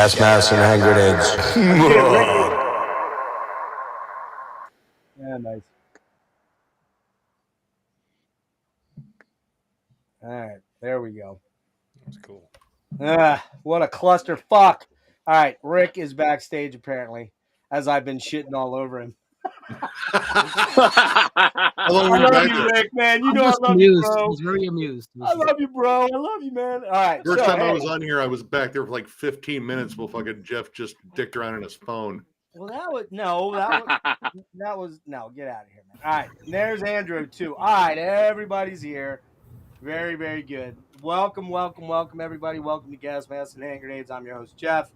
gas masks and hand grenades. Yeah, nice. All right, there we go. That's cool. What a cluster fuck. All right, Rick is backstage apparently, as I've been shitting all over him. I love you, Rick, man. You know I love you, bro. I was very amused. I love you, bro. I love you, man. All right. First time I was on here, I was back there for like 15 minutes while fucking Jeff just dicked around on his phone. Well, that was get out of here, man. All right, and there's Andrew too. All right, everybody's here. Very, very good. Welcome, everybody. Welcome to Gas Masks and Hand Grenades. I'm your host, Jeff.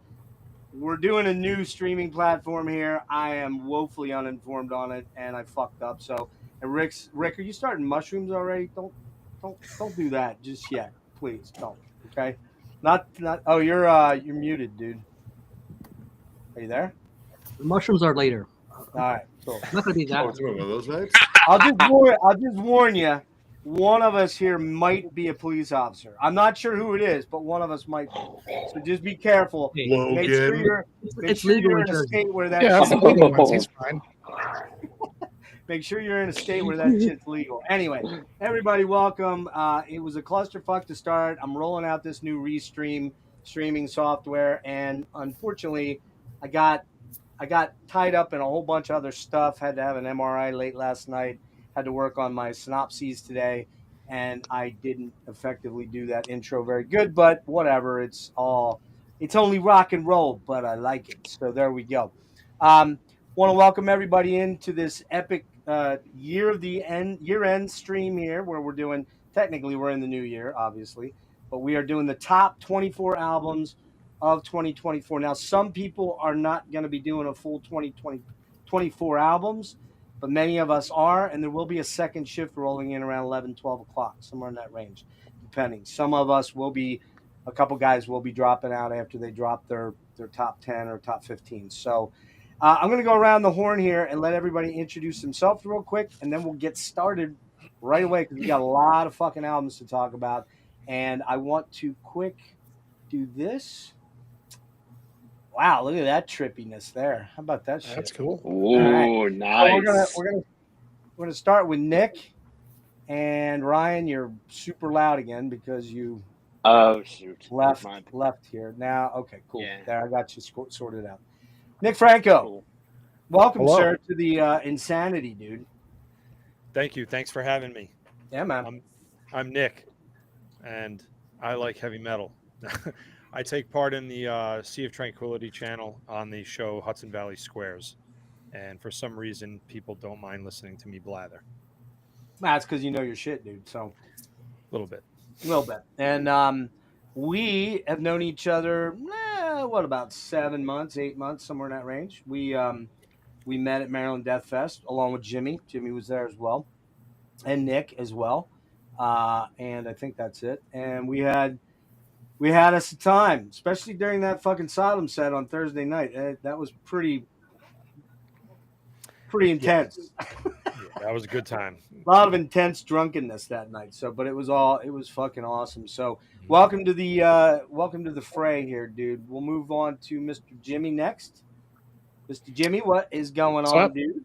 We're doing a new streaming platform here. I am woefully uninformed on it, and I fucked up. So, and Rick, are you starting mushrooms already? Don't do that just yet, please. Don't. Okay. Not. Oh, you're muted, dude. Are you there? The mushrooms are later. All right. Cool. Not gonna be that. Oh, it's one of those nights. I'll just warn you. One of us here might be a police officer. I'm not sure who it is, but one of us might be. So just be careful. Logan. Make sure you're in a state where that Yeah, that's the legal ones. He's fine. Make sure you're in a state where that shit's legal. Anyway, everybody, welcome. It was a clusterfuck to start. I'm rolling out this new streaming software, and unfortunately, I got tied up in a whole bunch of other stuff. Had to have an MRI late last night. Had to work on my synopses today, and I didn't effectively do that intro very good, but whatever. It's only rock and roll, but I like it. So there we go. Want to welcome everybody into this epic year-end stream here, where we're doing, technically we're in the new year, obviously, but we are doing the top 24 albums of 2024. Now, some people are not going to be doing a full 24 albums, but many of us are, and there will be a second shift rolling in around 11, 12 o'clock, somewhere in that range, depending. Some of us will be, a couple guys will be dropping out after they drop their top 10 or top 15. So I'm going to go around the horn here and let everybody introduce themselves real quick, and then we'll get started right away because we got a lot of fucking albums to talk about. And I want to do this. Wow, look at that trippiness there. How about that shit? That's cool. Ooh, right. nice. So we're gonna start with Nick and Ryan. You're super loud again because you left here. Now, okay, cool. Yeah. There, I got you sorted out. Nick Franco, Cool. welcome, Hello. sir, to the Insanity, dude. Thank you. Thanks for having me. Yeah, man. I'm Nick, and I like heavy metal. I take part in the Sea of Tranquility channel on the show Hudson Valley Squares, and for some reason, people don't mind listening to me blather. That's because you know your shit, dude. So A little bit. And we have known each other, about 7 months, 8 months, somewhere in that range. We met at Maryland Death Fest along with Jimmy. Jimmy was there as well, and Nick as well. And I think that's it. And we had us a time, especially during that fucking Sodom set on Thursday night. That was pretty intense. Yeah, that was a good time. A lot of intense drunkenness that night. So, but it was fucking awesome. So, welcome to the fray here, dude. We'll move on to Mr. Jimmy next. Mr. Jimmy, what is going What's on, up? dude?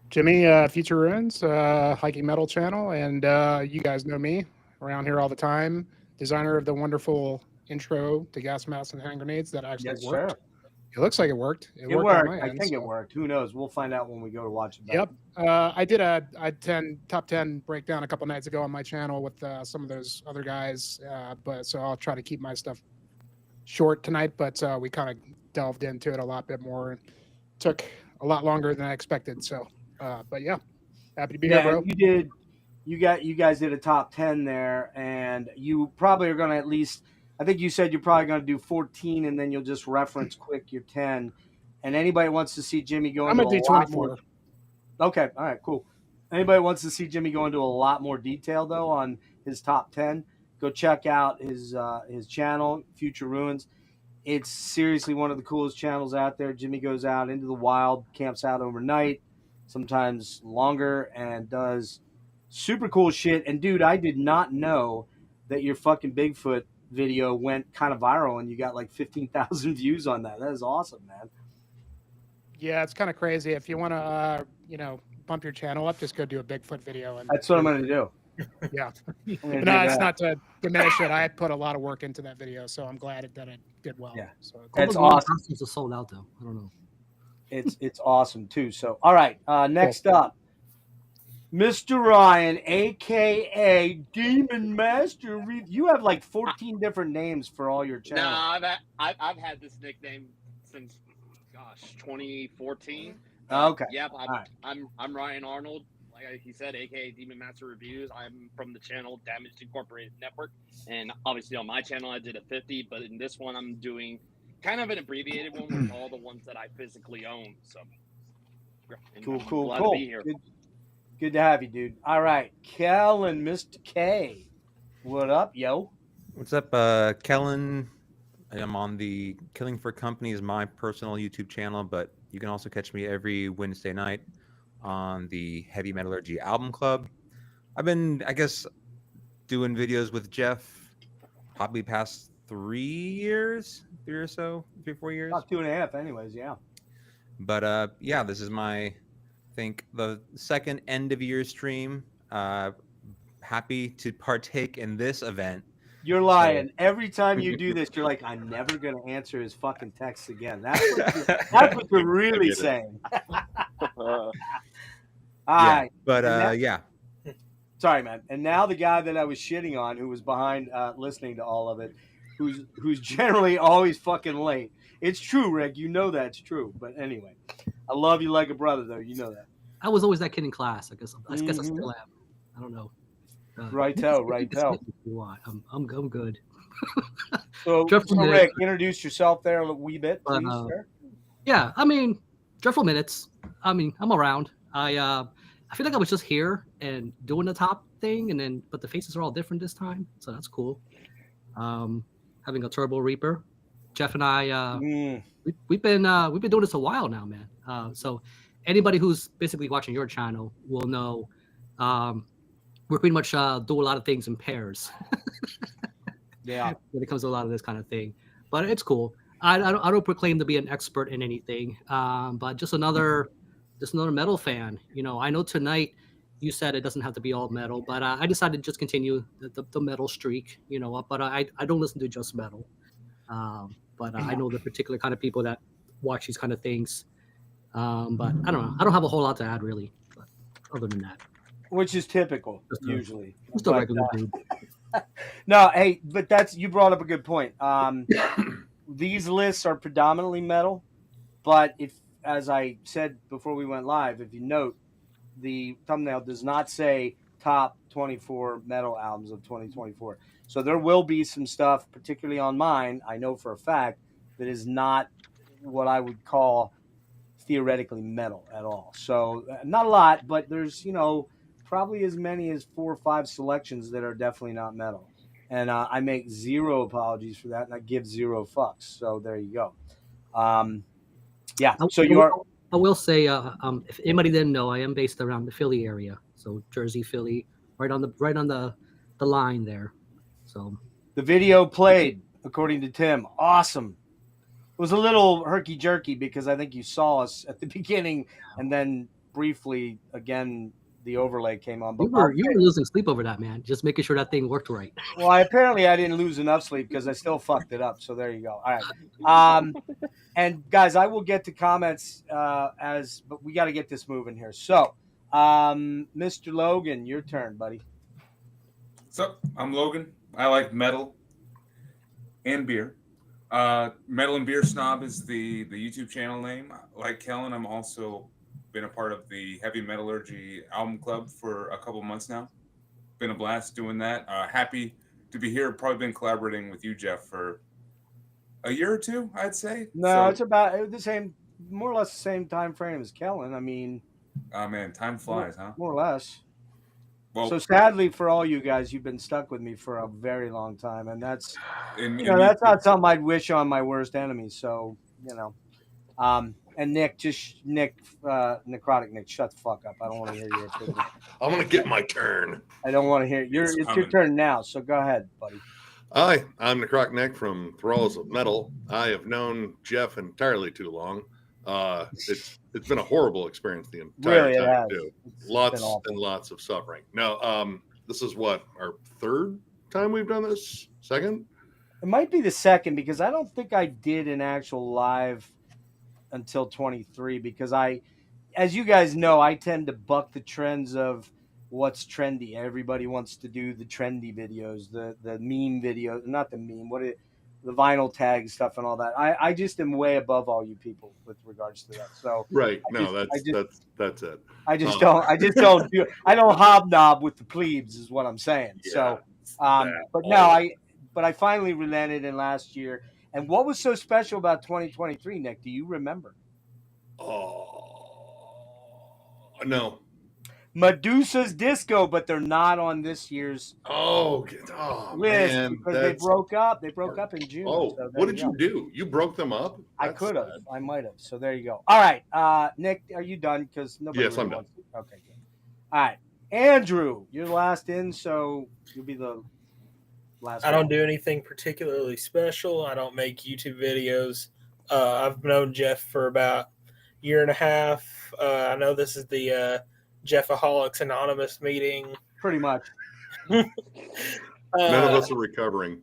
Jimmy, Future Ruins, hiking metal channel, and you guys know me around here all the time. Designer of the wonderful intro to Gas Masks and Hand Grenades that actually Yes, worked. sir. It looks like it worked. It on worked. my I end, think it so- worked. Who knows? We'll find out when we go to watch it back. Yep. I did a top 10 breakdown a couple nights ago on my channel with some of those other guys. But so I'll try to keep my stuff short tonight. But we kind of delved into it a lot bit more. And took a lot longer than I expected. So, but yeah, happy to be here, bro. You did. You guys did a top 10 there, and you probably are going to at least. I think you said you're probably going to do 14, and then you'll just reference quick your 10. And anybody wants to see Jimmy go I'm into gonna do a lot 24. more. Okay, all right, cool. Anybody wants to see Jimmy go into a lot more detail though on his top 10? Go check out his channel, Future Ruins. It's seriously one of the coolest channels out there. Jimmy goes out into the wild, camps out overnight, sometimes longer, and does super cool shit. And dude, I did not know that your fucking Bigfoot video went kind of viral, and you got like 15,000 views on that. That is awesome, man. Yeah, it's kind of crazy. If you want to, bump your channel up, just go do a Bigfoot video. And That's what I'm going to do. Yeah. I'm gonna do No, it's that. not to diminish it. I put a lot of work into that video, so I'm glad that it did well. Yeah. So That's All the awesome. costumes are sold out though. I don't know. It's awesome too. So, all right, next up, Mr. Ryan, aka Demon Master. You have like 14 different names for all your channels. No, I've had this nickname since 2014. Okay. Yep. right. I'm Ryan Arnold. Like he said, aka Demon Master Reviews. I'm from the channel Damaged Incorporated Network, and obviously on my channel I did a 50, but in this one I'm doing kind of an abbreviated one with all the ones that I physically own. So Cool. Glad to be here. Good to have you, dude. All right, Kellen, Mr. K, what up, yo? What's up, Kellen? I'm on the Killing for Company is my personal YouTube channel, but you can also catch me every Wednesday night on the Heavy Metallurgy Album Club. I've been, I guess, doing videos with Jeff probably past 3 or so, 3-4 years. About 2.5, anyways. Yeah. But yeah, this is my, I think, the second end of year stream. Happy to partake in this event. You're lying. Every time you do this, you're like, I'm never going to answer his fucking texts again. That's what you're really saying. All right. But yeah. Sorry, man. And now the guy that I was shitting on, who was behind listening to all of it, who's generally always fucking late. It's true, Rick. You know that's true. But anyway, I love you like a brother, though. You know that. I was always that kid in class. I guess I still am. I don't know. Righto. I'm good. So Rick, introduce yourself there a wee bit, please, sir. Yeah, I mean, Dreadful Minutes. I mean, I'm around. I feel like I was just here and doing the top thing, but the faces are all different this time, so that's cool. Having a Turbo Reaper, Jeff and I, we've been doing this a while now, man. So anybody who's basically watching your channel will know. We pretty much do a lot of things in pairs. Yeah. When it comes to a lot of this kind of thing, but it's cool. I don't proclaim to be an expert in anything, but just another metal fan. I know tonight you said it doesn't have to be all metal, but I decided to just continue the metal streak. But I don't listen to just metal. But I know the particular kind of people that watch these kind of things. But I don't know. I don't have a whole lot to add really. But other than that. Which is typical, usually. Just a regular dude. No, hey, but you brought up a good point. These lists are predominantly metal, but as I said before we went live, if you note, the thumbnail does not say top 24 metal albums of 2024. So there will be some stuff, particularly on mine, I know for a fact, that is not what I would call theoretically metal at all. So not a lot, but there's, probably as many as 4 or 5 selections that are definitely not metal. And I make zero apologies for that, and I give zero fucks. So there you go. Yeah. So you are. I will say, if anybody didn't know, I am based around the Philly area, so Jersey, Philly, right on the line there. So the video played, according to Tim, awesome. It was a little herky jerky because I think you saw us at the beginning, and then briefly again. The overlay came on. But you were losing sleep over that, man. Just making sure that thing worked right. Well, I didn't lose enough sleep because I still fucked it up. So there you go. All right. And guys, I will get to comments but we got to get this moving here. So, Mr. Logan, your turn, buddy. So I'm Logan. I like metal and beer. Metal and Beer Snob is the YouTube channel name. Like Kellen, I'm also been a part of the Heavy Metallurgy Album Club for a couple months now. Been a blast doing that. Happy to be here. Probably been collaborating with you, Jeff, for a year or two, I'd say. No, it's about the same, more or less the same time frame as Kellen. I mean, oh man, time flies, huh? More or less. Well, so sadly for all you guys, you've been stuck with me for a very long time, and that's that's not something I'd wish on my worst enemy. So and Necrotic Nick, shut the fuck up. I don't want to hear your opinion. I want to get my turn. I don't want to hear it's your turn now. So go ahead, buddy. Hi, I'm the Crockneck from Thralls of Metal. I have known Jeff entirely too long. It's been a horrible experience the entire Really, it time has. too. It's Lots been awful. and lots of suffering. No, this is what, our third time we've done this? Second? It might be the second because I don't think I did an actual live until 23 because as you guys know, I tend to buck the trends of what's trendy. Everybody wants to do the trendy videos, the meme videos, not the meme, the vinyl tag stuff and all that. I just am way above all you people with regards to that. So Right. I No, just- that's it. I just don't do I don't hobnob with the plebes is what I'm saying. Yeah, So that but no, I finally relented in last year. And what was so special about 2023, Nick? Do you remember? Oh no. Medusa's Disco, but they're not on this year's list man, because they broke up. They broke up in June. Oh, so what did you do? You broke them up? I That's could have. sad. I might have. So there you go. All right, Nick, are you done? Because nobody Yes, really I'm done. wants to. Okay, good. All right, Andrew, you're the last in, so you'll be the last. I don't do anything particularly special. I don't make YouTube videos. I've known Jeff for about a year and a half. I know this is the Jeffaholics Anonymous meeting. Pretty much. None of us are recovering.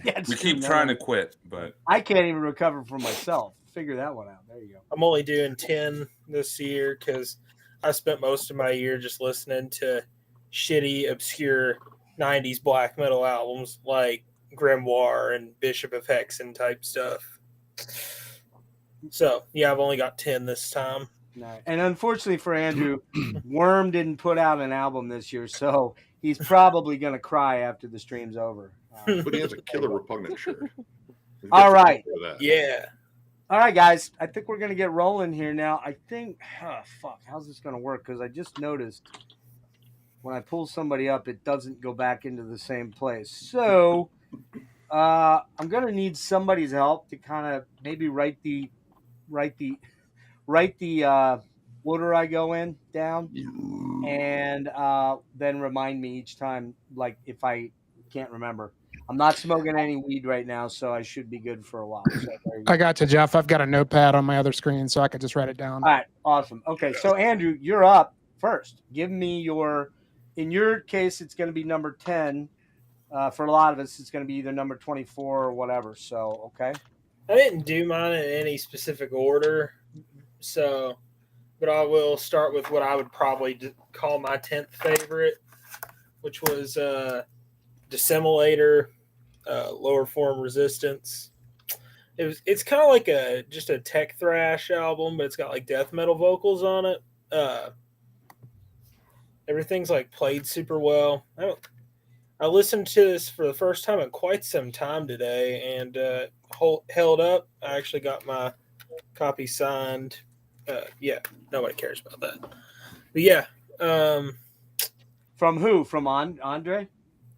Yeah, We keep trying to quit, but I can't even recover from myself. Figure that one out. There you go. I'm only doing 10 this year because I spent most of my year just listening to shitty, obscure 90s black metal albums like Grimoire and Bishop of Hexen type stuff. So, yeah, I've only got 10 this time. No. And unfortunately for Andrew, Worm didn't put out an album this year, so he's probably going to cry after the stream's over. But he has a killer repugnant shirt. All right. Yeah. All right, guys. I think we're going to get rolling here now. I think, how's this going to work? Because I just noticed when I pull somebody up, it doesn't go back into the same place. So I'm going to need somebody's help to kind of maybe write the order I go in down, and then remind me each time, like if I can't remember. I'm not smoking any weed right now, so I should be good for a while. So there you go. I got you, Jeff. I've got a notepad on my other screen, so I could just write it down. All right, awesome. Okay, so Andrew, you're up first. Give me in your case, it's going to be number 10. For a lot of us, it's going to be either number 24 or whatever. So, okay. I didn't do mine in any specific order, but I will start with what I would probably call my 10th favorite, which was Dissimulator, Lower Form Resistance. It's kind of like just a tech thrash album, but it's got like death metal vocals on it. Everything's like played super well. I listened to this for the first time in quite some time today, and held up. I actually got my copy signed. Yeah, nobody cares about that. But yeah. From who? From Andre?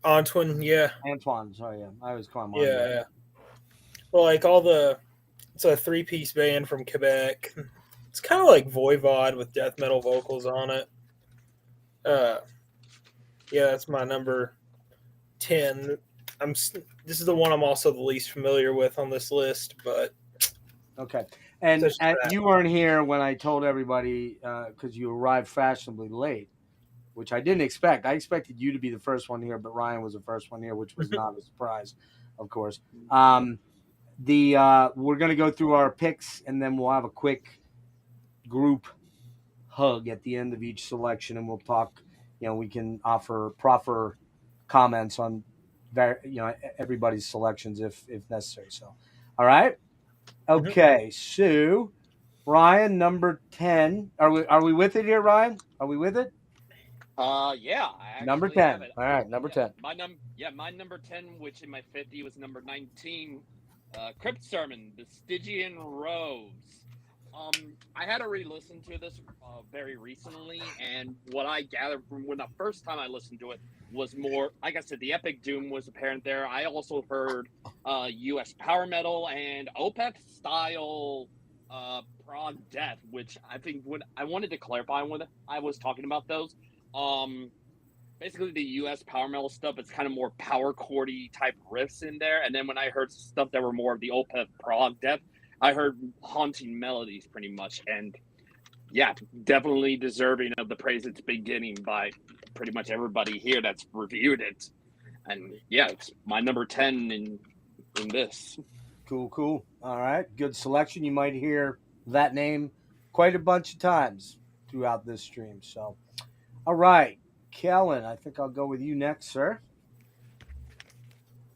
Antoine, yeah. Antoine, sorry, yeah. I always call him Yeah, Andre. yeah. Well, like it's a 3-piece band from Quebec. It's kind of like Voivod with death metal vocals on it. Yeah, that's my number 10. This is the one I'm also the least familiar with on this list, but okay. And you weren't here when I told everybody because you arrived fashionably late, which I didn't expect. I expected you to be the first one here, but Ryan was the first one here, which was not a surprise, of course. We're going to go through our picks, and then we'll have a quick group hug at the end of each selection, and we'll talk. We can offer proper comments on everybody's selections if necessary. So, all right. Okay, so Ryan, number 10. Are we with it here, Ryan? Are we with it? Yeah. Number 10. All right, number 10. My number 10, which in my 50 was number 19. Crypt Sermon, the Stygian Rose. I had to re-listen to this very recently, and what I gathered from when the first time I listened to it was more, like I said, the epic doom was apparent there. I also heard U.S. power metal and OPEC style prog death, which I think when I wanted to clarify when I was talking about those. basically the U.S. power metal stuff. It's kind of more power chordy type riffs in there. And then when I heard stuff that were more of the Opeth prog death, I heard haunting melodies pretty much. And yeah, definitely deserving of the praise it's been getting by pretty much everybody here that's reviewed it. And yeah, it's my number 10 in this. Cool. All right, good selection. You might hear that name quite a bunch of times throughout this stream. So, all right, Kellen, I think I'll go with you next, sir.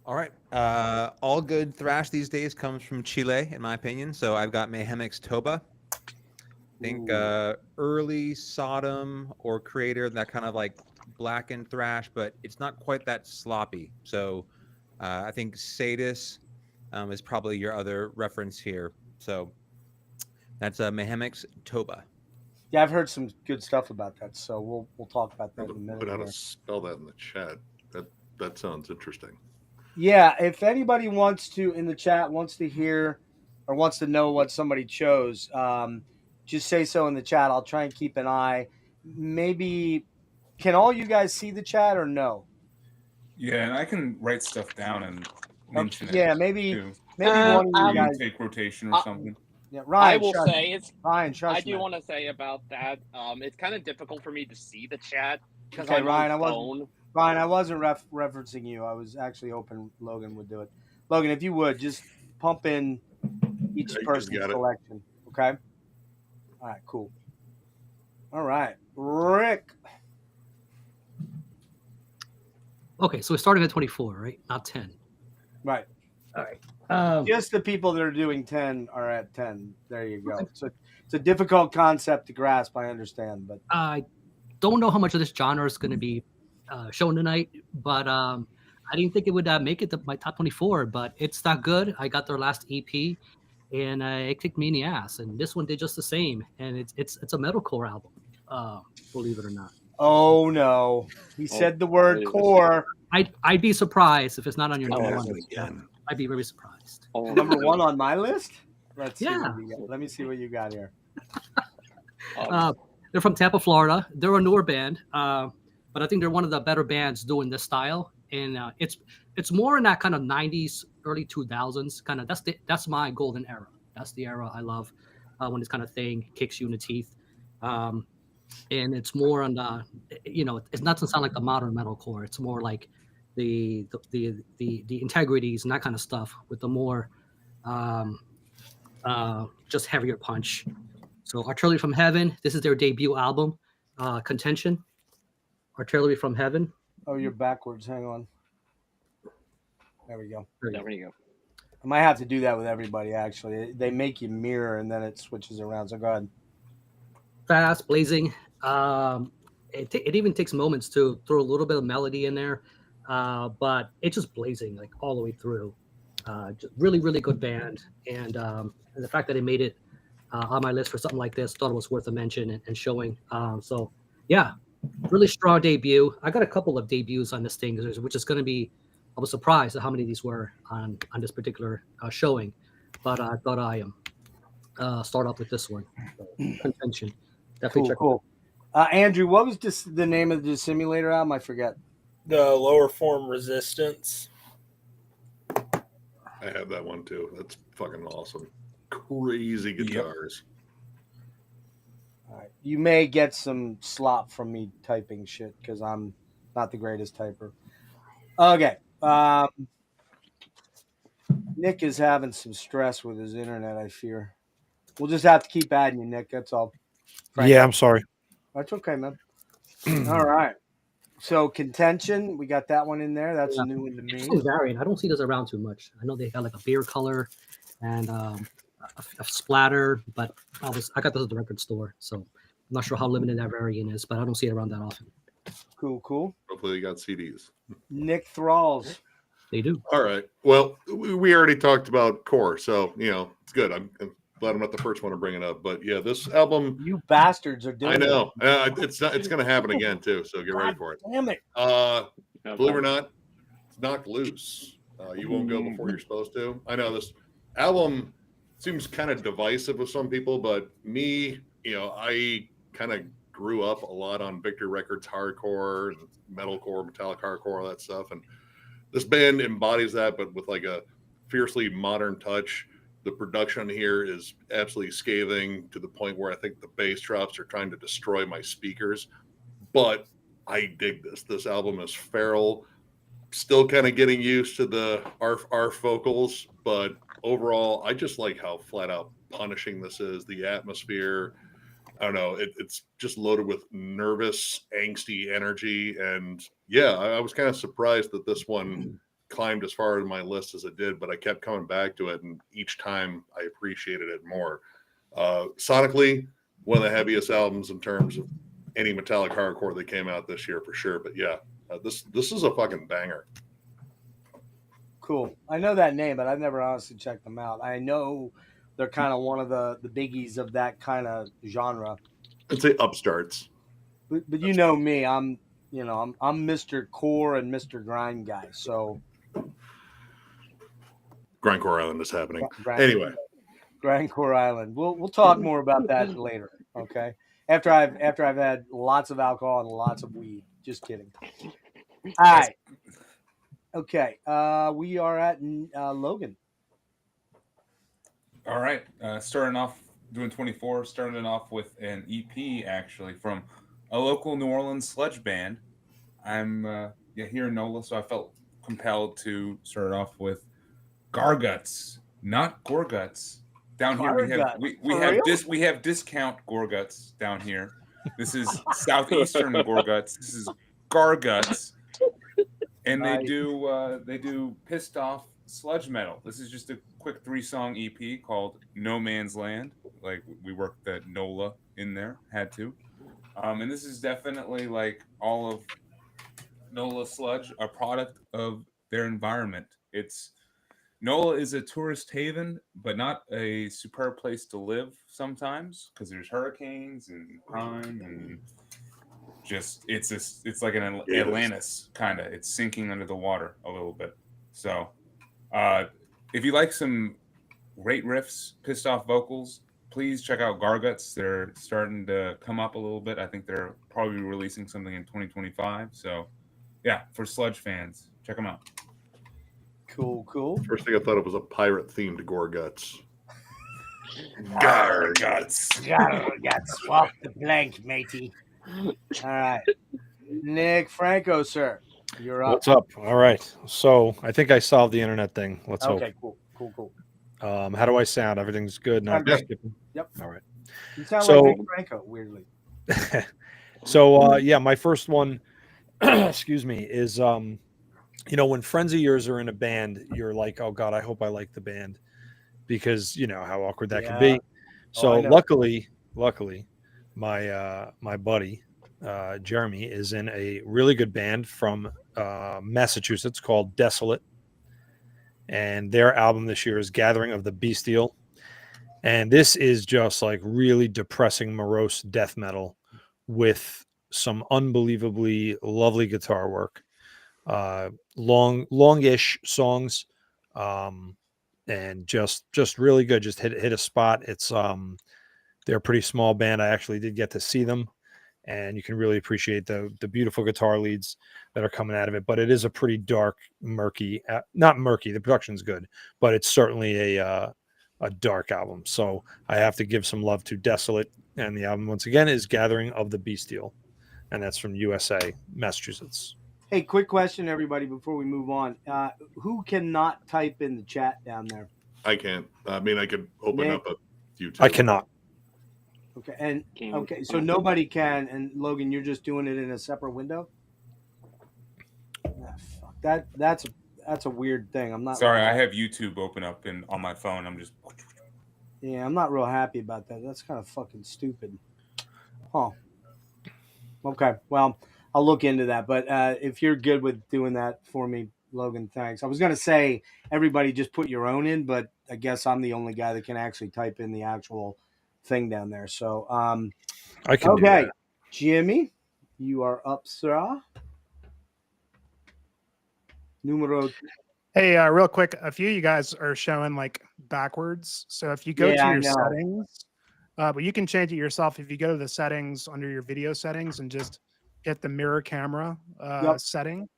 All right. All good thrash these days comes from Chile, in my opinion. So I've got Mayhemic's Toba. I think early Sodom or Creator, that kind of like blackened thrash, but it's not quite that sloppy. So I think Sadis is probably your other reference here. So that's Mayhemic's Toba. Yeah, I've heard some good stuff about that, so we'll talk about that in a minute. But how to spell that in the chat? That sounds interesting. Yeah, if anybody wants to in the chat wants to hear or wants to know what somebody chose, just say so in the chat. I'll try and keep an eye. Maybe can all you guys see the chat or no? Yeah, and I can write stuff down and mention it. Yeah, maybe too. one of you guys take rotation or something. Yeah, Ryan. I will say it's. Ryan, trust I do me. want to say about that. It's kind of difficult for me to see the chat because Okay, I'm Ryan, on I wasn't referencing you. I was actually hoping Logan would do it. Logan, if you would just pump in each person's selection. Okay. All right. Cool. All right, Rick. Okay, so we're starting at 24, right? Not 10. Right. All right. Just the people that are doing 10 are at 10. There you go. So it's a difficult concept to grasp, I understand, but I don't know how much of this genre is going to be shown tonight, but I didn't think it would make it to my top 24, but it's not good. I got their last EP, and it kicked me in the ass, and this one did just the same, and it's a metalcore album, believe it or not. Oh no, he said the word core. I'd be surprised if it's not on your number one list. I'd be very surprised. Number one on my list. Let's see Yeah. what you got. Let me see what you got here. They're from Tampa, Florida. They're a newer band, but I think they're one of the better bands doing this style. And it's more in that kind of 90s, early 2000s kind of. That's my golden era. That's the era I love when this kind of thing kicks you in the teeth. And it's more on the, it doesn't sound like the modern metalcore. It's more like the integrities and that kind of stuff with the more just heavier punch. So Artillery from Heaven, this is their debut album, Contention. Artillery from Heaven. Oh, you're backwards. Hang on. There we go. There we go. I might have to do that with everybody, actually. They make you mirror, and then it switches around. So go ahead. Fast, blazing. It even takes moments to throw a little bit of melody in there, but it's just blazing like all the way through. Just really, really good band, and the fact that it made it on my list for something like this, thought it was worth a mention and showing. So yeah, really strong debut. I got a couple of debuts on this thing, which is going to be. I was surprised at how many of these were on this particular showing, but I thought I start off with this one. So, Contention. Definitely Cool. Andrew, what was the name of the simulator album? I forget. The Lower Form Resistance. I have that one too. That's fucking awesome. Crazy guitars. All right. You may get some slop from me typing shit because I'm not the greatest typer. Okay. Nick is having some stress with his internet, I fear. We'll just have to keep adding you, Nick. That's all. Frank. Yeah, I'm sorry. That's okay, man. All right. So Contention, we got that one in there. That's a new one to me. It's variant. I don't see this around too much. I know they got like a beer color and a splatter, but I got this at the record store, so I'm not sure how limited that variant is, but I don't see it around that often. Cool. Hopefully they got CDs. Nick Thralls. They do. All right. Well, we already talked about Core, so it's good. I'm glad I'm not the first one to bring it up, but yeah, this album. You bastards are doing. I know it's going to happen again too. So get ready for it. Damn it! Believe it or not, it's knocked loose. You won't go before you're supposed to. I know this album seems kind of divisive with some people, but me, I kind of grew up a lot on Victor Records hardcore and metalcore, metallic hardcore, all that stuff. And this band embodies that, but with like a fiercely modern touch. The production here is absolutely scathing to the point where I think the bass drops are trying to destroy my speakers. But I dig this. This album is feral. Still kind of getting used to the arf vocals, but overall, I just like how flat out punishing this is. The atmosphere, I don't know, it's just loaded with nervous, angsty energy. And yeah, I was kind of surprised that this one climbed as far in my list as it did, but I kept coming back to it, and each time I appreciated it more. Sonically, one of the heaviest albums in terms of any metallic hardcore that came out this year for sure. But yeah, this is a fucking banger. Cool. I know that name, but I've never honestly checked them out. I know they're kind of one of the biggies of that kind of genre. I'd say upstarts. But you know me, I'm Mr. Core and Mr. Grind guy. So Grindcore Island is happening. Anyway, Grindcore Island. We'll talk more about that later. Okay. After I've had lots of alcohol and lots of weed. Just kidding. All right. Okay. We are at Logan. All right. Starting off doing 24, starting off with an EP actually from a local New Orleans sludge band. I'm here in NOLA, so I felt compelled to start off with Garguts, not Gorguts. Down here we have discount Gorguts down here. This is southeastern Gorguts. This is Garguts, and they do pissed off sludge metal. This is just a quick 3-song EP called No Man's Land. Like we worked that NOLA in there, had to. And this is definitely like all of NOLA sludge, a product of their environment. NOLA is a tourist haven, but not a superb place to live sometimes because there's hurricanes and crime and just it's like an Atlantis kind of. It's sinking under the water a little bit. So if you like some great riffs, pissed off vocals, please check out Garguts. They're starting to come up a little bit. I think they're probably releasing something in 2025. So yeah, for sludge fans, check them out. Cool. First thing I thought it was a pirate themed Gorguts. Garguts. Walk the plank, matey. All right. Nick Franco, sir. You're up. What's up? All right. So I think I solved the internet thing. Let's hope. Okay, cool. How do I sound? Everything's good. Not skipping. Yep. All right. You sound like Nick Franco, weirdly. So my first one, excuse me, is when friends of yours are in a band, you're like, oh God, I hope I like the band, because you know how awkward that can be. So luckily, my buddy Jeremy is in a really good band from Massachusetts called Desolate, and their album this year is Gathering of the Bestial, and this is just like really depressing, morose death metal with some unbelievably lovely guitar work. Longish songs, and just really good. Just hit a spot. It's they're a pretty small band. I actually did get to see them, and you can really appreciate the beautiful guitar leads that are coming out of it. But it is a pretty dark, murky, not murky. The production's good, but it's certainly a dark album. So I have to give some love to Desolate, and the album once again is Gathering of the Bestial, and that's from USA, Massachusetts. Hey, quick question, everybody, before we move on. Who cannot type in the chat down there? I can't. I mean, I could open up a YouTube. I cannot. Okay, so nobody can, and Logan, you're just doing it in a separate window? Fuck. That's a weird thing. I'm not. Sorry, I have YouTube open up on my phone. I'm just. Yeah, I'm not real happy about that. That's kind of fucking stupid. Huh. Okay, well, I'll look into that. But if you're good with doing that for me, Logan, thanks. I was going to say everybody just put your own in, but I guess I'm the only guy that can actually type in the actual thing down there. So, I can do that. Jimmy, you are up, sir. Numero. Hey, real quick, a few of you guys are showing like backwards. So if you go to your settings, But you can change it yourself if you go to the settings under your video settings and just hit the mirror camera setting,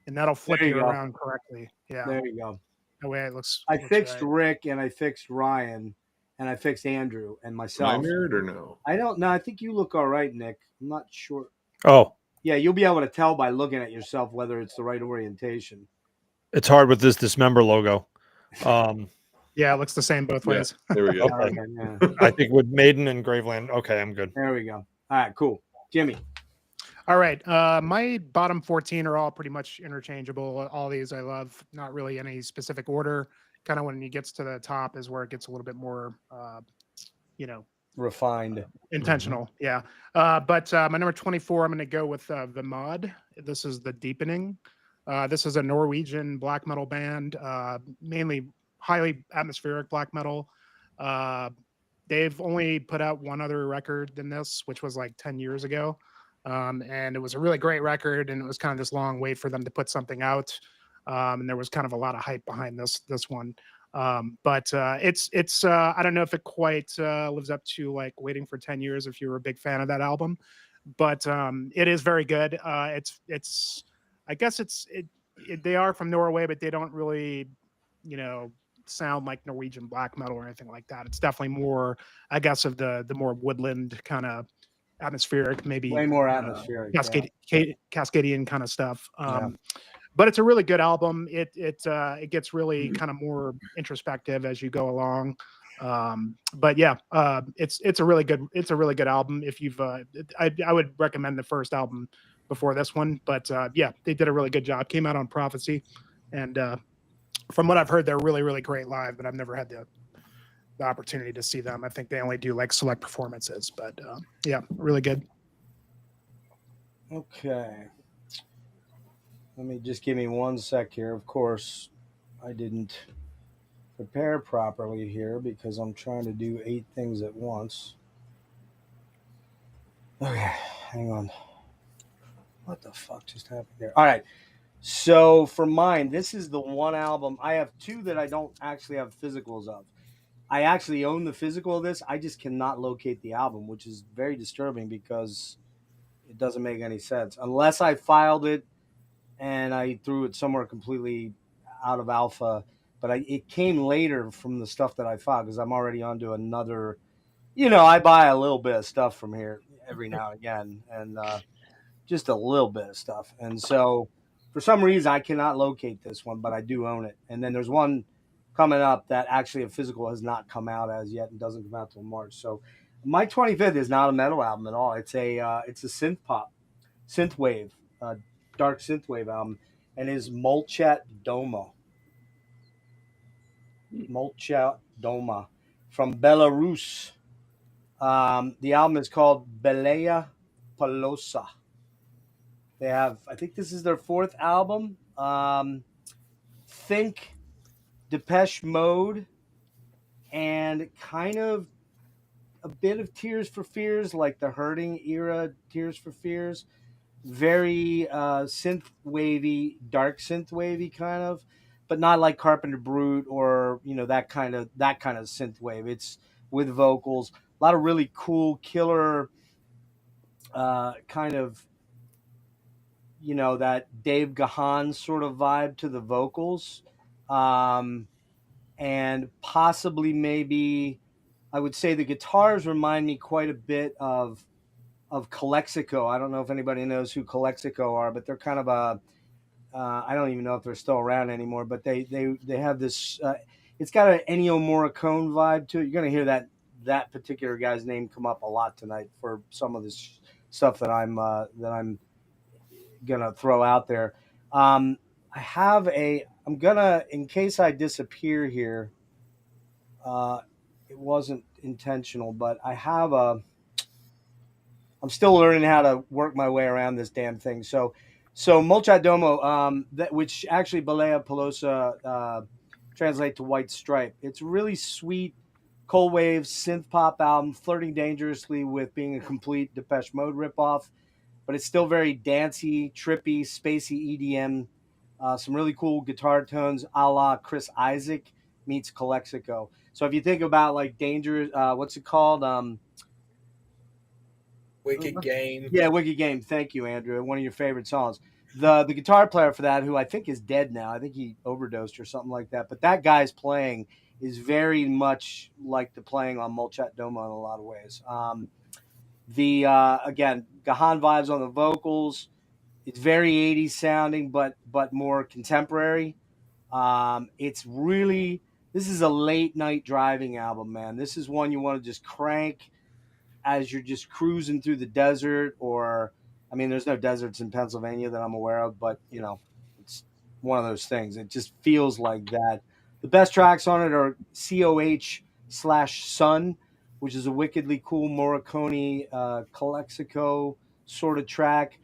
and that'll flip There you you go. around correctly. Yeah, There you go. that way it looks. I looks fixed right. Rick and I fixed Ryan and I fixed Andrew and Am I myself. mirrored or no? I don't know. I think you look all right, Nick. I'm not sure. Oh, Yeah, you'll be able to tell by looking at yourself whether it's the right orientation. it's hard with this dismember logo. Yeah, it looks the same both Yeah. ways. There we go. Okay, yeah. I think with Maiden and Graveland. Okay, I'm good. There we go. All right, cool. Jimmy. All right. My bottom 14 are all pretty much interchangeable. All these I love. Not really any specific order. Kind of when it gets to the top is where it gets a little bit more, Refined. intentional. Yeah. But my number 24, I'm going to go with the Mod. This is the Deepening. This is a Norwegian black metal band, mainly highly atmospheric black metal. They've only put out one other record than this, which was like 10 years ago. And it was a really great record, and it was kind of this long wait for them to put something out. And there was kind of a lot of hype behind this one. But it's I don't know if it quite lives up to like Waiting for 10 Years if you were a big fan of that album, but it is very good. It's I guess they are from Norway, but they don't really, sound like Norwegian black metal or anything like that. It's definitely more, I guess, of the more woodland kind of atmospheric, maybe Way more atmospheric. Cascadian kind of stuff. Yeah. But it's a really good album. It gets really kind of more introspective as you go along. But yeah, it's a really good album. If you've, I would recommend the first album before this one. But yeah, they did a really good job. Came out on Prophecy, and from what I've heard, they're really, really great live. But I've never had the opportunity to see them. I think they only do like select performances. But yeah, really good. Okay. Let me just give me 1 sec here. Of course, I didn't prepare properly here because I'm trying to do 8 things at once. Okay, hang on. What the fuck just happened there? All right. So for mine, this is the one album. I have 2 that I don't actually have physicals of. I actually own the physical of this. I just cannot locate the album, which is very disturbing because it doesn't make any sense. Unless I filed it and I threw it somewhere completely out of alpha. But it came later from the stuff that I filed because I'm already onto another. I buy a little bit of stuff from here every now and again, and just a little bit of stuff. And so for some reason, I cannot locate this one, but I do own it. And then there's one coming up that actually a physical has not come out as yet and doesn't come out till March. So my 25th is not a metal album at all. It's a synth pop, synth wave, dark synthwave album, and is Molchat Doma. Molchat Doma from Belarus. The album is called LivApalooza. They have, I think this is their 4th album. Think Depeche Mode and kind of a bit of Tears for Fears, like the Hurting era Tears for Fears. Very synth wavy, dark synth wavy kind of, but not like Carpenter Brute or that kind of synth wave. It's with vocals, a lot of really cool killer kind of that Dave Gahan sort of vibe to the vocals, and possibly maybe I would say the guitars remind me quite a bit of Calexico. I don't know if anybody knows who Calexico are, but they're kind of a I don't even know if they're still around anymore, but they have this it's got an Ennio Morricone vibe to it. You're going to hear that particular guy's name come up a lot tonight for some of this stuff that I'm going to throw out there. I'm going to, in case I disappear here, it wasn't intentional, but I'm still learning how to work my way around this damn thing. So Molchat Domo, which actually LivApalooza translate to White Stripe. It's a really sweet, cold wave synth pop album, flirting dangerously with being a complete Depeche Mode ripoff, but it's still very dancey, trippy, spacey EDM. Some really cool guitar tones, a la Chris Isaac meets Calexico. So if you think about like Dangerous, what's it called? Wicked Game. Yeah, Wicked Game. Thank you, Andrew. One of your favorite songs. The guitar player for that, who I think is dead now. I think he overdosed or something like that. But that guy's playing is very much like the playing on Molchat Doma in a lot of ways. Again, Gahan vibes on the vocals. It's very 80s sounding, but more contemporary. It's really, this is a late night driving album, man. This is one you want to just crank as you're just cruising through the desert, or, I mean, there's no deserts in Pennsylvania that I'm aware of, but you know, it's one of those things. It just feels like that. The best tracks on it are COH/Sun, which is a wickedly cool Morricone Calexico sort of track.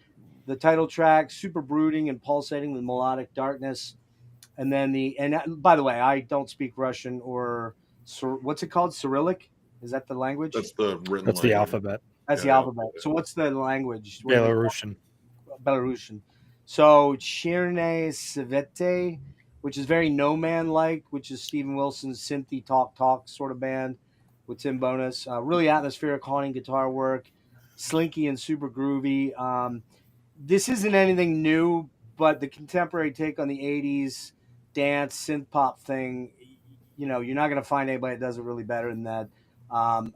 The title track, super brooding and pulsating with melodic darkness. And then by the way, I don't speak Russian or what's it called? Cyrillic? Is that the language? That's the written. That's the alphabet. That's the alphabet. So what's the language? Belarusian. Belarusian. So Chirne Svete, which is very No Man like, which is Steven Wilson's synthy talk sort of band with Tim Bonus. Really atmospheric, haunting guitar work, slinky and super groovy. This isn't anything new, but the contemporary take on the 80s dance synth pop thing, you know, you're not going to find anybody that does it really better than that.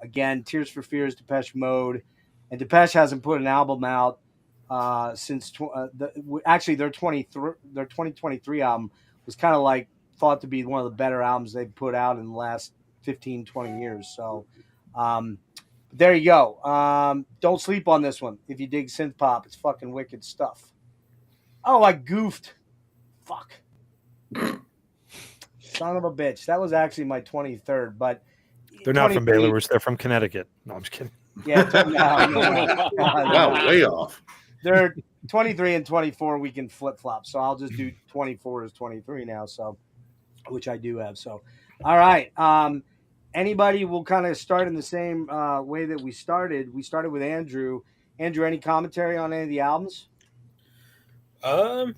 Again, Tears for Fears, Depeche Mode, and Depeche hasn't put an album out since actually their 2023 album was kind of like thought to be one of the better albums they've put out in the last 15, 20 years. So there you go. Don't sleep on this one. If you dig synth pop, it's fucking wicked stuff. Oh, I goofed. Fuck. Son of a bitch. That was actually my 23rd, but they're not from Belarus. They're from Connecticut. No, I'm just kidding. Yeah. Wow, way off. They're 23 and 24. We can flip flop. So I'll just do 24 as 23 now. So, which I do have. So, all right. Anybody will kind of start in the same way that we started. We started with Andrew. Andrew, any commentary on any of the albums? Not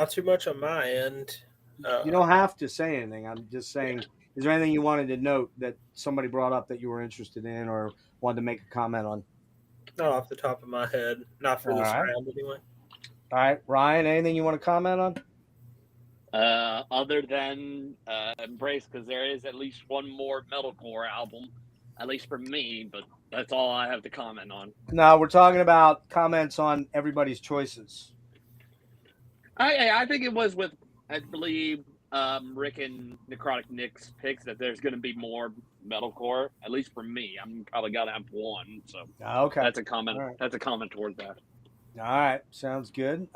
too much on my end. You don't have to say anything. I'm just saying, is there anything you wanted to note that somebody brought up that you were interested in or wanted to make a comment on? Not off the top of my head. Not for this round, anyway. All right. Ryan, anything you want to comment on? Other than Embrace, because there is at least one more metalcore album, at least for me, but that's all I have to comment on. No, we're talking about comments on everybody's choices. I think it was with, I believe, Rick and Necrotic Nick's picks that there's going to be more metalcore, at least for me. I'm probably got to have one, so okay. That's a comment. Right. That's a comment towards that. All right, sounds good.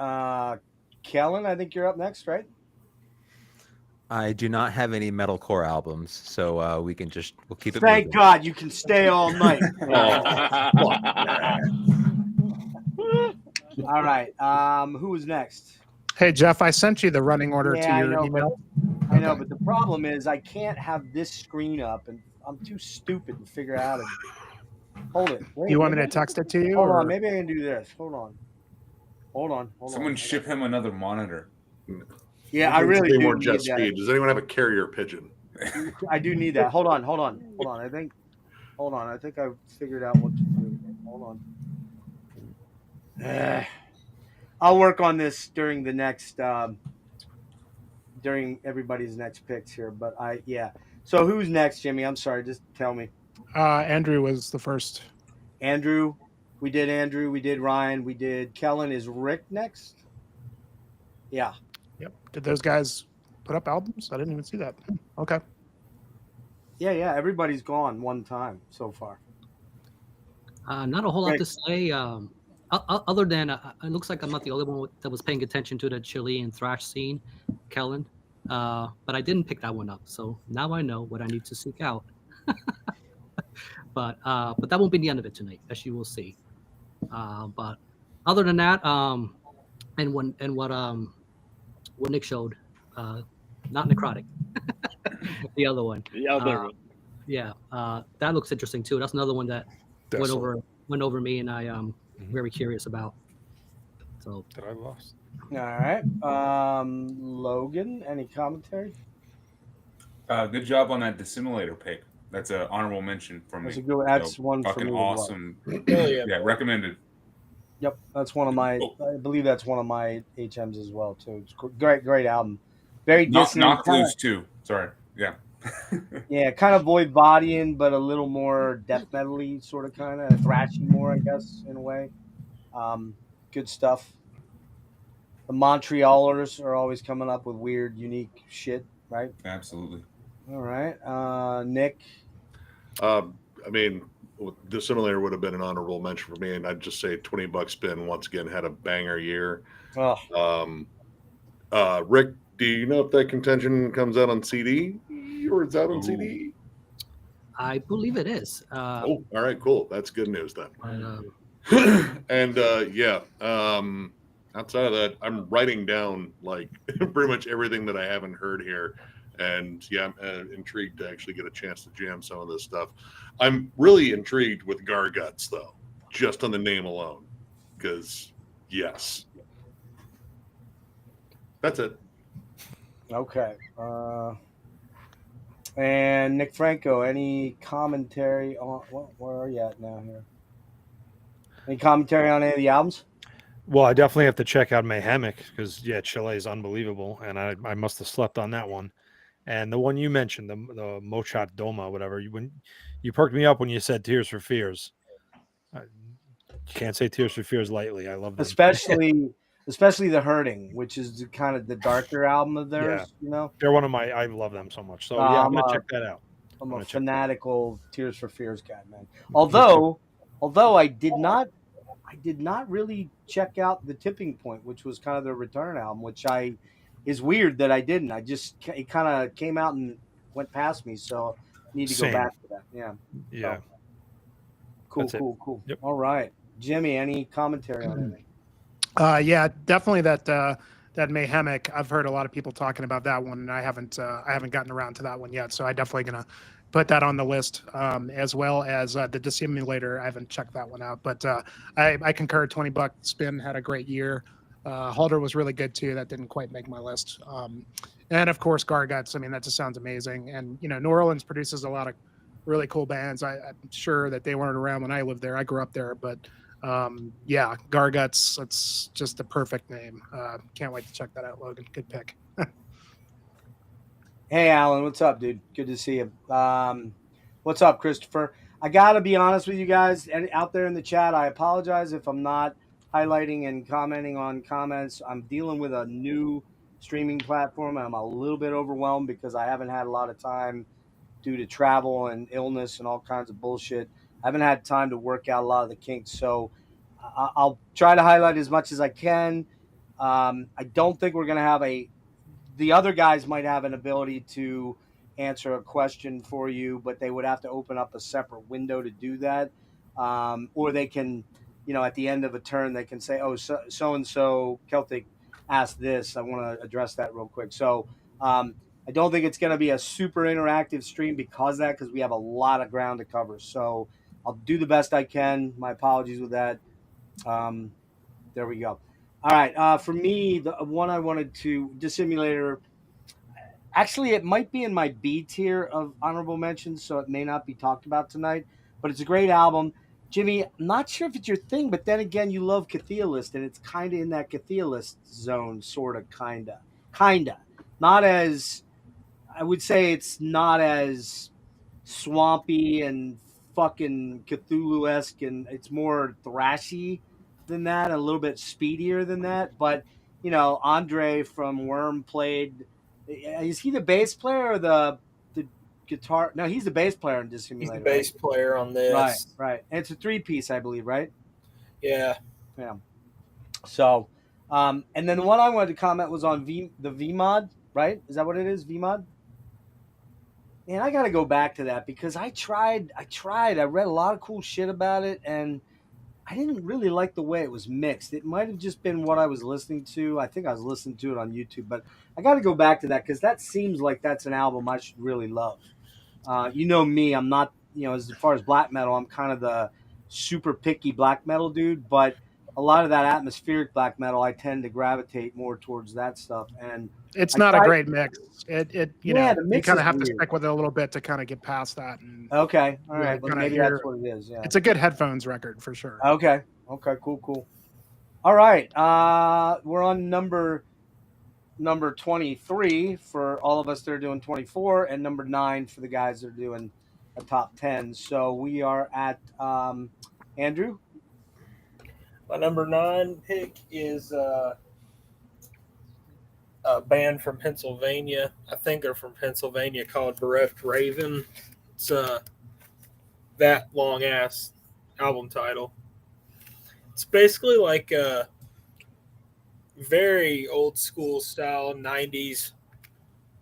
Kellen, I think you're up next, right? I do not have any metalcore albums, so we'll keep it. Thank moving. God you can stay all night. All right. Who is next? Hey, Jeff, I sent you the running order to your email. I know, but the problem is I can't have this screen up, and I'm too stupid to figure out how to hold it. Wait, you want me to text it to you? Hold on. Maybe I can do this. Hold on. Someone ship him another monitor. Yeah, I really do more need jet that. speed. Does anyone have a carrier pigeon? I do need that. Hold on. I think I figured out what to do. Hold on. I'll work on this during the next, during everybody's next picks here. But So who's next, Jimmy? I'm sorry. Just tell me. Andrew was the first. Andrew. We did Andrew. We did Ryan. We did Kellen. Is Rick next? Yeah. Yep. Did those guys put up albums? I didn't even see that. Okay. Yeah. Everybody's gone one time so far. Not a whole lot to say. Other than it looks like I'm not the only one that was paying attention to the Chilean thrash scene, Kellen. But I didn't pick that one up, so now I know what I need to seek out. But that won't be the end of it tonight, as you will see. But other than that, and what Nick showed, not Necrotic, the other one. The other one. Yeah, that looks interesting too. That's another one that went over me, and I very curious about. So that I lost. All right, Logan, any commentary? Good job on that Dissimulator pick. That's an honorable mention from That's me. a good. That's So, one for fucking me as well. awesome. Hell yeah. Yeah, recommended. Yep, that's one of my. I believe that's one of my HMs as well too. It's great album. Very dissonant. Knock Loose too. Sorry. Yeah. Yeah, kind of void bodying, but a little more death metal-y, sort of, kind of thrashy more, I guess, in a way. Good stuff. The Montrealers are always coming up with weird, unique shit, right? Absolutely. All right, Nick. I mean, Dissimilar would have been an honorable mention for me, and I'd just say 20 Buck Spin once again had a banger year. Oh. Rick, do you know if that contention comes out on CD or it's out on CD? I believe it is. All right, cool. That's good news then. And outside of that, I'm writing down like pretty much everything that I haven't heard here. And yeah, I'm intrigued to actually get a chance to jam some of this stuff. I'm really intrigued with Garguts, though, just on the name alone. Because, yes. That's it. Okay. And Nick Franco, any commentary on where are you at now here? Any commentary on any of the albums? Well, I definitely have to check out Mayhemic because Chile is unbelievable, and I must have slept on that one. And the one you mentioned, the Mochat Doma, whatever, when you perked me up when you said Tears for Fears. You can't say Tears for Fears lightly. I love them. Especially The Hurting, which is kind of the darker album of theirs, you know? They're one of my, I love them so much. So I'm going to check that out. I'm a fanatical Tears for Fears guy, man. Although I did not really check out The Tipping Point, which was kind of their return album, which is weird that I didn't. It kind of came out and went past me, so I need to go back to that. Yeah. Yeah. So, cool. Yep. All right. Jimmy, any commentary on anything? Yeah, definitely that Mayhemic. I've heard a lot of people talking about that one, and I haven't gotten around to that one yet. So I'm definitely gonna put that on the list, as well as the Dissimulator. I haven't checked that one out, but I concur. 20 Buck Spin had a great year. Halder was really good too. That didn't quite make my list. And of course, Garguts. I mean, that just sounds amazing. And New Orleans produces a lot of really cool bands. I'm sure that they weren't around when I lived there. I grew up there, but Garguts. That's just the perfect name. Can't wait to check that out, Logan. Good pick. Hey, Alan, what's up, dude? Good to see you. What's up, Christopher? I gotta be honest with you guys out there in the chat. I apologize if I'm not highlighting and commenting on comments. I'm dealing with a new streaming platform. I'm a little bit overwhelmed because I haven't had a lot of time due to travel and illness and all kinds of bullshit. I haven't had time to work out a lot of the kinks, so I'll try to highlight as much as I can. I don't think we're going to have the other guys might have an ability to answer a question for you, but they would have to open up a separate window to do that. Or they can, at the end of a turn, they can say, oh, so-and-so Celtic asked this. I want to address that real quick. So I don't think it's going to be a super interactive stream because we have a lot of ground to cover. So I'll do the best I can. My apologies with that. There we go. All right. For me, the one I wanted to Dissimulator, actually, it might be in my B tier of honorable mentions, so it may not be talked about tonight, but it's a great album. Jimmy, I'm not sure if it's your thing, but then again, you love Cathealist, and it's kind of in that Cathealist zone, sort of, kind of. Not as, I would say it's not as swampy and fucking Cthulhu-esque, and it's more thrashy than that, a little bit speedier than that. But Andre from Worm played. Is he the bass player or the guitar? No, he's the bass player in Dissimulator. He's the bass player on this. Right. And it's a 3-piece, I believe, right? Yeah. So, and then the one I wanted to comment was on the VMod, right? Is that what it is? VMod? And I got to go back to that because I tried. I read a lot of cool shit about it, and I didn't really like the way it was mixed. It might have just been what I was listening to. I think I was listening to it on YouTube, but I got to go back to that because that seems like that's an album I should really love. Me, I'm not, as far as black metal, I'm kind of the super picky black metal dude, but a lot of that atmospheric black metal, I tend to gravitate more towards that stuff. And It's I not a tried- great mix. It you Yeah, know, the you mix kind of is have to weird. stick with it a little bit to kind of get past that. And Okay, all really right, well, kinda maybe hear- that's what it is. Yeah, it's a good headphones record for sure. okay, cool. All right, we're on number 23 for all of us that are doing 24, and number 9 for the guys that are doing a top 10. So we are at Andrew. My number 9 pick is a band from Pennsylvania. I think they're from Pennsylvania, called Bereft Raven. It's that long ass album title. It's basically like a very old school style 90s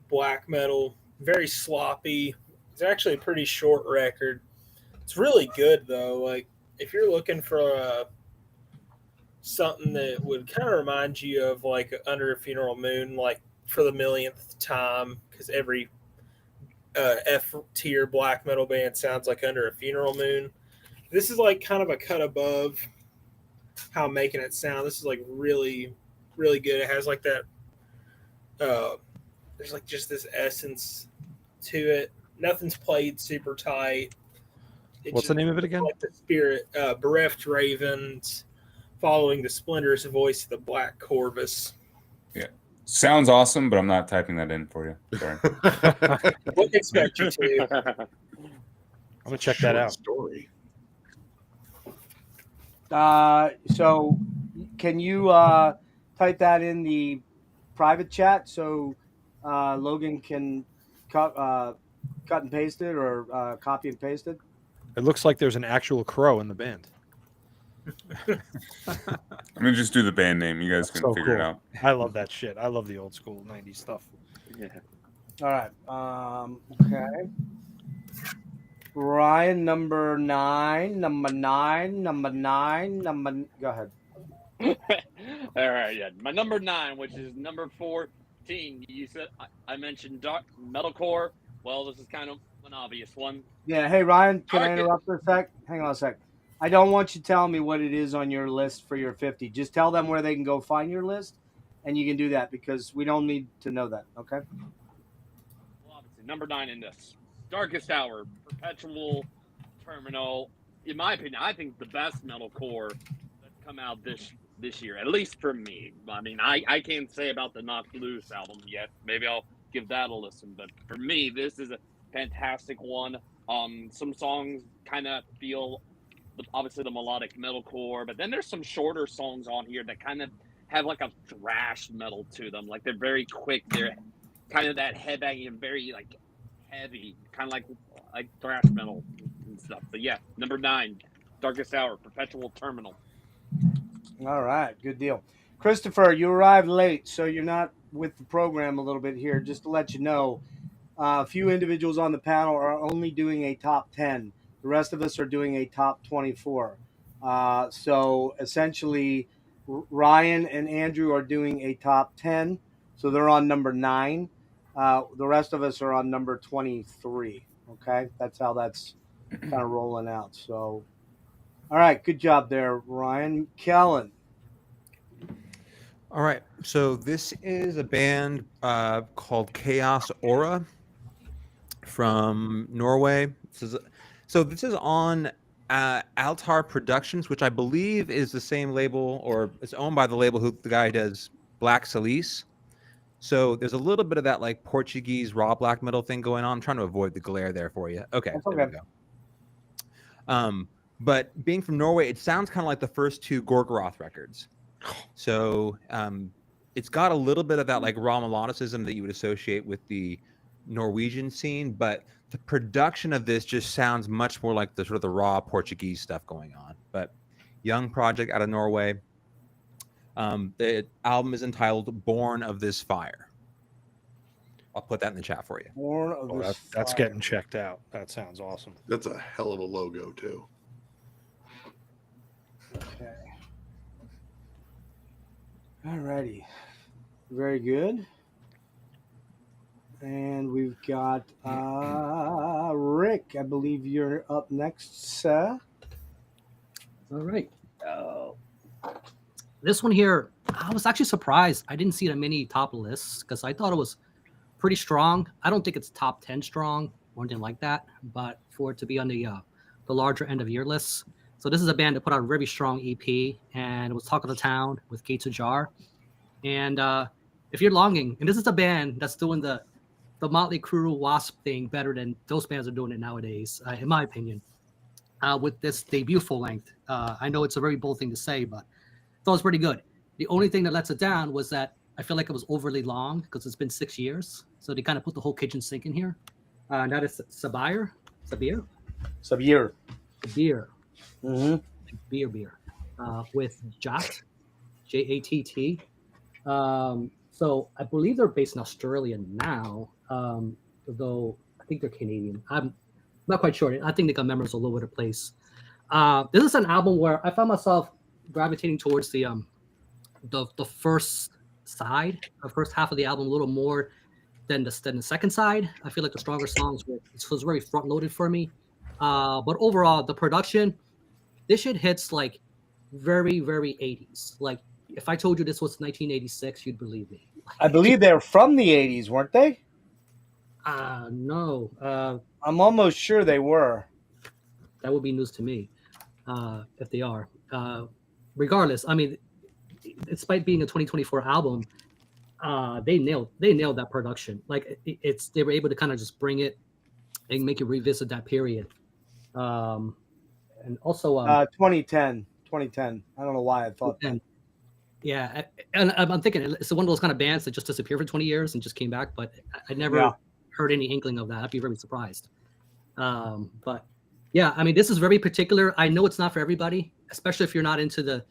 black metal, very sloppy. It's actually a pretty short record. It's really good though. Like if you're looking for something that would kind of remind you of like Under a Funeral Moon, like for the millionth time, because every F tier black metal band sounds like Under a Funeral Moon. This is like kind of a cut above how I'm making it sound. This is like really, really good. It has like that. There's like just this essence to it. Nothing's played super tight. What's the name of it again? Like the spirit, Bereft Ravens, following the splendorous voice of the Black Corvus. Yeah. Sounds awesome, but I'm not typing that in for you. Sorry. Wouldn't expect you to. I'm gonna check that out. Story. So can you type that in the private chat so Logan can cut and paste it, or copy and paste it? It looks like there's an actual crow in the band. I'm gonna just do the band name. You guys That's can so figure it cool. out. I love that shit. I love the old school 90s stuff. Yeah. All right. Okay. Ryan, number 9. Go ahead. All right, yeah. My number 9, which is number 14. You said I mentioned metalcore. Well, this is kind of an obvious one. Yeah. Hey, Ryan, can I Dark- interrupt for a sec? Hang on a sec. I don't want you telling me what it is on your list for your 50. Just tell them where they can go find your list, and you can do that because we don't need to know that. Okay. Well, obviously, number 9 in this. Darkest Hour, Perpetual Terminal. In my opinion, I think the best metalcore that's come out this year, at least for me. I mean, I can't say about the Knocked Loose album yet. Maybe I'll give that a listen. But for me, this is a fantastic one. Some songs kind of feel obviously the melodic metalcore, but then there's some shorter songs on here that kind of have like a thrash metal to them. Like they're very quick. They're kind of that headbanging and very like heavy, kind of like thrash metal and stuff. But yeah, number 9, Darkest Hour, Perpetual Terminal. All right, good deal. Christopher, you arrived late, so you're not with the program a little bit here. Just to let you know, a few individuals on the panel are only doing a top 10. The rest of us are doing a top 24. So essentially, Ryan and Andrew are doing a top 10, so they're on number 9. The rest of us are on number 23. Okay, that's how that's kind of rolling out. So, all right, good job there, Ryan. Kellen. All right. So this is a band called Chaos Aura from Norway. This is on Altar Productions, which I believe is the same label, or it's owned by the label who the guy does Black Salice. So there's a little bit of that like Portuguese raw black metal thing going on. I'm trying to avoid the glare there for you. Okay, That's there we go. But being from Norway, it sounds kind of like the first 2 Gorgoroth records. So it's got a little bit of that like raw melodicism that you would associate with the Norwegian scene, but the production of this just sounds much more like the sort of the raw Portuguese stuff going on. But young project out of Norway. The album is entitled Born of This Fire. I'll put that in the chat for you. Born of this That's Fire. getting checked out. That sounds awesome. That's a hell of a logo too. Okay. Alrighty. Very good. And we've got Rick. I believe you're up next, sir. All right. This one here, I was actually surprised. I didn't see it on many top lists because I thought it was pretty strong. I don't think it's top 10 strong or anything like that, but for it to be on the larger end of year lists. So this is a band that put out a very strong EP, and it was Talk of the Town with Gates Ajar. And if you're longing, and this is a band that's doing the Motley Crue Wasp thing better than those bands are doing it nowadays, in my opinion, with this debut full length. I know it's a very bold thing to say, but I thought it was pretty good. The only thing that lets it down was that I feel like it was overly long because it's been 6 years. So they kind of put the whole kitchen sink in here. That is Sabir. Sabir. Mm-hmm. Beer. With Jat, Jatt. So I believe they're based in Australia now, though I think they're Canadian. I'm not quite sure. I think they got members all over the place. This is an album where I found myself gravitating towards the first side, the first half of the album, a little more than the second side. I feel like the stronger songs was very front loaded for me. But overall, the production, this shit hits like very, very 80s. Like if I told you this was 1986, you'd believe me. I believe they're from the 80s, weren't they? No. I'm almost sure they were. That would be news to me, if they are. Regardless, I mean, despite being a 2024 album, they nailed that production. Like they were able to kind of just bring it and make you revisit that period. And also 2010. I don't know why I thought that. Yeah, and I'm thinking it's one of those kind of bands that just disappeared for 20 years and just came back, but I never heard any inkling of that. I'd be very surprised. But yeah, I mean, this is very particular. I know it's not for everybody, especially if you're not into the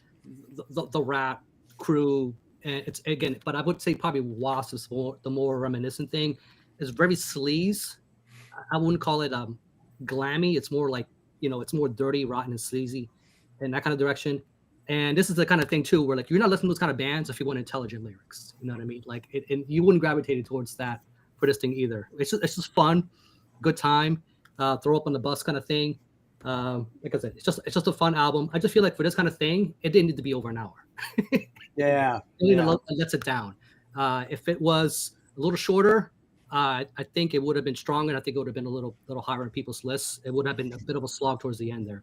rap crew. And it's again, but I would say probably Wasp is the more reminiscent thing. It's very sleaze. I wouldn't call it glammy. It's more like, it's more dirty, rotten, and sleazy in that kind of direction. And this is the kind of thing too, where like you're not listening to those kind of bands if you want intelligent lyrics. You know what I mean? Like, and you wouldn't gravitate towards that for this thing either. It's just fun, good time, throw up on the bus kind of thing. Like I said, it's just a fun album. I just feel like for this kind of thing, it didn't need to be over an hour. Yeah. It lets it down. If it was a little shorter, I think it would have been stronger. And I think it would have been a little higher on people's lists. It would have been a bit of a slog towards the end there.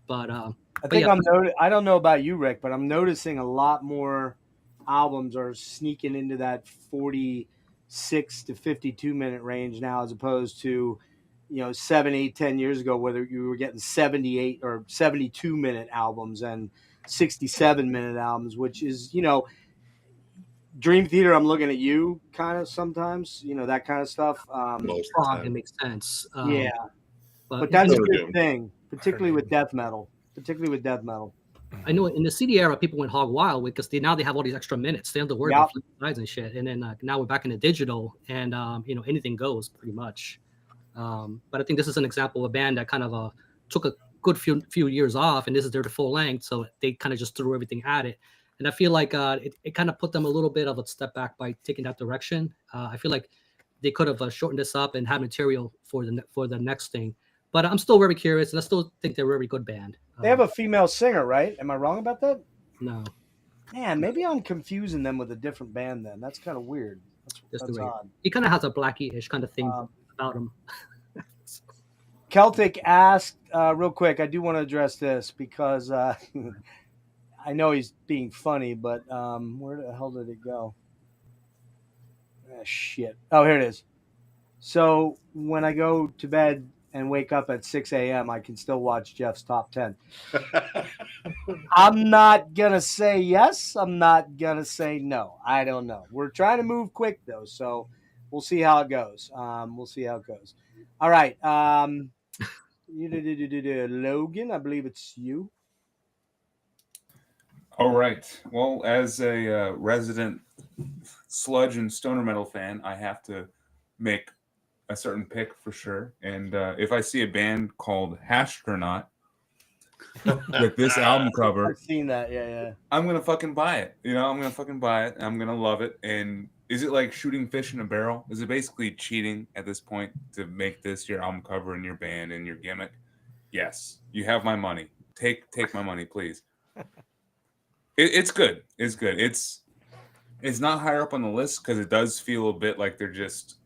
But I think I don't know about you, Rick, but I'm noticing a lot more albums are sneaking into that 46 to 52 minute range now, as opposed to 7, 8, 10 years ago, whether you were getting 78 or 72 minute albums and 67 minute albums, which is Dream Theater. I'm looking at you kind of sometimes, that kind of stuff. It makes sense. Yeah, but that's a good thing, particularly with death metal. I know in the CD era, people went hog wild because now they have all these extra minutes. They don't have to worry about flip sides and shit. And then now we're back in the digital, and anything goes pretty much. But I think this is an example of a band that kind of took a good few years off, and this is their full length, so they kind of just threw everything at it. And I feel like it kind of put them a little bit of a step back by taking that direction. I feel like they could have shortened this up and had material for the next thing. But I'm still very curious, and I still think they're a very good band. They have a female singer, right? Am I wrong about that? No. Man, maybe I'm confusing them with a different band then. That's kind of weird. That's odd. He kind of has a Blackie-ish kind of thing about him. Celtic asked, real quick, I do want to address this because I know he's being funny, but where the hell did it go? Shit. Oh, here it is. So when I go to bed and wake up at 6 a.m., I can still watch Jeff's top 10. I'm not going to say yes. I'm not going to say no. I don't know. We're trying to move quick, though, so we'll see how it goes. All right. Logan, I believe it's you. All right. Well, as a resident sludge and stoner metal fan, I have to make a certain pick for sure. And if I see a band called Hastronaut with this album cover, I've seen that. Yeah. I'm gonna fucking buy it. I'm gonna fucking buy it. I'm gonna love it. And is it like shooting fish in a barrel? Is it basically cheating at this point to make this your album cover and your band and your gimmick? Yes, you have my money. Take my money, please. It's good. It's good. It's not higher up on the list because it does feel a bit like they're just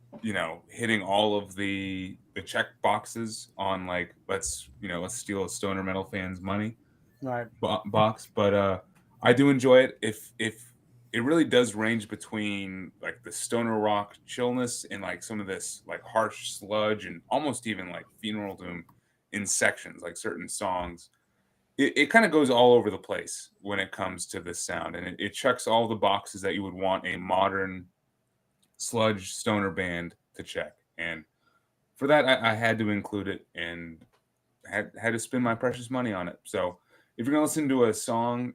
hitting all of the check boxes on like let's steal a stoner metal fan's money Right. box. But I do enjoy it. If it really does range between like the stoner rock chillness and like some of this like harsh sludge and almost even like funeral doom in sections, like certain songs. It kind of goes all over the place when it comes to this sound, and it checks all the boxes that you would want a modern sludge stoner band to check. And for that, I had to include it and had to spend my precious money on it. So if you're gonna listen to a song,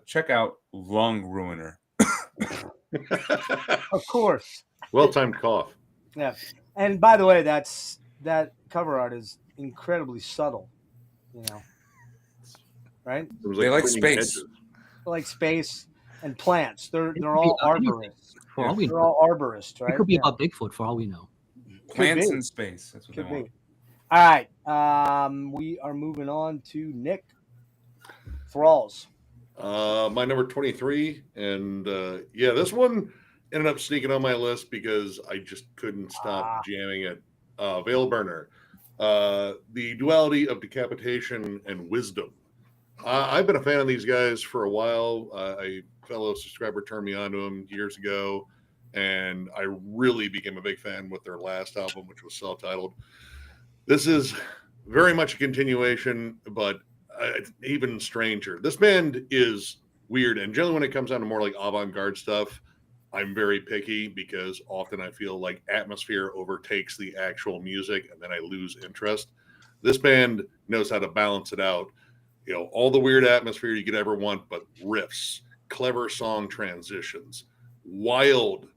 check out Lung Ruiner. Of course. Well-timed cough. Yeah. And by the way, that cover art is incredibly subtle, right? It was They like cleaning space. edges. Like space and plants. They're It could all be anything, arborists. for all we They're know. all arborists, right? It could be Yeah. about Bigfoot for all we know. Plants be. in space. That's what Could they want. be. All right. We are moving on to Nick Thralls. My number 23, and this one ended up sneaking on my list because I just couldn't stop jamming it. Veil Burner, the duality of decapitation and wisdom. I've been a fan of these guys for a while. A fellow subscriber turned me on to them years ago, and I really became a big fan with their last album, which was self-titled. This is very much a continuation, but even stranger. This band is weird, and generally when it comes down to more like avant-garde stuff, I'm very picky because often I feel like atmosphere overtakes the actual music, and then I lose interest. This band knows how to balance it out. All the weird atmosphere you could ever want, but riffs, clever song transitions, wild,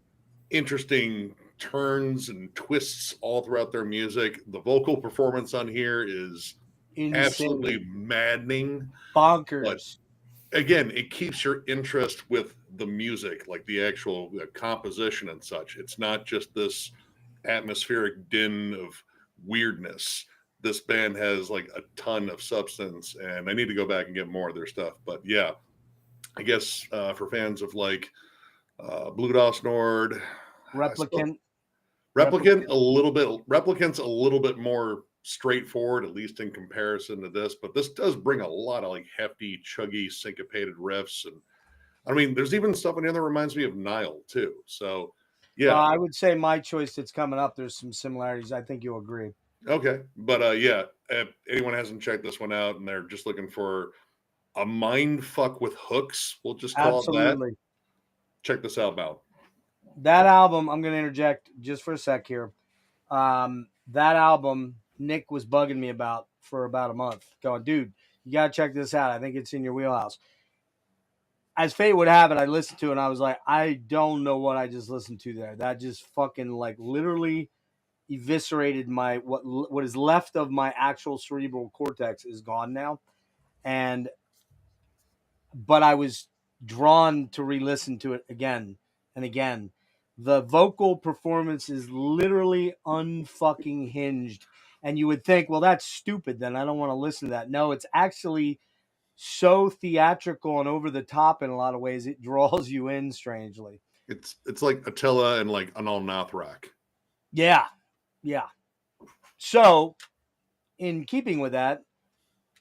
interesting turns and twists all throughout their music. The vocal performance on here is Insane. absolutely maddening. Bonkers. But again, it keeps your interest with the music, like the actual composition and such. It's not just this atmospheric din of weirdness. This band has like a ton of substance, and I need to go back and get more of their stuff. But yeah, I guess for fans of like Blue Dust Nord, Replicant. Replicant's a little bit more straightforward, at least in comparison to this. But this does bring a lot of like hefty, chuggy, syncopated riffs, and I mean, there's even stuff in here that reminds me of Nile too. So yeah, I would say my choice that's coming up. There's some similarities. I think you'll agree. okay, but if anyone hasn't checked this one out and they're just looking for a mind fuck with hooks, we'll just call it Absolutely. that. Check this out, Mal. That album, I'm going to interject just for a sec here. That album, Nick was bugging me about for about a month, going, dude, you got to check this out. I think it's in your wheelhouse. As fate would have it, I listened to it and I was like, I don't know what I just listened to there. That just fucking like literally eviscerated my what is left of my actual cerebral cortex is gone now. But I was drawn to re-listen to it again and again. The vocal performance is literally unfucking hinged. And you would think, well, that's stupid. Then I don't want to listen to that. No, it's actually so theatrical and over the top in a lot of ways. It draws you in strangely. It's like Attila and like Anal Nathrak. Yeah. Yeah. So in keeping with that,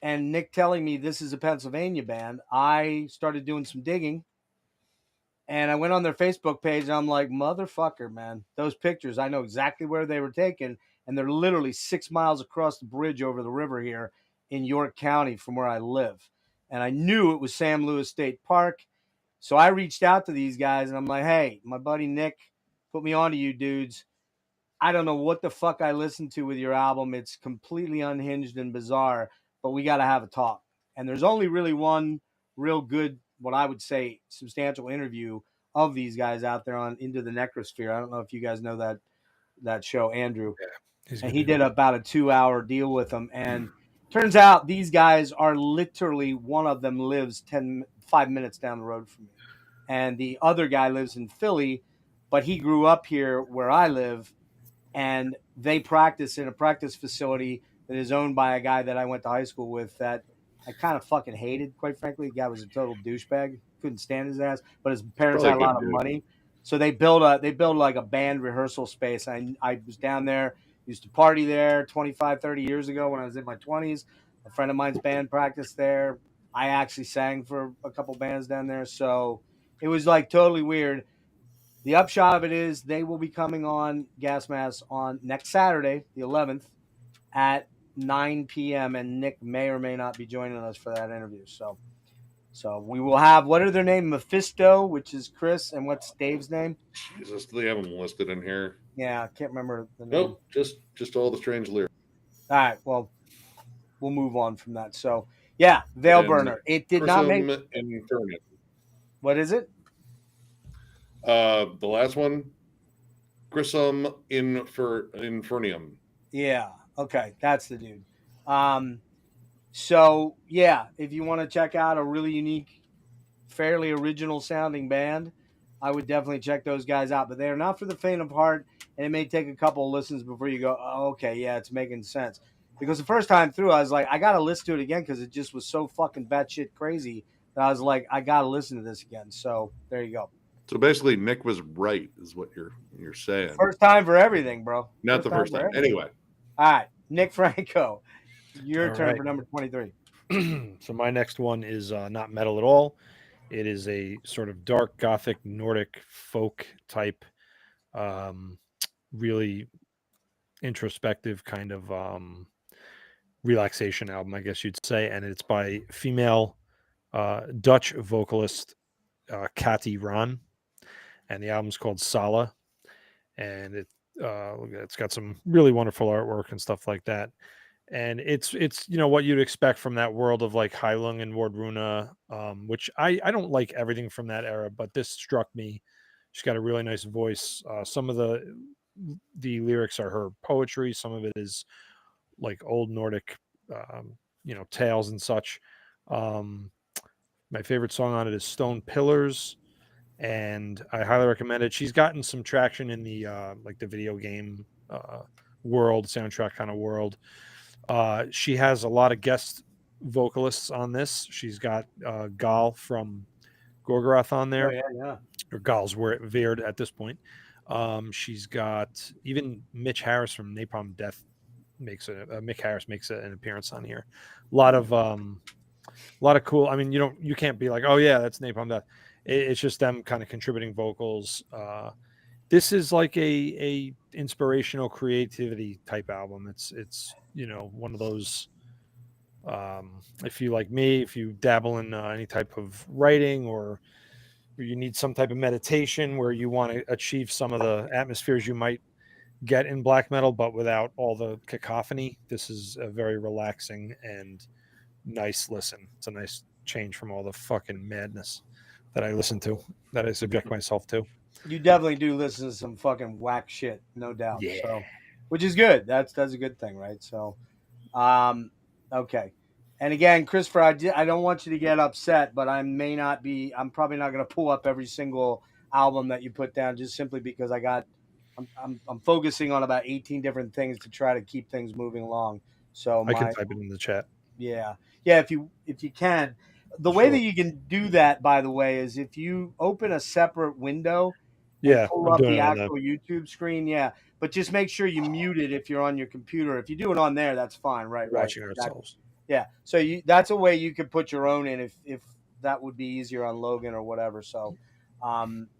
and Nick telling me this is a Pennsylvania band, I started doing some digging. And I went on their Facebook page and I'm like, motherfucker, man, those pictures, I know exactly where they were taken. And they're literally 6 miles across the bridge over the river here in York County from where I live. And I knew it was Sam Lewis State Park. So I reached out to these guys and I'm like, hey, my buddy Nick put me on to you dudes. I don't know what the fuck I listened to with your album. It's completely unhinged and bizarre, but we got to have a talk. And there's only really one real good, what I would say, substantial interview of these guys out there on Into the Necrosphere. I don't know if you guys know that show, Andrew. Yeah, and he did about a 2-hour deal with them. And turns out these guys are literally, one of them lives 5 minutes down the road from me. And the other guy lives in Philly, but he grew up here where I live. And they practice in a practice facility that is owned by a guy that I went to high school with that I kind of fucking hated, quite frankly. The guy was a total douchebag. couldn't stand his ass, but his parents Probably had a a lot good of dude. money, so they built like a band rehearsal space. I was down there, used to party there 25, 30 years ago when I was in my 20s. A friend of mine's band practiced there. I actually sang for a couple bands down there, so it was like totally weird. The upshot of it is they will be coming on Gas Mask on next Saturday, the 11th, at 9 p.m. and Nick may or may not be joining us for that interview. So we will have, what are their name? Mephisto, which is Chris, and what's Dave's name? Jesus, they have them listed in here. Yeah, I can't remember the name. Nope, just all the strange lyrics. All right, well, we'll move on from that. So yeah, Veil And Burner. It did not make. Infernium. What is it? The last one, Grissom Infernium. Yeah. Okay, that's the dude. So yeah, if you want to check out a really unique, fairly original sounding band, I would definitely check those guys out. But they are not for the faint of heart, and it may take a couple of listens before you go, oh, okay, yeah, it's making sense. Because the first time through, I was like, I gotta listen to it again because it just was so fucking batshit crazy that I was like, I gotta listen to this again. So there you go. So basically, Nick was right, is what you're saying. First time for everything, bro. Not the first time. Anyway. All right, Nick Franco, your All turn right. for number 23. So my next one is not metal at all. It is a sort of dark gothic Nordic folk type, really introspective kind of relaxation album, I guess you'd say, and it's by female Dutch vocalist Kati Ron, and the album's called Sala, and it's got some really wonderful artwork and stuff like that. And it's what you'd expect from that world of like Heilung and Wardruna, which I don't like everything from that era, but this struck me. She's got a really nice voice. Some of the lyrics are her poetry. Some of it is like old Nordic, tales and such. My favorite song on it is Stone Pillars, and I highly recommend it. She's gotten some traction in the like the video game world, soundtrack kind of world. She has a lot of guest vocalists on this. She's got Gal from Gorgoroth on there. Oh, yeah. Or Gal's Veered at this point. She's got even Mitch Harris from Napalm Death Mick Harris makes an appearance on here. A lot of cool. I mean, you can't be like, oh yeah, that's Napalm Death. It's just them kind of contributing vocals. This is like a inspirational creativity type album. It's one of those. If you like me, if you dabble in any type of writing or you need some type of meditation where you want to achieve some of the atmospheres you might get in black metal, but without all the cacophony, this is a very relaxing and nice listen. It's a nice change from all the fucking madness that I listen to, that I subject myself to. You definitely do listen to some fucking whack shit, no doubt. Yeah. So, which is good. That's a good thing, right? So, okay. And again, Christopher, I don't want you to get upset, but I'm probably not going to pull up every single album that you put down, just simply because I'm focusing on about 18 different things to try to keep things moving along. So I can type it in the chat. Yeah. If you can. The way that you can do that, by the way, is if you open a separate window. Yeah, pull up the actual YouTube screen. Yeah, but just make sure you mute it if you're on your computer. If you do it on there, that's fine, right? Watching ourselves. Yeah. So that's a way you could put your own in if that would be easier on Logan or whatever. So,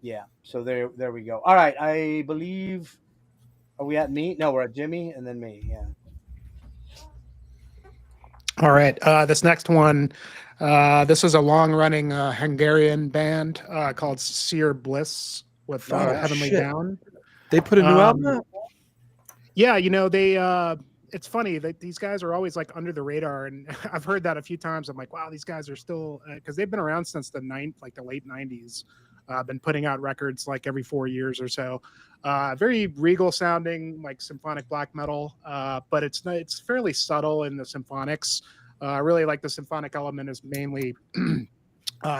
yeah. So there we go. All right. I believe. Are we at me? No, we're at Jimmy and then me. Yeah. All right. This next one, this is a long-running Hungarian band called Seer Bliss with Heavenly shit. Down. They put a new album out? Yeah, they it's funny that these guys are always like under the radar, and I've heard that a few times. I'm like, wow, these guys are still, because they've been around since the late 90s. Been putting out records like every 4 years or so. Very regal sounding, like symphonic black metal, but it's fairly subtle in the symphonics. I really like the symphonic element is mainly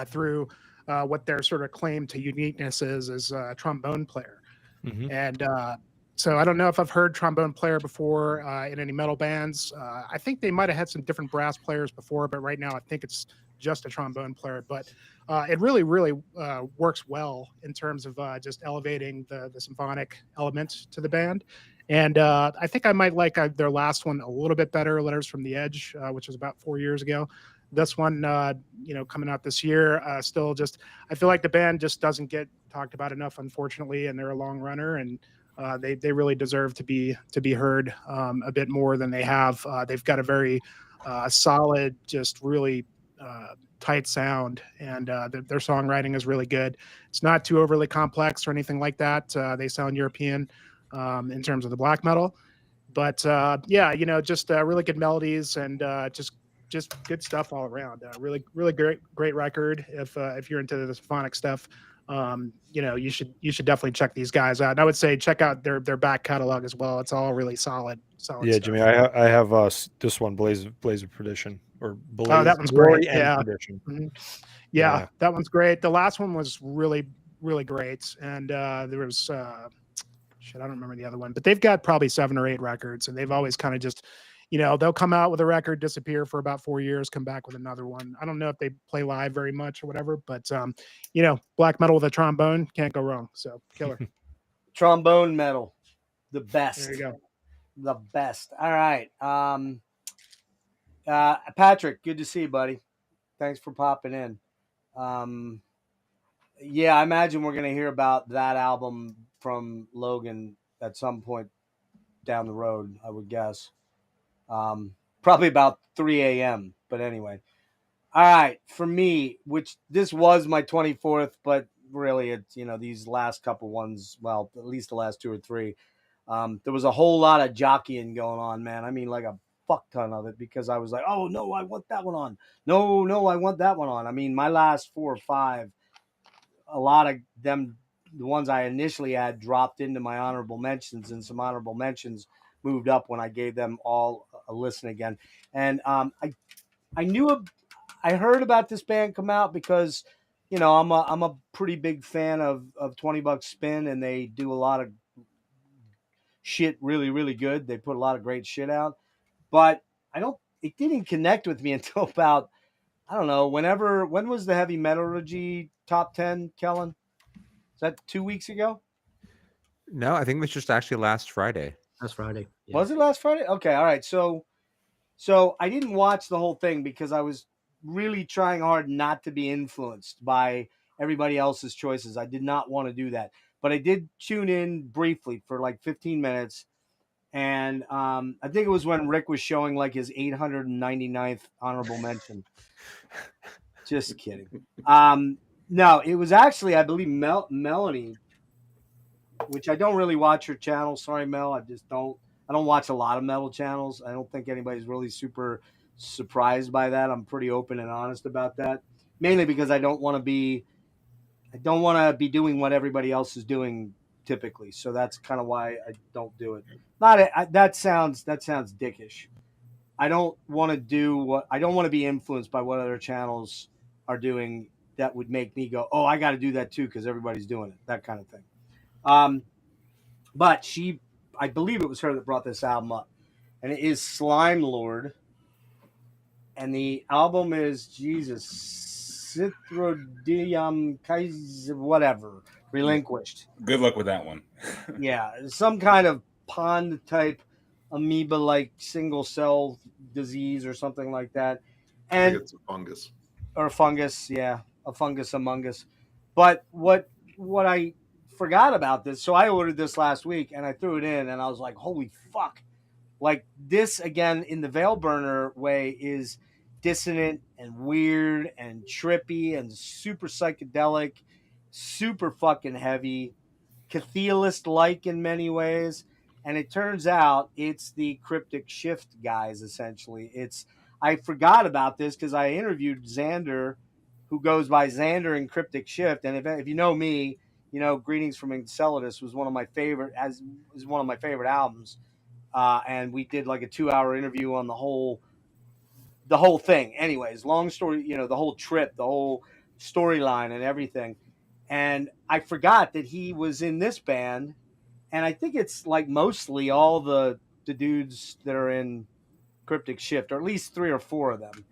through what their sort of claim to uniqueness is as a trombone player. Mm-hmm. And so I don't know if I've heard trombone player before in any metal bands. I think they might have had some different brass players before, but right now I think it's just a trombone player, but it really works well in terms of just elevating the symphonic element to the band. And I think I might like their last one a little bit better, Letters from the Edge, which was about 4 years ago. This one, coming out this year, still just, I feel like the band just doesn't get talked about enough, unfortunately, and they're a long runner, and they really deserve to be heard a bit more than they have. They've got a very solid, just really tight sound, and their songwriting is really good. It's not too overly complex or anything like that. They sound European in terms of the black metal, but just really good melodies and just good stuff all around. Really great record. If you're into the symphonic stuff, you should definitely check these guys out. And I would say check out their back catalog as well. It's all really solid Yeah, stuff. Jimmy, I have this one, Blaze of Perdition, or Blaze. Oh, that one's Glory great. and Yeah. Perdition. Mm-hmm. Yeah. Yeah, that one's great. The last one was really great, and there was I don't remember the other one, but they've got probably 7 or 8 records, and they've always kind of just, they'll come out with a record, disappear for about 4 years, come back with another one. I don't know if they play live very much or whatever, but black metal with a trombone, can't go wrong. So killer. Trombone metal, the best. There you go. The best. All right. Patrick, good to see you, buddy. Thanks for popping in. Yeah, I imagine we're going to hear about that album from Logan at some point down the road, I would guess. Probably about 3 a.m. But anyway. All right. For me, which this was my 24th, but really it's, these last couple ones, well, at least the last 2 or 3, there was a whole lot of jockeying going on, man. I mean, like a fuck ton of it, because I was like, oh, no, I want that one on. No, I want that one on. I mean, my last 4 or 5, a lot of them, the ones I initially had, dropped into my honorable mentions, and some honorable mentions moved up when I gave them all a listen again. And I heard about this band come out because, I'm a pretty big fan of $20 Spin, and they do a lot of shit really, really good. They put a lot of great shit out, but it didn't connect with me until about, I don't know, when was the Heavy Metallurgy top 10, Kellen? Is that 2 weeks ago? No, I think it was just actually last Friday. Last Friday. Yeah. Was it last Friday? Okay. All right. So I didn't watch the whole thing because I was really trying hard not to be influenced by everybody else's choices. I did not want to do that, but I did tune in briefly for like 15 minutes. And I think it was when Rick was showing like his 899th honorable mention. Just kidding. No, it was actually, I believe, Melanie, which I don't really watch her channel. Sorry, Mel. I don't watch a lot of metal channels. I don't think anybody's really super surprised by that. I'm pretty open and honest about that, mainly because I don't want to be doing what everybody else is doing typically. So that's kind of why I don't do it. That sounds dickish. I don't want to be influenced by what other channels are doing that would make me go, oh, I got to do that too because everybody's doing it, that kind of thing. But I believe it was her that brought this album up, and it is Slime Lord, and the album is Cithrodium Kaiser, whatever, Relinquished. Good luck with that one. Yeah, some kind of pond type amoeba-like single cell disease or something like that, I and think it's a fungus. or a fungus, yeah, a fungus among us. But what I forgot about this, so I ordered this last week and I threw it in, and I was like, holy fuck! Like, this again in the Veil Burner way is dissonant and weird and trippy and super psychedelic, super fucking heavy, Cathedalist-like in many ways. And it turns out it's the Cryptic Shift guys, essentially. I forgot about this because I interviewed Xander, who goes by Xander and Cryptic Shift. And if you know me, Greetings from Enceladus was one of my favorite albums. And we did like a 2-hour interview on the whole thing. Anyways, long story, the whole trip, the whole storyline and everything. And I forgot that he was in this band. And I think it's like mostly all the dudes that are in Cryptic Shift, or at least 3 or 4 of them.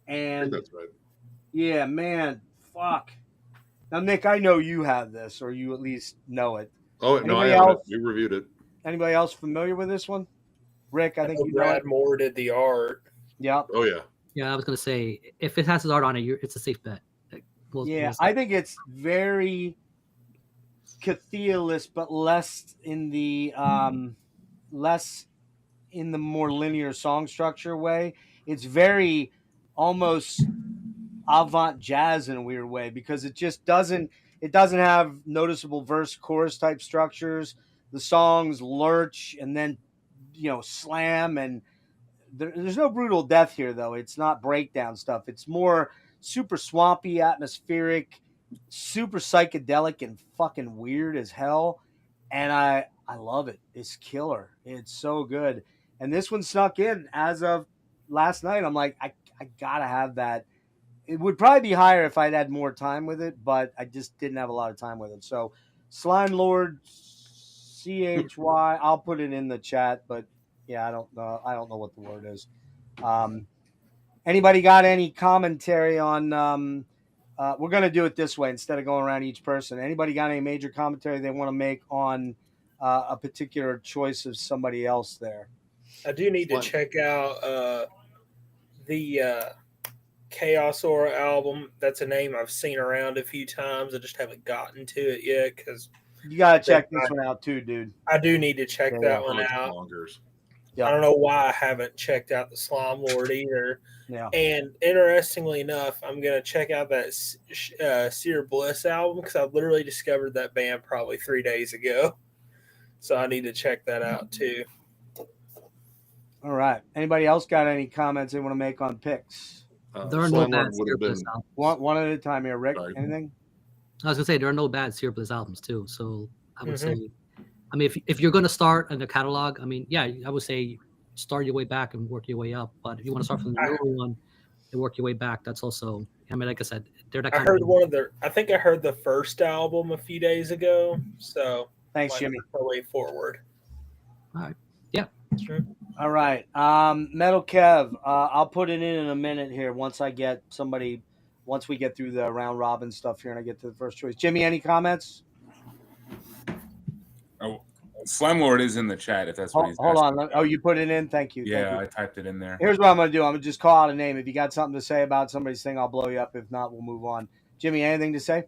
I And think that's right. Yeah, man. Fuck. Now, Nick, I know you have this, or you at least know it. Oh no, I Anybody haven't. else? We reviewed it. Anybody else familiar with this one? Rick, I think know you know Brad it. Moore did the art. Yep. Oh yeah. Yeah, I was gonna say if it has his art on it, it's a safe bet. Yeah, I think it's very Cthulhu, but less in the more linear song structure way. It's very almost avant jazz in a weird way because it doesn't have noticeable verse chorus type structures. The songs lurch and then slam, and there's no brutal death here though. It's not breakdown stuff. It's more super swampy, atmospheric, super psychedelic and fucking weird as hell. And I love it. It's killer. It's so good. And this one snuck in as of last night. I'm like, I gotta have that. It would probably be higher if I'd had more time with it, but I just didn't have a lot of time with it. So Slime Lord CHY, I'll put it in the chat, but yeah, I don't know what the word is. Anybody got any commentary on we're gonna do it this way instead of going around each person. Anybody got any major commentary they want to make on a particular choice of somebody else there? I do need to check out the Chaos Aura album. That's a name I've seen around a few times. I just haven't gotten to it yet because you gotta check this one out too, dude. I do need to check that one out. Yep. I don't know why I haven't checked out the Slime Lord either. Yeah. And interestingly enough, I'm gonna check out that Seer Bliss album because I literally discovered that band probably 3 days ago. So I need to check that out too. All right. Anybody else got any comments they want to make on picks? There are no bad Seer Bliss albums. One at a time here. Rick, anything? I was gonna say there are no bad Seer Bliss albums too. So I would say, I mean, if you're gonna start in the catalog, I mean, yeah, I would say start your way back and work your way up. But if you want to start from the newer one and work your way back, that's also. I mean, like I said, they're that kind of. I think I heard the first album a few days ago. So thanks, Jimmy. Way forward. All right. Yeah. Sure. All right. Metal Kev, I'll put it in a minute here once we get through the round robin stuff here and I get to the first choice. Jimmy, any comments? Oh, Slime Lord is in the chat if that's what he's hold on. Oh, you put it in? Thank you. Yeah, I typed it in there. Here's what I'm going to do. I'm going to just call out a name. If you got something to say about somebody's thing, I'll blow you up. If not, we'll move on. Jimmy, anything to say?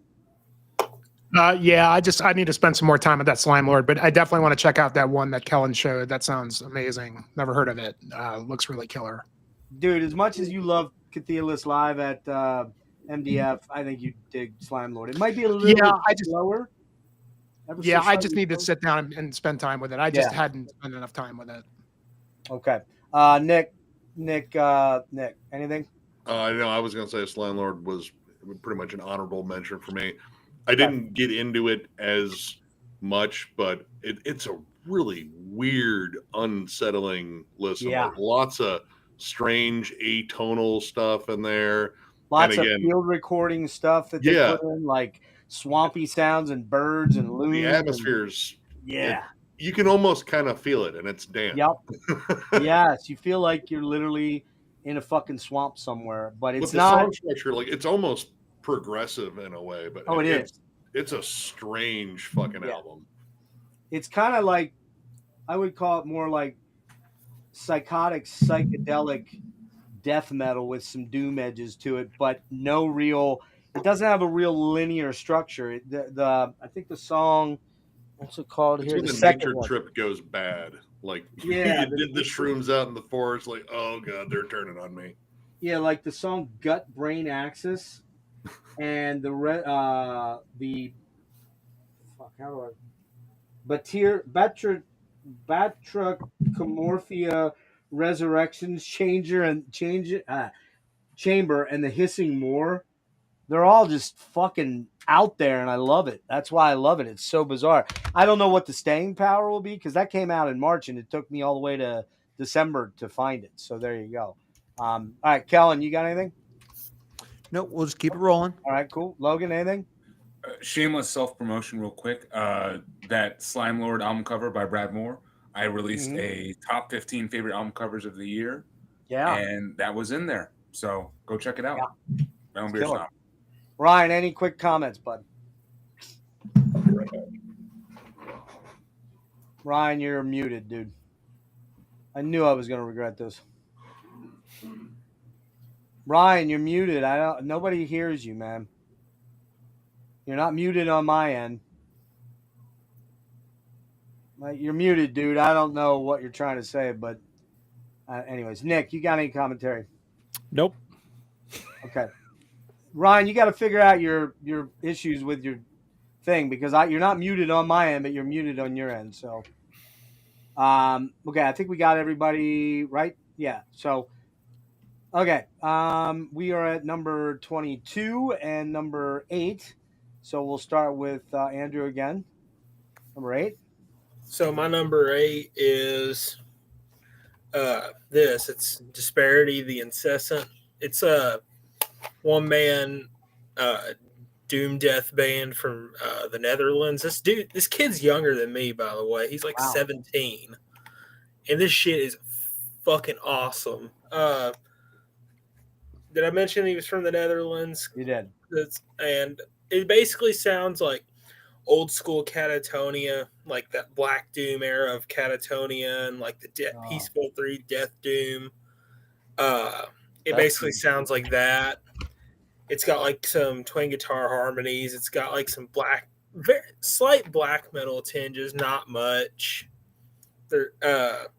Yeah, I need to spend some more time with that Slime Lord, but I definitely want to check out that one that Kellen showed. That sounds amazing. Never heard of it. Looks really killer. Dude, as much as you love Cthulhu live at MDF, I think you dig Slime Lord. It might be a little slower. Yeah, I just need to sit down and spend time with it. I just hadn't spent enough time with it. Okay. Nick, anything? I know I was going to say Slime Lord was pretty much an honorable mention for me. I didn't get into it as much, but it's a really weird, unsettling listen. Yeah. Like lots of strange atonal stuff in there. Lots of field recording stuff that they put in, like swampy sounds and birds and loons. The atmosphere's you can almost kind of feel it, and it's damp. Yep. Yes, you feel like you're literally in a fucking swamp somewhere, but it's the not. Song structure, like it's almost progressive in a way, but it is. It's a strange fucking album. It's kind of like, I would call it more like psychotic, psychedelic death metal with some doom edges to it, but it doesn't have a real linear structure. I think the song, what's it called here? The nature trip goes bad. Like you did the shrooms out in the forest, like, oh god, they're turning on me. Yeah, like the song Gut Brain Axis. And Batrachomorphia Resurrections Chamber and the Hissing Moor, they're all just fucking out there, and I love it. That's why I love it. It's so bizarre. I don't know what the staying power will be because that came out in March and it took me all the way to December to find it. So there you go. All right, Kellen, you got anything? Nope, we'll just keep it rolling. All right, cool. Logan, anything? Shameless self-promotion real quick. That Slime Lord album cover by Brad Moore. I released a top 15 favorite album covers of the year. Yeah. And that was in there. So go check it out. Metal and Beer Killer. Snob. Ryan, any quick comments, bud? Ryan, you're muted, dude. I knew I was gonna regret this. Ryan, you're muted. Nobody hears you, man. You're not muted on my end. Like, you're muted, dude. I don't know what you're trying to say, but anyways, Nick, you got any commentary? Nope. Okay. Ryan, you got to figure out your issues with your thing, because you're not muted on my end, but you're muted on your end. So, okay, I think we got everybody right. Yeah. So, okay, we are at number 22 and number 8. So we'll start with Andrew again. Number 8. So my number 8 is this. It's Disparity, the Incessant. It's a one-man doom death band from the Netherlands. This kid's younger than me, by the way. He's like 17, and this shit is fucking awesome. Did I mention he was from the Netherlands? You did. And it basically sounds like old school Catatonia, like that Black Doom era of Catatonia, and like the Peaceful 3 Death Doom. It basically sounds like that. It's got like some twin guitar harmonies. It's got like some very slight black metal tinges, not much. It's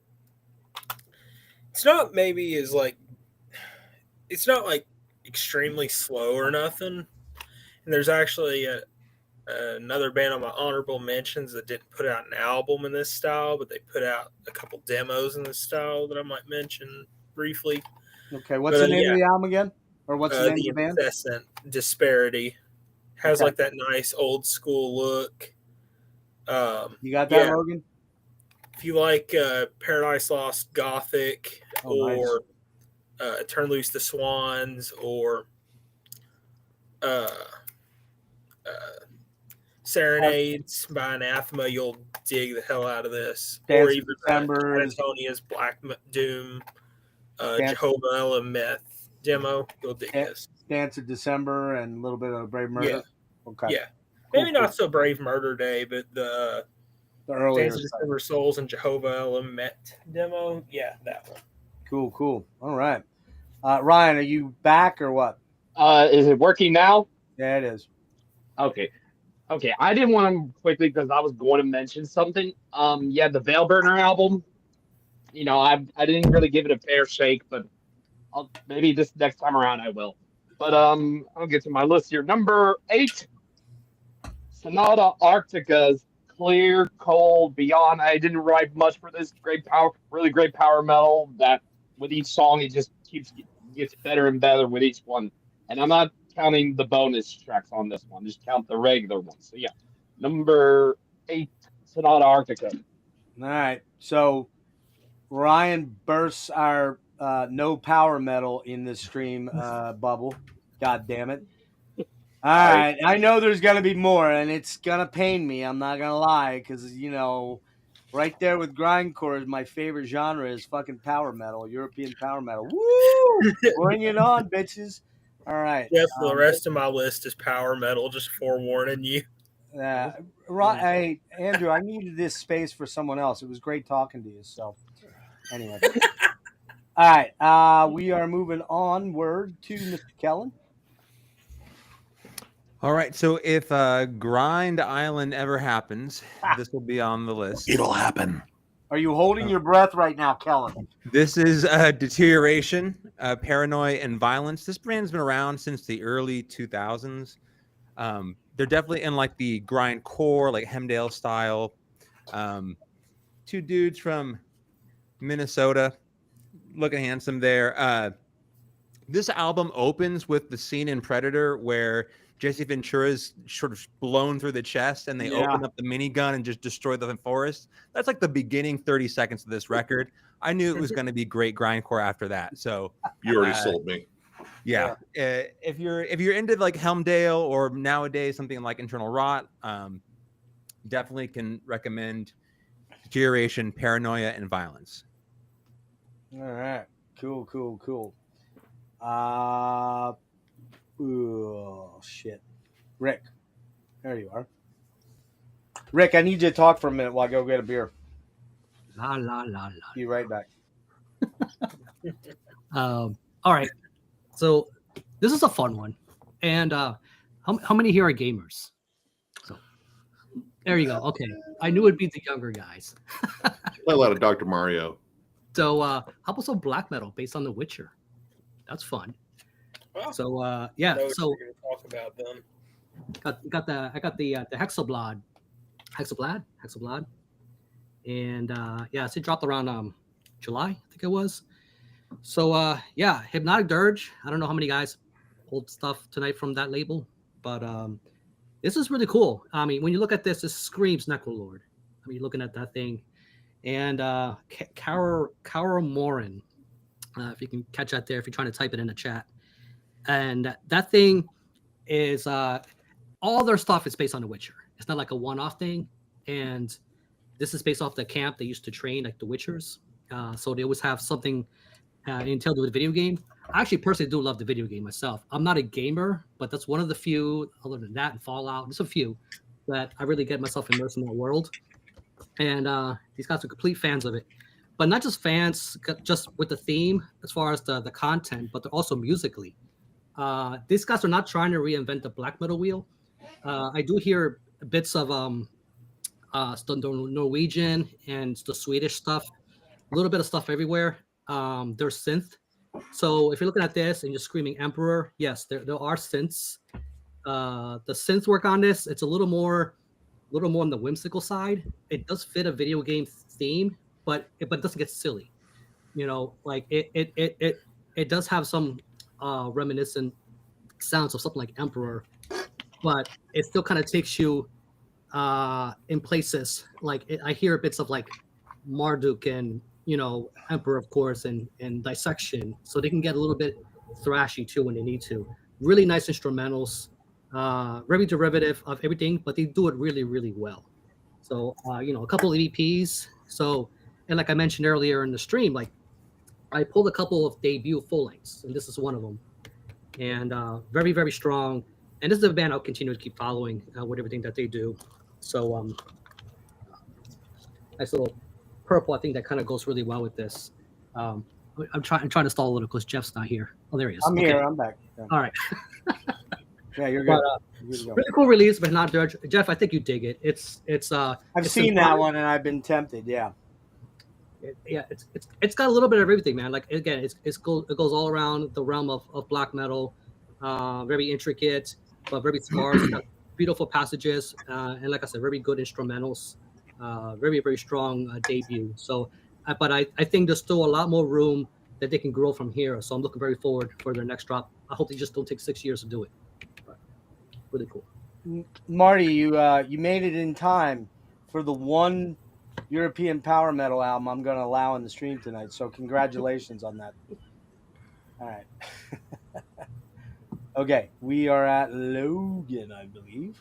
not like extremely slow or nothing. And there's actually another band on my honorable mentions that didn't put out an album in this style, but they put out a couple demos in this style that I might mention briefly. Okay, what's the name of the album again? Or what's the name of the band? Incessant Disparity. Has like that nice old school look. You got that, Logan? If you like Paradise Lost Gothic, or Turn Loose the Swans, or Serenades by Anathema, you'll dig the hell out of this. Dance or even Catatonia's Black Doom, Jehovah Elameth demo, you'll dig this. Dance of December and a little bit of Brave Murder. Yeah. Okay. Yeah. Maybe not so Brave Murder Day, but the earlier Dance of December Souls and Jehovah Elameth demo. Yeah, that one. Cool. All right. Ryan, are you back or what? Is it working now? Yeah, it is. Okay. I didn't want to quickly because I was going to mention something. The Veil Burner album. I didn't really give it a fair shake, but maybe this next time around I will. But I'll get to my list here. Number 8, Sonata Arctica's Clear, Cold, Beyond. I didn't write much for this. Really great power metal that with each song it just gets better and better with each one. And I'm not counting the bonus tracks on this one. Just count the regular ones. So yeah, number 8, Sonata Arctica. All right. So Ryan bursts our no power metal in the stream bubble. God damn it. All right. I know there's going to be more, and it's going to pain me. I'm not going to lie, because, right there with grindcore is my favorite genre is fucking power metal, European power metal. Woo! Bring it on, bitches. All right. Yeah, for the rest of my list is power metal, just forewarning you. Hey, Andrew, I needed this space for someone else. It was great talking to you. So, anyway. All right. We are moving onward to Mr. Kellen. All right. So if Grind Island ever happens, this will be on the list. It'll happen. Are you holding your breath right now, Kellen? This is Deterioration, Paranoia, and Violence. This brand's been around since the early 2000s. They're definitely in like the grindcore, like Hemdale style. 2 dudes from Minnesota, looking handsome there. This album opens with the scene in Predator where Jesse Ventura's sort of blown through the chest and they open up the minigun and just destroy the forest. That's like the beginning 30 seconds of this record. I knew it was going to be great grindcore after that. So you already sold me. Yeah. If you're into like Helmdale or nowadays something like Internal Rot, definitely can recommend Deterioration, Paranoia, and Violence. All right. Cool. Oh shit, Rick, there you are. Rick, I need you to talk for a minute while I go get a beer. La la la la. Be right back. All right. So this is a fun one. And how many here are gamers? So there you go. Okay. I knew it'd be the younger guys. Play a lot of Dr. Mario. So how about some black metal based on The Witcher? That's fun. Well, So yeah. know what So you're gonna talk about them. I got the Hexablad. And yeah, so it dropped around July, I think it was. So yeah, Hypnotic Dirge. I don't know how many guys pulled stuff tonight from that label, but this is really cool. I mean, when you look at this, this screams Necrolord. I mean, looking at that thing, and Kara Morin. If you can catch that there, if you're trying to type it in the chat, and that thing is all their stuff is based on The Witcher. It's not like a one-off thing, and this is based off the camp they used to train, like the Witchers. So they always have something entailed with the video game. I actually personally do love the video game myself. I'm not a gamer, but that's one of the few, other than that and Fallout, there's a few that I really get myself immersed in that world. And these guys are complete fans of it. But not just fans, just with the theme as far as the content, but they're also musically. These guys are not trying to reinvent the black metal wheel. I do hear bits of the Norwegian and the Swedish stuff, a little bit of stuff everywhere. There's synth. So if you're looking at this and you're screaming Emperor, yes, there are synths. The synth work on this, it's a little more on the whimsical side. It does fit a video game theme, but it doesn't get silly. You know, like it does have some reminiscent sounds of something like Emperor, but it still kind of takes you in places like I hear bits of like Marduk and Emperor, of course, and Dissection, so they can get a little bit thrashy too when they need to. Really nice instrumentals, very derivative of everything, but they do it really, really well. So a couple of EPs. So, and like I mentioned earlier in the stream, like I pulled a couple of debut full lengths, and this is one of them. And very, very strong. And this is a band I'll continue to keep following with everything that they do. So nice little purple. I think that kind of goes really well with this. I'm trying to stall a little because Jeff's not here. Oh, there he is. I'm here. I'm back. Yeah. All right. Yeah, you're good. But, really cool release, but not Dirge. Jeff, I think you dig it. I've seen that one and I've been tempted. Yeah. It's got a little bit of everything, man. Like again, it goes all around the realm of black metal. Very intricate, but very sparse. Beautiful passages, and like I said, very good instrumentals. Very, very strong debut. So, but I think there's still a lot more room that they can grow from here. So I'm looking very forward for their next drop. I hope they just don't take 6 years to do it. But really cool. Marty, you made it in time for the one European power metal album I'm going to allow in the stream tonight. So congratulations on that. All right. Okay, we are at Logan, I believe.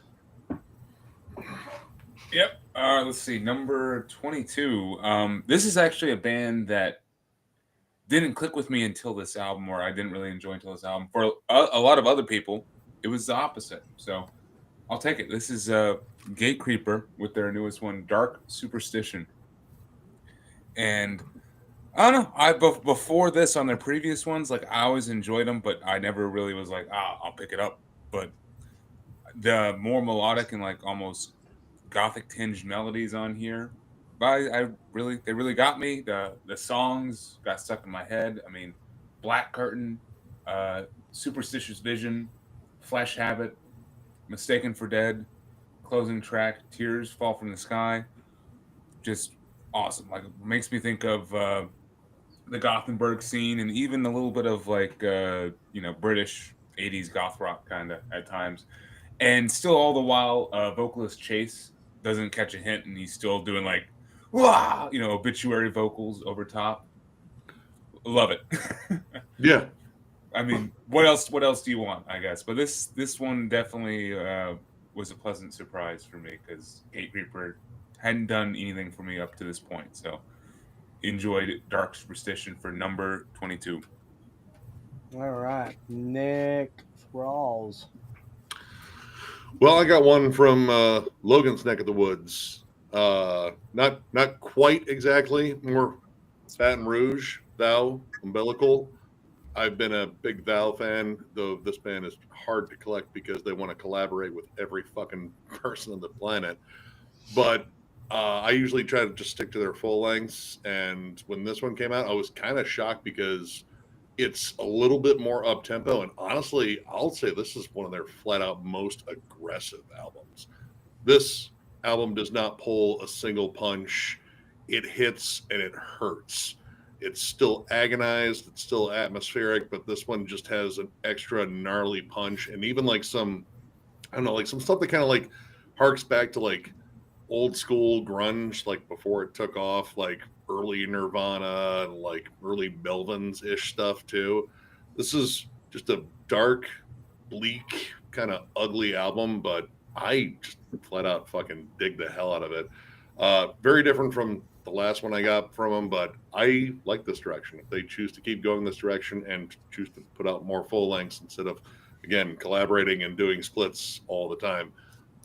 Yep. Let's see. Number 22. This is actually a band that didn't click with me until this album, or I didn't really enjoy until this album. For a lot of other people, it was the opposite. So I'll take it. This is Gatecreeper with their newest one, Dark Superstition. And I don't know. Before this, on their previous ones, like I always enjoyed them, but I never really was like, I'll pick it up. But the more melodic and like almost gothic tinged melodies on here, they really got me. The songs got stuck in my head. I mean, Black Curtain, Superstitious Vision, Flesh Habit, Mistaken for Dead, closing track, Tears Fall from the Sky, just awesome. Like, it makes me think of the Gothenburg scene, and even a little bit of like British 80s goth rock kind of at times. And still all the while vocalist Chase doesn't catch a hint, and he's still doing like wah, obituary vocals over top. Love it. Yeah. I mean, what else do you want, I guess? But this one definitely was a pleasant surprise for me, because Gatecreeper hadn't done anything for me up to this point. So enjoyed Dark Superstition for number 22. All right. Nick Rawls. Well, I got one from Logan's neck of the woods. Not quite exactly, more Baton Rouge, Thou, Umbilical. I've been a big Thou fan, though this band is hard to collect because they want to collaborate with every fucking person on the planet. But I usually try to just stick to their full lengths. And when this one came out, I was kind of shocked because it's a little bit more up tempo. And honestly, I'll say this is one of their flat out most aggressive albums. This album does not pull a single punch. It hits and it hurts. It's still agonized, it's still atmospheric, but this one just has an extra gnarly punch. And even like some, I don't know, like some stuff that kind of like harks back to like old school grunge, like before it took off, like early Nirvana and like early Melvins-ish stuff too. This is just a dark, bleak, kind of ugly album, but I just flat out fucking dig the hell out of it. Very different from the last one I got from them, but I like this direction. If they choose to keep going this direction and choose to put out more full lengths instead of, again, collaborating and doing splits all the time,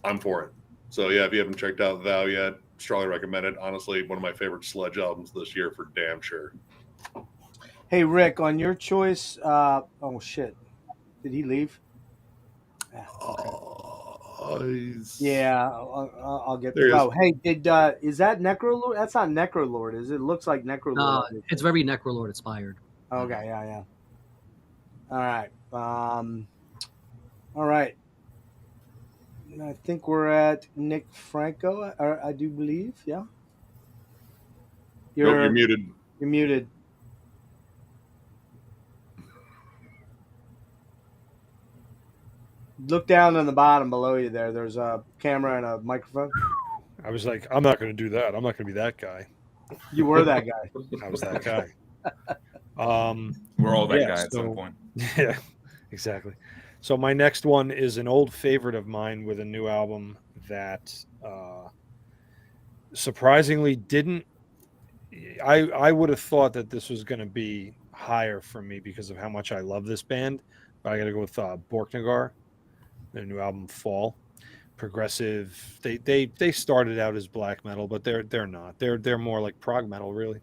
I'm for it. So yeah, if you haven't checked out Thou yet, strongly recommend it. Honestly, one of my favorite sludge albums this year for damn sure. Hey, Rick, on your choice, oh shit, did he leave? Yeah, I'll get There he there. is. Oh, hey, is that Necrolord? That's not Necrolord, is it? It looks like Necrolord. It's very Necrolord inspired. Okay, yeah. All right. All right. I think we're at Nick Franco, I do believe, yeah. You're muted. You're muted. Look down on the bottom below you there. There's a camera and a microphone. I was like, I'm not going to do that. I'm not going to be that guy. You were that guy. I was that guy. We're all that guy at some point. Yeah, exactly. So my next one is an old favorite of mine with a new album that surprisingly didn't. I would have thought that this was going to be higher for me because of how much I love this band, but I got to go with Borknagar, their new album Fall. Progressive. They started out as black metal, but they're not. They're more like prog metal, really.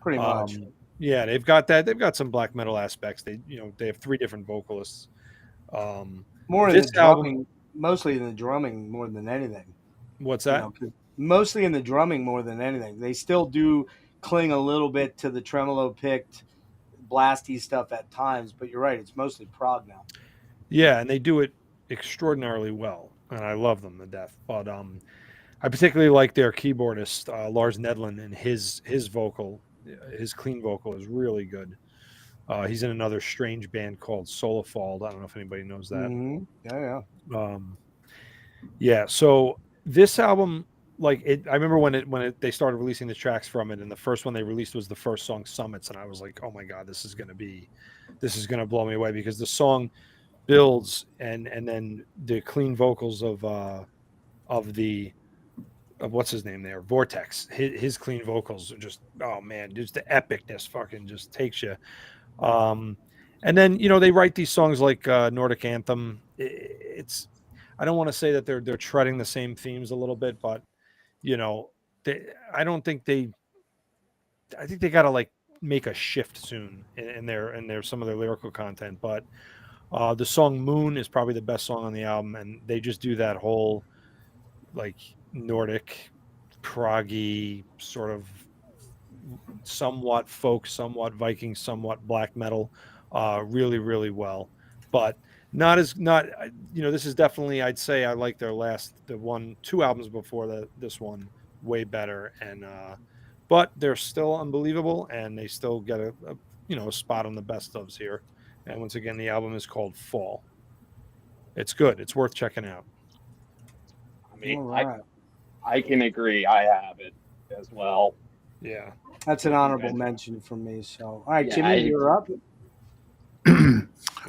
Pretty much. Yeah, they've got that. They've got some black metal aspects. They have 3 different vocalists. More in the drumming, mostly in the drumming more than anything. What's that? Mostly in the drumming more than anything. They still do cling a little bit to the tremolo picked blasty stuff at times, but you're right, it's mostly prog now. Yeah, and they do it extraordinarily well, and I love them to death. But I particularly like their keyboardist Lars Nedlund, and his vocal, his clean vocal is really good. He's in another strange band called Solifald. I don't know if anybody knows that. Mm-hmm. Yeah. Yeah. So this album, like I remember when they started releasing the tracks from it, and the first one they released was the first song, Summits, and I was like, oh my god, this is gonna blow me away, because the song builds and then the clean vocals of what's his name there, Vortex. His clean vocals are just, oh man, just the epicness fucking just takes you. And then they write these songs like Nordic Anthem. It's, I don't want to say that they're treading the same themes a little bit, but I think they got to like make a shift soon in their some of their lyrical content. But the song Moon is probably the best song on the album, and they just do that whole like Nordic, proggy sort of somewhat folk, somewhat Viking, somewhat black metal, really, really well. But this is definitely, I'd say I like their two albums before this one way better, and but they're still unbelievable, and they still get a spot on the best ofs here. And once again, the album is called Fall. It's good. It's worth checking out. I mean, right. I can agree. I have it as well. Yeah. That's an honorable mention for me. So, all right, Yeah, Jimmy, you're up.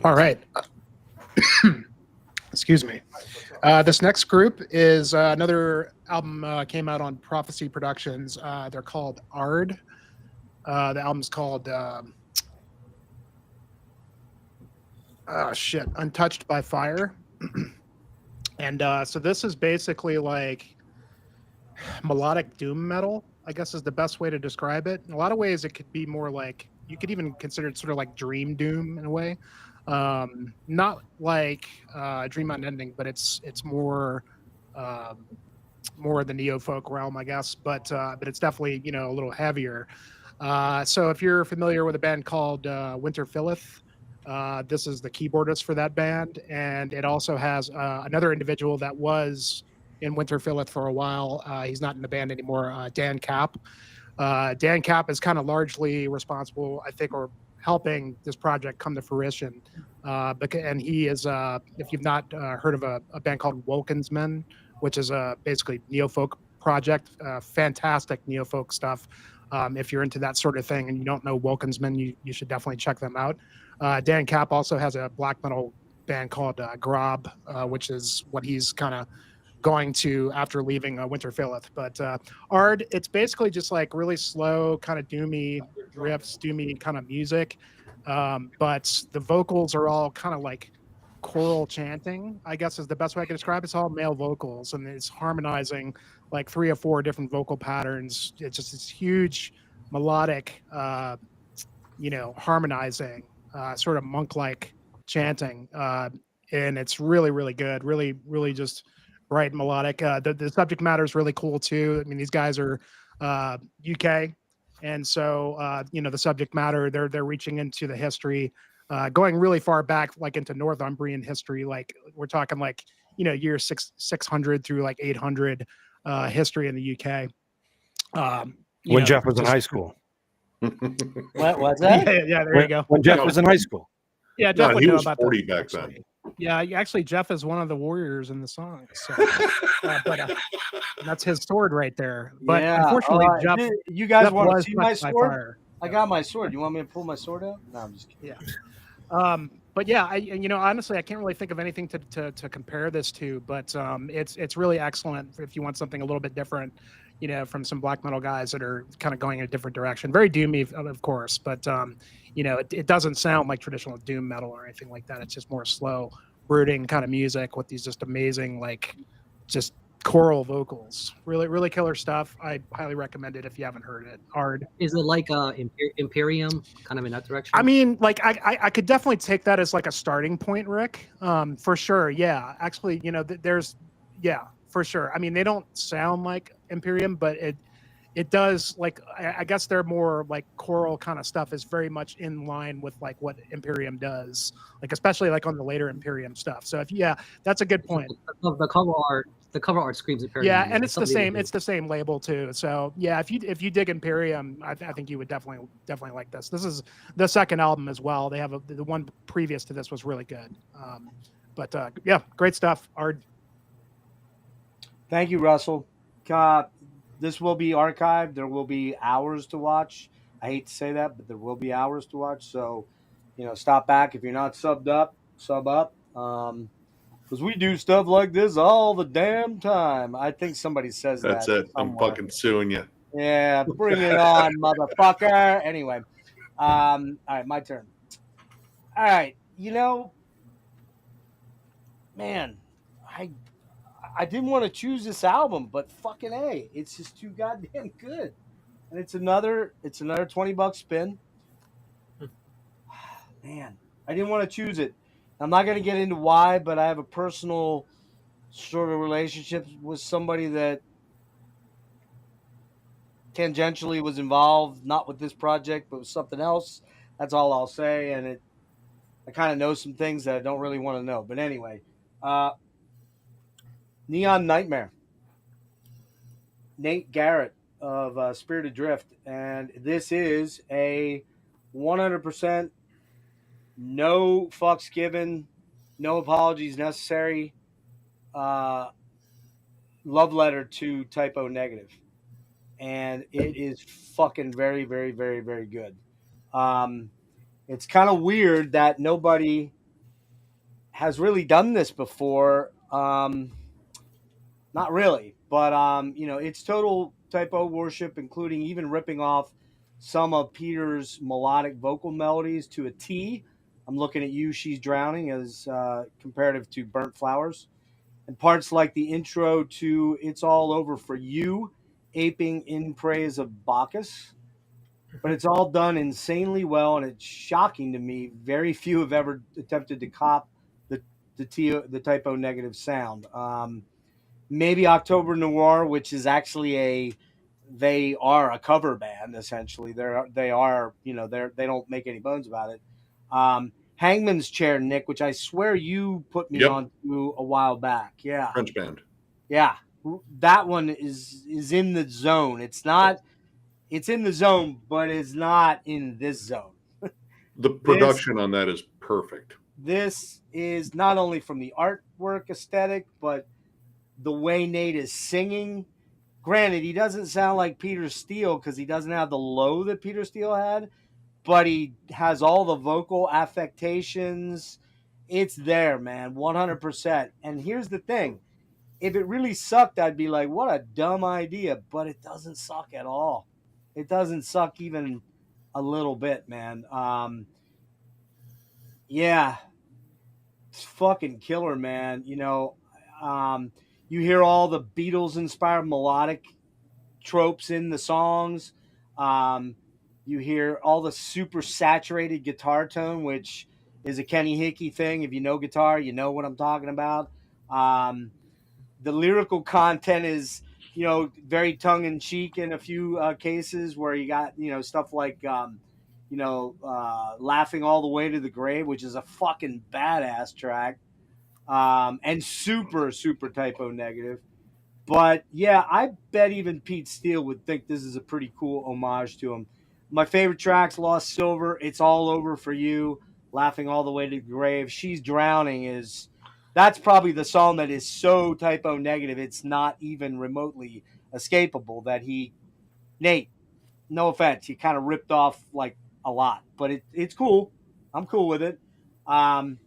All right. Excuse me. This next group is another album came out on Prophecy Productions. They're called Ard. The album's called Untouched by Fire. And so this is basically like melodic doom metal, I guess is the best way to describe it. In a lot of ways, it could be more like, you could even consider it sort of like dream doom in a way. Not like Dream Unending, but it's more the neo-folk realm, I guess. But it's definitely, you know, a little heavier. So if you're familiar with a band called Winter Philith, this is the keyboardist for that band, and it also has another individual that was in Winter Philith for a while. He's not in the band anymore, Dan Cap. Dan Cap is kind of largely responsible, I think, or helping this project come to fruition. And he is, if you've not heard of a band called Woken's Men, which is basically neo-folk project, fantastic neo-folk stuff. If you're into that sort of thing and you don't know Woken's Men, you should definitely check them out. Dan Cap also has a black metal band called Grob, which is what he's kind of going to after leaving Winter Philith. But Ard, it's basically just like really slow, kind of doomy riffs, doomy kind of music. But the vocals are all kind of like choral chanting, I guess is the best way I can describe it. It's all male vocals, and it's harmonizing like 3 or 4 different vocal patterns. It's just this huge melodic, harmonizing, sort of monk-like chanting. And it's really, really good. Really, really just bright and melodic. The subject matter is really cool too. I mean, these guys are UK, and so the subject matter, they're reaching into the history, going really far back, like into Northumbrian history. Like we're talking like year 600 through like 800 history in the UK. When Jeff was in high school. What's that? Yeah, there you go. When Jeff was in high school. Yeah, Jeff would he know was about 40 that, back actually. then. Yeah, actually, Jeff is one of the warriors in the song. So, but that's his sword right there. But Yeah. unfortunately, Jeff, you guys Jeff want to was see my touched by sword? fire. I got my sword. You want me to pull my sword out? No, I'm just kidding. Yeah. But yeah, honestly, I can't really think of anything to compare this to. But it's really excellent if you want something a little bit different, from some black metal guys that are kind of going in a different direction. Very doomy, of course, but it doesn't sound like traditional doom metal or anything like that. It's just more slow, brooding kind of music with these just amazing, like, just choral vocals. Really, really killer stuff. I highly recommend it if you haven't heard it. Ard. Is it like Imperium, kind of in that direction? I mean, like I could definitely take that as like a starting point, Rick. For sure. Yeah. Actually, for sure. I mean, they don't sound like Imperium, but it does, like, I guess they're more like choral kind of stuff is very much in line with like what Imperium does, like especially like on the later Imperium stuff. So that's a good point. The cover art screams Imperium. Yeah, and it's the same. It's the same label too. So yeah, if you dig Imperium, I think you would definitely like this. This is the second album as well. They have the one previous to this was really good. But great stuff, Ard. Thank you, Russell. This will be archived. There will be hours to watch. I hate to say that, but there will be hours to watch. So, stop back. If you're not subbed up, sub up. Because we do stuff like this all the damn time. I think somebody says That's that. it. I'm fucking suing you. Yeah, bring it on, motherfucker. Anyway, all right, my turn. All right, man, I didn't want to choose this album, but fucking A, it's just too goddamn good. And it's another $20 spin. Man, I didn't want to choose it. I'm not going to get into why, but I have a personal sort of relationship with somebody that tangentially was involved, not with this project, but with something else. That's all I'll say. And I kind of know some things that I don't really want to know. But anyway, Neon Nightmare, Nate Garrett of Spirit Adrift, and this is a 100% no fucks given, no apologies necessary love letter to Typo Negative, and it is fucking very, very, very, very good. It's kind of weird that nobody has really done this before. Not really, but it's total Typo worship, including even ripping off some of Peter's melodic vocal melodies to a T. I'm Looking at You, She's Drowning as comparative to Burnt Flowers. And parts like the intro to It's All Over for You, aping In Praise of Bacchus. But it's all done insanely well, and it's shocking to me. Very few have ever attempted to cop the typo negative sound. Maybe October Noir, which is actually they are a cover band essentially. They don't make any bones about it. Hangman's Chair, Nick, which I swear you put me on to a while back. Yeah, French band. Yeah, that one is in the zone. It's not. It's in the zone, but it's not in this zone. The production on that is perfect. This is not only from the artwork aesthetic, but the way Nate is singing. Granted, he doesn't sound like Peter Steele because he doesn't have the low that Peter Steele had, but he has all the vocal affectations. It's there, man, 100%. And here's the thing. If it really sucked, I'd be like, what a dumb idea. But it doesn't suck at all. It doesn't suck even a little bit, man. Yeah. It's fucking killer, man. You know, you hear all the Beatles-inspired melodic tropes in the songs. You hear all the super saturated guitar tone, which is a Kenny Hickey thing. If you know guitar, you know what I'm talking about. The lyrical content is, you know, very tongue-in-cheek in a few cases where you got, you know, stuff like, Laughing All the Way to the Grave, which is a fucking badass track, and super, super typo negative. But, yeah, I bet even Pete Steele would think this is a pretty cool homage to him. My favorite tracks, Lost Silver, It's All Over for You, Laughing All the Way to the Grave, She's Drowning that's probably the song that is so typo negative it's not even remotely escapable that Nate, no offense, he kind of ripped off like a lot, but it's cool. I'm cool with it. And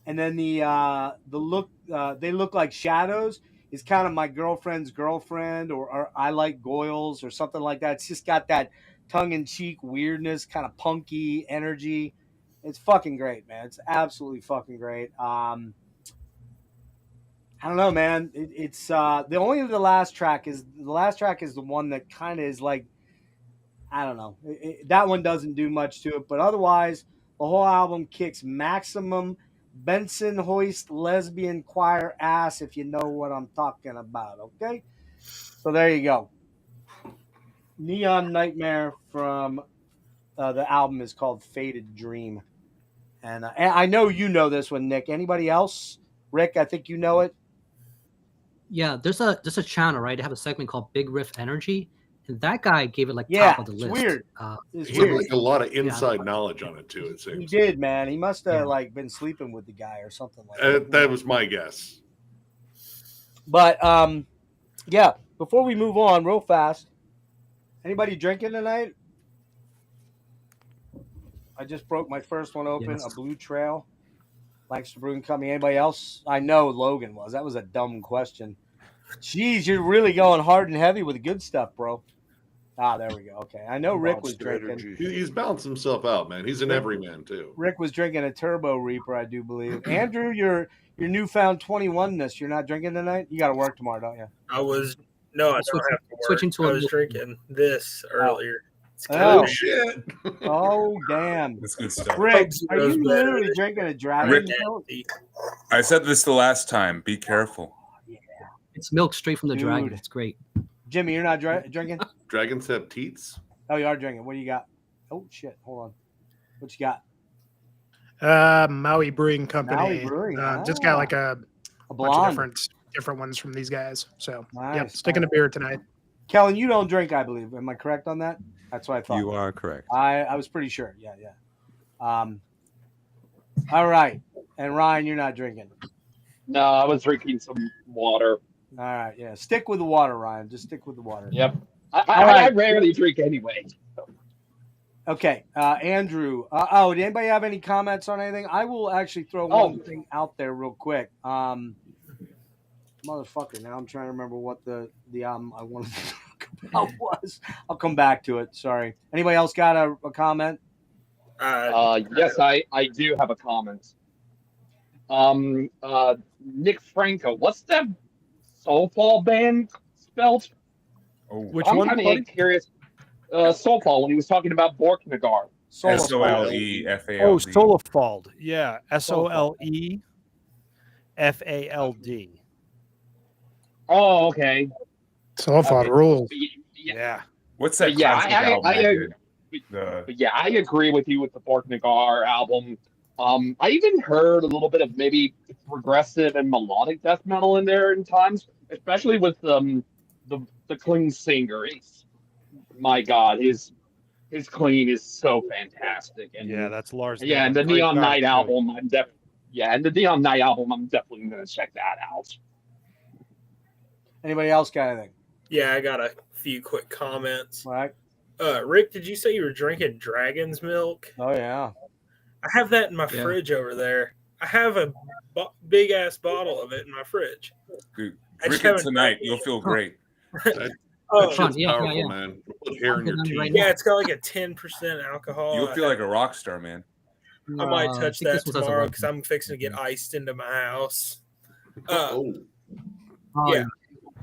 then the look, They Look Like Shadows is kind of My Girlfriend's Girlfriend or I Like Goyles or something like that. It's just got that tongue-in-cheek weirdness, kind of punky energy. It's fucking great, man. It's absolutely fucking great. I don't know, man. It's the last track is the one that kind of is like, I don't know. That one doesn't do much to it, but otherwise, the whole album kicks maximum Benson Hoist lesbian choir ass, if you know what I'm talking about. Okay, so there you go. Neon Nightmare from the album is called Faded Dream, and I know you know this one, Nick. Anybody else? Rick, I think you know it. Yeah, there's a channel, right? They have a segment called Big Riff Energy, and that guy gave it like top of the list. Weird. He had like a lot of inside knowledge on it too. It seems he did, man. He must have like been sleeping with the guy or something like that. That was my guess. But yeah. Before we move on, real fast, anybody drinking tonight? I just broke my first one open. Yes. A Blue Trail. Lancaster Brewing Company. Anybody else? I know Logan was. That was a dumb question. Jeez, you're really going hard and heavy with the good stuff, bro. Ah, there we go. Okay. I know Rick was drinking. He's balanced himself out, man. He's an everyman, too. Rick was drinking a Turbo Reaper, I do believe. Andrew, your newfound 21-ness, you're not drinking tonight? You got to work tomorrow, don't you? I don't have to work. Switching to I was drinking this earlier. Oh, shit. Oh, damn. That's good stuff. Rick, are you literally drinking a dragon milk? I said this the last time. Be careful. Yeah. It's milk straight from the dragon. It's great. Jimmy, you're not drinking? Dragons have teats? Oh, you are drinking. What do you got? Oh, shit. Hold on. What you got? Maui Brewing Company. Maui Brewing. Just got like a bunch of different ones from these guys. So, nice. Yep, sticking to beer tonight. Kellen, you don't drink, I believe. Am I correct on that? That's what I thought. You are correct. I was pretty sure. Yeah. All right. And Ryan, you're not drinking. No, I was drinking some water. All right. Yeah. Stick with the water, Ryan. Just stick with the water. Yep. I rarely drink anyway. Okay. Andrew. Did anybody have any comments on anything? I will actually throw one thing out there real quick. Motherfucker. Now I'm trying to remember what the album I wanted to talk about was. I'll come back to it. Sorry. Anybody else got a comment? Yes, I do have a comment. Nick Franco, what's that soulfall band spelled? Oh, Which I'm one, kind buddy? of curious. Soulfall when he was talking about Borknagar. SOLEFALD. Oh, Solefald. Yeah, SOLEFALD. Oh, okay. So far, Okay. rules. But Yeah. What's that But yeah, classic album they did? The but yeah, I agree with you with the Borknagar album. I even heard a little bit of maybe progressive and melodic death metal in there in times, especially with the clean singer. My God, his clean is so fantastic. And Yeah, that's Lars. yeah, and Dane. the Great Neon guy, Night too. album, I'm definitely gonna check that out. Anybody else got anything? Yeah, I got a few quick comments. All right. Rick, did you say you were drinking dragon's milk? Oh yeah. I have that in my Yeah. fridge over there. I have a big ass bottle of it in my fridge. Dude, I just drink it haven't tonight. drank it You'll yet. feel great. That Oh, shit's yeah, powerful, yeah. man. Put hair in your Right teeth. yeah, it's got like a 10% alcohol. You'll feel like a rock star, man. I might I touch think that this one has tomorrow 11. because I'm fixing to get iced into my house. Oh, Oh, yeah.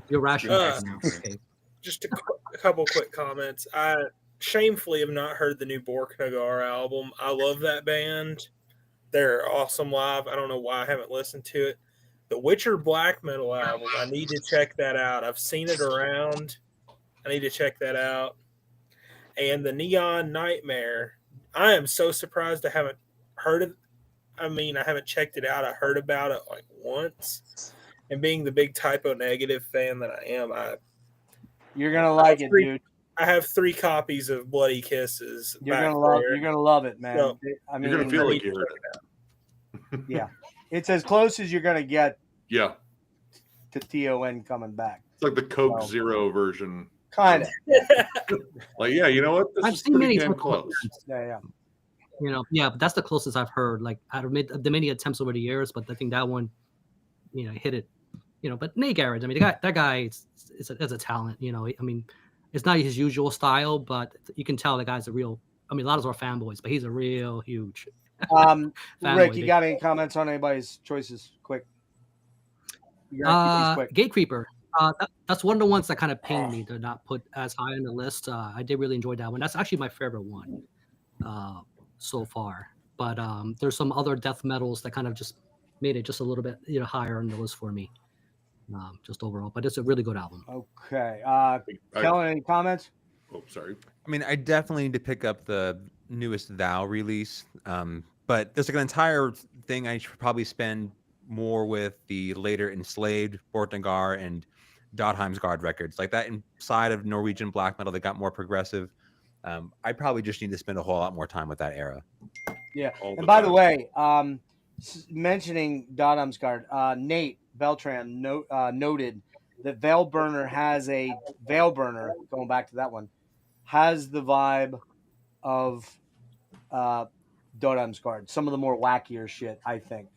You're rational. Uh, Okay. Just a couple quick comments. I shamefully have not heard the new Borknagar album. I love that band. They're awesome live. I don't know why I haven't listened to it. The Witcher black metal album, I need to check that out. I've seen it around. I need to check that out. And the Neon Nightmare, I am so surprised I haven't heard it. I mean, I haven't checked it out. I heard about it like once. And being the big Typo Negative fan that I am, You're gonna like it, dude. I have 3 copies of Bloody Kisses. You're back gonna love. there. You're gonna love it, man. So, I mean, you're gonna feel like you heard it. yeah, it's as close as you're gonna get Yeah, to TON coming back. it's like the Coke Oh. Zero version. Kind of. Like, yeah, you know what? This I've is seen pretty many damn times. close. Yeah. Yeah, but that's the closest I've heard. Like out of the many attempts over the years, but I think that one, hit it. But Nate Garrett, I mean, that guy is a talent. I mean, it's not his usual style, but you can tell the guy's a real. I mean, a lot of us are fanboys, but he's a real huge. Rick, you got any comments on anybody's choices? Quick. You gotta keep these quick. Gatecreeper. That's one of the ones that kind of pained me to not put as high on the list. I did really enjoy that one. That's actually my favorite one so far. But there's some other death metals that kind of just made it just a little bit higher on the list for me, just overall. But it's a really good album. Okay. Kellen, any comments? Oh, sorry. I mean, I definitely need to pick up the newest Thou release, but there's like an entire thing I should probably spend more with the later Enslaved, Borknagar, and Dodheimsgard records. Like that inside of Norwegian black metal that got more progressive. I probably just need to spend a whole lot more time with that era. Yeah. All And by the time. way, mentioning Dodheimsgard, Nate Beltran noted that Veilburner has a Veilburner, going back to that one, has the vibe of Dodheimsgard. Some of the more wackier shit, I think.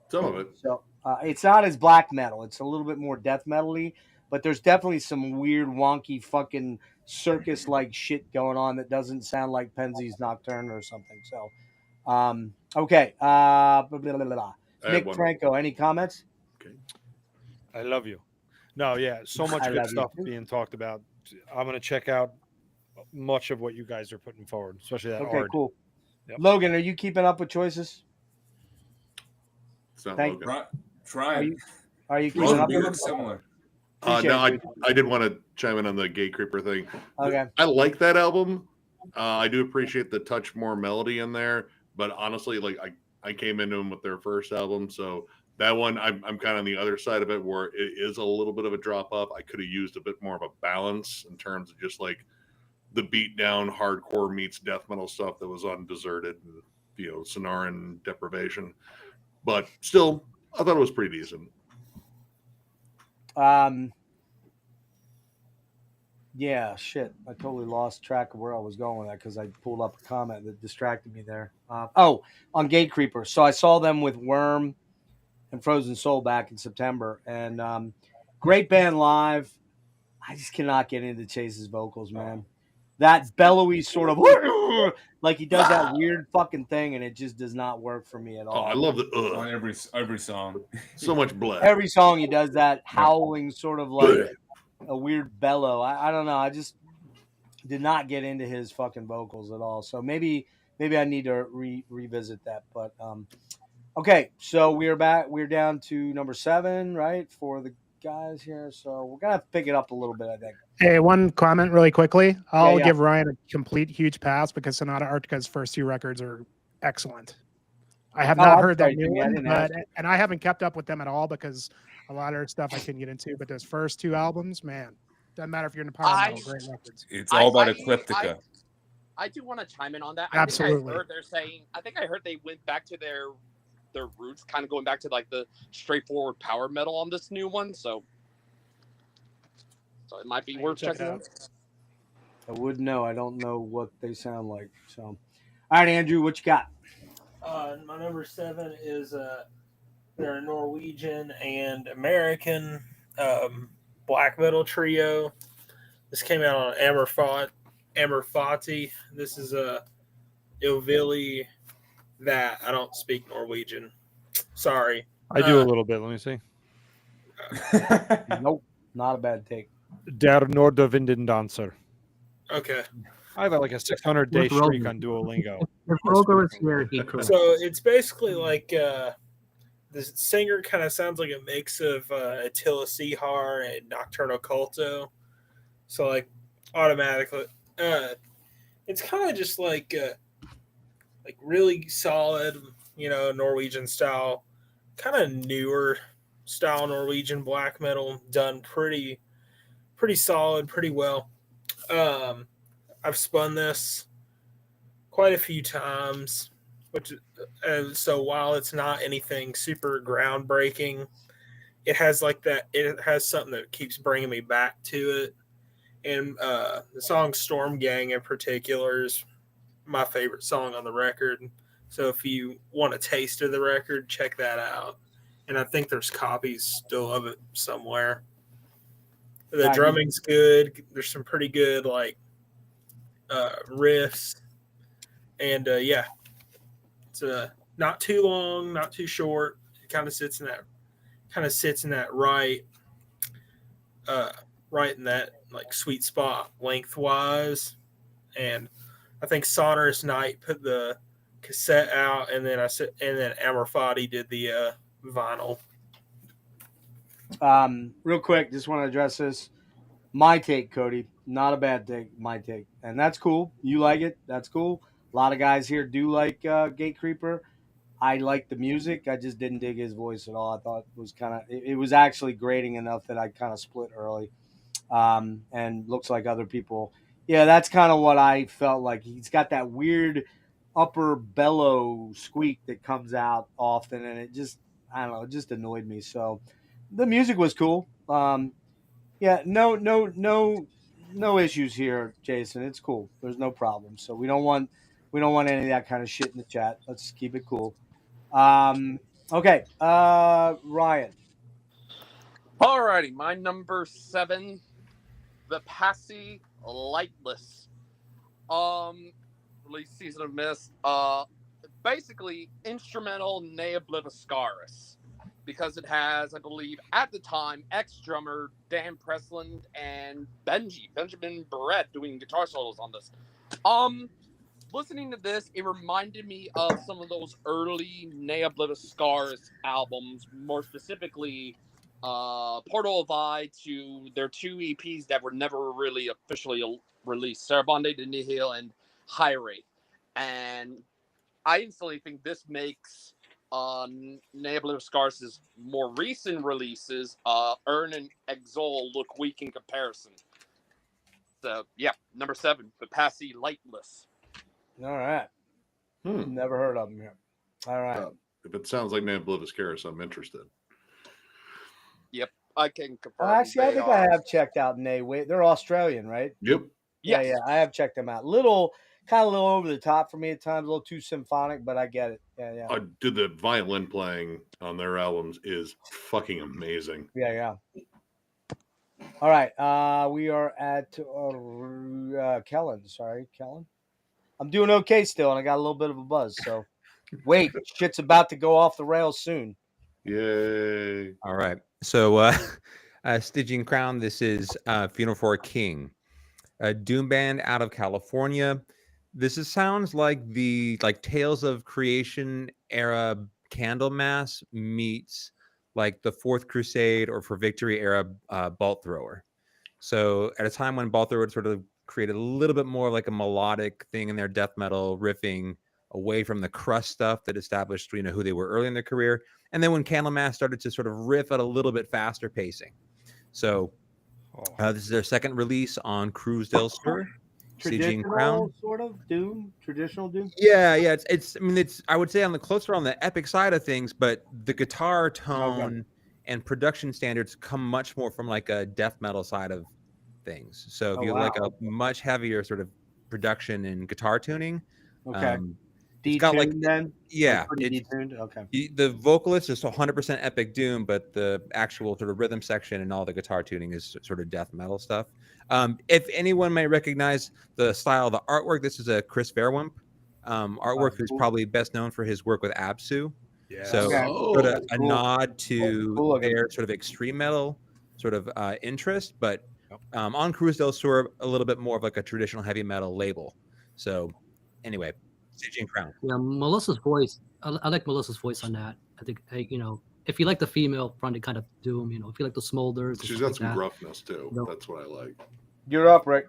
Some of it. So it's not as black metal. It's a little bit more death metal-y, but there's definitely some weird, wonky, fucking circus-like shit going on that doesn't sound like Penzies Nocturne or something. So, okay. Blah, blah, blah, blah. I Nick had one. Franco, any comments? Okay. I love you. No, yeah, so much I good love you stuff too. being talked about. I'm gonna check out much of what you guys are putting forward, especially that Okay, art. cool. Yep. Logan, are you keeping up with choices? It's not Thank- Logan. Try. Are you keeping Logan, up We with look it? similar. Appreciate No, it. I did want to chime in on the Gate Creeper thing. Okay. I like that album. I do appreciate the touch more melody in there, but honestly, like I came into them with their first album, so that one I'm kind of on the other side of it where it is a little bit of a drop off. I could have used a bit more of a balance in terms of just like the beat down hardcore meets death metal stuff that was on Deserted, and, Sonoran Deprivation, but still, I thought it was pretty decent. Yeah, shit. I totally lost track of where I was going with that because I pulled up a comment that distracted me there. On Gate Creeper. So I saw them with Worm and Frozen Soul back in September, and great band live. I just cannot get into Chase's vocals, man. that bellowy sort of like he does that weird fucking thing, and it just does not work for me at all. Oh, I love the On every song. so much blood. Every song he does that howling sort of like a weird bellow. I don't know. I just did not get into his fucking vocals at all. So maybe I need to revisit that. But okay, so we're back. We're down to number 7, right, for the guys here. So we're gonna have to pick it up a little bit, I think. Hey, one comment really quickly. I'll yeah. give Ryan a complete huge pass because Sonata Arctica's first 2 records are excellent. I have not heard that new one, and I haven't kept up with them at all because a lot of their stuff I couldn't get into. But those first 2 albums, man, doesn't matter if you're into power metal, great records. It's all about Ecliptica. I do want to chime in on that. Absolutely. I think I heard they went back to their roots, kind of going back to like the straightforward power metal on this new one. So it might be worth checking out. I wouldn't know. I don't know what they sound like. So, all right, Andrew, what you got? My number 7 is they're a Norwegian and American black metal trio. This came out on Amorfati. This is a Ilvili that I don't speak Norwegian. Sorry. I do a little bit. Let me see. Nope, not a bad take. Der Nordavinden Dancer. Okay. I have like a 600-day streak on Duolingo. If Roger is here, he could. So it's basically like the singer kind of sounds like a mix of Attila Sihar and Nocturno Culto. So like automatically, it's kind of just like really solid, Norwegian style, kind of newer style Norwegian black metal, done pretty solid, pretty well. I've spun this quite a few times, so while it's not anything super groundbreaking, it has like that. It has something that keeps bringing me back to it, and the song "Storm Gang" in particular is my favorite song on the record. So if you want a taste of the record, check that out. And I think there's copies still of it somewhere. The drumming's good. There's some pretty good riffs, and it's not too long, not too short. It kind of sits in that right in that like sweet spot lengthwise. And I think Sonorous Night put the cassette out, and then Amorfati did the vinyl. Real quick, just want to address this. My take, Cody, not a bad take. My take, and that's cool. You like it? That's cool. A lot of guys here do like Gate Creeper. I like the music. I just didn't dig his voice at all. I thought it was it was actually grating enough that I kind of split early. And looks like other people. Yeah, that's kind of what I felt like. He's got that weird upper bellow squeak that comes out often, and it just, I don't know, it just annoyed me. So the music was cool. Yeah, no issues here, Jason. It's cool. There's no problem. So we don't want any of that kind of shit in the chat. Let's keep it cool. Okay, Ryan. Alrighty, my number 7, The Passy Lightless. Release Season of Mist. Basically instrumental Ne Obliviscaris. Because it has, I believe, at the time, ex-drummer Dan Presland and Benjamin Barrett doing guitar solos on this. Listening to this, it reminded me of some of those early Ne Obliviscaris albums, more specifically Portal of Eye to their 2 EPs that were never really officially released, Sarabande de Nihil and High Rate. And I instantly think this makes Ne Obliviscaris' more recent releases, Earn and Exol, look weak in comparison. So, yeah, number 7, The Passy Lightless. All right. Never heard of them here. All right. If it sounds like Ne Obliviscaris, I'm interested. Yep, I can confirm. Actually, I think I have checked out Ne. They're Australian, right? Yep. Yes. Yeah, I have checked them out. Kind of a little over the top for me at times, a little too symphonic, but I get it. Yeah. Dude, the violin playing on their albums is fucking amazing. Yeah. All right. We are at Kellen. Sorry, Kellen. I'm doing okay still, and I got a little bit of a buzz. So, wait, shit's about to go off the rails soon. Yay! All right. So, Stygian Crown. This is Funeral for a King, a doom band out of California. Sounds like the Tales of Creation era Candlemass meets like the Fourth Crusade or For Victory era Bolt Thrower. So at a time when Bolt Thrower sort of created a little bit more like a melodic thing in their death metal riffing away from the crust stuff that established who they were early in their career, and then when Candlemass started to sort of riff at a little bit faster pacing. So this is their second release on Cruz del Sur. Stygian Crown, sort of doom, traditional doom. Yeah. It's. I mean, it's. I would say on the epic side of things, but the guitar tone and production standards come much more from like a death metal side of things. So if you like a much heavier sort of production and guitar tuning, it's got like then it's detuned. Okay. The vocalist is 100% epic doom, but the actual sort of rhythm section and all the guitar tuning is sort of death metal stuff. If anyone may recognize the style of the artwork, this is a Chris Fairwimp artwork, who's probably best known for his work with Absu. Yeah. So sort of a nod to their sort of extreme metal sort of interest, but on Cruz del Sur, a little bit more of like a traditional heavy metal label. So anyway, Stygian Crown. Yeah, Melissa's voice. I like Melissa's voice on that. I think if you like the female fronted kind of doom, if you like the smolders, She's got some gruffness too. That's what I like. You're up, Rick.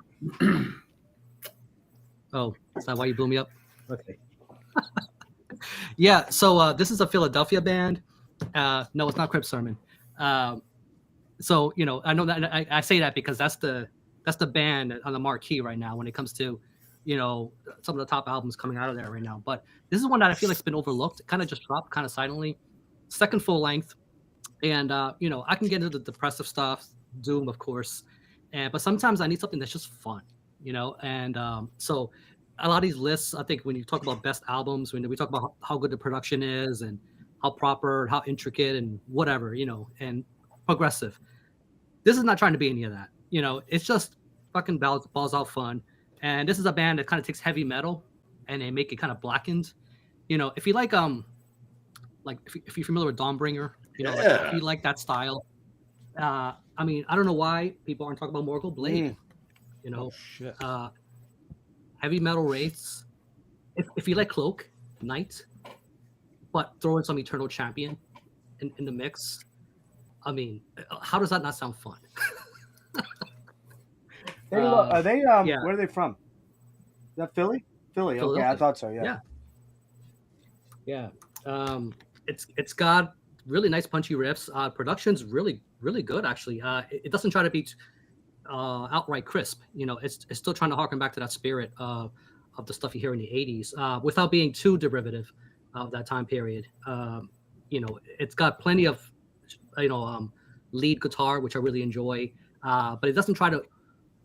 Oh, is that why you blew me up? Okay. Yeah. So this is a Philadelphia band. No, it's not Crip Sermon. So I know that I say that because that's the band on the marquee right now when it comes to some of the top albums coming out of there right now. But this is one that I feel like has been overlooked. It kind of just dropped kind of silently. Second full length. And I can get into the depressive stuff, doom, of course. But sometimes I need something that's just fun, and so a lot of these lists, I think when you talk about best albums, when we talk about how good the production is and how proper, how intricate and whatever, and progressive. This is not trying to be any of that. It's just fucking balls out fun. And this is a band that kind of takes heavy metal and they make it kind of blackened. If you like if you're familiar with Dawnbringer, if you like that style. I don't know why people aren't talking about Morgul Blade. Heavy metal wraiths. If you like Cloak, Knight, but throw in some Eternal Champion in the mix. How does that not sound fun? Are they? Where are they from? Is that Philly? Philly. Okay, I thought so. Yeah. It's got really nice punchy riffs. Production's really good actually. It doesn't try to be outright crisp. It's still trying to harken back to that spirit of the stuff you hear in the 80s without being too derivative of that time period. It's got plenty of lead guitar, which I really enjoy, but it doesn't try to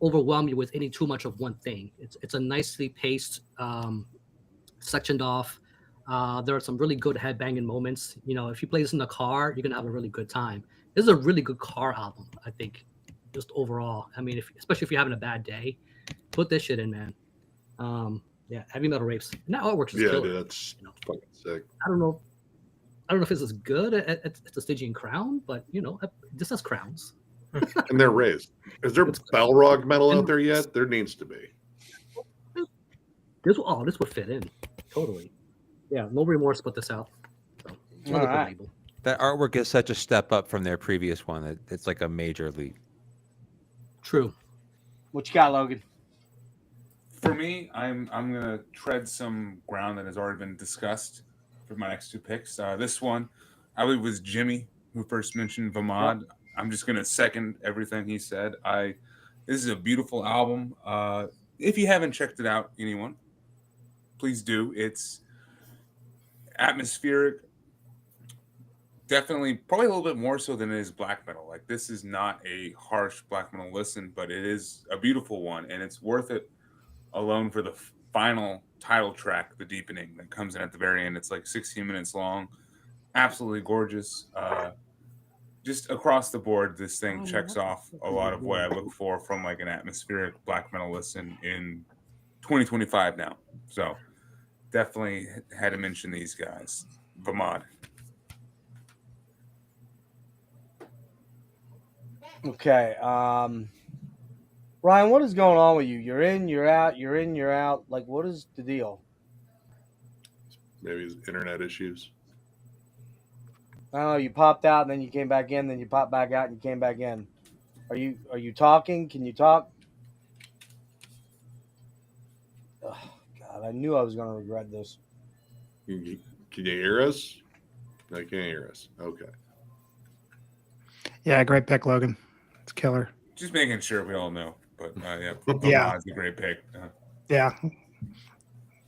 overwhelm you with any too much of one thing. It's a nicely paced, sectioned off. There are some really good headbanging moments. If you play this in the car, you're gonna have a really good time. This is a really good car album, I think, just overall. Especially if you're having a bad day, put this shit in, man. Heavy metal rapes. And that artwork is killer. Dude, that's fucking sick. I don't know if it's as good at the Stygian Crown, but this has crowns. And they're raised. Is there Balrog metal out there yet? There needs to be. This would fit in totally. Yeah, no remorse put this out. So, that artwork is such a step up from their previous one that it's like a major leap. True. What you got, Logan? For me, I'm gonna tread some ground that has already been discussed for my next two picks. This one, I believe, was Jimmy who first mentioned Vamad. Yep. I'm just gonna second everything he said. This is a beautiful album. If you haven't checked it out, anyone, please do. It's atmospheric, definitely, probably a little bit more so than it is black metal. Like, this is not a harsh black metal listen, but it is a beautiful one, and it's worth it alone for the final title track, The Deepening, that comes in at the very end. It's like 16 minutes long, absolutely gorgeous. just across the board, this thing checks off a lot of what I look for from like an atmospheric black metal listen in 2025 now. So definitely had to mention these guys. Vamad. Okay. Ryan, what is going on with you? You're in, you're out, you're in, you're out. Like, what is the deal? Maybe it's internet issues. I don't know. You popped out, and then you came back in, then you popped back out, and you came back in. Are you talking? Can you talk? Oh, God, I knew I was going to regret this. Can you hear us? No, you can't hear us. Okay. Yeah, great pick, Logan. It's killer. Just making sure we all know. But yeah, Yeah. Vamad's a great pick. Yeah.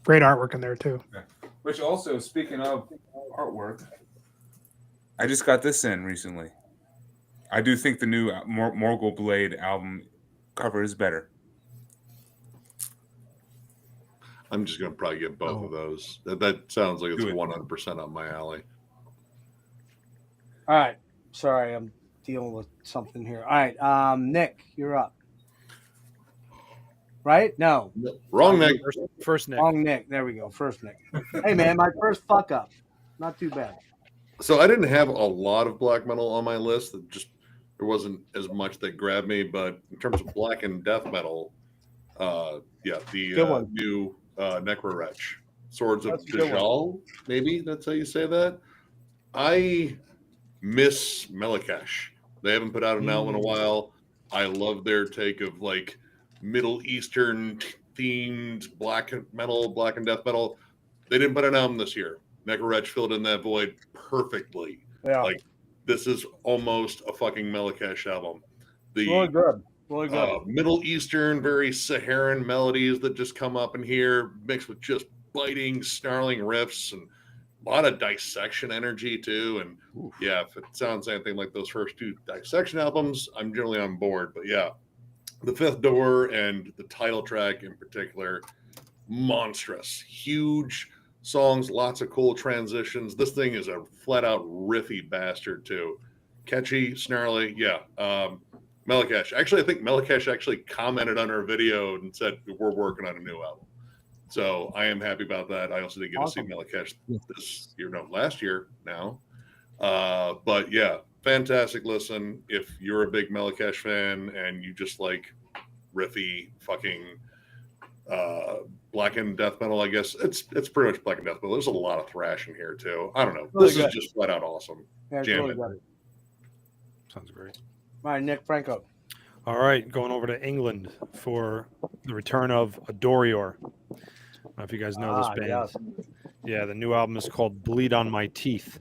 Great artwork in there, too. Which also, speaking of artwork, I just got this in recently. I do think the new Morgul Blade album cover is better. I'm just going to probably get both of those. That sounds like it's 100% up my alley. All right. Sorry, I'm dealing with something here. All right. Nick, you're up. Right? No. Wrong Nick. First Nick. Wrong Nick. There we go. First Nick. Hey, man, my first fuck up. Not too bad. So I didn't have a lot of black metal on my list. There wasn't as much that grabbed me, but in terms of black and death metal, the new Necrowretch, Swords of Dajjal, maybe that's how you say that. I miss Melakesh. They haven't put out an album in a while. I love their take of like Middle Eastern themed black and death metal. They didn't put an album this year. Necrowretch filled in that void perfectly. Yeah. Like, this is almost a fucking Melakesh album. Really good. Really good. Middle Eastern, very Saharan melodies that just come up in here, mixed with just biting, snarling riffs, and a lot of dissection energy too. And yeah, if it sounds anything like those first two dissection albums, I'm generally on board. But yeah, The Fifth Door and the title track in particular, monstrous, huge songs, lots of cool transitions. This thing is a flat out riffy bastard too. Catchy, snarly. Yeah. Melakesh. Actually, I think Melakesh actually commented on our video and said we're working on a new album. So I am happy about that. I also didn't get to see Melakesh this year, no, last year now. But yeah, fantastic listen. If you're a big Melakesh fan and you just like riffy fucking black and death metal, I guess it's pretty much black and death metal. There's a lot of thrash in here too. I don't know. Really This good. is just flat out awesome. Yeah, it's Jam really it. good. Sounds great. All right, Nick Franco. All right, going over to England for the return of Adorior. I don't know if you guys know this band. Yes. Yeah, the new album is called Bleed on My Teeth.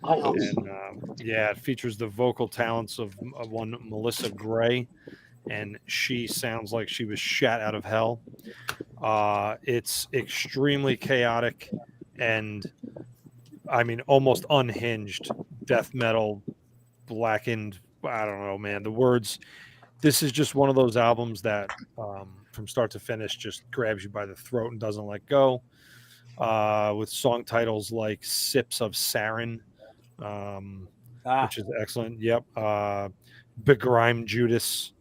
And yeah, it features the vocal talents of one Melissa Gray, and she sounds like she was shot out of hell. It's extremely chaotic and, I mean, almost unhinged death metal, blackened. I don't know, man. The words. This is just one of those albums that, from start to finish, just grabs you by the throat and doesn't let go. With song titles like "Sips of Sarin," which is excellent. Yep. "Begrime Judas,"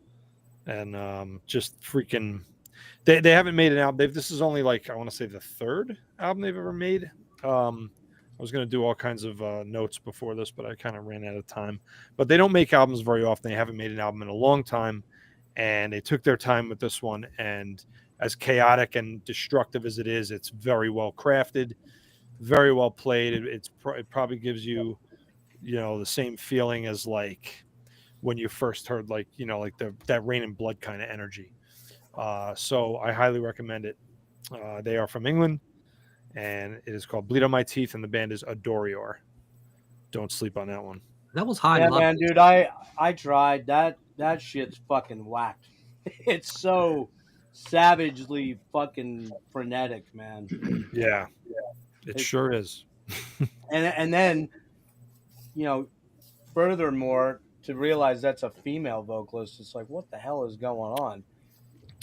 and just freaking. They haven't made an album. This is only like, I want to say, the third album they've ever made. I was going to do all kinds of notes before this, but I kind of ran out of time. But they don't make albums very often. They haven't made an album in a long time, and they took their time with this one. And as chaotic and destructive as it is, it's very well crafted, very well played. It probably gives you, the same feeling as like when you first heard like that Rain and Blood kind of energy. So I highly recommend it. They are from England. And it is called Bleed on My Teeth, and the band is Adorior. Don't sleep on that one. That was high. Yeah, man, dude, I tried. That shit's fucking whacked. It's so savagely fucking frenetic, man. Yeah. It sure is. and then, furthermore, to realize that's a female vocalist, it's like, what the hell is going on?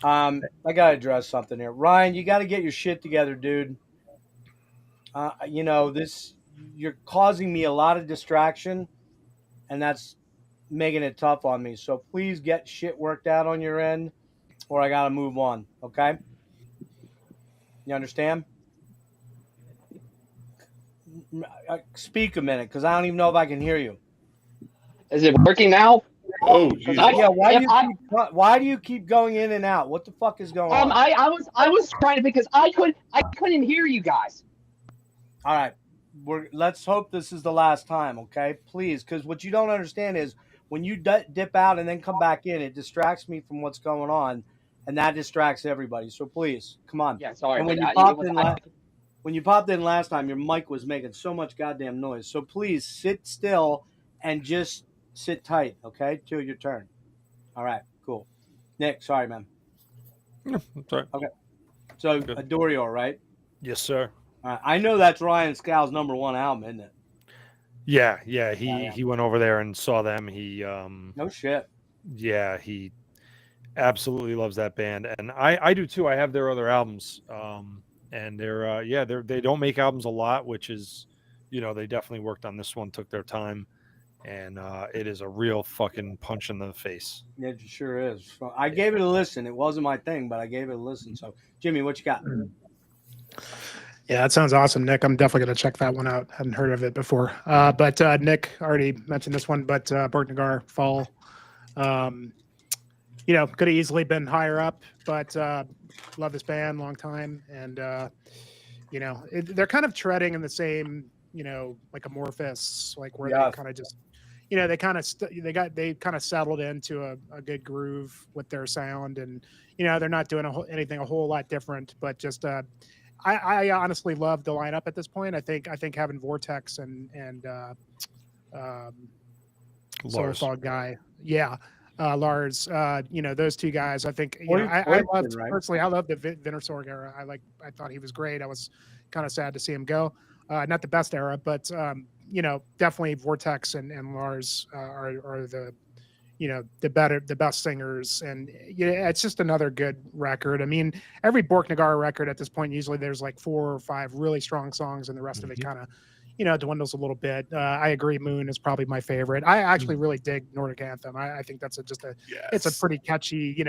I gotta address something here. Ryan, you gotta get your shit together, dude. You're causing me a lot of distraction, and that's making it tough on me. So please get shit worked out on your end, or I gotta move on. Okay? You understand? Speak a minute, because I don't even know if I can hear you. Is it working now? Oh, Jesus. Yeah. Why do you keep going in and out? What the fuck is going on? I was trying to because I couldn't hear you guys. All right. Let's hope this is the last time, okay? Please, because what you don't understand is when you dip out and then come back in, it distracts me from what's going on, and that distracts everybody. So please, come on. Yeah, sorry. And when you popped in last time, your mic was making so much goddamn noise. So please sit still and just sit tight, okay, till your turn. All right, cool. Nick, sorry, man. Sorry. Okay. So Adorio, right? Yes, sir. I know that's Ryan Scow's #1 album, isn't it? Yeah. He went over there and saw them. He No shit. Yeah, he absolutely loves that band, and I do too. I have their other albums, and they don't make albums a lot, which is, they definitely worked on this one, took their time, and it is a real fucking punch in the face. Yeah, it sure is. I gave it a listen. It wasn't my thing, but I gave it a listen. So, Jimmy, what you got? Yeah, that sounds awesome, Nick. I'm definitely going to check that one out. Hadn't heard of it before. But Nick already mentioned this one, but Borknagar Fall, could have easily been higher up, but love this band, long time. And, they're kind of treading in the same, like Amorphous, like where they kind of just, they kind of settled into a good groove with their sound. And, they're not doing anything a whole lot different, but just, I honestly love the lineup at this point. I think having Vortex and Solar Fog guy, Lars, those two guys. I think I loved personally. I love the Vintersorg era. I thought he was great. I was kind of sad to see him go. Not the best era, but definitely Vortex and Lars are the best singers, and it's just another good record. I mean, every Borknagar record at this point, usually there's like 4 or 5 really strong songs, and the rest of it kind of, dwindles a little bit. I agree. Moon is probably my favorite. I actually really dig Nordic Anthem. I think that's it's a pretty catchy,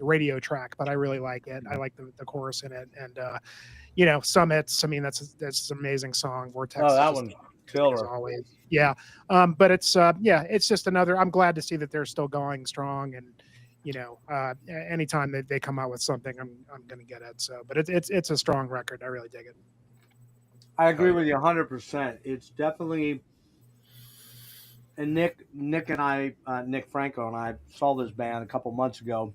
radio track, but I really like it. I like the chorus in it, and Summits. I mean, that's an amazing song. Vortex. Oh, that one's killer. As always. Yeah. But it's just another, I'm glad to see that they're still going strong, and, anytime that they come out with something, I'm going to get it. So, but it's a strong record. I really dig it. I agree with you 100%. It's definitely, and Nick Franco and I saw this band a couple months ago.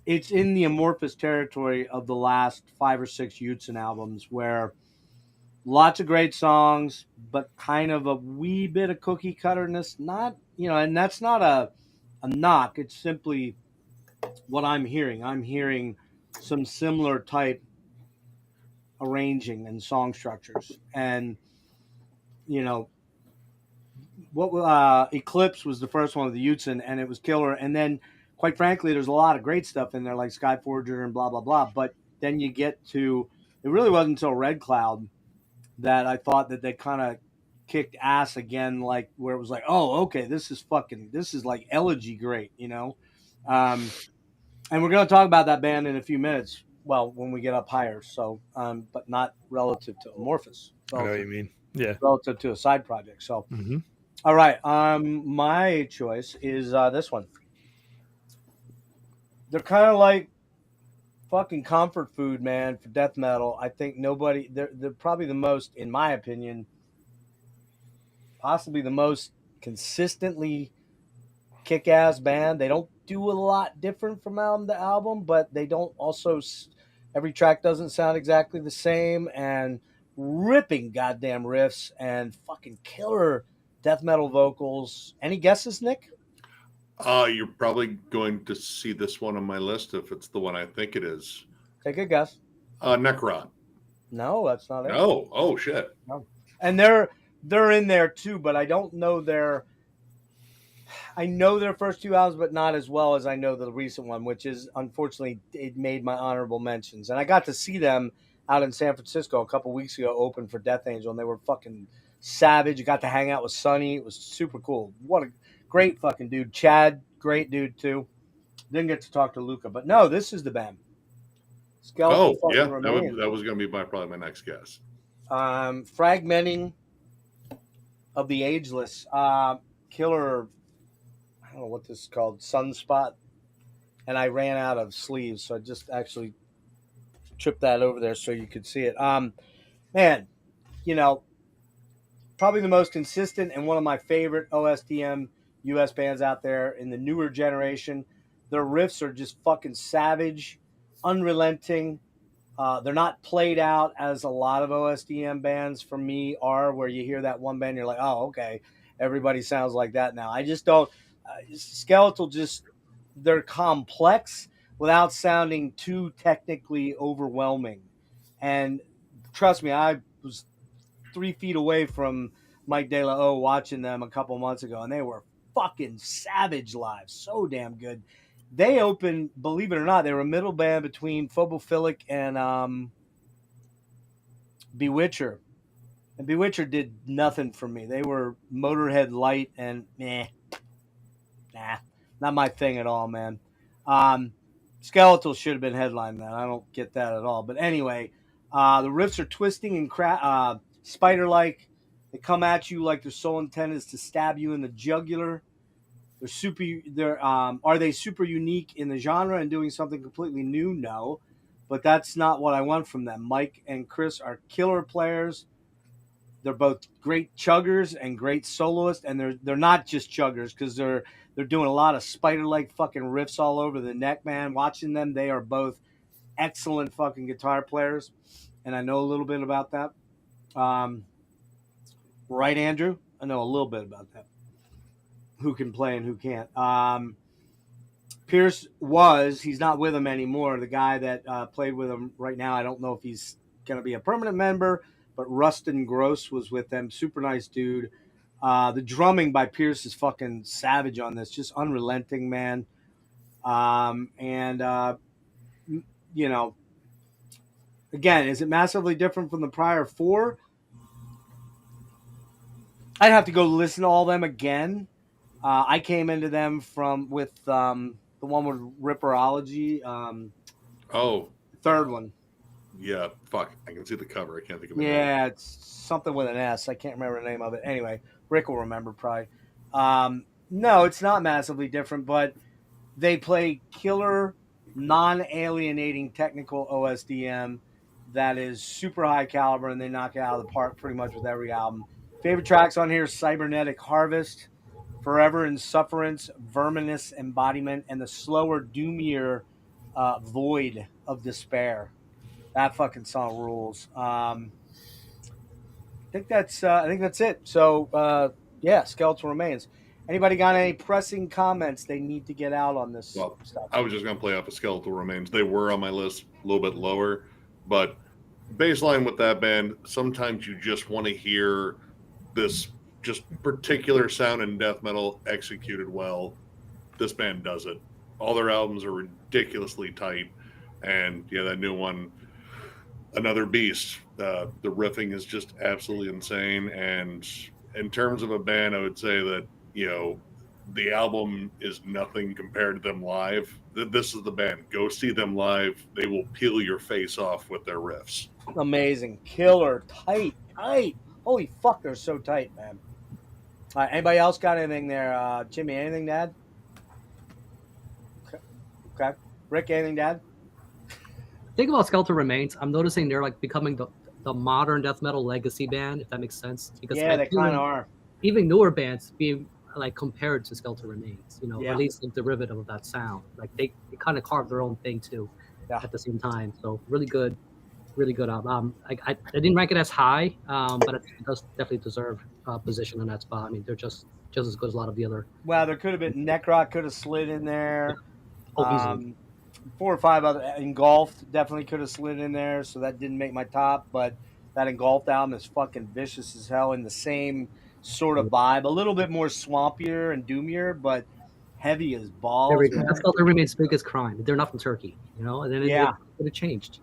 It's in the Amorphous territory of the last 5 or 6 Utzon albums, where lots of great songs, but kind of a wee bit of cookie cutterness. Not, and that's not a knock. It's simply what I'm hearing. I'm hearing some similar type arranging and song structures. And, Eclipse was the first one of the Utzon, and it was killer. And then, quite frankly, there's a lot of great stuff in there, like Skyforger and blah, blah, blah. But then you get to, it really wasn't until Red Cloud that I thought that they kind of kicked ass again, like where it was like, oh, okay, this is like Elegy great, And we're going to talk about that band in a few minutes. Well, when we get up higher. So, but not relative to Amorphous. I know what you mean. Yeah. Relative to a side project. So, All right. My choice is this one. They're kind of like fucking comfort food, man, for death metal. I think they're probably the most, in my opinion, possibly the most consistently kick-ass band. They don't do a lot different from album to album, but they don't also, every track doesn't sound exactly the same, and ripping goddamn riffs and fucking killer death metal vocals. Any guesses, Nick? You're probably going to see this one on my list if it's the one I think it is. Take a guess. Necron. No, that's not it. No. Oh shit. No. And they're in there too, but I don't know I know their first 2 albums, but not as well as I know the recent one, which is, unfortunately, it made my honorable mentions. And I got to see them out in San Francisco a couple weeks ago, open for Death Angel, and they were fucking savage. Got to hang out with Sonny. It was super cool. What a great fucking dude. Chad, great dude too. Didn't get to talk to Luca, but no, this is the band. Skeletal Oh, yeah, Remains. that was going to be probably my next guess. Fragmenting of the Ageless. Killer, I don't know what this is called, Sunspot. And I ran out of sleeves, so I just actually tripped that over there so you could see it. Man, you know, probably the most consistent and one of my favorite OSDM US bands out there in the newer generation. Their riffs are just fucking savage, unrelenting. They're not played out as a lot of OSDM bands for me are, where you hear that one band, you're like, oh, okay, everybody sounds like that now. I just don't. Skeletal just, they're complex without sounding too technically overwhelming. And trust me, I was 3 feet away from Mike De La O watching them a couple months ago, and they were fucking savage live. So damn good. They opened, believe it or not, they were a middle band between Phobophilic and Bewitcher. And Bewitcher did nothing for me. They were Motorhead light and not my thing at all, man. Skeletal should have been headline, man. I don't get that at all. But anyway, the riffs are twisting and spider-like. They come at you like their sole intent is to stab you in the jugular. Are they super unique in the genre and doing something completely new? No, but that's not what I want from them. Mike and Chris are killer players. They're both great chuggers and great soloists, and they're not just chuggers because they're doing a lot of spider-like fucking riffs all over the neck, man. Watching them, they are both excellent fucking guitar players, and I know a little bit about that. Right, Andrew? I know a little bit about that. Who can play and who can't. Pierce he's not with him anymore. The guy that played with him right now, I don't know if he's going to be a permanent member, but Rustin Gross was with them. Super nice dude. The drumming by Pierce is fucking savage on this. Just unrelenting, man. You know, again, is it massively different from the prior 4? I'd have to go listen to all them again. I came into them with the one with Ripperology. Third one. Yeah, fuck. I can see the cover. I can't think of the name. Yeah, it's something with an S. I can't remember the name of it. Anyway, Rick will remember probably. No, it's not massively different, but they play killer, non-alienating technical OSDM that is super high caliber, and they knock it out of the park pretty much with every album. Favorite tracks on here: Cybernetic Harvest, Forever in Sufferance, Verminous Embodiment, and the slower, doomier Void of Despair. That fucking song rules. I think that's it. So yeah, Skeletal Remains. Anybody got any pressing comments they need to get out on this stuff? I was just going to play off of Skeletal Remains. They were on my list a little bit lower, but baseline with that band, sometimes you just want to hear this just particular sound in death metal executed well. This band does it. All their albums are ridiculously tight, and yeah, that new one, another beast. The riffing is just absolutely insane, and in terms of a band, I would say that, you know, the album is nothing compared to them live. This is the band. Go see them live. They will peel your face off with their riffs. Amazing. Killer. Tight. Holy fuck, they're so tight, man. All right, anybody else got anything there? Jimmy, anything to add? Okay. Rick, anything to add? Think about Skeletal Remains. I'm noticing they're like becoming the modern death metal legacy band, if that makes sense. Because yeah, they kind of are. Even newer bands being like compared to Skeletal Remains, you know, Yeah. or at least a derivative of that sound. Like they kind of carve their own thing too at the same time. So really good album. I didn't rank it as high, but it does definitely deserve position in that spot. I mean, they're just as good as a lot of the other. Well, there could have been Necroc could have slid in there. Oh, easily. 4 or 5 other Engulfed definitely could have slid in there, so that didn't make my top. But that Engulfed album is fucking vicious as hell in the same sort of vibe, a little bit more swampier and doomier, but heavy as balls. There we go. That's Skeletal Remains' biggest crime. They're not from Turkey, you know, and then it changed.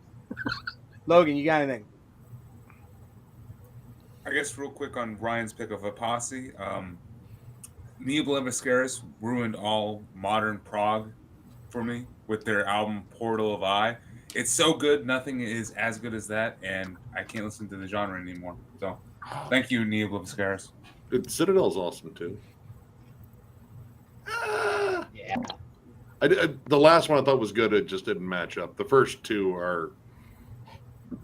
Logan, you got anything? I guess real quick on Ryan's pick of Aposty. Neobliviscaris ruined all modern prog for me with their album Portal of Eye. It's so good, nothing is as good as that, and I can't listen to the genre anymore. So, thank you, Neobliviscaris. Citadel's awesome too. Yeah. The last one I thought was good. It just didn't match up. The first two are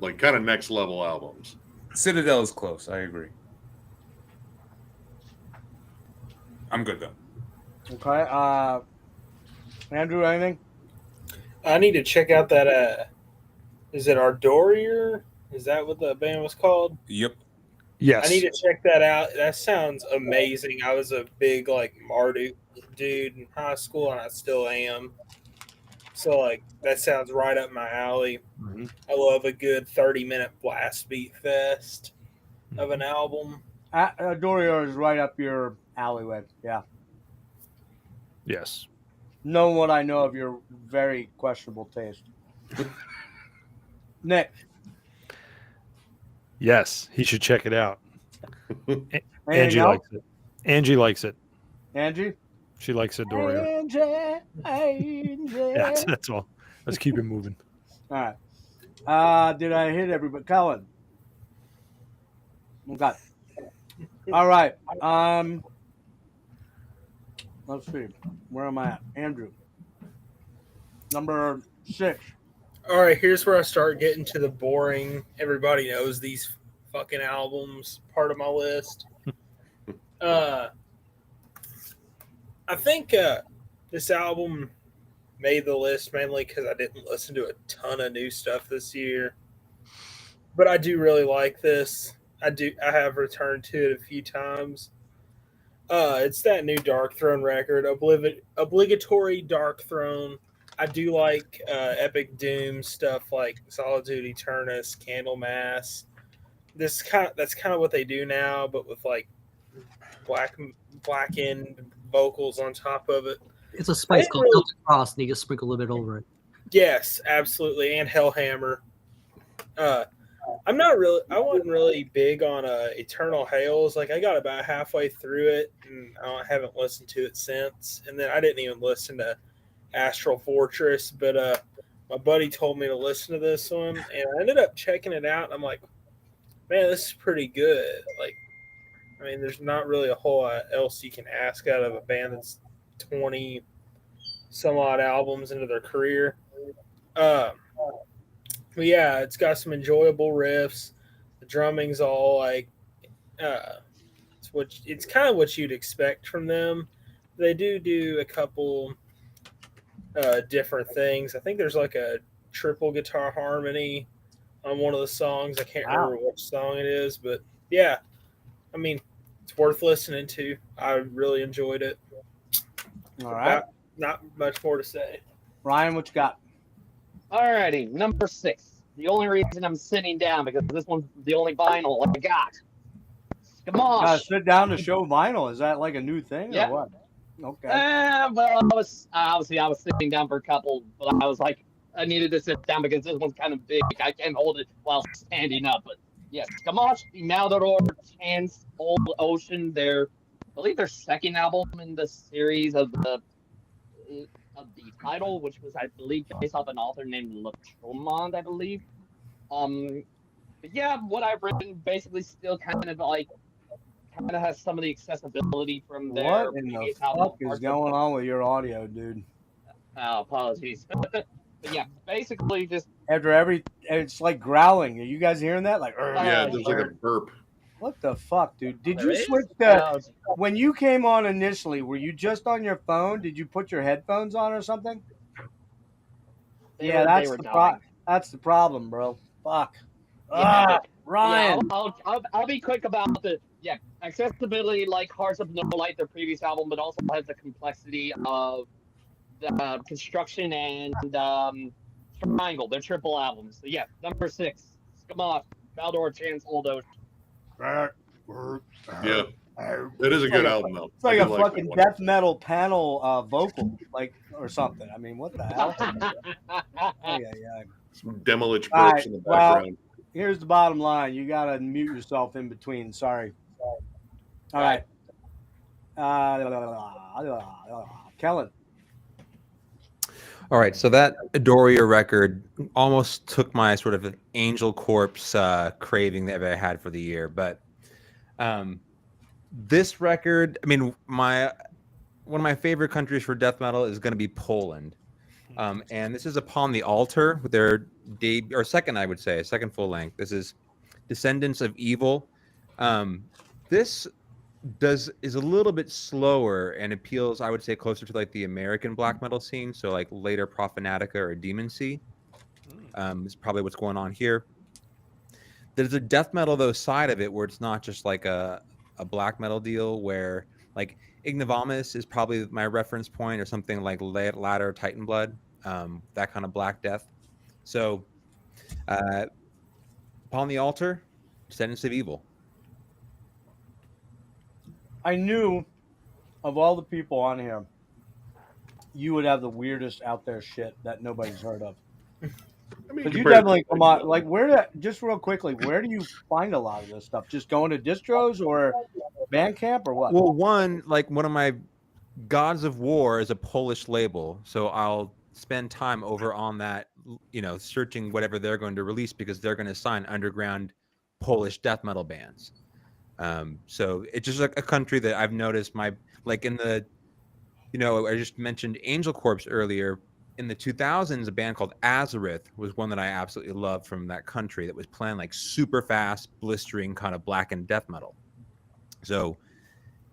like kind of next level albums. Citadel is close. I agree. I'm good though. Okay. Andrew, anything? I need to check out that. Is it Ardorier? Is that what the band was called? Yep. Yes. I need to check that out. That sounds amazing. I was a big like Marduk dude in high school, and I still am. So like that sounds right up my alley. Mhm. I love a good 30-minute blast beat fest of an album. Dorio is right up your alleyway. Yeah. Yes. Knowing what I know of your very questionable taste. Nick. Yes, he should check it out. Anything Angie else? likes it. Angie likes it. Angie? She likes Adoria. Angie. Yeah, that's all. Let's keep it moving. All right. Did I hit everybody? Colin. Okay. All right. Let's see. Where am I at? Andrew. Number 6. All right, here's where I start getting to the boring. Everybody knows these fucking albums. Part of my list. I think this album made the list mainly because I didn't listen to a ton of new stuff this year. But I do really like this. I have returned to it a few times. It's that new Dark Throne record, Obligatory Dark Throne. I do like Epic Doom stuff like Solitude Eternus, Candlemass. That's kind of what they do now, but with like blackened vocals on top of it. It's a spice called Celtic Cross, and you just sprinkle a bit over it. Yes, absolutely, and Hellhammer. I wasn't really big on Eternal Hails. Like I got about halfway through it, and I haven't listened to it since. And then I didn't even listen to Astral Fortress, but my buddy told me to listen to this one, and I ended up checking it out. And I'm like, man, this is pretty good. Like, I mean, there's not really a whole lot else you can ask out of a band that's 20 some odd albums into their career. But yeah, it's got some enjoyable riffs. The drumming's all like, it's kind of what you'd expect from them. They do a couple different things. I think there's like a triple guitar harmony on one of the songs. I can't remember which song it is, but yeah, I mean, it's worth listening to. I really enjoyed it. All right. Not much more to say. Ryan, what you got? Alrighty, number 6. The only reason I'm sitting down because this one's the only vinyl I got. Come on. Sit down to show vinyl. Is that like a new thing or what? Okay. Well, I was sitting down for a couple, but I was like, I needed to sit down because this one's kind of big. I can't hold it while standing up. But yes, Gamache, the Maldoror, Chance, Old Ocean. I believe their second album in the series of the title, which was, I believe, based off an author named Latromond, I believe. But yeah, what I've written basically still kind of has some of the accessibility from their. What in the fuck is going on with your audio, dude? Apologies. But yeah, basically just it's like growling. Are you guys hearing that? Like, yeah, there's like a burp. What the fuck, dude? Did There you is? switch when you came on initially? Were you just on your phone? Did you put your headphones on or something? That's the problem, bro. Fuck. Yeah. Ryan. Yeah, I'll be quick about the accessibility, like Hearts of No Light, their previous album, but also has the complexity of the construction and Triangle, their triple albums. So yeah, number 6, Skamash, Valdor, Chance, Old Ocean. Yeah, it is a good album though. It's like a fucking death metal panel vocal, like or something. I mean, what the hell? Some Demolich burps in the background. here's the bottom line. You gotta mute yourself in between. Sorry. All right. Kellen. All right, so that Adoria record almost took my sort of Angel Corpse craving that I had for the year, but this record, I mean, one of my favorite countries for death metal is going to be Poland, and this is Upon the Altar with their second full length. This is Descendants of Evil. This is a little bit slower and appeals, I would say, closer to like the American black metal scene. So like later Profanatica or Demon Sea is probably what's going on here. There's a death metal though side of it where it's not just like a black metal deal where like Ignovamus is probably my reference point, or something like Ladder Titan Blood, that kind of black death. So Upon the Altar, Descendants of Evil. I knew of all the people on here, you would have the weirdest out there shit that nobody's heard of. I mean, But you compared definitely come on. Like, just real quickly, where do you find a lot of this stuff? Just going to distros or Bandcamp or what? Well, one of my Gods of War is a Polish label, so I'll spend time over on that, searching whatever they're going to release, because they're going to sign underground Polish death metal bands. So it's just a country that I've noticed I just mentioned Angel Corpse earlier. In the 2000s, a band called Azareth was one that I absolutely loved from that country, that was playing like super fast, blistering kind of blackened death metal. So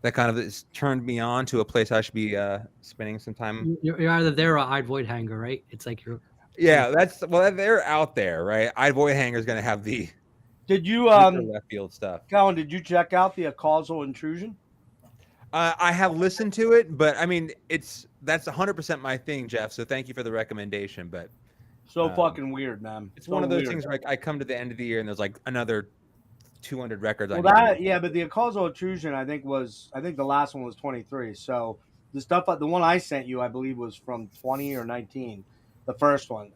that kind of has turned me on to a place I should be spending some time. You're either there or I'd Void Hanger, right? It's like you're. Yeah, they're out there, right? I'd Void Hanger is going to have the. Did you left field stuff? Colin, did you check out the Causal Intrusion? I have listened to it, but I mean, that's 100% my thing, Jeff. So thank you for the recommendation. But fucking weird, man. It's one of those things where I come to the end of the year and there's like another 200 records. Well, but the Causal Intrusion, I think the last one was 23. So the stuff, the one I sent you, I believe, was from 20 or 19. The first one.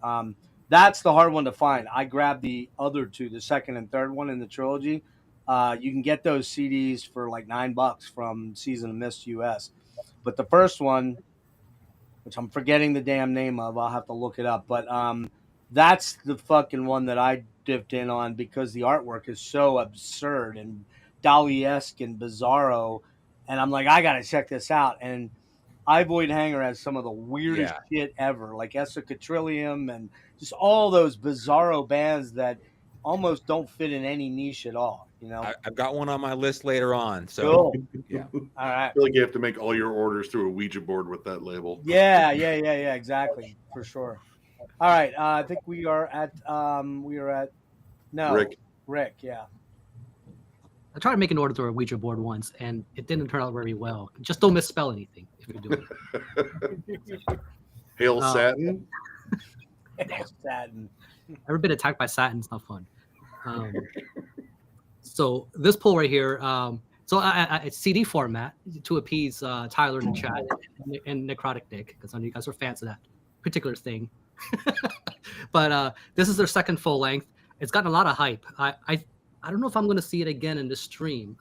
That's the hard one to find. I grabbed the other two, the second and third one in the trilogy. You can get those CDs for like $9 from Season of Mist US. But the first one, which I'm forgetting the damn name of, I'll have to look it up. But that's the fucking one that I dipped in on, because the artwork is so absurd and Dali-esque and bizarro. And I'm like, I got to check this out. And I Void Hanger has some of the weirdest shit ever, like Esocatrilium and just all those bizarro bands that almost don't fit in any niche at all. I've got one on my list later on. So cool. Yeah. All right. I feel like you have to make all your orders through a Ouija board with that label. Yeah, exactly, for sure. All right, I think we are at Rick, yeah. I tried to make an order through a Ouija board once, and it didn't turn out very well. Just don't misspell anything if you do it. Hail Satin. Hail Satin. Ever been attacked by Satin? It's not fun. So this poll right here, it's CD format to appease Tyler in the chat and Necrotic Dick, because I know you guys are fans of that particular thing. But this is their second full length. It's gotten a lot of hype. I don't know if I'm going to see it again in the stream,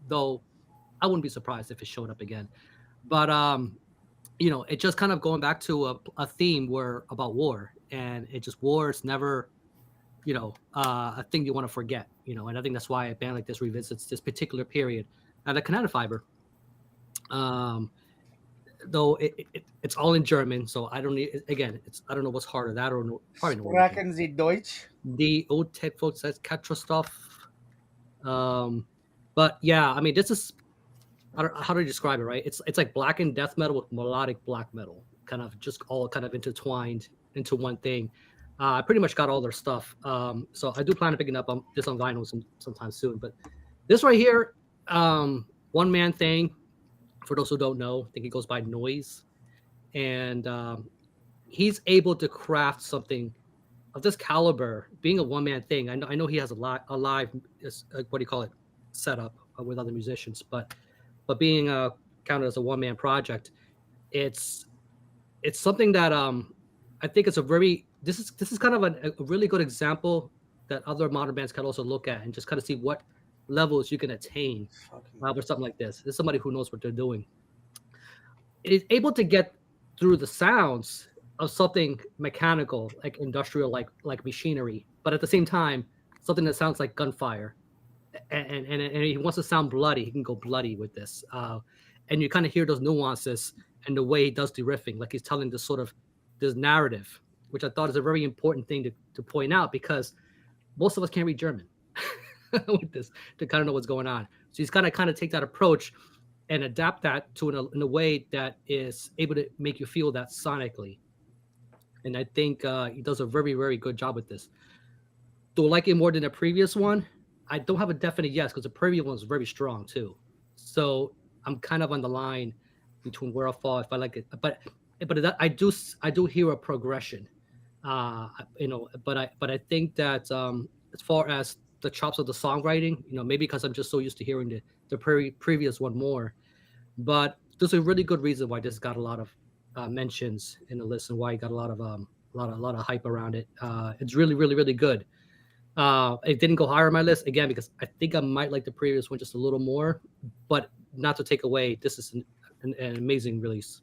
though I wouldn't be surprised if it showed up again. But it just kind of going back to a theme about war, and war is never a thing you want to forget, and I think that's why a band like this revisits this particular period. And the Canada Fiber, though it's all in German, so I don't know what's harder, that or probably no. Sprechen Sie Deutsch? The old Volk says Katastrophe. But yeah, I mean, this is, how do you describe it, right? It's like blackened death metal with melodic black metal, kind of just all kind of intertwined into one thing. I pretty much got all their stuff. So I do plan on picking up this on vinyl sometime soon. But this right here, one man thing, for those who don't know, I think he goes by Noise. And he's able to craft something of this caliber, being a one-man thing. I know he has a live, what do you call it, setup with other musicians, but being counted as a one-man project, it's something that I think it's this is kind of a really good example that other modern bands can also look at and just kind of see what levels you can attain with something like this. It's somebody who knows what they're doing. It is able to get through the sounds of something mechanical, like industrial, like machinery, but at the same time, something that sounds like gunfire. And he wants to sound bloody. He can go bloody with this, and you kind of hear those nuances and the way he does the riffing, like he's telling this sort of this narrative, which I thought is a very important thing to point out, because most of us can't read German with this to kind of know what's going on. So he's kind of take that approach and adapt that to in a way that is able to make you feel that sonically. And I think he does a very, very good job with this. Do I like it more than the previous one? I don't have a definite yes, because the previous one was very strong too. So I'm kind of on the line between where I fall if I like it, but I do hear a progression, But I think that as far as the chops of the songwriting, maybe because I'm just so used to hearing the previous one more, but there's a really good reason why this got a lot of mentions in the list and why it got a lot of hype around it. It's really, really, really good. It didn't go higher on my list again because I think I might like the previous one just a little more, but not to take away, this is an amazing release.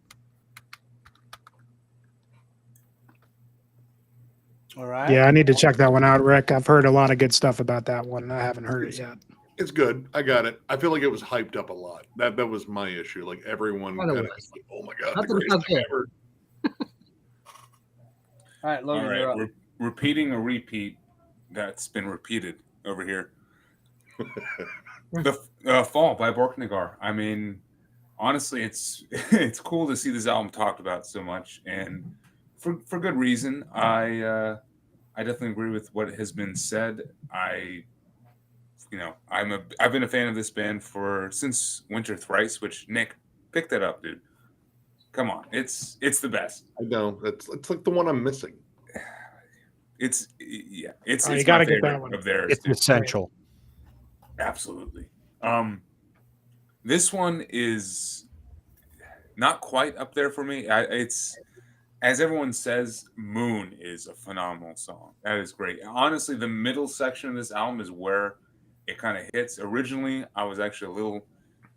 All right. Yeah, I need to check that one out, Rick. I've heard a lot of good stuff about that one. I haven't heard it yet. It's good. I got it. I feel like it was hyped up a lot. That was my issue. Like everyone kind of was like, "Oh my god, the greatest thing ever." All right, Logan, you're up. Repeating a repeat that's been repeated over here. The Fall by Borknagar. I mean, honestly, it's cool to see this album talked about so much, and for good reason. I definitely agree with what has been said. I've been a fan of this band since Winter Thrice, which Nick pick that up, dude. Come on, it's the best. I know it's like the one I'm missing. It's you my gotta get favorite that one. of theirs. It's essential. Absolutely. This one is not quite up there for me. It's, as everyone says, Moon is a phenomenal song. That is great. Honestly, the middle section of this album is where it kind of hits. Originally, I was actually a little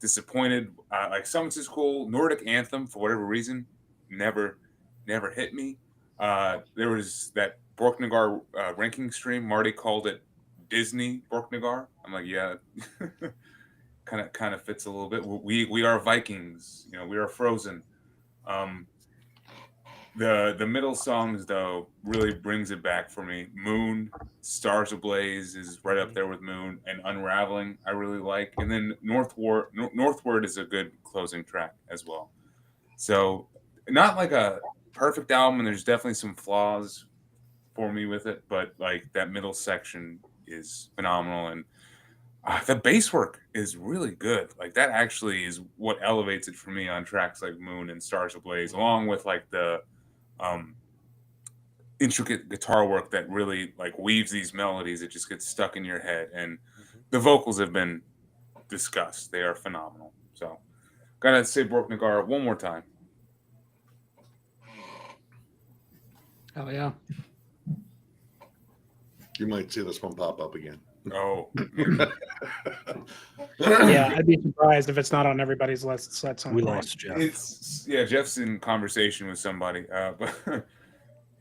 disappointed. Like Summons is cool. Nordic Anthem, for whatever reason, never hit me. There was that Borknagar ranking stream. Marty called it Disney Borknagar. I'm like, yeah, kind of fits a little bit. We are Vikings. We are Frozen. The middle songs though really brings it back for me. Moon, Stars Ablaze is right up there with Moon, and Unraveling I really like, and then Northward is a good closing track as well. So not like a perfect album, and there's definitely some flaws for me with it, but like that middle section is phenomenal, and the bass work is really good. Like that actually is what elevates it for me on tracks like Moon and Stars Ablaze, along with like the intricate guitar work that really like weaves these melodies. It just gets stuck in your head, and the vocals have been discussed. They are phenomenal. So gotta say Borknagar one more time. Oh yeah. You might see this one pop up again. Oh. Yeah, I'd be surprised if it's not on everybody's list. So that's We lost Jeff. Jeff's in conversation with somebody. But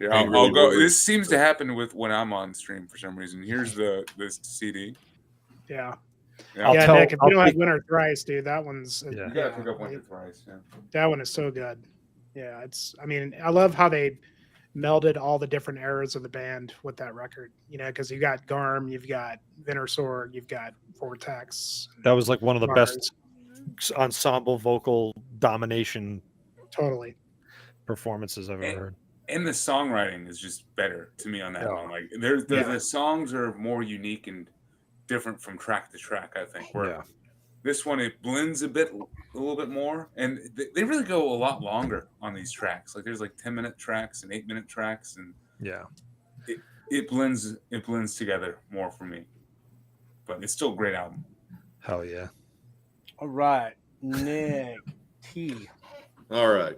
here, I'll go. This seems to happen with when I'm on stream for some reason. Here's the CD. Yeah. Yeah, Nick, if you don't have Winter Thrice, dude, that one's you gotta pick up Winter Thrice. Yeah. That one is so good. Yeah, I love how they melded all the different eras of the band with that record, because you got Garm, you've got Venersor, you've got Vortex. That was like one of the best ensemble vocal domination performances I've ever heard. And the songwriting is just better to me on that one. Like the songs are more unique and different from track to track, I think. This one, it blends a little bit more, and they really go a lot longer on these tracks. Like there's like 10-minute tracks and 8-minute tracks, and it blends together more for me. But it's still a great album. Hell yeah! All right, Nick T. All right.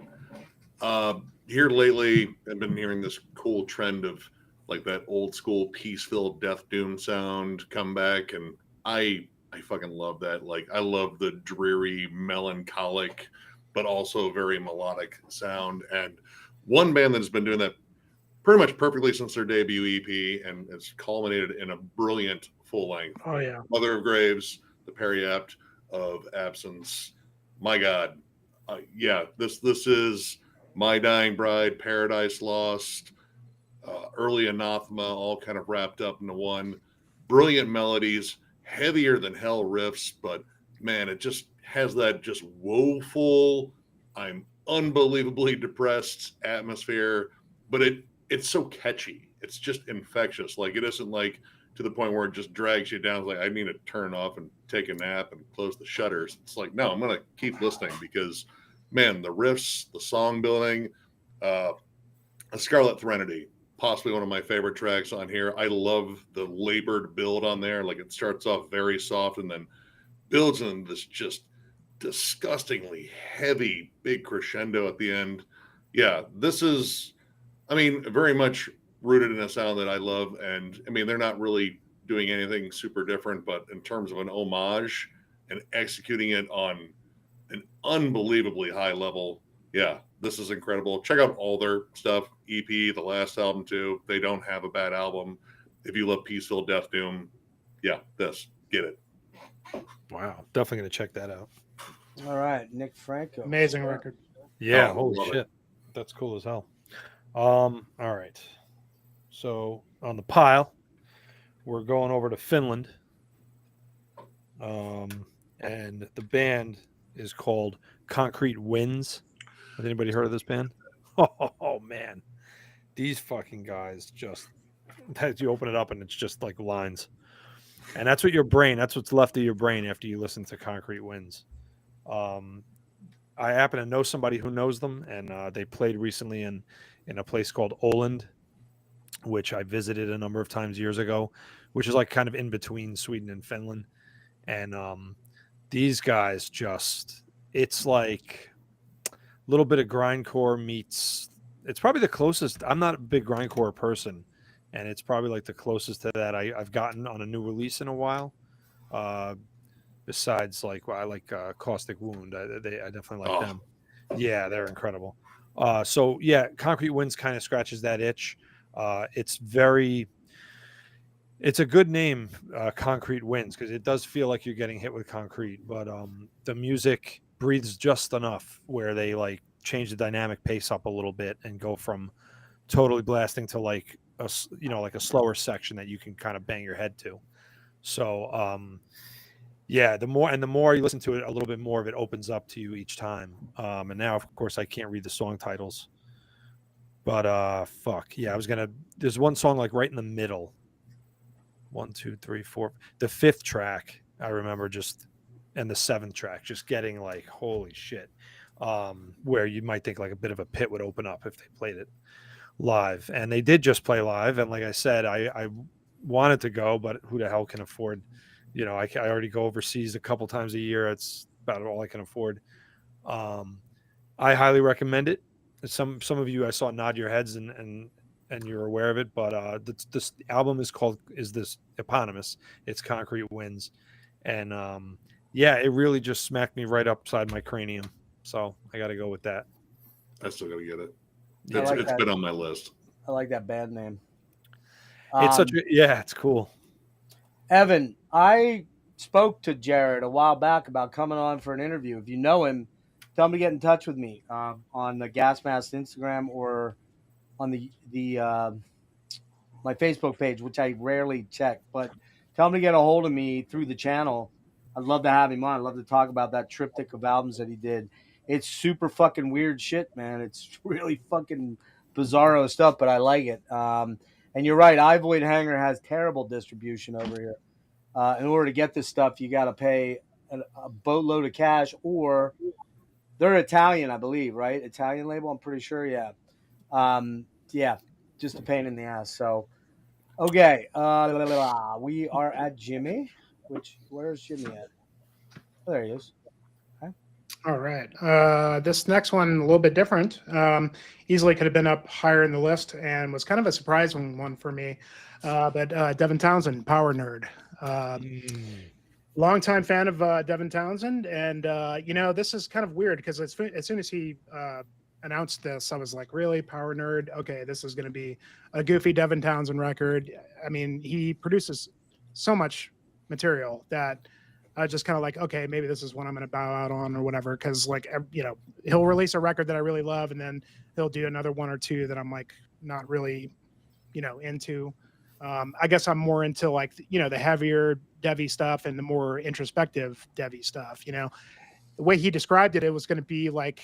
Here lately, I've been hearing this cool trend of like that old school peace-filled death doom sound come back, and I fucking love that. Like, I love the dreary, melancholic, but also very melodic sound. And one band that has been doing that pretty much perfectly since their debut EP, and it's culminated in a brilliant full length. Oh yeah. Mother of Graves, the Periapt of Absence. My God, yeah, this is My Dying Bride, Paradise Lost, Early Anathema, all kind of wrapped up into one. Brilliant melodies, heavier than hell riffs, but man, it just has that just woeful, I'm unbelievably depressed atmosphere, but it's so catchy. It's just infectious. Like, it isn't like to the point where it just drags you down. It's like, I need to turn off and take a nap and close the shutters. It's like, no, I'm going to keep listening because, man, the riffs, the song building, A Scarlet Threnody, possibly one of my favorite tracks on here. I love the labored build on there. Like, it starts off very soft and then builds in this just disgustingly heavy big crescendo at the end. Yeah, this is, I mean, very much rooted in a sound that I love. And I mean, they're not really doing anything super different, but in terms of an homage and executing it on an unbelievably high level, yeah, this is incredible. Check out all their stuff, EP, the last album too. They don't have a bad album. If you love peaceful death doom, yeah, this, get it. Wow, definitely gonna check that out. All right, Nick Franco. Amazing record. Yeah, Oh, holy love it. shit, that's cool as hell. All right, so on the pile, we're going over to Finland, and the band is called Concrete Winds. Has anybody heard of this band? Oh man, these fucking guys just, you open it up and it's just like lines, and that's what's left of your brain after you listen to Concrete Winds. I happen to know somebody who knows them, and they played recently in a place called Åland, which I visited a number of times years ago, which is like kind of in between Sweden and Finland. And these guys just, it's like a little bit of grindcore meets, it's probably the closest. I'm not a big grindcore person, and it's probably like the closest to that I've gotten on a new release in a while. Besides, like, well, I like Caustic Wound. I definitely like them. Yeah, they're incredible. So yeah, Concrete Winds kind of scratches that itch. It's a good name, Concrete Winds, because it does feel like you're getting hit with concrete, but the music breathes just enough where they like change the dynamic pace up a little bit and go from totally blasting to like a slower section that you can kind of bang your head to. So yeah, the more you listen to it, a little bit more of it opens up to you each time. And now, of course, I can't read the song titles, but fuck yeah, there's one song like right in the middle. 1, 2, 3, 4. The 5th track I remember and the 7th track just getting like, holy shit, where you might think like a bit of a pit would open up if they played it live. And they did just play live, and like I said, I wanted to go, but who the hell can afford, I already go overseas a couple times a year. It's about all I can afford. I highly recommend it. Some of you I saw nod your heads and you're aware of it, but this album is eponymous. It's Concrete Winds, and yeah, it really just smacked me right upside my cranium. So I got to go with that. I still got to get it. It's been on my list. I like that band name. It's it's cool. Evan, I spoke to Jared a while back about coming on for an interview. If you know him, tell him to get in touch with me on the Gas Mask Instagram or on the my Facebook page, which I rarely check. But tell him to get a hold of me through the channel. I'd love to have him on. I'd love to talk about that triptych of albums that he did. It's super fucking weird shit, man. It's really fucking bizarro stuff, but I like it. And you're right, iVoid Hanger has terrible distribution over here. In order to get this stuff, you got to pay a boatload of cash, or they're Italian, I believe, right? Italian label, I'm pretty sure, yeah. Yeah, just a pain in the ass. So, okay, we are at Jimmy. Where's Jimmy at? Oh, there he is. Okay. All right. This next one, a little bit different. Easily could have been up higher in the list and was kind of a surprising one for me. But Devin Townsend, Power Nerd. Longtime fan of Devin Townsend. And, this is kind of weird because as soon as he announced this, I was like, really? Power Nerd? Okay, this is going to be a goofy Devin Townsend record. I mean, he produces so much material that I just kind of like, okay, maybe this is one I'm going to bow out on or whatever. Cause like, he'll release a record that I really love and then he'll do another one or two that I'm like, not really, into. I guess I'm more into like, the heavier Devi stuff and the more introspective Devi stuff, the way he described it, it was going to be like,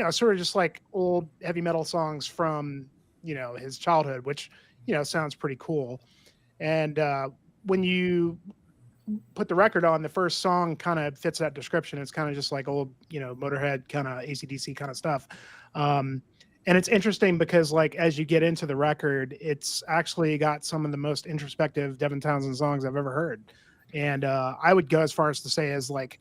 sort of just like old heavy metal songs from, his childhood, which, sounds pretty cool. And when you put the record on, the first song kind of fits that description. It's kind of just like old, Motorhead kind of AC/DC kind of stuff. And it's interesting because like, as you get into the record, it's actually got some of the most introspective Devin Townsend songs I've ever heard. And I would go as far as to say as like,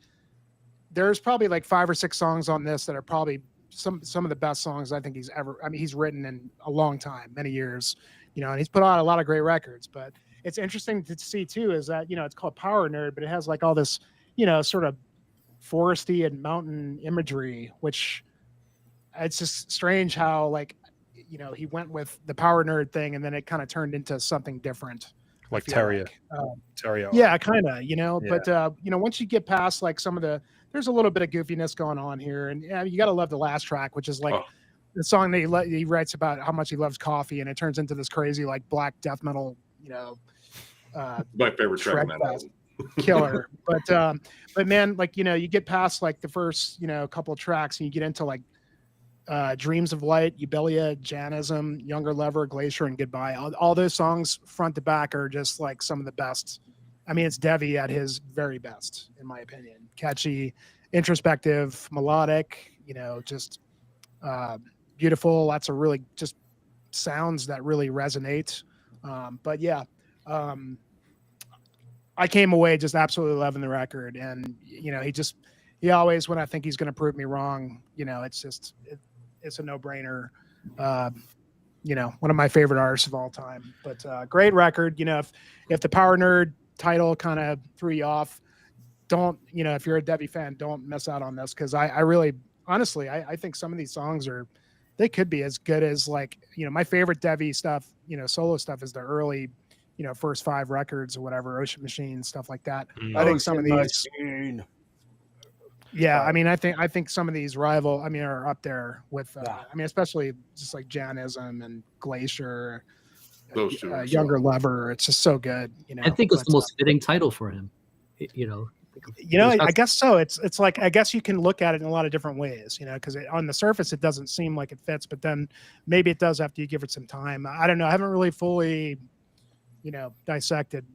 there's probably like 5 or 6 songs on this that are probably some of the best songs I think he's written in a long time, many years, and he's put out a lot of great records. But it's interesting to see too, is that, it's called Power Nerd, but it has like all this, sort of foresty and mountain imagery, which it's just strange how like, he went with the Power Nerd thing and then it kind of turned into something different. Like Terria. Yeah, kind of, but once you get past like there's a little bit of goofiness going on here, and you got to love the last track, which is like the song that he writes about how much he loves coffee, and it turns into this crazy like black death metal, my favorite track on that album. Killer. But man, like, you get past like the first, couple of tracks and you get into like Dreams of Light, Eubelia, Janism, Younger Lover, Glacier, and Goodbye. All those songs front to back are just like some of the best. I mean, it's Devi at his very best, in my opinion. Catchy, introspective, melodic, just beautiful. Lots of really just sounds that really resonate. But yeah, I came away just absolutely loving the record. And, he always, when I think he's going to prove me wrong, it's a no-brainer. One of my favorite artists of all time. But great record. If the Power Nerd title kind of threw you off, don't, if you're a Devi fan, don't miss out on this, because I really, honestly, I think some of these songs they could be as good as like, my favorite Devi stuff, solo stuff is the early, first 5 records or whatever, Ocean Machine, stuff like that. I think some of these, yeah, I mean, I think some of these are up there with, especially just like Janism and Glacier, those two, Younger Lover. It's just so good. I think it's the most fitting title for him. I guess so. It's like, I guess you can look at it in a lot of different ways, because on the surface, it doesn't seem like it fits, but then maybe it does after you give it some time. I don't know. I haven't really fully, dissected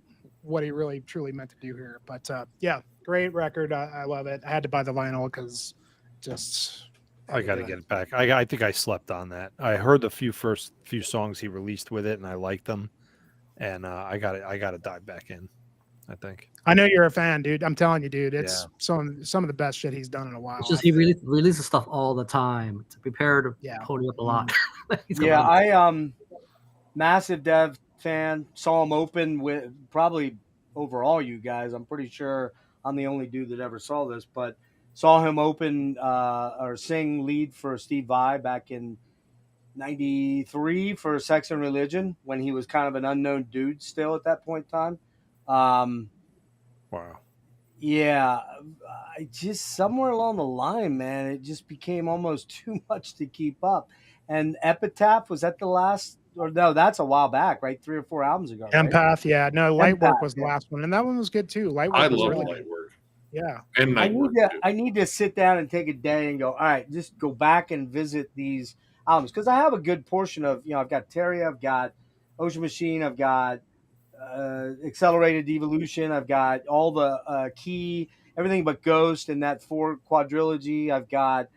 what he really truly meant to do here, but yeah, great record. I love it. I had to buy the vinyl because I got to get it back. I think I slept on that. I heard the first few songs he released with it and I liked them, and I got to dive back in, I think. I know you're a fan, dude. I'm telling you, dude. It's some of the best shit he's done in a while. It's just he releases stuff all the time. To prepare to pony up a lot. I massive Dev fan. Saw him open with probably over all you guys. I'm pretty sure I'm the only dude that ever saw this, but saw him open or sing lead for Steve Vai back in '93 for Sex and Religion when he was kind of an unknown dude still at that point in time. Wow. Yeah, I just somewhere along the line, man, it just became almost too much to keep up. And Epitaph, was that the last? Or no, that's a while back, right? 3 or 4 albums ago. Right? Empath, yeah. No, Lightwork was the last one, and that one was good too. Lightwork. I was love really Lightwork. Good. Yeah. And I need to sit down and take a day and go, all right, just go back and visit these albums, because I have a good portion of, I've got Terry, I've got Ocean Machine, I've got Accelerated Evolution, I've got all the Key, everything but Ghost in that 4 quadrilogy, I've got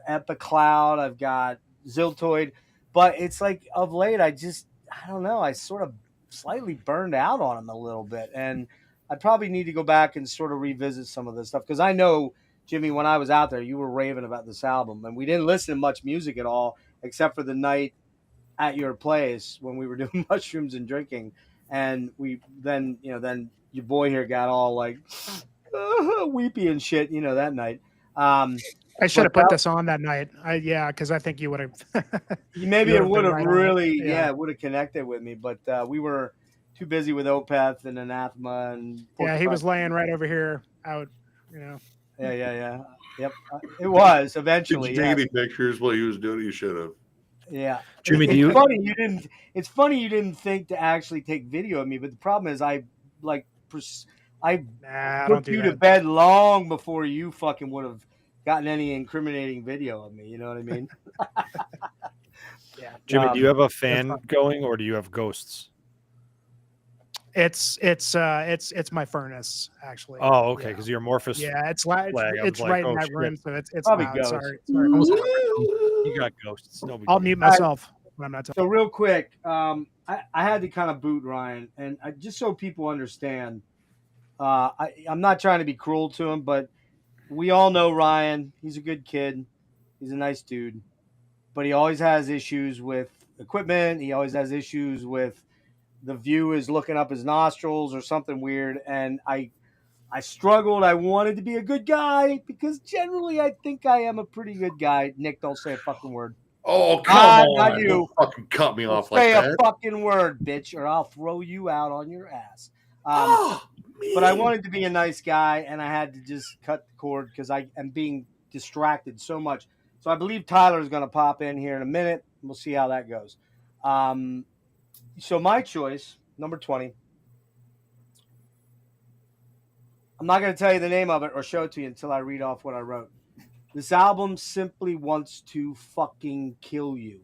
Epicloud, I've got Ziltoid, but it's like of late I don't know, I sort of slightly burned out on them a little bit, and I probably need to go back and sort of revisit some of this stuff, because I know Jimmy, when I was out there, you were raving about this album, and we didn't listen to much music at all, except for the night at your place when we were doing mushrooms and drinking. And then your boy here got all like weepy and shit, that night. I should have put this on that night. Because I think you would have. Maybe you it would have been right on it. really, Yeah. would have connected with me. But we were too busy with Opeth and Anathema and. Yeah, he was laying right over here out. Yeah. Yep. It was eventually. Did you take any pictures while he was doing it? You should have. Yeah. Jimmy, It's funny you didn't think to actually take video of me, but the problem is I put you to bed long before you fucking would have gotten any incriminating video of me. You know what I mean? Yeah. Jimmy, do you have a fan going, or do you have ghosts? It's my furnace actually. Oh, okay, because your Amorphous. Yeah, it's right in that room, so it's probably loud. ghosts. Sorry. You got ghosts. I'll mute myself when I'm not talking. So real quick, I had to kind of boot Ryan, and just so people understand, I'm not trying to be cruel to him, but we all know Ryan. He's a good kid. He's a nice dude, but he always has issues with equipment. He always has issues with the view is looking up his nostrils or something weird. And I struggled. I wanted to be a good guy because generally I think I am a pretty good guy. Nick, don't say a fucking word. Oh, come on. Not you. Don't fucking cut me off like say that. Say a fucking word, bitch, or I'll throw you out on your ass. But I wanted to be a nice guy, and I had to just cut the cord because I am being distracted so much. So I believe Tyler is going to pop in here in a minute. We'll see how that goes. So my choice, number 20. I'm not going to tell you the name of it or show it to you until I read off what I wrote. This album simply wants to fucking kill you.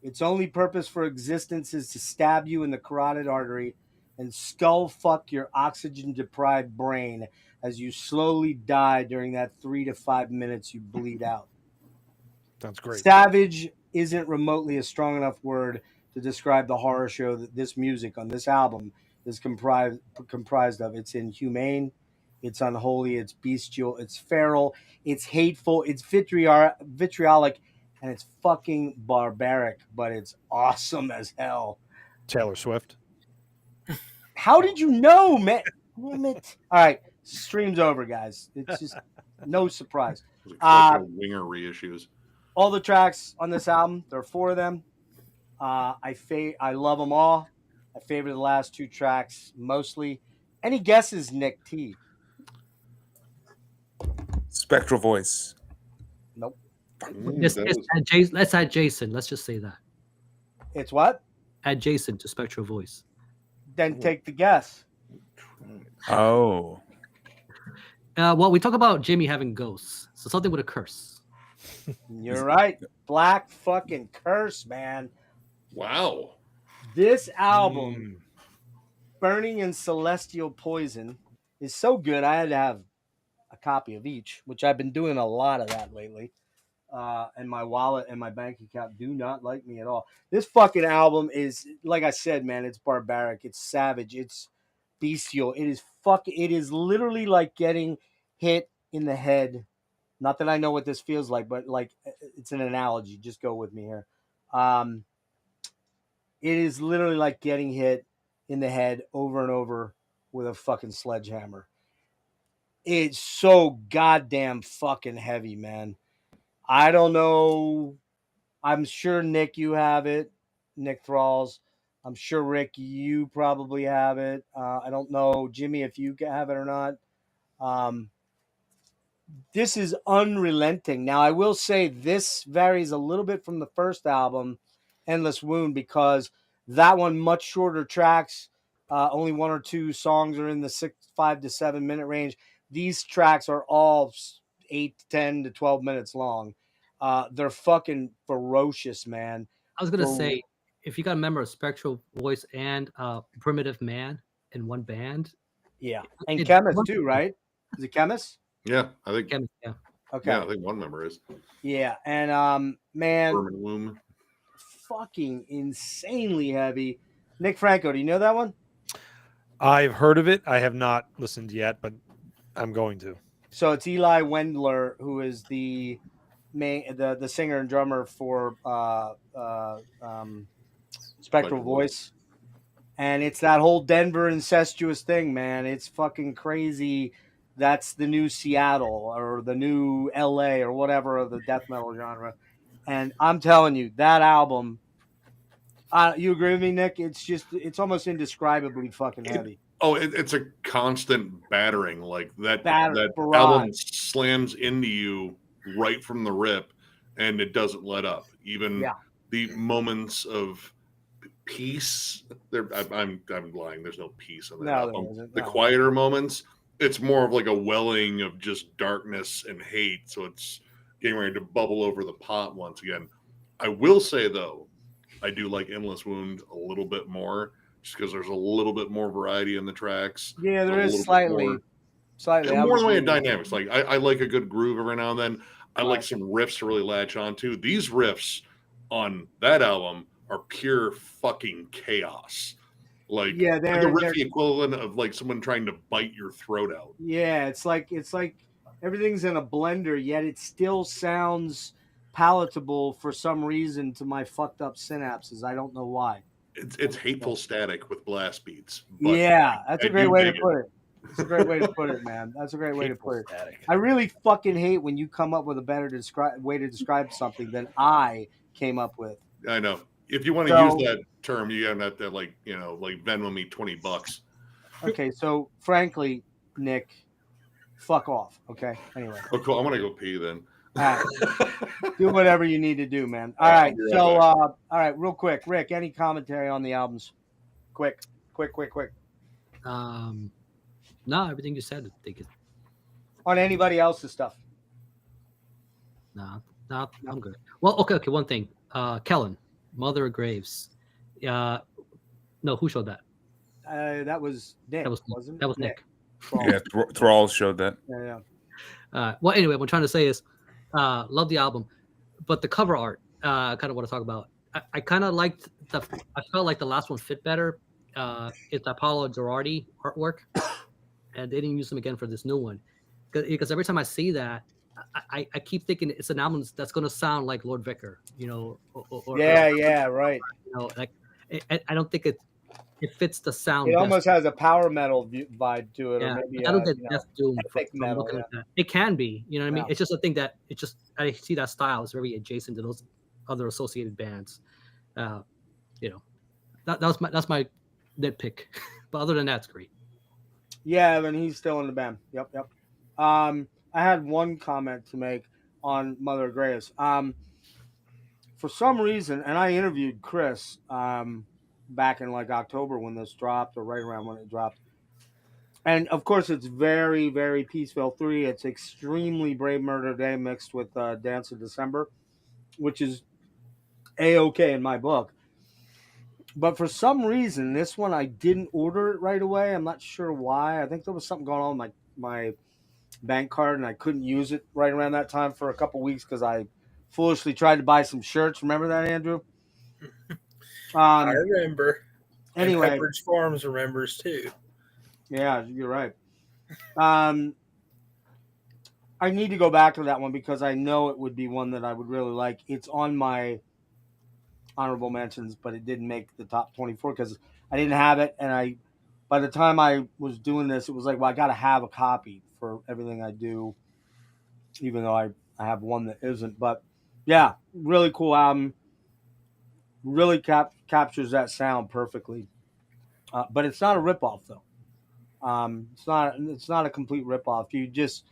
Its only purpose for existence is to stab you in the carotid artery and skull fuck your oxygen-deprived brain as you slowly die during that 3 to 5 minutes you bleed out. Sounds great. Savage isn't remotely a strong enough word to describe the horror show that this music on this album is comprised of. It's inhumane, it's unholy, it's bestial, it's feral, it's hateful, it's vitriolic, and it's fucking barbaric, but it's awesome as hell. Taylor Swift. How did you know, man? Damn it. All right, stream's over, guys. It's just no surprise. Winger reissues. All the tracks on this album, there are 4 of them. I love them all. I favor the last 2 tracks mostly. Any guesses, Nick T? Spectral Voice. Nope. Let's add Jason. Let's just say that. It's what? Add Jason to Spectral Voice. Then take the guess. Oh. Well, we talk about Jimmy having ghosts, so something with a curse. You're right. Black fucking curse, man. Wow. This album, Burning in Celestial Poison, is so good. I had to have a copy of each, which I've been doing a lot of that lately. And my wallet and my bank account do not like me at all. This fucking album is, like I said, man, it's barbaric. It's savage. It's bestial. It is literally like getting hit in the head. Not that I know what this feels like, but like it's an analogy. Just go with me here. It is literally like getting hit in the head over and over with a fucking sledgehammer. It's so goddamn fucking heavy, man. I don't know. I'm sure, Nick, you have it. Nick Thralls. I'm sure, Rick, you probably have it. I don't know, Jimmy, if you have it or not. This is unrelenting. Now, I will say this varies a little bit from the first album, Endless Wound, because that one, much shorter tracks. Only 1 or 2 songs are in the 5 to 7 minute range. These tracks are all 8 to 10 to 12 minutes long. They're fucking ferocious, man. I was gonna say, if you got a member of Spectral Voice and Primitive Man in one band. Yeah, and Chemist too, right? Is it Chemist? Yeah, I think. Chemist, yeah. Okay. Yeah, I think one member is. Yeah, and man, Herman Womb. Fucking insanely heavy. Nick Franco, do you know that one? I've heard of it. I have not listened yet, but I'm going to. So it's Eli Wendler, who is the singer and drummer for Spectral Voice. And it's that whole Denver incestuous thing, man. It's fucking crazy. That's the new Seattle or the new LA or whatever of the death metal genre. And I'm telling you, that album, you agree with me, Nick? It's almost indescribably fucking heavy. It's a constant battering. Like that barrage. album slams into you right from the rip, and it doesn't let up. Even the moments of peace. I'm lying. There's no peace on that album. The quieter moments, it's more of like a welling of just darkness and hate. So it's getting ready to bubble over the pot once again. I will say though, I do like Endless Wound a little bit more, just because there's a little bit more variety in the tracks. Yeah, there is slightly more in the way of dynamics. Like I like a good groove every now and then. I like some riffs to really latch onto. These riffs on that album are pure fucking chaos. Like they're the riffy equivalent of like someone trying to bite your throat out. Yeah, it's like everything's in a blender, yet it still sounds palatable for some reason to my fucked up synapses. I don't know why. It's hateful static with blast beats. That's a great way to put it. It's a great way to put it, man. That's a great way to put it. I really fucking hate when you come up with a better way to describe something than I came up with. I know. If you want to use that term, you have to like Venmo me $20. Okay, so frankly, Nick, fuck off. Okay. Anyway. Oh, cool. I'm gonna go pee then. All right. Do whatever you need to do, man. All right. So, all right, real quick, Rick. Any commentary on the albums? Quick. No, everything you said, I think it's on anybody else's stuff. No, I'm good. Well, okay. One thing, Kellen, Mother of Graves. No, who showed that? That was Nick. That was Nick. Yeah, Thrall showed that. Yeah. Well, anyway, what I'm trying to say is, love the album, but the cover art, kind of want to talk about. I kind of liked I felt like the last one fit better. It's Apollo Girardi artwork, and they didn't use them again for this new one, because every time I see that, I keep thinking it's an album that's going to sound like Lord Vicar, right. Like I don't think it fits the sound. It almost has a power metal vibe to it, or maybe I don't get Death Doom from metal. Looking at that. It can be, you know what I mean? It's just a thing that I see that style is very adjacent to those other associated bands. That's my nitpick, but other than that, it's great. Yeah, and he's still in the band. Yep. I had one comment to make on Mother of Graves. For some reason, and I interviewed Chris back in like October when this dropped, or right around when it dropped. And of course, it's very, very Peaceville 3. It's extremely Brave Murder Day mixed with Dance of December, which is A-okay in my book. But for some reason, this one I didn't order it right away. I'm not sure why. I think there was something going on with my bank card, and I couldn't use it right around that time for a couple weeks because I foolishly tried to buy some shirts. Remember that, Andrew? I remember. Anyway, and Pepperidge Farms remembers too. Yeah, you're right. I need to go back to that one because I know it would be one that I would really like. It's on my honorable mentions, but it didn't make the top 24 because I didn't have it. And by the time I was doing this, it was like, well, I got to have a copy for everything I do, even though I have one that isn't. But yeah, really cool album. Really captures that sound perfectly. But it's not a ripoff though. It's not a complete ripoff. You just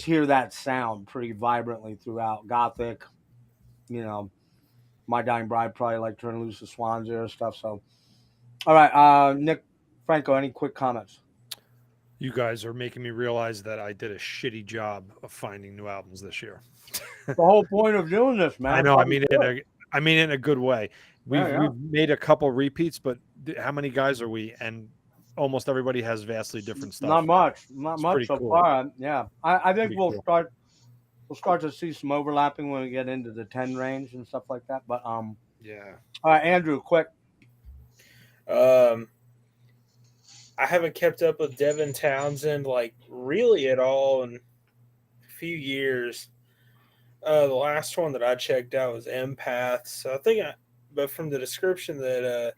hear that sound pretty vibrantly throughout. Gothic, My Dying Bride probably like Turn Loose the Swans there and stuff. So, all right, Nick, Franco, any quick comments? You guys are making me realize that I did a shitty job of finding new albums this year. The whole point of doing this, man. I know. I mean it in a good way. We've made a couple repeats, but how many guys are we? And almost everybody has vastly different stuff. Not much so far. Yeah, I think we'll start to see some overlapping when we get into the 10 range and stuff like that. But yeah. All right, Andrew, quick. I I haven't kept up with Devin Townsend like really at all in a few years. The last one that I checked out was Empath. So but from the description that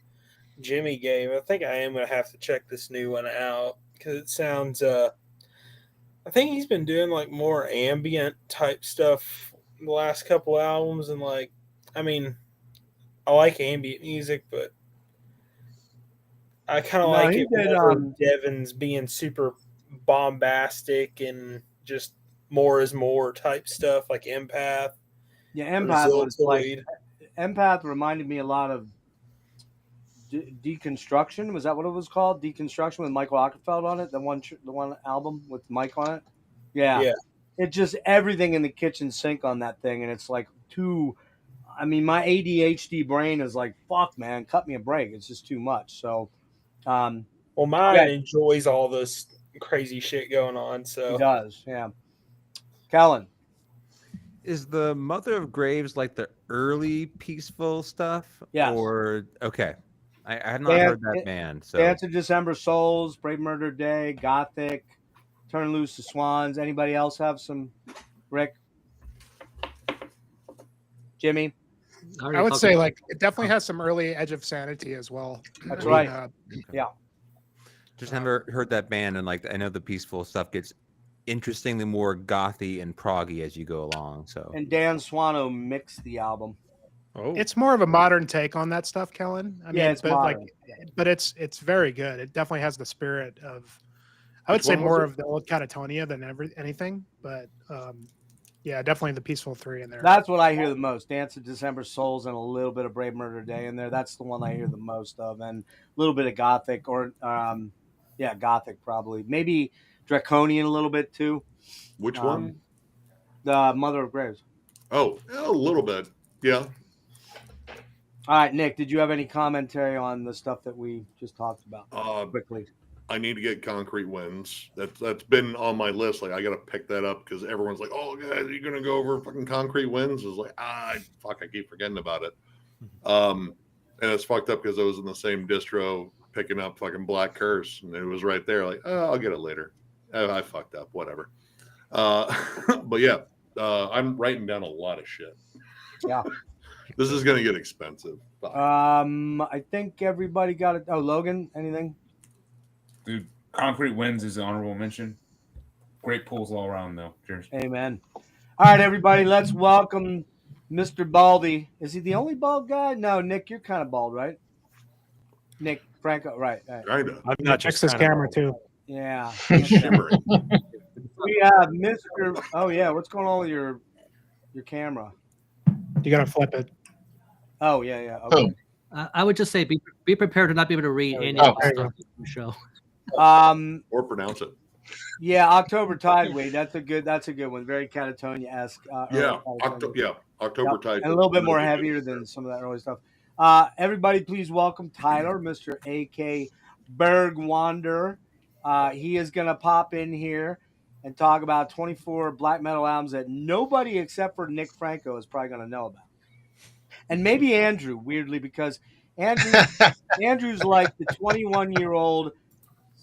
Jimmy gave, I think I am gonna have to check this new one out because it sounds. I think he's been doing like more ambient type stuff the last couple albums, and like, I mean, I like ambient music, but I kind of No, like he it did, whenever Devin's being super bombastic and just more is more type stuff, like Empath. Yeah, or Empath was like Ziltoid. Empath reminded me a lot of Deconstruction. Was that what it was called? Deconstruction with Michael Ockerfeld on it. The one album with Mike on it. Yeah. It just everything in the kitchen sink on that thing, and it's like too. I mean, my ADHD brain is like, fuck, man, cut me a break. It's just too much. So, Well, mine enjoys all this crazy shit going on. So he does, yeah. Kellen, is the Mother of Graves like the early peaceful stuff? Yes. Or okay, I had not heard that band. So Dance of December Souls, Brave Murder Day, Gothic, Turn Loose the Swans. Anybody else have some? Rick, Jimmy. I would say like it definitely has some early Edge of Sanity as well. That's I right. Yeah. just never heard that band, and like I know the peaceful stuff gets interestingly more gothy and proggy as you go along. So And Dan Swano mixed the album. Oh, It's more of a modern take on that stuff, Kellen. I mean, it's but modern. but it's very good. It definitely has the spirit of, I would Which say one was more it? of the old Catatonia than anything. But yeah, definitely the Peaceful Three in there. That's what I hear the most. Dance of December Souls and a little bit of Brave Murder Day in there. That's the one I hear the most of, and a little bit of Gothic or Gothic probably. Maybe Draconian a little bit too. Which one? The Mother of Graves. Oh, a little bit. Yeah. All right, Nick, did you have any commentary on the stuff that we just talked about quickly? I need to get Concrete Winds. That's been on my list. Like I got to pick that up because everyone's like, "Oh, guys, you're gonna go over fucking Concrete Winds?" It's like, I keep forgetting about it. And it's fucked up because I was in the same distro picking up fucking Black Curse, and it was right there. Like, oh, I'll get it later. I fucked up. Whatever. But yeah, I'm writing down a lot of shit. Yeah. This is gonna get expensive. I think everybody got it. Oh, Logan, anything? Dude, Concrete Winds is an honorable mention. Great pulls all around, though. Cheers. Amen. All right, everybody, let's welcome Mr. Baldy. Is he the only bald guy? No, Nick, you're kind of bald, right? Nick Franco, right. Kinda. I'm not just Texas kinda camera bald. too. Yeah. Shimmering. We have Mr. Oh, yeah, what's going on with your camera? You gotta flip it. Oh, yeah. Okay. I would just say be prepared to not be able to read any Oh, of the there you stuff in the show. Or pronounce it. Yeah, October Tideway. That's a good one. Very Catatonia-esque. October Tide. And a little bit more heavier than some of that early stuff. Everybody, please welcome Tyler, Mr. A.K. Bergwander. He is going to pop in here and talk about 24 black metal albums that nobody except for Nick Franco is probably going to know about. And maybe Andrew, weirdly, because Andrew's like the 21-year-old,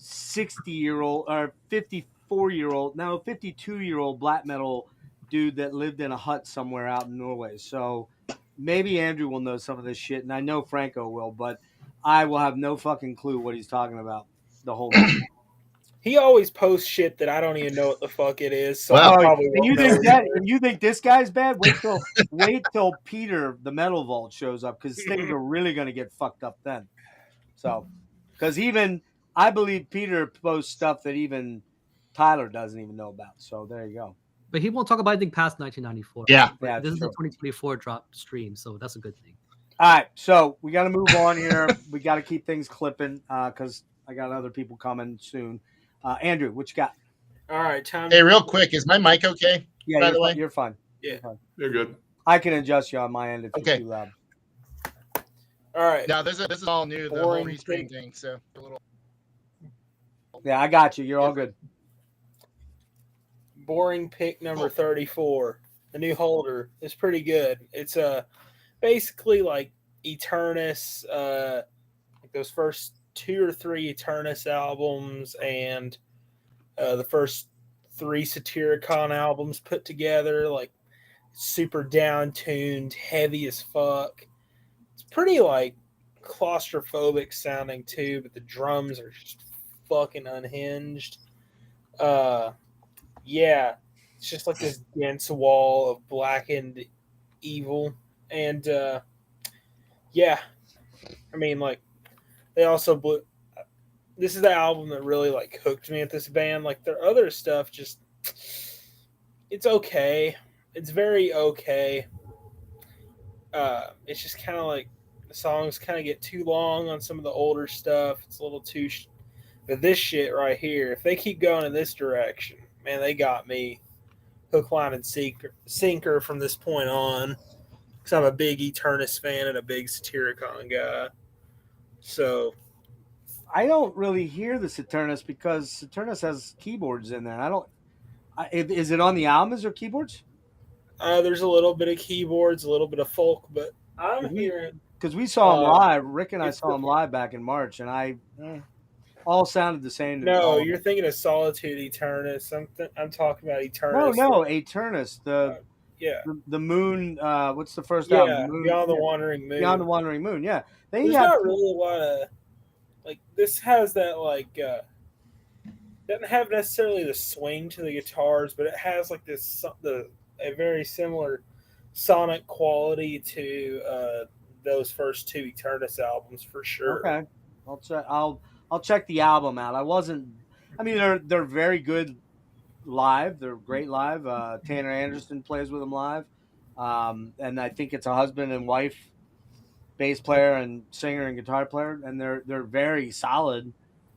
60-year-old, or 54-year-old, no, 52-year-old black metal dude that lived in a hut somewhere out in Norway. So maybe Andrew will know some of this shit, and I know Franco will, but I will have no fucking clue what he's talking about the whole time. he always posts shit that I don't even know what the fuck it is. So Well, I probably and won't you know think that? either. And you think this guy's bad? Wait till Peter the Metal Vault shows up, because things are really going to get fucked up then. So, because even I believe Peter posts stuff that even Tyler doesn't even know about. So there you go. But he won't talk about anything past 1994. Yeah, This is true. a 2024 drop stream, so that's a good thing. All right, so we got to move on here. We got to keep things clipping because I got other people coming soon. Andrew, what you got? All right, time. Hey, real quick, is my mic okay? Yeah, by the way, you're fine. Yeah, you're good. I can adjust you on my end if you're too loud. All right. Now this is all new, the whole restream thing. So a little. Yeah, I got you. You're all good. Boring pick number 34. The new holder is pretty good. It's basically like Eternus, like those first 2 or 3 Eternus albums and the first 3 Satyricon albums put together, like super down tuned, heavy as fuck. It's pretty like claustrophobic sounding too, but the drums are just fucking unhinged. Yeah, it's just like this dense wall of blackened evil. And yeah, I mean, like, they also blew. This is the album that really like hooked me at this band. Like their other stuff, just it's okay. It's very okay. It's just kind of like the songs kind of get too long on some of the older stuff. It's a little too. But this shit right here, if they keep going in this direction, man, they got me hook, line, and sinker from this point on. Because I'm a big Eternus fan and a big Satyricon guy. So I don't really hear the Saturnus because Saturnus has keyboards in there. Is it on the album? Is there keyboards? There's a little bit of keyboards, a little bit of folk, but I'm hearing because we saw him live. Rick and I saw him live back in March, and all sounded the same. No, you're thinking of Solitude Eternus. I'm talking about Eternus. No, Eternus. The Moon. What's the first album? Moon, Beyond the Wandering Moon. Beyond the Wandering Moon. Yeah, there's not really a lot of like this has that like doesn't have necessarily the swing to the guitars, but it has like a very similar sonic quality to those first 2 Eternus albums for sure. Okay, I'll check the album out. I mean, they're very good live. They're great live. Tanner Anderson plays with them live, and I think it's a husband and wife, bass player and singer and guitar player, and they're very solid.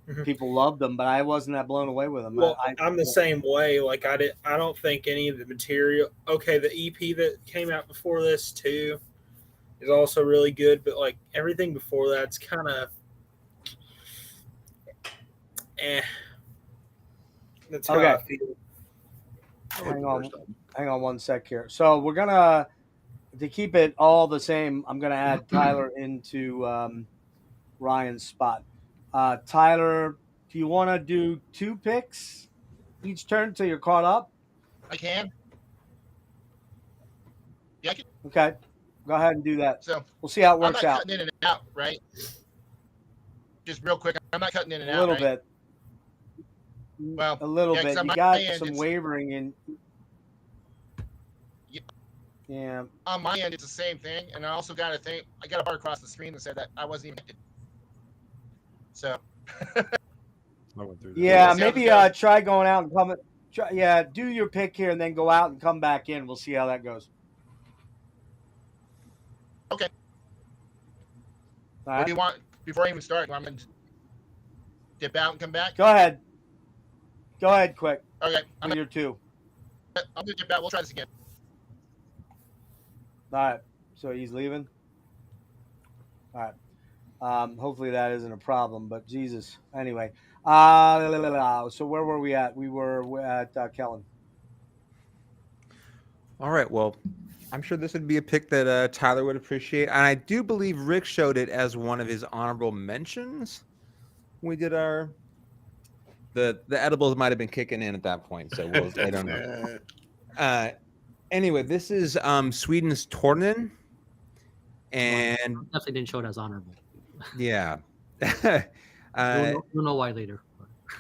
Mm-hmm. People loved them, but I wasn't that blown away with them. Well, I'm the same way. Like I don't think any of the material. Okay, the EP that came out before this too is also really good, but like everything before that's kind of That's how I feel. Hang on one sec here. So we're gonna, to keep it all the same, I'm gonna add Tyler into Ryan's spot. Tyler, do you want to do 2 picks each turn until you're caught up? I can. Yeah, I can. Okay, go ahead and do that. So we'll see how it works I'm not out. cutting in and out, right? Just real quick, I'm not cutting in and out. A little bit. Well, a little bit. You got some wavering in. Yeah. On my end, it's the same thing, and I also got I got a bar across the screen that said that I wasn't even connected. So. Yeah, maybe try going out and coming. Do your pick here and then go out and come back in. We'll see how that goes. Okay. All right. What do you want before I even start? Do I want to dip out and come back? Go ahead. Go ahead, quick. Okay. I'm your 2. I'm going to dip out. We'll try this again. All right. So he's leaving? All right. Hopefully that isn't a problem, but Jesus. Anyway. So where were we at? We were at Kellen. All right. Well, I'm sure this would be a pick that Tyler would appreciate. And I do believe Rick showed it as one of his honorable mentions. We did our... The edibles might have been kicking in at that point, so I don't know. Anyway, this is Sweden's Tornen, and definitely didn't show it as honorable. Yeah, we'll know why later.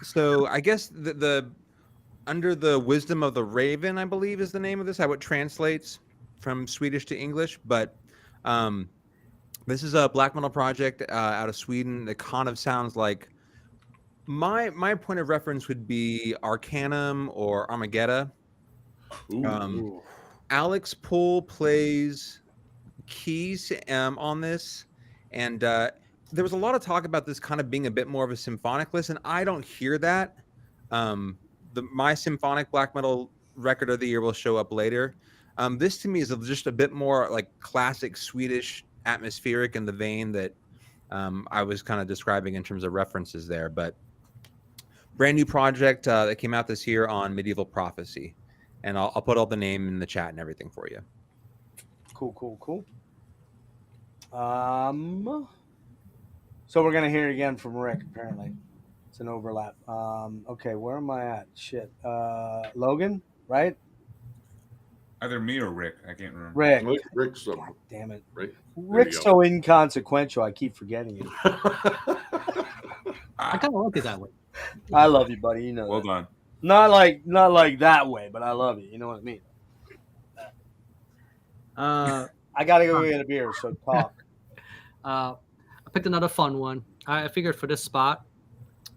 So I guess the Under the Wisdom of the Raven, I believe, is the name of this. How it translates from Swedish to English, but this is a black metal project out of Sweden that kind of sounds like. My point of reference would be Arcanum or Armageddon. Alex Poole plays keys on this, and there was a lot of talk about this kind of being a bit more of a symphonic list, and I don't hear that. My symphonic black metal record of the year will show up later. This to me is just a bit more like classic Swedish atmospheric in the vein that I was kind of describing in terms of references there, but brand new project that came out this year on Medieval Prophecy, and I'll put all the name in the chat and everything for you. Cool. So we're gonna hear it again from Rick. Apparently, it's an overlap. Okay, where am I at? Shit, Logan, right? Either me or Rick. I can't remember. Rick. Rick's God damn it. Right. Rick's so inconsequential. I keep forgetting him. I kind of like it that way. I love you, buddy. You know. Well that. done. Not like that way, but I love you. You know what I mean. I gotta go get a beer. So talk. I picked another fun one. I figured for this spot.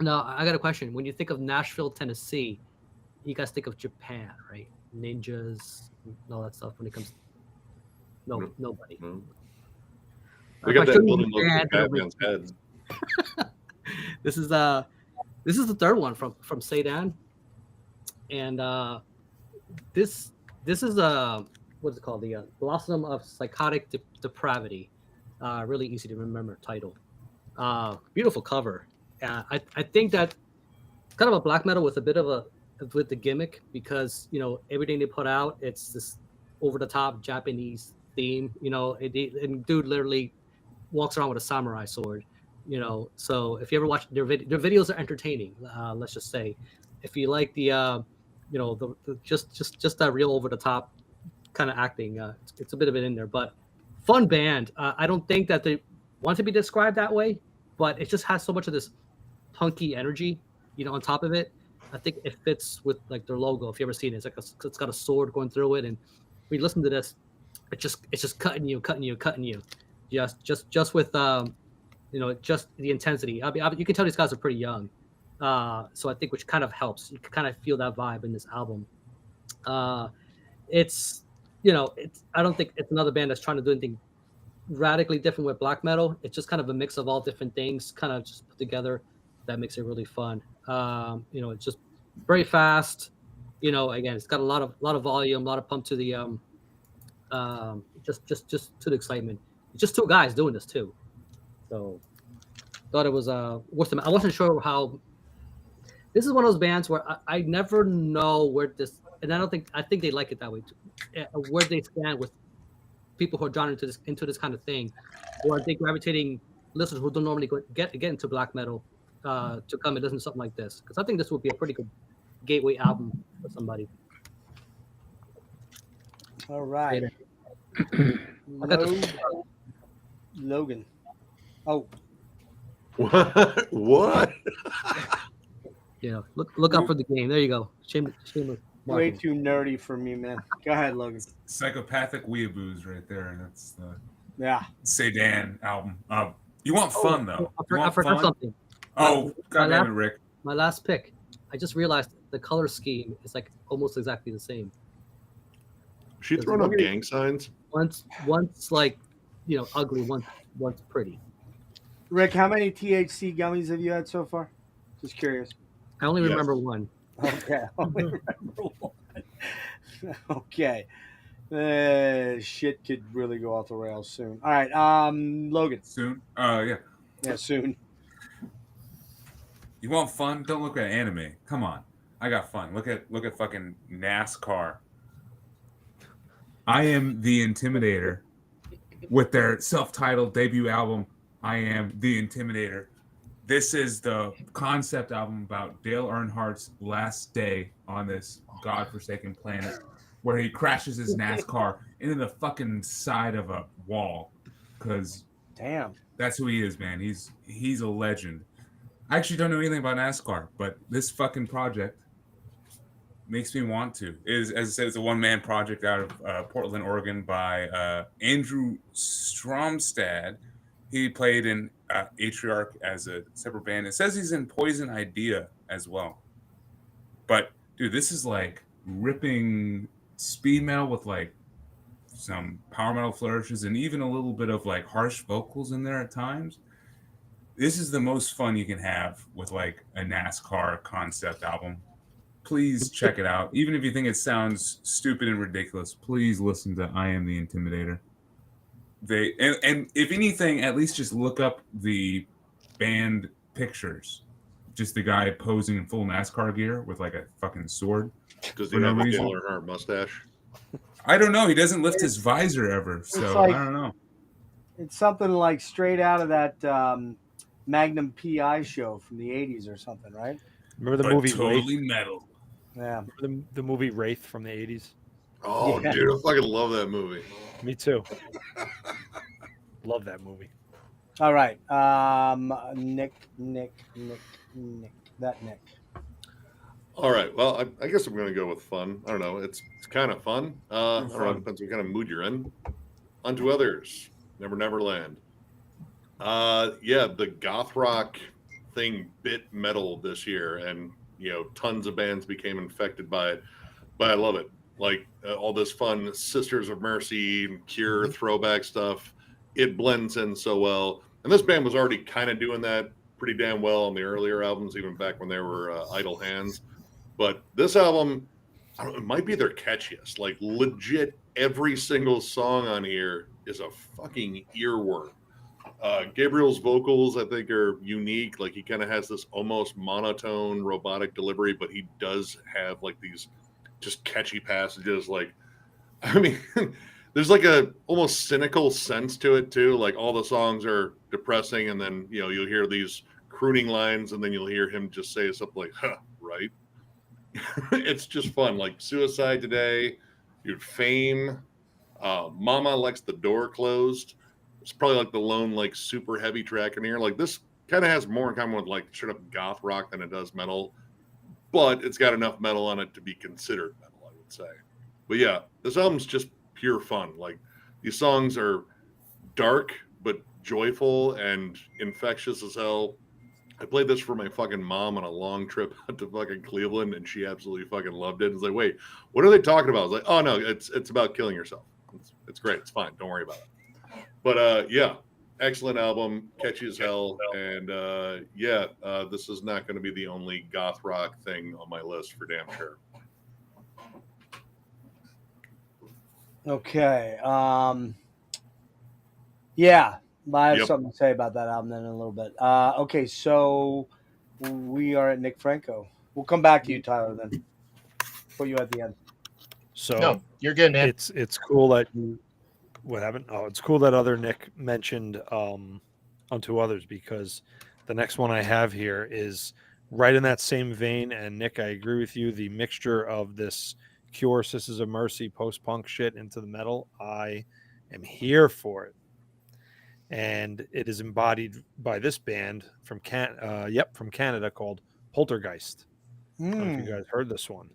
Now I got a question. When you think of Nashville, Tennessee, you guys think of Japan, right? Ninjas, and all that stuff. When it comes, nobody. We got If I that show you building look Japan, like Batman's head. This is the third one from Sedan, and this is what's it called? The Blossom of Psychotic Depravity. Really easy to remember title. Beautiful cover. I think that it's kind of a black metal with a bit of with the gimmick, because everything they put out, it's this over the top Japanese theme. And dude literally walks around with a samurai sword. So if you ever watch their videos are entertaining. Let's just say, if you like the just that real over the top kind of acting, it's a bit of it in there. But fun band. I don't think that they want to be described that way, but it just has so much of this punky energy, on top of it. I think it fits with like their logo. If you ever seen it, it's got a sword going through it, and when you listen to this, it's just cutting you, just with just the intensity. I mean, you can tell these guys are pretty young, so I think which kind of helps. You can kind of feel that vibe in this album. It's I don't think it's another band that's trying to do anything radically different with black metal. It's just kind of a mix of all different things, kind of just put together. That makes it really fun. It's just very fast. Again, it's got a lot of volume, a lot of pump to the just to the excitement. It's just two guys doing this too. So thought it was worth it. I wasn't sure how. This is one of those bands where I never know where this, and I think they like it that way too, where they stand with people who are drawn into this kind of thing, or are they gravitating listeners who don't normally get into black metal to come and listen to something like this? Because I think this would be a pretty good gateway album for somebody. All right. Logan. Oh. What? Look out for the game. There you go. Shameless. Way too nerdy for me, man. Go ahead, Logan. Psychopathic weeaboos right there. That's the Sedan album. You want fun though? I forgot something. Oh, God damn it, Rick. My last pick. I just realized the color scheme is like almost exactly the same. She throwing up gang signs. Once like ugly, once pretty. Rick, how many THC gummies have you had so far? Just curious. I only remember one. Okay. I only remember one. Okay. Shit could really go off the rails soon. All right. Logan. Soon? Yeah. Yeah, soon. You want fun? Don't look at anime. Come on. I got fun. Look at fucking NASCAR. I Am the Intimidator with their self-titled debut album, I Am the Intimidator. This is the concept album about Dale Earnhardt's last day on this godforsaken planet, where he crashes his NASCAR into the fucking side of a wall. Because damn, that's who he is, man. He's a legend. I actually don't know anything about NASCAR, but this fucking project makes me want to. As I said, it's a one-man project out of Portland, Oregon by Andrew Stromstad. He played in Atriarch as a separate band. It says he's in Poison Idea as well. But, dude, this is like ripping speed metal with like some power metal flourishes and even a little bit of like harsh vocals in there at times. This is the most fun you can have with like a NASCAR concept album. Please check it out. Even if you think it sounds stupid and ridiculous, please listen to I Am the Intimidator. And if anything, at least just look up the band pictures. Just the guy posing in full NASCAR gear with like a fucking sword. Does he have a Dale Earnhardt mustache? I don't know. He doesn't lift his visor ever, so like, I don't know. It's something like straight out of that Magnum PI show from the 80s or something, right? Remember the But movie totally Wraith? metal. Yeah. Remember the movie Wraith from the 80s? Oh, Yeah. dude, I fucking love that movie. Me too. Love that movie. All right. Nick. That Nick. All right. Well, I guess I'm going to go with fun. I don't know. It's kind of fun. I don't know. It depends what kind of mood you're in. Unto Others. Never Land. Yeah, the goth rock thing bit metal this year, and tons of bands became infected by it. But I love it. Like all this fun Sisters of Mercy, Cure throwback stuff. It blends in so well. And this band was already kind of doing that pretty damn well on the earlier albums, even back when they were Idle Hands. But this album, I don't know, it might be their catchiest. Like legit, every single song on here is a fucking earworm. Gabriel's vocals, I think, are unique. Like he kind of has this almost monotone, robotic delivery, but he does have like these just catchy passages. Like, I mean, there's like a almost cynical sense to it too. Like all the songs are depressing, and then you'll hear these crooning lines, and then you'll hear him just say something like, "Huh, right." It's just fun. Like Suicide Today, dude, Fame, Mama Likes the Door Closed. It's probably like the lone like super heavy track in here. Like this kind of has more in common with like straight up goth rock than it does metal, but it's got enough metal on it to be considered metal, I would say. But yeah, this album's just pure fun. Like these songs are dark but joyful and infectious as hell. I played this for my fucking mom on a long trip out to fucking Cleveland, and she absolutely fucking loved it. It's like, wait, what are they talking about? I was like, oh no, it's about killing yourself. It's great. It's fine. Don't worry about it. But yeah, excellent album, catchy as hell, and this is not going to be the only goth rock thing on my list for damn sure. Okay. Yeah, I have something to say about that album then in a little bit. Okay, so we are at Nick Franco. We'll come back to you, Tyler, then. Put you at the end. So No, you're good, man. It's cool that you. What happened? Oh, it's cool that other Nick mentioned Unto Others, because the next one I have here is right in that same vein. And Nick, I agree with you. The mixture of this Cure, Sisters of Mercy, post-punk shit into the metal, I am here for it. And it is embodied by this band from Canada called Poltergeist. I don't know if you guys heard this one.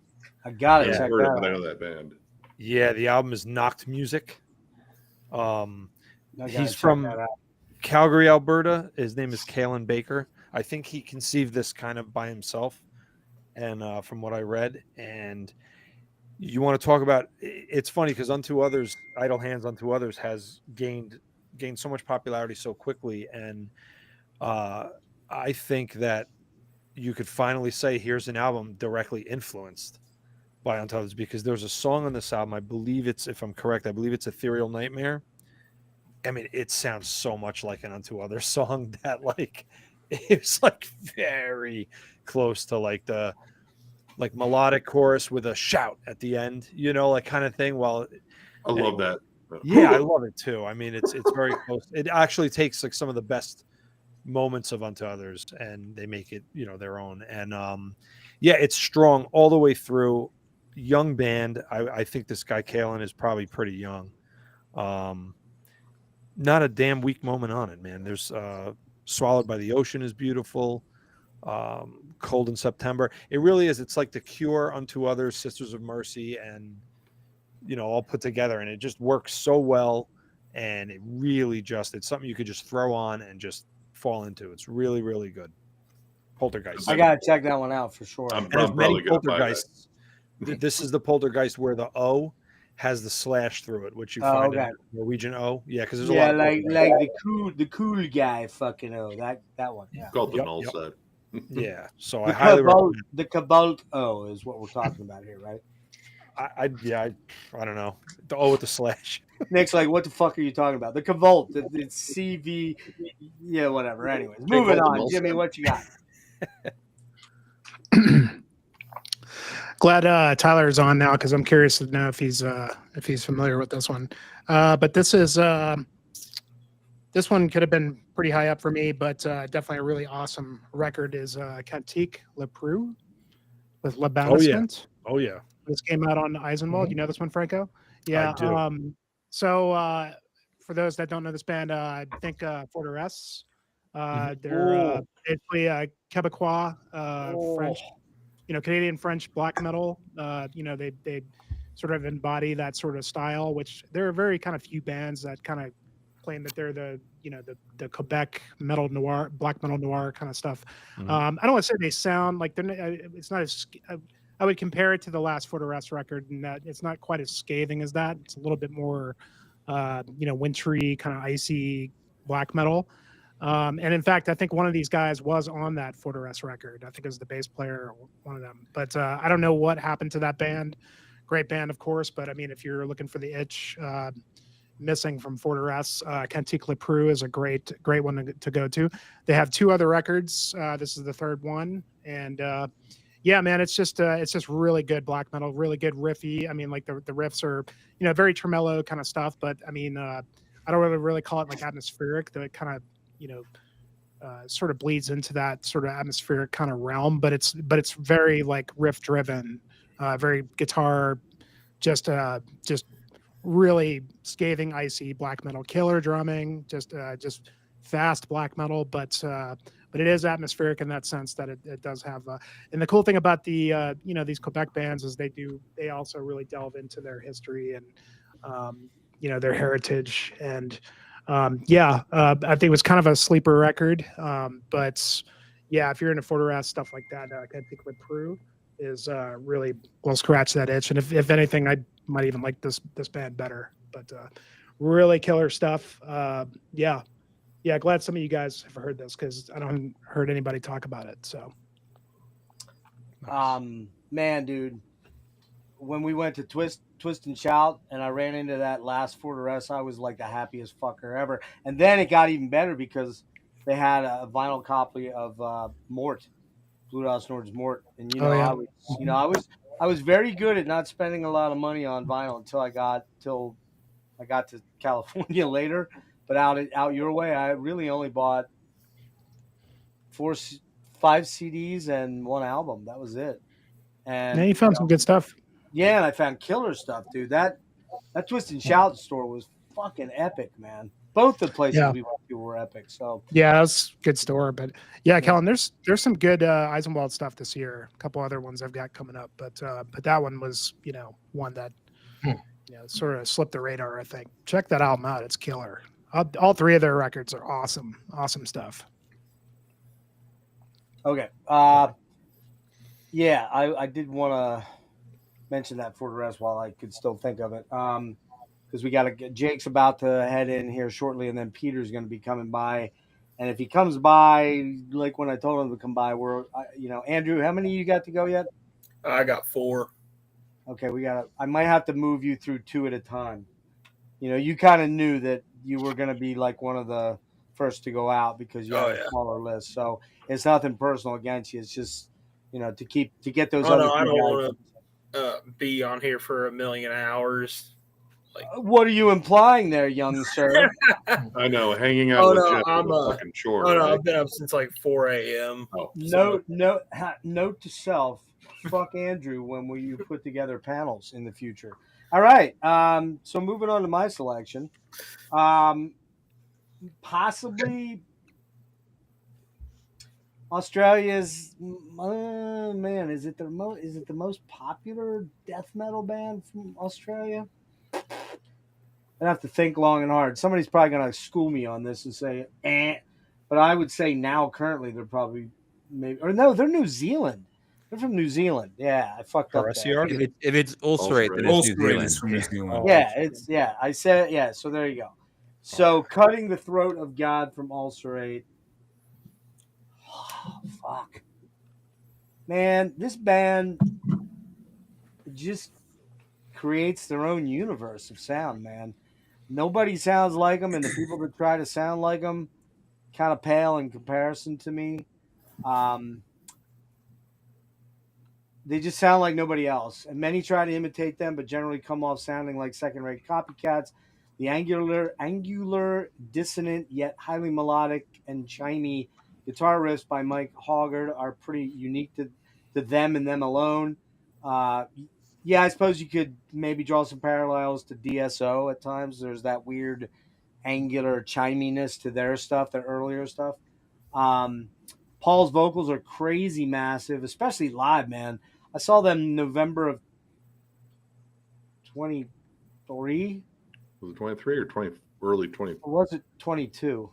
I got it. I heard it, but I know that band. Yeah, the album is Knocked Music. He's from Calgary, Alberta. His name is Kalen Baker. I think he conceived this kind of by himself, and from what I read. And you want to talk about? It's funny because Unto Others, Idle Hands, Unto Others has gained so much popularity so quickly, and I think that you could finally say here's an album directly influenced by Unto Others, because there's a song on this album, I believe it's, if I'm correct, I believe it's Ethereal Nightmare. I mean, it sounds so much like an Unto Others song that like it's like very close to like the like melodic chorus with a shout at the end, like kind of thing. Well, I love that. Yeah, I love it too. I mean, it's very close. It actually takes like some of the best moments of Unto Others and they make it, their own. And yeah, it's strong all the way through. Young band. I think this guy Kalen is probably pretty young. Not a damn weak moment on it, man. There's Swallowed by the Ocean is beautiful. Cold in September. It really is. It's like the Cure, Unto Others, Sisters of Mercy, and all put together, and it just works so well. And it really it's something you could just throw on and just fall into. It's really, really good. Poltergeist. I gotta check that one out for sure. I'm probably gonna buy that. This is the Poltergeist where the O has the slash through it, which you find in Norwegian O. Yeah, because there's a lot. Like the cool guy fucking O. That one. Yeah. Called the null set. Yeah. So I highly recommend. The Cobalt O is what we're talking about here, right? I don't know. The O with the slash. Nick's like, what the fuck are you talking about? The Cobalt. It's CV. Yeah, whatever. Anyways, moving on. Jimmy, what you got? Glad Tyler's on now because I'm curious to know if he's familiar with this one. But this one could have been pretty high up for me, but definitely a really awesome record is Cantique Le Preux with Le Banissement. Oh yeah. This came out on Eisenwald. You know this one, Franco? Yeah. do. So for those that don't know this band, I think Fortress. They're basically Quebecois, French, Canadian French black metal. They sort of embody that sort of style, which there are very kind of few bands that kind of claim that they're the Quebec metal noir, black metal noir kind of stuff. I don't want to say they sound like they're. It's not as. I would compare it to the last Fortress record, in that it's not quite as scathing as that. It's a little bit more, wintry, kind of icy black metal. And in fact, I think one of these guys was on that Fortress record. I think it was the bass player, one of them. But I don't know what happened to that band. Great band, of course. But I mean, if you're looking for the itch missing from Fortress, Cantique Le Preux is a great one to go to. They have 2 other records. This is the 3rd one. And yeah, man, it's just really good black metal, really good riffy. I mean, like the riffs are, very tremolo kind of stuff. But I mean, I don't really call it like atmospheric. The kind of, sort of bleeds into that sort of atmospheric kind of realm. But it's very like riff driven, very guitar, just really scathing, icy black metal, killer drumming, just fast black metal, but it is atmospheric in that sense that it does have. And the cool thing about the these Quebec bands is they also really delve into their history and their heritage. And I think it was kind of a sleeper record, but yeah, if you're into Fortress stuff like that, I think Le Preux is really will scratch that itch. And if anything, I might even like this band better. But really killer stuff. Yeah, glad some of you guys have heard this, because I don't heard anybody talk about it. So, man, dude, when we went to Twist and Shout, and I ran into that last Fortress, I was like the happiest fucker ever. And then it got even better because they had a vinyl copy of Mort, Blue Dot Snored's Mort, and I was very good at not spending a lot of money on vinyl until I got to California later. But out your way, I really only bought 5 CDs and 1 album. That was it. And yeah, you found some good stuff. Yeah, and I found killer stuff, dude. That Twist and Shout store was fucking epic, man. Both the places we went to were epic. So yeah, that's a good store. But yeah, Kellen, there's some good Eisenwald stuff this year. A couple other ones I've got coming up, but that one was one that sort of slipped the radar. I think check that album out; it's killer. All 3 of their records are awesome stuff. Okay. Yeah, I did want to mention that Fortress while I could still think of it. Because we got Jake's about to head in here shortly, and then Peter's going to be coming by. And if he comes by, like when I told him to come by, Andrew, how many you got to go yet? I got 4. Okay, I might have to move you through 2 at a time. You kind of knew that you were going to be like one of the first to go out because you have a smaller list. So it's nothing personal against you. It's just, to get those other I don't want to be on here for 1 million hours. Like, what are you implying there, young sir? I know, hanging out with Jeff is a fucking chore. Oh, no, right? I've been up since like 4 a.m. Oh, note to self, fuck Andrew when you put together panels in the future. All right, so moving on to my selection. Possibly Australia's is it the most popular death metal band from Australia? I'd have to think long and hard. Somebody's probably gonna school me on this and say but I would say now currently they're probably they're New Zealand. They're from New Zealand. Yeah, I fucked up. If it's ulcerate, then it's New Zealand. From New Zealand. Yeah, I said so there you go. So Cutting the Throat of God from Ulcerate. Oh, fuck. Man, this band just creates their own universe of sound, man. Nobody sounds like them, and the people that try to sound like them kind of pale in comparison to me. They just sound like nobody else. And many try to imitate them, but generally come off sounding like second-rate copycats. The angular, dissonant, yet highly melodic and chimey guitar riffs by Mike Hoggard are pretty unique to them and them alone. Yeah, I suppose you could maybe draw some parallels to DSO at times. There's that weird angular chiminess to their stuff, their earlier stuff. Paul's vocals are crazy massive, especially live, man. I saw them November of 23. Was it 23 or 20? Early 20? Or was it 22?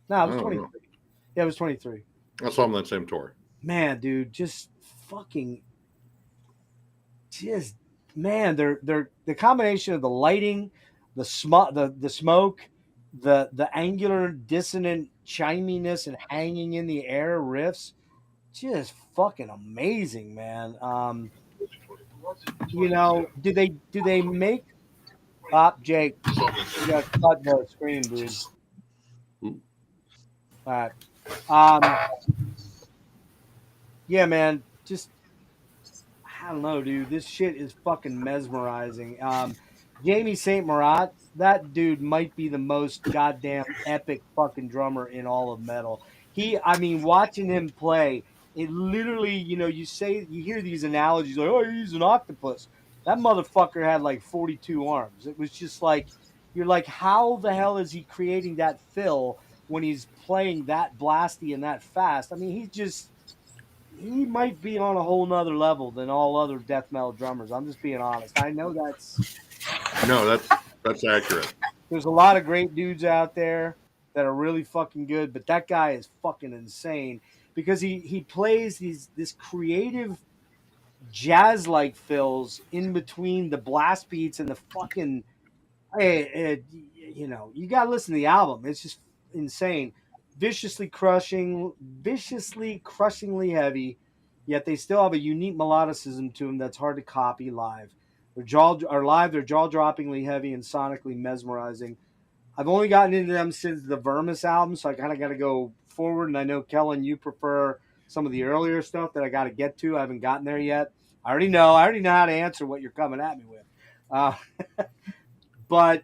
No, it was 23. Yeah, it was 23. I saw them on that same tour. Man, dude, just fucking, man. They're the combination of the lighting, the smoke, the angular dissonant chiminess and hanging in the air riffs, just fucking amazing, man. You know, do they make Jake? You got to cut the screen, dude. All right. Yeah, man. Just I don't know, dude. This shit is fucking mesmerizing. Jamie St. Marat, that dude might be the most goddamn epic fucking drummer in all of metal. Watching him play, it literally, you hear these analogies like, oh, he's an octopus. That motherfucker had like 42 arms. It was just like, you're like, how the hell is he creating that fill when he's playing that blasty and that fast? I mean, he might be on a whole nother level than all other death metal drummers. I'm just being honest. I know that's accurate. There's a lot of great dudes out there that are really fucking good, but that guy is fucking insane because he plays this creative jazz-like fills in between the blast beats and the fucking you gotta listen to the album. It's just insane. Viciously crushingly heavy, yet they still have a unique melodicism to them that's hard to copy live. They're jaw-droppingly heavy and sonically mesmerizing. I've only gotten into them since the Vermis album, so I kind of got to go forward. And I know, Kellen, you prefer some of the earlier stuff that I got to get to. I haven't gotten there yet. I already know how to answer what you're coming at me with. But,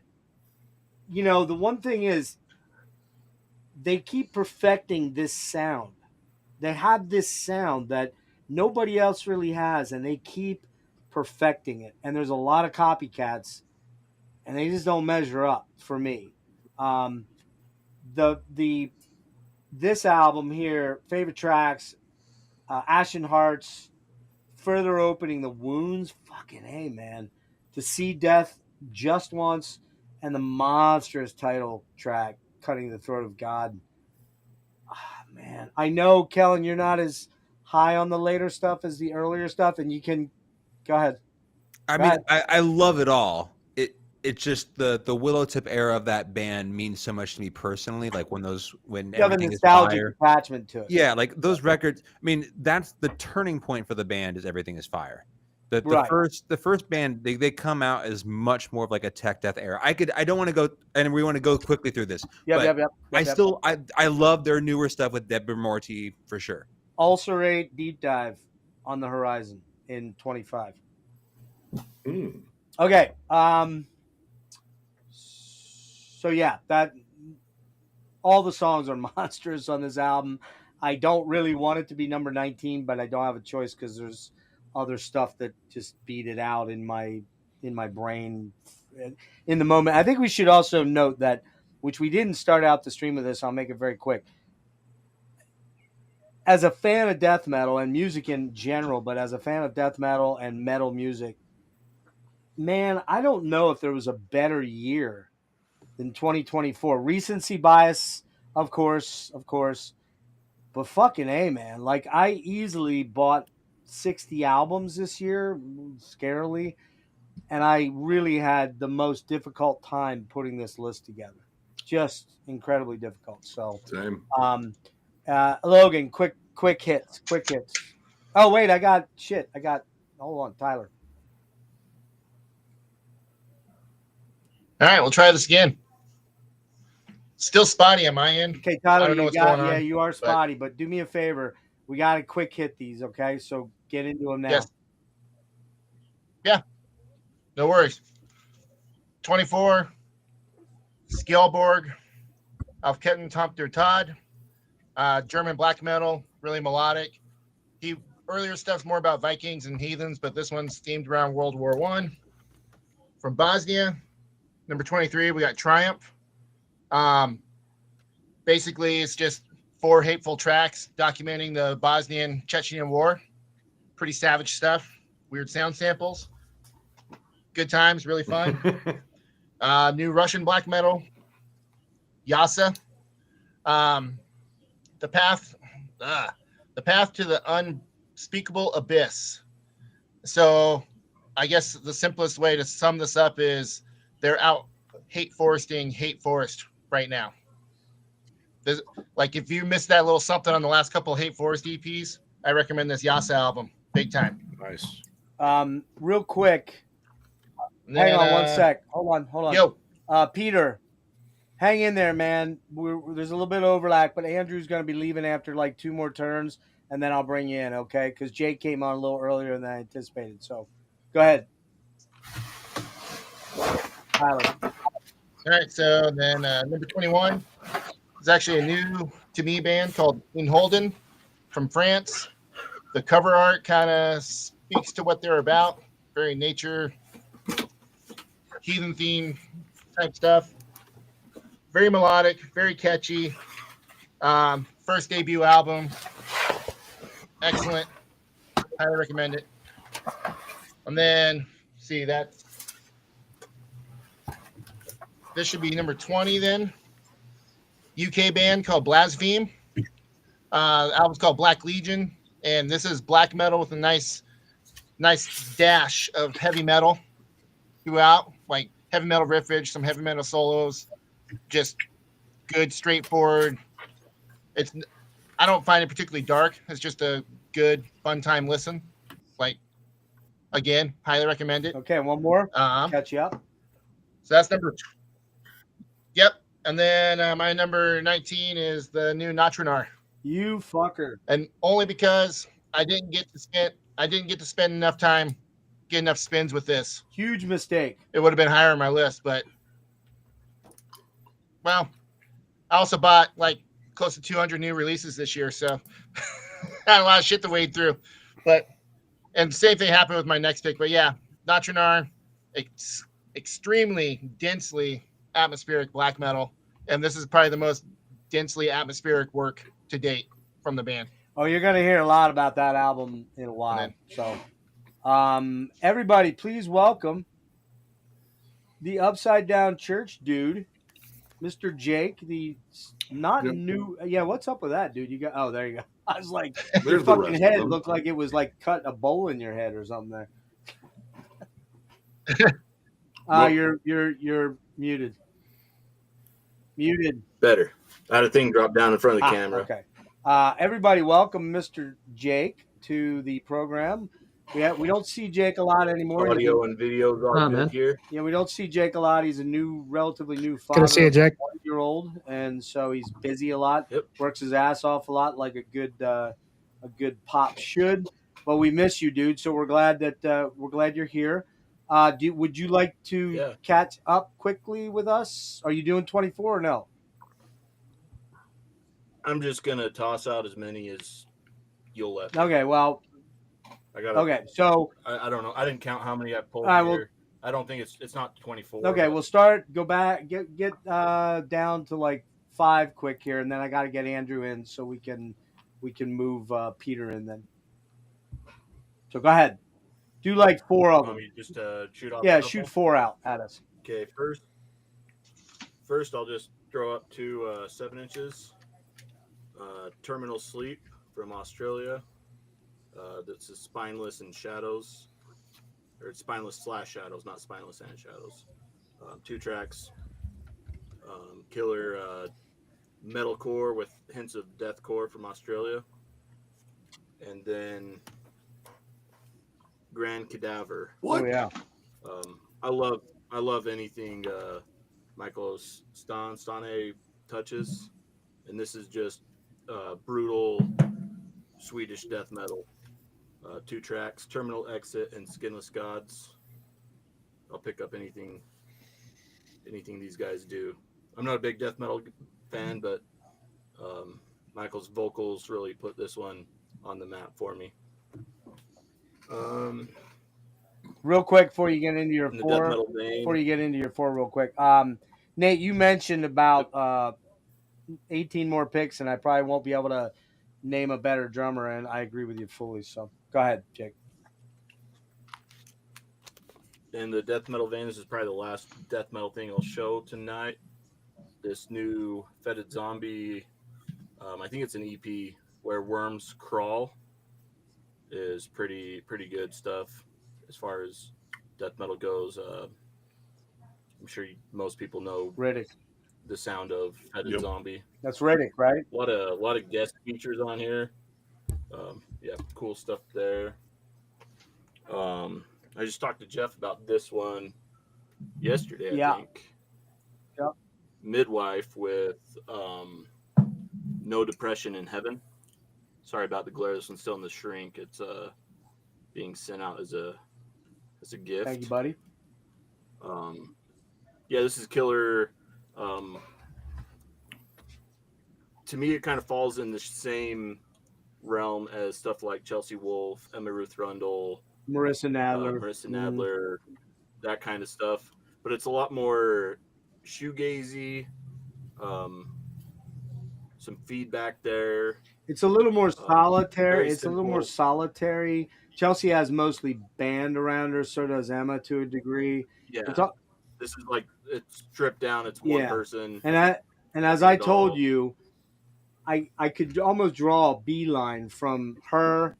the one thing is, they keep perfecting this sound. They have this sound that nobody else really has, and they keep perfecting it. And there's a lot of copycats, and they just don't measure up for me. This album here, favorite tracks, Ashen Hearts, Further Opening the Wounds, fucking A, man. To See Death Just Once, and the monstrous title track, Cutting the Throat of God. Man, I know, Kellen, you're not as high on the later stuff as the earlier stuff, and you can go ahead. I love it all. It's just the willow tip era of that band means so much to me personally. Like when you have a nostalgic attachment to it. Yeah, like those records. I mean, that's the turning point for the band. Is Everything Is Fire. The first band they come out as much more of like a tech death era. I don't want to go, and we want to go quickly through this. Yep. I love their newer stuff with Deborah Morty for sure. Ulcerate Deep Dive on the horizon in 25. Okay. So yeah, that all the songs are monstrous on this album. I don't really want it to be number 19, but I don't have a choice because there's other stuff that just beat it out in my brain in the moment. I think we should also note that, which we didn't start out the stream with this, I'll make it very quick. As a fan of death metal and music in general, but as a fan of death metal and metal music, man, I don't know if there was a better year than 2024. Recency bias, of course, but fucking A, man. Like, I easily bought 60 albums this year, scarily, and I really had the most difficult time putting this list together. Just incredibly difficult. So, same. Logan, quick hits. Oh wait, hold on, Tyler. All right, we'll try this again. Still spotty on my end. Okay, Tyler, I don't know what's going on. Yeah, you are spotty, but do me a favor. We got to quick hit these, okay? So get into them now. Yes. Yeah. No worries. 24. Skjalborg, Auf Ketten Tomp der Tod, German black metal, really melodic. Earlier stuff's more about Vikings and heathens, but this one's themed around World War I. From Bosnia, number 23, we got Triumph. Basically, it's just 4 hateful tracks documenting the Bosnian Chechenian War. Pretty savage stuff. Weird sound samples. Good times, really fun. New Russian black metal, Yasa. The path to the unspeakable abyss. So, I guess the simplest way to sum this up is they're out hate foresting hate forest right now. Like if you missed that little something on the last couple of Hate Forest EPs, I recommend this Yasa album big time. Nice. Real quick. Hang on one sec. Hold on. Yo. Peter, hang in there, man. There's a little bit of overlap, but Andrew's going to be leaving after like 2 more turns, and then I'll bring you in, okay? Because Jake came on a little earlier than I anticipated. So go ahead. Tyler. All right, so then number 21 is actually a new to me band called In Holden from France. The cover art kind of speaks to what they're about. Very nature, heathen theme type stuff. Very melodic, very catchy. First debut album. Excellent. Highly recommend it. And then, see that. This should be number 20 then. UK band called Blaspheme. The album's called Black Legion. And this is black metal with a nice dash of heavy metal throughout. Like heavy metal riffage, some heavy metal solos. Just good, straightforward. I don't find it particularly dark. It's just a good, fun time listen. Like, again, highly recommend it. Okay, one more. Catch you up. So that's number 2. Yep. And then my number 19 is the new Natranar. You fucker. And only because I didn't get to spend enough time, get enough spins with this. Huge mistake. It would have been higher on my list, but well, I also bought like close to 200 new releases this year, so I had a lot of shit to wade through. And same thing happened with my next pick. But yeah, Natranar, extremely densely atmospheric black metal, and this is probably the most densely atmospheric work to date from the band. Oh, you're going to hear a lot about that album in a while. So, everybody, please welcome the Upside Down Church dude, Mr. Jake, the new. Yeah, what's up with that, dude? You got? Oh, there you go. I was like, your fucking head looked like it was like cut a bowl in your head or something there. You're muted. Muted. Better. I had a thing drop down in front of the camera. Okay. Everybody, welcome Mr. Jake to the program. We don't see Jake a lot anymore. Audio and videos are good here. Yeah, we don't see Jake a lot. He's a relatively new father. Good to see you, Jake. 1-year-old, and so he's busy a lot. Yep. Works his ass off a lot, like a good pop should. But we miss you, dude. So we're glad you're here. Would you like to catch up quickly with us? Are you doing 24 or no? I'm just gonna toss out as many as you'll let me. Okay, well, so I don't know. I didn't count how many I pulled right, here. I don't think it's not 24. Okay, we'll start. Go back. Get down to like 5 quick here, and then I got to get Andrew in so we can move Peter in then. So go ahead. Do like 4 of them. Just shoot off. Yeah, shoot 4 out at us. Okay, first I'll just throw up 2 7 inches. Terminal Sleep from Australia. This is Spineless and Shadows, or it's Spineless / Shadows, not Spineless and Shadows. 2 tracks. Killer metalcore with hints of deathcore from Australia, and then Grand Cadaver. What? Oh yeah. I love anything Michael Stane touches, and this is just brutal Swedish death metal. 2 tracks, Terminal Exit and Skinless Gods. I'll pick up anything these guys do. I'm not a big death metal fan, but Michael's vocals really put this one on the map for me. Real quick before you get into your In the death four, metal vein. before you get into your four, real quick. Nate, you mentioned about 18 more picks, and I probably won't be able to name a better drummer, and I agree with you fully. So go ahead, Jake. In the death metal vein, this is probably the last death metal thing I'll show tonight. This new Fetid Zombie, I think it's an EP, Where Worms Crawl, is pretty good stuff as far as death metal goes. I'm sure most people know Riddick. the sound of Fetid Zombie. That's Riddick, right? A lot of guest features on here. Yeah, cool stuff there. I just talked to Jeff about this one yesterday, I think. Yep. Midwife with No Depression in Heaven. Sorry about the glare. This one's still in the shrink. It's being sent out as a gift. Thank you, buddy. Yeah, this is killer. To me, it kind of falls in the same realm as stuff like Chelsea Wolfe, Emma Ruth Rundle, Marissa Nadler. Nadler, that kind of stuff. But it's a lot more shoegazy. Some feedback there. It's a little more solitary. very It's a little more simple. solitary. Chelsea has mostly band around her, so does Emma to a degree. Yeah, It's all- this is like it's stripped down. It's one Yeah. person. And as I told you, I could almost draw a beeline from her,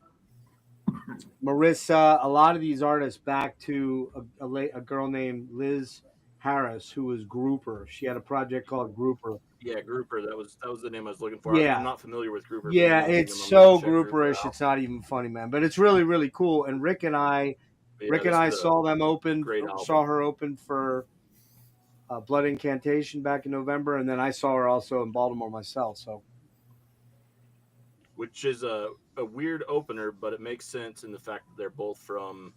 Marissa, a lot of these artists back to a girl named Liz Harris, who was Grouper. She had a project called Grouper. Yeah, Grouper. That was the name I was looking for. Yeah. I'm not familiar with Grouper. Yeah, but you it's mentioned so them, I'm gonna check Grouper Grouperish. out. It's not even funny, man. But it's really, really cool. And Rick and I Yeah, this is a saw them open. great album. Saw her open for Blood Incantation back in November, and then I saw her also in Baltimore myself. So which is a weird opener, but it makes sense in the fact that they're both from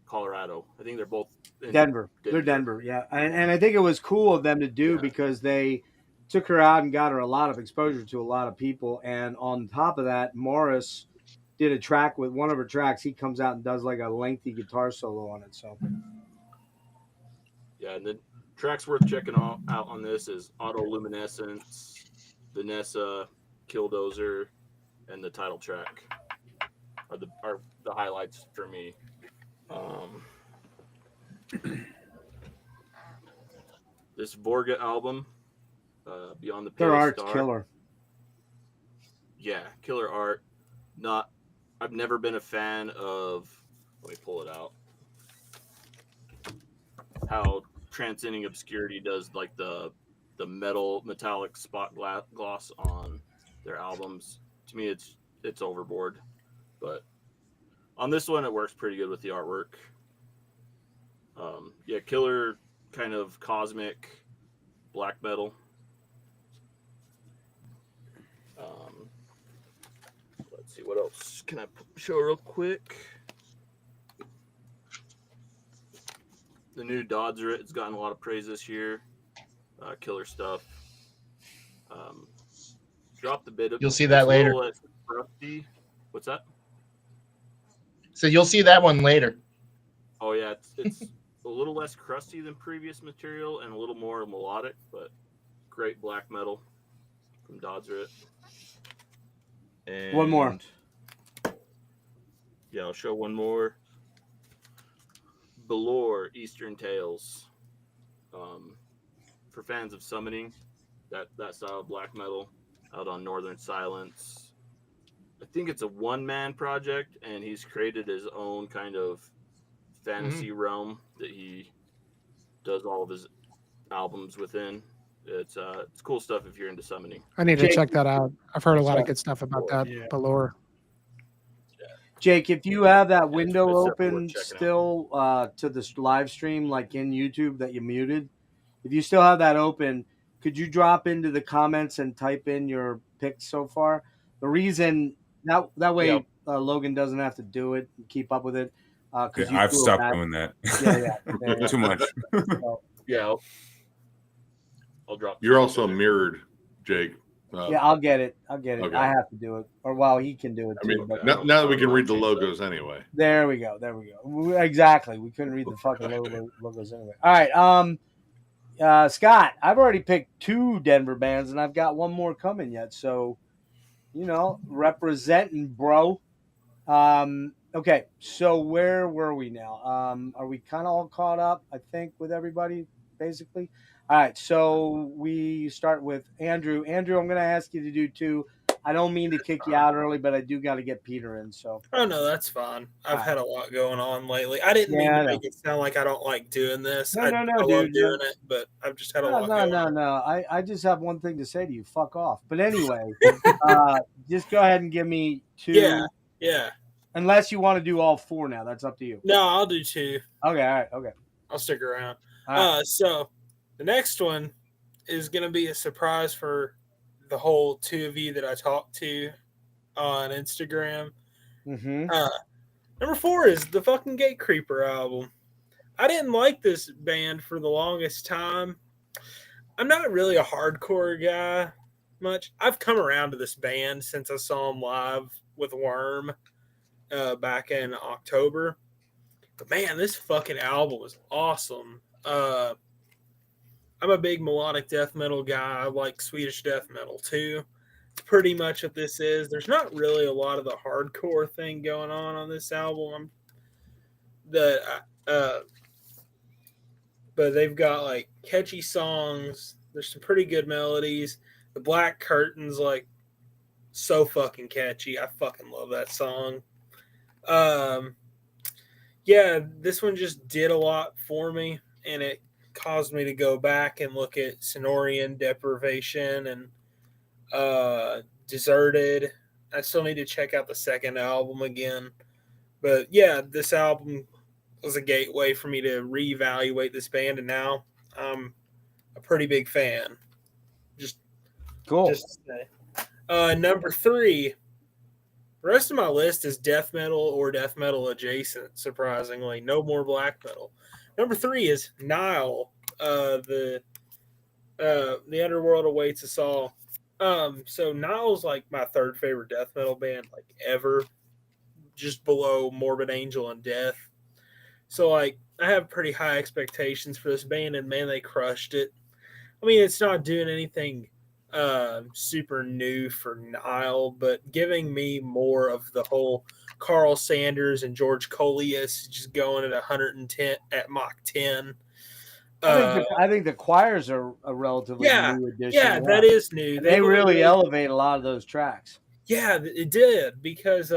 Colorado. I think they're both in Denver. They're Denver, yeah. And I think it was cool of them to do because they took her out and got her a lot of exposure to a lot of people. And on top of that, Morris did a track with one of her tracks. He comes out and does like a lengthy guitar solo on it. So Yeah, and the tracks worth checking out on this is Autoluminescence, Vanessa, Killdozer, and the title track are the highlights for me. This Vorga album, Beyond the their Pale art's Star. killer. Yeah, killer art. I've never been a fan of. Let me pull it out. How Transcending Obscurity does like the metallic spot gloss on their albums. To me, it's overboard, but on this one, it works pretty good with the artwork. Yeah, killer kind of cosmic black metal. Let's see what else can I show real quick. The new Doddsrit has gotten a lot of praise this year. Killer stuff. Dropped a bit of. You'll see that it's a later. little less rusty. What's that? So you'll see that one later. Oh yeah, it's a little less crusty than previous material and a little more melodic, but great black metal from Doddsrit. And One more. Yeah, I'll show one more. Belore Eastern Tales. For fans of summoning, that style of black metal, out on Northern Silence. I think it's a one-man project, and he's created his own kind of fantasy realm that he does all of his albums within. It's cool stuff if you're into summoning. I need to Jake- check that out. I've heard a lot of good stuff about that Yeah. Belore. Jake, if you have that it's window definitely open worth checking out. still to this live stream, like in YouTube that you muted, if you still have that open, could you drop into the comments and type in your picks so far? The reason that way Yep. Logan doesn't have to do it and keep up with it. Yeah, Because I've stopped doing that. Yeah. Too much. Yeah, I'll drop. You're also mirrored, Jake. Yeah, I'll get it. Okay. I have to do it, or well, he can do it I too. mean, but now that we can read the logos anyway. there we go. Exactly. We couldn't read the fucking logos anyway. All right. Scott, I've already picked 2 Denver bands, and I've got one more coming yet. So, representing, bro. Okay. So where were we now? Are we kind of all caught up? I think with everybody, basically. All right. So we start with Andrew. Andrew, I'm going to ask you to do 2. I don't mean to kick you out early, but I do got to get Peter in. So. Oh no, that's fine. I've had a lot going on lately. I didn't mean to make it sound like I don't like doing this. I love doing it, but I've just had a lot going on. No. I just have one thing to say to you. Fuck off. But anyway, just go ahead and give me 2. Yeah. Unless you want to do all 4 now, that's up to you. No, I'll do 2. Okay. All right. Okay. I'll stick around. All right. So the next one is going to be a surprise for the whole 2 of you that I talked to on Instagram. Mm-hmm. Number 4 is the fucking Gate Creeper album. I didn't like this band for the longest time. I'm not really a hardcore guy much. I've come around to this band since I saw them live with Worm back in October. But man, this fucking album was awesome. I'm a big melodic death metal guy. I like Swedish death metal too. It's pretty much what this is. There's not really a lot of the hardcore thing going on this album. But they've got like catchy songs. There's some pretty good melodies. The Black Curtain's like so fucking catchy. I fucking love that song. Yeah, this one just did a lot for me, and it caused me to go back and look at Sonorian Deprivation and Deserted. I still need to check out the second album again. But yeah, this album was a gateway for me to reevaluate this band, and now I'm a pretty big fan. Just cool. Just to say. Number 3. The rest of my list is death metal or death metal adjacent, surprisingly. No more black metal. Number 3 is Nile. The Underworld Awaits Us All. So Nile's like my 3rd favorite death metal band like ever. Just below Morbid Angel and Death. So like I have pretty high expectations for this band, and man, they crushed it. I mean, it's not doing anything super new for Nile, but giving me more of the whole Carl Sanders and George Coleus just going at 110 at Mach 10. I think the choirs are a relatively new addition. Yeah, that is new. They really elevate a lot of those tracks. Yeah, it did, because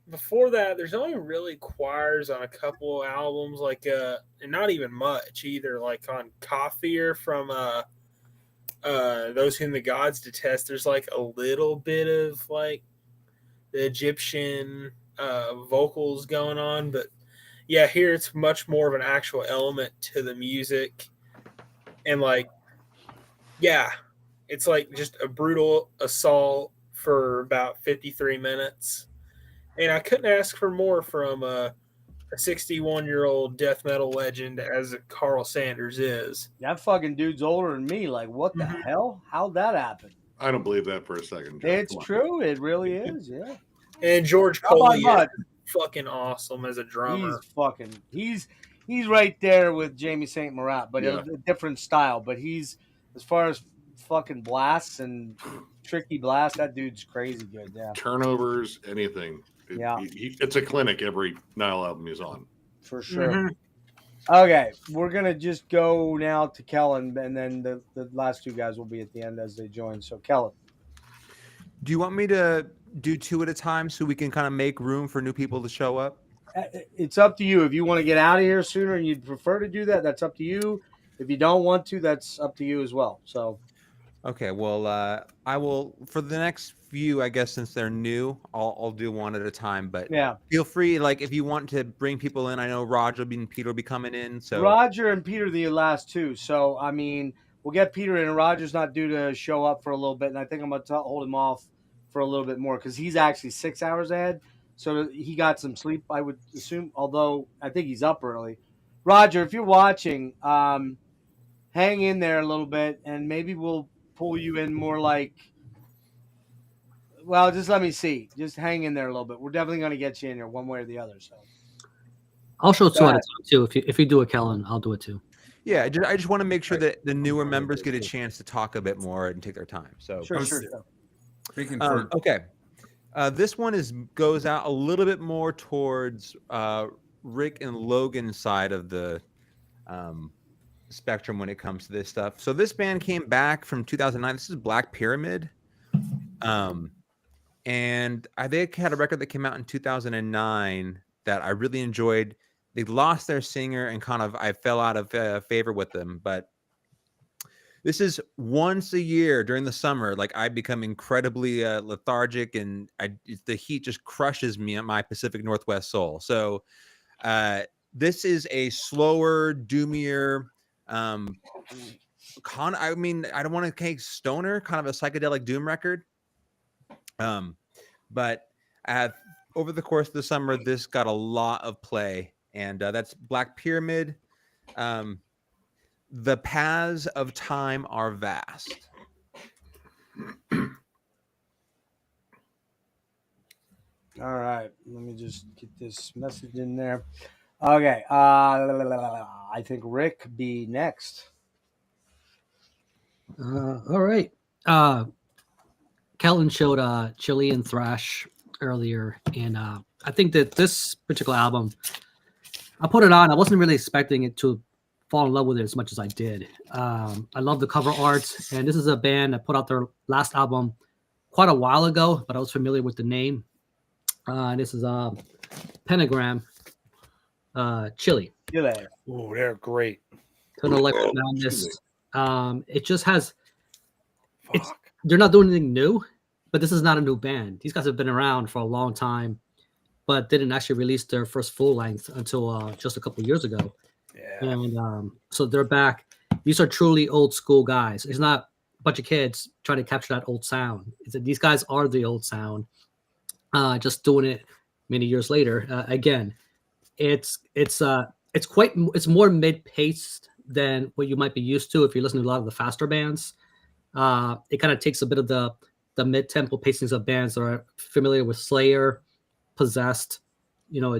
before that, there's only really choirs on a couple of albums, like and not even much either. Like on Kafir from Those Whom the Gods Detest, there's like a little bit of like the Egyptian vocals going on, but yeah, here it's much more of an actual element to the music, and like, yeah, it's like just a brutal assault for about 53 minutes, and I couldn't ask for more from a 61-year-old death metal legend as Carl Sanders is. That fucking dude's older than me. Like, what the hell? How'd that happen? I don't believe that for a second. Joe. It's true. It really is. Yeah. And George Coley is fucking awesome as a drummer. He's right there with Jamie St. Marat, but a different style. But he's, as far as fucking blasts and tricky blasts, that dude's crazy good. Yeah. Turnovers, anything. It's a clinic every Nile album he's on. For sure. Okay, we're gonna just go now to Kellen, and then the last 2 guys will be at the end as they join. So Kellen, do you want me to do 2 at a time so we can kind of make room for new people to show up? It's up to you. If you want to get out of here sooner and you'd prefer to do that, that's up to you. If you don't want to, that's up to you as well. So, okay, well, I will, for the next few, I guess, since they're new, I'll do 1 at a time. But yeah, feel free, like, if you want to bring people in. I know Roger and Peter will be coming in. So Roger and Peter, the last 2. So I mean, we'll get Peter in, and Roger's not due to show up for a little bit, and I think I'm gonna hold him off for a little bit more because he's actually 6 hours ahead, so he got some sleep, I would assume. Although I think he's up early. Roger, if you're watching, hang in there a little bit, and maybe we'll pull you in more like. Well, just let me see. Just hang in there a little bit. We're definitely going to get you in here one way or the other. So I'll show two Go at a ahead. time too. If you do it, Kellen, I'll do it too. Yeah, I just want to make sure that the newer members get a chance to talk a bit more and take their time. So sure. Thinking for okay. This one goes out a little bit more towards Rick and Logan's side of the spectrum when it comes to this stuff. So this band came back from 2009. This is Black Pyramid. And they had a record that came out in 2009 that I really enjoyed. They lost their singer and I fell out of favor with them. But this is once a year during the summer. Like I become incredibly lethargic, and the heat just crushes me at my Pacific Northwest soul. So this is a slower, doomier, I don't want to take stoner, kind of a psychedelic doom record. But over the course of the summer, this got a lot of play, and that's Black Pyramid. The paths of time are vast. All right, let me just get this message in there. Okay, I think Rick be next. All right. Kellen showed Chilean thrash earlier, and I think that this particular album, I put it on. I wasn't really expecting it to fall in love with it as much as I did. I love the cover art, and this is a band that put out their last album quite a while ago, but I was familiar with the name. This is Pentagram, Chile. Chile. Oh, they're great. Kind of like this. It just has. They're not doing anything new, but this is not a new band. These guys have been around for a long time, but didn't actually release their first full length until just a couple of years ago. Yeah. And so they're back. These are truly old school guys. It's not a bunch of kids trying to capture that old sound. These guys are the old sound, just doing it many years later. Again, it's more mid-paced than what you might be used to if you're listening to a lot of the faster bands. It kind of takes a bit of the mid-tempo pacings of bands that are familiar with Slayer, Possessed,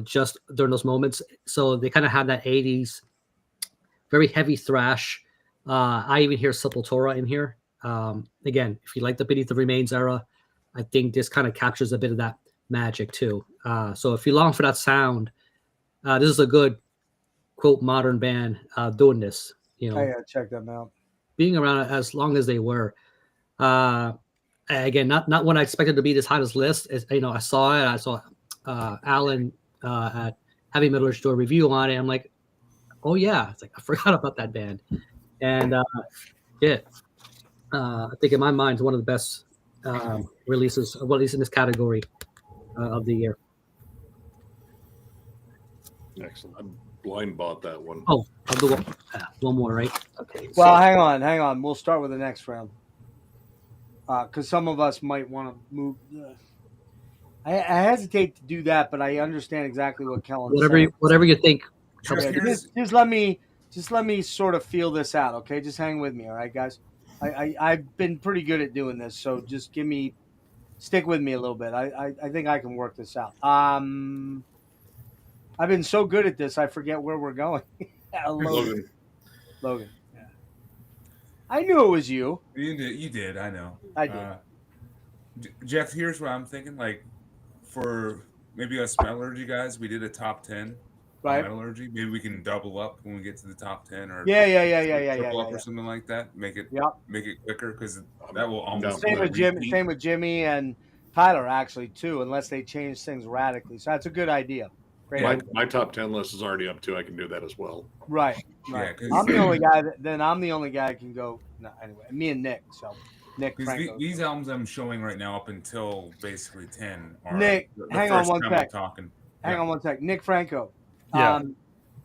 just during those moments. So they kind of have that 80s, very heavy thrash. I even hear Sepultura in here. Again, if you like the Beneath the Remains era, I think this kind of captures a bit of that magic too. So if you long for that sound, this is a good, quote, modern band doing this. I gotta check them out. Being around as long as they were. Again, not when I expected to be this high on this list. I saw it. I saw Alan at Heavy Metallurgy do a review on it. I'm like, oh yeah, it's like I forgot about that band. And I think in my mind, it's one of the best releases, well, at least in this category of the year. Excellent. I blind bought that one. Oh, I'll do one more, right? Okay. Well, hang on. We'll start with the next round. Because some of us might want to move. I hesitate to do that, but I understand exactly what Kellen's saying. Whatever you think. Just let me sort of feel this out, okay? Just hang with me, all right, guys? I've been pretty good at doing this, so just stick with me a little bit. I think I can work this out. I've been so good at this, I forget where we're going. Logan. Yeah. I knew it was you. You did. I know. I did. Jeff, here's what I'm thinking. Like, for maybe us metallurgy guys, we did a top 10. Right. Metallurgy. Maybe we can double up when we get to the top 10, or or something like that. Make it quicker, because that will almost same with Jimmy and Tyler actually too, unless they change things radically. So that's a good idea. Great. My top 10 list is already up too. I can do that as well. Right. Yeah, I'm the only guy. I'm the only guy that can go. No, anyway, me and Nick. So Nick. These albums I'm showing right now up until basically 10 are Nick. Hang on one sec. Hang on one sec. Nick Franco. Yeah.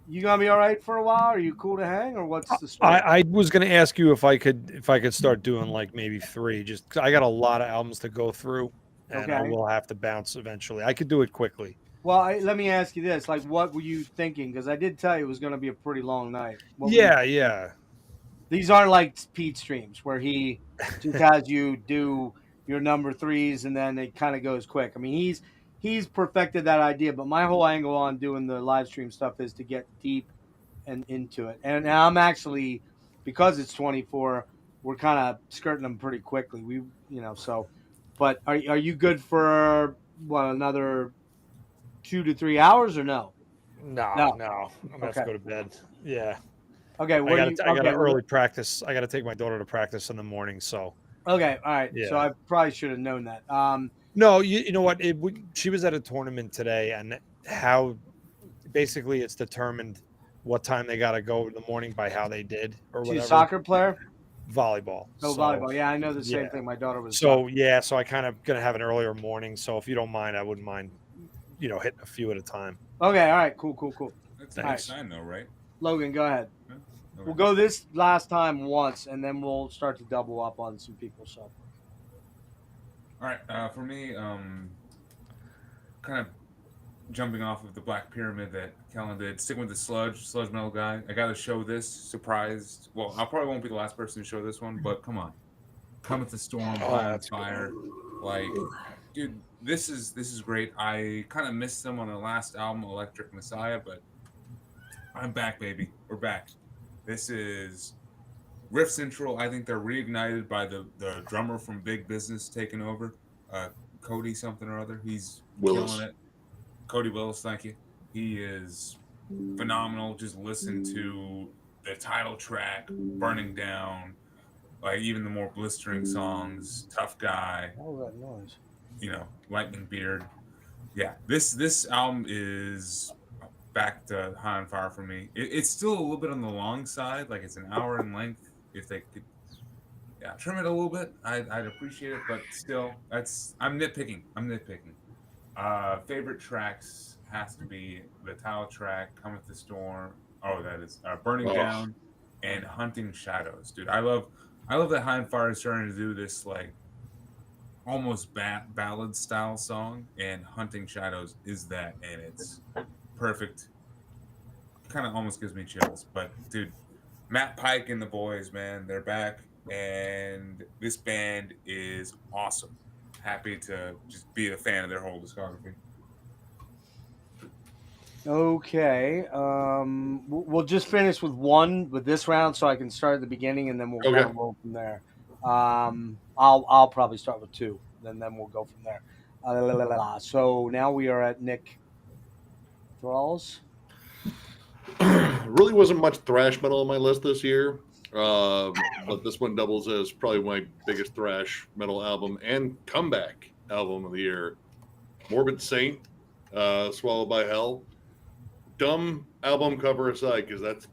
You gonna be all right for a while? Are you cool to hang, or what's the story? I was gonna ask you if I could start doing like maybe 3. Just 'cause I got a lot of albums to go through, and I will have to bounce eventually. I could do it quickly. Well, let me ask you this: like, what were you thinking? Because I did tell you it was going to be a pretty long night. These aren't like Pete streams where he just has you do your number threes and then it kind of goes quick. I mean, he's perfected that idea, but my whole angle on doing the live stream stuff is to get deep and into it. And I'm actually, because it's 24, we're kind of skirting them pretty quickly. So. But are you good for another 2 to 3 hours or no? No. I'm gonna have to Okay. go to bed. Yeah. Okay. I got an early practice. I got to take my daughter to practice in the morning. So. Okay. All right. Yeah. So I probably should have known that. No, you know what? She was at a tournament today, and how basically it's determined what time they got to go in the morning by how they did or whatever. She's a soccer player? Volleyball. Oh, so, volleyball. Yeah, I know the same thing. My daughter was. So I kind of gonna have an earlier morning. So if you don't mind, I wouldn't mind, hitting a few at a time. Okay. All right. Cool. That's a nice sign, though, right? Logan, go ahead. We'll go this last time once, and then we'll start to double up on some people. So. All right. For me, kind of jumping off of the Black Pyramid that Kellen did, sticking with the sludge metal guy. I got to show this. Surprised. Well, I probably won't be the last person to show this one, but come on, Come with the Storm, on Fire. Like, dude, this is great. I kind of missed them on the last album, Electric Messiah, but I'm back, baby. We're back. This is Riff Central. I think they're reignited by the drummer from Big Business taking over, Cody something or other. He's killing it. Cody Willis, thank you. He is phenomenal. Just listen to the title track, Burning Down, like even the more blistering songs, Tough Guy. What was that noise? Lightning Beard. Yeah, this album is back to high on fire for me. It's still a little bit on the long side, like it's an hour in length. If they could, trim it a little bit, I'd appreciate it. But still, I'm nitpicking. Favorite tracks has to be the title track, Come with the Storm. Oh, that is Burning Down and Hunting Shadows, dude. I love that High on Fire is starting to do this like almost ballad style song, and Hunting Shadows is that, and it's perfect. Kind of almost gives me chills. But dude, Matt Pike and the boys, man, they're back, and this band is awesome. Happy to just be a fan of their whole discography. Okay, we'll just finish with this round, so I can start at the beginning, and then we'll kind of roll from there. I'll probably start with 2, then we'll go from there. So now we are at Nick Thralls. Really wasn't much thrash metal on my list this year, but this one doubles as probably my biggest thrash metal album and comeback album of the year. Morbid Saint, Swallowed by Hell. Dumb album cover aside, because that's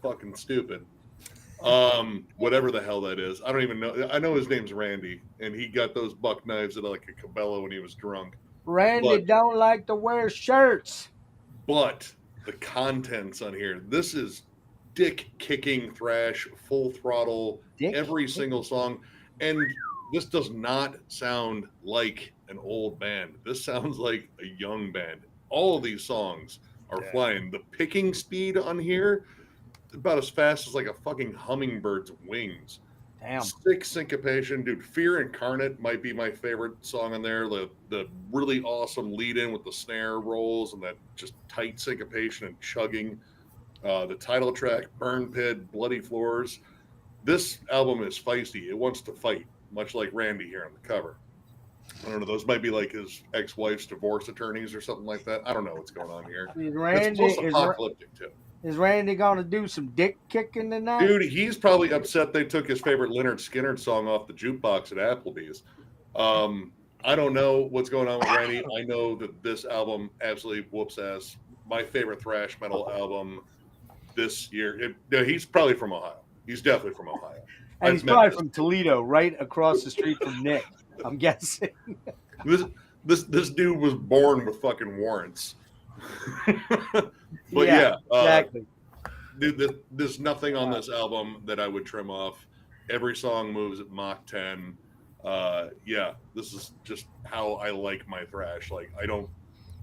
fucking stupid. Whatever the hell that is, I don't even know. I know his name's Randy, and he got those buck knives at like a Cabela when he was drunk. Randy don't like to wear shirts. But the contents on here, this is dick-kicking thrash, full throttle, every single song. And this does not sound like an old band. This sounds like a young band. All of these songs are flying. The picking speed on here, about as fast as like a fucking hummingbird's wings. Damn. Sick syncopation, dude. Fear Incarnate might be my favorite song on there. The really awesome lead in with the snare rolls and that just tight syncopation and chugging. The title track, Burn Pit, Bloody Floors. This album is feisty. It wants to fight, much like Randy here on the cover. I don't know. Those might be like his ex-wife's divorce attorneys or something like that. I don't know what's going on here. It's post-apocalyptic too. Is Randy gonna do some dick kicking tonight? Dude, he's probably upset they took his favorite Lynyrd Skynyrd song off the jukebox at Applebee's. I don't know what's going on with Randy. I know that this album absolutely whoops ass. My favorite thrash metal album this year. He's probably from Ohio. He's definitely from Ohio. And he's probably from Toledo, right across the street from Nick, I'm guessing. This dude was born with fucking warrants. But exactly. Dude, there's nothing on this album that I would trim off. Every song moves at Mach 10. This is just how I like my thrash. Like, I don't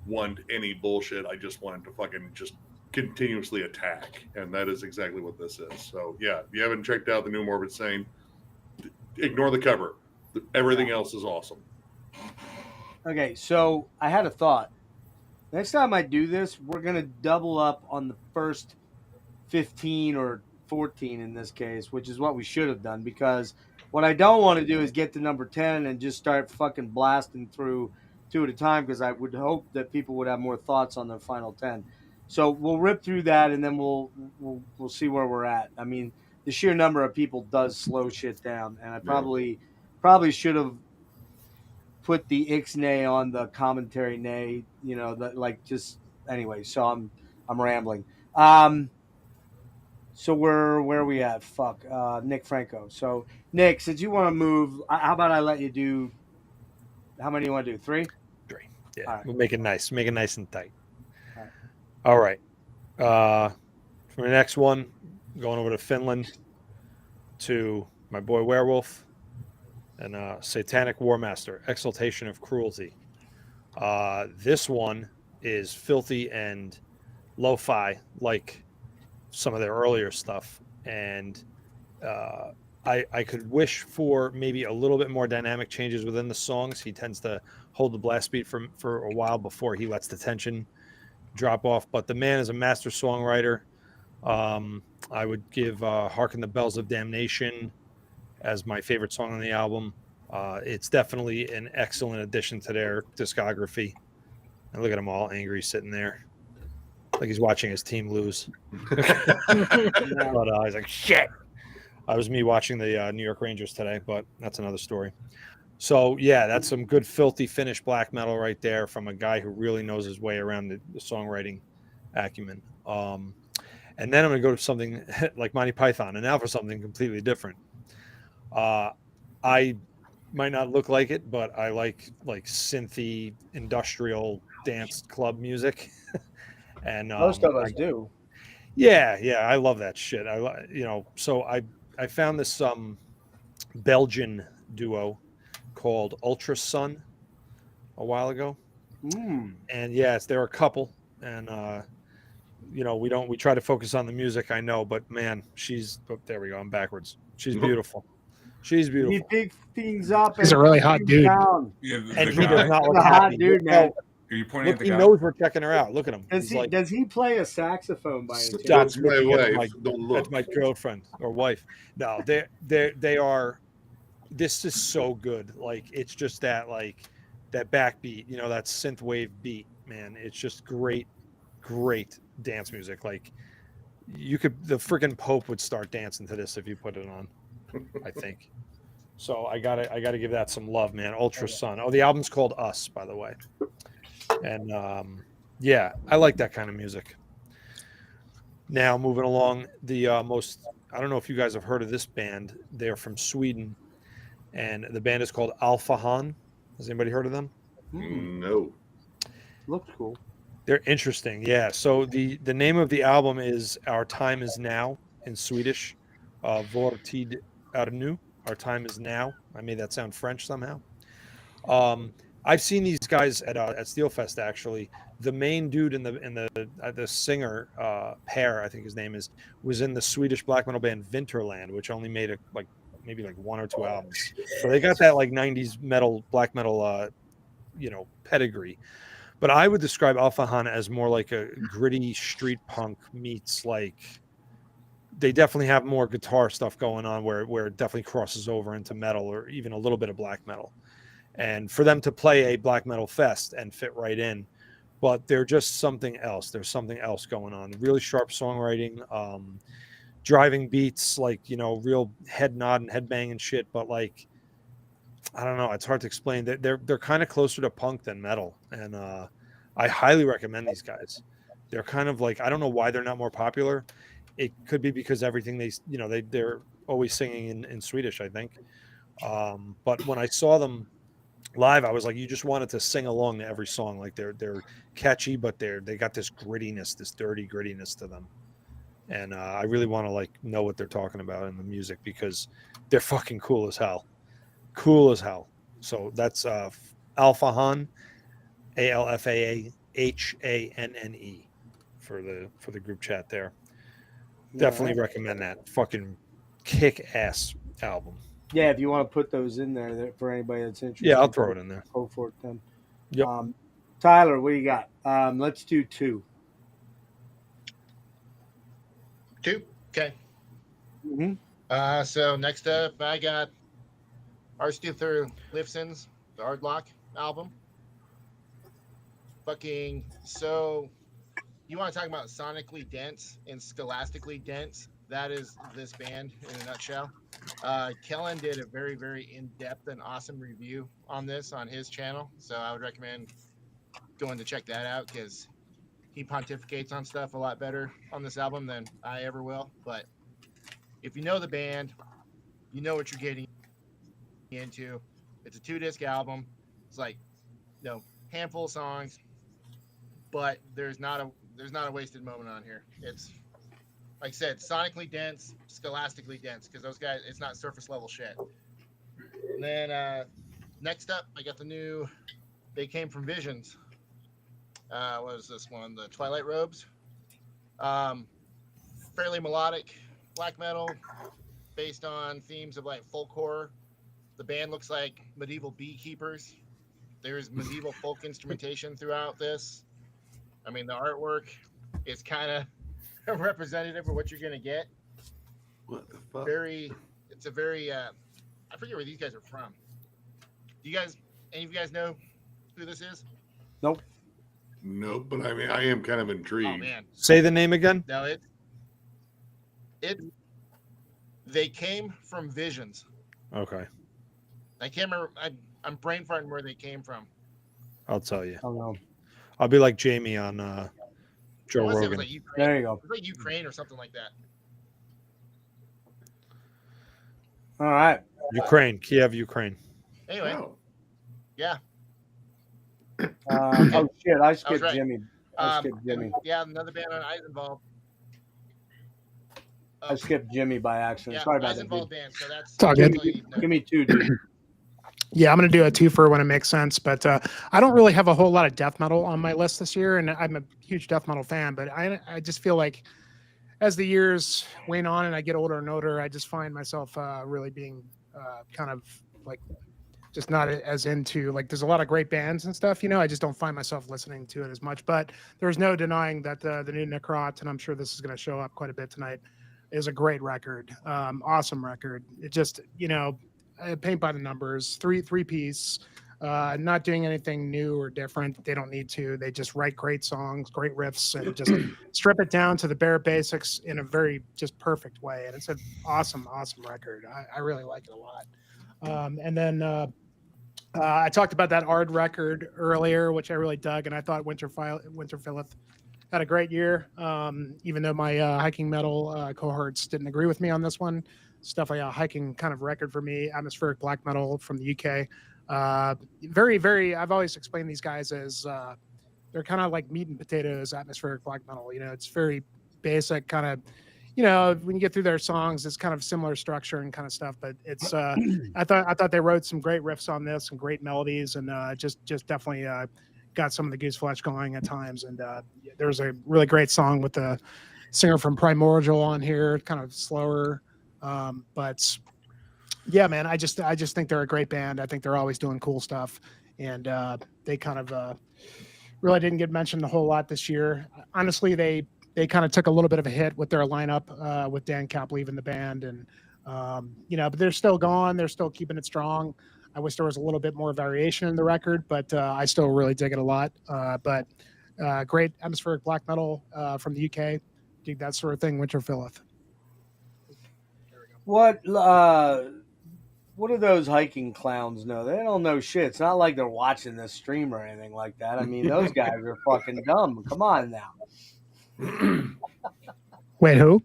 want any bullshit. I just want it to fucking just continuously attack, and that is exactly what this is. So yeah, if you haven't checked out the new Morbid Sane, ignore the cover. Everything else is awesome. Okay, so I had a thought. Next time I do this, we're gonna double up on the first 15 or 14 in this case, which is what we should have done, because what I don't want to do is get to number 10 and just start fucking blasting through two at a time, because I would hope that people would have more thoughts on their final 10. So we'll rip through that, and then we'll see where we're at. I mean, the sheer number of people does slow shit down, and I probably should have put the ixnay on the commentary nay, that like just anyway. So I'm rambling. So where are we at? Fuck, Nick Franco. So Nick, since you want to move, how about I let you do? How many do you want to do? 3? 3. Yeah, right. We'll make it nice. Make it nice and tight. All right. All right. For the next one, going over to Finland to my boy Werewolf and Satanic War Master, Exaltation of Cruelty. This one is filthy and lo-fi, like some of their earlier stuff, and I could wish for maybe a little bit more dynamic changes within the songs. He tends to hold the blast beat for a while before he lets the tension drop off, but the man is a master songwriter. I would give Harken the Bells of Damnation as my favorite song on the album. It's definitely an excellent addition to their discography. And look at him all angry sitting there, like he's watching his team lose. But he's like, shit. That was me watching the New York Rangers today, but that's another story. So, yeah, that's some good filthy Finnish black metal right there from a guy who really knows his way around the songwriting acumen. And then I'm going to go to something like Monty Python, and now for something completely different. I might not look like it, but I like synthy industrial dance club music. And most of us do. Yeah, I love that shit. So I found this Belgian duo called Ultra Sun a while ago. And yes, they're a couple, and we try to focus on the music, I know, but man, there we go, I'm backwards. She's beautiful. She's beautiful. You pick things up. He's a really hot dude. Yeah, and he does not look a hot happy. dude, man. Are you pointing at the He guy? knows we're checking her out. Look at him. Does he play a saxophone by any chance? That's my wife. That's my girlfriend or wife. No, they are. This is so good. Like, it's just that backbeat, that synth wave beat, man. It's just great dance music. Like, the freaking Pope would start dancing to this if you put it on, I think. So I gotta give that some love, man. Ultra Sun. Oh, the album's called Us, by the way. And yeah, I like that kind of music. Now moving along, I don't know if you guys have heard of this band. They're from Sweden, and the band is called Alpha Han. Has anybody heard of them? No. Looks cool. They're interesting, yeah. So the name of the album is Our Time Is Now in Swedish. Vår tid är nu. Our Time Is Now. I made that sound French somehow. I've seen these guys at Steelfest, actually. The main dude in the singer Per, I think his name is, was in the Swedish black metal band Vinterland, which only made maybe 1 or 2 albums. So they got that 90s metal, black metal, pedigree. But I would describe Alpha Han as more like a gritty street punk meets they definitely have more guitar stuff going on where it definitely crosses over into metal or even a little bit of black metal. And for them to play a black metal fest and fit right in, but they're just something else. There's something else going on. Really sharp songwriting, driving beats, real head nod and head bang and shit. But I don't know. It's hard to explain. They're kind of closer to punk than metal. And I highly recommend these guys. They're kind of I don't know why they're not more popular. It could be because everything they're always singing in Swedish, I think. But when I saw them live, I was like, you just wanted to sing along to every song. They're catchy, but they got this grittiness, this dirty grittiness to them. And I really want to know what they're talking about in the music because they're fucking cool as hell. Cool as hell. So that's Alpha Han, ALFAAHANNE for the group chat there. Definitely recommend that. Fucking kick ass album. Yeah, if you want to put those in there for anybody that's interested. Yeah, I'll throw it in there. Go for it then. Yep. Tyler, what do you got? Let's do 2. 2? Okay. Mm-hmm. So next up, I got Arstuther Lifson's the Ardlock album. Fucking so, you want to talk about sonically dense and scholastically dense? That is this band in a nutshell. Kellen did a very, very in-depth and awesome review on this on his channel, so I would recommend going to check that out because he pontificates on stuff a lot better on this album than I ever will. But if you know the band, you know what you're getting into. It's a 2-disc album. It's like, handful of songs, but there's not a wasted moment on here. It's like I said, sonically dense, scholastically dense, because those guys, it's not surface level shit. And then next up, I got the new They Came From Visions. What was this one? The Twilight Robes. Fairly melodic black metal based on themes of like folk horror. The band looks like medieval beekeepers. There's medieval folk instrumentation throughout this. I mean, the artwork is kind of representative of what you're gonna get. What the fuck? It's a very I forget where these guys are from. Do you guys, any of you guys know who this is? Nope. Nope, but I mean, I am kind of intrigued. Oh man. Say the name again. No, They Came From Visions. Okay. I can't remember. I'm brain farting where they came from. I'll tell you. I don't know. I'll be like Jamie on Joe I wanna say it Rogan. was like Ukraine. There you go. It was like Ukraine or something like that. All right. Ukraine, Kiev, Ukraine. Anyway, yeah. Oh shit! I skipped right. Jimmy. I skipped Jimmy. Yeah, another band on Eisenwald. I skipped Jimmy by accident. Yeah, Sorry about that. Eisenwald Dude. band. So that's It's all good. Give me 2, dude. Yeah, I'm going to do a 2-fer when it makes sense, but I don't really have a whole lot of death metal on my list this year, and I'm a huge death metal fan, but I just feel like as the years wane on and I get older and older, I just find myself really being kind of like just not as into, like, there's a lot of great bands and stuff, I just don't find myself listening to it as much, but there's no denying that the new Necrot, and I'm sure this is going to show up quite a bit tonight, is a great record. Awesome record. It just, paint by the numbers, three piece, not doing anything new or different. They don't need to. They just write great songs, great riffs, and just strip it down to the bare basics in a very just perfect way. And it's an awesome record. I really like it a lot. And then I talked about that Ard record earlier, which I really dug, and I thought Winterfilleth had a great year, even though my hiking metal cohorts didn't agree with me on this one. It's definitely a hiking kind of record for me. Atmospheric black metal from the UK. Very, very, I've always explained these guys as they're kind of like meat and potatoes atmospheric black metal. It's very basic kind of, when you get through their songs, it's kind of similar structure and kind of stuff. But it's, I thought they wrote some great riffs on this and great melodies, and just definitely got some of the goose flesh going at times. And there was a really great song with the singer from Primordial on here, kind of slower. But yeah, man, I just think they're a great band. I think they're always doing cool stuff, and they kind of really didn't get mentioned a whole lot this year. Honestly, they kind of took a little bit of a hit with their lineup with Dan Cap leaving the band, and but they're still gone. They're still keeping it strong. I wish there was a little bit more variation in the record, but I still really dig it a lot. But great atmospheric black metal from the UK. Dig that sort of thing. Winterfilleth. What do those hiking clowns know? They don't know shit. It's not like they're watching this stream or anything like that. I mean, those guys are fucking dumb. Come on now. Wait, who?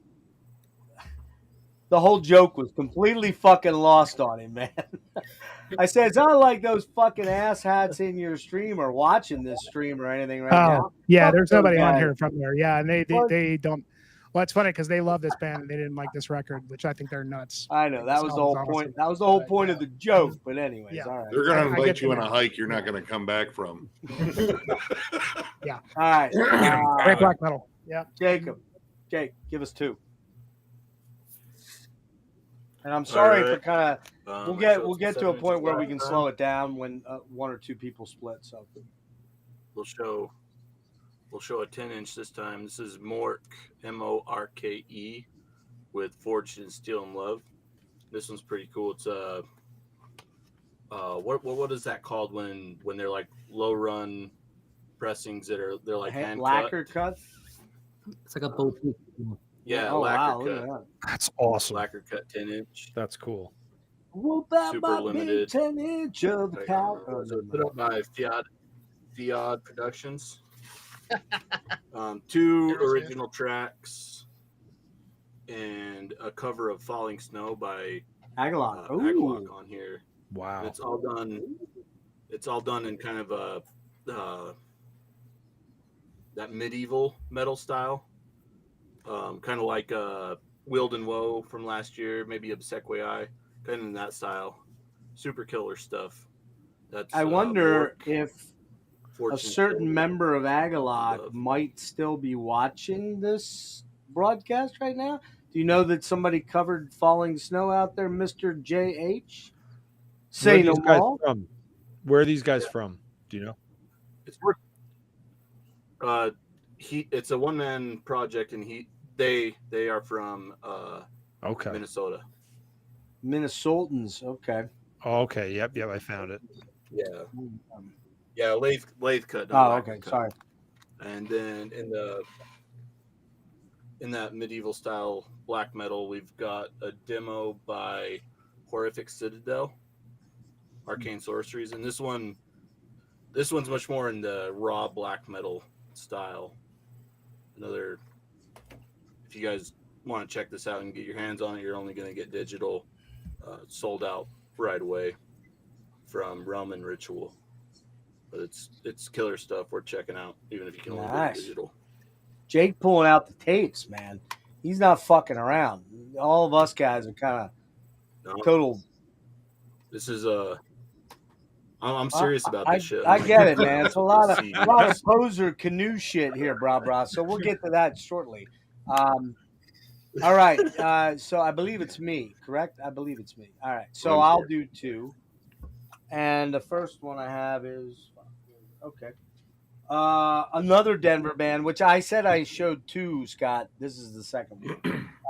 The whole joke was completely fucking lost on him, man. I said, it's not like those fucking asshats in your stream are watching this stream or anything right now. Yeah, Fuck there's those nobody on guys. here from there. Yeah, and they don't. Well, it's funny because they love this band and they didn't like this record, which I think they're nuts. I know that was the whole point. That was the whole point of the joke. But anyways, Yeah. all right. They're going to I invite get you you on a now. hike you're not going to come back from. Yeah. All right. Great black metal. Yeah. Jacob, Jake, give us 2. And I'm sorry for kind of. We'll get to a point where we can slow it down when 1 or 2 people split. So We'll show a 10-inch this time. This is Mork, Morke, with Forged in Steel and Love. This one's pretty cool. It's what is that called when they're like low run pressings they're like hand lacquer cut. It's like a boutique. Yeah, Oh lacquer wow, cut. look at that. That's awesome. Lacquer cut 10-inch. That's cool. Whoop that Super might be limited. 10-inch of the cow. So put up by Fiat Productions. 2 original tracks and a cover of Falling Snow by Agalon. Agalon on here. Wow. And it's all done in kind of a that medieval metal style. Kind of like Wild and Woe from last year, maybe Obsequiae, kind of in that style. Super killer stuff. That's I wonder Mork, if a Fortune certain Steel, member of Agalot Love. might still be watching this broadcast right now. Do you know that somebody covered Falling Snow out there, Mr. JH? Say Where are no these guys more. from? Where are these guys from? Do you know? It's it's a one-man project, and they are from Okay. Minnesota. Minnesotans. Okay. Oh, okay. Yep. I found it. Yeah, lathe cut. Oh, not okay. lacquer cut. Sorry. And then in that medieval style black metal, we've got a demo by Horrific Citadel, Arcane Sorceries, and this one's much more in the raw black metal style. If you guys want to check this out and get your hands on it, you're only going to get digital, sold out right away from Realm and Ritual. But it's killer stuff worth checking out, even if you can only get digital. Jake pulling out the tapes, man. He's not fucking around. All of us guys are kind of total. This is I'm serious about this shit. I get it, man. It's a lot of poser canoe shit here, brah. So we'll get to that shortly. All right. So I believe it's me, correct? I believe it's me. All right. So I'll do 2. And the first one I have is okay. Another Denver band, which I said I showed 2, Scott. This is the second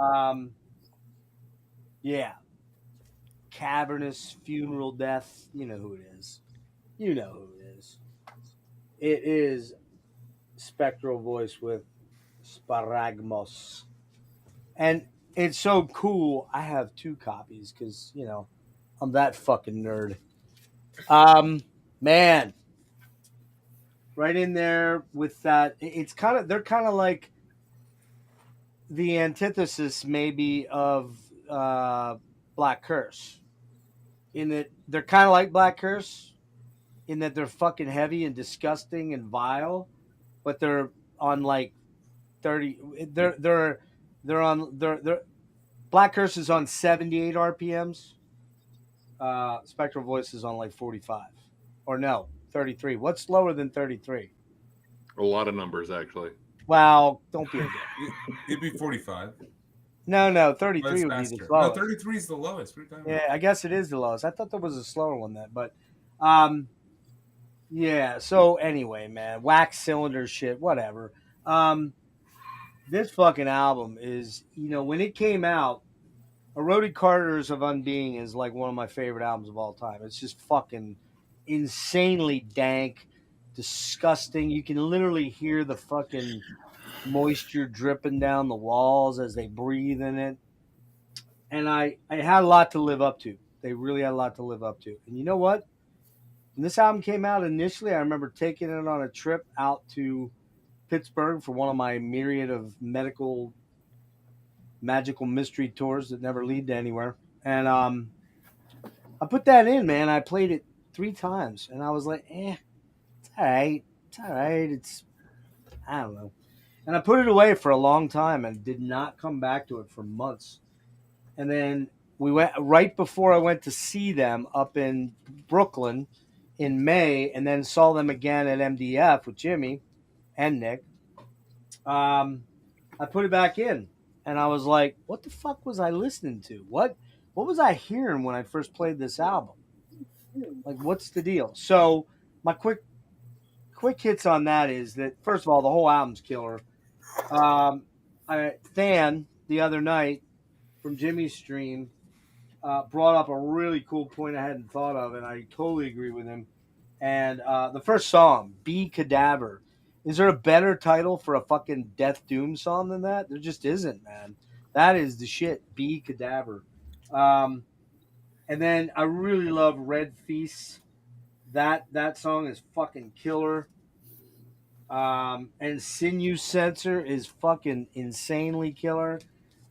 one. Yeah. Cavernous Funeral Death. You know who it is. It is Spectral Voice with Sparagmos. And it's so cool. I have 2 copies because, I'm that fucking nerd. Man. Right in there with that. They're kind of like the antithesis maybe of Black Curse. In that they're kind of like Black Curse, in that they're fucking heavy and disgusting and vile, but they're on like 30. They're Black Curse is on 78 RPMs. Spectral Voice is on like 45, or no, 33. What's lower than 33? A lot of numbers, actually. Wow, don't be a dick. It'd be 45. No, 33 That's would faster. be the slowest. No, 33 is the lowest. What are you talking Yeah, about? I guess it is the lowest. I thought there was a slower one then, but yeah. So anyway, man, wax cylinder shit, whatever. This fucking album is, when it came out, Eroded Carters of Unbeing is like one of my favorite albums of all time. It's just fucking insanely dank, disgusting. You can literally hear the fucking moisture dripping down the walls as they breathe in it. And I had a lot to live up to. They really had a lot to live up to. And you know what? When this album came out initially, I remember taking it on a trip out to Pittsburgh for one of my myriad of magical mystery tours that never lead to anywhere. And I put that in, man. I played it 3 times, and I was like, it's all right. It's all right. I don't know. And I put it away for a long time and did not come back to it for months. And then we went right before I went to see them up in Brooklyn in May, and then saw them again at MDF with Jimmy and Nick. I put it back in, and I was like, "What the fuck was I listening to? What was I hearing when I first played this album? Like, what's the deal?" So my quick hits on that is that, first of all, the whole album's killer. Than the other night from Jimmy's stream brought up a really cool point I hadn't thought of, and I totally agree with him. And the first song, "Be Cadaver." Is there a better title for a fucking Death Doom song than that? There just isn't, man. That is the shit. "Be Cadaver." And then I really love "Red Feast." That song is fucking killer. And "Sinew Sensor" is fucking insanely killer.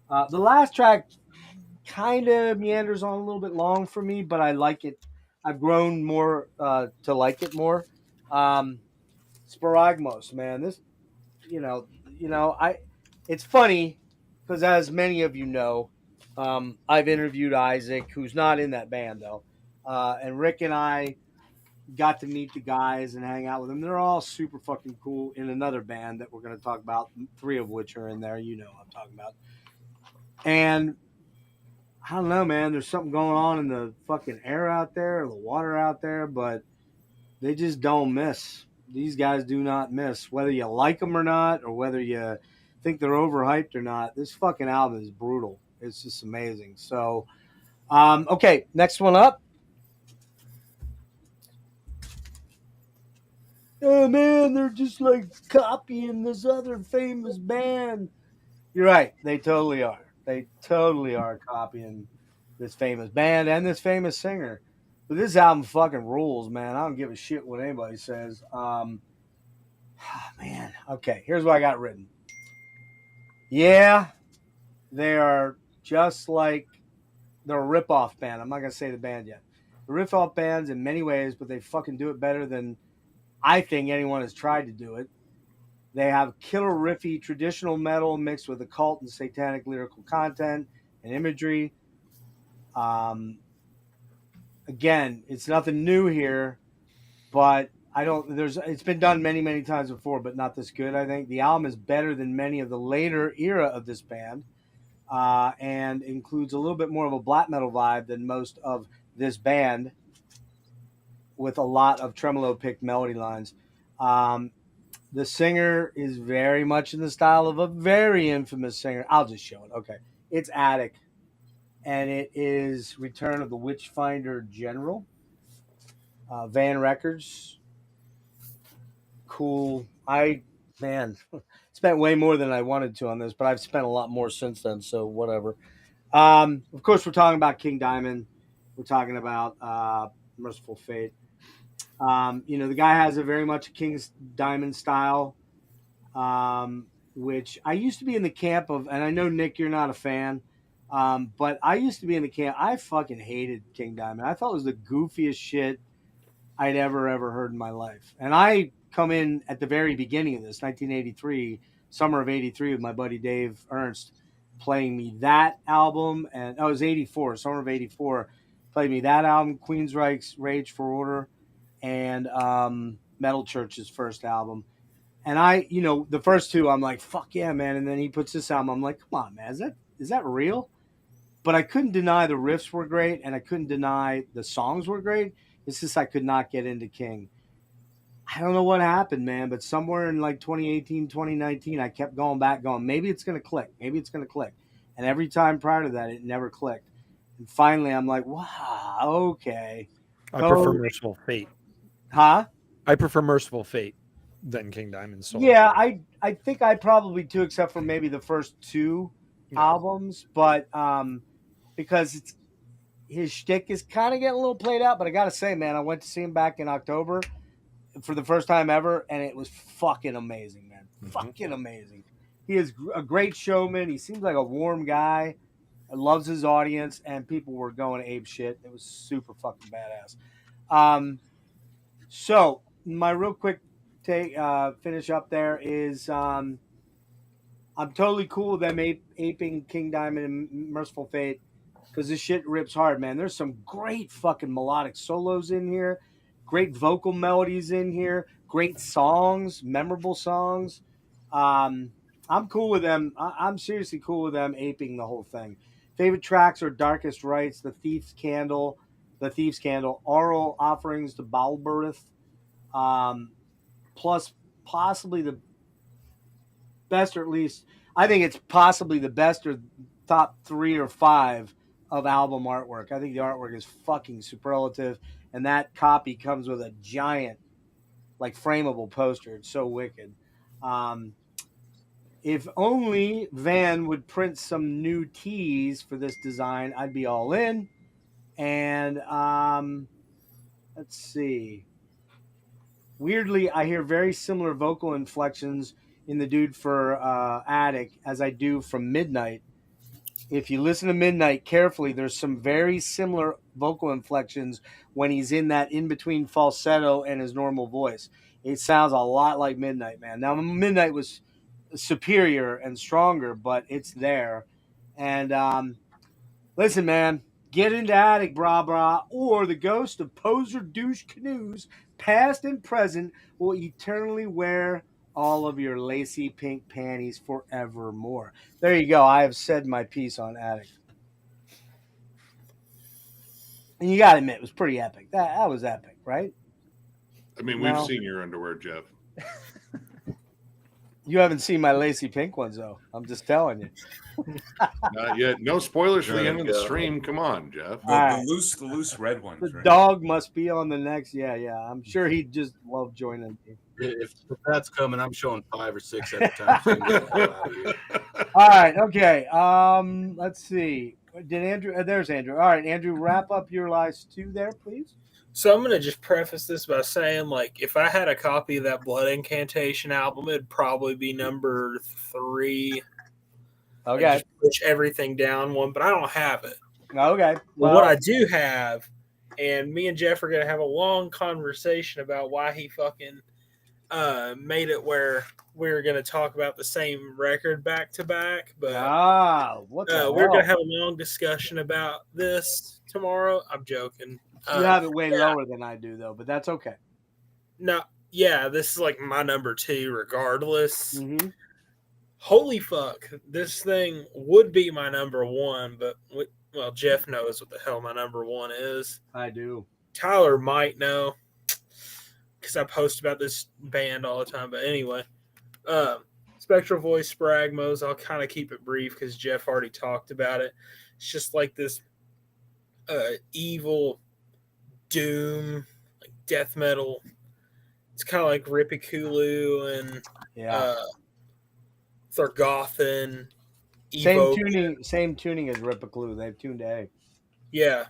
The last track kind of meanders on a little bit long for me, but I like it. I've grown more to like it more. Sporagmos, man, this, it's funny because, as many of you know, I've interviewed Isaac, who's not in that band though, and Rick and I got to meet the guys and hang out with them. They're all super fucking cool in another band that we're going to talk about, 3 of which are in there. You know what I'm talking about. And I don't know, man. There's something going on in the fucking air out there, or the water out there, but they just don't miss. These guys do not miss. Whether you like them or not, or whether you think they're overhyped or not, this fucking album is brutal. It's just amazing. So, okay, next one up. Oh, man, they're just like copying this other famous band. You're right. They totally are. They totally are copying this famous band and this famous singer. But this album fucking rules, man. I don't give a shit what anybody says. Man. Okay, here's what I got written. Yeah, they are just like, they're a rip-off band. I'm not going to say the band yet. The rip-off bands in many ways, but they fucking do it better than I think anyone has tried to do it. They have killer riffy traditional metal mixed with occult and satanic lyrical content and imagery. Again, it's nothing new here, but it's been done many, many times before, but not this good, I think. The album is better than many of the later era of this band, and includes a little bit more of a black metal vibe than most of this band, with a lot of tremolo picked melody lines. The singer is very much in the style of a very infamous singer. I'll just show it. Okay. It's Attic, and it is Return of the Witchfinder General. Van Records. Cool. Spent way more than I wanted to on this, but I've spent a lot more since then, so whatever. Of course, we're talking about King Diamond. We're talking about Merciful Fate. The guy has a very much King Diamond style, which I used to be in the camp of, and I know, Nick, you're not a fan, but I used to be in the camp. I fucking hated King Diamond. I thought it was the goofiest shit I'd ever heard in my life. And I come in at the very beginning of this, 1983, summer of 83, with my buddy Dave Ernst playing me that album. And it was 84, summer of 84, played me that album, Queensryche's Rage for Order, and Metal Church's first album. And the first 2, I'm like, fuck yeah, man. And then he puts this album, I'm like, come on, man, is that real? But I couldn't deny the riffs were great, and I couldn't deny the songs were great. It's just I could not get into King. I don't know what happened, man, but somewhere in like 2018, 2019, I kept going back, maybe it's going to click. Maybe it's going to click. And every time prior to that, it never clicked. And finally, I'm like, wow, okay. I prefer Merciful Fate. Huh? I prefer Merciful Fate than King Diamond's solo. Yeah, I think I probably do, except for maybe the first 2 albums. But because his shtick is kind of getting a little played out. But I got to say, man, I went to see him back in October for the first time ever, and it was fucking amazing, man. Fucking amazing. He is a great showman. He seems like a warm guy. Loves his audience, and people were going ape shit. It was super fucking badass. So my real quick finish up there is I'm totally cool with them aping King Diamond and Merciful Fate, because this shit rips hard, man. There's some great fucking melodic solos in here, great vocal melodies in here, great songs, memorable songs. I'm cool with them. I'm seriously cool with them aping the whole thing. Favorite tracks are Darkest Rites, The Thief's Candle, Oral Offerings to Balberith, plus possibly the best, or at least I think it's possibly the best or top 3 or 5 of album artwork. I think the artwork is fucking superlative, and that copy comes with a giant, like, frameable poster. It's so wicked. If only Van would print some new tees for this design, I'd be all in. And let's see. Weirdly, I hear very similar vocal inflections in the dude for Attic as I do from Midnight. If you listen to Midnight carefully, there's some very similar vocal inflections when he's in that in-between falsetto and his normal voice. It sounds a lot like Midnight, man. Now, Midnight was superior and stronger, but it's there. And listen, man, get into Attic, brah, or the ghost of Poser Douche Canoes, past and present, will eternally wear all of your lacy pink panties forevermore. There you go. I have said my piece on Attic. And you got to admit, it was pretty epic. That was epic, right? I mean, we've seen your underwear, Jeff. You haven't seen my lacy pink ones, though. I'm just telling you. Not yet. No spoilers for the end of the stream. Come on, Jeff. The loose red ones. The right? dog must be on the next. Yeah. I'm sure he'd just love joining me. If that's coming, I'm showing 5 or 6 at a time. So get the hell out of here. All right. Okay. Let's see. Did Andrew? There's Andrew. All right, Andrew. Wrap up your last 2 there, please. So I'm gonna just preface this by saying, like, if I had a copy of that Blood Incantation album, it'd probably be number 3. Okay. Like, just push everything down one, but I don't have it. Okay. Well, what I do have, and me and Jeff are gonna have a long conversation about why he fucking made it where we were gonna talk about the same record back to back. But we're gonna have a long discussion about this tomorrow. I'm joking. You have it way lower than I do, though, but that's okay. No, yeah, this is like my number 2, regardless. Mm-hmm. Holy fuck, this thing would be my number 1, but well, Jeff knows what the hell my number 1 is. I do. Tyler might know because I post about this band all the time. But anyway, Spectral Voice Spragmos. I'll kind of keep it brief because Jeff already talked about it. It's just like this evil doom, like death metal. It's kind of like Ripikulu and Thorgothan. Same tuning as Ripikulu. They've tuned A. Yeah.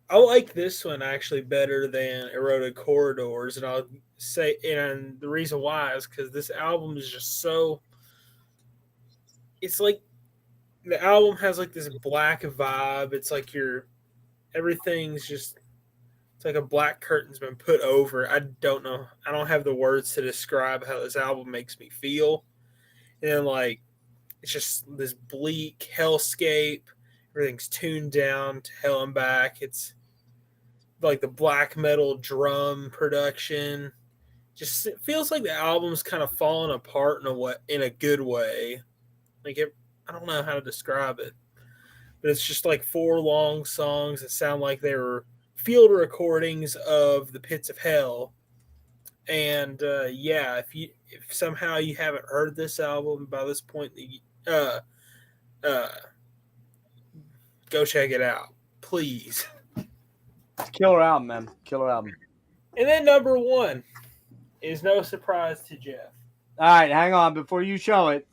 I like this one actually better than Eroded Corridors, and I'll say, and the reason why is because this album is just so. It's like the album has like this black vibe. It's like everything's just. It's like a black curtain's been put over. I don't know. I don't have the words to describe how this album makes me feel. And then, like, it's just this bleak hellscape. Everything's tuned down to hell and back. It's like the black metal drum production. Just it feels like the album's kind of falling apart in a good way. Like I don't know how to describe it, but it's just like 4 long songs that sound like they were field recordings of the Pits of Hell. And if somehow you haven't heard this album by this point, go check it out, please. Killer album, man. Killer album. And then number 1 is no surprise to Jeff. All right, hang on. Before you show it,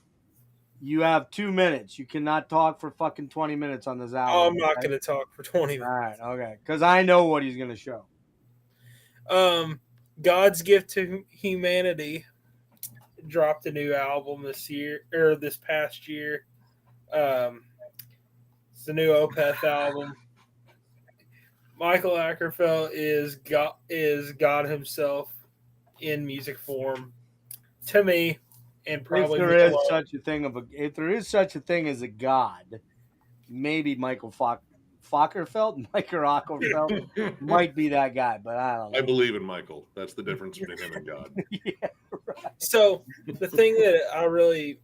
you have 2 minutes. You cannot talk for fucking 20 minutes on this album. Oh, I'm not going to talk for 20 minutes. All right, okay. Because I know what he's going to show. God's Gift to Humanity dropped a new album this past year. It's the new Opeth album. Michael Ackerfeld is God himself in music form to me. And probably if there is such a thing as a god, maybe Michael Fockerfeld, might be that guy, but I don't know. I believe in Michael. That's the difference between him and God. Yeah, right. So the thing that I really,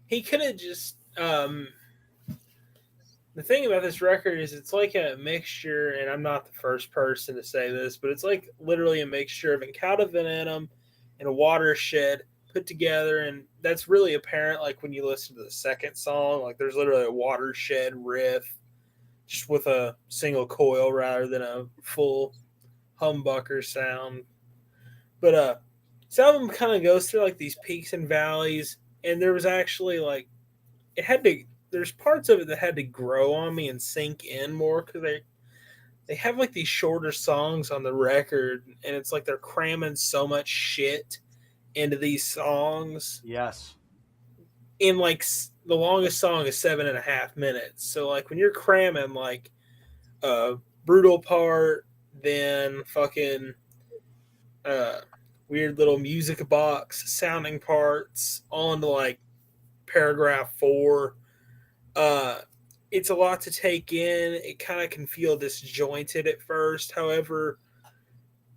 he could have just. The thing about this record is it's like a mixture, and I'm not the first person to say this, but it's like literally a mixture of Incauda Venenum and a Watershed put together, and that's really apparent like when you listen to the second song. Like there's literally a Watershed riff just with a single coil rather than a full humbucker sound. But this album kind of goes through like these peaks and valleys, and there was actually like there's parts of it that had to grow on me and sink in more because they have like these shorter songs on the record, and it's like they're cramming so much shit into these songs. Yes. In like the longest song is 7.5 minutes. So like when you're cramming like a brutal part, then fucking weird little music box sounding parts onto like paragraph 4. It's a lot to take in. It kind of can feel disjointed at first. However,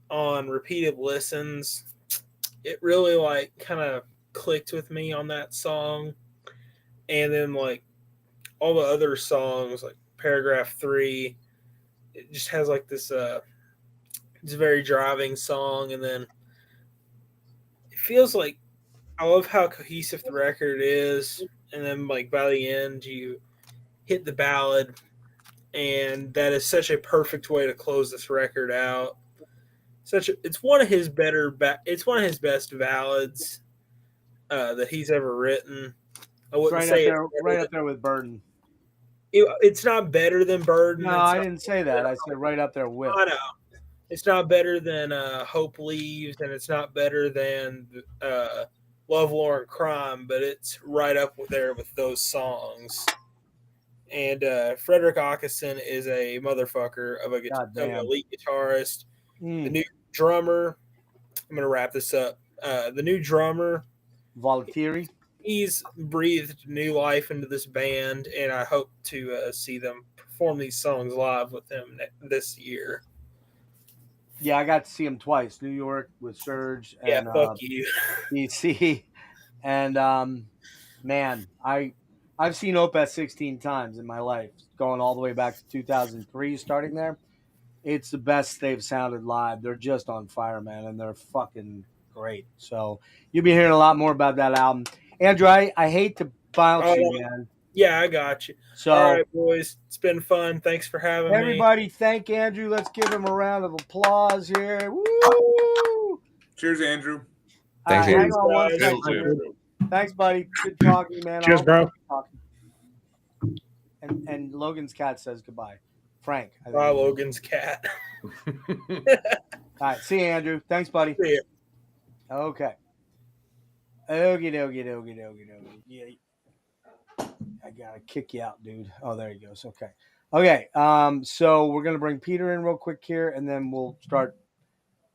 on repeated listens, it really like kind of clicked with me on that song. And then like all the other songs, like paragraph 3, it just has like this it's a very driving song. And then it feels like I love how cohesive the record is. And then like by the end you hit the ballad, and that is such a perfect way to close this record out. It's one of his best ballads that he's ever written. I wouldn't say right up there with Burden. It's not better than Burden. No, I didn't say that. I said right up there with. I know. It's not better than Hope Leaves, and it's not better than Love, War, and Crime, but it's right up there with those songs. And Frederick Ockeson is a motherfucker of an elite guitarist. The new drummer, I'm going to wrap this up. The new drummer, Valtieri, he's breathed new life into this band, and I hope to see them perform these songs live with him this year. Yeah, I got to see him twice. New York with Surge and fuck you. DC. And man, I've seen Opeth 16 times in my life, going all the way back to 2003, starting there. It's the best they've sounded live. They're just on fire, man, and they're fucking great. So you'll be hearing a lot more about that album. Andrew, I hate to bounce you, man. Yeah, I got you. So, all right, boys. It's been fun. Thanks for having me. Everybody, thank Andrew. Let's give him a round of applause here. Woo! Cheers, Andrew. Thanks, Andrew. Andrew. Hang on one second. Thanks, buddy. Good talking, man. Cheers, bro. And Logan's cat says goodbye. Frank. Bye, Logan's cat. All right. See you, Andrew. Thanks, buddy. See you. Okay. Okie dokie. Yeah. I gotta kick you out, dude. Oh, there he goes. Okay. Okay. So we're gonna bring Peter in real quick here, and then we'll start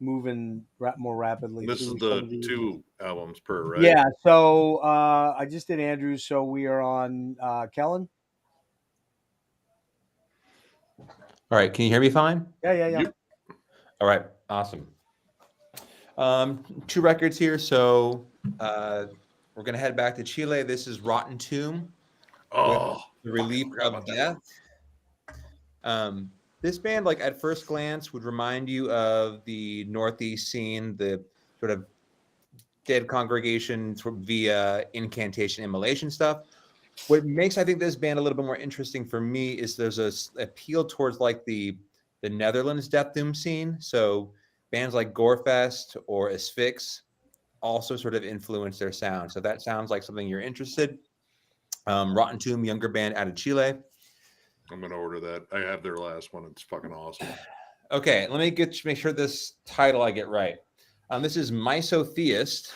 moving more rapidly. This is the 2 albums per, right? Yeah. So I just did Andrews, so we are on Kellen. All right. Can you hear me fine? Yeah. All right. Awesome. 2 records here. So we're going to head back to Chile. This is Rotten Tomb. Oh, The Relief of Death. This band, like at first glance, would remind you of the Northeast scene, the sort of dead congregation via incantation, immolation stuff. What makes, I think, this band a little bit more interesting for me is there's a appeal towards like the Netherlands death doom scene. So bands like Gorefest or Asphyx also sort of influence their sound. So that sounds like something you're interested. Rotten Tomb, younger band out of Chile. I'm gonna order that. I have their last one. It's fucking awesome. Okay, let me make sure this title I get right. This is Misotheist.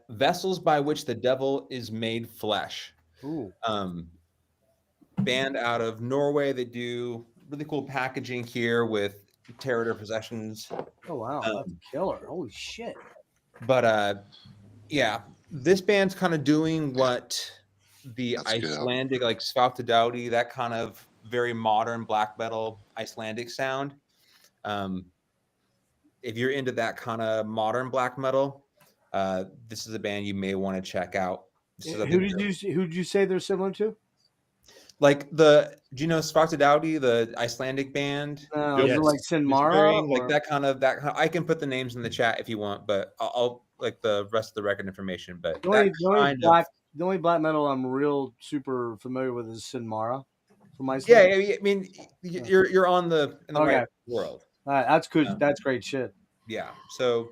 Vessels by which the devil is made flesh. Ooh. Band out of Norway. They do really cool packaging here with Terror Possessions. Oh wow, that's killer! Holy shit! But yeah, this band's kind of doing what the That's good. Icelandic, like Svaftadauti, that kind of very modern black metal Icelandic sound. If you're into that kind of modern black metal, this is a band you may want to check out. Who did you say they're similar to? Like do you know Svaftadauti, the Icelandic band? No, is it like Sinmara? Like that kind of I can put the names in the chat if you want, but I'll like the rest of the record information. But the only black metal I'm real super familiar with is Sinmara from Iceland. Yeah, I mean you're in the right world. All right, that's good. That's great shit. Yeah, so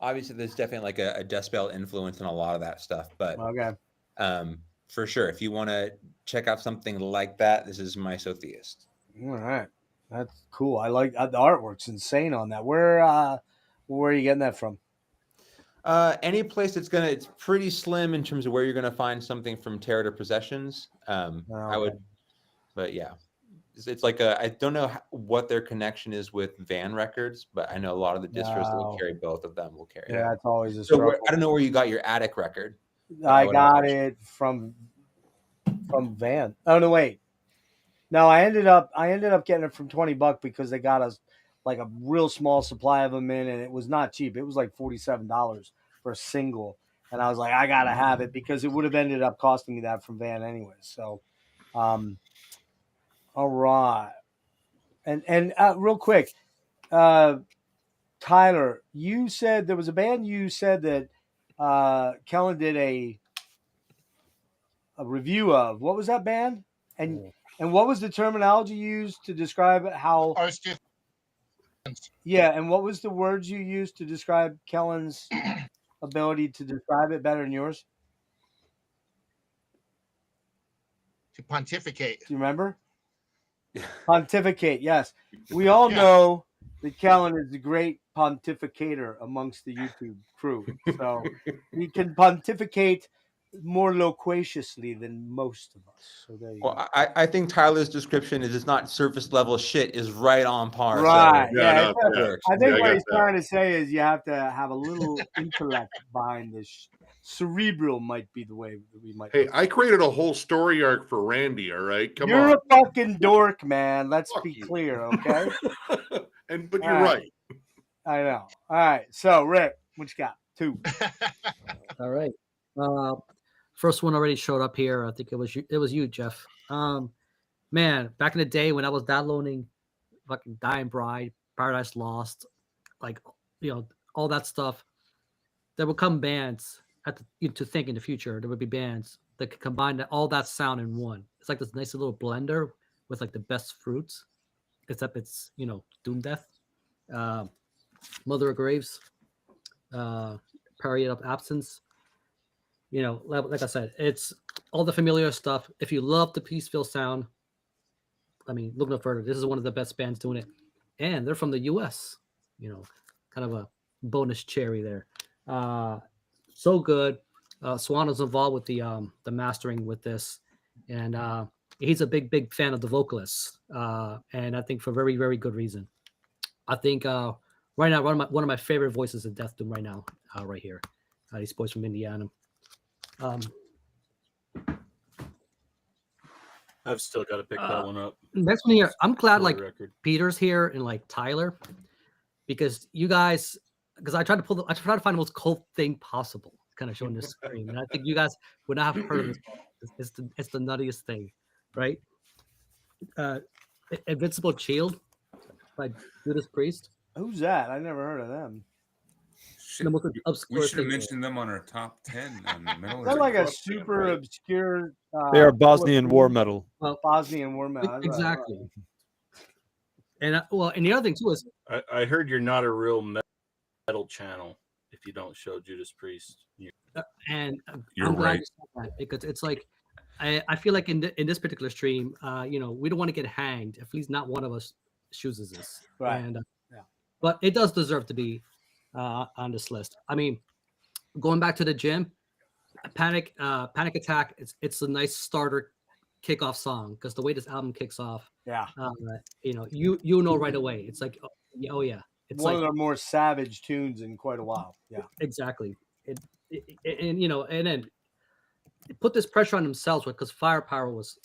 obviously there's definitely like a Death Spell influence in a lot of that stuff, but for sure, if you want to check out something like that, this is Mysotheist. All right, that's cool. I like the artwork's insane on that. Where are you getting that from? Any place it's pretty slim in terms of where you're gonna find something from Terror to Possessions. I would, but yeah, it's like I don't know what their connection is with Van Records, but I know a lot of the distros that will carry both of them will carry. Yeah, that's always a struggle. I don't know where you got your Attic record. I got it from Van. Oh no, wait. No, I ended up getting it from $20 because they got us like a real small supply of them in, and it was not cheap. It was like $47 for a single, and I was like, I gotta have it because it would have ended up costing me that from Van anyway. So, all right, and real quick, Tyler, you said there was a band. You said that Kellen did a review of. What was that band? And what was the terminology used to describe how? Yeah, and what was the words you used to describe Kellen's ability to describe it better than yours? To pontificate. Do you remember? Pontificate, yes. We all know that Kellen is the great pontificator amongst the YouTube crew. So he can pontificate more loquaciously than most of us. So there you go. I think Tyler's description is it's not surface level shit is right on par. Right. So, I think what he's trying to say is you have to have a little intellect behind this. Cerebral might be the way that we might. Hey, I created a whole story arc for Randy. All right, come on. You're a fucking dork, man. Let's be clear, okay? But you're right. I know. All right. So, Rick, what you got? 2. All right. First one already showed up here. I think it was you, Jeff. Man, back in the day when I was downloading fucking Dying Bride, Paradise Lost, like all that stuff, there would come bands to think in the future there would be bands that could combine all that sound in one. It's like this nice little blender with like the best fruits, except it's Doom Death, Mother of Graves, Period of Absence. Like I said, it's all the familiar stuff. If you love the Peaceville sound, I mean, look no further. This is one of the best bands doing it, and they're from the U.S. Kind of a bonus cherry there. So good. Swan is involved with the mastering with this, and he's a big fan of the vocalists, and I think for very, very good reason. I think right now one of my favorite voices of Death Doom right now, right here. These boys from Indiana. I've still got to pick that one up. Next one here, I'm glad Peter's here and like Tyler, because you guys, because I tried to find the most cult thing possible, kind of showing this screen, and I think you guys would not have heard of this. It's the nuttiest thing, right? Invincible Shield by Judas Priest. Who's that? I never heard of them. We should have mentioned them on our top 10. Is that like a super obscure? They are Bosnian war metal. Well, Bosnian war metal. Exactly. And and the other thing too is I heard you're not a real metal channel if you don't show Judas Priest. And you're I'm glad right. you said that, because it's like I feel like in this particular stream, we don't want to get hanged if at least not one of us chooses this. Right. And but it does deserve to be on this list. I mean, going back to the gym, Panic Attack. It's a nice starter kickoff song because the way this album kicks off, you know right away. It's like, oh yeah, it's one of their more savage tunes in quite a while. Yeah, exactly. And then put this pressure on themselves because Firepower was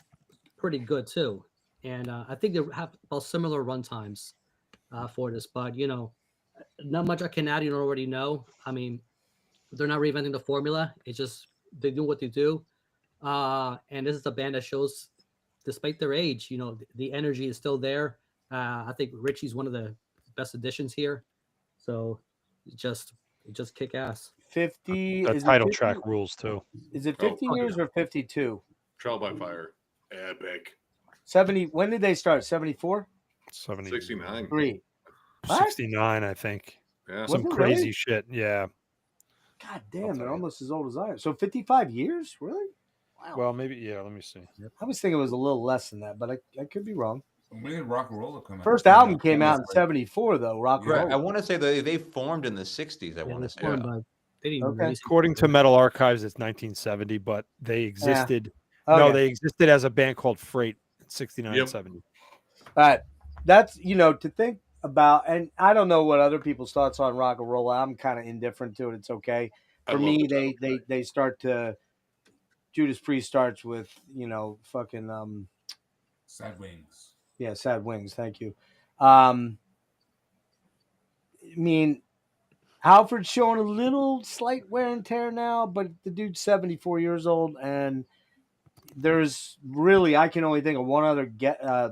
pretty good too, and I think they have about similar run times for this. But not much I can add. You already know. I mean, they're not reinventing the formula. It's just they do what they do, and this is a band that shows, despite their age, the energy is still there. I think Richie's one of the best additions here, so it just kick ass. 50 That is title it 50, track rules too. Is it 50 years or 52? Trial by Fire. Epic. 70. When did they start? 74? 69. 3. 69, I think. Yeah. Some Was it crazy really? shit. Yeah. God damn, they're almost as old as I am. So 55 years? Really? Wow. Well, maybe. Yeah. Let me see. I was thinking it was a little less than that, but I could be wrong. When did Rock and Roller come out? First album came out in 74, though. Rock and Right. Roll. I want to say that they formed in the 60s. I want to say. They didn't Okay. release it. According to Metal Archives, it's 1970, but they existed. Okay. No, they existed as a band called Freight in 69 Yep. and 70. All right. That's, to think about, and I don't know what other people's thoughts on Rock and Roll. I'm kind of indifferent to it. It's okay. I For love me, the title they start to, Judas Priest starts with, fucking, Sad Wings. yeah, Sad Wings. Thank you. I mean, Halford's showing a little slight wear and tear now, but the dude's 74 years old, and there's really, I can only think of one other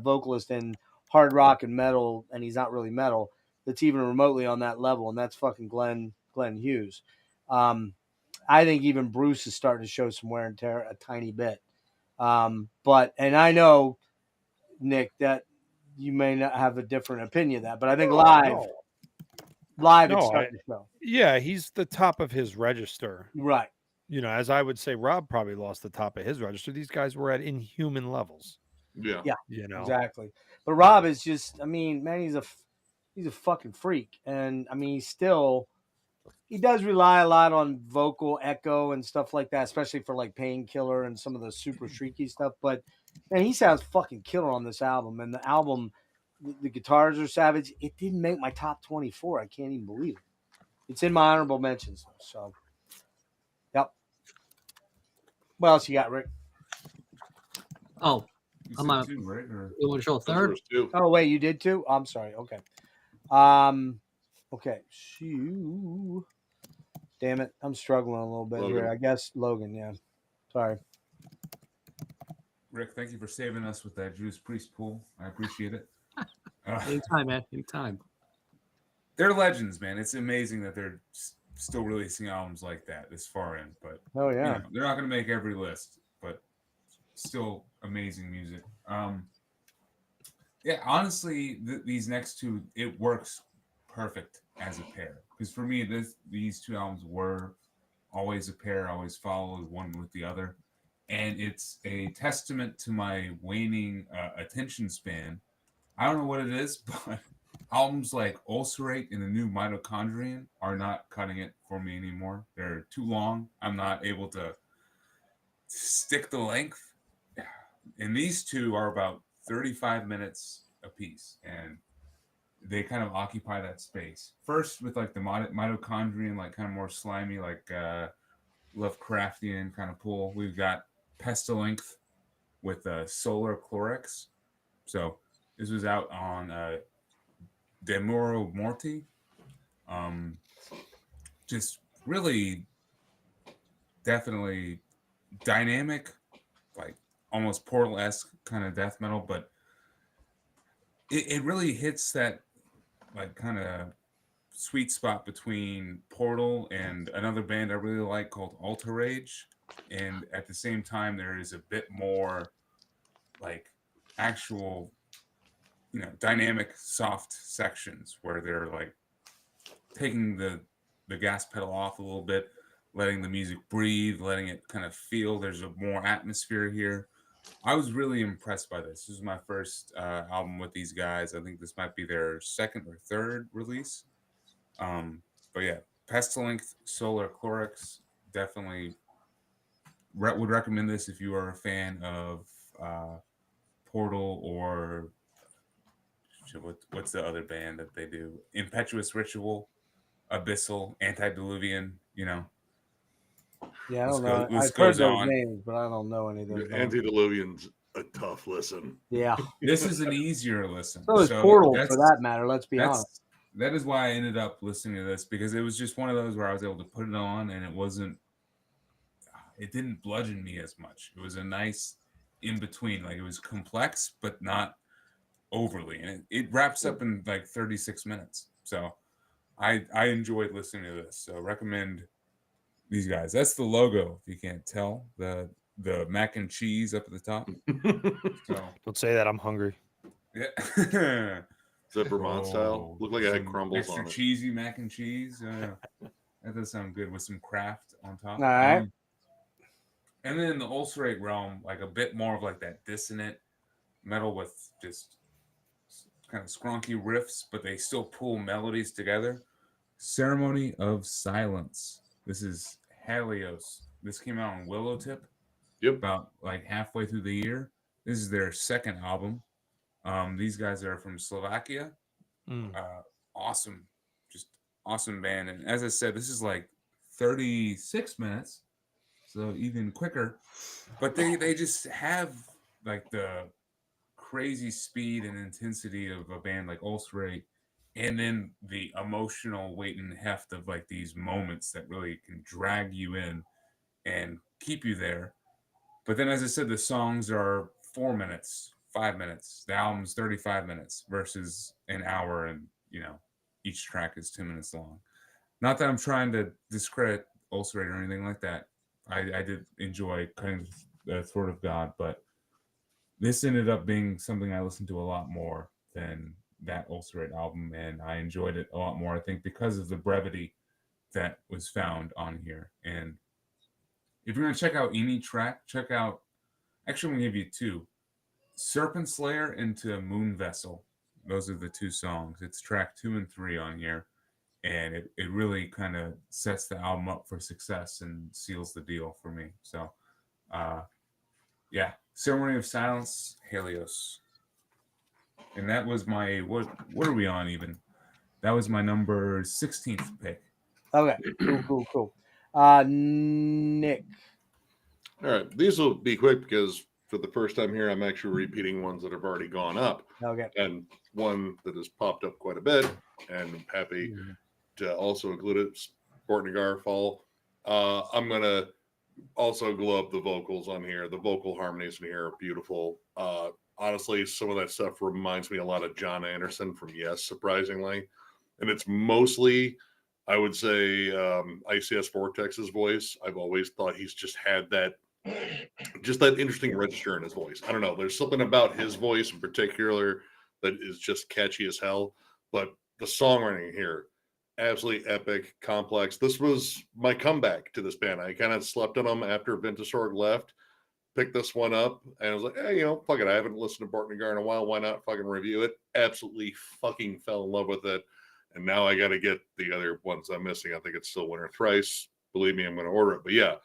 vocalist in hard rock and metal, and he's not really metal, that's even remotely on that level, and that's fucking Glenn Hughes. I think even Bruce is starting to show some wear and tear a tiny bit. But I know, Nick, that you may not have a different opinion of that, but I think live it's starting to show. Yeah, he's the top of his register. Right. As I would say, Rob probably lost the top of his register. These guys were at inhuman levels. Yeah. Exactly. But Rob is just, man, he's a fucking freak. And he does rely a lot on vocal echo and stuff like that, especially for like Painkiller and some of the super shrieky stuff. But man, he sounds fucking killer on this album. And the album, the guitars are savage. It didn't make my top 24. I can't even believe it. It's in my honorable mentions. So, yep. What else you got, Rick? Oh, You I'm said on. two, right? Or... You want to show a third? Oh wait, you did too? I'm sorry. Okay. Okay. Shoo. Damn it. I'm struggling a little bit Logan. here. I guess Logan, yeah. Sorry. Rick, thank you for saving us with that Judas Priest pool. I appreciate it. Anytime, man. Anytime. They're legends, man. It's amazing that they're still releasing albums like that this far in. But Oh yeah. they're not going to make every list, but still amazing music. Yeah, honestly, these next two, it works perfect as a pair. Because for me, these two albums were always a pair, always followed one with the other. And it's a testament to my waning attention span. I don't know what it is, but albums like Ulcerate and the new Mitochondrion are not cutting it for me anymore. They're too long. I'm not able to stick the length. And these two are about 35 minutes a piece, and they kind of occupy that space. First with like the Mitochondrion, like kind of more slimy, like Lovecraftian kind of pull. We've got Pestilence with Solar Chlorix. So this was out on Demoro Morti. Just really definitely dynamic, like almost Portal-esque kind of death metal, but it really hits that like kind of sweet spot between Portal and another band I really like called Alter Rage. And at the same time, there is a bit more like actual, dynamic soft sections where they're like taking the gas pedal off a little bit, letting the music breathe, letting it kind of feel. There's a more atmosphere here. I was really impressed by this. This is my first album with these guys. I think this might be their second or third release. But yeah, Pestilence, Solar Chlorix, definitely would recommend this if you are a fan of Portal or what's the other band that they do? Impetuous Ritual, Abyssal, Antediluvian, Yeah, I This don't know. this I've heard goes those on. names, but I don't know any of those names. Antediluvian's a tough listen. Yeah. This is an easier listen. So is Portal, for that matter. Let's be honest. That is why I ended up listening to this, because it was just one of those where I was able to put it on and it didn't bludgeon me as much. It was a nice in between. Like, it was complex, but not overly. And it wraps up in like 36 minutes. So I enjoyed listening to this. So recommend these guys. That's the logo, if you can't tell. The mac and cheese up at the top. So Don't say that. I'm hungry. yeah. Is that Vermont style? Looked like I had Some crumbles extra on it. cheesy mac and cheese. That does sound good with some Kraft on top. All right. And then in the ulcerate realm, like a bit more of like that dissonant metal with just kind of scrunky riffs, but they still pull melodies together. Ceremony of Silence. This is Helios. This came out on Willow Tip. Yep. About like halfway through the year. This is their second album. These guys are from Slovakia. Awesome. Just awesome band. And as I said, this is like 36 minutes. So even quicker. But they just have like the crazy speed and intensity of a band like Ulcerate, and then the emotional weight and heft of like these moments that really can drag you in and keep you there. But then, as I said, the songs are 4 minutes, 5 minutes. The album's 35 minutes versus an hour, and each track is 10 minutes long. Not that I'm trying to discredit Ulcerate or anything like that. I did enjoy Cutting the Throat of God, but this ended up being something I listened to a lot more than that Ulcerate album, and I enjoyed it a lot more, I think, because of the brevity that was found on here. And if you're going to check out any track, check out, actually, I'm going to give you two. Serpent Slayer into Moon Vessel. Those are the two songs. It's track 2 and 3 on here. And it really kind of sets the album up for success and seals the deal for me. So, yeah. Ceremony of Silence, Helios. And that was my, what are we on even? That was my number 16th pick. Okay, cool. Nick. All right, these will be quick because for the first time here, I'm actually repeating ones that have already gone up. Okay. And one that has popped up quite a bit, and I'm happy to also include it, Portnagar Fall. I'm going to also glow up the vocals on here. The vocal harmonies in here are beautiful. Honestly, some of that stuff reminds me a lot of John Anderson from Yes, surprisingly. And it's mostly, I would say, ICS Vortex's voice. I've always thought he's just had that interesting register in his voice. I don't know. There's something about his voice in particular that is just catchy as hell. But the songwriting here, absolutely epic, complex. This was my comeback to this band. I kind of slept on them after Vintasorg left, picked this one up, and I was like, hey, fuck it. I haven't listened to Portnagar in a while. Why not fucking review it? Absolutely fucking fell in love with it. And now I got to get the other ones I'm missing. I think it's still Winter Thrice. Believe me, I'm going to order it. But yeah,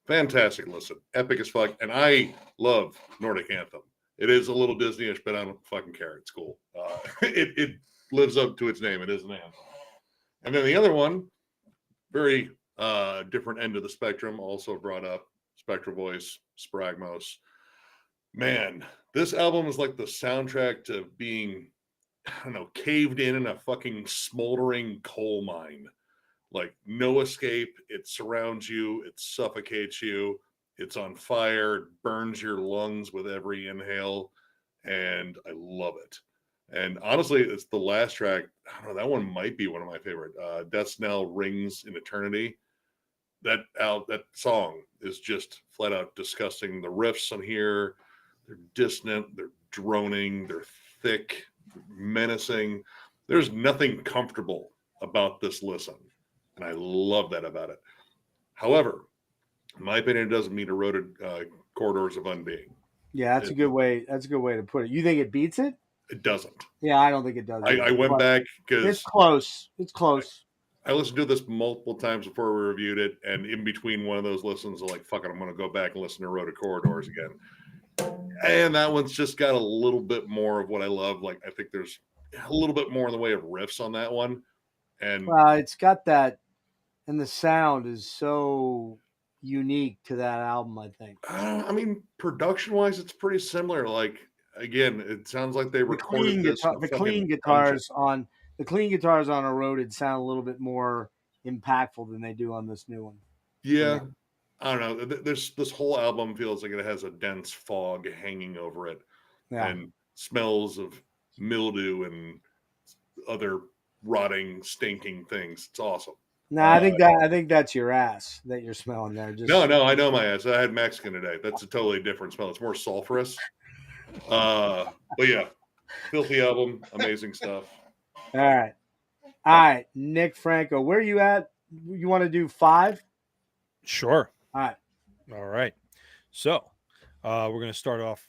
fantastic listen. Epic as fuck. And I love Nordic Anthem. It is a little Disney-ish, but I don't fucking care. It's cool. It lives up to its name. It is an anthem. And then the other one, very different end of the spectrum, also brought up Spectral Voice, Spragmos. Man, this album is like the soundtrack to being, I don't know, caved in a fucking smoldering coal mine. Like, no escape. It surrounds you. It suffocates you. It's on fire. It burns your lungs with every inhale. And I love it. And honestly, it's the last track. I don't know, that one might be one of my favorite. Death's Knell Rings in Eternity. That song is just flat out disgusting. The riffs on here, they're dissonant, they're droning, they're thick, menacing. There's nothing comfortable about this listen. And I love that about it. However, in my opinion, it doesn't meet Eroded Corridors of Unbeing. Yeah, that's a good way. That's a good way to put it. You think it beats it? It doesn't. Yeah, I don't think it does. I went back because it's close. It's close. I listened to this multiple times before we reviewed it, and in between one of those listens, I'm like, fuck it, I'm going to go back and listen to Eroded Corridors again. And that one's just got a little bit more of what I love. Like, I think there's a little bit more in the way of riffs on that one. And it's got that, and the sound is so unique to that album, I think. I mean, production wise, it's pretty similar. Like, again, it sounds like they recorded this. The clean guitars on Eroded sound a little bit more impactful than they do on this new one. Yeah. I don't know. This whole album feels like it has a dense fog hanging over it, and smells of mildew and other rotting, stinking things. It's awesome. No, I think that's your ass that you're smelling there. No, I know my ass. I had Mexican today. That's a totally different smell. It's more sulfurous. But yeah, filthy album, amazing stuff. All right, Nick Franco, where are you at? You want to do 5? Sure. All right. So we're going to start off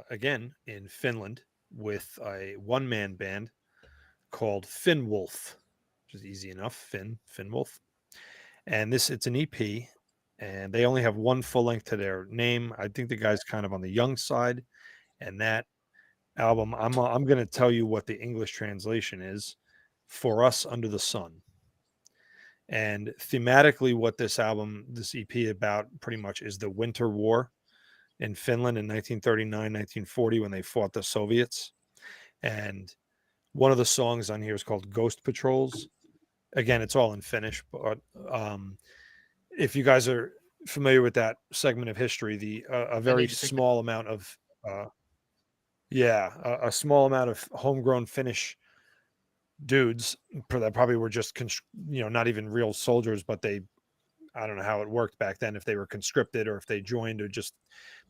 again in Finland with a one-man band called Finnwolf, which is easy enough. Finnwolf. And it's an EP, and they only have one full length to their name. I think the guy's kind of on the young side, and that album, I'm going to tell you what the English translation is: For Us Under the Sun. And thematically, what this EP about pretty much is the Winter War in Finland in 1939, 1940, when they fought the Soviets. And one of the songs on here is called Ghost Patrols. Again, it's all in Finnish, but if you guys are familiar with that segment of history, a very small amount of a small amount of homegrown Finnish dudes that probably were just not even real soldiers, but I don't know how it worked back then, if they were conscripted or if they joined, or just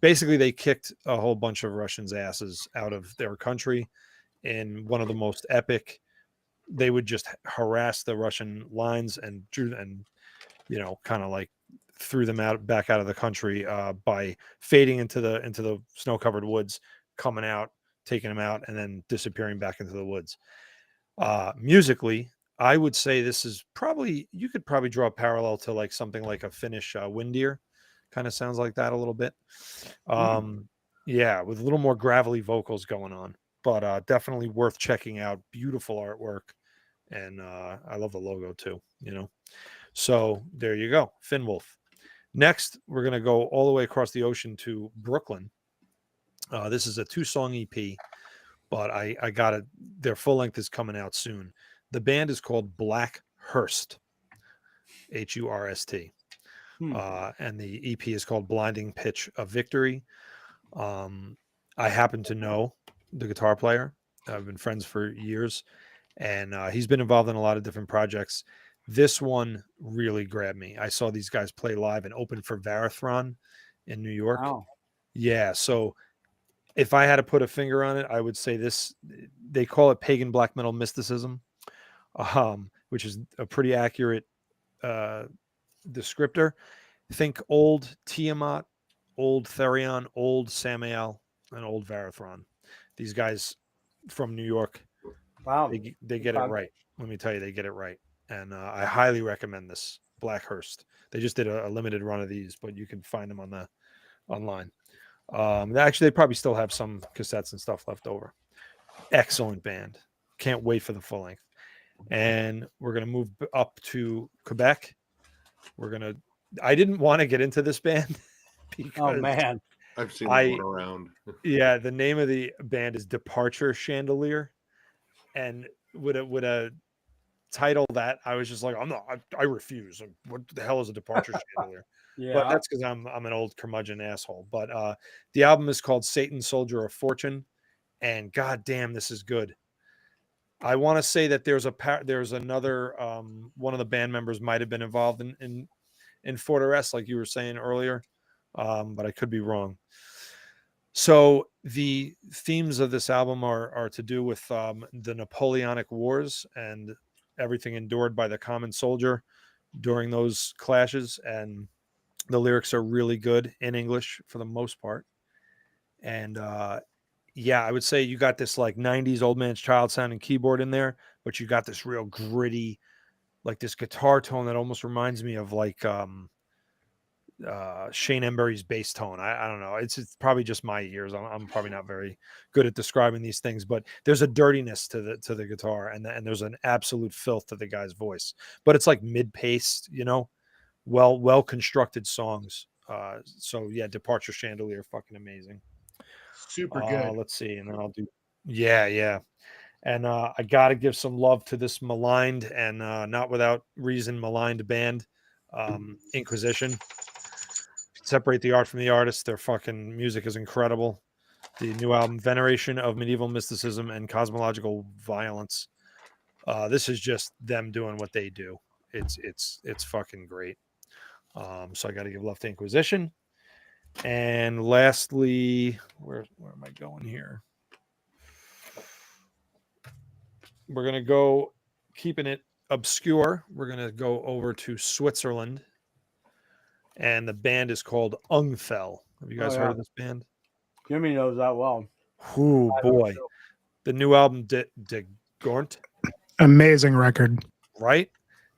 basically they kicked a whole bunch of Russians' asses out of their country in one of the most epic. They would just harass the Russian lines and kind of like threw them back out of the country by fading into the snow-covered woods, coming out, taking them out, and then disappearing back into the woods. Musically, I would say this is you could probably draw a parallel to like something like a Finnish Windir. Kind of sounds like that a little bit. Yeah, with a little more gravelly vocals going on, but definitely worth checking out. Beautiful artwork, and I love the logo too. So there you go, Finnwolf. Next, we're gonna go all the way across the ocean to Brooklyn. This is a 2-song EP. But I got it. Their full length is coming out soon. The band is called Black Hurst, Hurst. And the EP is called Blinding Pitch of Victory. I happen to know the guitar player. I've been friends for years, and he's been involved in a lot of different projects. This one really grabbed me. I saw these guys play live and open for Varathron in New York. Wow. Yeah, so if I had to put a finger on it, I would say this. They call it pagan black metal mysticism, which is a pretty accurate descriptor. Think old Tiamat, old Therion, old Samael, and old Varathron. These guys from New York, wow, they get it right. Let me tell you, they get it right. And I highly recommend this, Black Hurst. They just did a limited run of these, but you can find them online. Actually, they probably still have some cassettes and stuff left over. Excellent band. Can't wait for the full length. And we're going to move up to Quebec. I didn't want to get into this band because man, I've seen one around. Yeah, the name of the band is Departure Chandelier, and with a title that I was just like, I refuse. What the hell is a Departure Chandelier? Yeah, but that's because I'm an old curmudgeon asshole. But the album is called Satan Soldier of Fortune, and goddamn, this is good. I want to say that there's another one of the band members might have been involved in Fortress, like you were saying earlier, but I could be wrong. So the themes of this album are to do with the Napoleonic Wars and everything endured by the common soldier during those clashes, and the lyrics are really good in English for the most part. And I would say you got this like 90s Old Man's Child sounding keyboard in there, but you got this real gritty, like this guitar tone that almost reminds me of like Shane Embury's bass tone. I don't know. It's probably just my ears. I'm probably not very good at describing these things, but there's a dirtiness to the guitar, and there's an absolute filth to the guy's voice. But it's like mid-paced, well constructed songs. So yeah, Departure Chandelier, fucking amazing. Super good. Let's see, and then I'll do. Yeah. And I gotta give some love to this maligned and not without reason maligned band, Inquisition. Separate the art from the artist. Their fucking music is incredible. The new album, Veneration of Medieval Mysticism and Cosmological Violence. This is just them doing what they do. It's fucking great. So I got to give love to Inquisition. And lastly, where am I going here? We're gonna go, keeping it obscure. We're gonna go over to Switzerland, and the band is called Ungfell. Have you guys heard of this band? Jimmy knows that well. Oh boy, the new album, De Gornt. Amazing record. Right?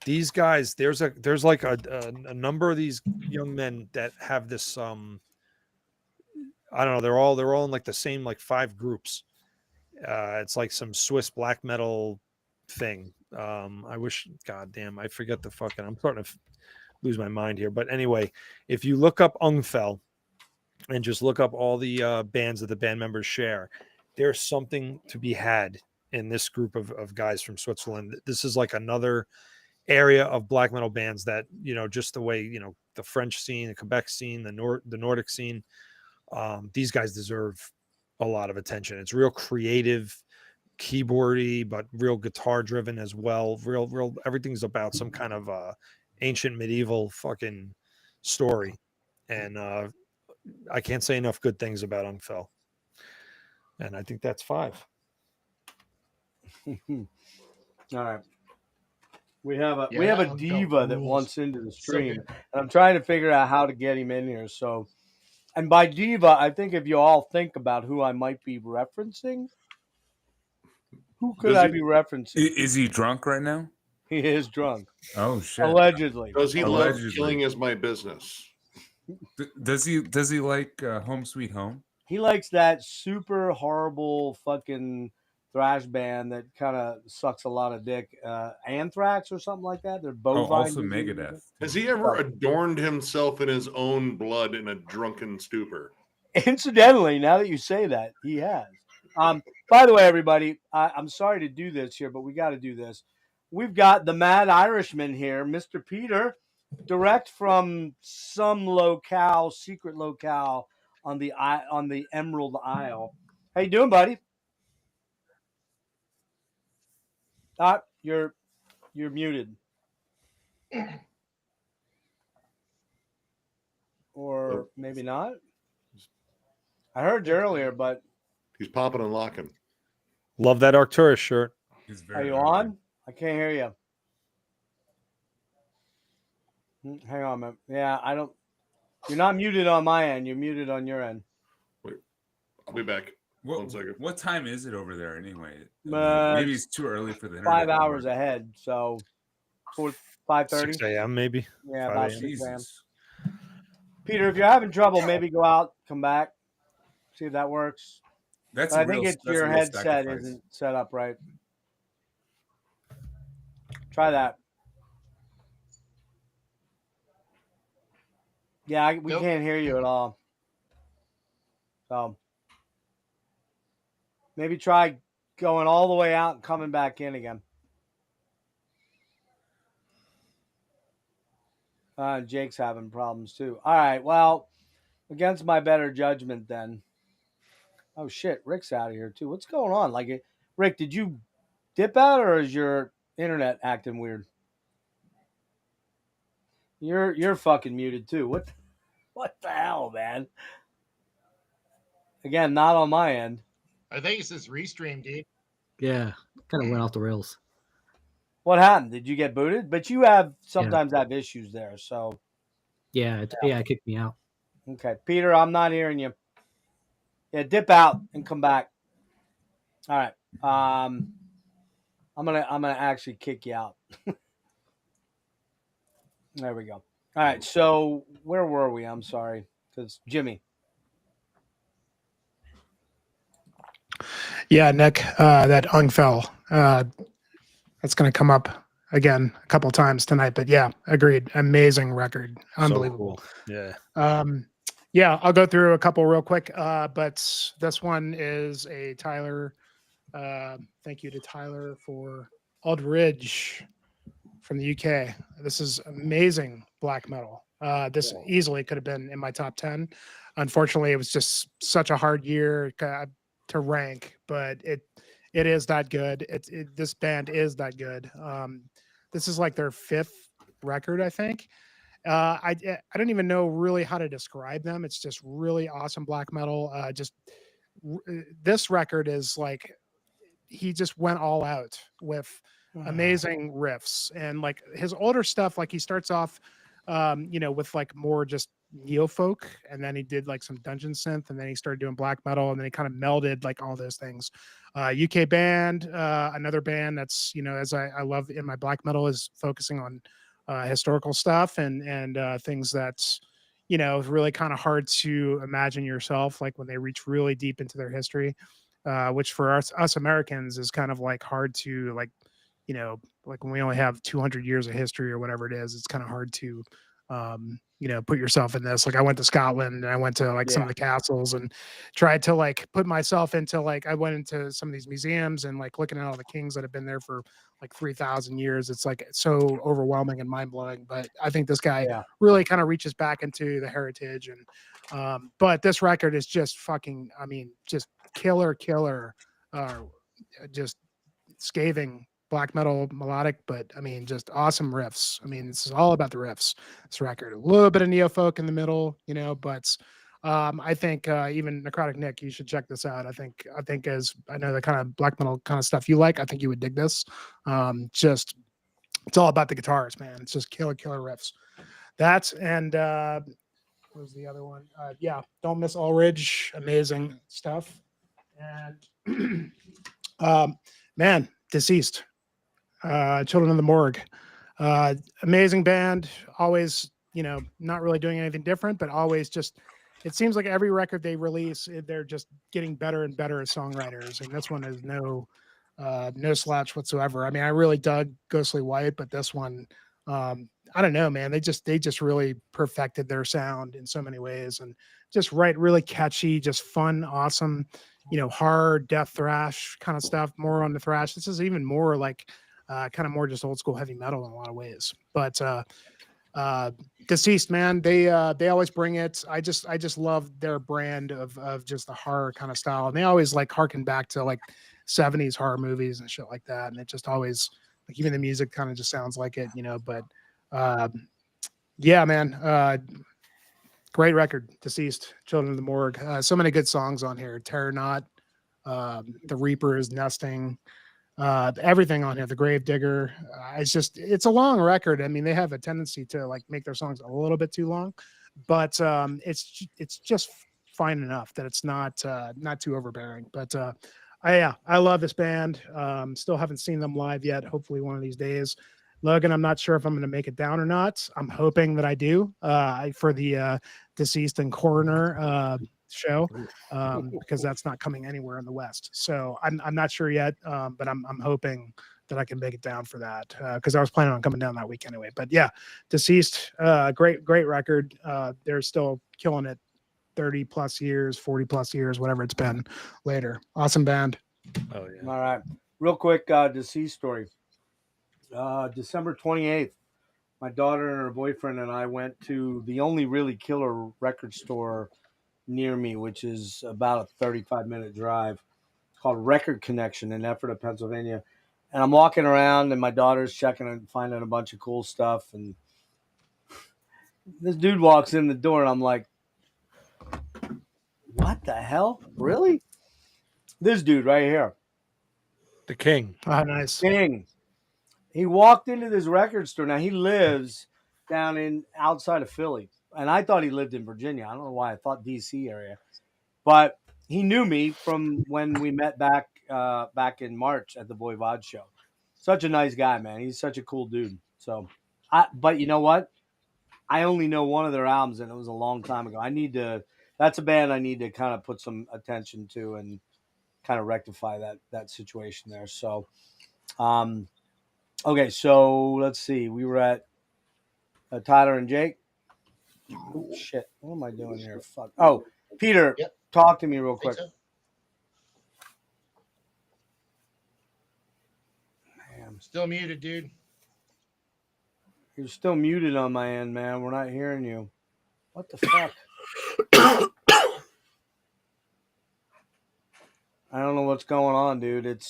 These guys, there's like a number of these young men that have this I don't know, they're all in like the same like 5 groups. It's like some Swiss black metal thing. I wish, goddamn, I forget the fucking, I'm starting to lose my mind here. But anyway, if you look up Ungfell and just look up all the bands that the band members share, there's something to be had in this group of guys from Switzerland. This is like another area of black metal bands that, just the way, the French scene, the Quebec scene, the Nordic scene, these guys deserve a lot of attention. It's real creative, keyboardy, but real guitar driven as well. Real everything's about some kind of ancient medieval fucking story. And I can't say enough good things about Ungfell. And I think that's 5. All right. We have a diva that wants into the stream, and I'm trying to figure out how to get him in here. So, and by diva, I think if you all think about who I might be referencing, who could I be referencing? Is he drunk right now? He is drunk. Oh shit! Allegedly. Does he love Killing Is My Business? Does he like Home Sweet Home? He likes that super horrible fucking thrash band that kind of sucks a lot of dick. Anthrax or something like that. They're bovine. Also Megadeth. Has he ever adorned himself in his own blood in a drunken stupor? Incidentally, now that you say that, he has. By the way, everybody, I'm sorry to do this here, but we got to do this. We've got the Mad Irishman here, Mr. Peter, direct from some locale, secret locale on the Emerald Isle. How you doing, buddy? You're muted. Or maybe not. I heard you earlier, but he's popping and locking. Love that Arcturus shirt. Are you on? I can't hear you. Hang on, man. Yeah, I don't. You're not muted on my end. You're muted on your end. Wait, I'll be back. 1 second. What time is it over there anyway? Maybe it's too early for the internet. 5 hours ahead, so 5:30. 6 a.m. maybe. Yeah, about 6 a.m. Peter, if you're having trouble, maybe go out, come back, see if that works. I think it's your headset isn't set up right. Try that. Yeah, we can't hear you at all. So maybe try going all the way out and coming back in again. Jake's having problems too. All right, well, against my better judgment then. Oh shit, Rick's out of here too. What's going on? Like, Rick, did you dip out or is your internet acting weird? You're fucking muted too. What the hell, man? Again, not on my end. I think it's this restream, dude. Yeah, kind of went off the rails. What happened? Did you get booted? But you sometimes have issues there, so. Yeah, it kicked me out. Okay, Peter, I'm not hearing you. Yeah, dip out and come back. All right. I'm gonna actually kick you out. There we go. All right. So where were we? I'm sorry, because Jimmy. Yeah, Nick, that Ungfell. That's going to come up again a couple times tonight. But yeah, agreed. Amazing record. Unbelievable. So cool. Yeah. Yeah, I'll go through a couple real quick. But this one is a Tyler. Thank you to Tyler for Aldridge from the UK. This is amazing black metal. This easily could have been in my top 10. Unfortunately, it was just such a hard year to rank, but it is that good. This band is that good. This is like their 5th record, I think. I don't even know really how to describe them. It's just really awesome black metal. This record is like he just went all out with amazing riffs, and like his older stuff, like he starts off with like more just neo folk, and then he did like some dungeon synth, and then he started doing black metal, and then he kind of melded like all those things. UK band, another band that's as I love in my black metal is focusing on historical stuff and things that's really kind of hard to imagine yourself, like when they reach really deep into their history, which for us Americans is kind of like hard to like when we only have 200 years of history or whatever it is. It's kind of hard to put yourself in this. Like I went to Scotland and I went to like some of the castles and tried to like put myself into like, I went into some of these museums and like looking at all the kings that have been there for like 3,000 years. It's like so overwhelming and mind blowing, but I think this guy really kind of reaches back into the heritage. And but this record is just fucking, I mean, just killer, just scathing black metal melodic, but I mean, just awesome riffs. I mean, this is all about the riffs. This record, a little bit of neo folk in the middle, but I think even Necrotic Nick, you should check this out. I think as I know the kind of black metal kind of stuff you like, I think you would dig this. Just it's all about the guitars, man. It's just killer riffs. That's and what was the other one? Don't Miss Aldridge, amazing stuff. And man, Deceased. Children of the Morgue, amazing band, always not really doing anything different, but always just, it seems like every record they release they're just getting better and better as songwriters, and this one is no slouch whatsoever. I mean, I really dug Ghostly White, but this one, I don't know, man, they just really perfected their sound in so many ways, and just really catchy, just fun, awesome, hard death thrash kind of stuff, more on the thrash. This is even more like kind of more just old school heavy metal in a lot of ways. But Deceased, man, they always bring it. I just love their brand of just the horror kind of style, and they always like harken back to like 70s horror movies and shit like that, and it just always, like, even the music kind of just sounds like it, but yeah, man, great record, Deceased, Children of the Morgue. So many good songs on here. Terror Knot, The Reaper is Nesting, everything on here, The Grave Digger. It's a long record. I mean, they have a tendency to like make their songs a little bit too long, but it's just fine enough that it's not too overbearing. But I love this band. Still haven't seen them live yet. Hopefully one of these days. Logan, I'm not sure if I'm going to make it down or not. I'm hoping that I do for the Deceased and Coroner show, because that's not coming anywhere in the West. So I'm not sure yet, but I'm hoping that I can make it down for that, because I was planning on coming down that week anyway. But yeah, Deceased, great record. They're still killing it 30 plus years, 40 plus years, whatever it's been later. Awesome band. Oh yeah. All right. Real quick Deceased story. December 28th, my daughter and her boyfriend and I went to the only really killer record store near me, which is about a 35-minute drive. It's called Record Connection in Ephrata, Pennsylvania. And I'm walking around and my daughter's checking and finding a bunch of cool stuff. And this dude walks in the door and I'm like, what the hell? Really? This dude right here. The King. Ah, nice. King. He walked into this record store. Now he lives down outside of Philly, and I thought he lived in Virginia. I don't know why I thought DC area, but he knew me from when we met back in March at the Voivod show. Such a nice guy, man. He's such a cool dude. So, but you know what? I only know one of their albums, and it was a long time ago. That's a band I need to kind of put some attention to and kind of rectify that situation there. So, Okay, so let's see. We were at Tyler and Jake. Oh, shit. What am I doing here? Fuck. Oh, Peter, Yep. talk to me real I think quick. so. Man, Still muted, dude. you're still muted on my end, man. We're not hearing you. What the fuck? I don't know what's going on, dude.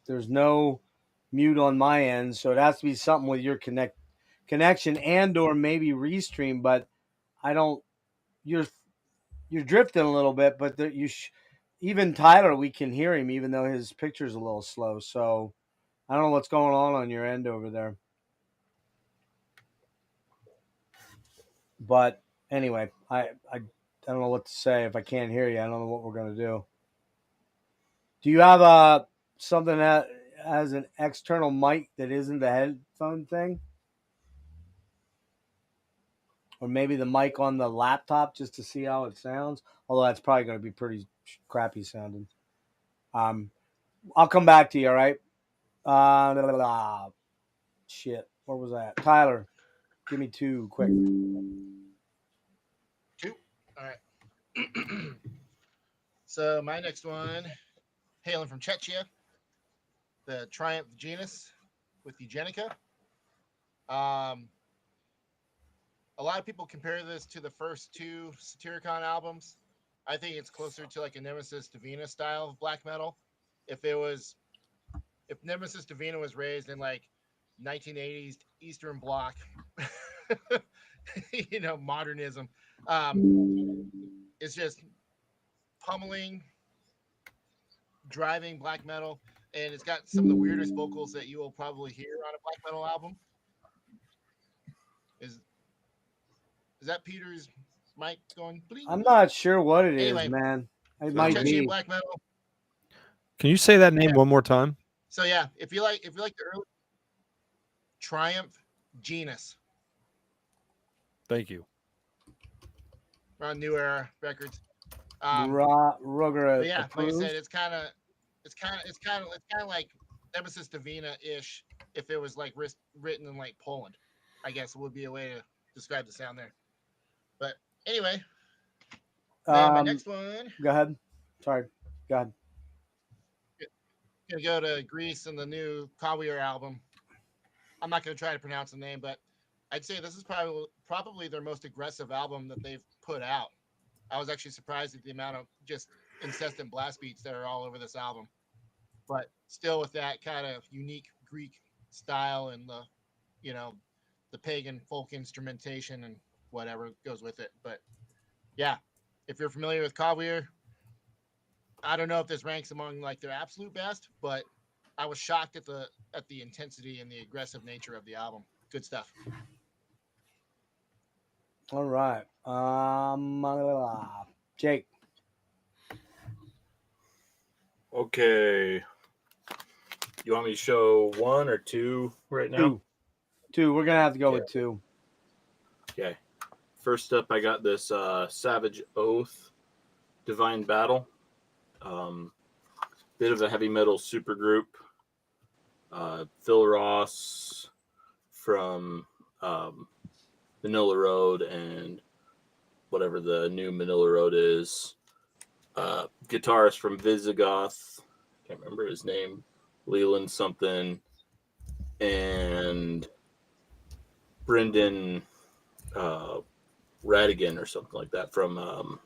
There's no mute on my end, so it has to be something with your connection and or maybe restream. But I don't. You're drifting a little bit, but even Tyler, we can hear him, even though his picture's a little slow. So I don't know what's going on your end over there. But anyway, I don't know what to say. If I can't hear you, I don't know what we're gonna do. Do you have something that has an external mic that isn't the headphone thing? Or maybe the mic on the laptop just to see how it sounds? Although that's probably going to be pretty crappy sounding. I'll come back to you, all right? Shit. Where was that? Tyler, give me 2 quick. 2. All right. So my next one, hailing from Czechia, the Triumph Genus with Eugenica. A lot of people compare this to the first 2 Satyricon albums. I think it's closer to like a Nemesis Divina style of black metal. If Nemesis Divina was raised in like 1980s Eastern Bloc, modernism, it's just pummeling, driving black metal, and it's got some of the weirdest vocals that you will probably hear on a black metal album. Is that Peter's mic going? Bling? I'm not sure what it is, Anyway, man. It so might Chechen be. black metal. Can you say that name one more time? So yeah, if you like the early Triumph Genus. Thank you. We're on New Era Records. Ruger. But yeah, like I said, it's kind of like Nemesis Divina ish if it was like written in like Poland. I guess would be a way to describe the sound there. But anyway, my next one. Go ahead. Sorry. Go ahead. Gonna go to Greece and the new Kawir album. I'm not gonna try to pronounce the name, but I'd say this is probably their most aggressive album that they've put out. I was actually surprised at the amount of just incessant blast beats that are all over this album, but still with that kind of unique Greek style and the pagan folk instrumentation and whatever goes with it. But yeah, if you're familiar with Kawir, I don't know if this ranks among like their absolute best, but I was shocked at the intensity and the aggressive nature of the album. Good stuff. All right. Jake. Okay. You want me to show 1 or 2 right now? 2. We're gonna have to go with 2. Okay. First up, I got this Savage Oath, Divine Battle. Bit of a heavy metal supergroup. Phil Ross from Manila Road and whatever the new Manila Road is. Guitarist from Visigoth. Can't remember his name. Leland something. And Brendan Radigan or something like that from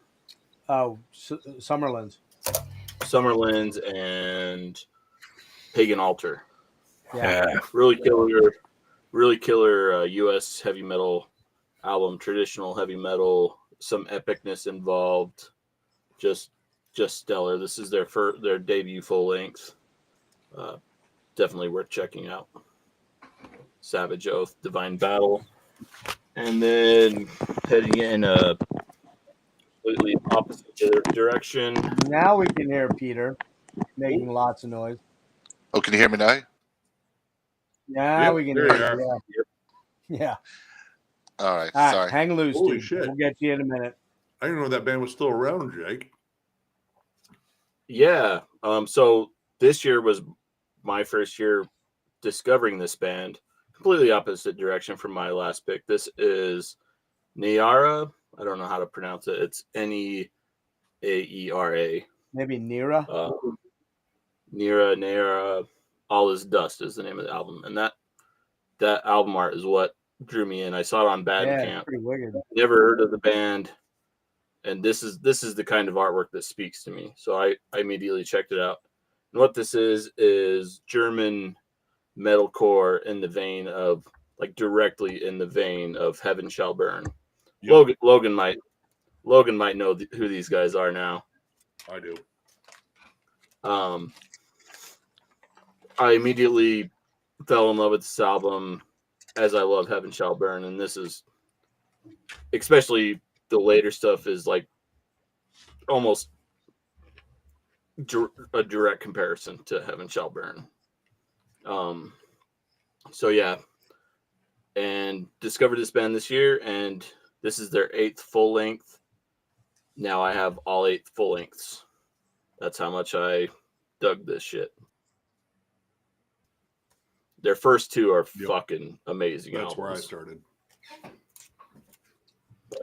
Summerlin's and Pagan Altar. Yeah. Really killer US heavy metal album, traditional heavy metal, some epicness involved. Just stellar. This is their debut full length. Definitely worth checking out. Savage Oath, Divine Battle. And then heading in a completely opposite direction. Now we can hear Peter making lots of noise. Oh, can you hear me now? Yeah, we can hear you. Yeah. All right. All right, Sorry. hang loose, Holy dude. shit. We'll get you in a minute. I didn't know that band was still around, Jake. Yeah. So this year was my first year discovering this band, completely opposite direction from my last pick. This is Neara. I don't know how to pronounce it. It's Neaera. Maybe Nira. Neara. All Is Dust is the name of the album, and that album art is what drew me in. I saw it on Yeah, Bandcamp. pretty wicked. Never heard of the band, and this is the kind of artwork that speaks to me. So I immediately checked it out. And what this is German metalcore in the vein of, like, directly in the vein of Heaven Shall Burn. Yep. Logan might know who these guys are now. I do. I immediately fell in love with this album, as I love Heaven Shall Burn, and this is, especially the later stuff, is like almost a direct comparison to Heaven Shall Burn. So yeah, and discovered this band this year, and this is their 8th full length. Now I have all 8 full lengths. That's how much I dug this shit. Their first 2 are fucking amazing. That's albums. where I started.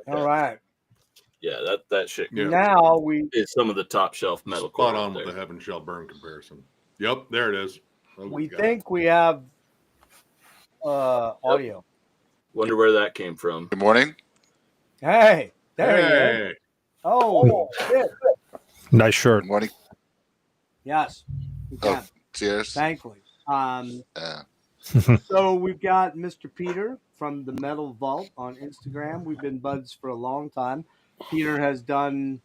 All right. Yeah, that shit. Yeah. Now we is some of the top shelf metal. Spot on with the Heaven Shall Burn comparison. Yep, there it is. We think we have audio. Wonder where that came from. Good morning. Hey, there he is. Oh, shit. Nice shirt. Good morning. Yes. We can. Cheers. Thankfully. So we've got Mr. Peter from the Metal Vault on Instagram. We've been buds for a long time. Peter has done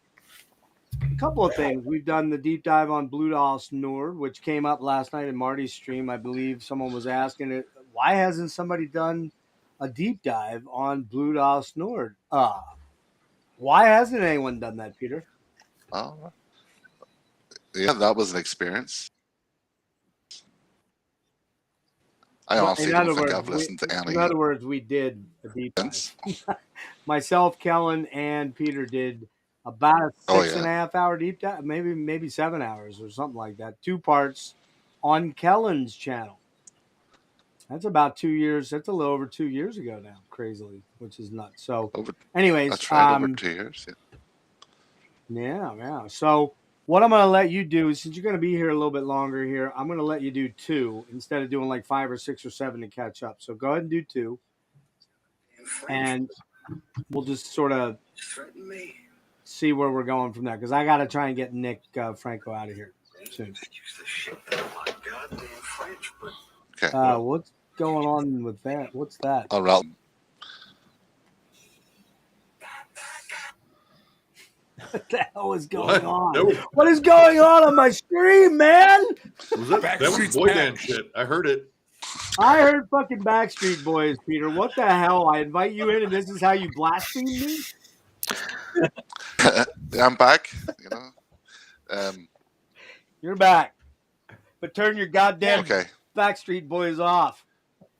a couple of things. We've done the deep dive on Blue Dals Nord, which came up last night in Marty's stream. I believe someone was asking it. Why hasn't somebody done a deep dive on Blue Dals Nord? Why hasn't anyone done that, Peter? Oh, yeah, that was an experience. I honestly don't think I've listened to any. In other words, we did a deep dive. Myself, Kellen, and Peter did about a 6.5 hour deep dive, maybe 7 hours or something like that. 2 parts on Kellen's channel. That's about 2 years. That's a little over 2 years ago now, crazily, which is nuts. So, anyways, that's right, over 2 years. Yeah. So, what I'm going to let you do is, since you're going to be here a little bit longer here, I'm going to let you do 2 instead of doing like 5 or 6 or 7 to catch up. So, go ahead and do 2. And we'll just sort of see where we're going from there. Because I got to try and get Nick Franco out of here soon. Okay. What's going on with that? What's that? All right. What the hell is going on? What is going on my stream, man? That was boy band shit. I heard it. I heard fucking Backstreet Boys, Peter. What the hell? I invite you in, and this is how you blaspheme me? I'm back. You're back, but turn your goddamn Backstreet Boys off.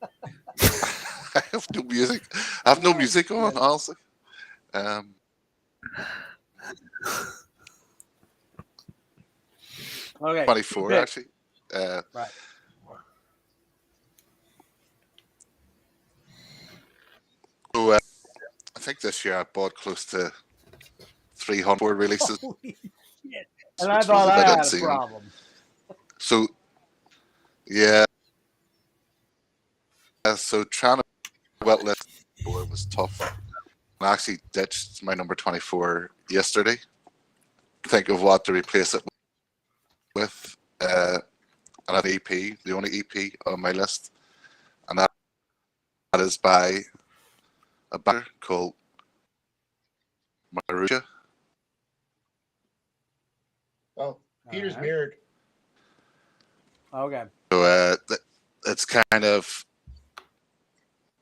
I have no music. I have no music on, honestly. Okay. 24 actually. Right. So I think this year I bought close to 300 releases. Holy shit. And I thought I had a problem. So yeah. So trying to wet list was tough. I actually ditched my number 24 yesterday. Think of what to replace it with. Another EP, the only EP on my list, and that is by a band called Maruja. Oh, Peter's mirrored. Okay. So it's kind of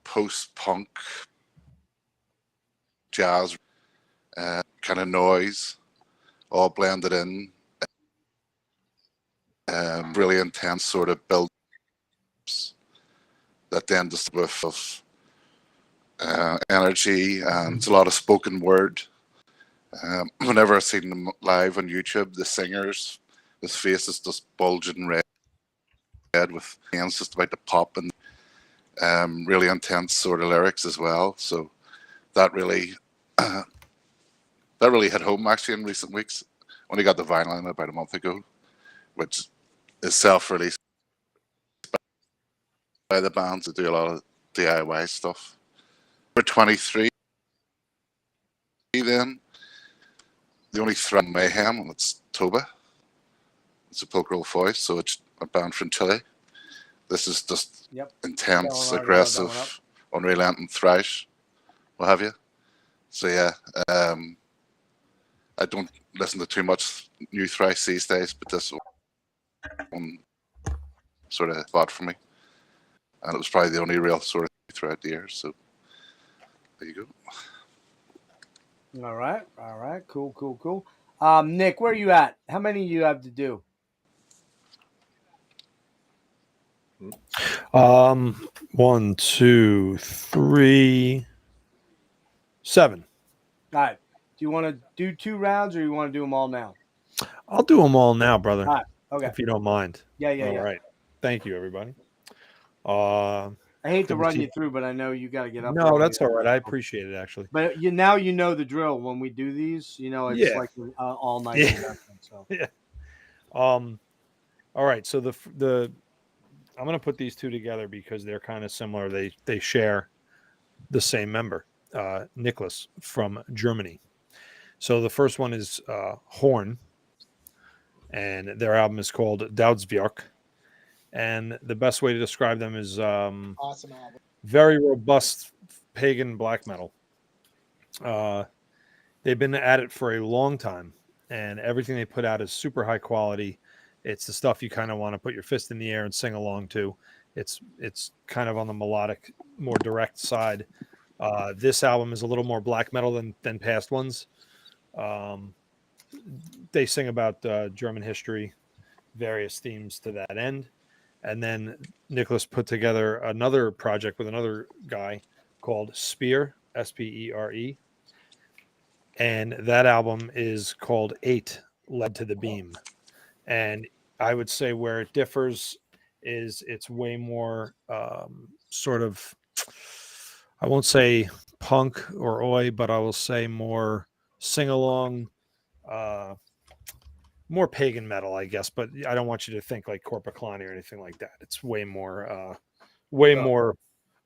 post-punk jazz, kind of noise, all blended in. Really intense sort of builds that then just with energy, and it's a lot of spoken word. Whenever I've seen them live on YouTube, the singers with faces just bulging red, head with hands just about to pop and really intense sort of lyrics as well. So that really hit home actually in recent weeks. Only got the vinyl in about a month ago, which is self-released by the bands that do a lot of DIY stuff. Number 23, then the only threat mayhem, and it's Toba. It's a Pulchral Voice, so it's a band from Chile. This is just intense, aggressive, unrelenting thrash, what have you. So yeah, I don't listen to too much new thrash these days, but this one sort of spot for me, and it was probably the only real sort of throughout the year. So there you go. All right, cool. Nick, where are you at? How many you have to do? 1, 2, 3, 7. All right. Do you want to do 2 rounds or you want to do them all now? I'll do them all now, brother. All right. Okay. If you don't mind. Yeah. All right. Thank you, everybody. I hate to run you through, but I know you got to get up. No, that's all right. I appreciate it, actually. But now you know the drill. When we do these, it's like all night. Yeah. So. Yeah. All right. So the I'm going to put these two together because they're kind of similar. They share the same member, Nicholas from Germany. So the first one is Horn, and their album is called Daudsbjörk. And the best way to describe them is awesome album. Very robust pagan black metal. They've been at it for a long time, and everything they put out is super high quality. It's the stuff you kind of want to put your fist in the air and sing along to. It's kind of on the melodic, more direct side. This album is a little more black metal than past ones. They sing about German history, various themes to that end. And then Nicholas put together another project with another guy called Spear, Spere. And that album is called 8, Led to the Beam. And I would say where it differs is it's way more sort of, I won't say punk or oi, but I will say more sing-along, more pagan metal, I guess. But I don't want you to think like Corpaclani or anything like that. It's way more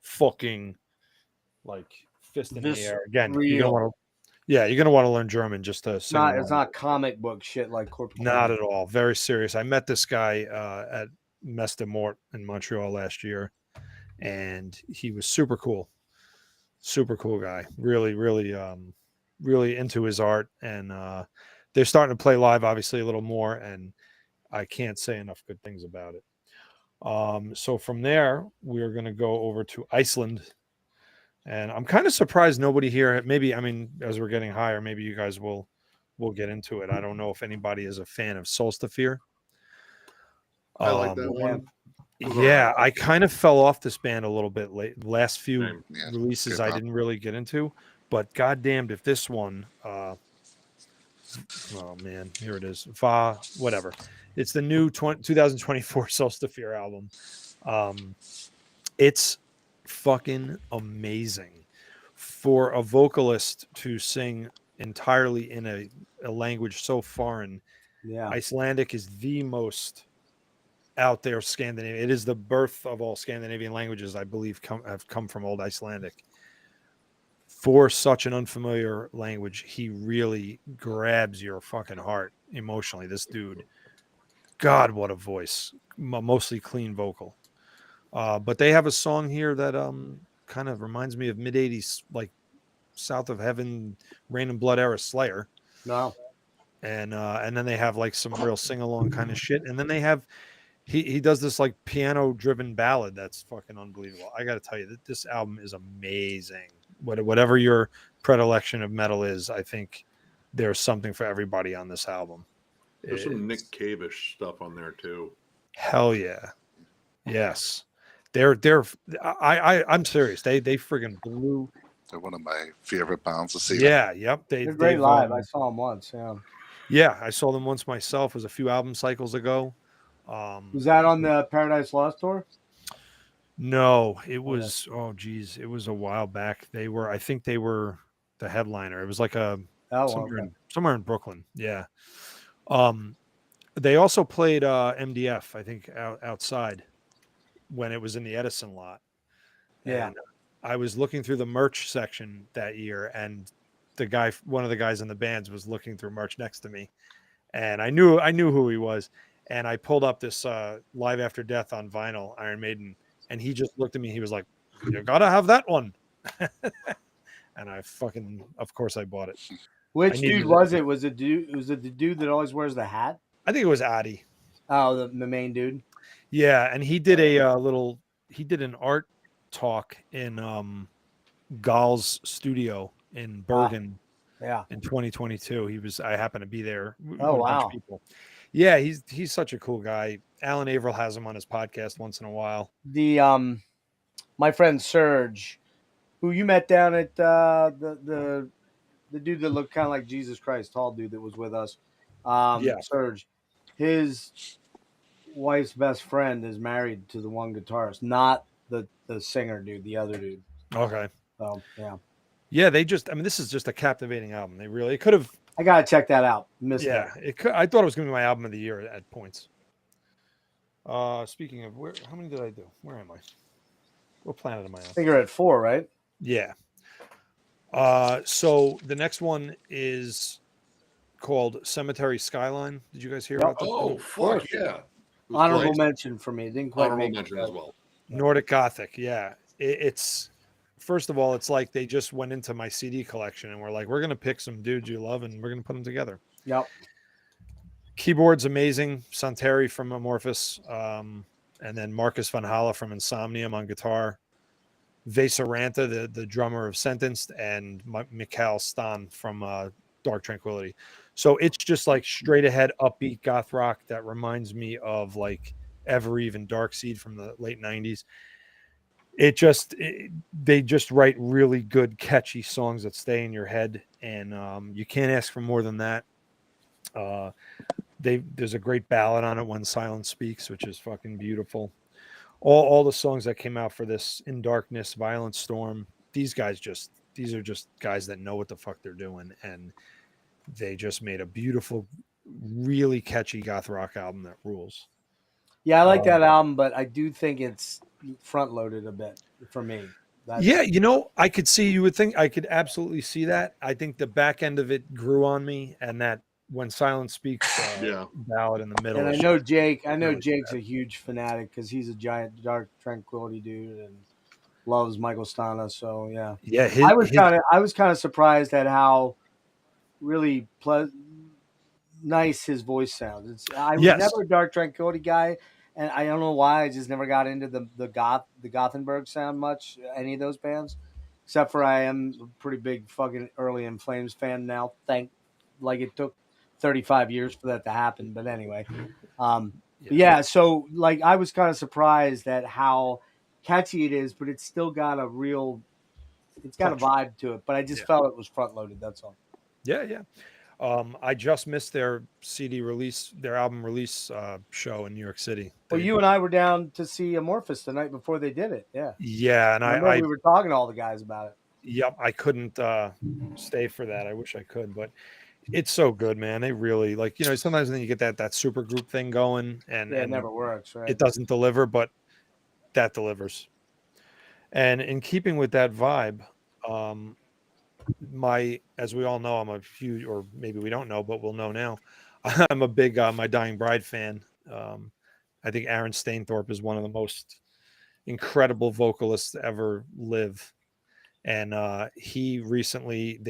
fucking like fist in the air. Again, you're gonna want to. Yeah, you're gonna want to learn German just to sing. It's not comic book shit like Corpaclani. Not at all. Very serious. I met this guy at Messe de Mort in Montreal last year, and he was super cool. Super cool guy. Really, really, really into his art. And they're starting to play live, obviously, a little more, and I can't say enough good things about it. So from there, we're going to go over to Iceland. And I'm kind of surprised nobody here. Maybe, I mean, as we're getting higher, maybe you guys will get into it. I don't know if anybody is a fan of Solstafir. I like that one. Yeah, I kind of fell off this band a little bit late. Last few releases I didn't really get into, but goddamned if this one. Oh man, here it is. Whatever. It's the new 2024 Solstafir album. It's fucking amazing for a vocalist to sing entirely in a language so foreign. Yeah, Icelandic is the most out there Scandinavian. It is the birth of all Scandinavian languages, I believe, have come from Old Icelandic. For such an unfamiliar language, he really grabs your fucking heart emotionally. This dude, God, what a voice! Mostly clean vocal. But they have a song here that kind of reminds me of mid-'80s, like South of Heaven, Rain and Blood era Slayer. No. And then they have like some real sing-along kind of shit. And then they have he does this like piano-driven ballad that's fucking unbelievable. I got to tell you that this album is amazing. Whatever your predilection of metal is, I think there's something for everybody on this album. There's some Nick Cave-ish stuff on there too. Hell yeah. Yes. I'm serious. They friggin' blew. They're one of my favorite bands to see. Yeah, yep. They're great live. I saw them once. Yeah. Yeah, I saw them once myself. It was a few album cycles ago. Was that on the Paradise Lost tour? No, it was. Oh, geez, it was a while back. I think they were the headliner. It was like somewhere in Brooklyn. Yeah. They also played MDF, I think, outside when it was in the Edison lot. Yeah. And I was looking through the merch section that year, and one of the guys in the bands was looking through merch next to me, and I knew who he was. And I pulled up this Live After Death on vinyl, Iron Maiden, and he just looked at me. He was like, "You gotta have that one." And of course I bought it. Which dude was it? Was it the dude that always wears the hat? I think it was Addy. Oh, the main dude. Yeah, and he did he did an art talk in Gall's studio in Bergen. Yeah. In 2022, I happened to be there. Oh, with a bunch of wow. people. Yeah, he's such a cool guy. Alan Averill has him on his podcast once in a while. The my friend Serge, who you met down at the dude that looked kind of like Jesus Christ, tall dude that was with us. Yeah. Serge, his wife's best friend is married to the one guitarist, not the singer dude, the other dude. Okay. So yeah. Yeah, this is just a captivating album. It could have. I gotta check that out. I thought it was gonna be my album of the year at points. Speaking of how many did I do? Where am I? What planet am I on? I think you're at 4, right? Yeah. So the next one is called Cemetery Skyline. Did you guys hear about this? Oh, fuck yeah. Honorable mention for me. Didn't quite Honorable make mention it. as well. Nordic Gothic. Yeah. It's first of all, it's like they just went into my CD collection and we're like, we're going to pick some dudes you love and we're going to put them together. Yep. Keyboard's amazing. Santeri from Amorphous. And then Marcus Van Halle from Insomnium on guitar. Vesaranta, the drummer of Sentenced, and Mikhail Stan from Dark Tranquility. So it's just like straight ahead upbeat goth rock that reminds me of like Evereve and Darkseed from the late 90s. They just write really good catchy songs that stay in your head, and you can't ask for more than that. There's a great ballad on it, When Silence Speaks, which is fucking beautiful. All the songs that came out for this, In Darkness, Violent Storm, these are just guys that know what the fuck they're doing, and they just made a beautiful, really catchy goth rock album that rules. Yeah, I like that album, but I do think it's front loaded a bit for me. Yeah, I could see, you would think I could absolutely see that. I think the back end of it grew on me, and that When Silence Speaks ballad in the middle. And I know Jake's a huge fanatic because he's a giant Dark Tranquility dude and loves Michael Stana. So yeah, I was kind of surprised at how really nice his voice sounds. I was never a Dark Tranquility guy, and I don't know why. I just never got into the Gothenburg sound much. Any of those bands, except for I am a pretty big fucking Early In Flames fan now. It took 35 years for that to happen, but anyway, so like I was kind of surprised at how catchy it is, but it's still got a vibe to it. But I just felt it was front loaded. That's all. Yeah. I just missed their CD release, their album release show in New York City. Well, you and I were down to see Amorphous the night before they did it. Yeah. Yeah, and we were talking to all the guys about it. Yep, I couldn't stay for that. I wish I could, but it's so good, man. They really sometimes then you get that super group thing going, and it never works, right? It doesn't deliver, but that delivers. And in keeping with that vibe, as we all know, I'm a huge, or maybe we don't know, but we'll know now. I'm a big My Dying Bride fan. I think Aaron Stainthorpe is one of the most incredible vocalists to ever live. And he recently,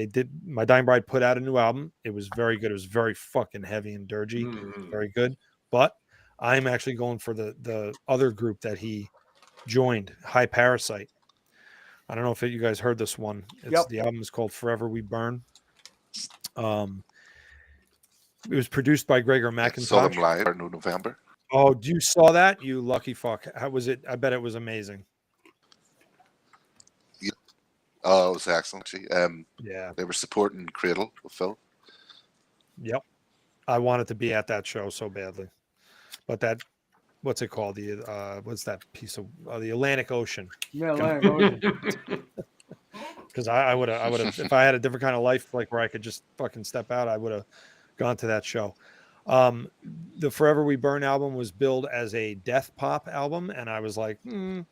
My Dying Bride put out a new album. It was very good. It was very fucking heavy and dirgy. Very good. But I'm actually going for the other group that he joined, High Parasite. I don't know if you guys heard this one. The album is called Forever We Burn. It was produced by Gregor McIntosh. Saw them live in November. Oh, you saw that? You lucky fuck. How was it? I bet it was amazing. Oh, it was excellent. Yeah. They were supporting Cradle with Phil. Yep. I wanted to be at that show so badly. But that what's it called? The what's that piece of the Atlantic Ocean? Yeah, Atlantic Ocean. Because I would have if I had a different kind of life, like where I could just fucking step out, I would have gone to that show. The Forever We Burn album was billed as a death pop album, and I was like, and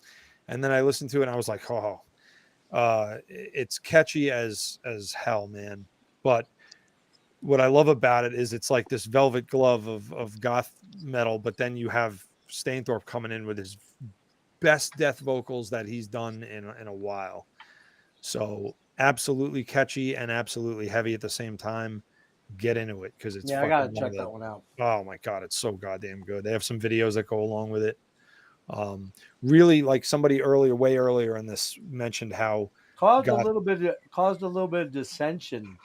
then I listened to it and I was like, oh, it's catchy as hell, man. But what I love about it is it's like this velvet glove of goth metal, but then you have Stainthorpe coming in with his best death vocals that he's done in a while. So absolutely catchy and absolutely heavy at the same time. Get into it because it's I gotta check that one out. Oh my god, it's so goddamn good. They have some videos that go along with it. Really, like somebody way earlier in this mentioned how caused a little bit of dissension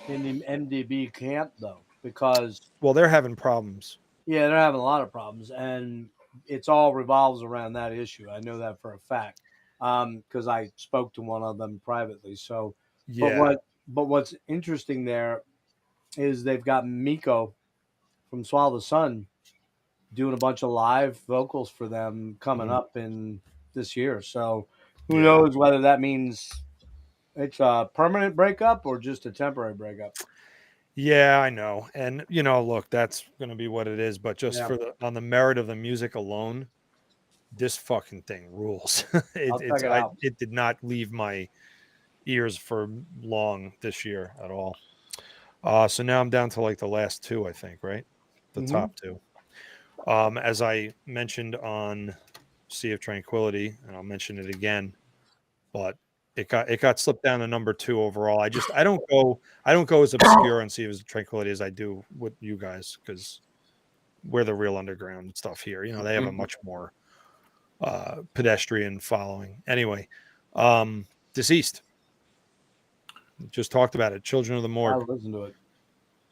in the MDB camp though, because they're having problems. Yeah, they're having a lot of problems, and it's all revolves around that issue. I know that for a fact because I spoke to one of them privately. So, yeah. But what's interesting there is they've got Miko from Swallow the Sun doing a bunch of live vocals for them coming up in this year. So who knows whether that means it's a permanent breakup or just a temporary breakup. Yeah, I know. And look, that's going to be what it is, but just on the merit of the music alone, this fucking thing rules. It did not leave my ears for long this year at all. So now I'm down to like the last two, I think, right? The top two. As I mentioned on Sea of Tranquility, and I'll mention it again, but it got slipped down to number 2 overall. I don't go as obscure on Sea of Tranquility as I do with you guys, because we're the real underground stuff here. They have a much more pedestrian following. Anyway, Deceased. Just talked about it. Children of the Morgue. I'll listen to it.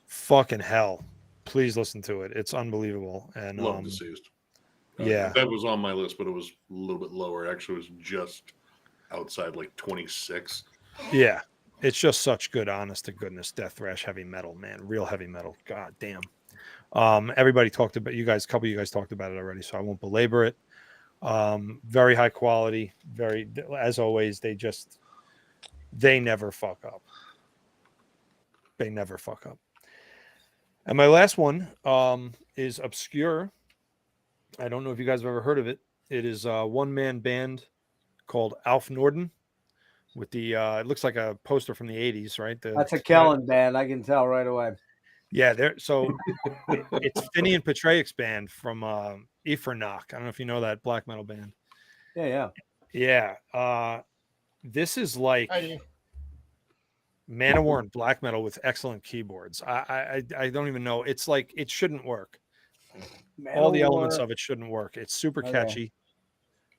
Fucking hell. Please listen to it. It's unbelievable. And love Deceased. Yeah. That was on my list, but it was a little bit lower. Actually, it was just outside like 26. Yeah. It's just such good, honest to goodness death thrash heavy metal, man. Real heavy metal. God damn. Everybody talked about a couple of you guys talked about it already, so I won't belabor it. Very high quality, very, as always, they never fuck up. They never fuck up. And my last one is obscure. I don't know if you guys have ever heard of it. It is a one-man band called Alf Norden with the it looks like a poster from the 80s, right? That's a Kellen band, I can tell right away. Yeah, it's Finney and Petraeus band from Ifernach. I don't know if you know that black metal band. Yeah. This is like Man-O-War and black metal with excellent keyboards. I don't even know. It's like it shouldn't work. All the elements of it shouldn't work. It's super catchy.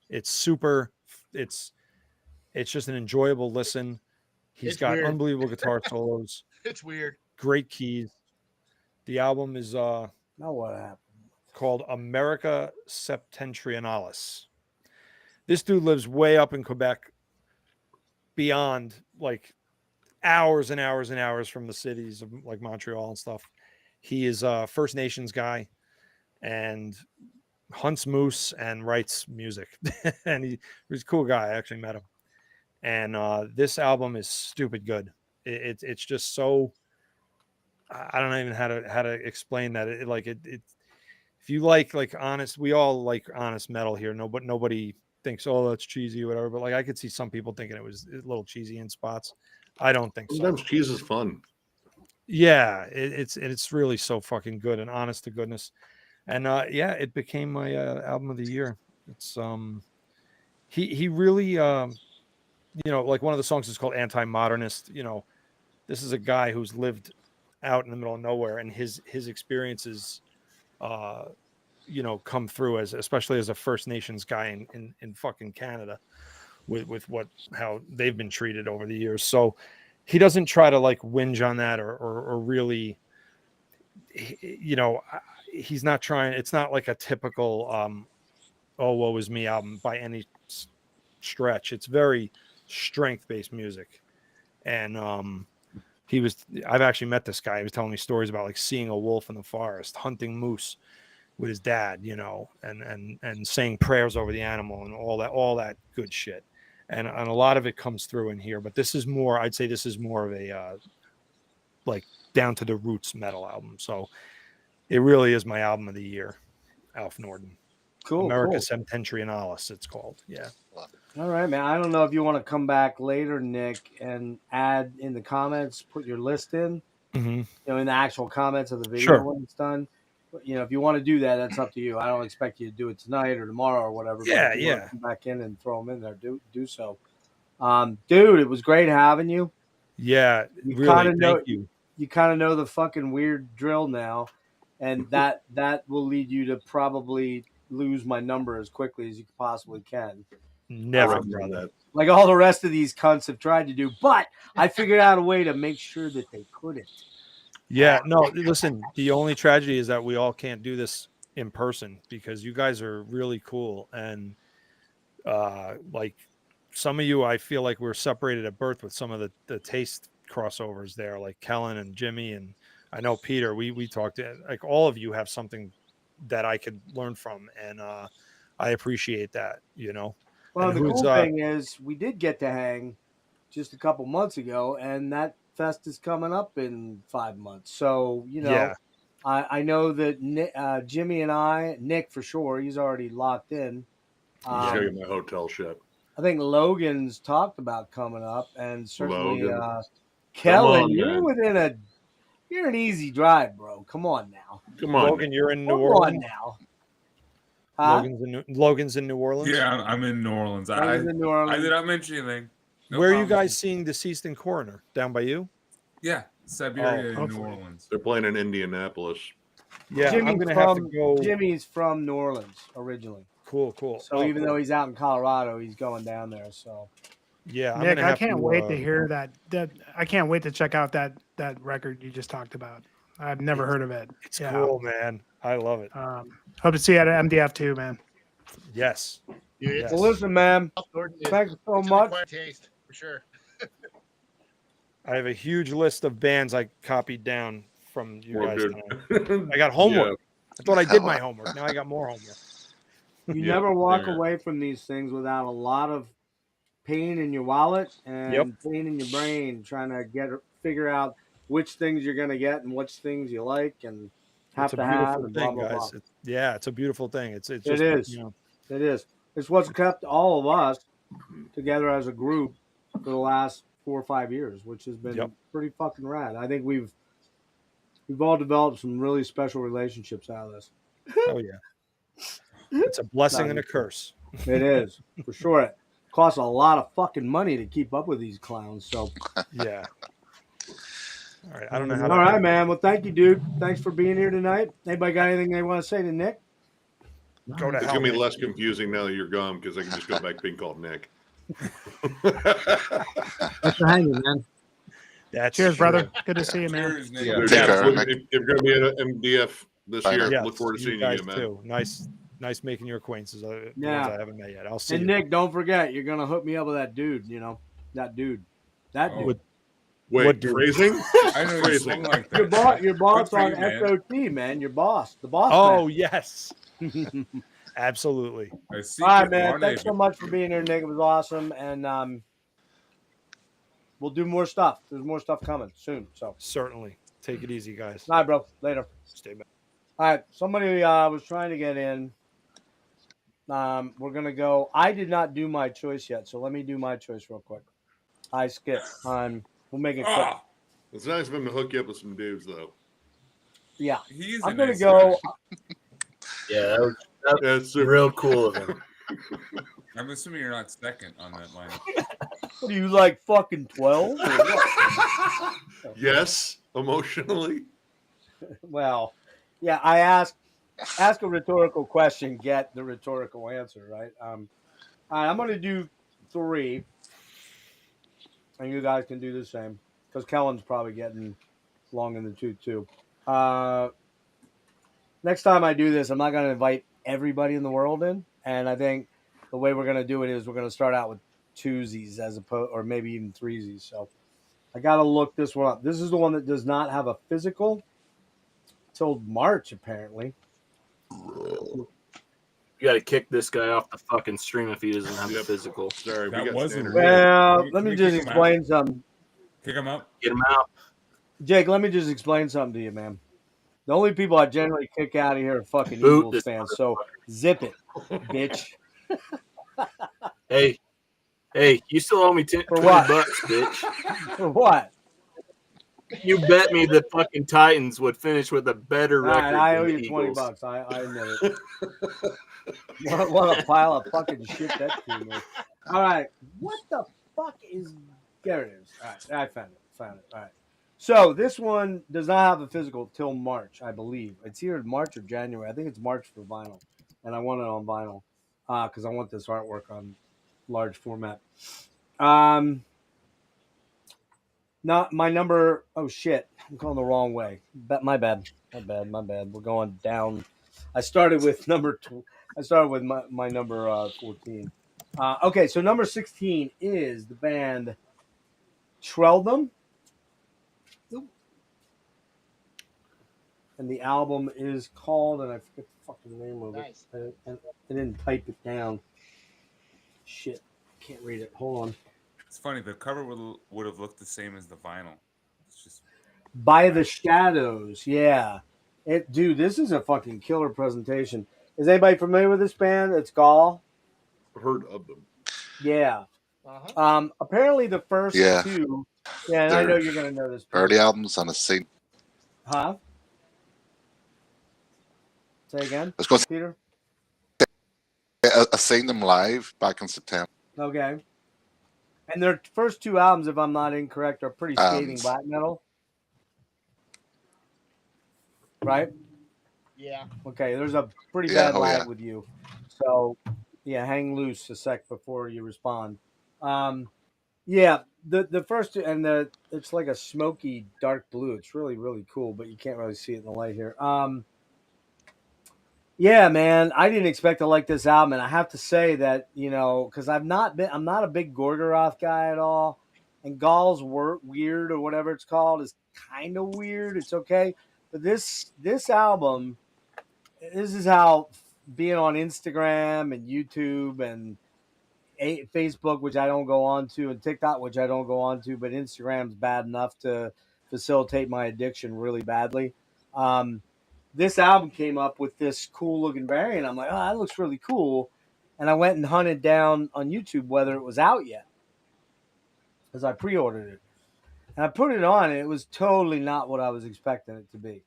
It's just an enjoyable listen. He's got unbelievable guitar solos. It's weird. Great keys. The album is now what happened? Called America Septentrionalis. This dude lives way up in Quebec, beyond like hours and hours and hours from the cities of like Montreal and stuff. He is a First Nations guy and hunts moose and writes music. And he's a cool guy. I actually met him. And this album is stupid good. It's just so, I don't even know how to explain that. If you like honest, we all like honest metal here. Nobody thinks, oh, that's cheesy or whatever. But like I could see some people thinking it was a little cheesy in spots. I don't think Sometimes so. cheese is fun. Yeah, it's really so fucking good and honest to goodness. And it became my album of the year. It's he really like one of the songs is called Anti-Modernist. This is a guy who's lived out in the middle of nowhere, and his experiences come through especially as a First Nations guy in fucking Canada with how they've been treated over the years. So he doesn't try to like whinge on that or really, he's not trying. It's not like a typical oh, woe is me album by any stretch. It's very strength-based music. And I've actually met this guy. He was telling me stories about like seeing a wolf in the forest, hunting moose, with his dad, and saying prayers over the animal and all that good shit. And a lot of it comes through in here, but this is more, I'd say this is more of a like down to the roots metal album. So it really is my album of the year, Alf Norden. Cool. America Cool. Septentrionalis, it's called. Yeah. All right, man. I don't know if you want to come back later, Nick, and add in the comments, put your list in, in the actual comments of the video Sure. when it's done. But, if you want to do that, that's up to you. I don't expect you to do it tonight or tomorrow or whatever. Yeah, but if you want yeah. to come back in and throw them in there, do so. Dude, it was great having you. Yeah, You really, kind of know thank you. You kind of know the fucking weird drill now, and that will lead you to probably lose my number as quickly as you possibly can. Never, brother. Like all the rest of these cunts have tried to do, but I figured out a way to make sure that they couldn't. Yeah, no, listen, the only tragedy is that we all can't do this in person because you guys are really cool. And like some of you, I feel like we're separated at birth with some of the taste crossovers there, like Kellen and Jimmy. And I know Peter, we talked to, like, all of you have something that I could learn from. And I appreciate that, Well, And the who's, cool thing is we did get to hang just a couple months ago, and that fest is coming up in 5 months. So, Yeah. I know that Jimmy and Nick for sure, he's already locked in. He's got to get my hotel shut. I think Logan's talked about coming up, and certainly Logan. Kellen, on, you're an easy drive, bro. Come on now. Come on, Logan, you're in New Come Orleans on now. Huh? Logan's in New Orleans. Yeah, I'm in New Orleans. Logan's in New Orleans. I did not mention anything. No Where are you problem. guys seeing Deceased and Coroner? Down by you? Yeah, Siberia, Oh, and New Orleans. They're playing in Indianapolis. Yeah, I'm Jimmy's gonna have to go. Jimmy's from New Orleans originally. Cool. So even though he's out in Colorado, he's going down there. So yeah, Nick, I can't wait to hear that. I can't wait to check out that record you just talked about. I've never heard of it. It's cool, man. I love it. Hope to see you at MDF too, man. Yes. Dude, well, listen, man. Thanks so much. Taste for sure. I have a huge list of bands I copied down from you Well, guys. good. tonight. I got homework. I thought I did my homework. Now I got more homework. You never walk away from these things without a lot of pain in your wallet and pain in your brain trying to figure out which things you're going to get and which things you like and have to have and blah, blah, blah. It's a beautiful thing. It's just, It is. It is. It's what's kept all of us together as a group for the last 4 or 5 years, which has been pretty fucking rad. I think we've all developed some really special relationships out of this. Oh yeah. It's a blessing and a curse. It is, for sure. It costs a lot of fucking money to keep up with these clowns. So yeah. All right. I don't know how. All right, man. Well, thank you, dude. Thanks for being here tonight. Anybody got anything they want to say to Nick? It's gonna be less confusing now that you're gone because I can just go back being called Nick. Thanks for hanging, man. Cheers, brother. Good to see you, man. Cheers, Nick. Yeah, Take care, if you're going to be at MDF this year, Yes, look forward to seeing you guys again, man. too. Nice making your acquaintances. The Yeah. ones I haven't met yet. I'll see And you. Nick, don't forget, you're gonna hook me up with that dude. That dude. Wait, What dude? phrasing? I know you Phrasing. swing like that. Your boss Good for on you, man. SOT, man. Your boss. The boss. Oh man. yes. Absolutely. I see All right, you, man. Barney. Thanks so much for being here, Nick. It was awesome, and we'll do more stuff. There's more stuff coming soon. So, Certainly. Take it easy, guys. all right, bro. Later. Stay back. All right. Somebody was trying to get in. We're gonna go. I did not do my choice yet, so let me do my choice real quick. I skip. We'll make it quick. Ah, it's nice of him to hook you up with some dudes, though. Yeah. He is I'm a gonna nice go. guy. Yeah, That's real cool of him. I'm assuming you're not second on that line. What are you like, fucking 12? Yes, emotionally. Well, yeah. I ask a rhetorical question, get the rhetorical answer, right? All right, I'm gonna do 3, and you guys can do the same because Kellen's probably getting long in the tooth too. Next time I do this, I'm not gonna invite everybody in the world in, and I think the way we're gonna do it is we're gonna start out with 2sies as opposed, or maybe even 3sies. So I gotta look this one up. This is the one that does not have a physical till March apparently. You got to kick this guy off the fucking stream if he doesn't have the physical. Sorry, That we got was a standard. weird- Well, Can let we me kick just him out? explain something. Kick him out. Get him out. Jake, let me just explain something to you, man. The only people I generally kick out of here are fucking Boot Eagles this fans. So zip it, bitch. Hey, you still owe me 20 For what? bucks, bitch. For what? You bet me the fucking Titans would finish with a better All record right, I than owe the you 20 Eagles. bucks. I admit it. What a pile of fucking shit that team is. All right, what the fuck is? There it is. All right, I found it. All right. So this one does not have a physical till March, I believe. It's here in March or January. I think it's March for vinyl, and I want it on vinyl because I want this artwork on large format. Not my number. Oh shit! I'm going the wrong way. My bad. We're going down. I started with number I started with my number 14. Okay, so number 16 is the band Treldom. And the album is called, and I forget the fucking name of Nice. it. I didn't type it down. Shit, can't read it. Hold on. It's funny. The cover would have looked the same as the vinyl. It's just By the Shadows, yeah. Dude, this is a fucking killer presentation. Is anybody familiar with this band? It's Gall. Heard of them. Yeah. Uh-huh. Apparently the first Yeah. two. Yeah, and I know They're you're gonna know this. early albums on a scene. Huh? Say again, I was going to Peter. say, I seen them live back in September. Okay. And their first two albums, if I'm not incorrect, are pretty scathing black metal. Right? Yeah. Okay, there's a pretty Yeah, bad oh, lag yeah. with you. So, yeah, hang loose a sec before you respond. Yeah, the first two, and it's like a smoky dark blue. It's really, really cool, but you can't really see it in the light here. Yeah, man, I didn't expect to like this album, and I have to say that, because I'm not a big Gorgoroth guy at all, and Gall's weird or whatever it's called is kind of weird. It's okay, but this album, this is how being on Instagram and YouTube and Facebook, which I don't go on to, and TikTok, which I don't go on to, but Instagram's bad enough to facilitate my addiction really badly. This album came up with this cool looking variant. I'm like, oh, that looks really cool. And I went and hunted down on YouTube whether it was out yet, because I pre-ordered it. And I put it on, and it was totally not what I was expecting it to be.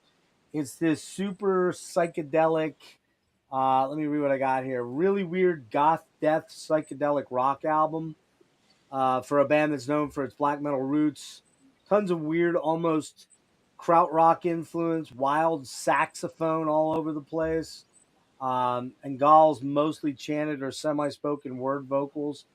It's this super psychedelic, let me read what I got here. Really weird goth death psychedelic rock album for a band that's known for its black metal roots. Tons of weird, almost krautrock influence, wild saxophone all over the place. And Gall's mostly chanted or semi-spoken word vocals.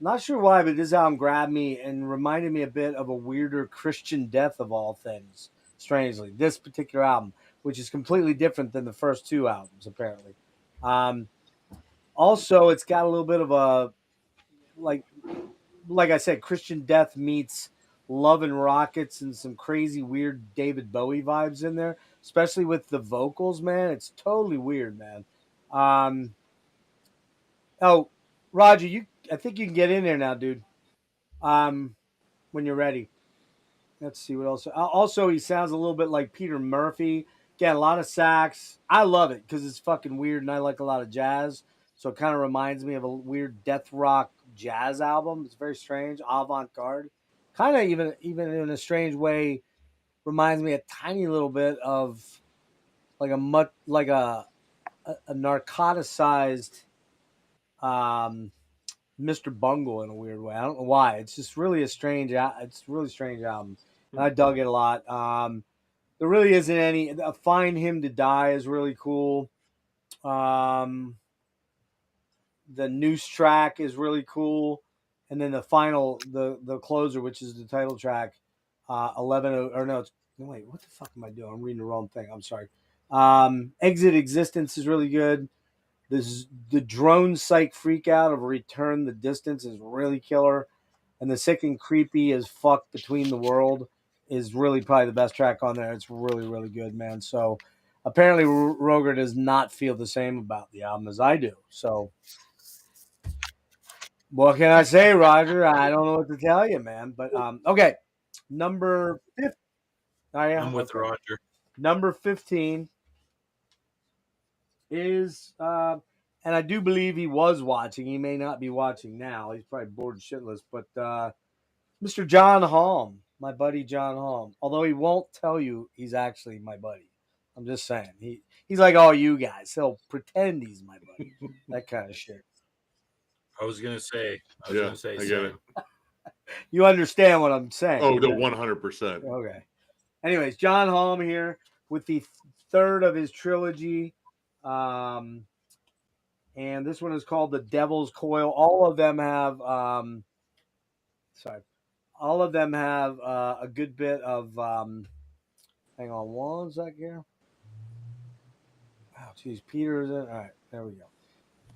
Not sure why, but this album grabbed me and reminded me a bit of a weirder Christian Death of all things, strangely. This particular album, which is completely different than the first two albums, apparently. Also, it's got a little bit of a, like I said, Christian Death meets Love and Rockets and some crazy weird David Bowie vibes in there, especially with the vocals, man. It's totally weird, man. Oh, Roger, I think you can get in there now, dude. When you're ready. Let's see what else. Also, he sounds a little bit like Peter Murphy. Again, a lot of sax. I love it because it's fucking weird, and I like a lot of jazz. So it kind of reminds me of a weird death rock jazz album. It's very strange, avant-garde. Kind of even in a strange way, reminds me a tiny little bit of like a narcoticized Mr. Bungle in a weird way. I don't know why. It's just really it's a really strange album. And I dug it a lot. There really isn't any. Find Him to Die is really cool. The Noose track is really cool. And then the final, the closer, which is the title track, 11, or no, wait, what the fuck am I doing? I'm reading the wrong thing. I'm sorry. Exit Existence is really good. The drone psych freak out of Return the Distance is really killer. And the Sick and Creepy as Fuck Between the World is really probably the best track on there. It's really, really good, man. So apparently Roger does not feel the same about the album as I do. So what can I say, Roger? I don't know what to tell you, man. But okay, number 15. Oh, yeah? I'm with Okay. Roger. Number 15 is, and I do believe he was watching. He may not be watching now. He's probably bored shitless. But Mr. John Halm, my buddy John Halm. Although he won't tell you he's actually my buddy. I'm just saying. He's like all you guys. He'll pretend he's my buddy. That kind of shit. I was gonna say. I get same. it. You understand what I'm saying? Oh, no, 100%. Okay. Anyways, John Halm here with the third of his trilogy. And this one is called The Devil's Coil. All of them have a good bit of hang on one sec here. Oh geez, Peter's in. All right, there we go.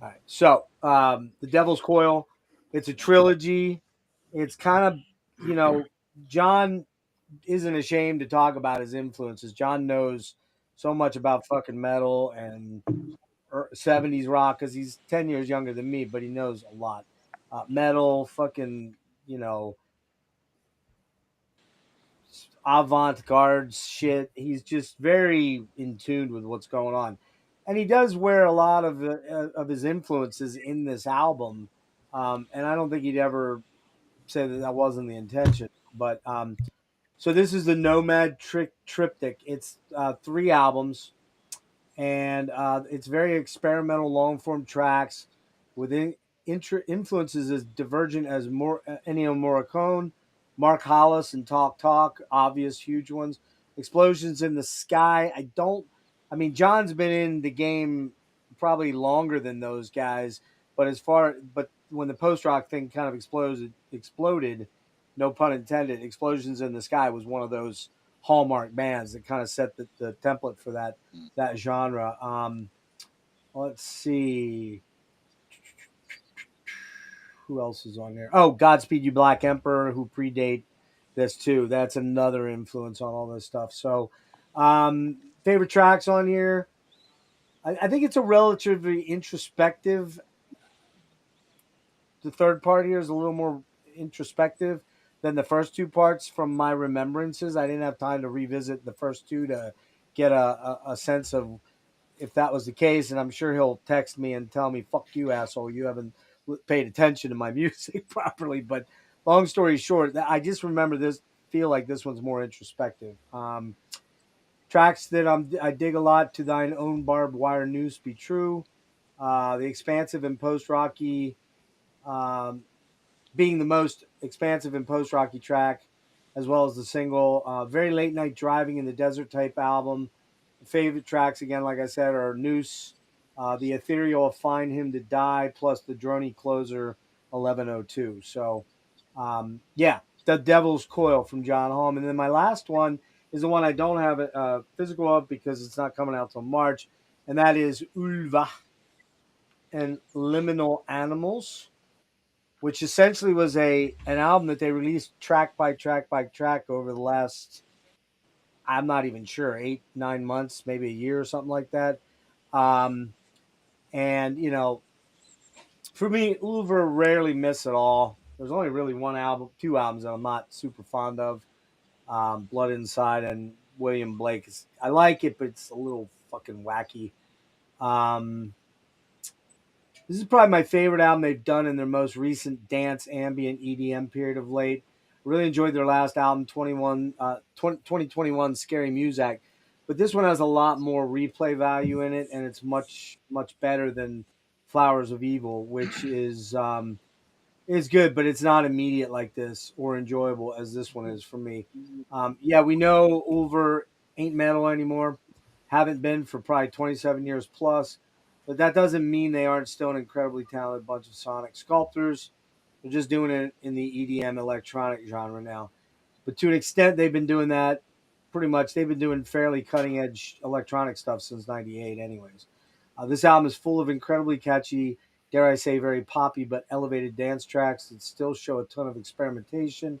All right. So The Devil's Coil, it's a trilogy. It's kind of, John isn't ashamed to talk about his influences. John knows so much about fucking metal and 70s rock because he's 10 years younger than me, but he knows a lot. Metal, fucking, avant-garde shit. He's just very in tune with what's going on. And he does wear a lot of his influences in this album. And I don't think he'd ever say that wasn't the intention. But so this is the Nomad Triptych. It's 3 albums, and it's very experimental, long-form tracks with influences as divergent as Ennio Morricone, Mark Hollis, and Talk, obvious huge ones. Explosions in the Sky. John's been in the game probably longer than those guys, but when the post-rock thing kind of exploded, no pun intended, Explosions in the Sky was one of those hallmark bands that kind of set the template for that genre. Let's see. Who else is on there? Oh, Godspeed You Black Emperor, who predate this too. That's another influence on all this stuff. So favorite tracks on here. I think it's a relatively introspective. The third part here is a little more introspective than the first 2 parts from my remembrances. I didn't have time to revisit the first 2 to get a sense of if that was the case. And I'm sure he'll text me and tell me, fuck you, asshole. You haven't paid attention to my music properly. But long story short, I just remember feel like this one's more introspective. Tracks that I dig a lot: To Thine Own Barbed Wire Noose Be True, the expansive and post-rocky, being the most expansive and post-rocky track, as well as the single. Very Late Night Driving in the Desert type album. Favorite tracks, again, like I said, are Noose, the ethereal Find Him to Die, plus the drony closer 1102. So, The Devil's Coil from John Halm. And then my last one is the one I don't have a physical of because it's not coming out till March, and that is Ulva and Liminal Animals, which essentially was an album that they released track by track by track over the last, I'm not even sure, 8-9 months, maybe a year or something like that. For me, Ulver rarely miss at all. There's only really 2 albums that I'm not super fond of. Blood Inside and William Blake. I like it, but it's a little fucking wacky. This is probably my favorite album they've done in their most recent dance, ambient, EDM period of late. Really enjoyed their last album, 2021 Scary Muzak. But this one has a lot more replay value in it, and it's much, much better than Flowers of Evil, which is good, but it's not immediate like this or enjoyable as this one is for me. We know Ulver ain't metal anymore. Haven't been for probably 27 years plus. But that doesn't mean they aren't still an incredibly talented bunch of sonic sculptors. They're just doing it in the EDM electronic genre now. But to an extent, they've been doing that pretty much. They've been doing fairly cutting-edge electronic stuff since '98 anyways. This album is full of incredibly catchy, dare I say very poppy but elevated dance tracks that still show a ton of experimentation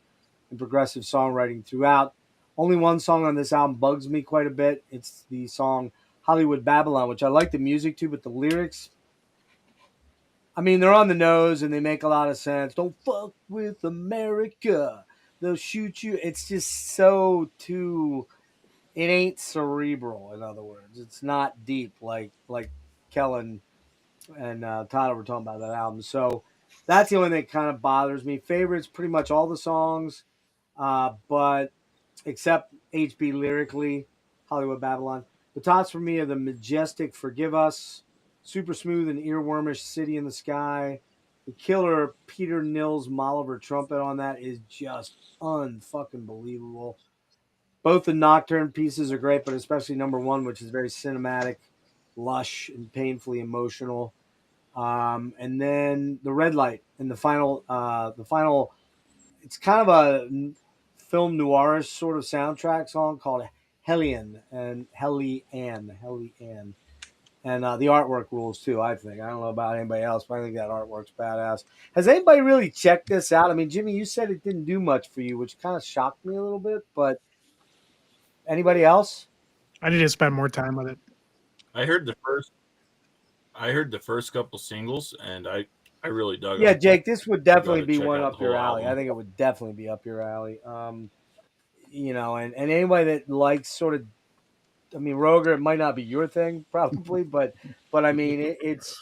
and progressive songwriting throughout. Only one song on this album bugs me quite a bit. It's the song Hollywood Babylon, which I like the music too, but the lyrics, I mean, they're on the nose and they make a lot of sense. Don't fuck with America. They'll shoot you. It's just so too, it ain't cerebral, in other words. It's not deep like Kellen and Tyler were talking about that album. So that's the only thing that kind of bothers me. Favorites, pretty much all the songs, but except HB lyrically, Hollywood Babylon. The tops for me are the majestic Forgive Us, super smooth and earwormish City in the Sky. The killer Peter Nils Molliver trumpet on that is just unfucking believable. Both the Nocturne pieces are great, but especially number one, which is very cinematic, lush, and painfully emotional. And then the Red Light and the final, it's kind of a film noirish sort of soundtrack song called Hellion. And the artwork rules too, I think. I don't know about anybody else, but I think that artwork's badass. Has anybody really checked this out? I mean, Jimmy, you said it didn't do much for you, which kind of shocked me a little bit, but anybody else? I need to spend more time with it. I heard the first couple singles, and I really dug Yeah, them. Jake, this would definitely be check one out up the your whole alley. album. I think it would definitely be up your alley. You know, and anybody that likes sort of, I mean, Roger, it might not be your thing probably, but I mean, it's,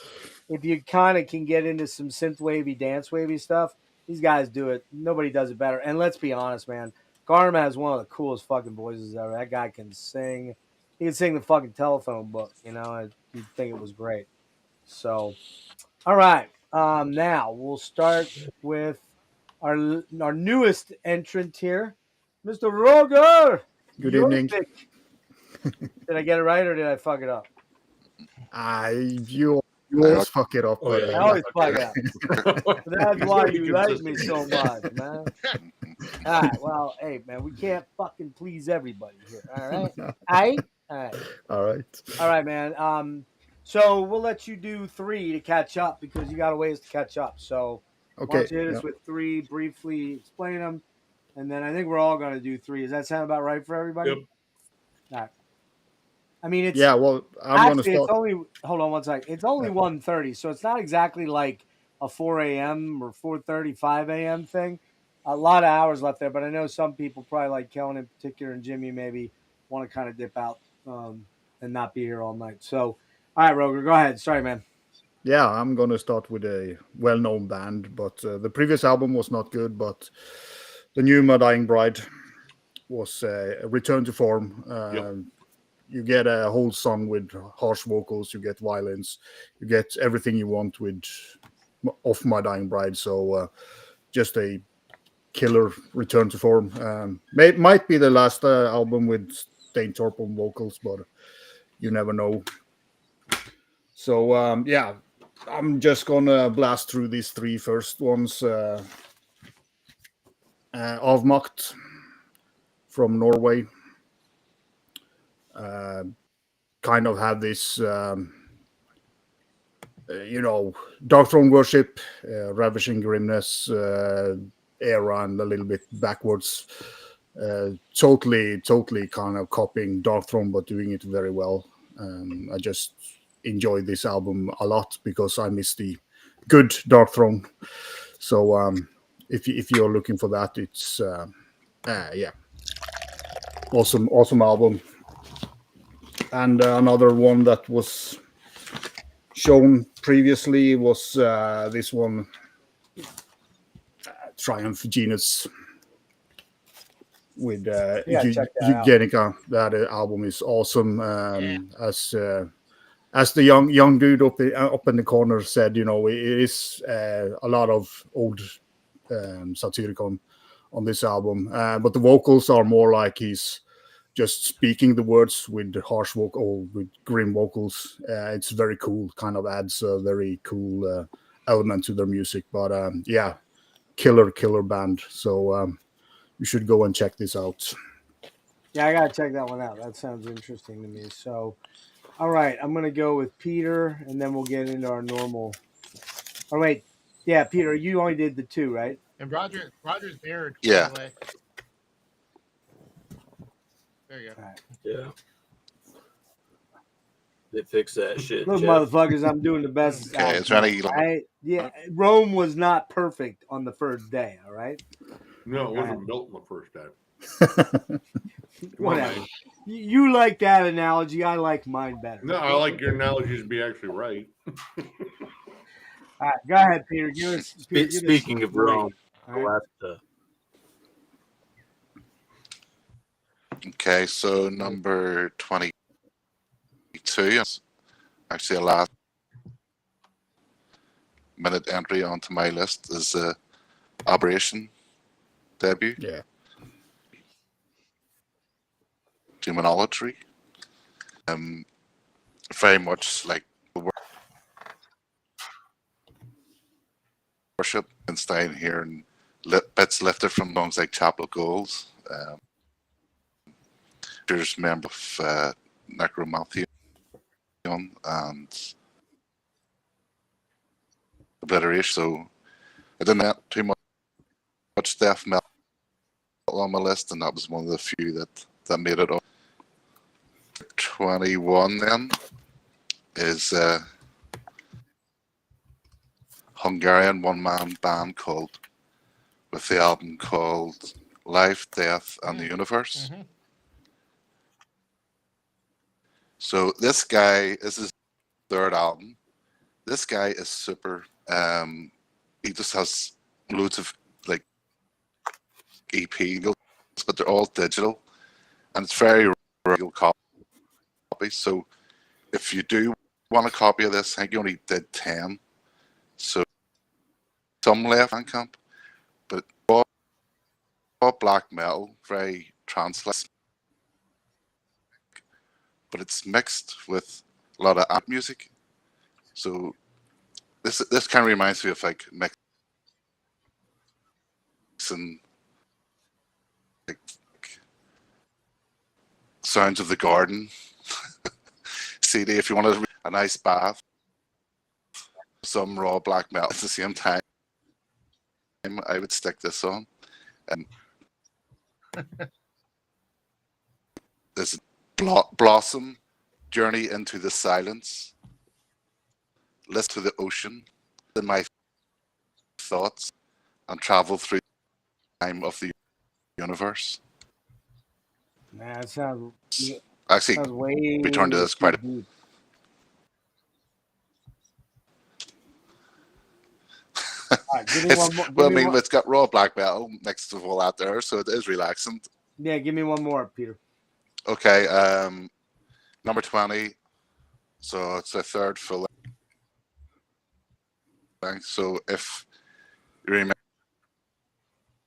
if you kind of can get into some synth wavy, dance wavy stuff, these guys do it. Nobody does it better. And let's be honest, man, Garma has one of the coolest fucking voices ever. That guy can sing. He can sing the fucking telephone book, you know, and you'd think it was great. So, all right. Now we'll start with our newest entrant here, Mr. Roger. Good Your evening. pick. Did I get it right or did I fuck it up? You always fuck it up. I always fuck it up. That's why you like me so much, man. All right. Well, hey, man, we can't fucking please everybody here. All right. All right. All right. All right, man. So we'll let you do 3 to catch up because you got a ways to catch up. So why Okay. don't you hit us with 3, briefly explain them, and then I think we're all going to do 3. Does that sound about right for everybody? Yep. All right. I mean, it's Well, I'm going to actually it's start. only hold on one second. It's only 1:30, so it's not exactly like a 4 a.m. or 4:30, 5 a.m. thing. A lot of hours left there, but I know some people, probably like Kellen in particular and Jimmy, maybe want to kind of dip out and not be here all night. So, all right, Roger, go ahead. Sorry, man. Yeah, I'm going to start with a well-known band, but the previous album was not good, but the new My Dying Bride was a return to form. You get a whole song with harsh vocals, you get violins, you get everything you want of My Dying Bride. So just a killer return to form. Might be the last album with Dane Thorpe on vocals, but you never know. So I'm just gonna blast through these 3 first ones. Avmakt from Norway. Kind of have this, Dark Throne worship, ravishing grimness era, and a little bit backwards. Totally kind of copying Dark Throne, but doing it very well. I just enjoy this album a lot because I miss the good Dark Throne. So if you're looking for that, it's awesome album. And another one that was shown previously was this one, Triumph Genus, with Eugenica. That album is awesome. As the young dude up in the corner said, it is a lot of old Satyricon on this album, but the vocals are more like he's just speaking the words with harsh vocal, with grim vocals. It's very cool, kind of adds a very cool element to their music. But killer band. So you should go and check this out. Yeah, I gotta check that one out. That sounds interesting to me. So, all right, I'm gonna go with Peter, and then we'll get into our normal. Oh wait, yeah, Peter, you only did the 2, right? And Roger's beard. Yeah. By the way. There you go. Right. Yeah. fix that shit. Look, Jeff. motherfuckers, I'm doing the best. Okay, is there any- Rome was not perfect on the first day. All right. No, it Go wasn't ahead. built on the first day. Come on, Whatever. man. You like that analogy. I like mine better. No, I like your analogies to be actually right. All right, go ahead, Peter. Give us. Peter, give us Speaking of three. Rome, All right. we'll have to Okay, so number 22 is actually a last minute entry onto my list is Operation debut. Yeah. Demonology. Very much like worship and staying here and bits lifted from songs like Chapel of Goals. There's member of Necromantheon and Obliteration. So I didn't have too much death metal on my list, and that was one of the few that made it up. 21 then is Hungarian one-man band with the album called Life, Death, and the Universe. Mm-hmm. So this guy, this is his third album. This guy is super. He just has loads of like EP, but they're all digital, and it's very real copy. So if you do want a copy of this, I think you only did 10. So some left on Bandcamp, but all black metal, very trance-like. But it's mixed with a lot of amp music. So this kind of reminds me of like mixing like Sounds of the Garden CD. If you want a nice bath, some raw black metal at the same time, I would stick this on. And this Blossom, Journey into the Silence, Listen to the Ocean, in my thoughts, and travel through the time of the universe. Man, that sounds. Actually, sounds way return to this quite a deep. Right, give me one more. well, I mean, it's got raw black metal next to all that there, so it is relaxing. Yeah, give me one more, Peter. Okay, number 20. So it's a third full length. So if you remember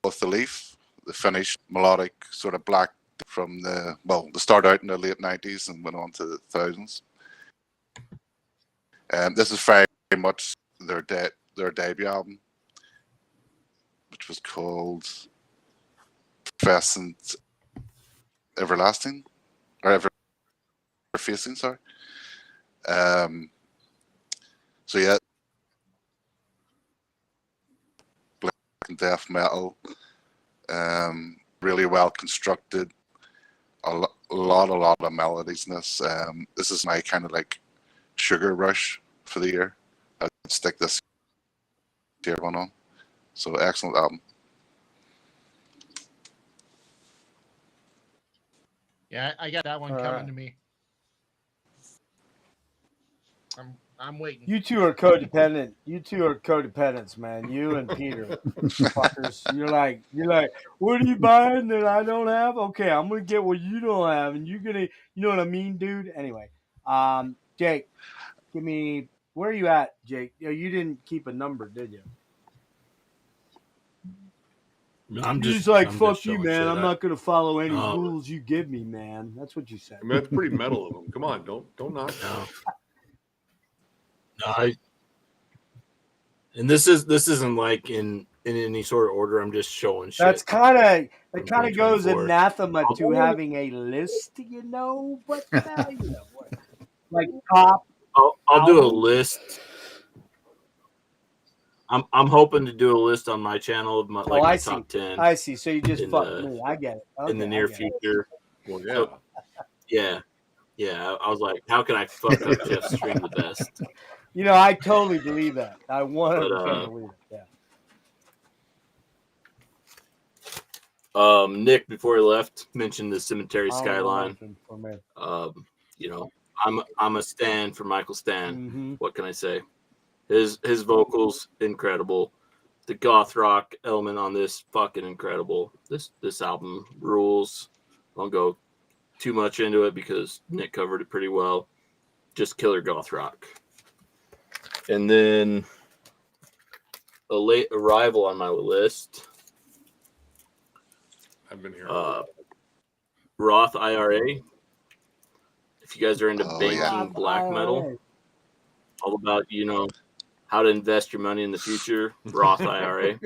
with the Leaf, the Finnish melodic sort of black from the start out in the late 90s and went on to the 2000s. This is very much their debut album, which was called Pheasant Everlasting, or Ever-Facing, sorry. So yeah, black and death metal, really well constructed, a lot of melodies in this. This is my kind of like sugar rush for the year. I'd stick this tier one on. So excellent album. Yeah, I got that one coming to me. I'm waiting. You two are codependent. You two are codependents, man. You and Peter, fuckers. You're like, what are you buying that I don't have? Okay, I'm gonna get what you don't have, and you're gonna, you know what I mean, dude. Anyway, Jake, give me. Where are you at, Jake? You didn't keep a number, did you? I'm just fuck you, man. I'm not gonna follow any rules you give me, man. That's what you said. I mean, that's pretty metal of them. Come on, don't knock. No, and this isn't like in any sort of order. I'm just showing shit. That's kind of goes 2024. anathema to having a list, you know. But you know, like top. I'll do a list. I'm hoping to do a list on my channel of my my top 10. I see. So you just fucked me. I get it. Okay, in the near future. Well, yeah. Yeah, I was like, how can I fuck up Jeff's stream the best? You know, I totally believe that. I 100% But, believe it. Yeah. Nick, before he left, mentioned the Cemetery I don't know Skyline. nothing for me. You know, I'm a stan for Michael Stan. Mhm. What can I say? His vocals incredible. The goth rock element on this fucking incredible. This album rules. I won't go too much into it because Nick covered it pretty well. Just killer goth rock. And then a late arrival on my list. I've been here. Roth IRA. If you guys are into Oh, banking yeah. black metal, all about, you know, how to invest your money in the future, Roth IRA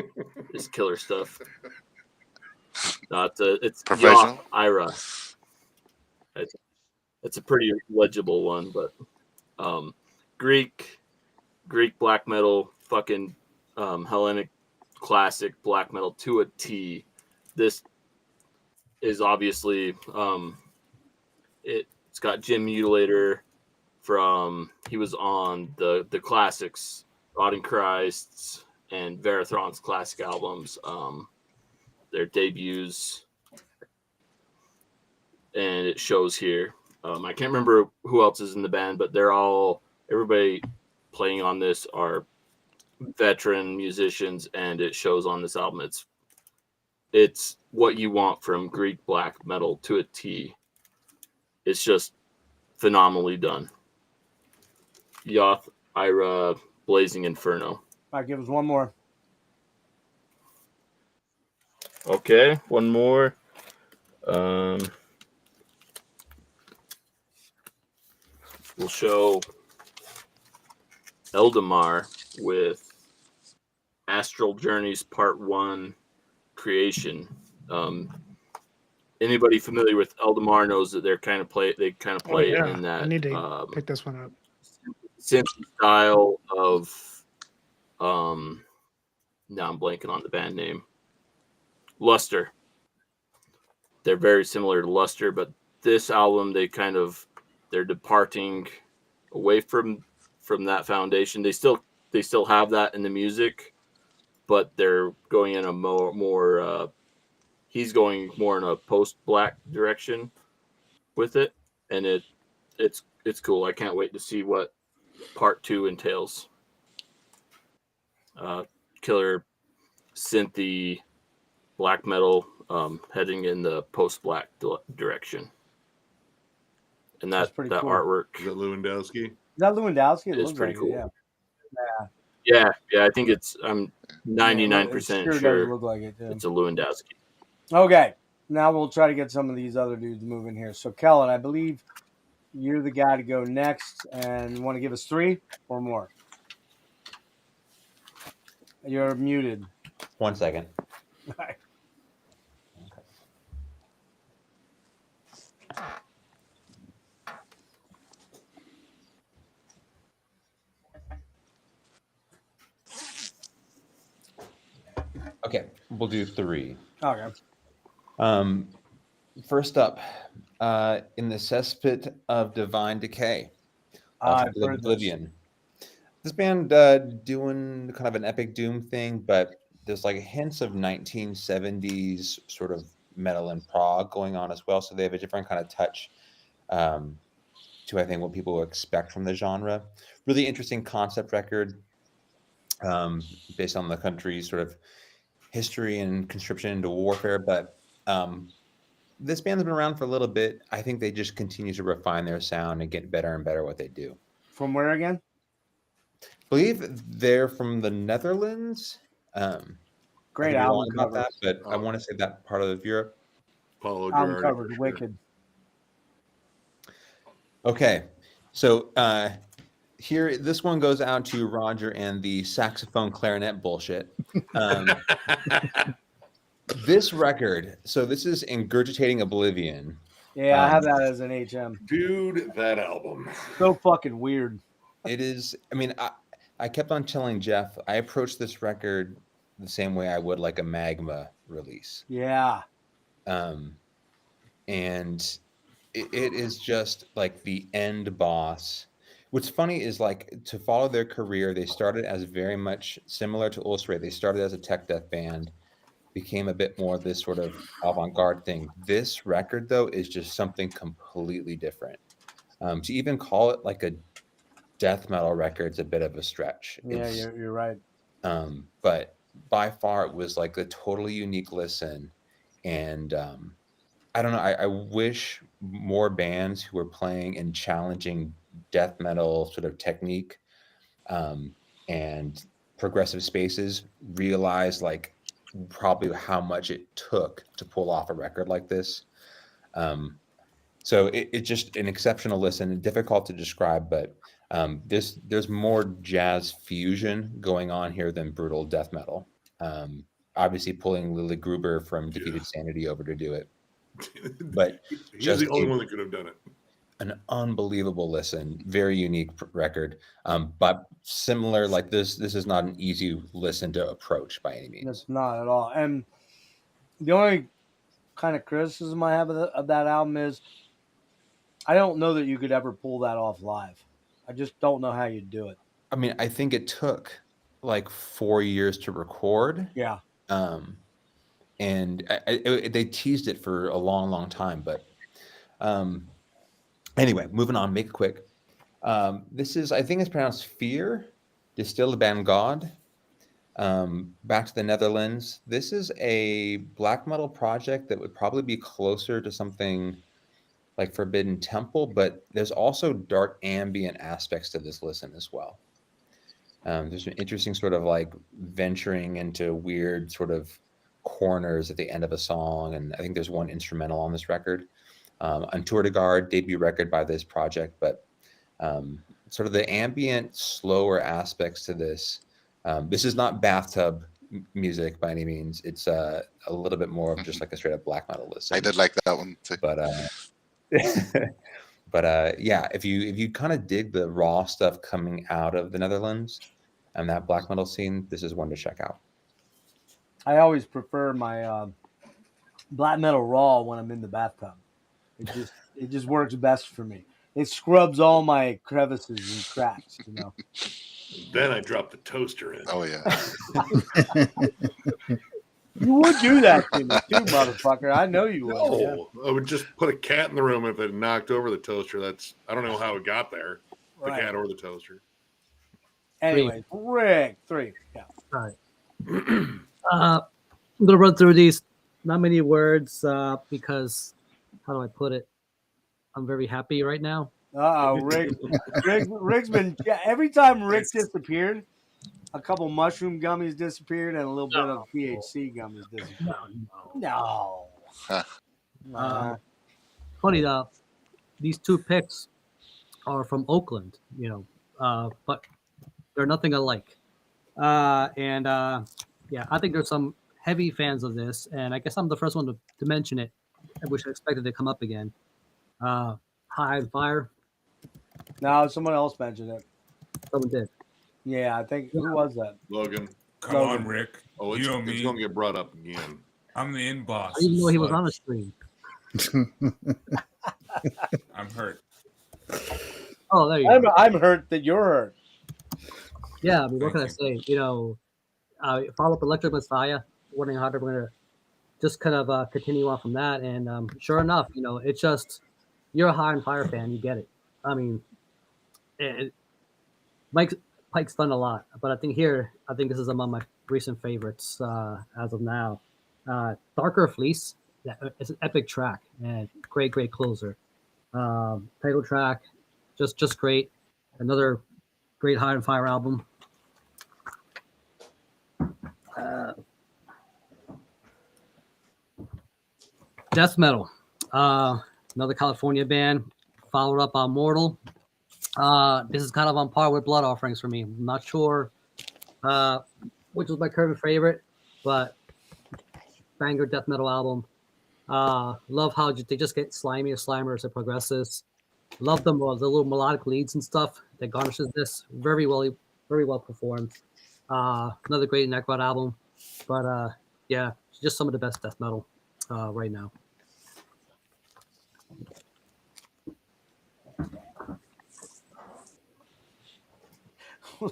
is killer stuff. No, it's Professional? Yoth IRA. It's a pretty legible one, but Greek black metal, fucking Hellenic classic black metal to a T. This is obviously it's got Jim Mutilator from, he was on the classics, Rotting Christs and Verathron's classic albums, their debuts, and it shows here. I can't remember who else is in the band, but everybody playing on this are veteran musicians, and it shows on this album. It's what you want from Greek black metal to a T. It's just phenomenally done. Yoth IRA Blazing Inferno. All right, give us one more. Okay, one more. We'll show Eldamar with Astral Journeys Part 1 Creation. Anybody familiar with Eldamar knows that they kind of play in that I need to pick this one up. synth style of now I'm blanking on the band name. Luster. They're very similar to Luster, but this album they're departing away from that foundation. They still have that in the music, but they're going in a more he's going more in a post-black direction with it, and it's cool. I can't wait to see what part 2 entails. Killer synthy black metal heading in the post-black direction. And that cool. artwork. Is that Lewandowski? Is that Lewandowski? It It's looks pretty like cool. It, yeah. Yeah. I think I'm 99% sure look like it, too. it's a Lewandowski. Okay, now we'll try to get some of these other dudes moving here. So, Kellen, I believe you're the guy to go next, and want to give us 3 or more. You're muted. 1 second. All right. Okay, we'll do 3. Okay. First up, in the cesspit of divine decay, Oblivion. This band doing kind of an epic doom thing, but there's like hints of 1970s sort of metal and prog going on as well. So they have a different kind of touch to, I think, what people expect from the genre. Really interesting concept record based on the country's sort of history and conscription into warfare. But this band's been around for a little bit. I think they just continue to refine their sound and get better and better at what they do. From where again? I believe they're from the Netherlands. Great album about cover. that, but I want to say that part of Europe. Paulo Album Girardi, covered, for sure. wicked. Okay, so here, this one goes out to Roger and the saxophone clarinet bullshit. This record, so this is Ingurgitating Oblivion. Yeah, I have that as an HM. Dude, that album. So fucking weird. It is, I mean, I kept on telling Jeff, I approached this record the same way I would like a Magma release. Yeah. And it is just like the end boss. What's funny is like to follow their career, they started as very much similar to Illustrate. They started as a tech death band, became a bit more this sort of avant-garde thing. This record though is just something completely different. To even call it like a death metal record is a bit of a stretch. Yeah, you're right. But by far it was like a totally unique listen. And I don't know, I wish more bands who are playing in challenging death metal sort of technique and progressive spaces realize like probably how much it took to pull off a record like this. So it's just an exceptional listen, difficult to describe, but there's more jazz fusion going on here than brutal death metal. Obviously pulling Lily Gruber from Defeated Sanity over to do it. But he's the only one that could have done it. An unbelievable listen, very unique record. But similar, like this is not an easy listen to approach by any means. It's not at all. And the only kind of criticism I have of that album is I don't know that you could ever pull that off live. I just don't know how you'd do it. I mean, I think it took like 4 years to record. Yeah. And they teased it for a long, long time. But anyway, moving on, make it quick. This is, I think it's pronounced Fear, Distilled Band God. Back to the Netherlands. This is a black metal project that would probably be closer to something like Forbidden Temple, but there's also dark ambient aspects to this listen as well. There's an interesting sort of like venturing into weird sort of corners at the end of a song, and I think there's one instrumental on this record. On Tour de Garde, debut record by this project, but sort of the ambient, slower aspects to this. This is not bathtub music by any means. It's a little bit more of just like a straight up black metal listen. I did like that one too. But yeah, if you kind of dig the raw stuff coming out of the Netherlands and that black metal scene, this is one to check out. I always prefer my black metal raw when I'm in the bathtub. It just works best for me. It scrubs all my crevices and cracks, you know. Then I drop the toaster in. Oh yeah. You would do that to me too, motherfucker. I know you would. No, I would just put a cat in the room if it knocked over the toaster. I don't know how it got there. The Right. cat or the toaster. Anyway, Rick, 3. Yeah. All right. I'm gonna run through these. Not many words because how do I put it? I'm very happy right now. Rick's been every time Rick disappeared, a couple mushroom gummies disappeared and a little bit of THC gummies disappeared. No. Funny, these two picks are from Oakland, you know, but they're nothing alike. Yeah, I think there's some heavy fans of this, and I guess I'm the first one to mention it. I wish I expected it to come up again. High and Fire. No, someone else mentioned it. Someone did. Yeah, I think who was that? Logan. Come on, Rick. Oh, you know it's me. going to get brought up again. I'm the in boss. I didn't know he was on the stream. I'm hurt. Oh, there you go. I'm hurt that you're hurt. Yeah, I mean, what can I say? You know, follow up Electric Messiah, Warning Harder. We're going to just kind of continue on from that. And sure enough, you know, it's just, you're a High and Fire fan. You get it. I mean, Pike's done a lot, but I think this is among my recent favorites as of now. Darker Fleece, it's an epic track and great closer. Title track, just great. Another great High and Fire album. Death metal, another California band, followed up on Mortal. This is kind of on par with Blood Offerings for me. I'm not sure which was my current favorite, but banger death metal album. Love how they just get slimier as it progresses. Love the little melodic leads and stuff that garnishes this. Very well performed. Another great Necrot album, but yeah, just some of the best death metal right now.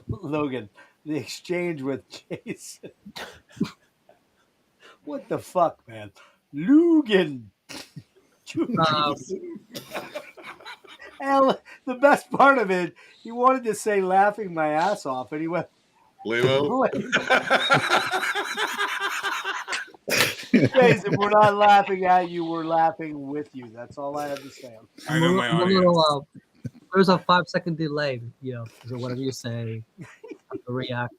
Logan, the exchange with Jason. What the fuck, man? Logan. Hell, the best part of it, he wanted to say laughing my ass off, and he went, Limo. Jason, we're not laughing at you, we're laughing with you. That's all I have to say. I know my audience. There's a 5-second delay, so whatever you say, have to react.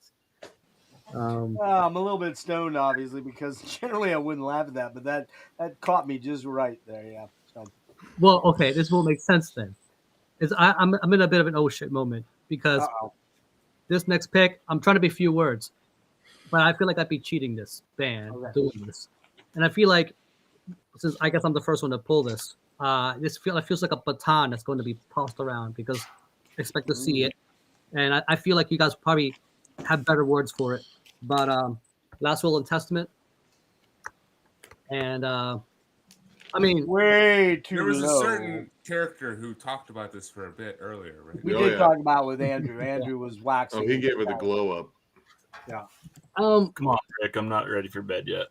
I'm a little bit stoned, obviously, because generally I wouldn't laugh at that, but that caught me just right there. Yeah. So. Well, okay, this will make sense then. I'm in a bit of an oh shit moment because this next pick, I'm trying to be few words, but I feel like I'd be cheating this band doing this, and I feel like since I guess I'm the first one to pull this, it feels like a baton that's going to be passed around because I expect to see it, and I feel like you guys probably have better words for it. But Last Will and Testament, and I mean, way too There was low. a certain character who talked about this for a bit earlier, right? We did talk about it with Andrew. Andrew was waxing. Oh, he gave it the glow up. Yeah. Come on, Rick. I'm not ready for bed yet.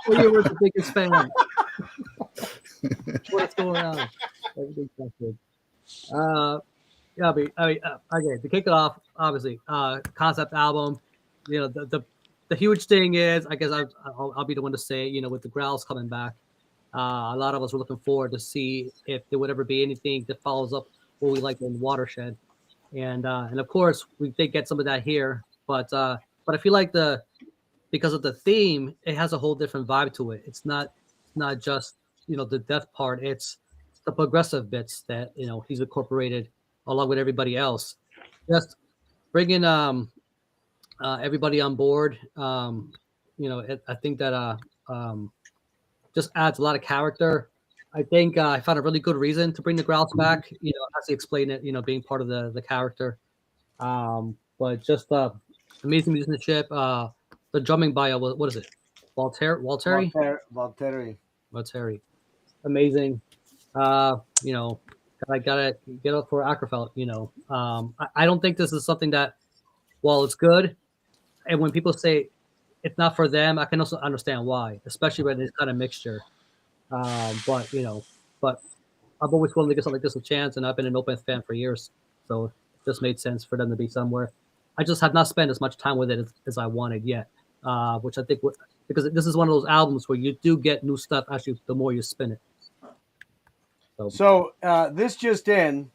You were the biggest fan. What's going on? Everything's not good. Yeah, okay. To kick it off, obviously, concept album. The huge thing is, I guess I'll be the one to say, with the growls coming back, a lot of us were looking forward to see if there would ever be anything that follows up what we like in Watershed, and of course we did get some of that here, but I feel like because of the theme, it has a whole different vibe to it. It's not just the death part; it's the progressive bits that he's incorporated along with everybody else. Just bringing everybody on board. I think that just adds a lot of character. I think I found a really good reason to bring the growls back. As he explained it, being part of the character. But just amazing musicianship. The drumming by what is it? Valtteri. Amazing. I gotta get up for Ackerfeld. I don't think this is something that, while it's good, and when people say it's not for them, I can also understand why, especially when it's kind of mixture. But I've always willing to give something like this a chance, and I've been an Open fan for years, so it just made sense for them to be somewhere. I just have not spent as much time with it as I wanted yet, which I think because this is one of those albums where you do get new stuff actually the more you spin it. So this just in,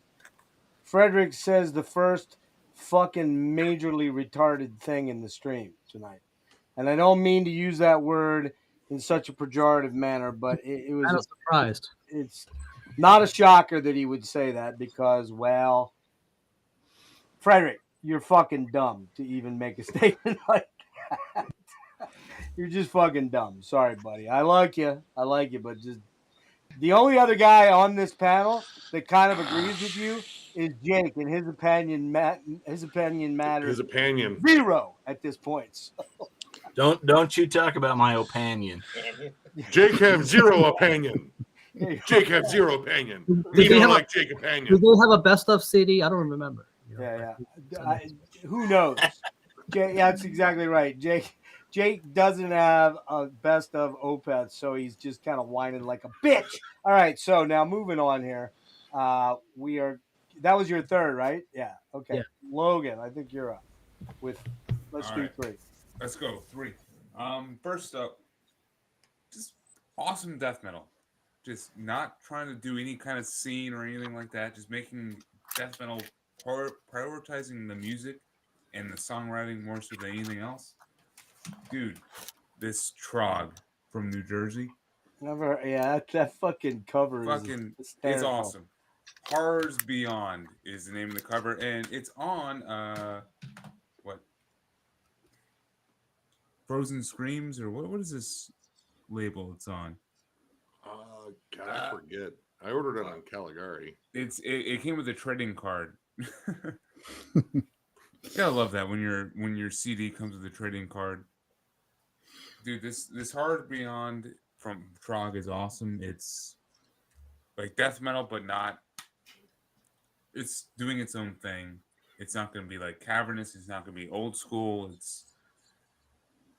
Frederick says the first fucking majorly retarded thing in the stream tonight. And I don't mean to use that word in such a pejorative manner, but it was... I'm surprised. It's not a shocker that he would say that because, well, Frederick, you're fucking dumb to even make a statement like that. You're just fucking dumb. Sorry, buddy. I like you, but just... The only other guy on this panel that kind of agrees with you is Jake, and his opinion matters. His opinion 0 at this point. So. Don't you talk about my opinion. Jake have zero opinion. Jake have zero opinion. Did don't have like Jake opinion. Did they have a best of CD? I don't remember. Yeah. Who knows? Jake, that's exactly right. Jake doesn't have a best of Opeth, so he's just kind of whining like a bitch. All right, so now moving on here. That was your third, right? Yeah. Okay. Yeah. Logan, I think you're up. Let's do 3. Let's go 3. First up, just awesome death metal. Just not trying to do any kind of scene or anything like that. Just making death metal, prioritizing the music and the songwriting more so than anything else. Dude, this Trog from New Jersey. That fucking cover is it's awesome. Horrors Beyond is the name of the cover, and it's on what? Frozen Screams, or what is this label it's on? God, I forget. I ordered it on Caligari. It came with a trading card. Gotta love that when your CD comes with a trading card. Dude, this Horrors Beyond from Trog is awesome. It's like death metal, but not it's doing its own thing. It's not going to be like cavernous. It's not going to be old school. It's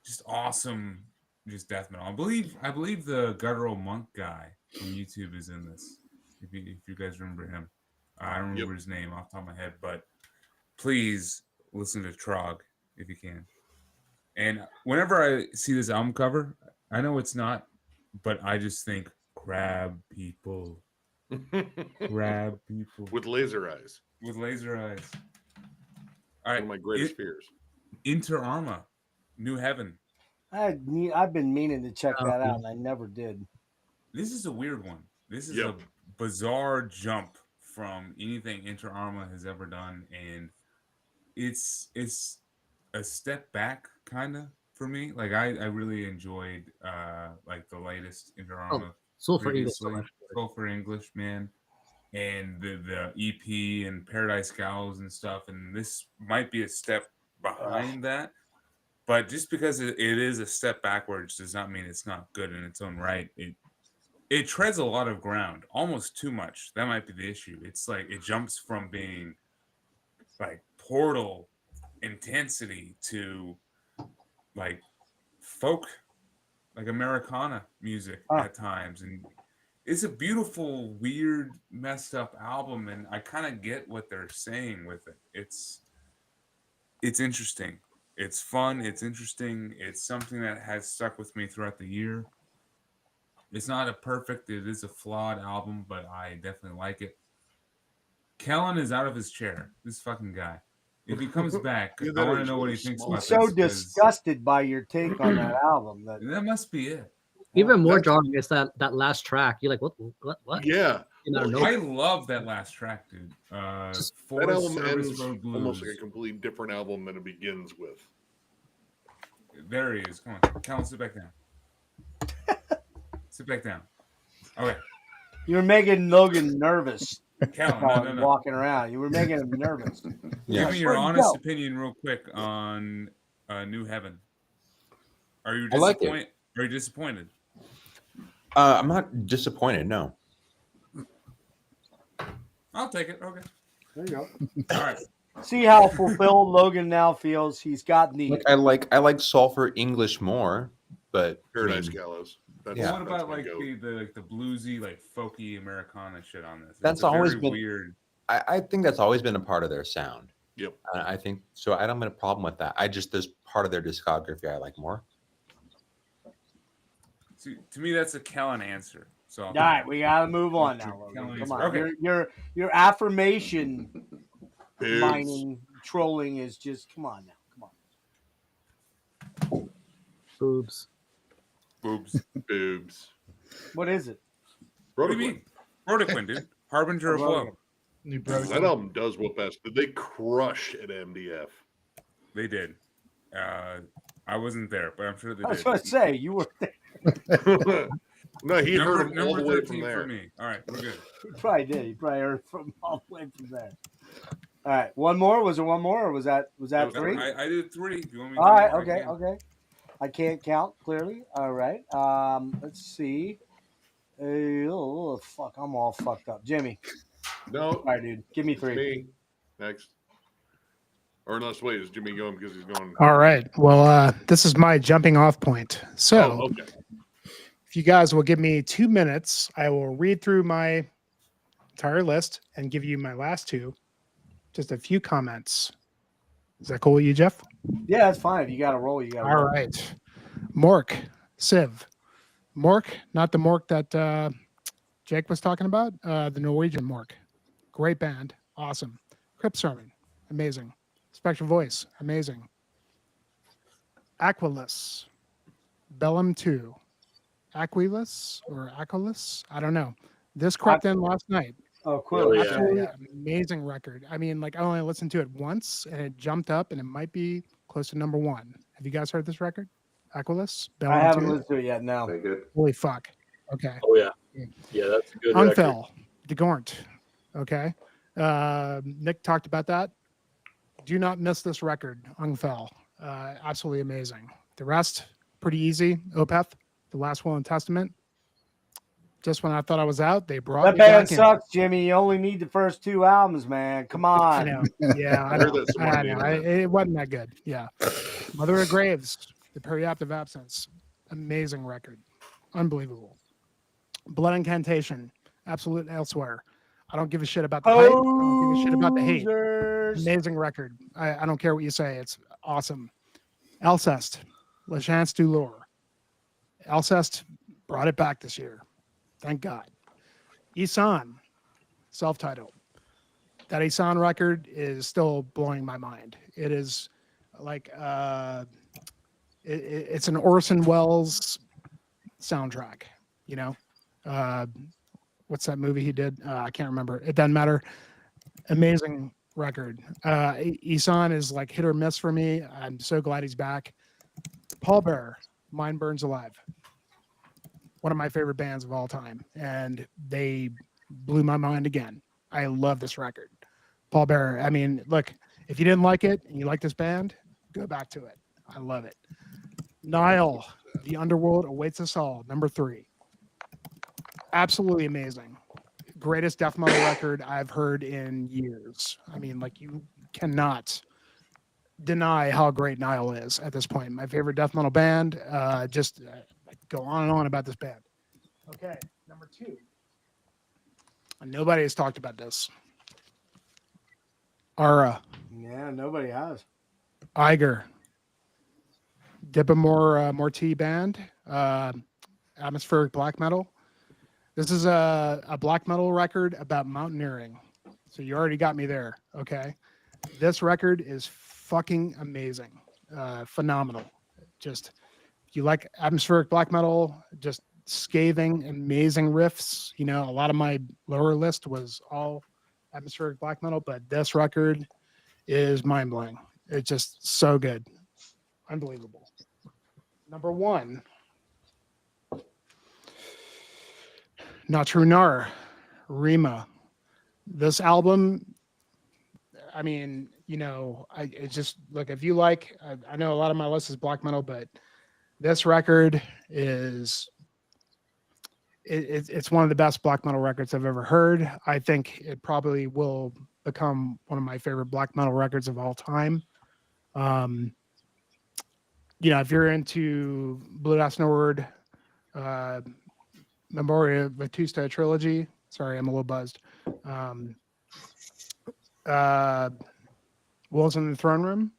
just awesome, just death metal. I believe the guttural monk guy from YouTube is in this. If you guys remember him, I don't remember his name off the top of my head, but please listen to Trog if you can. And whenever I see this album cover, I know it's not, but I just think crab people. Crab people. With laser eyes. With laser eyes. All right. One of my greatest fears. Inter Arma, New Heaven. I've been meaning to check that out, and I never did. This is a weird one. This is a bizarre jump from anything Inter Arma has ever done, and it's a step back kind of for me. Like I really enjoyed like the latest Inter Arma. Soul for English. Soul for English, man. And the EP and Paradise Gals and stuff, and this might be a step behind that, but just because it is a step backwards does not mean it's not good in its own right. It treads a lot of ground, almost too much. That might be the issue. It's like it jumps from being like Portal intensity to like folk, like Americana music at times, and it's a beautiful, weird, messed up album, and I kind of get what they're saying with it. It's interesting. It's fun. It's interesting. It's something that has stuck with me throughout the year. It's not it is a flawed album, but I definitely like it. Kellen is out of his chair. This fucking guy. If he comes back, I want to know what he thinks about He's this. so disgusted by your take on that album. That must be it. Even more jarring is that last track. You're like, what? Yeah. I love that last track, dude. That Forest album Service ends Road Blues. almost like a completely different album than it begins with. There he is. Come on, Kellen, sit back down. Sit back down. Okay. You're making Logan nervous. Kellen, no. Walking around. You were making him nervous. Give me your honest opinion real quick on New Heaven. Are you disappointed? like it. Are you disappointed? I'm not disappointed. No. I'll take it. Okay. There you go. All right. See how fulfilled Logan now feels. He's got the. I like Sulfur English more, but Paradise Gallows. What about like the bluesy, like folky Americana shit on this? That's always been weird. I think that's always been a part of their sound. Yep. I think so. I don't have a problem with that. There's part of their discography I like more. See, to me, that's a Kellen answer. So All right, we gotta move on now, Logan. Come on, okay. your affirmation Boobs. mining trolling is just come on now, come on. Boobs. Boobs. What is it? What do you mean? Brodequin, dude. Harbinger of Woe. That album does whoop ass. Did they crush at MDF? They did. I wasn't there, but I'm sure they did. I was going to say you were there. No, he heard them all the way 13 from there. For me. All right, we're good. He probably did. He probably heard from all the way from there. All right, one more. Was there one more, or was that three? I did three. If you want me to all right. do Okay. Okay. I can't count clearly. All right. Let's see. Oh fuck! I'm all fucked up, Jimmy. No. All right, dude. Give me three. Me. Next. Or unless wait, is Jimmy going because he's going? All right. Well, this is my jumping off point. So, okay. If you guys will give me 2 minutes, I will read through my entire list and give you my last two. Just a few comments. Is that cool with you, Jeff? Yeah, that's fine. If you got to roll, you got to roll. All right. Mork, Civ. Mork, not the Mork that Jake was talking about, the Norwegian Mork. Great band. Awesome. Crip Sermon. Amazing. Spectral Voice. Amazing. Aquilus. Bellum 2. Aquilus or Aquilus? I don't know. This crept in last night. Oh, cool. Yeah. Absolutely amazing record. I mean, like I only listened to it once and it jumped up and it might be close to number one. Have you guys heard this record? Aquilus? I haven't listened to it yet. No. Very good. Holy fuck. Okay. Oh yeah. Yeah, that's a good record. Unfell. DeGornt. Okay. Nick talked about that. Do not miss this record. Unfell. Absolutely amazing. The rest, pretty easy. Opeth, the last will and testament. just when I thought I was out, they brought That me band back in. sucks, Jimmy. You only need the first 2 albums, man. Come on. I know. Yeah, I I heard know. that I smart know. meter. It wasn't that good. Yeah. Mother of Graves, The Periaptive Absence. Amazing record. Unbelievable. Blood Incantation. Absolute Elsewhere. I don't give a shit about the hype. I don't give a shit about the hate. Posers. Amazing record. I don't care what you say. It's awesome. Alcest. La Chance du Lourd. Alcest brought it back this year. Thank God. Isan. Self-titled. That Isan record is still blowing my mind. It is like it's an Orson Welles soundtrack, you know. What's that movie he did? I can't remember. It doesn't matter. Amazing record. Isan is like hit or miss for me. I'm so glad he's back. Paul Bearer, Mine Burns Alive. One of my favorite bands of all time, and they blew my mind again. I love this record. Paul Bearer. I mean, look, if you didn't like it and you like this band, go back to it. I love it. Nile, The Underworld Awaits Us All, number 3. Absolutely amazing. Greatest death metal record I've heard in years. I mean, like, you cannot deny how great Nile is at this point. My favorite death metal band. Just go on and on about this band. Okay, number 2. And nobody has talked about this. Ara. Yeah, nobody has. Iger. Dip more tea band. Atmospheric black metal. This is a black metal record about mountaineering. So you already got me there. Okay. This record is fucking amazing. Phenomenal. Just, if you like atmospheric black metal, just scathing, amazing riffs. You know, a lot of my lower list was all atmospheric black metal, but this record is mind blowing. It's just so good. Unbelievable. Number 1. Natrunar, Rima. This album, I mean, you know, it's just, look, if you like, I know a lot of my list is black metal, but this record is, it's one of the best black metal records I've ever heard. I think it probably will become one of my favorite black metal records of all time. You know, if you're into Blue Das Nord, Memoria Vetusta trilogy. Sorry, I'm a little buzzed. Wolves in the Throne Room,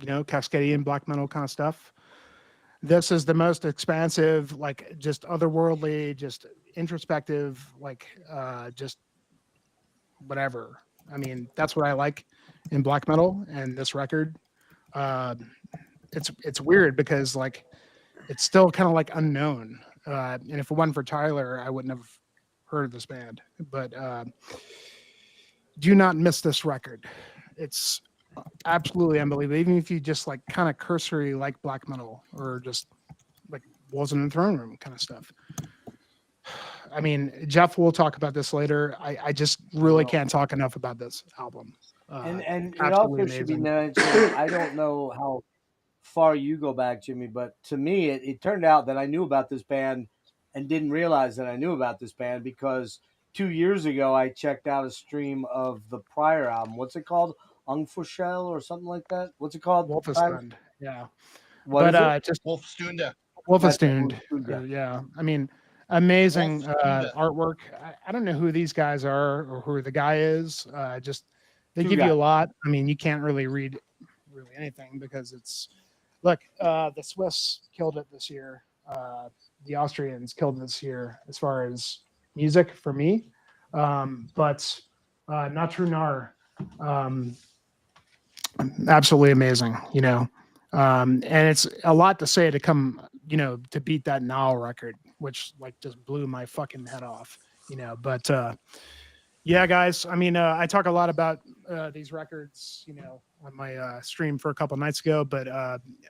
you know, Cascadian black metal kind of stuff. This is the most expansive, like, just otherworldly, just introspective, like, just whatever. I mean, that's what I like in black metal. And this record, it's weird because, like, it's still kind of like unknown. And if it wasn't for Tyler, I wouldn't have heard of this band. But do not miss this record. It's absolutely unbelievable. Even if you just like kind of cursory like black metal or just like Wolves in the Throne Room kind of stuff. I mean, Jeff will talk about this later. I just really can't talk enough about this album. And it also should be mentioned, I don't know how far you go back, Jimmy, but to me, it turned out that I knew about this band and didn't realize that I knew about this band because 2 years ago, I checked out a stream of the prior album. What's it called? Ungfushell or something like that? What's it called? Wolfestund. Yeah. What is it? Just Wolfstund. Wolfestund. Yeah. I mean, amazing artwork. I don't know who these guys are or who the guy is. Just they give you a lot. I mean, you can't really read really anything because it's look. The Swiss killed it this year. The Austrians killed it this year as far as music for me. But Not True Nar, absolutely amazing. You know, and it's a lot to say to come. You know, to beat that Now record, which like just blew my fucking head off, you know, but yeah, guys, I mean, I talk a lot about these records, you know, on my stream for a couple nights ago, but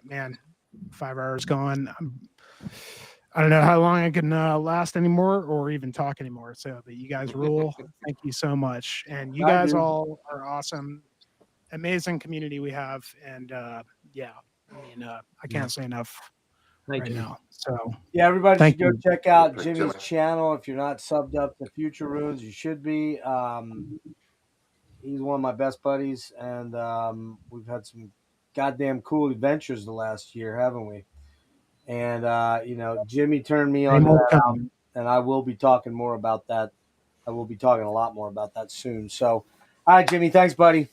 man, 5 hours gone. I don't know how long I can last anymore or even talk anymore. So, but you guys rule. Thank you so much. And you guys all are awesome. Amazing community we have. And yeah, I mean, I can't say enough Thank right you. now. So Yeah, everybody Thank should go you. check out Thanks, Jimmy's Jimmy. channel. If you're not subbed up to Future Runes, you should be. He's one of my best buddies, and we've had some goddamn cool adventures the last year, haven't we? And Jimmy turned me on to more that coming. album, and I will be talking more about that. I will be talking a lot more about that soon. So, all right, Jimmy, thanks, buddy.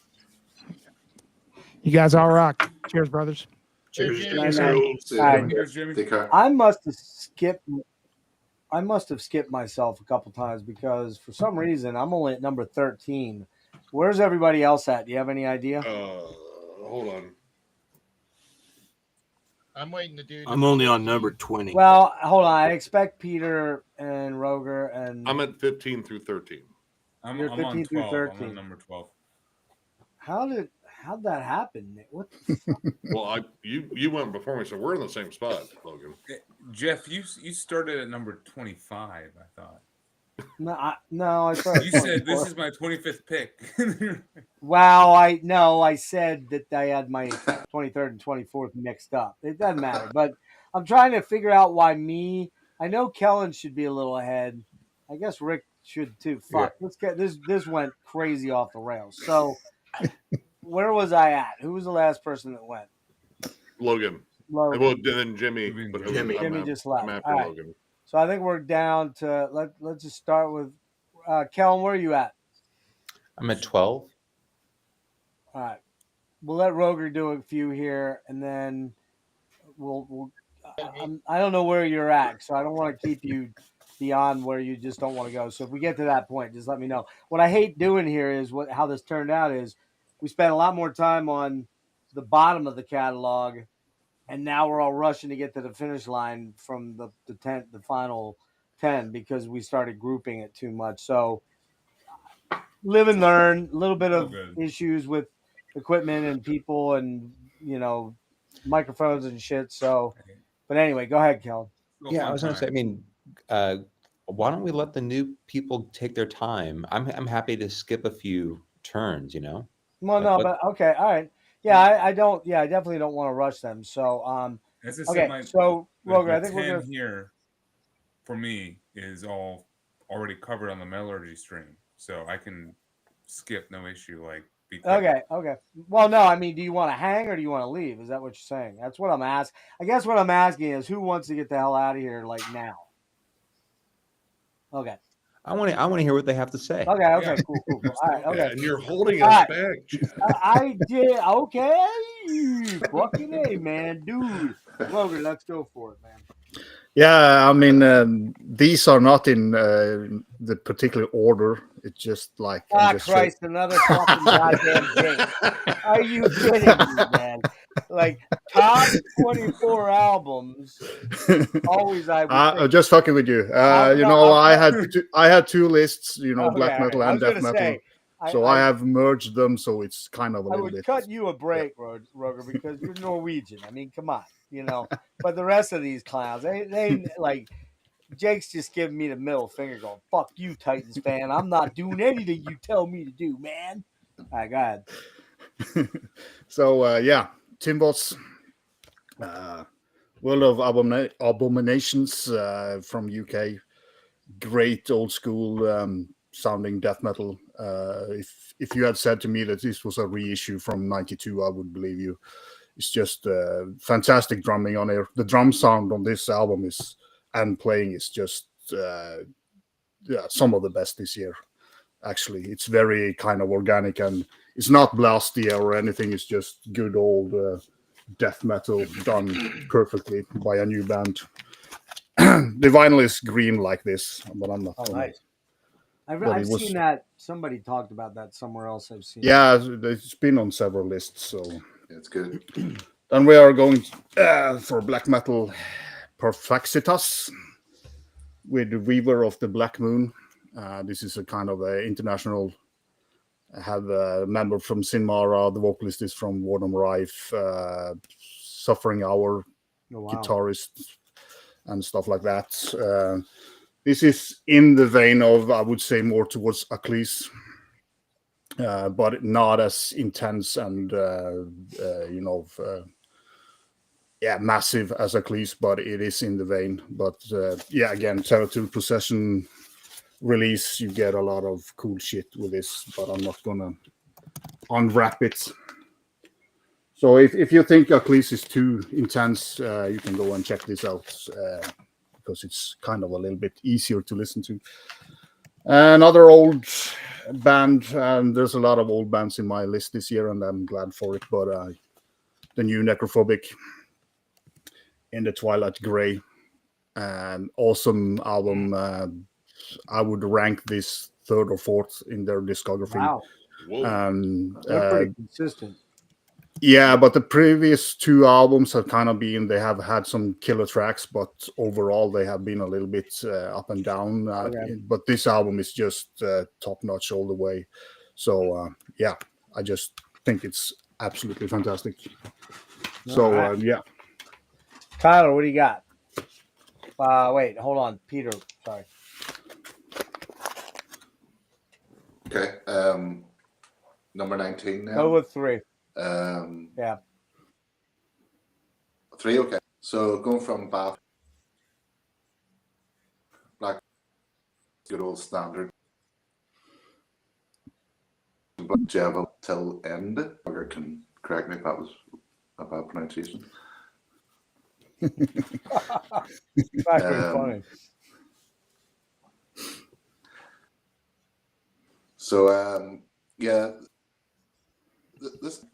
You guys all rock. Cheers, brothers. Cheers, Cheers, Jimmy. Jimmy. See you, All right. Jimmy. Cheers, Jimmy. Take care. I must have skipped myself a couple times because for some reason I'm only at number 13. Where's everybody else at? Do you have any idea? Hold on. I'm waiting to do. I'm only on number 20. Well, hold on. I expect Peter and Roger and I'm at 15 through 13. You're I'm on 15 through 12. I'm 13. on number 12. how'd that happen? Nick? What the fuck? Well, you went before me, so we're in the same spot, Logan. Jeff, you started at number 25, I thought. No, I started. You said this is my 25th pick. Wow, I said that I had my 23rd and 24th mixed up. It doesn't matter, but I'm trying to figure out why me. I know Kellen should be a little ahead. I guess Rick should too. Fuck, let's get this. This went crazy off the rails. So, where was I at? Who was the last person that went? Logan. Logan. Well, then Jimmy. But Jimmy just left. I'm after All right. Logan. So I think we're down to let's just start with Kellen. Where are you at? I'm at 12. All right, we'll let Roger do a few here, and then we'll. I don't know where you're at, so I don't want to keep you beyond where you just don't want to go. So if we get to that point, just let me know. What I hate doing here is how this turned out is we spent a lot more time on the bottom of the catalog, and now we're all rushing to get to the finish line from the final 10 because we started grouping it too much. So live and learn. A little bit of issues with equipment and people and microphones and shit. So, but anyway, go ahead, Kellen. Yeah, I was going to say. I mean, why don't we let the new people take their time? I'm happy to skip a few turns. Well, no, but okay, all right. Yeah, I don't. Yeah, I definitely don't want to rush them. So, As I okay. said, So, Roger, my I think we're 10 gonna. here for me is all already covered on the metallurgy stream, so I can skip no issue. Like, be quick. Okay. Well, no, I mean, do you want to hang or do you want to leave? Is that what you're saying? That's what I'm asking. I guess what I'm asking is who wants to get the hell out of here like now? Okay. I want to hear what they have to say. Okay, cool. All right, okay. Yeah, and you're holding All us right. back, Jeff. I did. Okay. Fucking A, man. Dude. Logan, let's go for it, man. Yeah, I mean, these are not in the particular order. It's just like. Christ, another fucking goddamn game. Are you kidding me, man? Like, top 24 albums. Always I would I'm just fucking with you. I had two lists, black metal and death metal. I have merged them, so it's kind of a little bit. I would cut you a break, Roger, because you're Norwegian. I mean, come on, But the rest of these clowns, they like Jake's just giving me the middle finger, going "Fuck you, Titans fan. I'm not doing anything you tell me to do, man." All right, go ahead. So Timbos, World of Abominations from UK, great old school sounding death metal. If you had said to me that this was a reissue from '92, I would believe you. It's just fantastic drumming on it. The drum sound on this album and playing is just some of the best this year. Actually, it's very kind of organic and it's not blasty or anything. It's just good old death metal done perfectly by a new band. The vinyl is green like this, but I'm not. Oh, nice. I've seen that. Somebody talked about that somewhere else. I've seen. Yeah, it's been on several lists, so it's good. Then we are going for black metal, Perplexitas with Weaver of the Black Moon. This is a kind of a international. I have a member from Sinmara. The vocalist is from Warnham Rife, Suffering Hour, guitarist, and stuff like that. This is in the vein of, I would say, more towards Achilles, but not as intense and, massive as a Cleese, but it is in the vein. But yeah, again, Territory Possession release, you get a lot of cool shit with this, but I'm not gonna unwrap it. So if you think a Cleese is too intense, you can go and check this out because it's kind of a little bit easier to listen to. Another old band, and there's a lot of old bands in my list this year, and I'm glad for it. But the new Necrophobic, In the Twilight Grey, an awesome album. I would rank this third or fourth in their discography. Wow. They're pretty consistent. Yeah, but the previous two albums have kind of been, they have had some killer tracks, but overall they have been a little bit up and down. But this album is just top notch all the way. So yeah, I just think it's absolutely fantastic. So right. yeah. Tyler, what do you got? Wait, hold on. Peter, sorry. Okay. Number 19 now. Go with 3. Yeah. 3, okay. So going from Bath, Black, good old standard. Java till end. Or can correct me if that was a bad pronunciation. It's actually funny. So yeah, this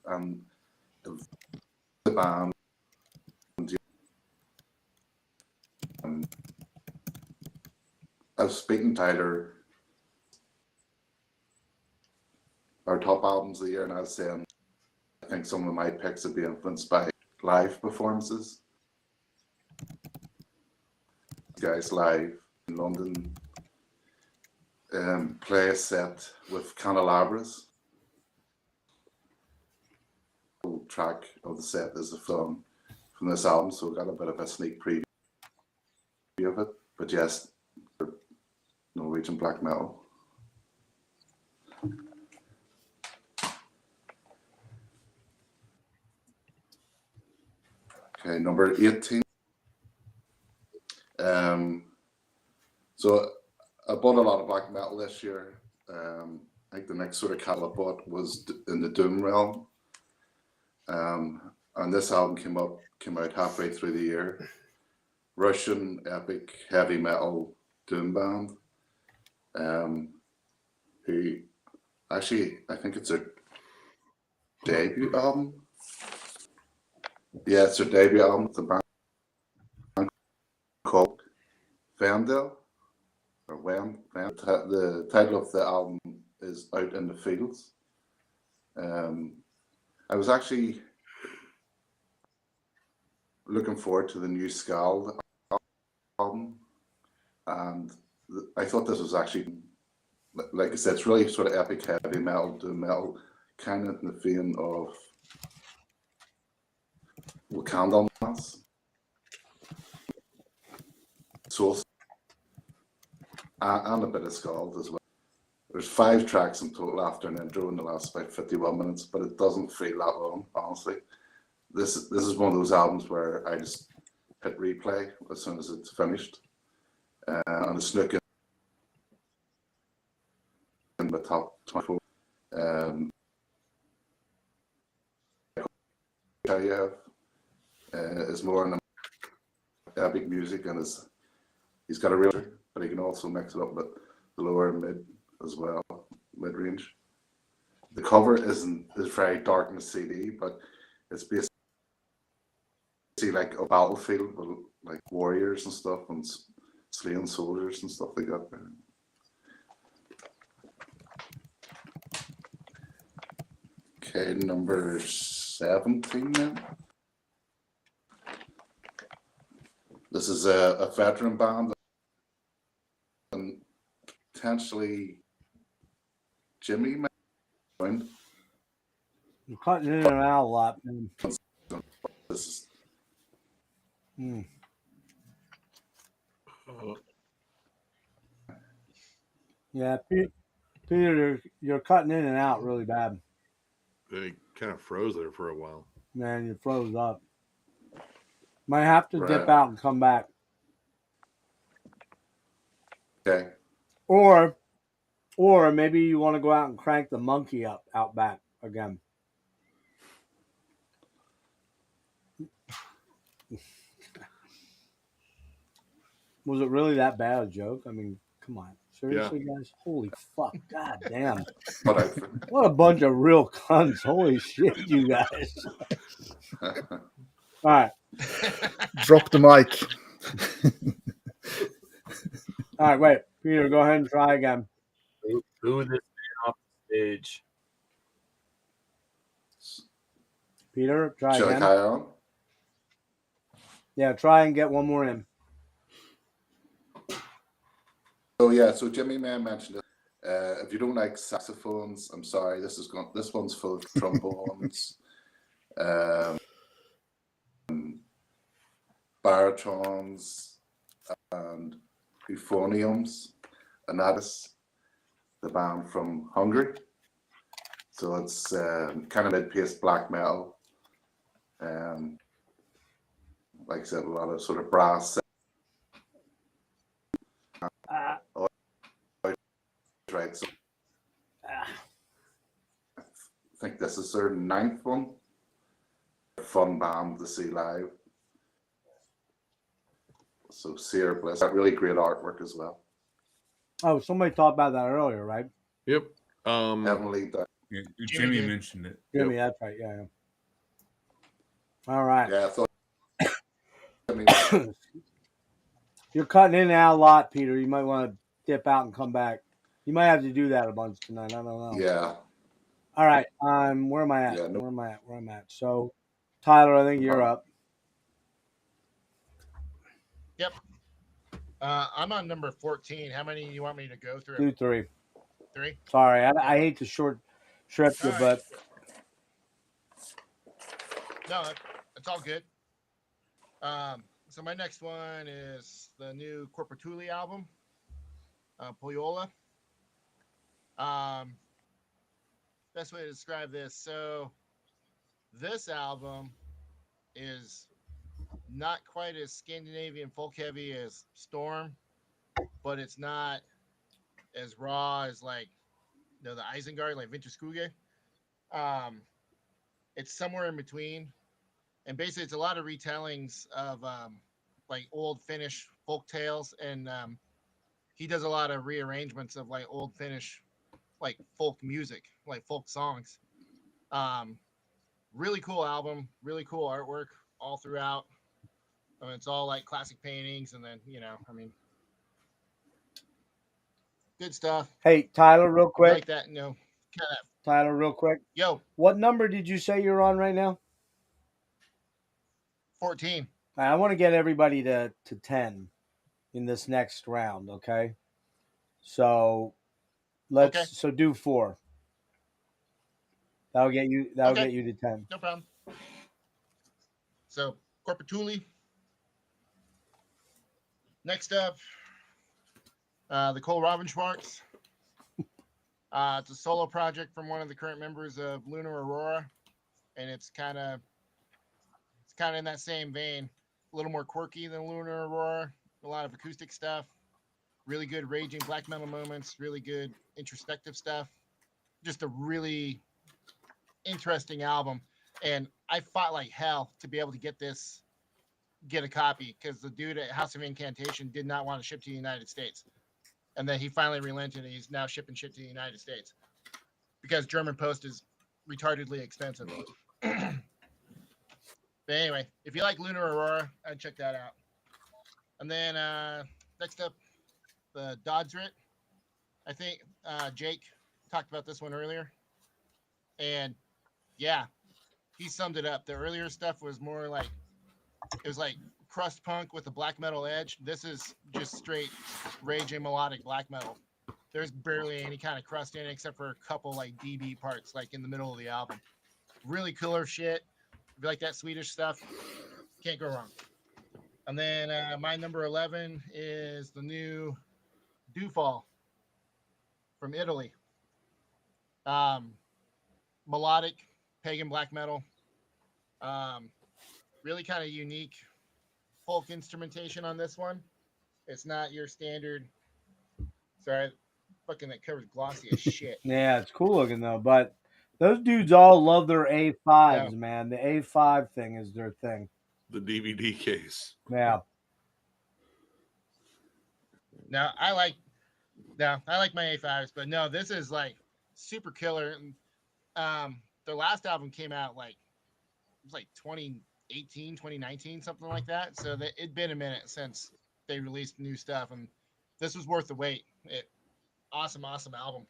the band. I was speaking Tyler, our top albums of the year, and I was saying I think some of my picks would be influenced by live performances. Guys live in London play a set with candelabras. The track of the set is a film from this album, so we got a bit of a sneak preview of it. But yes, Norwegian black metal. Okay, number 18. So I bought a lot of black metal this year. I think the next sort of cat I bought was in the Doom realm. And this album came out halfway through the year. Russian epic heavy metal doom band. Who actually, I think it's their debut album. Yeah, it's their debut album. The band called Vendel. Or when the title of the album is Out in the Fields. I was actually looking forward to the new Scald album, and I thought this was actually, like I said, it's really sort of epic heavy metal, doom metal, kind of in the vein of Candlemas. Soul and a bit of Scald as well. There's 5 tracks in total after an intro in the last about 51 minutes, but it doesn't feel that long, honestly. This is one of those albums where I just hit replay as soon as it's finished. And it's looking in the top 24. Is more in the epic music, and he's got a real, but he can also mix it up with the lower mid as well, mid range. The cover is very dark in the CD, but it's basically like a battlefield with like warriors and stuff and slaying soldiers and stuff like that. Okay, number 17 now. This is a veteran band and potentially Jimmy might join. You're cutting in and out a lot, man. This is Yeah, Peter, you're cutting in and out really bad. They kind of froze there for a while. Man, you froze up. Might have to dip out and come back. Okay. Or maybe you want to go out and crank the monkey up out back again. Was it really that bad a joke? I mean, come on. Seriously, guys? Holy fuck. God damn. What a bunch of real cunts. Holy shit, you guys. All right. Drop the mic. All right, wait. Peter, go ahead and try again. Boo this man off the stage. Peter, try Shall I again. carry on? Yeah, try and get one more in. Oh yeah, so Jimmy May mentioned it. If you don't like saxophones, I'm sorry. This one's full of trombones, baritones, and euphoniums. And that is the band from Hungary. So it's kind of mid-paced black metal. Like I said, a lot of sort of brass. Right. So I think this is their 9th one. Fun band to see live. So Sierra Bliss, got really great artwork as well. Oh, somebody talked about that earlier, right? Yep. Heavenly. Jimmy mentioned it. Jimmy, that's right. Yeah. All right. Yeah, I thought. You're cutting in and out a lot, Peter. You might want to dip out and come back. You might have to do that a bunch tonight. I don't know. Yeah. All right. Where am I at? Yeah, Where am I at? So, Tyler, I think you're up. Yep. I'm on number 14. How many do you want me to go through? 2, 3. 3? Sorry, I hate to short trip you, but no, it's all good. So my next one is the new Corpatuli album, Poyola. Best way to describe this. So this album is not quite as Scandinavian folk heavy as Storm, but it's not as raw as like the Isengard, like Vinterskugge. It's somewhere in between, and basically it's a lot of retellings of like old Finnish folk tales, and he does a lot of rearrangements of like old Finnish like folk music, like folk songs. Really cool album, really cool artwork all throughout. I mean, it's all like classic paintings, and then good stuff. hey, Tyler, real quick. Like that, kind of. Tyler, real quick. Yo, what number did you say you're on right now? 14. I want to get everybody to 10 in this next round. Okay. So so do 4. That'll get you to 10. No problem. So Corpatuli. Next up, the Cole Robinschwartz. It's a solo project from one of the current members of Lunar Aurora, and it's kind of in that same vein. A little more quirky than Lunar Aurora. A lot of acoustic stuff. Really good raging black metal moments. Really good introspective stuff. Just a really interesting album, and I fought like hell to be able to get a copy, because the dude at House of Incantation did not want to ship to the United States, and then he finally relented, and he's now shipping shit to the United States because German post is retardedly expensive. But anyway, if you like Lunar Aurora, I'd check that out. And then next up, the Dysrhythmia. I think Jake talked about this one earlier, and yeah, he summed it up. The earlier stuff was more like, it was like crust punk with a black metal edge. This is just straight raging melodic black metal. There's barely any kind of crust in it except for a couple like DB parts like in the middle of the album. Really killer shit. If you like that Swedish stuff, can't go wrong. And then my number 11 is the new Dewfall from Italy. Melodic pagan black metal. Really kind of unique folk instrumentation on this one. It's not your standard. Sorry, fucking that cover's glossy as shit. Yeah, it's cool looking though. But those dudes all love their A5s, man. The A5 thing is their thing. The DVD case. Yeah. No, I like my A5s, but no, this is like super killer. And their last album came out like it was like 2018, 2019, something like that. So it'd been a minute since they released new stuff, and this was worth the wait. Awesome album.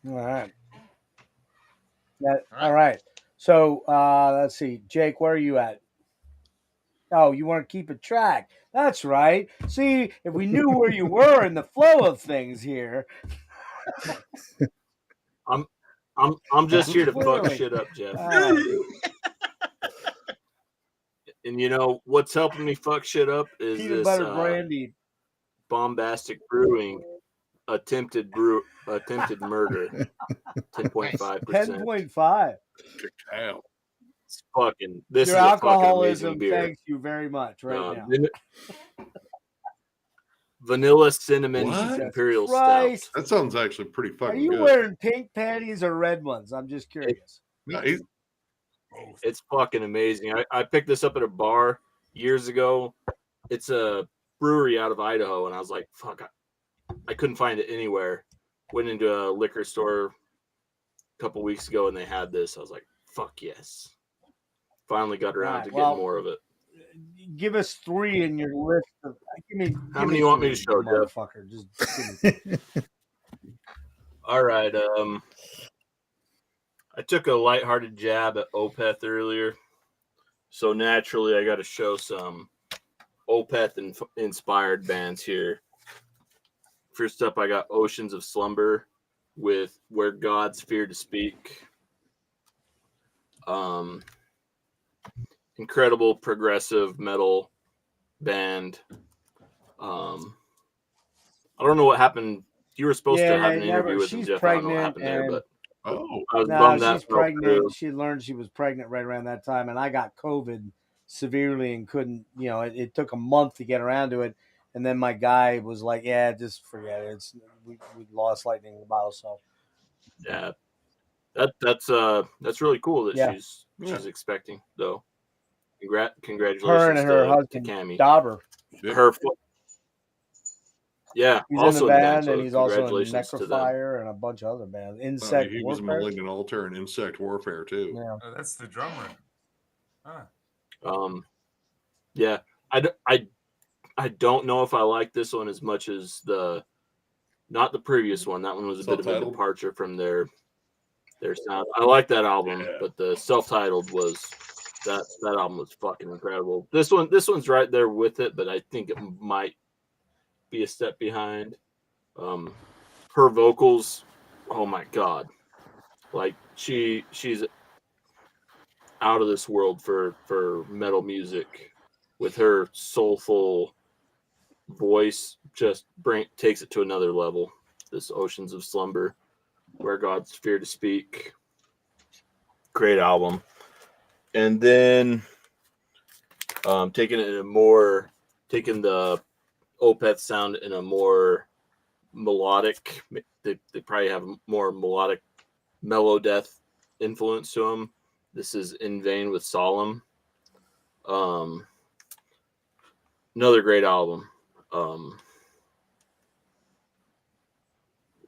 All right. All right. So let's see. Jake, where are you at? Oh, you want to keep a track. That's right. See, if we knew where you were in the flow of things here. I'm just here to fuck Clearly. shit up, Jeff. And you know what's helping me fuck shit up is Peanut this butter brandy. Bombastic Brewing attempted murder. 10.5%. 10.5. Damn. It's fucking this Your is a alcoholism fucking amazing beer. thanks you very much right now. Vanilla cinnamon What? imperial Christ. stout. That sounds actually pretty Are fucking you good. wearing pink panties or red ones? I'm just curious. No, It's fucking amazing. I picked this up at a bar years ago. It's a brewery out of Idaho, and I was like, fuck, I couldn't find it anywhere. Went into a liquor store a couple weeks ago, and they had this. I was like, fuck yes. Finally got around Right, to well, getting more of it. Give us 3 in your list of. How many you want me to show, Jeff? motherfucker? Just give me. All right. I took a lighthearted jab at Opeth earlier, so naturally I got to show some Opeth inspired bands here. First up, I got Oceans of Slumber with Where Gods Fear to Speak. Incredible progressive metal band. I don't know what happened. You were supposed to have an interview with him, Jeff. I don't know what happened there, but I was bummed that she's fell pregnant. through. She learned she was pregnant right around that time, and I got COVID severely and couldn't. It took a month to get around to it, and then my guy was like, "Yeah, just forget it. We lost lightning in the bottle." So Yeah, that's really cool that Yeah. she's expecting though. Congratulations her and her to husband Cammie. Dauber. Yeah, He's also in the band, so and he's also in congratulations to them. Necrofire and a bunch of other bands. Oh, Insect he was in Warfare. Malignant Altar and Insect Warfare too. Yeah. Oh, that's the drummer. Huh. Yeah, I don't know if I like this one as much as not the previous one. That one was a bit of a Self-titled? departure from their sound. I like that album, but the self-titled was that album was fucking incredible. This one's right there with it, but I think it might be a step behind. Her vocals, oh my god, like she's out of this world for metal music with her soulful voice. Just takes it to another level. This Oceans of Slumber, Where Gods Fear to Speak, great album. And then taking the Opeth sound in a more melodic, they probably have more melodic mellow death influence to them. This is In Vain with Solemn. Another great album.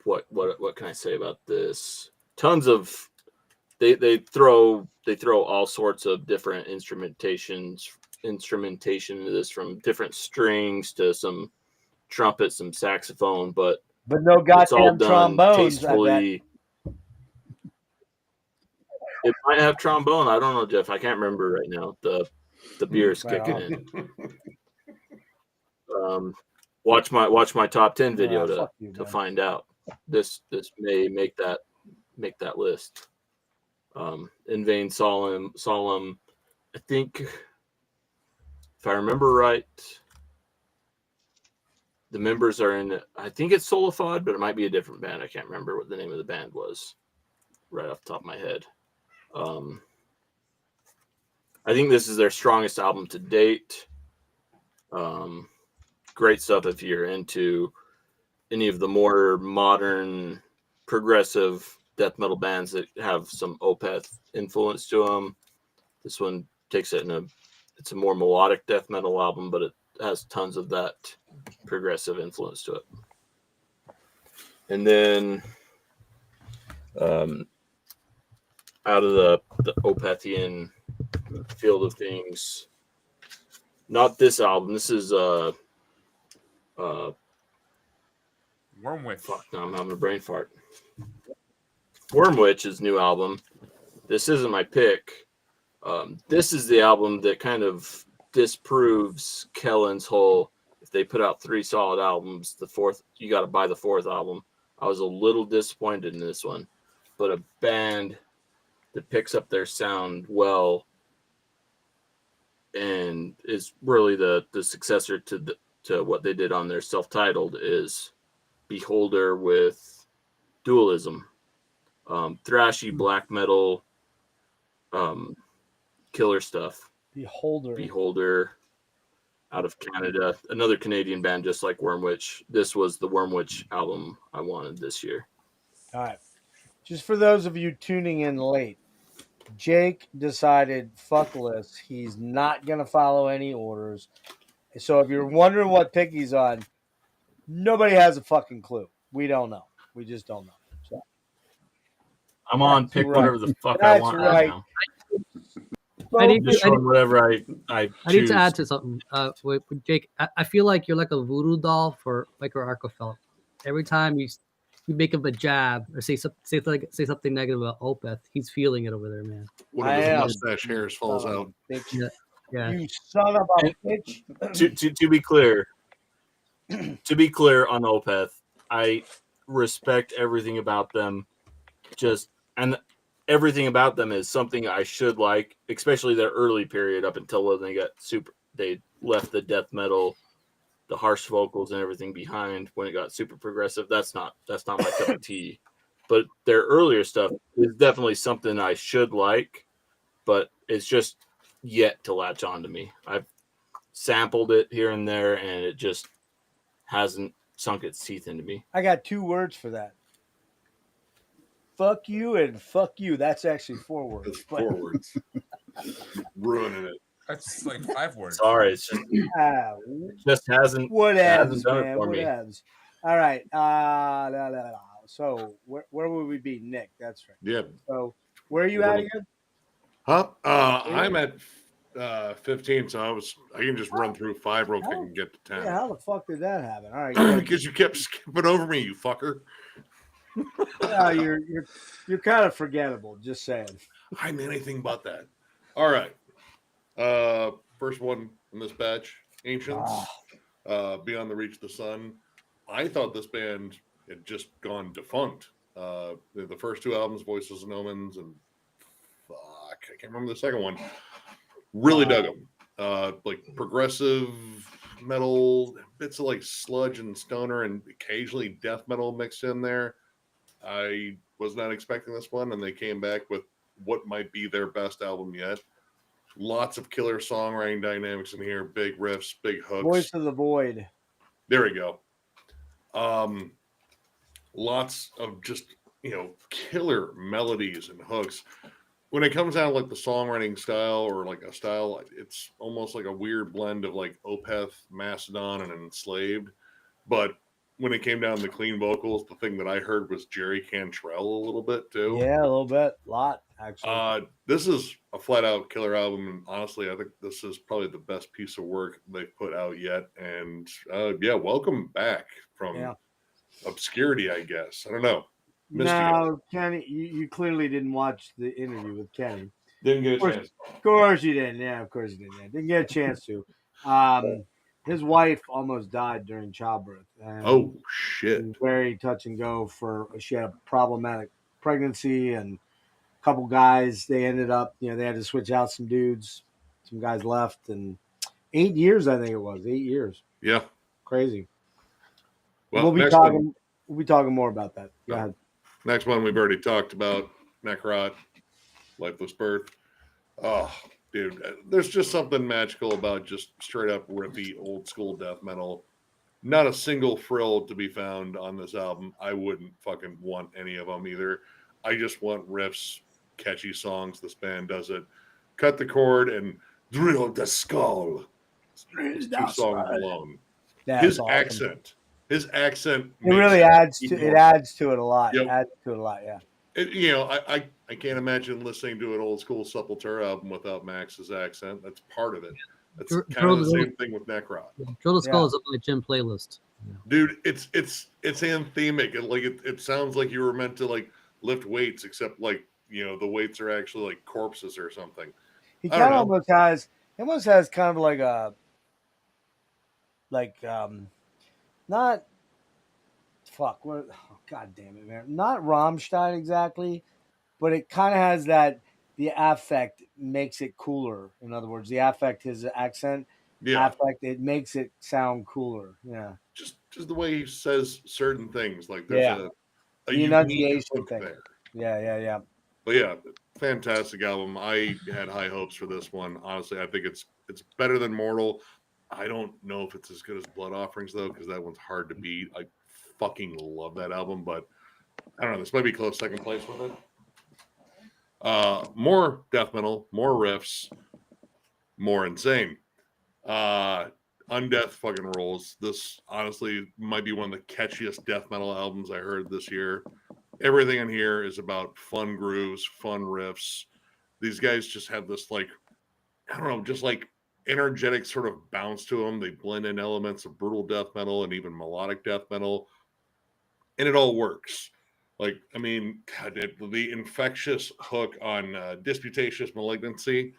What can I say about this? Tons of they throw all sorts of different instrumentation into this, from different strings to some trumpet, some saxophone, but no it's all goddamn done trombones. tastefully. It might have trombone. I don't know, Jeff. I can't remember right now. The beer is kicking in. Watch my top 10 video to find out. This may make that list. In Vain, Solemn. I think, if I remember right, the members are in. I think it's Solifod, but it might be a different band. I can't remember what the name of the band was right off the top of my head. I think this is their strongest album to date. Great stuff if you're into any of the more modern progressive death metal bands that have some Opeth influence to them. This one takes it it's a more melodic death metal album, but it has tons of that progressive influence to it. And then out of the Opethian field of things, not this album. This is Wormwitch. Fuck, no, I'm having a brain fart. Wormwitch's new album. This isn't my pick. This is the album that kind of disproves Kellen's whole, if they put out 3 solid albums, the fourth, you got to buy the 4th album. I was a little disappointed in this one, but a band that picks up their sound well and is really the successor to what they did on their self-titled is Beholder with Dualism. Thrashy black metal, killer stuff. Beholder out of Canada, another Canadian band just like Wormwitch. This was the Wormwitch album I wanted this year. All right. Just for those of you tuning in late, Jake decided fuckless. He's not going to follow any orders. So if you're wondering what pick he's on, nobody has a fucking clue. We don't know. We just don't know. So, I'm on pick whatever the fuck I want right now. I need Just showing whatever I need to add to something. With Jake, I feel like you're like a voodoo doll for Micro Arcofelt. Every time you make him a jab or say something negative about Opeth, he's feeling it over there, man. One of his mustache hairs falls out. Yeah. You son of a bitch. To be clear, on Opeth, I respect everything about them. And everything about them is something I should like, especially their early period up until when they left the death metal, the harsh vocals and everything behind when it got super progressive. That's not my cup of tea. But their earlier stuff is definitely something I should like, but it's just yet to latch on to me. I've sampled it here and there and it just hasn't sunk its teeth into me. I got 2 words for that. Fuck you and fuck you. That's actually 4 words. That's 4 words. Ruining it. That's like 5 words. Sorry, it's just it just hasn't done it for me. Whatevs. All right. So where would we be, Nick? That's right. Yeah. So where are you at again? Huh? I'm at 15, so I can just run through 5 real quick and get to 10. Yeah, how the fuck did that happen? All right. Because you kept skipping over me, you fucker. No, you're kind of forgettable. Just saying. I'm anything but that. All right. First one in this batch, Ancients, Beyond the Reach of the Sun. I thought this band had just gone defunct. The first 2 albums, Voices and Omens, and I can't remember the second one. Really dug them. Like progressive metal, bits of like sludge and stoner, and occasionally death metal mixed in there. I was not expecting this one, and they came back with what might be their best album yet. Lots of killer songwriting dynamics in here, big riffs, big hooks. Voice of the Void. There we go. Lots of just, killer melodies and hooks. When it comes down to like the songwriting style or like a style, it's almost like a weird blend of like Opeth, Mastodon, and Enslaved. But when it came down to clean vocals, the thing that I heard was Jerry Cantrell a little bit too. Yeah, a little bit. A lot, actually. This is a flat out killer album. And honestly, I think this is probably the best piece of work they've put out yet. And welcome back from obscurity, I guess. I don't know. No, Kenny, you clearly didn't watch the interview with Kenny. Didn't get a chance. Of course you didn't. Yeah, of course you didn't. Yeah. Didn't get a chance to. His wife almost died during childbirth. Oh, shit. Very touch and go she had a problematic pregnancy, and a couple guys, they ended up, they had to switch out some dudes. Some guys left, and 8 years, I think it was. 8 years. Yeah. Crazy. Well, we'll be talking more about that. Go ahead. Next one we've already talked about, Necrot, Lifeless Birth. Oh, dude, there's just something magical about just straight up rippy old school death metal. Not a single frill to be found on this album. I wouldn't fucking want any of them either. I just want riffs, catchy songs. This band does it. Cut the cord and drill the skull. Those two songs alone. That's awesome. His accent. It really adds to it a lot. Yep. Adds to it a lot. Yeah. I can't imagine listening to an old school Sepultura album without Max's accent. That's part of it. That's kind of the same thing with Necrot. Drill the Skull is up on my gym playlist. Dude, it's anthemic. It sounds like you were meant to like lift weights, except like the weights are actually like corpses or something. He kind of almost has kind of like a not fuck what god damn it, man, not Rammstein exactly, but it kind of has that. The affect makes it cooler. In other words, the affect, his accent, affect, it makes it sound cooler. Yeah, just the way he says certain things, like there's a enunciation thing. There. Yeah. But yeah, fantastic album. I had high hopes for this one. Honestly, I think it's better than Mortal. I don't know if it's as good as Blood Offerings though, because that one's hard to beat. I fucking love that album, but I don't know. This might be close second place with it. More death metal, more riffs, more insane. Undeath fucking rules. This honestly might be one of the catchiest death metal albums I heard this year. Everything in here is about fun grooves, fun riffs. These guys just have this just like energetic sort of bounce to them. They blend in elements of brutal death metal and even melodic death metal, and it all works. Like, I mean, God, the infectious hook on Disputatious Malignancy,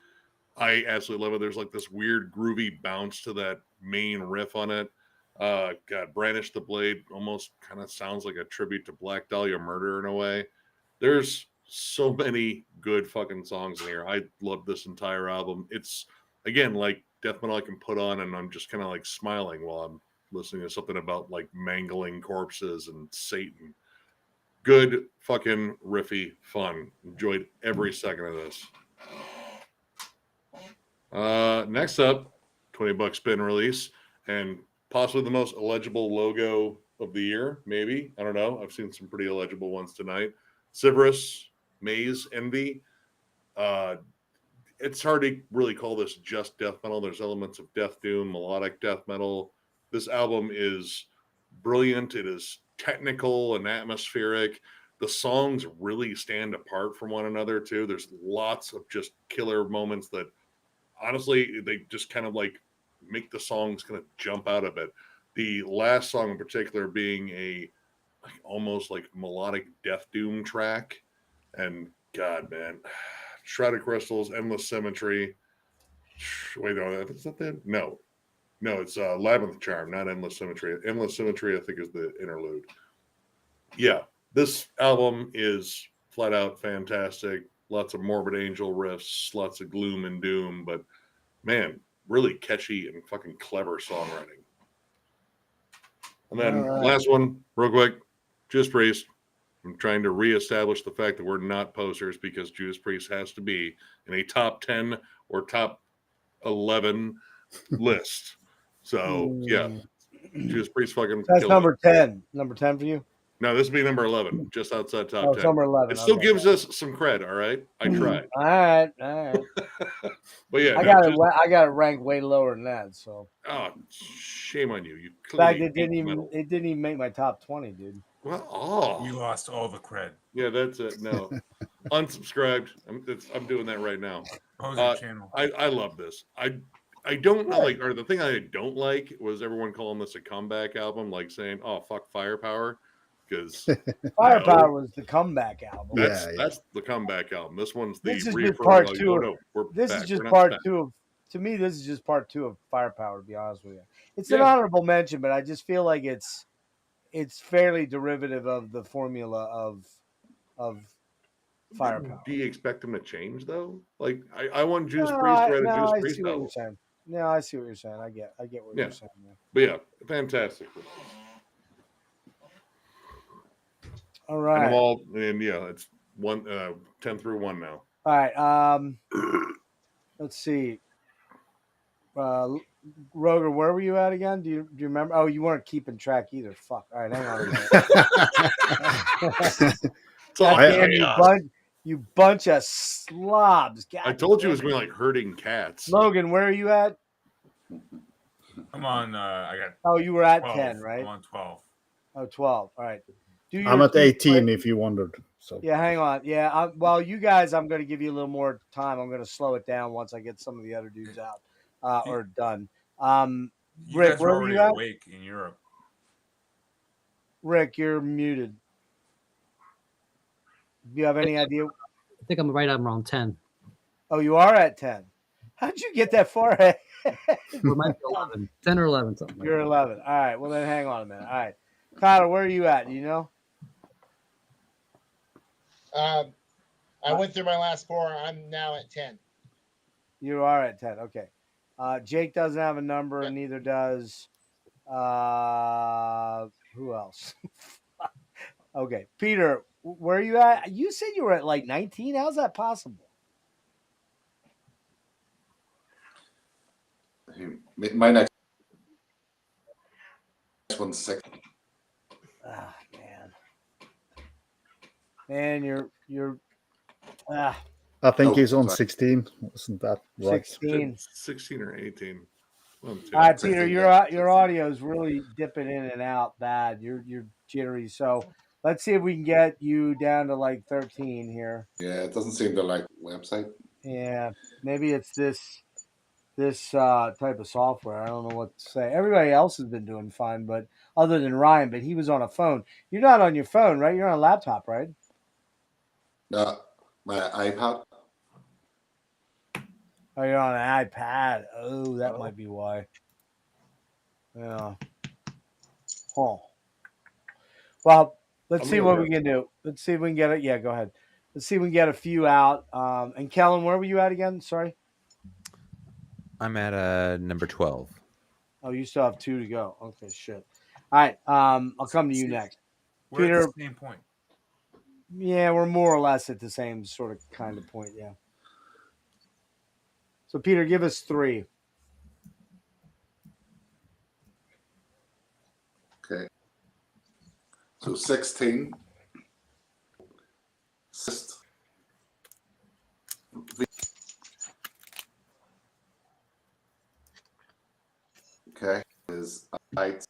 I absolutely love it. There's like this weird groovy bounce to that main riff on it. God, Brandish the Blade almost kind of sounds like a tribute to Black Dahlia Murder in a way. There's so many good fucking songs in here. I love this entire album. It's, again, like death metal I can put on and I'm just kind of like smiling while I'm listening to something about like mangling corpses and Satan. Good fucking riffy fun. Enjoyed every second of this. Next up, $20 spin release and possibly the most illegible logo of the year. Maybe, I don't know. I've seen some pretty illegible ones tonight. Severus, Maze, Envy. It's hard to really call this just death metal. There's elements of death doom, melodic death metal. This album is brilliant. It is technical and atmospheric. The songs really stand apart from one another too. There's lots of just killer moments that honestly they just kind of like make the songs kind of jump out of it. The last song in particular being a almost like melodic death doom track, and God, man, Shrouded Crystals, Endless Symmetry. Wait, no, is that the No, it's Labyrinth Charm, not Endless Symmetry. Endless Symmetry, I think, is the interlude. Yeah, this album is flat out fantastic. Lots of Morbid Angel riffs, lots of gloom and doom, but man, really catchy and fucking clever songwriting. And then last one, real quick, Judas Priest. I'm trying to reestablish the fact that we're not posters because Judas Priest has to be in a top 10 or top 11 list. So yeah, Judas Priest fucking. That's number 10. Number 10 for you. No, this would be number 11, just outside top 10. Number 11. It still gives us some cred. All right, I tried. All right. But yeah, I got it ranked way lower than that. So. Oh, shame on you! You. In fact, it didn't even make my top 20, dude. Well, you lost all the cred. Yeah, that's it. No, unsubscribed. I'm doing that right now. Channel. I love this. I don't know, or the thing I don't like was everyone calling this a comeback album, like saying, "Oh, fuck Firepower," because Firepower was the comeback album. That's the comeback album. This one's the part two. This is just part two of. To me, this is just part 2 of Firepower. To be honest with you, it's an honorable mention, but I just feel like it's fairly derivative of the formula of Firepower. Do you expect them to change though? Like I want Judas Priest to write a Judas Priest album. No, I see what you're saying. I get what you're saying. Yeah. But yeah, fantastic. All right. And yeah, it's 10 through 1 now. All right. Let's see. Roger, where were you at again? Do you remember? Oh, you weren't keeping track either. Fuck. All right, hang on a minute. God damn, you bunch of slobs. God I told you it damn was going like herding cats. Logan, where are you at? I'm on. I got. Oh, you were at 12. 10, right? I'm on 12. Oh, 12. All right. I'm at 18, if you wondered. So yeah, hang on. Yeah, well, you guys, I'm going to give you a little more time. I'm going to slow it down once I get some of the other dudes out or done. You Rick, guys where are were already you at? awake in Europe. Rick, you're muted. Do you have any idea? I think I'm right. I'm around 10. Oh, you are at 10. How'd you get that far ahead? We might be 11, 10 or 11. Something like You're 11. All right. Well, then hang on a minute. All right. Tyler, where are you at? Do you know? I went through my last 4. I'm now at 10. You are at 10. Okay. Jake doesn't have a number, and neither does who else? Okay. Peter, where are you at? You said you were at like 19. How's that possible? My next one's 6. Ah, man, you're I think he's on sorry. 16. Wasn't that right? 16. 16 or 18. All right, Peter, your audio is really dipping in and out bad. You're jittery. So let's see if we can get you down to like 13 here. Yeah, it doesn't seem to like website. Yeah, maybe it's this type of software. I don't know what to say. Everybody else has been doing fine, but other than Ryan, but he was on a phone. You're not on your phone, right? You're on a laptop, right? No, my iPad. Oh, you're on an iPad. Oh, that might be why. Yeah. Huh. Well, let's see what we can do. Let's see if we can get it. Yeah, go ahead. Let's see if we can get a few out. And Kellen, where were you at again? Sorry. I'm at number 12. Oh, you still have 2 to go. Okay, shit. All right. I'll come to you next. We're Peter. at the same point. Yeah, we're more or less at the same sort of kind of point. Yeah. So, Peter, give us 3. Okay. So 16. Okay. Is height.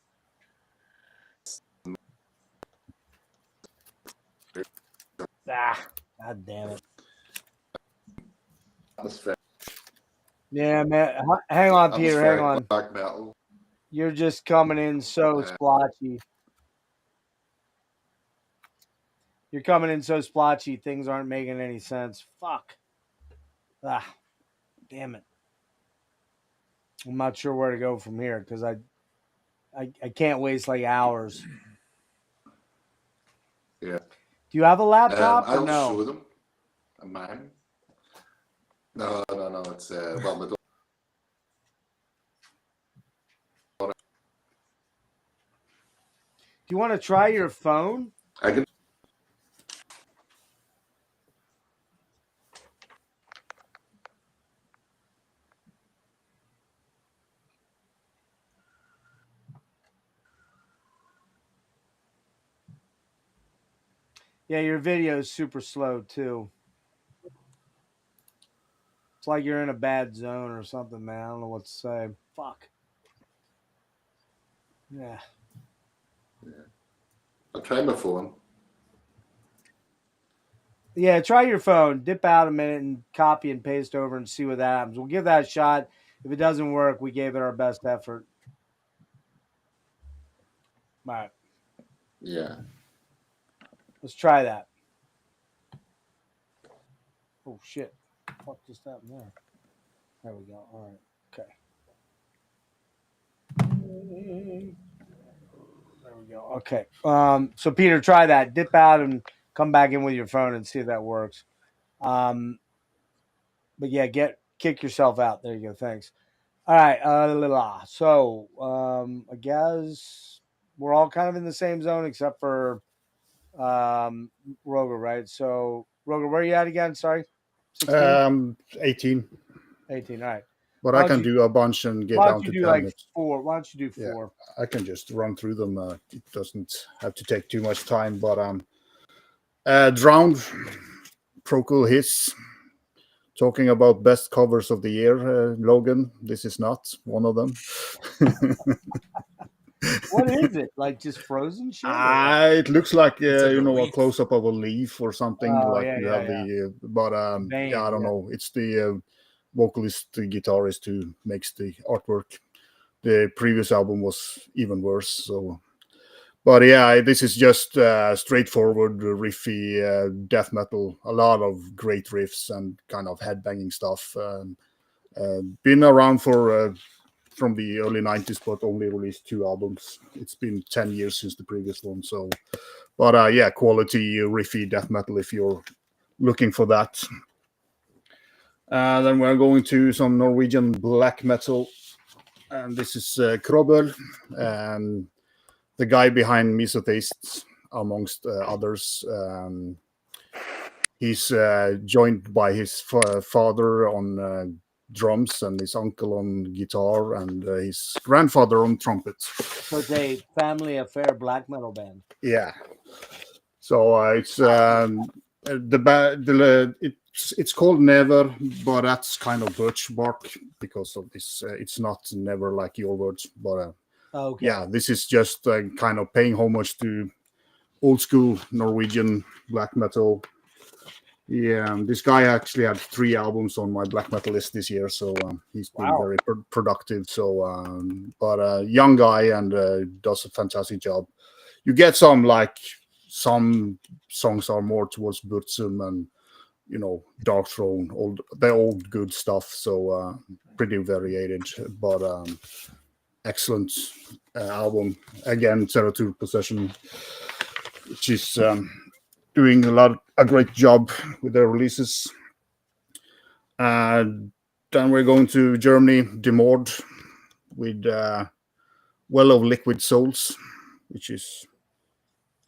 God damn it. Atmosphere. Yeah, man. Hang on, Peter. Hang on. Black metal. You're just coming in so splotchy. You're coming in so splotchy. Things aren't making any sense. Fuck. Damn it. I'm not sure where to go from here because I can't waste like hours. Yeah. Do you have a laptop or I'll no? show them. Mine. No. It's well, my Do you want to try your phone? I can. Yeah, your video is super slow too. It's like you're in a bad zone or something, man. I don't know what to say. Fuck. Yeah. I'll try my phone. Yeah, try your phone. Dip out a minute and copy and paste over and see what that happens. We'll give that a shot. If it doesn't work, we gave it our best effort. All right. Yeah. Let's try that. Oh, shit. What just happened there? There we go. All right. Okay. There we go. Okay. So, Peter, try that. Dip out and come back in with your phone and see if that works. But, yeah, kick yourself out. There you go. Thanks. All right. So, I guess we're all kind of in the same zone except for Roger, right? So, Roger, where are you at again? Sorry. 18. 18. All right. But Why I don't can you- do a bunch and get Why down don't you to do 10. like It's- 4? Why don't you do Yeah. 4? I can just run through them. It doesn't have to take too much time. But Drowned, Procol Hiss. Talking about best covers of the year, Logan. This is not one of them. What is it? Like just frozen shit? It looks like, It's like a a leaf. close up of a leaf or something. Oh, like yeah, you yeah, have yeah. the, but vein, yeah, I don't yeah. know. It's the vocalist, the guitarist who makes the artwork. The previous album was even worse. So, but yeah, this is just straightforward, riffy death metal. A lot of great riffs and kind of headbanging stuff. Been around for from the early 90s, but only released 2 albums. It's been 10 years since the previous one. So, but yeah, quality riffy death metal if you're looking for that. Then we're going to some Norwegian black metal. And this is Krobel, and the guy behind Misotheists, amongst others. He's joined by his father on drums and his uncle on guitar and his grandfather on trumpet. So it's a family affair black metal band. Yeah. So it's it's called Never, but that's kind of birch bark because of this. It's not never like your words, but Okay. yeah, this is just kind of paying homage to old school Norwegian black metal. Yeah, this guy actually had 3 albums on my black metal list this year, so he's been Wow. very productive. So, but young guy and does a fantastic job. You get some some songs are more towards Burzum and Dark Throne, the old good stuff. So pretty varied, but excellent album. Again, Zeratul Possession, which is doing a great job with their releases. Then we're going to Germany, Demord, with Well of Liquid Souls, which is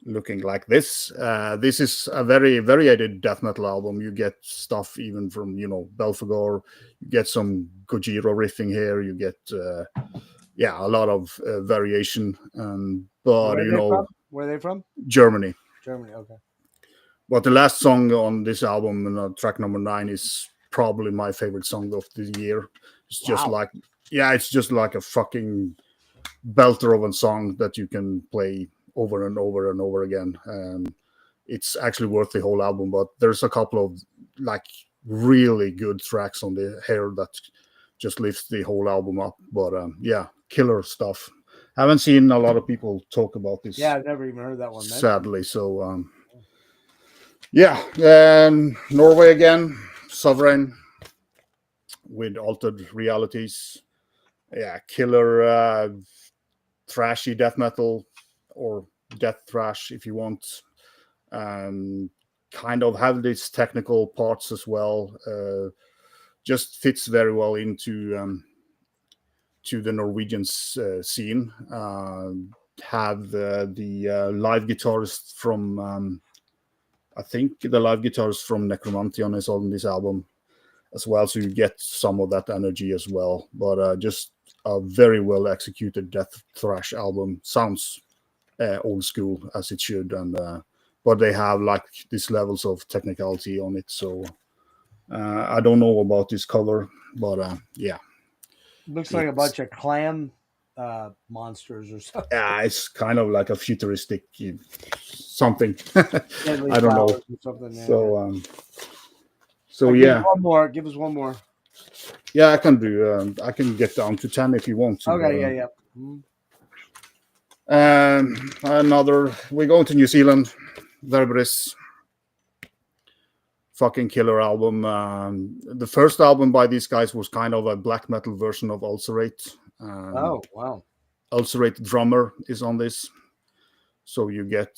looking like this. This is a very varied death metal album. You get stuff even from Belphegor. You get some Gojira riffing here. You get a lot of variation. But Where are they from? Germany. Germany. Okay. But the last song on this album, track number 9, is probably my favorite song of the year. It's just it's just like a fucking belter of a song that you can play over and over and over again. It's actually worth the whole album, but there's a couple of really good tracks on the hair that just lifts the whole album up. But yeah, killer stuff. Haven't seen a lot of people talk about this. Yeah, I've never even heard that one. Sadly, so yeah, Norway again, Sovereign with Altered Realities. Yeah, killer thrashy death metal or death thrash if you want. Kind of have these technical parts as well. Just fits very well into to the Norwegian scene. Have the live guitarist from I think the live guitarist from Necromantion is on this album as well, so you get some of that energy as well. But just a very well executed death thrash album. Sounds old school as it should, and but they have these levels of technicality on it. So I don't know about this cover, but yeah, looks like a bunch of clam monsters or something. Yeah, it's kind of like a futuristic something. I don't know. So so yeah. One more. Give us one more. Yeah, I can do. I can get down to 10 if you want to. Okay. Another. We're going to New Zealand. Verberis. Fucking killer album. The first album by these guys was kind of a black metal version of Ulcerate. Oh wow! Ulcerate drummer is on this, so you get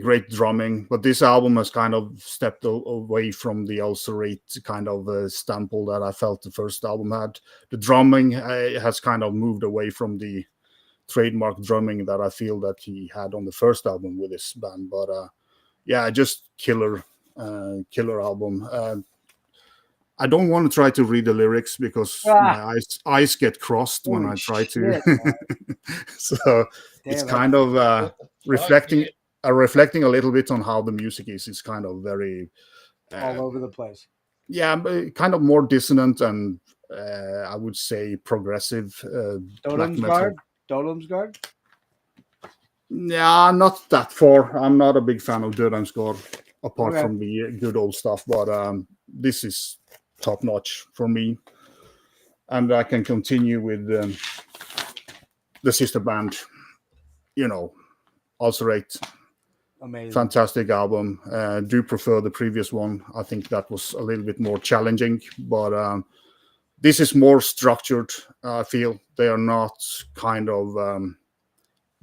great drumming. But this album has kind of stepped away from the Ulcerate kind of stample that I felt the first album had. The drumming has kind of moved away from the trademark drumming that I feel that he had on the first album with this band. But yeah, just killer album. I don't want to try to read the lyrics because my eyes get crossed when I try to. So it's kind of reflecting a little bit on how the music is. It's kind of very all over the place. Yeah, but kind of more dissonant and I would say progressive black metal. Dodumsgard? Yeah, not that far. I'm not a big fan of Dödansgård, apart from the good old stuff. But this is top notch for me, and I can continue with the sister band. You know, Ulcerate. Amazing. Fantastic album. Do prefer the previous one. I think that was a little bit more challenging, but this is more structured. I feel they are not kind of.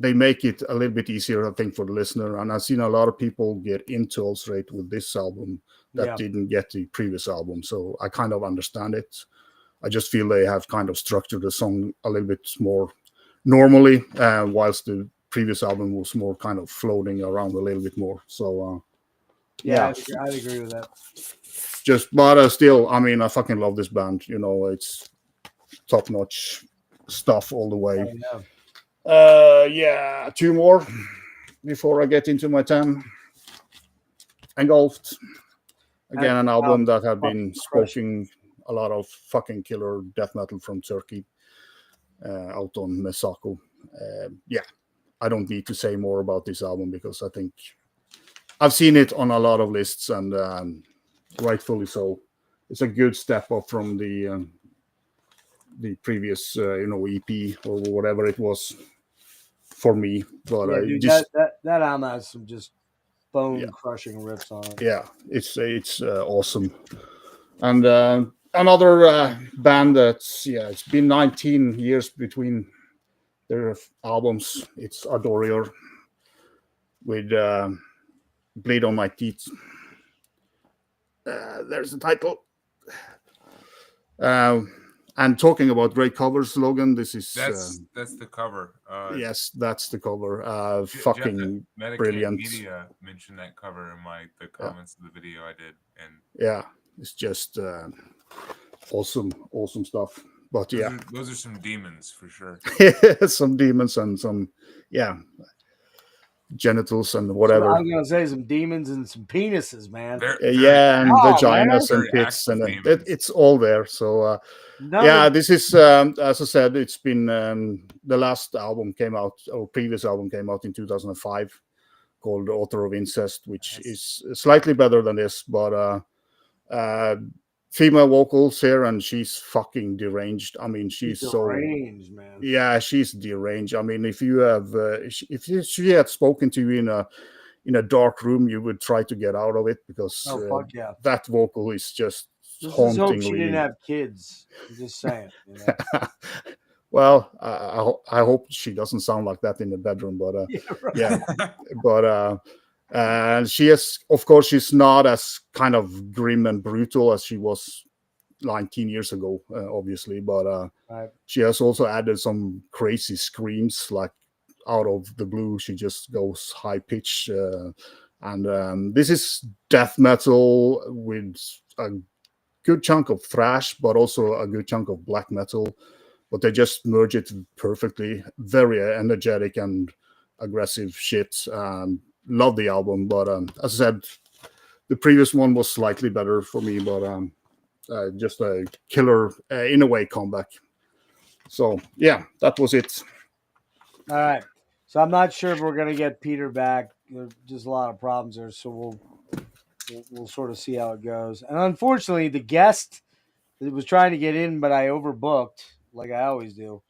They make it a little bit easier, I think, for the listener. And I've seen a lot of people get into Ulcerate with this album that didn't get the previous album. So I kind of understand it. I just feel they have kind of structured the song a little bit more normally, whilst the previous album was more kind of floating around a little bit more. So, I'd agree with that. But still, I mean, I fucking love this band. You know, it's top-notch stuff all the way. Two more before I get into my 10. Engulfed. Again, an album that have been smoking a lot of fucking killer death metal from Turkey out on Mesako. I don't need to say more about this album because I think I've seen it on a lot of lists and rightfully so. It's a good step up from the previous EP or whatever it was for me. But dude, that album has some just bone crushing riffs on it. Yeah, it's awesome. And another band that's it's been 19 years between their albums. It's Adorior with Bleed on My Teeth. There's the title. And talking about great covers, Logan, this is that's the cover. Yes, that's the cover. Fucking brilliant. Media mentioned that cover in the comments of the video I did, and yeah, it's just awesome stuff. But those are some demons for sure. Some demons and some genitals and whatever. So I was gonna say some demons and some penises, man. And vaginas and pits and it's all there. So this is as I said, it's been the last album came out, or previous album came out in 2005 called Author of Incest, which is slightly better than this, but female vocals here, and she's fucking deranged. I mean, she's deranged, man. Yeah, she's deranged. I mean, if you have, if she had spoken to you in a dark room, you would try to get out of it because that vocal is just hauntingly. Hope she didn't have kids. I'm just saying. You know? Well, I hope she doesn't sound like that in the bedroom, but and she is, of course, she's not as kind of grim and brutal as she was 19 years ago, obviously, but she has also added some crazy screams, like out of the blue. She just goes high pitch, and this is death metal with a good chunk of thrash, but also a good chunk of black metal. But they just merge it perfectly. Very energetic and aggressive shit. Love the album, but as I said, the previous one was slightly better for me, but just a killer, in a way, comeback. So yeah, that was it. All right. So I'm not sure if we're gonna get Peter back. There's just a lot of problems there, so we'll sort of see how it goes. And unfortunately, the guest that was trying to get in, but I overbooked, like I always do,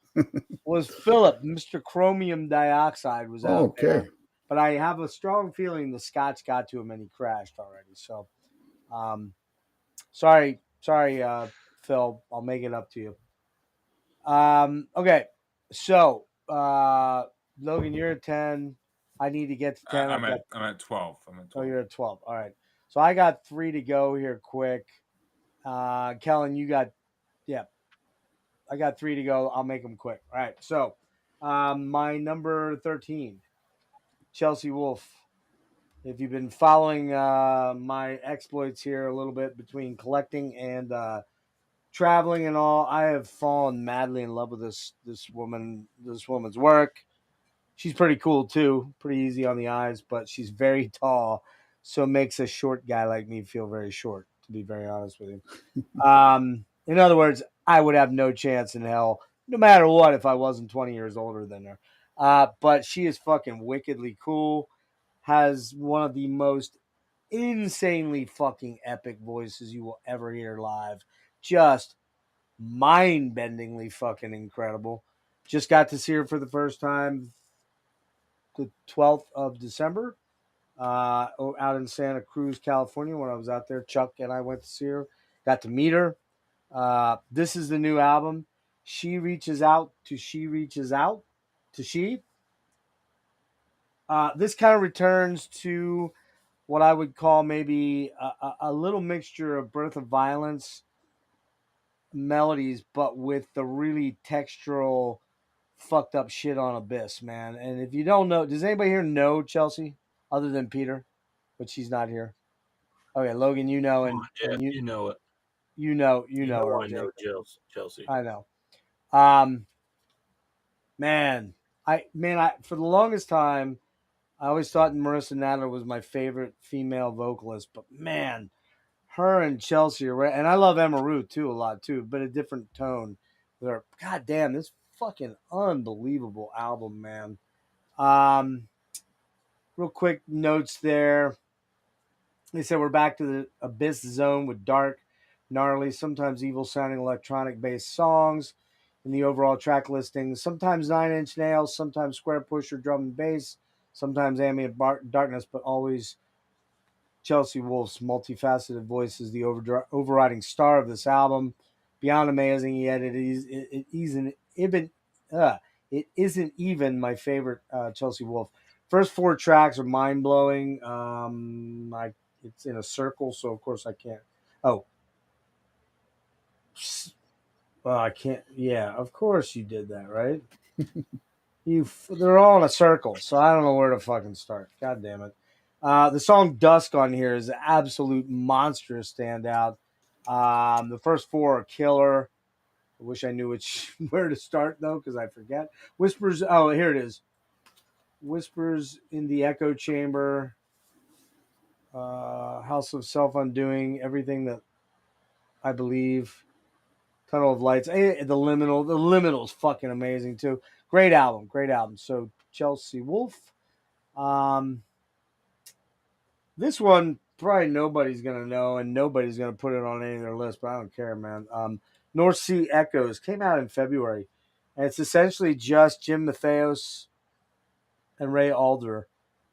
was Philip. Mr. Chromium Dioxide was out there. But I have a strong feeling the Scots got to him and he crashed already. So, sorry, Phil. I'll make it up to you. Okay. So, Logan, you're at 10. I need to get to 10. I'm at 12. Oh, you're at 12. All right. So I got 3 to go here quick. Kellen, you got, I got 3 to go. I'll make them quick. All right. So, my number 13. Chelsea Wolf. If you've been following my exploits here a little bit between collecting and traveling and all, I have fallen madly in love with this woman's work. She's pretty cool too, pretty easy on the eyes, but she's very tall, so it makes a short guy like me feel very short, to be very honest with you. In other words, I would have no chance in hell, no matter what, if I wasn't 20 years older than her. But she is fucking wickedly cool, has one of the most insanely fucking epic voices you will ever hear live. Just mind-bendingly fucking incredible. Just got to see her for the first time the 12th of December out in Santa Cruz, California. When I was out there, Chuck and I went to see her. Got to meet her. This is the new album. She reaches out to she reaches out to she. This kind of returns to what I would call maybe a little mixture of Birth of Violence melodies, but with the really textural, fucked up shit on Abyss, man. And if you don't know, does anybody here know Chelsea other than Peter? But she's not here. Okay, Logan, you know, and, Yeah, and you know it. you know her. I know Chelsea. I know. Man, I for the longest time, I always thought Marissa Nadler was my favorite female vocalist, but man, her and Chelsea are and I love Emma Root too a lot too, but a different tone. They're god damn, this fucking unbelievable album, man. Real quick notes there. They said we're back to the Abyss zone with dark, gnarly, sometimes evil sounding electronic based songs in the overall track listing. Sometimes 9-inch nails, sometimes square pusher drum and bass, sometimes ambient darkness, but always Chelsea Wolfe's multifaceted voice is the overriding star of this album. Beyond amazing, yet it isn't even my favorite Chelsea Wolfe. First 4 tracks are mind blowing. It's in a circle, so of course I can't. Oh, well, I can't. Yeah, of course you did that, right? They're all in a circle, so I don't know where to fucking start. God damn it. The song Dusk on here is an absolute monstrous standout. The first 4 are killer. I wish I knew where to start, though, because I forget. Whispers. Oh, here it is. Whispers in the Echo Chamber. House of Self-Undoing. Everything that I believe. Tunnel of Lights. The Liminal. The Liminal is fucking amazing, too. Great album. Great album. So, Chelsea Wolfe. This one, probably nobody's going to know, and nobody's going to put it on any of their list, but I don't care, man. North Sea Echoes came out in February, and it's essentially just Jim Matheos and Ray Alder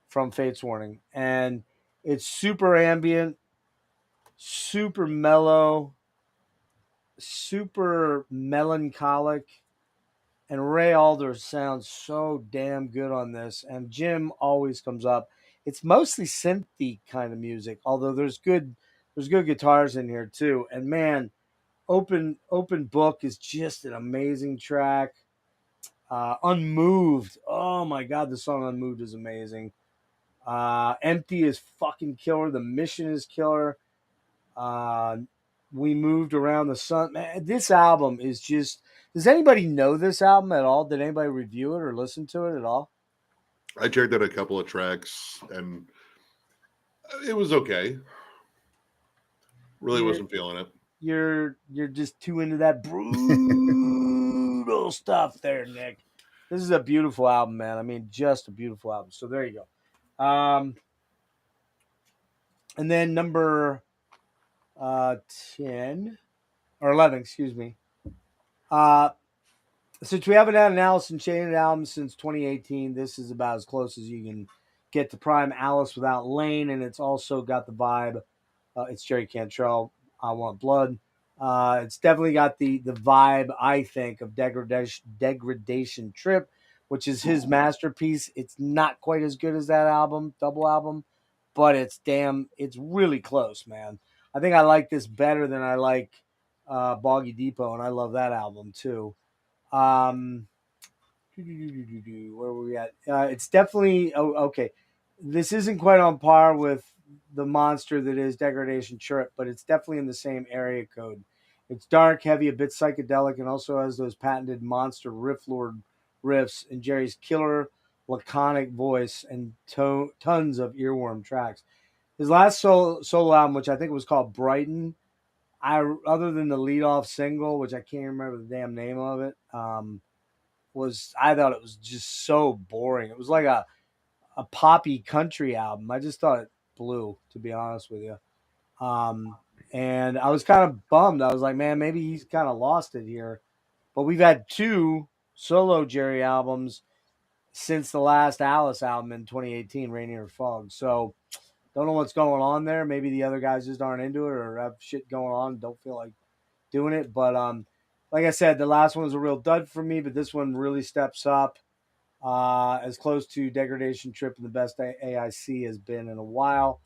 from Fates Warning. And it's super ambient, super mellow, super melancholic. And Ray Alder sounds so damn good on this. And Jim always comes up. It's mostly synthy kind of music, although there's good guitars in here too. And man, Open Book is just an amazing track. Unmoved. Oh my god, the song Unmoved is amazing. Empty is fucking killer. The Mission is killer. We Moved Around the Sun. Man, this album is just. Does anybody know this album at all? Did anybody review it or listen to it at all? I checked out a couple of tracks and it was okay. Really wasn't feeling it. You're just too into that brutal stuff there, Nick. This is a beautiful album, man. I mean, just a beautiful album. So there you go. And then number 10 or 11, excuse me. Since we haven't had an Alice in Chains album since 2018, this is about as close as you can get to prime Alice without Lane, and it's also got the vibe. It's Jerry Cantrell, I Want Blood. It's definitely got the vibe, I think, of Degradation Trip, which is his masterpiece. It's not quite as good as that double album, but it's really close, man. I think I like this better than I like Boggy Depot, and I love that album too. Where were we at? It's definitely okay. this isn't quite on par with the monster that is Degradation Trip, but it's definitely in the same area code. It's dark, heavy, a bit psychedelic, and also has those patented monster riff lord riffs and Jerry's killer laconic voice and tons of earworm tracks. His last solo album, which I think was called Brighton, other than the lead off single, which I can't remember the damn name of it, I thought it was just so boring. It was like a poppy country album. I just thought it blew, to be honest with you. And I was kind of bummed. I was like, man, maybe he's kind of lost it here. But we've had 2 solo Jerry albums since the last Alice album in 2018, Rainier Fog. So don't know what's going on there. Maybe the other guys just aren't into it or have shit going on and don't feel like doing it. But like I said, the last one was a real dud for me, but this one really steps up. As close to Degradation Trip and the best AIC has been in a while.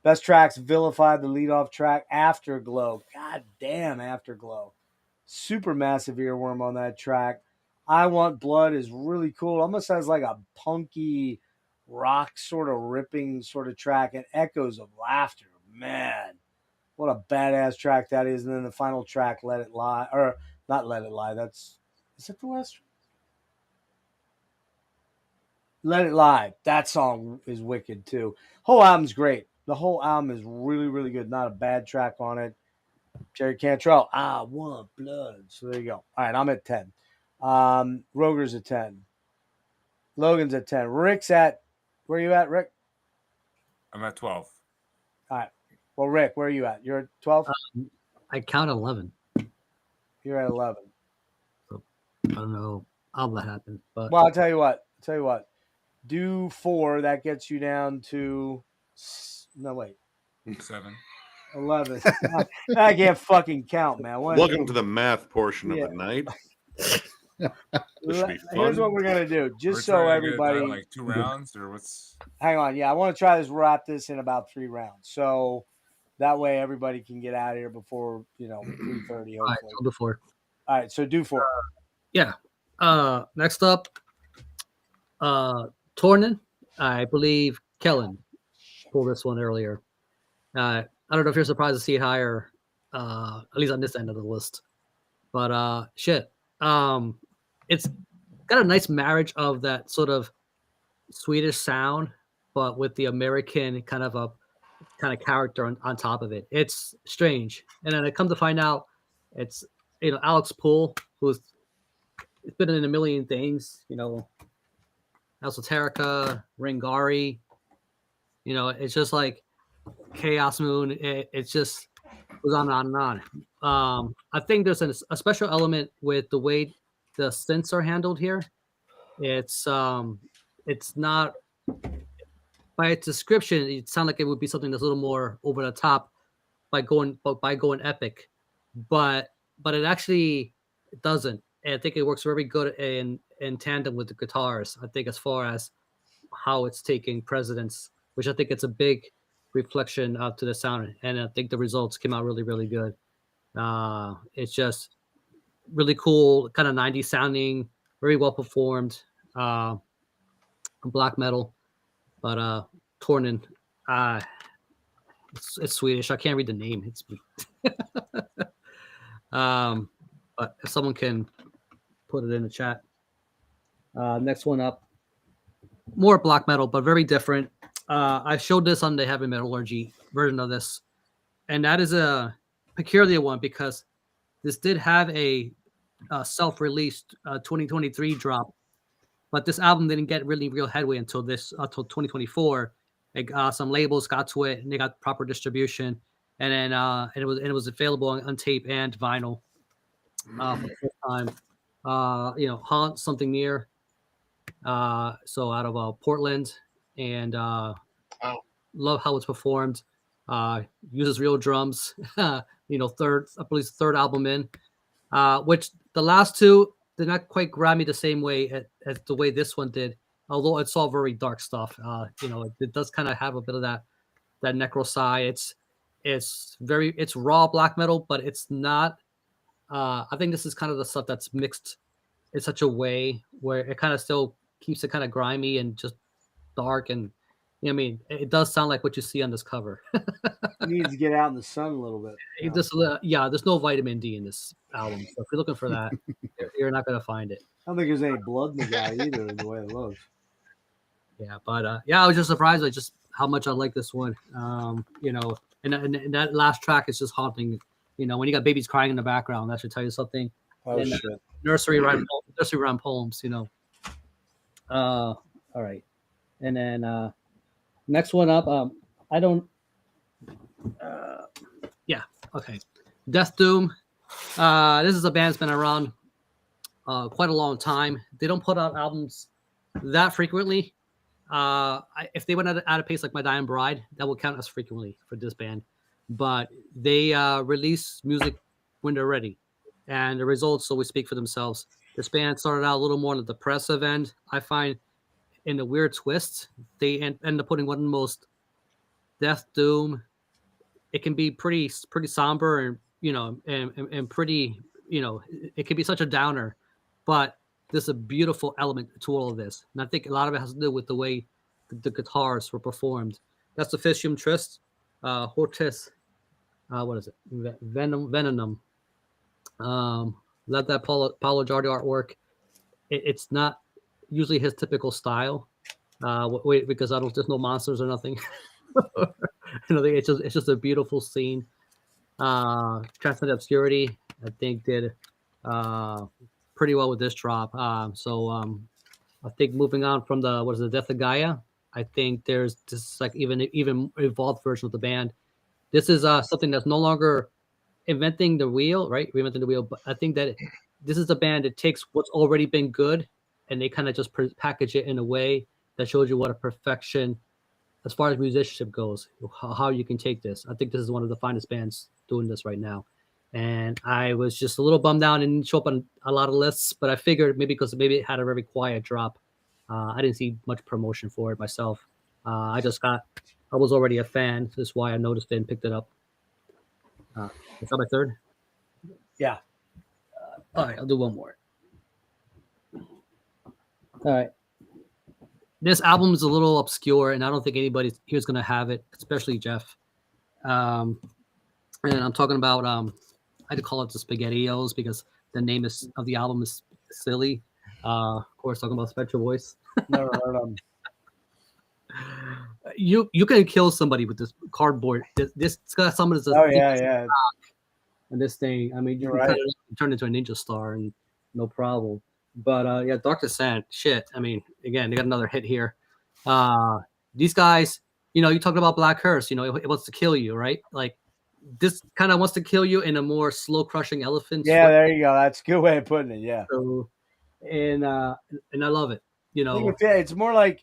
Best tracks, Vilified, the leadoff track, Afterglow. God damn, Afterglow. Super massive earworm on that track. I Want Blood is really cool. Almost has like a punky rock sort of ripping sort of track and Echoes of Laughter. Man, what a badass track that is. And then the final track, Let It Lie. Or not Let It Lie. Is it the last? Let It Lie. That song is wicked too. Whole album's great. The whole album is really, really good. Not a bad track on it. Jerry Cantrell, I Want Blood. So there you go. All right, I'm at 10. Roger's at 10. Logan's at 10. Rick's at, where are you at, Rick? I'm at 12. All right. Well, Rick, where are you at? You're at 12? I count 11. You're at 11. So I don't know how that happened. But Well, I'll tell you what. Do 4. That gets you down to, no, wait. 7. 11. I can't fucking count, man. Welcome to the math portion of the night. This should be fun. Here's what we're gonna do, just so everybody. Like 2 rounds, or what's? Hang on, yeah, I want to try this. Wrap this in about 3 rounds, so that way everybody can get out of here before 3:30. Hopefully. All right, so do 4. All right, so do 4. Yeah. Next up, Tornin. I believe Kellen pulled this one earlier. I don't know if you're surprised to see it higher, at least on this end of the list. But shit, it's got a nice marriage of that sort of Swedish sound, but with the American kind of character on top of it. It's strange, and then I come to find out it's Alex Poole, who's been in a million things, Esoterica, Ringari. It's just like Chaos Moon. It's just goes on and on. I think there's a special element with the way the synths are handled here. It's not, by its description, it sounds like it would be something that's a little more over the top by going epic, but it actually doesn't. And I think it works very good in tandem with the guitars. I think as far as how it's taking precedence, which I think it's a big reflection to the sound, and I think the results came out really, really good. It's just really cool, kind of 90s sounding, very well performed, black metal. But Tornin, it's Swedish. I can't read the name. It's but if someone can put it in the chat. Next one up, more black metal, but very different. I showed this on the Heavy Metallurgy version of this, and that is a peculiar one because this did have a self-released 2023 drop, but this album didn't get really real headway until 2024. Some labels got to it and they got proper distribution, and then it was available on tape and vinyl for the first time. Haunt, Something Near, so out of Portland, and love how it's performed. Uses real drums. Third album in, which the last 2 did not quite grab me the same way as the way this one did. Although it's all very dark stuff. It does kind of have a bit of that necro it's raw black metal, but it's not. I think this is kind of the stuff that's mixed in such a way where it kind of still keeps it kind of grimy and just dark, and I mean, it does sound like what you see on this cover. It needs to get out in the sun a little bit. Yeah, there's no vitamin D in this album. So if you're looking for that, you're not gonna find it. I don't think there's any blood in the guy either, the way it looks. Yeah, but yeah, I was just surprised at just how much I like this one. You know, and that last track is just haunting. You know, when you got babies crying in the background, that should tell you something. Oh and, shit! Nursery rhyme poems. You know. All right, and then next one up. I don't. Yeah. Okay. Death Doom. This is a band that's been around quite a long time. They don't put out albums that frequently. If they went at a pace like My Dying Bride, that will count as frequently for this band. But they release music when they're ready, and the results always speak for themselves. This band started out a little more on the depressive end. I find in the weird twist, they end up putting one of the most Death Doom. It can be pretty somber and and pretty, it can be such a downer, but there's a beautiful element to all of this, and I think a lot of it has to do with the way the guitars were performed. That's the Fisium Trist, Hortus, what is it? Venenum. Led that Paulo Giardi artwork. It's not usually his typical style. Wait, because there's no monsters or nothing. It's just a beautiful scene. Transcendent Obscurity, I think, did pretty well with this drop. I think moving on from the Death of Gaia, I think there's just like even evolved version of the band. This is something that's no longer inventing the wheel, right? Reinventing the wheel, but I think that this is a band that takes what's already been good and they kind of just package it in a way that shows you what a perfection as far as musicianship goes, how you can take this. I think this is one of the finest bands doing this right now. And I was just a little bummed out and didn't show up on a lot of lists, but I figured maybe it had a very quiet drop. I didn't see much promotion for it myself. I was already a fan. So that's why I noticed it and picked it up. Is that my third? Yeah. All right, I'll do one more. All right. This album is a little obscure, and I don't think anybody here's going to have it, especially Jeff. And I'm talking about, I call it the SpaghettiOs because the name of the album is silly. Of course, talking about Spectral Voice. Never heard of them. You can kill somebody with this cardboard. This got some of this. Oh yeah. And this thing, I mean, you can right. cut it up and turn it into a ninja star, and no problem. But yeah, Dr. Sant, shit. I mean, again, they got another hit here. These guys, you talked about Black Hearse. It wants to kill you, right? Like this kind of wants to kill you in a more slow crushing elephant. Yeah, there you go. That's a good way of putting it. Yeah. So, and I love it. It's more like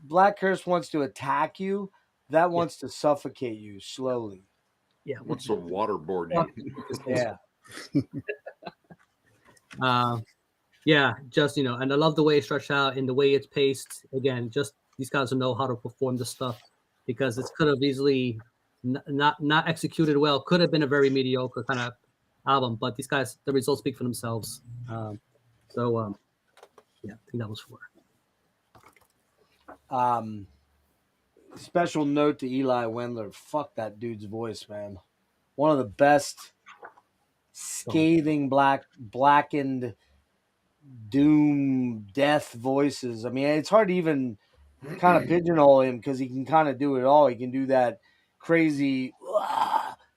Black Hearse wants to attack you. That wants to suffocate you slowly. Yeah. What's a waterboard? Yeah. Yeah, just and I love the way it's stretched out and the way it's paced. Again, just these guys know how to perform this stuff because it could have easily not executed well. Could have been a very mediocre kind of album, but these guys, the results speak for themselves. Yeah, I think that was 4. Special note to Eli Wendler. Fuck that dude's voice, man. One of the best scathing blackened doom death voices. I mean, it's hard to even kind of pigeonhole him because he can kind of do it all. He can do that crazy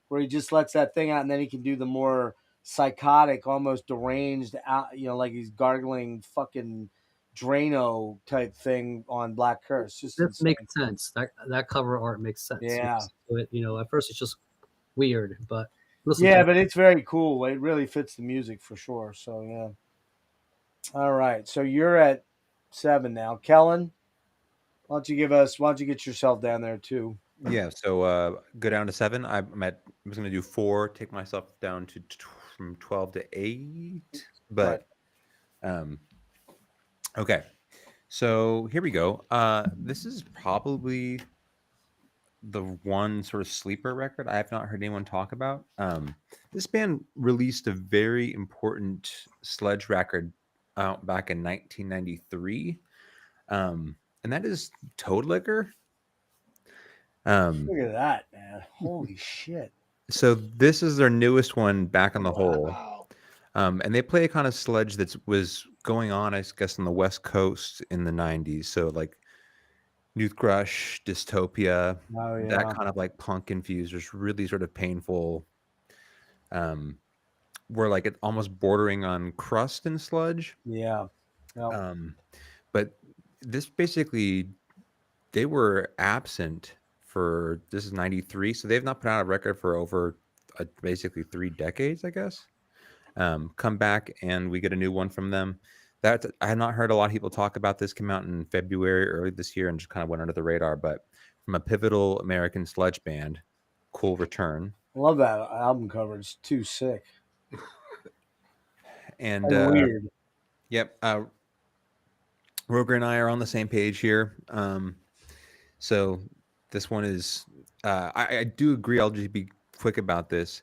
where he just lets that thing out, and then he can do the more psychotic, almost deranged, like he's gargling fucking Drano type thing on Black Curse. This makes sense. That cover art makes sense. Yeah. At first it's just weird, but but it's very cool. It really fits the music for sure. So yeah. All right. So you're at 7 now. Kellen, why don't you get yourself down there too? Yeah, so go down to 7. I was going to do 4, take myself down to from 12 to 8. But okay. So here we go. This is probably the one sort of sleeper record I have not heard anyone talk about. This band released a very important sludge record out back in 1993. And that is Toad Liquor. Look at that, man! Holy shit! So this is their newest one, Back on the Hole. And they play a kind of sludge that was going on, I guess, on the West Coast in the 90s. So like Youth Crush, Dystopia, Oh yeah. that kind of like punk infused, was really sort of painful. Were like it almost bordering on crust and sludge. Yeah. Yep. But this basically, they were absent for, this is 93, so they've not put out a record for over basically 3 decades, I guess. Come back and we get a new one from them. That I have not heard a lot of people talk about. This came out in February early this year and just kind of went under the radar. But from a pivotal American sludge band, cool return. I love that album cover. It's too sick. And weird. Yep. Roger and I are on the same page here. So this one is, I do agree. I'll just be quick about this.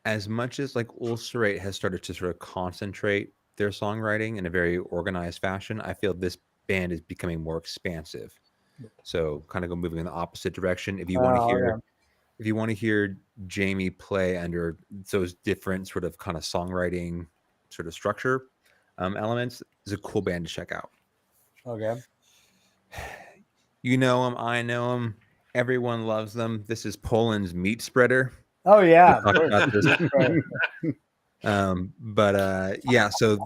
As much as like Ulcerate has started to sort of concentrate their songwriting in a very organized fashion, I feel this band is becoming more expansive. So kind of moving in the opposite direction. If you want to hear, if you want to hear Jamie play under those different sort of kind of songwriting sort of structure elements, is a cool band to check out. Okay. You know them, I know them, everyone loves them. This is Poland's Meat Spreader. Oh yeah. We'll talk about this. Yeah, so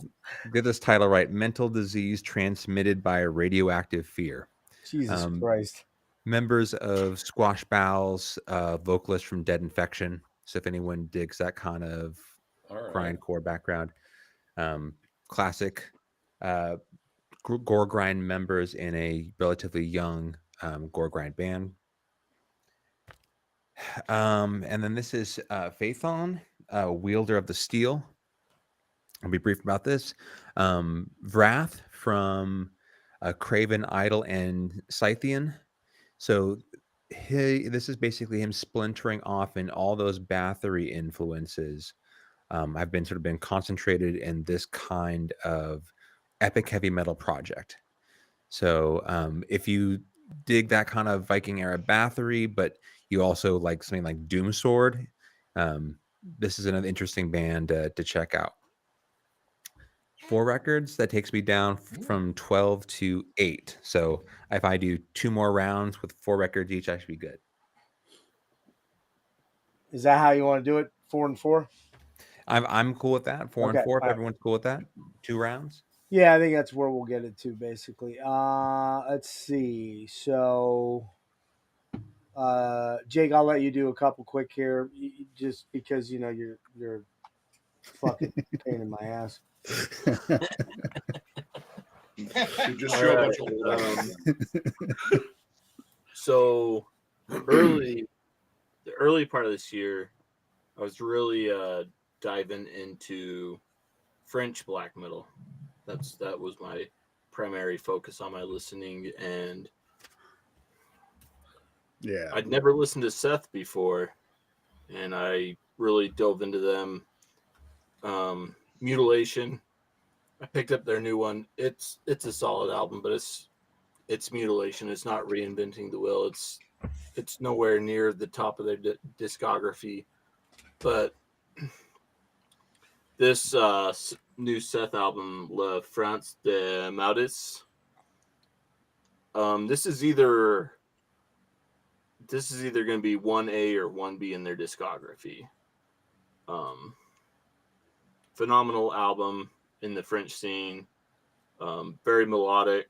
get this title right: Mental Disease Transmitted by a Radioactive Fear. Jesus Christ. Members of Squash Bowels, vocalist from Dead Infection. So if anyone digs that kind of grindcore background, classic gore grind members in a relatively young gore grind band. And then this is Phaethon, Wielder of the Steel. I'll be brief about this. Wrath from Craven, Idol, and Scythian. So this is basically him splintering off in all those Bathory influences. I've been concentrated in this kind of epic heavy metal project. So if you dig that kind of Viking era Bathory, but you also like something like Doomsword, this is another interesting band to check out. 4 records, that takes me down from 12 to 8. So if I do 2 more rounds with 4 records each, I should be good. Is that how you want to do it? 4 and 4? I'm cool with that. 4 and 4. If everyone's cool with that, 2 rounds. Yeah, I think that's where we'll get it to, basically. Let's see. So, Jake, I'll let you do a couple quick here, just because you're fucking pain in my ass. You just show a bunch of So the early part of this year, I was really diving into French black metal. That was my primary focus on my listening, and yeah, I'd never listened to Seth before, and I really dove into them. Mutilation, I picked up their new one. It's a solid album, but it's Mutilation. It's not reinventing the wheel. It's nowhere near the top of their discography, but this new Seth album, La France de Maudis, this is either going to be 1A or 1B in their discography. Phenomenal album in the French scene. Very melodic,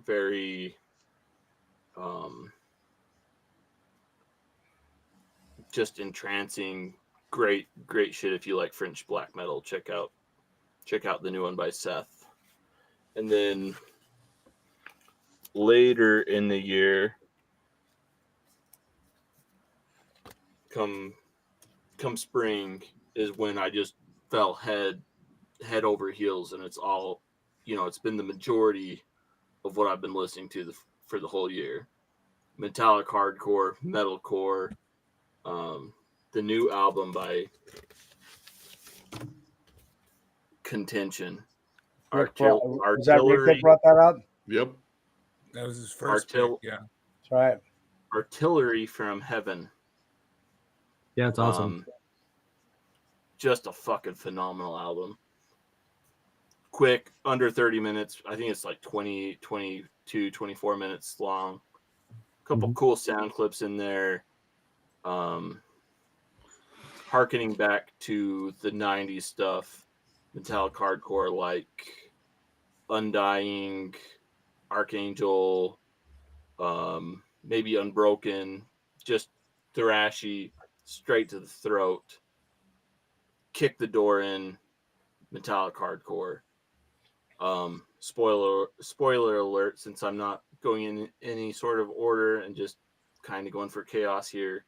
very just entrancing. Great shit. If you like French black metal, check out the new one by Seth. And then later in the year, come spring, is when I just fell head over heels, and it's all, it's been the majority of what I've been listening to for the whole year. Metallic hardcore, metalcore, the new album by Contention. Was that Rick that brought that up? Yep. That was his first pick, yeah. That's right. Artillery from Heaven. Yeah, it's awesome. Just a fucking phenomenal album. Quick, under 30 minutes. I think it's like 20, 22, 24 minutes long. A couple cool sound clips in there. Harkening back to the 90s stuff. Metallic hardcore like Undying, Archangel, maybe Unbroken. Just thrashy, straight to the throat. Kick the door in. Metallic hardcore. Spoiler alert, since I'm not going in any sort of order and just kind of going for chaos here,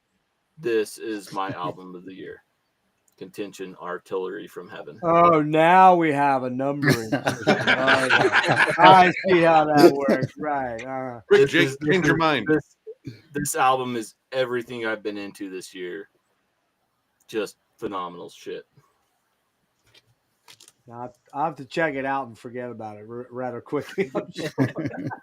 this is my album of the year. Contention, Artillery from Heaven. Oh, now we have a numbering system. I see how that works. Right. Rick, Jake, change your mind. This album is everything I've been into this year. Just phenomenal shit. I'll have to check it out and forget about it rather quickly.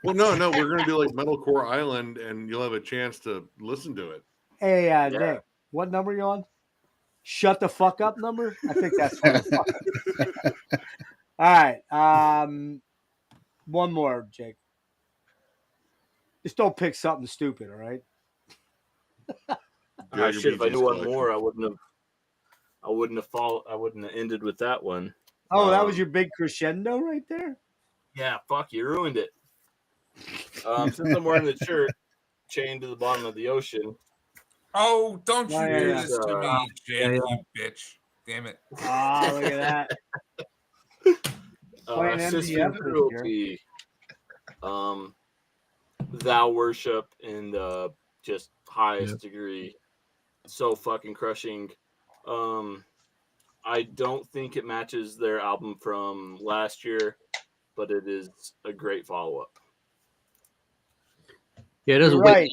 Well, no, we're gonna do like Metalcore Island, and you'll have a chance to listen to it. Hey, Nick, what number are you on? Shut the fuck up number? I think that's what. All right. One more, Jake. Just don't pick something stupid, all right? Shit, if I knew one more, I wouldn't have ended with that one. Oh, that was your big crescendo right there? Yeah, fuck, you ruined it. Since I'm wearing the shirt chained to the bottom of the ocean. Oh, don't you do this to me, Jake, you bitch. Damn it. Ah, look at that. Sister Cruelty. Thou Worship in the just highest degree. So fucking crushing. I don't think it matches their album from last year, but it is a great follow-up. Yeah, it is right.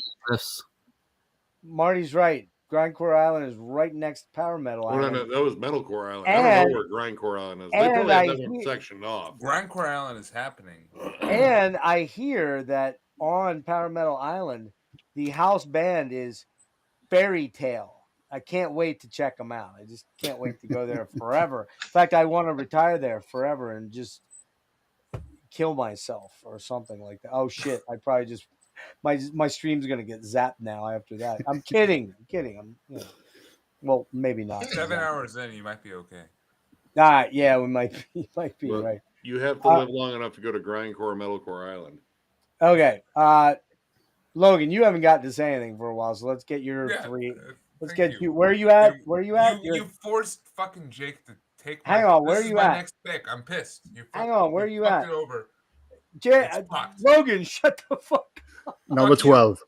Marty's right. Grindcore Island is right next to Power Metal Island. No, that was Metalcore Island. I don't know where Grindcore Island is. They probably have that one sectioned off. Grindcore Island is happening. And I hear that on Power Metal Island, the house band is Fairy Tale. I can't wait to check them out. I just can't wait to go there forever. In fact, I want to retire there forever and just kill myself or something like that. Oh shit! I probably just my stream's gonna get zapped now after that. I'm kidding. Well, maybe not. 7 hours in, you might be okay. Yeah, we might be Well, right. You have to live long enough to go to Grindcore Metalcore Island. Okay, Logan, you haven't got to say anything for a while, so let's get your three. Let's get you. Where are you at? Where are you at? You forced fucking Jake to take. Hang on. Where are you at? Next pick. I'm pissed. Hang on. Where are you at? It over. Logan, shut the fuck up. Number 12.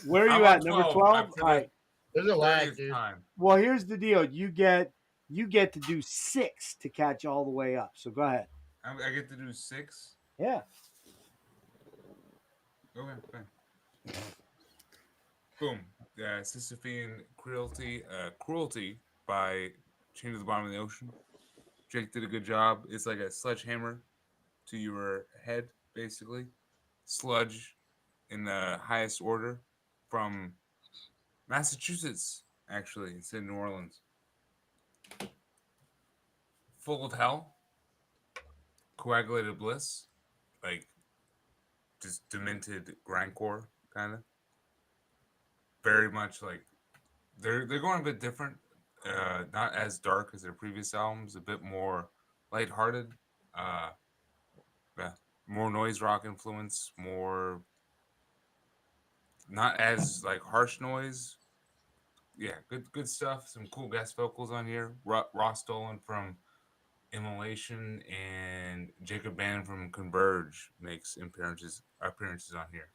Where are you at? Number 12. All right. There's a lag, dude. Well, here's the deal. You get to do 6 to catch all the way up. So go ahead. I get to do 6. Yeah. Okay. Fine. Boom. Sisyphean Cruelty by Chained to the Bottom of the Ocean. Jake did a good job. It's like a sledgehammer to your head, basically. Sludge in the highest order from Massachusetts, actually. It's in New Orleans. Full of Hell. Coagulated Bliss. Like, just demented grindcore, kind of. Very much like they're going a bit different, not as dark as their previous albums, a bit more lighthearted, more noise rock influence, more not as like harsh noise. Yeah, good stuff. Some cool guest vocals on here. Ross Dolan from Immolation and Jacob Bannon from Converge makes appearances on here.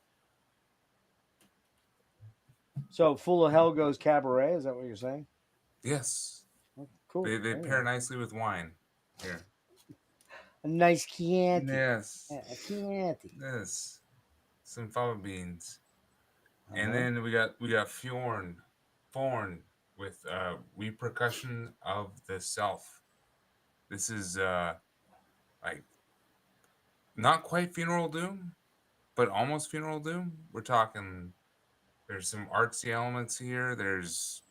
So Full of Hell goes Cabaret. Is that what you're saying? Yes. Oh, cool. They pair nicely with wine here. A nice Chianti. Yes. A Chianti. Yes. Some fava beans. And then we got Forn with Repercussion of the Self. This is like not quite Funeral Doom, but almost Funeral Doom. We're talking There's some artsy elements here. There's,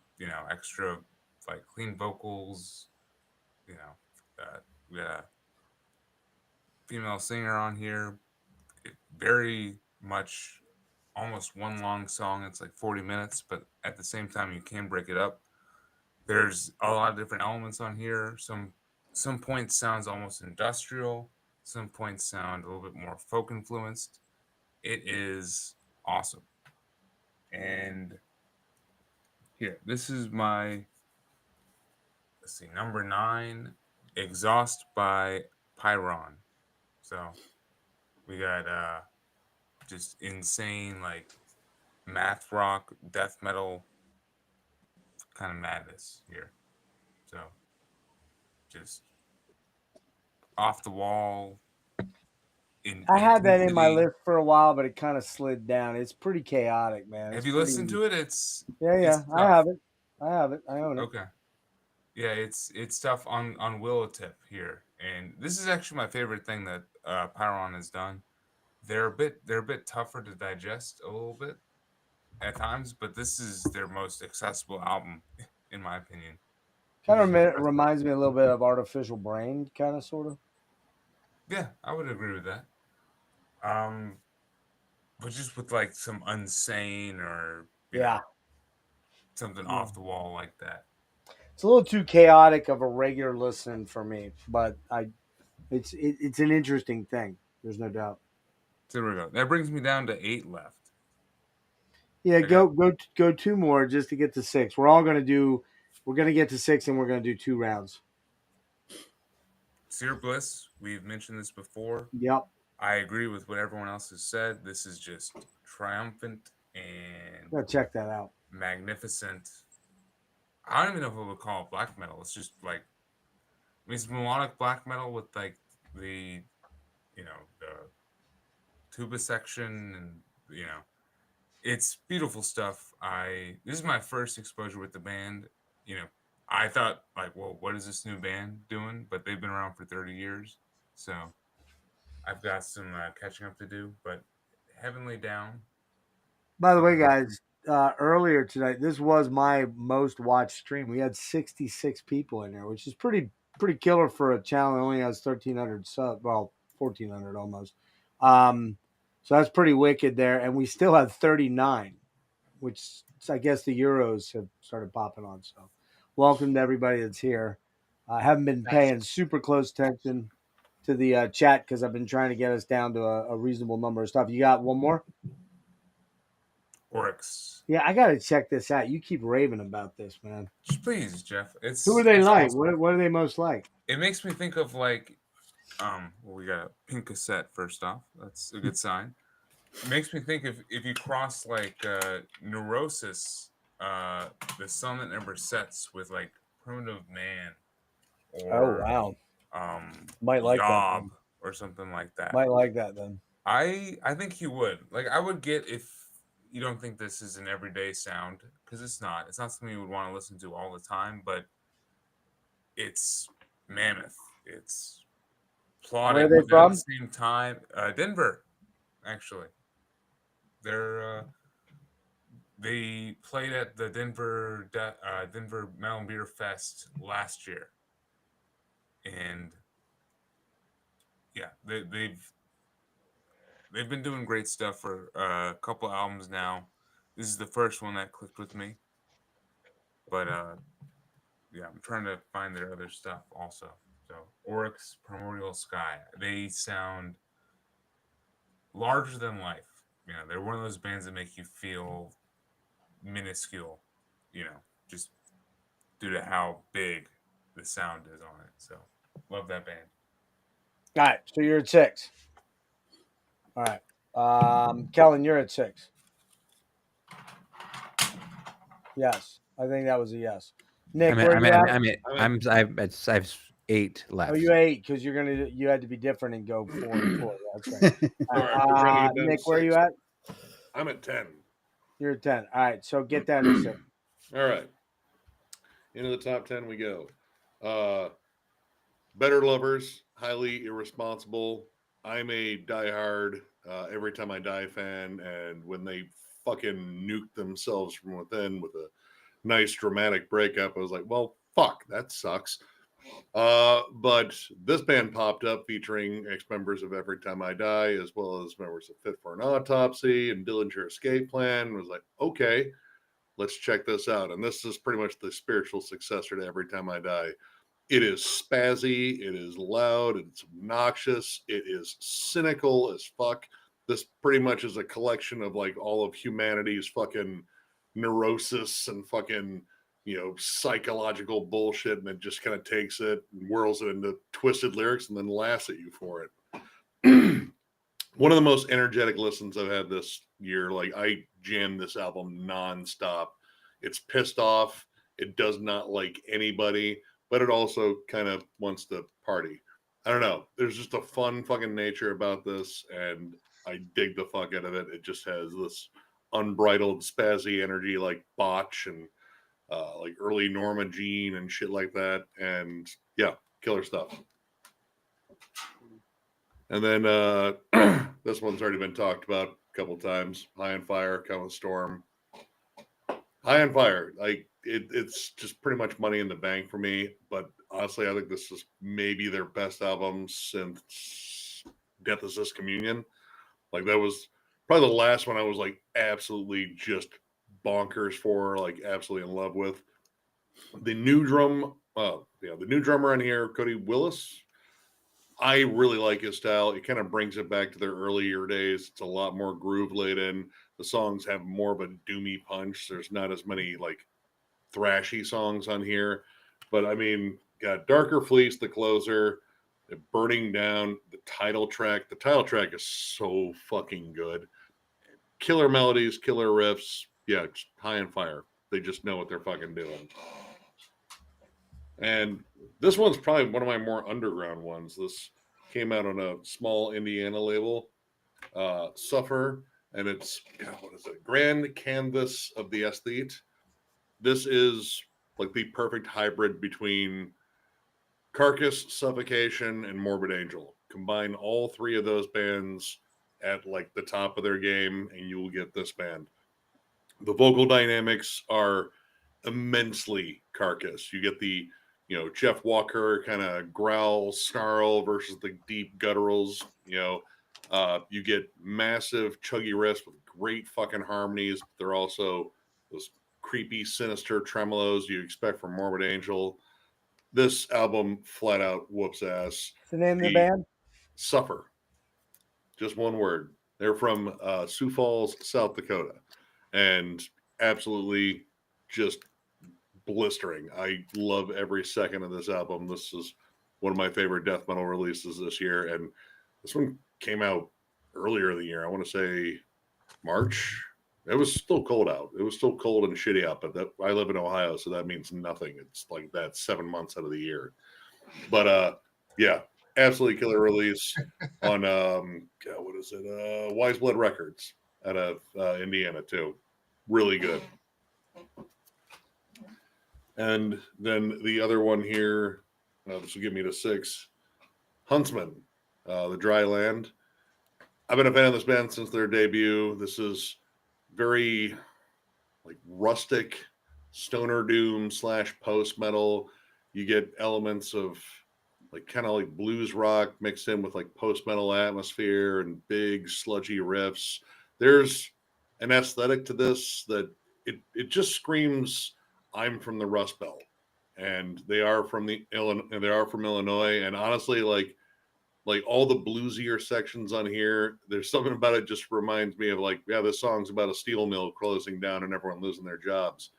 extra like clean vocals. We got a female singer on here. Very much almost one long song. It's like 40 minutes, but at the same time, you can break it up. There's a lot of different elements on here. Some points sounds almost industrial. Some points sound a little bit more folk influenced. It is awesome. And here, this is my, number 9, Exhaust by Pyron. So we got just insane, like math rock, death metal kind of madness here. So just off the wall. I had that in my intensity. list for a while, but it kind of slid down. It's pretty chaotic, man. Have you listened to it? It's Yeah, I have it. I own it. Okay. Yeah, it's tough on Willow Tip here, and this is actually my favorite thing that Pyron has done. They're a bit tougher to digest a little bit at times, but this is their most accessible album, in my opinion. Kind of reminds me a little bit of Artificial Brain, kind of, sort of. Yeah, I would agree with that. But just with like some Unsane or something off the wall like that. It's a little too chaotic of a regular listen for me, but it's an interesting thing. There's no doubt. There we go. That brings me down to 8 left. Yeah, go 2 more just to get to 6. We're gonna get to 6 and we're gonna do 2 rounds. Sear Bliss, we've mentioned this before. Yep. I agree with what everyone else has said. This is just triumphant and Gotta check that out. Magnificent. I don't even know if I would call it black metal. It's just like, it's melodic black metal with like the tuba section, and it's beautiful stuff. This is my first exposure with the band. I thought like, well, what is this new band doing? But they've been around for 30 years, so I've got some catching up to do. But Heavenly Down. By the way, guys, earlier tonight, this was my most watched stream. We had 66 people in there, which is pretty killer for a channel that only has 1,300 subs. Well, 1,400 almost. So that's pretty wicked there. And we still have 39, which I guess the Euros have started popping on. So welcome to everybody that's here. I haven't been paying super close attention to the chat because I've been trying to get us down to a reasonable number of stuff. You got one more? Oryx. Yeah, I gotta check this out. You keep raving about this, man. Just please, Jeff. Who are they like? Awesome. What are they most like? It makes me think of like, we got a pink cassette first off. That's a good sign. It makes me think if you cross like Neurosis, The Sun That Never Sets with like Primitive Man, or might like Yob, that or something like that. Might like that then. I think you would. Like, I would get if you don't think this is an everyday sound, because it's not. It's not something you would want to listen to all the time, but it's mammoth. It's plotting. Where are they but from? At the same time, Denver, actually. They played at the Denver Metal and Beer Fest last year, and yeah, they've been doing great stuff for a couple albums now. This is the first one that clicked with me, but yeah, I'm trying to find their other stuff also. So Oryx, Primordial Sky, they sound larger than life. They're one of those bands that make you feel minuscule, just due to how big the sound is on it. So love that band. All right, so you're at 6. All right, Kellen, you're at 6. Yes, I think that was a yes. Nick, where are you at? I have 8 left. Oh, you 8 because you had to be different and go 4 and 4. That's right. All right, we're trying to get down Nick, to where are 6. you at? I'm at 10. You're at 10. All right, so get down to 6. All right. Into the top 10 we go. Better Lovers, Highly Irresponsible. I'm a diehard Every Time I Die fan, and when they fucking nuked themselves from within with a nice dramatic breakup. I was like, well, fuck, that sucks. But this band popped up featuring ex-members of Every Time I Die, as well as members of Fit for an Autopsy and Dillinger Escape Plan. Was like, okay, let's check this out. And this is pretty much the spiritual successor to Every Time I Die. It is spazzy, it is loud, it's obnoxious, it is cynical as fuck. This pretty much is a collection of like all of humanity's fucking neurosis and fucking, you know, psychological bullshit, and it just kind of takes it and whirls it into twisted lyrics and then laughs at you for it. One of the most energetic listens I've had this year. Like, I jammed this album nonstop. It's pissed off. It does not like anybody, but it also kind of wants to party. I don't know. There's just a fun fucking nature about this, and I dig the fuck out of it. It just has this unbridled spazzy energy like Botch and like early Norma Jean and shit like that. And yeah, killer stuff. And then this one's already been talked about a couple times. High on Fire, Come with Storm. High on Fire, like it's just pretty much money in the bank for me. But honestly, I think this is maybe their best album since Death Is This Communion. Like, that was probably the last one I was like absolutely just bonkers for, like absolutely in love with. The new the new drummer on here, Cody Willis. I really like his style. It kind of brings it back to their earlier days. It's a lot more groove laden. The songs have more of a doomy punch. There's not as many like thrashy songs on here. But I mean, got Darker Fleece, the closer, Burning Down, the title track. The title track is so fucking good. Killer melodies, killer riffs. Yeah, just High on Fire. They just know what they're fucking doing. And this one's probably one of my more underground ones. This came out on a small Indiana label, Suffer, and it's, what is it? Grand Canvas of the Aesthete. This is like the perfect hybrid between Carcass, Suffocation, and Morbid Angel. Combine all three of those bands at like the top of their game, and you will get this band. The vocal dynamics are immensely Carcass. You get the, you know, Jeff Walker kind of growl, snarl versus the deep gutturals. You know, you get massive chuggy riffs with great fucking harmonies. They're also those creepy, sinister tremolos you expect from Morbid Angel. This album flat out whoops ass. What's the name of the band? Suffer. Just one word. They're from Sioux Falls, South Dakota, and absolutely just blistering. I love every second of this album. This is one of my favorite death metal releases this year, and this one came out earlier in the year. I want to say March. It was still cold out. It was still cold and shitty out, but that, I live in Ohio, so that means nothing. It's like that 7 months out of the year. But yeah, absolutely killer release on what is it? Wise Blood Records out of Indiana too. Really good. And then the other one here, this will get me to 6. Huntsman, The Dry Land. I've been a fan of this band since their debut. This is very like rustic stoner doom / post metal. You get elements of like kind of like blues rock mixed in with like post metal atmosphere and big sludgy riffs. There's an aesthetic to this that it just screams, I'm from the Rust Belt, and they are from Illinois. And honestly, like all the bluesier sections on here, there's something about it just reminds me of like, yeah, this song's about a steel mill closing down and everyone losing their jobs.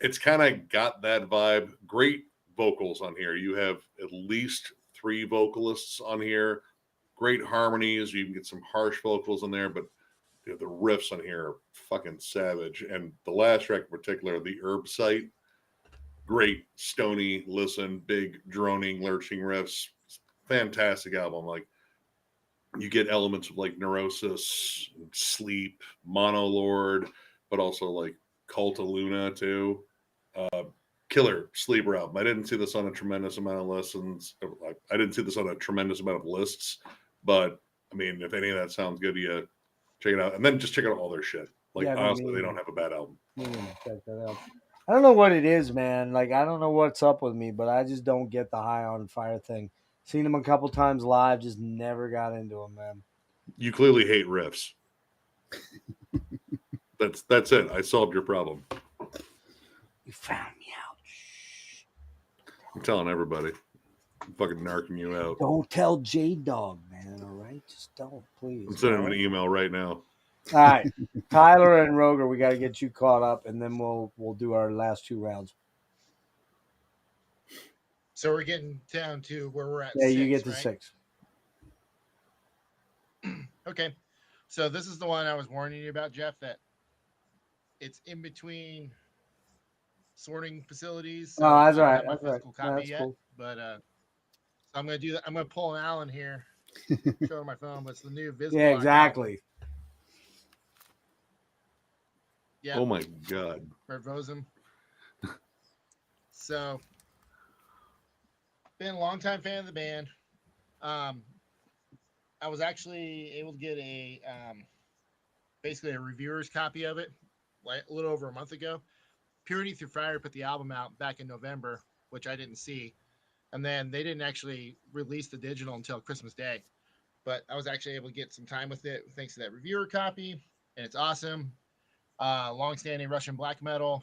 It's kind of got that vibe. Great vocals on here. You have at least 3 vocalists on here. Great harmonies. You can get some harsh vocals in there, but you know, the riffs on here are fucking savage. And the last track in particular, The Herb Site, great stony listen, big droning, lurching riffs. Fantastic album. Like, you get elements of like Neurosis, Sleep, Monolord, but also like Cult of Luna too. Killer sleeper album. I didn't see this on a tremendous amount of listens. I didn't see this on a tremendous amount of lists, but I mean, if any of that sounds good to you, check it out. And then just check out all their shit. Like Yeah, honestly, they don't have a bad album. Check that out. I don't know what it is, man. Like, I don't know what's up with me, but I just don't get the High on Fire thing. Seen him a couple times live, just never got into him, man. You clearly hate riffs. That's it. I solved your problem. You found me out. I'm telling everybody. I'm fucking narking you out. Don't tell J-Dog, man, all right? Just don't, please. I'm sending him an email right now. All right. Tyler and Roger, we got to get you caught up, and then we'll do our last 2 rounds. So we're getting down to where we're at. Yeah, 6, you get to right? 6. Okay. So this is the one I was warning you about, Jeff, that it's in between sorting facilities. So Oh, that's I don't right. have my That's right. physical copy That's yet, cool. but so I'm going to do that. I'm going to pull an Allen here, show my phone, but it's the new Visible. Yeah, exactly. Yeah. Oh my God. Vervosum. So, been a long time fan of the band. I was actually able to get a basically a reviewer's copy of it like a little over a month ago. Purity Through Fire put the album out back in November, which I didn't see, and then they didn't actually release the digital until Christmas Day. But I was actually able to get some time with it thanks to that reviewer copy, and it's awesome. Long-standing Russian black metal,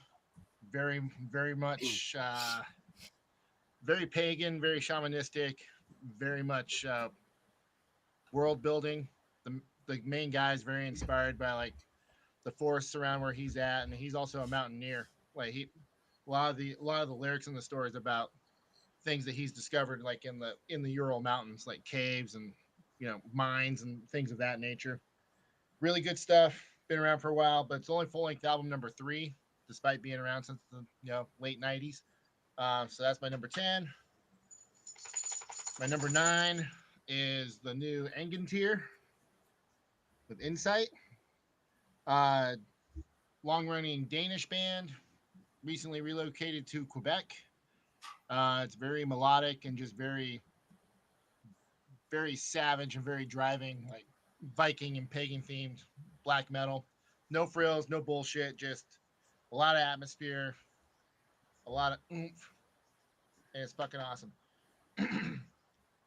very, very much, very pagan, very shamanistic, very much world building. The main guy is very inspired by like the forests around where he's at, and he's also a mountaineer. Like a lot of the lyrics in the story is about things that he's discovered, like in the Ural Mountains, like caves and mines and things of that nature. Really good stuff. Been around for a while, but it's only full-length album number 3, despite being around since the late 90s. So that's my number 10. My number 9 is the new Engentir with Insight. Long-running Danish band, recently relocated to Quebec. It's very melodic and just very, very savage and very driving, like Viking and pagan themed black metal. No frills, no bullshit, just a lot of atmosphere, a lot of oomph, and it's fucking awesome.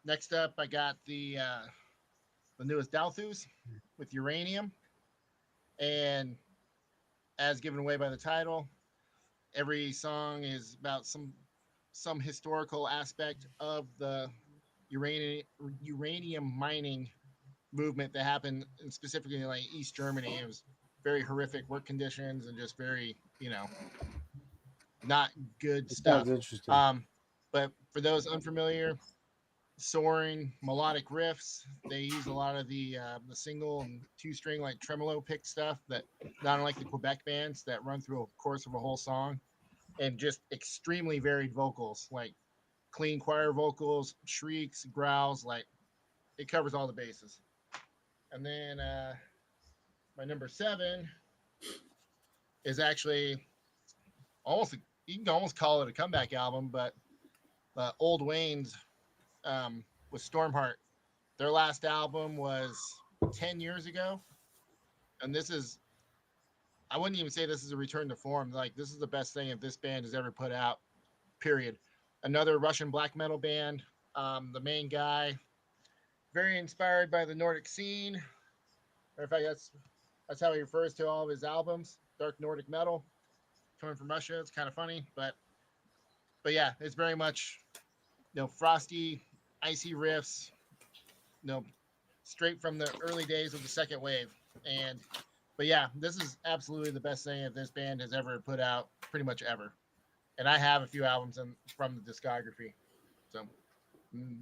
Next up, I got the newest Dalthus with Uranium, and as given away by the title, every song is about some historical aspect of the uranium mining movement that happened specifically in like East Germany. It was very horrific work conditions and just very, not good stuff. Sounds interesting. But for those unfamiliar, soaring melodic riffs. They use a lot of the single and 2-string like tremolo pick stuff that not unlike the Quebec bands that run through a course of a whole song, and just extremely varied vocals, like clean choir vocals, shrieks, growls, like it covers all the bases. And then my number 7 is actually you can almost call it a comeback album, but Old Wayne's with Stormheart. Their last album was 10 years ago, and I wouldn't even say this is a return to form. Like, this is the best thing that this band has ever put out, period. Another Russian black metal band. The main guy, very inspired by the Nordic scene. Matter of fact, that's how he refers to all of his albums, dark Nordic metal. Coming from Russia, it's kind of funny, but yeah, it's very much frosty, icy riffs, straight from the early days of the second wave. But yeah, this is absolutely the best thing that this band has ever put out, pretty much ever. And I have a few albums from the discography. So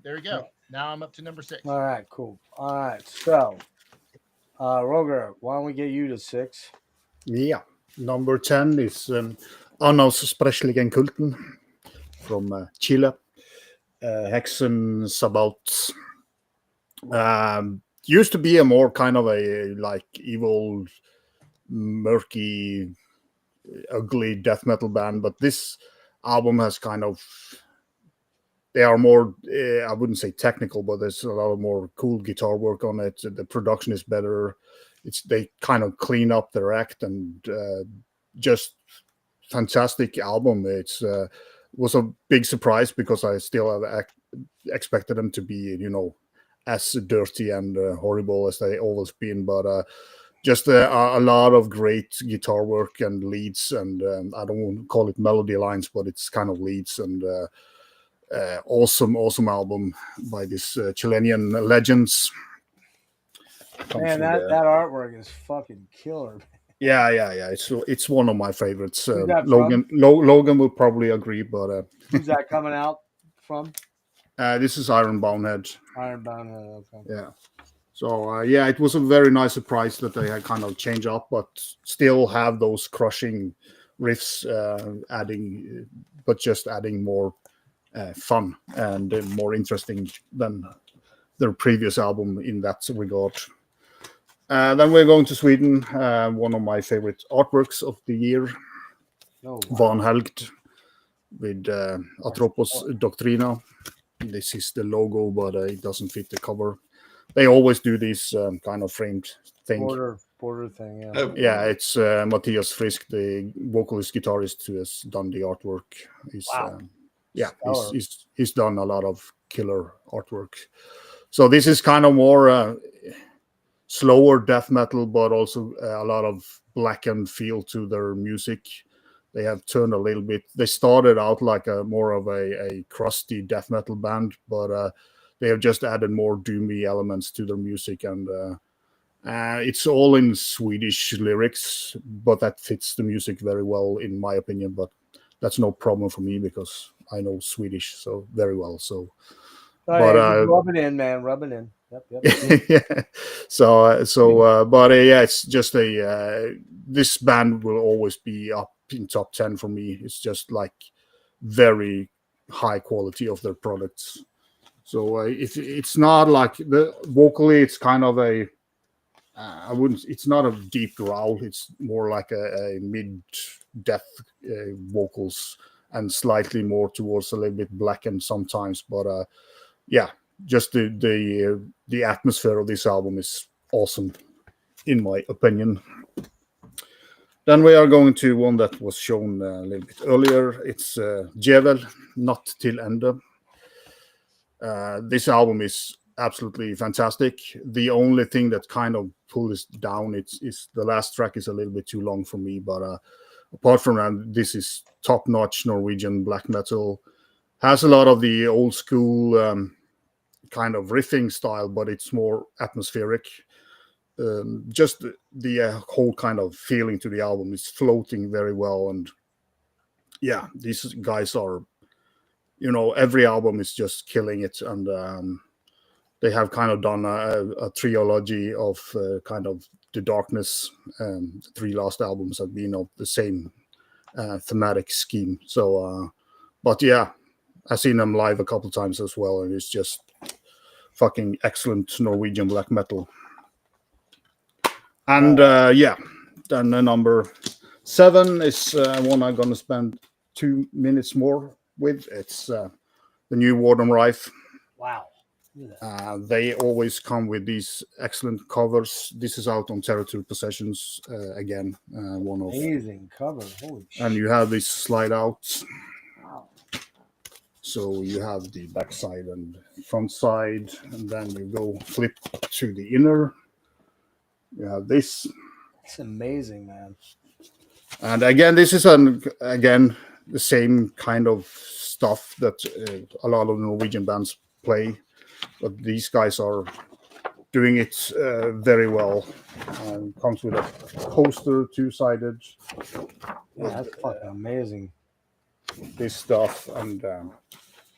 there we go. Now I'm up to number 6. All right, cool. All right, so Roger, why don't we get you to 6? Yeah, number 10 is Unaussprechlichen Kulten from Chile. Hexen Sabbat. Used to be a more kind of a like evil, murky, ugly death metal band, but this album has kind of, they are more, I wouldn't say technical, but there's a lot of more cool guitar work on it. The production is better. they kind of clean up their act, and just fantastic album. It's was a big surprise because I still have expected them to be, as dirty and horrible as they always been, but just a lot of great guitar work and leads, and I don't want to call it melody lines, but it's kind of leads, and awesome album by this Chilean legends. Man, that artwork is fucking killer. Yeah. It's one of my favorites. Who's that Logan will probably agree, but who's that coming out from? This is Iron Bonehead. Iron Bonehead. Okay. Yeah. So it was a very nice surprise that they had kind of changed up, but still have those crushing riffs, just adding more fun and more interesting than their previous album in that regard. Then we're going to Sweden. One of my favorite artworks of the year, Van Helgt with Atropos Doctrina. This is the logo, but it doesn't fit the cover. They always do this kind of framed thing. Border thing, yeah. Yeah, it's Matthias Frisk, the vocalist guitarist, who has done the artwork. He's done a lot of killer artwork. So this is kind of more slower death metal, but also a lot of blackened feel to their music. They have turned a little bit. They started out like more of a crusty death metal band, but they have just added more doomy elements to their music, and it's all in Swedish lyrics, but that fits the music very well, in my opinion. But that's no problem for me because I know Swedish so very well. So, rub it in, man. Rub it in. Yep. Yeah. But it's just this band will always be up in top 10 for me. It's just like very high quality of their products. So if it's not like vocally, it's kind of it's not a deep growl. It's more like a mid-death vocals and slightly more towards a little bit blackened sometimes. But just the atmosphere of this album is awesome, in my opinion. Then we are going to one that was shown a little bit earlier. It's Djävel, Not Till Ende. This album is absolutely fantastic. The only thing that kind of pulls it down is the last track is a little bit too long for me. But apart from that, this is top-notch Norwegian black metal. Has a lot of the old school kind of riffing style, but it's more atmospheric. Just the whole kind of feeling to the album is floating very well. And these guys are, every album is just killing it. And they have kind of done a trilogy of kind of the darkness. The three last albums have been of the same thematic scheme. So, I've seen them live a couple times as well, and it's just fucking excellent Norwegian black metal. And then number 7 is one I'm gonna spend 2 minutes more with. It's the new Warden Rife. Wow. They always come with these excellent covers. This is out on Territory Possessions again. One of amazing cover. Holy shit. And you have this slide out. Wow. So you have the back side and front side, and then you go flip to the inner. You have this. It's amazing, man. And again, this is the same kind of stuff that a lot of Norwegian bands play, but these guys are doing it very well. Comes with a poster, 2-sided. Yeah, that's fucking amazing. This stuff, and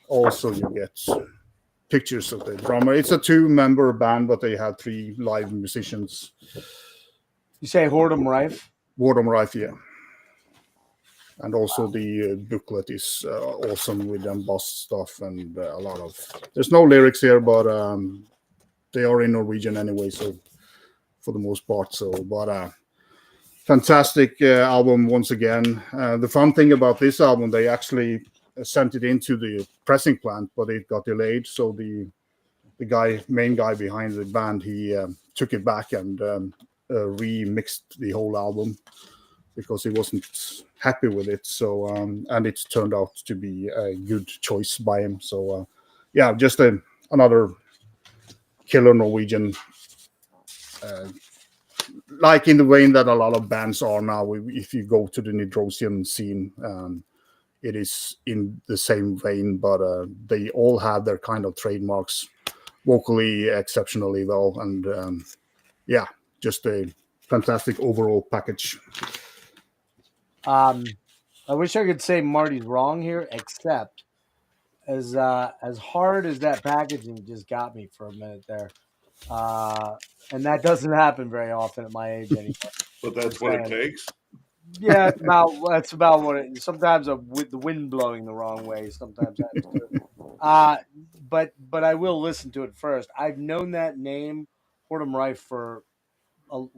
also you get pictures of the drummer. It's a 2-member band, but they have 3 live musicians. You say Wardum Rife? Wardum Rife, yeah. And also the booklet is awesome with embossed stuff and a lot of... There's no lyrics here, but they are in Norwegian anyway, so for the most part. So, but fantastic album once again. The fun thing about this album, they actually sent it into the pressing plant, but it got delayed. So the main guy behind the band, he took it back and remixed the whole album because he wasn't happy with it. So and it's turned out to be a good choice by him. So yeah, just another killer Norwegian. Like in the vein that a lot of bands are now. If you go to the Nidrosian scene, it is in the same vein, but they all have their kind of trademarks, vocally exceptionally well, and yeah, just a fantastic overall package. I wish I could say Marty's wrong here, except as hard as that packaging just got me for a minute there, and that doesn't happen very often at my age anymore. But that's what it takes. Yeah, that's about what it. Sometimes with the wind blowing the wrong way. Sometimes but I will listen to it first. I've known that name, Hortum Rife, for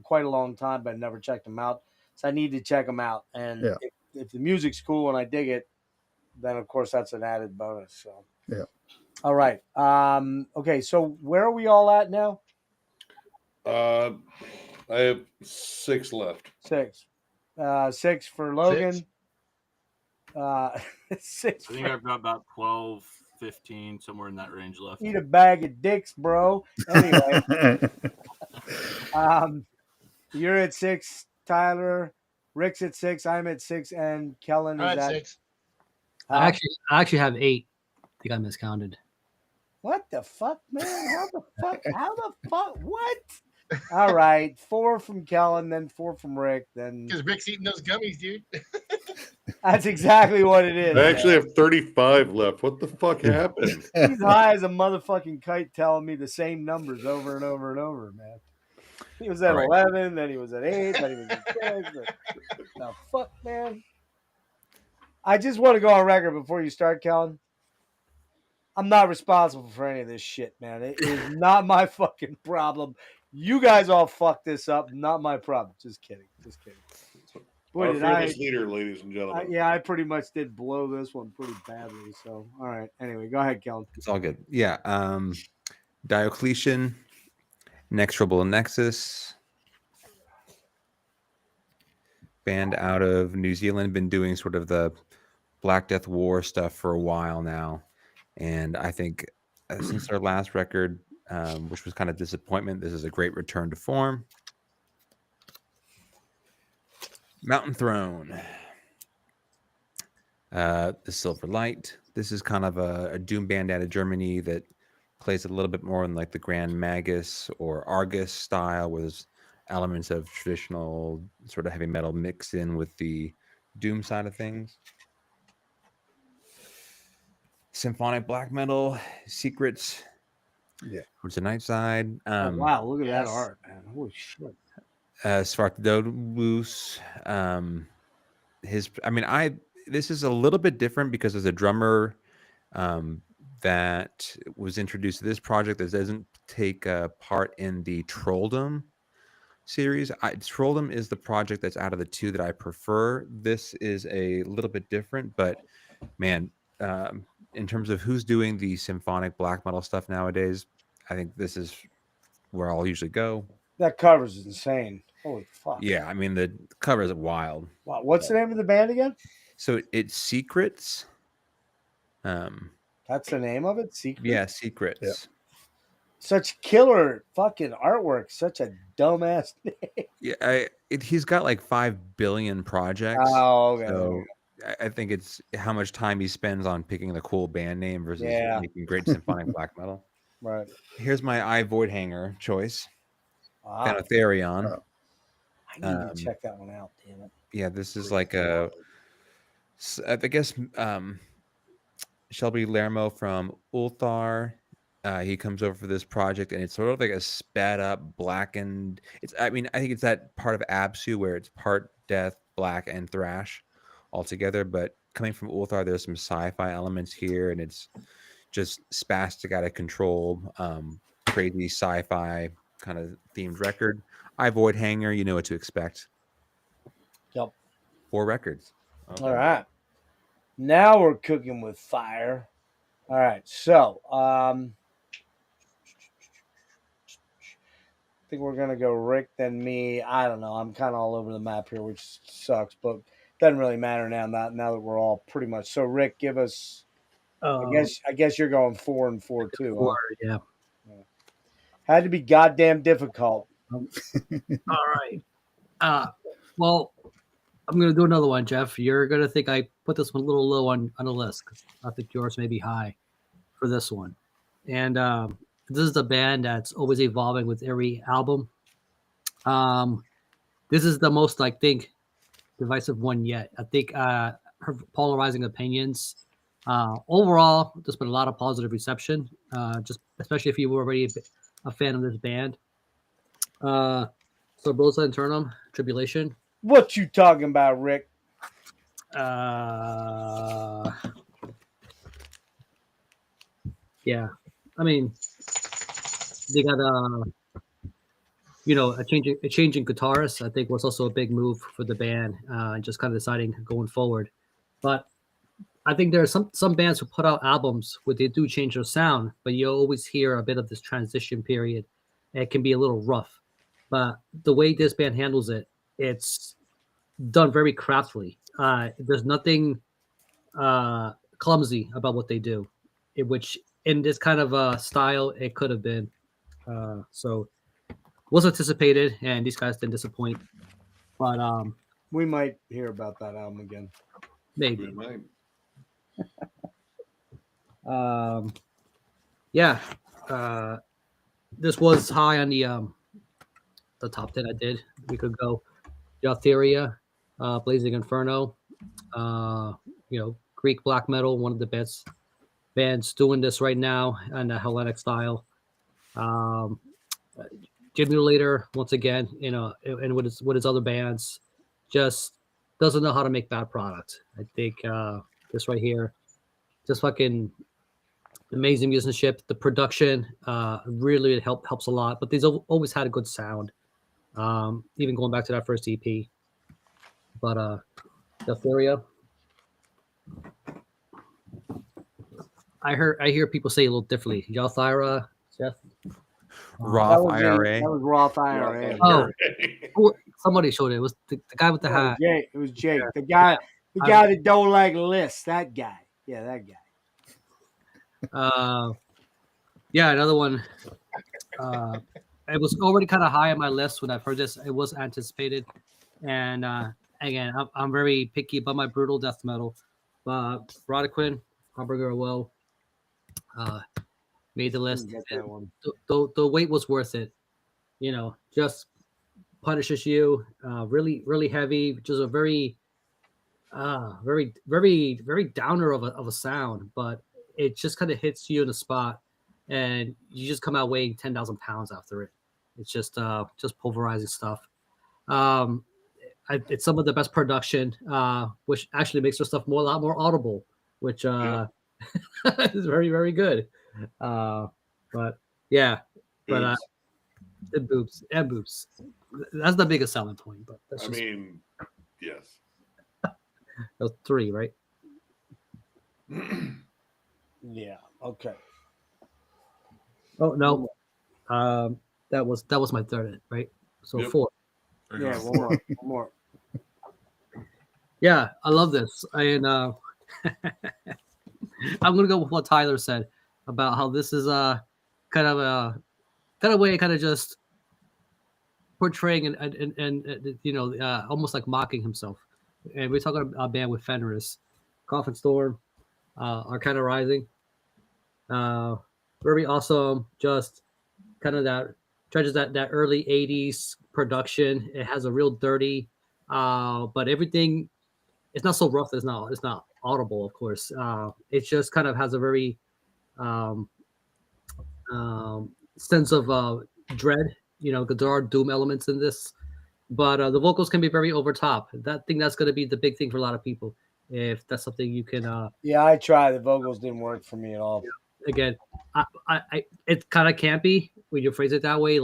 quite a long time, but I never checked them out. So I need to check them out. And Yeah. if the music's cool and I dig it, then of course that's an added bonus. So yeah. All right. Okay. So where are we all at now? I have 6 left. 6. 6 for Logan. 6. I think I've got about 12, 15, somewhere in that range left. Eat a bag of dicks, bro. Anyway, you're at 6, Tyler. Rick's at 6. I'm at 6, and Kellen is at 6. I actually have 8. I think I miscounted. What the fuck, man? How the fuck? What? All right, 4 from Kellen, then 4 from Rick, then Because Rick's eating those gummies, dude. that's exactly what it is. I actually have 35 left. What the fuck happened? He's high as a motherfucking kite, telling me the same numbers over and over and over, man. He was at 11, then he was at 8, then he was at 6. The fuck, man. I just want to go on record before you start, Kellen. I'm not responsible for any of this shit, man. It is not my fucking problem. You guys all fucked this up. Not my problem. Just kidding. Boy, Our did fearless leader, ladies and gentlemen. I pretty much did blow this one pretty badly. So, all right. Anyway, go ahead, Kellen. It's all good. Yeah. Diocletian, Next Trouble Nexus. Band out of New Zealand, been doing sort of the Black Death War stuff for a while now. And I think since their last record, which was kind of disappointment, this is a great return to form. Mountain Throne. The Silver Light. This is kind of a doom band out of Germany that plays a little bit more in like the Grand Magus or Argus style, where there's elements of traditional sort of heavy metal mixed in with the doom side of things. Symphonic black metal, Secrets. Yeah. Towards the night side. Wow, look at that art, man. Holy shit. Svartdodus. This is a little bit different because there's a drummer that was introduced to this project that doesn't take part in the Trolldom series. Trolldom is the project that's out of the 2 that I prefer. This is a little bit different, but man, in terms of who's doing the symphonic black metal stuff nowadays, I think this is where I'll usually go. That cover's insane. Holy fuck. Yeah, I mean, the cover is wild. Wow, what's the name of the band again? So it's Secrets. That's the name of it? Secrets? Yeah, Secrets. Yeah. Such killer fucking artwork. Such a dumbass name. Yeah, he's got like 5 billion projects. Oh, okay. So I think it's how much time he spends on picking the cool band name versus making great symphonic black metal. Right. Here's my Eye Void Hanger choice. Wow. Panotherion. I need to check that one out, damn it. Yeah, this is like I guess Shelby Lermo from Ulthar. He comes over for this project, and it's sort of like a sped up, blackened. I think it's that part of Absu where it's part death, black, and thrash all together. But coming from Ulthar, there's some sci-fi elements here, and it's just spastic, out of control, crazy sci-fi kind of themed record. Eye Void Hanger, you know what to expect. Yep. 4 records. Okay. All right. Now we're cooking with fire. All right. So, think we're gonna go Rick, then me. I don't know. I'm kind of all over the map here, which sucks, but doesn't really matter now. Now that we're all pretty much. So Rick, give us. I guess you're going 4 and 4 too. 4, huh? Yeah. Had to be goddamn difficult. All right. Well, I'm gonna do another one, Jeff. You're gonna think I put this one a little low on the list. I think yours may be high for this one. And this is a band that's always evolving with every album. This is the most, I think, divisive one yet. I think her polarizing opinions. Overall, there's been a lot of positive reception, just especially if you were already a fan of this band. So Rosa Internum, Tribulation. What you talking about, Rick? Yeah, I mean, they got a changing guitarist. I think was also a big move for the band, just kind of deciding going forward. But I think there are some bands who put out albums where they do change their sound, but you always hear a bit of this transition period. It can be a little rough, but the way this band handles it, it's done very craftily. There's nothing clumsy about what they do, which in this kind of style it could have been. So was anticipated, and these guys didn't disappoint. But we might hear about that album again. Maybe. We might. Yeah. This was high on the top 10 I did. We could go Jotheria, Blazing Inferno, Greek black metal, one of the best bands doing this right now in the Hellenic style. Jimulator, once again, and with his other bands, just doesn't know how to make bad product. I think this right here, just fucking amazing musicianship. The production really helps a lot, but they've always had a good sound. Even going back to that first EP. But Jotheria, I hear people say it a little differently. Jothira, Jeff. Roth IRA. That was Roth IRA. Oh, somebody showed it. It was the guy with the hat. It was Jake. The guy that don't like lists. That guy. Yeah, that guy. Yeah, another one. It was already kind of high on my list when I heard this. It was anticipated, and again, I'm very picky about my brutal death metal. But Brodequin, Hamburger Will, made the list. The wait was worth it. Just punishes you. Really, really heavy. Just a very, very, very, very downer of a sound, but it just kind of hits you in the spot, and you just come out weighing 10,000 pounds after it. It's just pulverizing stuff. It's some of the best production, which actually makes their stuff a lot more audible, which is very, very good. But yeah, but boobs. That's the biggest selling point. But that's yes. Those 3, right? Yeah. Okay. Oh no. That was my third, right? So 4. Yeah, one more. Yeah, I love this. And I'm gonna go with what Tyler said about how this is kind of a way kind of just portraying and almost like mocking himself. And we're talking about a band with Fenris, Coffin Storm, Arcana Rising. Very awesome. Just kind of that treasures that early 80s production. It has a real dirty, but everything, it's not so rough. It's not audible, of course. It just kind of has a very sense of dread, because there are doom elements in this, but the vocals can be very over top. I think that's going to be the big thing for a lot of people. If that's something you can. Yeah, I tried. The vocals didn't work for me at all. Again, I it kind of campy when you phrase it that way,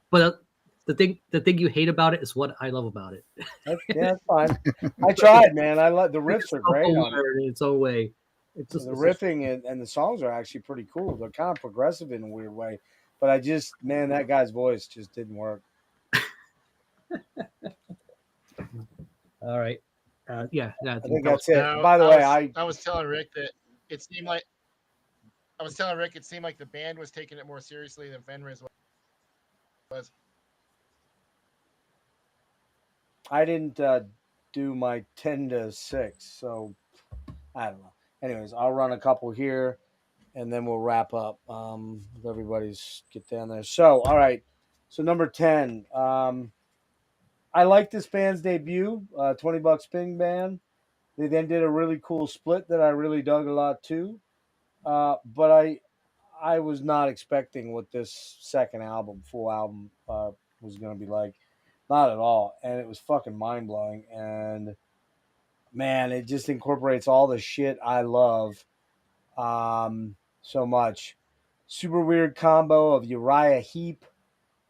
but the thing you hate about it is what I love about it. That's fine. I tried, man. I love the riffs are great on it. In its own way. It's just the riffing and the songs are actually pretty cool. They're kind of progressive in a weird way. but I just, man, that guy's voice just didn't work. All right. Yeah, I think that's it. By the I way, was, I was telling Rick that it seemed like the band was taking it more seriously than Fenriz was. I didn't do my 10 to 6, so I don't know. Anyways, I'll run a couple here, and then we'll wrap up. If everybody's get down there. So, all right. So number 10. I like this band's debut, $20 Ping Band. They then did a really cool split that I really dug a lot too. But I was not expecting what this second album, full album, was going to be like. Not at all. And it was fucking mind blowing. And man, it just incorporates all the shit I love so much. Super weird combo of Uriah Heep,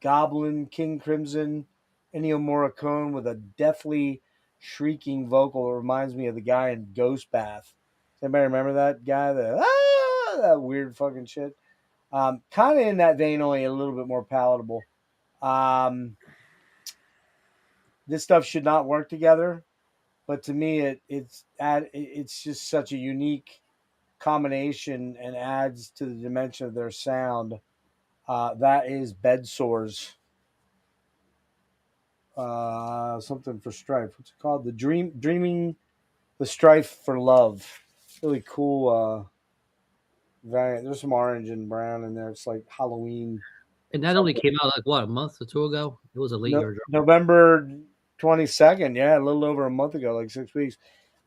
Goblin, King Crimson, Ennio Morricone with a deathly shrieking vocal. It reminds me of the guy in Ghost Bath. Does anybody remember that guy? That weird fucking shit. Kind of in that vein, only a little bit more palatable. This stuff should not work together, but to me, it's just such a unique combination and adds to the dimension of their sound. That is Bed Sores. Something for Strife. What's it called? Dreaming the Strife for Love. Really cool variant. There's some orange and brown in there. It's like Halloween. And that only came out like what, a month or two ago? It was a late year drop. November 22nd. Yeah, a little over a month ago, like 6 weeks.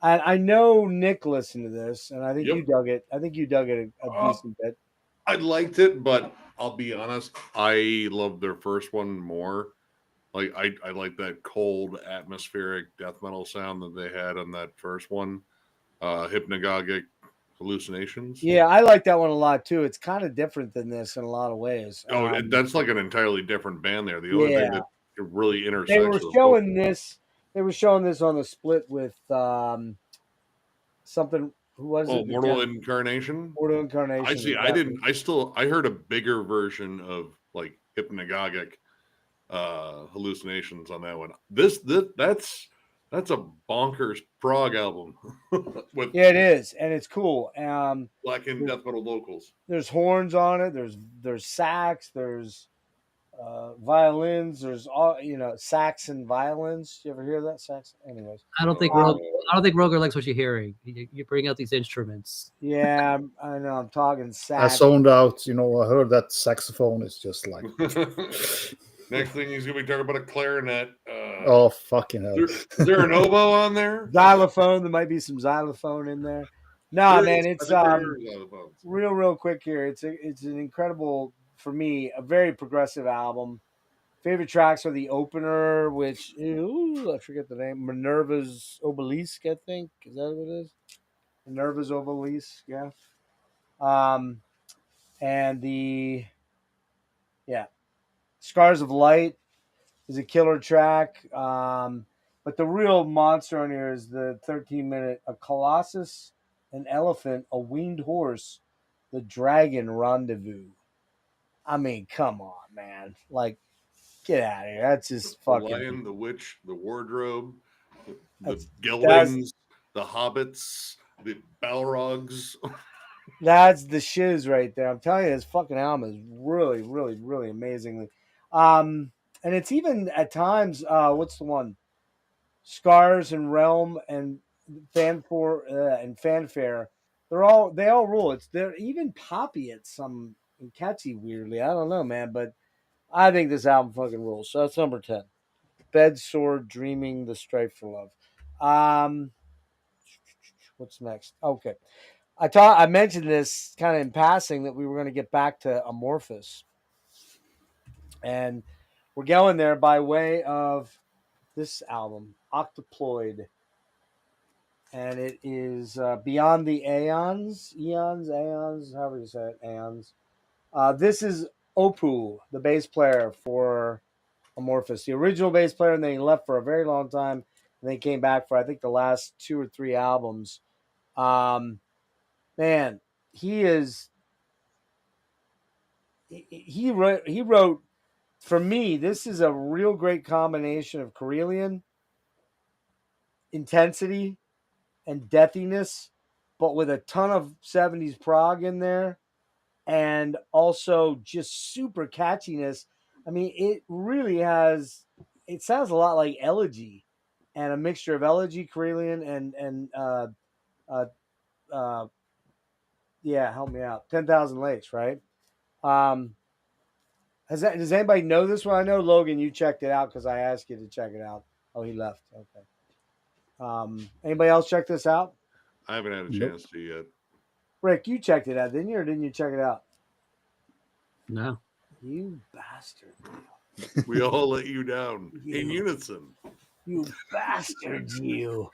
And I know Nick listened to this, and I think you dug it. I think you dug it a decent bit. I liked it, but I'll be honest, I love their first one more. Like I like that cold, atmospheric death metal sound that they had on that first one. Hypnagogic Hallucinations. Yeah, I like that one a lot too. It's kind of different than this in a lot of ways. That's like an entirely different band there. The only thing that really intersects. They were showing this. They were showing this on the split with something. Who was it? Mortal Incarnation. Mortal Incarnation. I see. I heard a bigger version of like Hypnagogic Hallucinations on that one. That's a bonkers prog album. It is, and it's cool. Black and death metal vocals. There's horns on it. There's sax. There's violins. There's all sax and violins. You ever hear that sax? Anyways, I don't think Roger likes what you're hearing. You bring out these instruments. Yeah, I know. I'm talking sax. I zoned out. I heard that saxophone is just like. Next thing he's gonna be talking about a clarinet. Oh fucking hell! Is there an oboe on there? Xylophone. There might be some xylophone in there. No, man, it's real quick here. It's an incredible, for me, a very progressive album. Favorite tracks are the opener, which I forget the name. Minerva's Obelisk, I think. Is that what it is? Minerva's Obelisk, yeah. And Scars of Light is a killer track. But the real monster on here is the 13-minute A Colossus, an Elephant, a Winged Horse, the Dragon Rendezvous. I mean, come on, man. Like, get out of here. That's just fucking. The Lion, the Witch, the Wardrobe, the Geldings, the Hobbits, the Balrogs. That's the shiz right there. I'm telling you, this fucking album is really, really, really amazingly. And it's even at times, what's the one? Scars and Realm and Fanfare. They all rule. They're even poppy at some and catchy weirdly. I don't know, man, but I think this album fucking rules. So that's number 10. Bed Sore, Dreaming the Strife for Love. What's next? Okay. I mentioned this kind of in passing that we were going to get back to Amorphous. And we're going there by way of this album, Octoploid. And it is Beyond the Aeons, however you say it, Aeons. This is Opu, the bass player for Amorphous, the original bass player, and then he left for a very long time, and then he came back for, I think, the last 2 or 3 albums. Man, he he wrote for me. This is a real great combination of Karelian intensity and deathiness, but with a ton of 70s prog in there, and also just super catchiness. I mean, it really has. It sounds a lot like Elegy, and a mixture of Elegy, Karelian, and yeah, help me out. 10,000 Lakes, right? Does anybody know this one? I know Logan, you checked it out because I asked you to check it out. Oh, he left. Okay. Anybody else check this out? I haven't had a Nope. chance to yet. Rick, you checked it out, didn't you, or didn't you check it out? No. You bastard. We all let you down in You. unison. You bastards, you.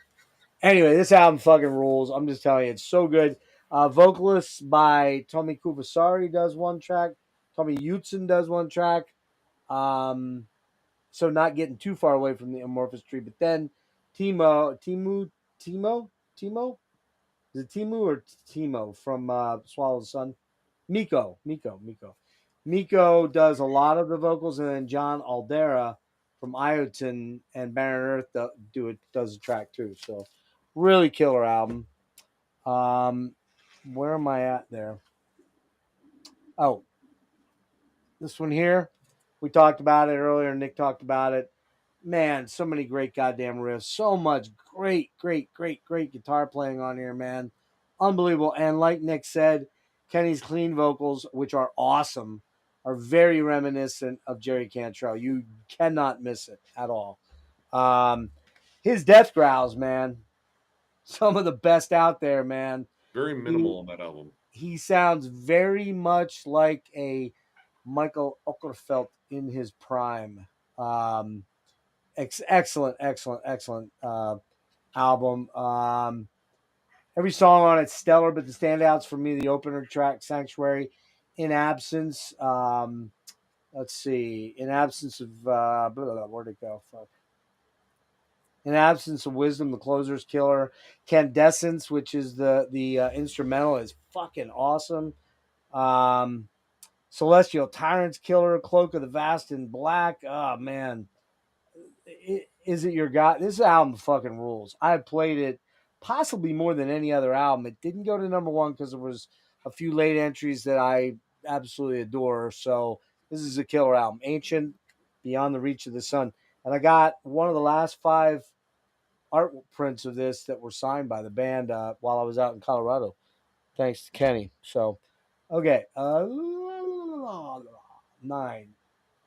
Anyway, this album fucking rules. I'm just telling you, it's so good. Vocalist by Tommy Kubasari does one track. Tommy Utzen does one track. So not getting too far away from the amorphous tree. But then Timo? Is it Timu or Timo from Swallow the Sun? Miko does a lot of the vocals, and then John Aldera from Ioton and Barren Earth does a track too. So really killer album. Where am I at there? Oh, this one here. We talked about it earlier. Nick talked about it. Man, so many great goddamn riffs. So much great guitar playing on here, man. Unbelievable. And like Nick said, Kenny's clean vocals, which are awesome, are very reminiscent of Jerry Cantrell. You cannot miss it at all. His death growls, man. Some of the best out there, man. Very minimal on that album. He sounds very much like a Michael Okerfeldt in his prime. Excellent album. Every song on it's stellar, but the standouts for me, the opener track, Sanctuary, In Absence. Let's see. In Absence of where'd it go? Fuck. In Absence of Wisdom, the closer's killer. Candescence, which is the instrumental, is fucking awesome. Celestial Tyrant's killer. Cloak of the Vast in Black. Oh man. Is it your God? This album fucking rules. I played it possibly more than any other album. It didn't go to number one because there was a few late entries that I absolutely adore. So this is a killer album. Ancient, Beyond the Reach of the Sun. And I got one of the last 5 art prints of this that were signed by the band while I was out in Colorado. Thanks to Kenny. So, okay. 9,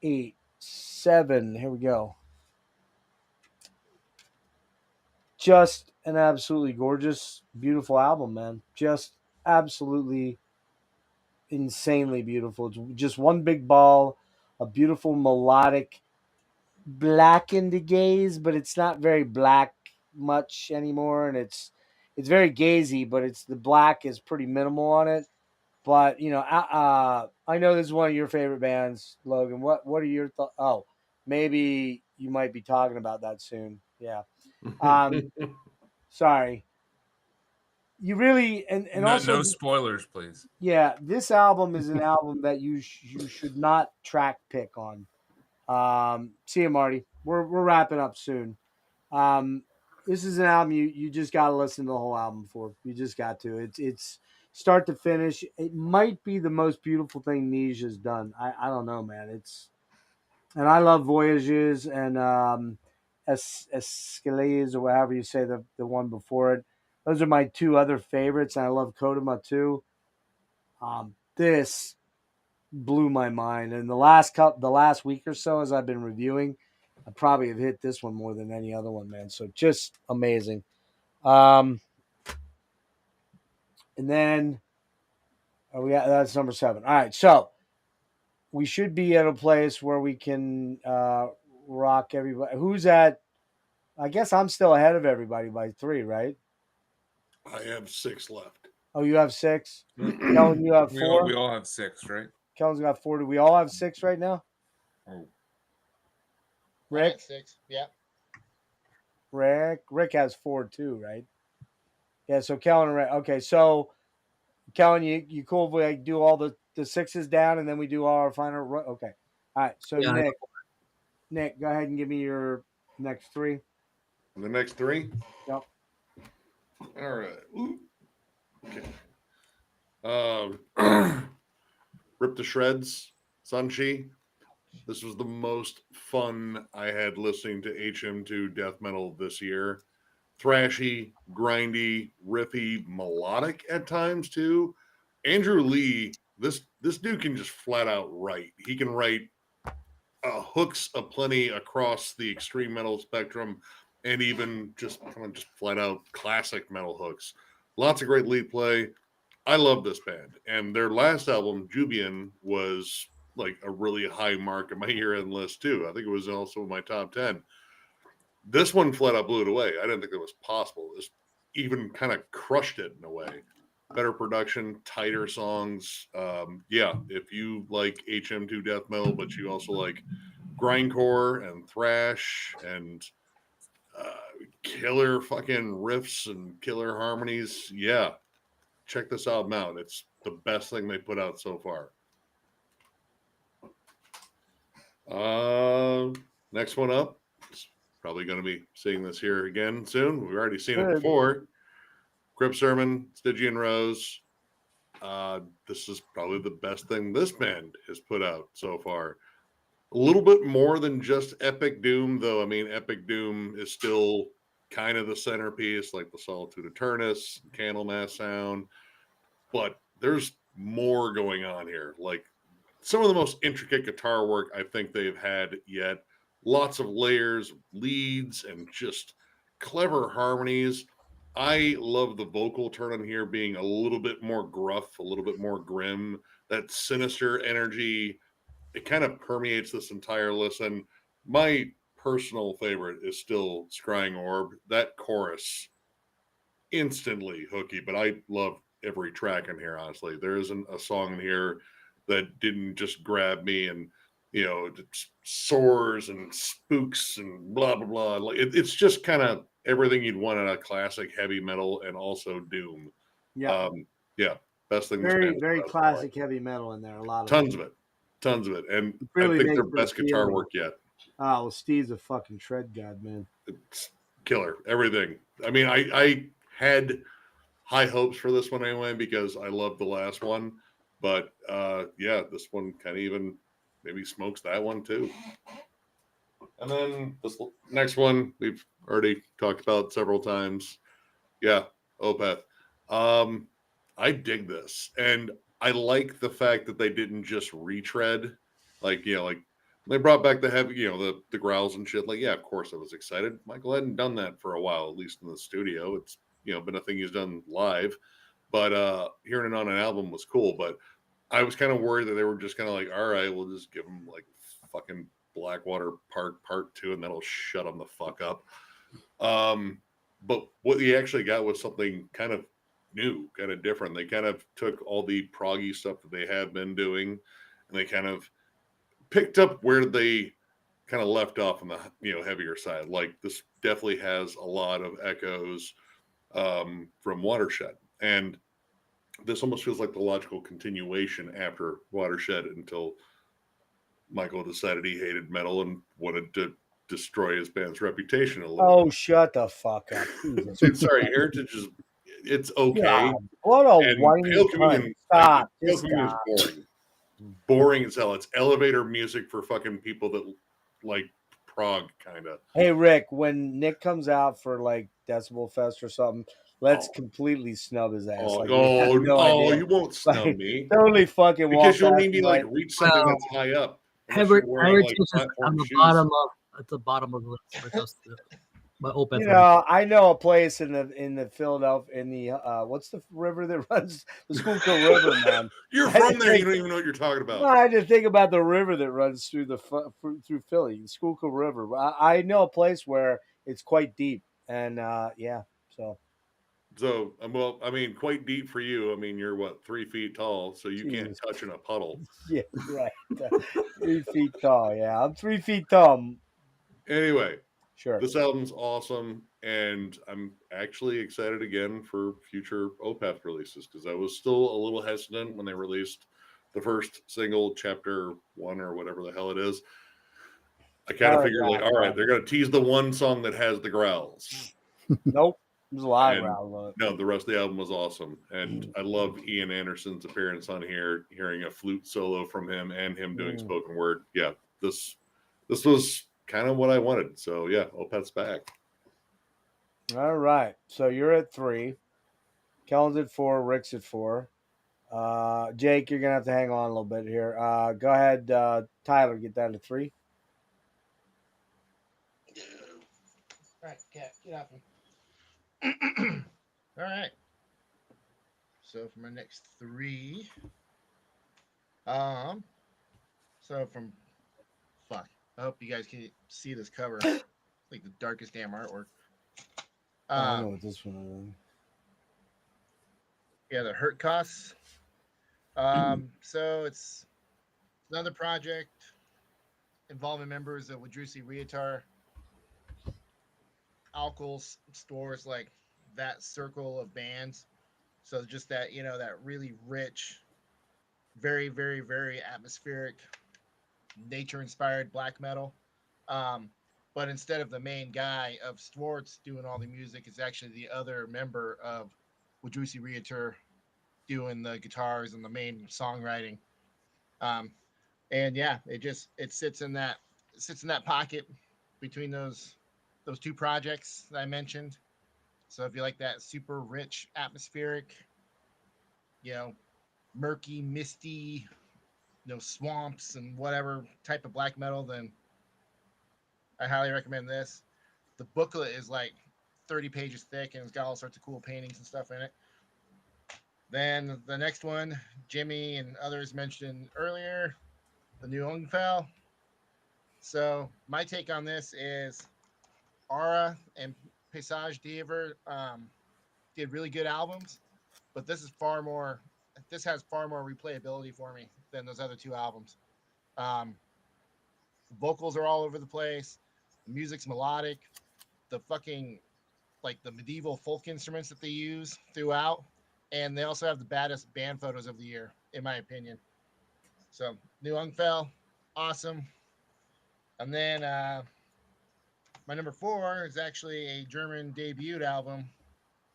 8, 7. Here we go. Just an absolutely gorgeous, beautiful album, man. Just absolutely insanely beautiful. It's just one big ball, a beautiful melodic, blackened gaze, but it's not very black much anymore, and it's very gazy, but it's the black is pretty minimal on it. But you know, I know this is one of your favorite bands, Logan. What are your thoughts? Oh, maybe you might be talking about that soon. Yeah. Sorry. You really and no, also no spoilers, please. Yeah, this album is an album that you should not track pick on. See you, Marty. We're wrapping up soon. This is an album you just got to listen to the whole album for. You just got to. It's start to finish. It might be the most beautiful thing Nige has done. I don't know, man. And I love Voyages and Escalades or however you say the one before it. Those are my 2 other favorites, and I love Kodama too. This blew my mind, and the last week or so, as I've been reviewing, I probably have hit this one more than any other one, man. So just amazing. And then that's number 7. All right, so we should be at a place where we can rock everybody. Who's at? I guess I'm still ahead of everybody by 3, right? I have 6 left. Oh, you have 6? Kellen, you have 4? We all have 6, right? Kellen's got 4. Do we all have 6 right now? Oh. Rick? 6, yeah. Rick has 4 too, right? Yeah, so Kellen and Rick. Okay, so Kellen, you cool if we do all the the sixes down, and then we do all our final. Okay. All right. So Yeah, Nick, go ahead and give me your next three. The next three. Yep. All right. Ooh. Okay. Rip to Shreds, Sunshi. This was the most fun I had listening to HM2 death metal this year. Thrashy, grindy, riffy, melodic at times too. Andrew Lee, this dude can just flat out write. He can write hooks aplenty across the extreme metal spectrum, and even just kind of just flat out classic metal hooks. Lots of great lead play. I love this band, and their last album, Jubian, was like a really high mark in my year-end list too. I think it was also in my top 10. This one flat out blew it away. I didn't think it was possible. This even kind of crushed it in a way. Better production, tighter songs. Yeah, if you like HM2 death metal, but you also like grindcore and thrash and killer fucking riffs and killer harmonies, yeah, check this album out. It's the best thing they put out so far. Next one up. Probably going to be seeing this here again soon. We've already seen it before. Crib Sermon, Stygian Rose. This is probably the best thing this band has put out so far. A little bit more than just Epic Doom, though. I mean, Epic Doom is still kind of the centerpiece, like the Solitude Eternus, Candlemass Sound. But there's more going on here. Like some of the most intricate guitar work I think they've had yet. Lots of layers, leads, and just clever harmonies. I love the vocal turn on here being a little bit more gruff, a little bit more grim. That sinister energy, it kind of permeates this entire listen. My personal favorite is still Scrying Orb. That chorus, instantly hooky, but I love every track in here, honestly. There isn't a song in here that didn't just grab me and, you know, soars and spooks and blah, blah, blah. It's just kind of everything you'd want in a classic heavy metal and also Doom. Yeah. Yeah. Best thing. Very classic heavy metal in there. A lot of tons of it. And really I think their makes best the guitar feeling. work yet. Oh, well, Steve's a fucking shred god, man. It's killer. Everything. I mean, I had high hopes for this one anyway because I loved the last one. But yeah, this one kind of even maybe smokes that one too. And then this next one we've already talked about several times. Yeah, Opeth. I dig this, and I like the fact that they didn't just retread, like, you know, like they brought back the heavy, you know, the growls and shit. Like, yeah, of course I was excited. Michael hadn't done that for a while, at least in the studio. It's, you know, been a thing he's done live, but hearing it on an album was cool. But I was kind of worried that they were just kind of like, all right, we'll just give them like fucking Blackwater Park Part 2 and that'll shut them the fuck up. But what you actually got was something kind of new, kind of different. They kind of took all the proggy stuff that they have been doing and they kind of picked up where they kind of left off on the, you know, heavier side. Like this definitely has a lot of echoes from Watershed, and this almost feels like the logical continuation after Watershed until Michael decided he hated metal and wanted to destroy his band's reputation a little. Oh, shut the fuck up. Dude, sorry, Heritage is, it's okay. God, what a And whiny Pale cunt. Communion, Stop. Pale Just Communion stop. is boring. Boring as hell. It's elevator music for fucking people that like prog, kind of. Hey, Rick, when Nick comes out for like Decibel Fest or something, let's completely snub his ass. Oh, Like, he has no idea. you won't snub Like, me. Totally fucking Because you'll walk need me past like him, reach something Well, that's high up. Unless you're wearing, Heritage like, is platform on the shoes. bottom of the list with us. My Opeth. You know, I know a place in the Philadelphia in the what's the river that runs the Schuylkill River, man. You're I had from to there. think- You don't even know what you're talking about. Well, I had to think about the river that runs through through Philly, the Schuylkill River. I know a place where it's quite deep, and yeah, so. So, well, I mean, quite deep for you. I mean, you're what, 3 feet tall, so you can't Jesus. touch in a puddle. Yeah, right. 3 feet tall. Yeah, I'm 3 feet tall. Anyway, Sure. this album's awesome, and I'm actually excited again for future Opeth releases because I was still a little hesitant when they released the first single, chapter 1 or whatever the hell it is, I kind of figured like, all right, they're gonna tease the one song that has the growls. Nope, there's a lot of And growls on it. no, the rest of the album was awesome, and I love Ian Anderson's appearance on here. Hearing a flute solo from him and him doing spoken word, yeah, this was kind of what I wanted. So yeah, Opeth's back. All right, so you're at 3. Kellen's at 4. Rick's at 4. Jake, you're gonna have to hang on a little bit here. Go ahead, Tyler, get down to 3. All right, Cat, get off me. All right. So for my next 3, so from fuck, I hope you guys can see this cover. It's like the darkest damn artwork. I know what this one is. Yeah, the Hurt Costs. So it's another project involving members of Wadrusi Riotar, Alcohol's stores, like that circle of bands. So just that, that really rich, very, very, very atmospheric, nature-inspired black metal. But instead of the main guy of Swartz doing all the music, it's actually the other member of Wadrusi Riotar doing the guitars and the main songwriting. And yeah, it sits in that pocket between those 2 projects that I mentioned. So if you like that super rich, atmospheric, murky, misty, swamps and whatever type of black metal, then I highly recommend this. The booklet is like 30 pages thick and it's got all sorts of cool paintings and stuff in it. Then the next one, Jimmy and others mentioned earlier, the new Ungfell. So my take on this is Aura and Passage d'Ivre did really good albums, but this has far more replayability for me than those other 2 albums. The vocals are all over the place. The music's melodic. The fucking, like, the medieval folk instruments that they use throughout. And they also have the baddest band photos of the year, in my opinion. So, new Ungfell, awesome. And then my number 4 is actually a German debut album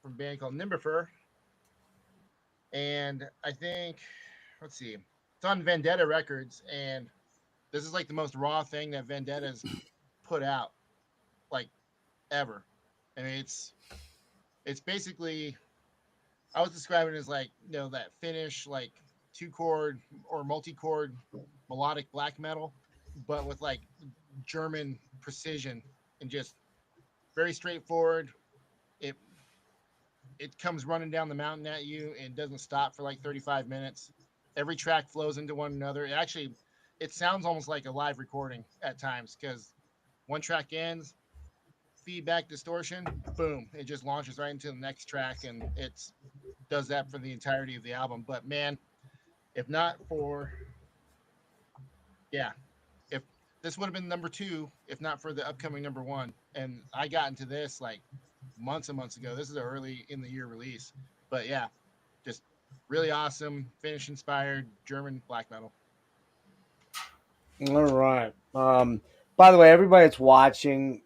from a band called Nimberfer. And I think, let's see, it's on Vendetta Records, and this is like the most raw thing that Vendetta's put out, like, ever. I mean, it's basically, I was describing it as like, that Finnish, like, 2-chord or multi-chord melodic black metal, but with like German precision and just very straightforward. It comes running down the mountain at you and doesn't stop for like 35 minutes. Every track flows into one another. It sounds almost like a live recording at times, because one track ends, feedback, distortion, boom, it just launches right into the next track, and it does that for the entirety of the album. But man, if this would have been number 2 if not for the upcoming number 1, and I got into this like months and months ago. This is an early in the year release, but yeah, just really awesome Finnish inspired German black metal. All right. By the way, everybody that's watching,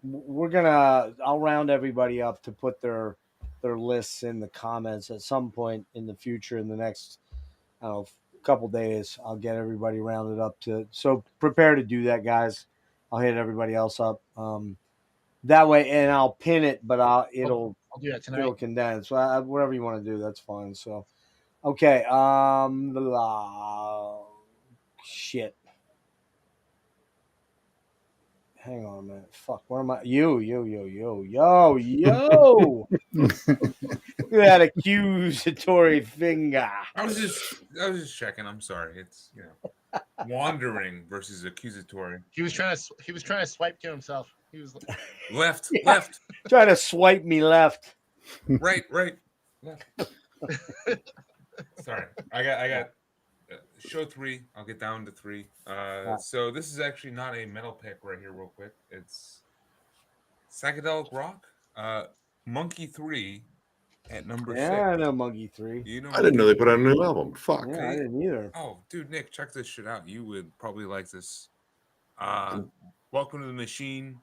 I'll round everybody up to put their lists in the comments at some point in the future. In the next, couple days, I'll get everybody rounded up so prepare to do that, guys. I'll hit everybody else up. That way, and I'll pin it, but I'll do that tonight. It'll condense. So whatever you want to do, that's fine. So, okay. Shit. Hang on a minute. Fuck. Where am I? Yo. Look at that accusatory finger. I was just checking. I'm sorry. It's wandering versus accusatory. He was trying to swipe to himself. He was left. Trying to swipe me left. Right. Left. Sorry. I got show 3. I'll get down to 3. So this is actually not a metal pick right here, real quick. It's psychedelic rock. Monkey 3 At number Yeah, 6. I know Monkey 3. You know I didn't know they put out a new album. Fuck. Yeah, I didn't either. Oh, dude, Nick, check this shit out. You would probably like this. Welcome to the Machine.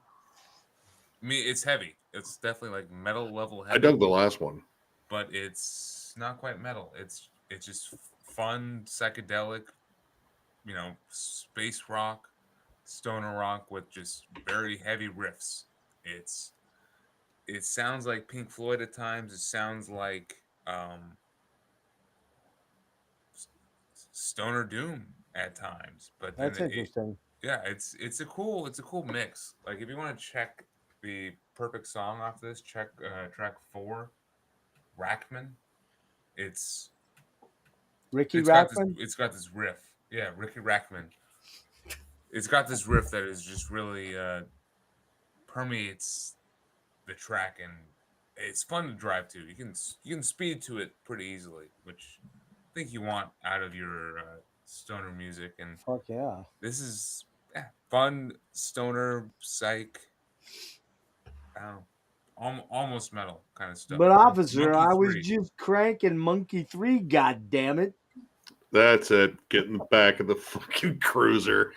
I mean, it's heavy. It's definitely like metal level heavy. I dug the last one, but it's not quite metal. It's just fun, psychedelic, you know, space rock, stoner rock with just very heavy riffs. It sounds like Pink Floyd at times. It sounds like stoner doom at times. But then That's interesting. it's a cool mix. Like if you want to check the perfect song off this, check track 4, Rackman. It's Ricky Rackman? It's got this riff. Yeah, Ricky Rackman. It's got this riff that is just really permeates the track, and it's fun to drive to. You can speed to it pretty easily, which I think you want out of your stoner music. And fuck yeah, this is fun stoner psych. Almost metal kind of stuff. But officer, Monkey I was 3. just cranking Monkey 3. God damn it! That's it. Get in the back of the fucking cruiser.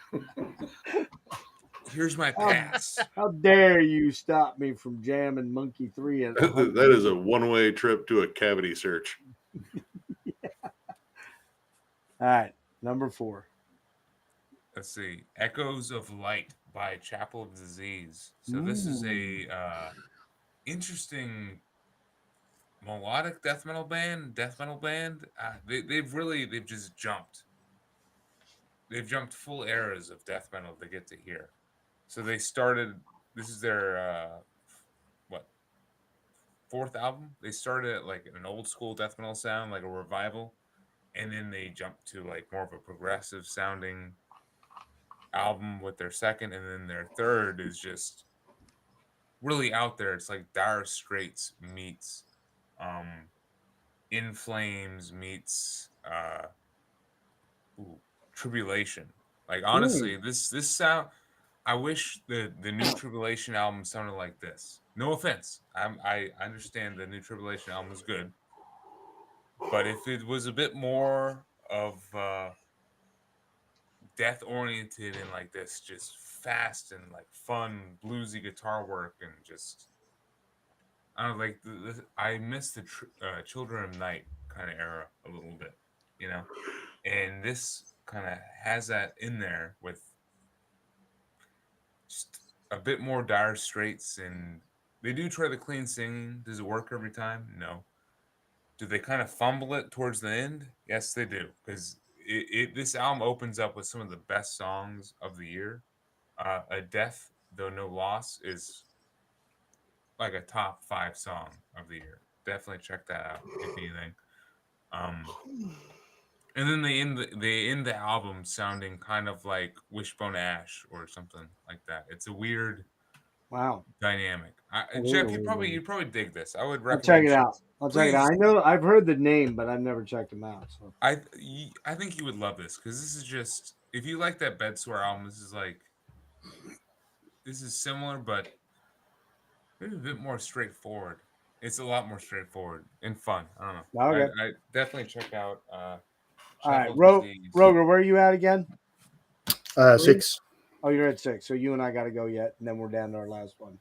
Here's my pass. How dare you stop me from jamming Monkey 3? That is a one-way trip to a cavity search. Yeah. All right, number 4. Let's see. Echoes of Light by Chapel of Disease. So this is a interesting melodic death metal band. They've just jumped. They've jumped full eras of death metal to get to here. So they started. This is their 4th album. They started at like an old school death metal sound, like a revival, and then they jumped to like more of a progressive sounding album with their 2nd, and then their 3rd is just really out there. It's like Dire Straits meets In Flames meets Tribulation. Like honestly, this sound. I wish the new Tribulation album sounded like this. No offense, I understand the new Tribulation album is good, but if it was a bit more of death oriented and like this, just fast and like fun bluesy guitar work, and just I don't know, like I miss the Children of Night kind of era a little bit, you know, and this kind of has that in there with just a bit more Dire Straits, and they do try the clean singing. Does it work every time? No. Do they kind of fumble it towards the end? Yes, they do, because this album opens up with some of the best songs of the year. A Death, Though No Loss is like a top 5 song of the year. Definitely check that out if anything. And then they end the album sounding kind of like Wishbone Ash or something like that. It's a weird dynamic. Jeff, you'd probably dig this. I would recommend. I'll check it out. I know I've heard the name, but I've never checked them out. So I think you would love this, because this is just, if you like that Bedsore album, this is similar, but maybe a bit more straightforward. It's a lot more straightforward and fun. I don't know. Okay. I definitely check out. All right, Roger, where are you at again? 6. Oh, you're at 6. So you and I got to go yet, and then we're down to our last one.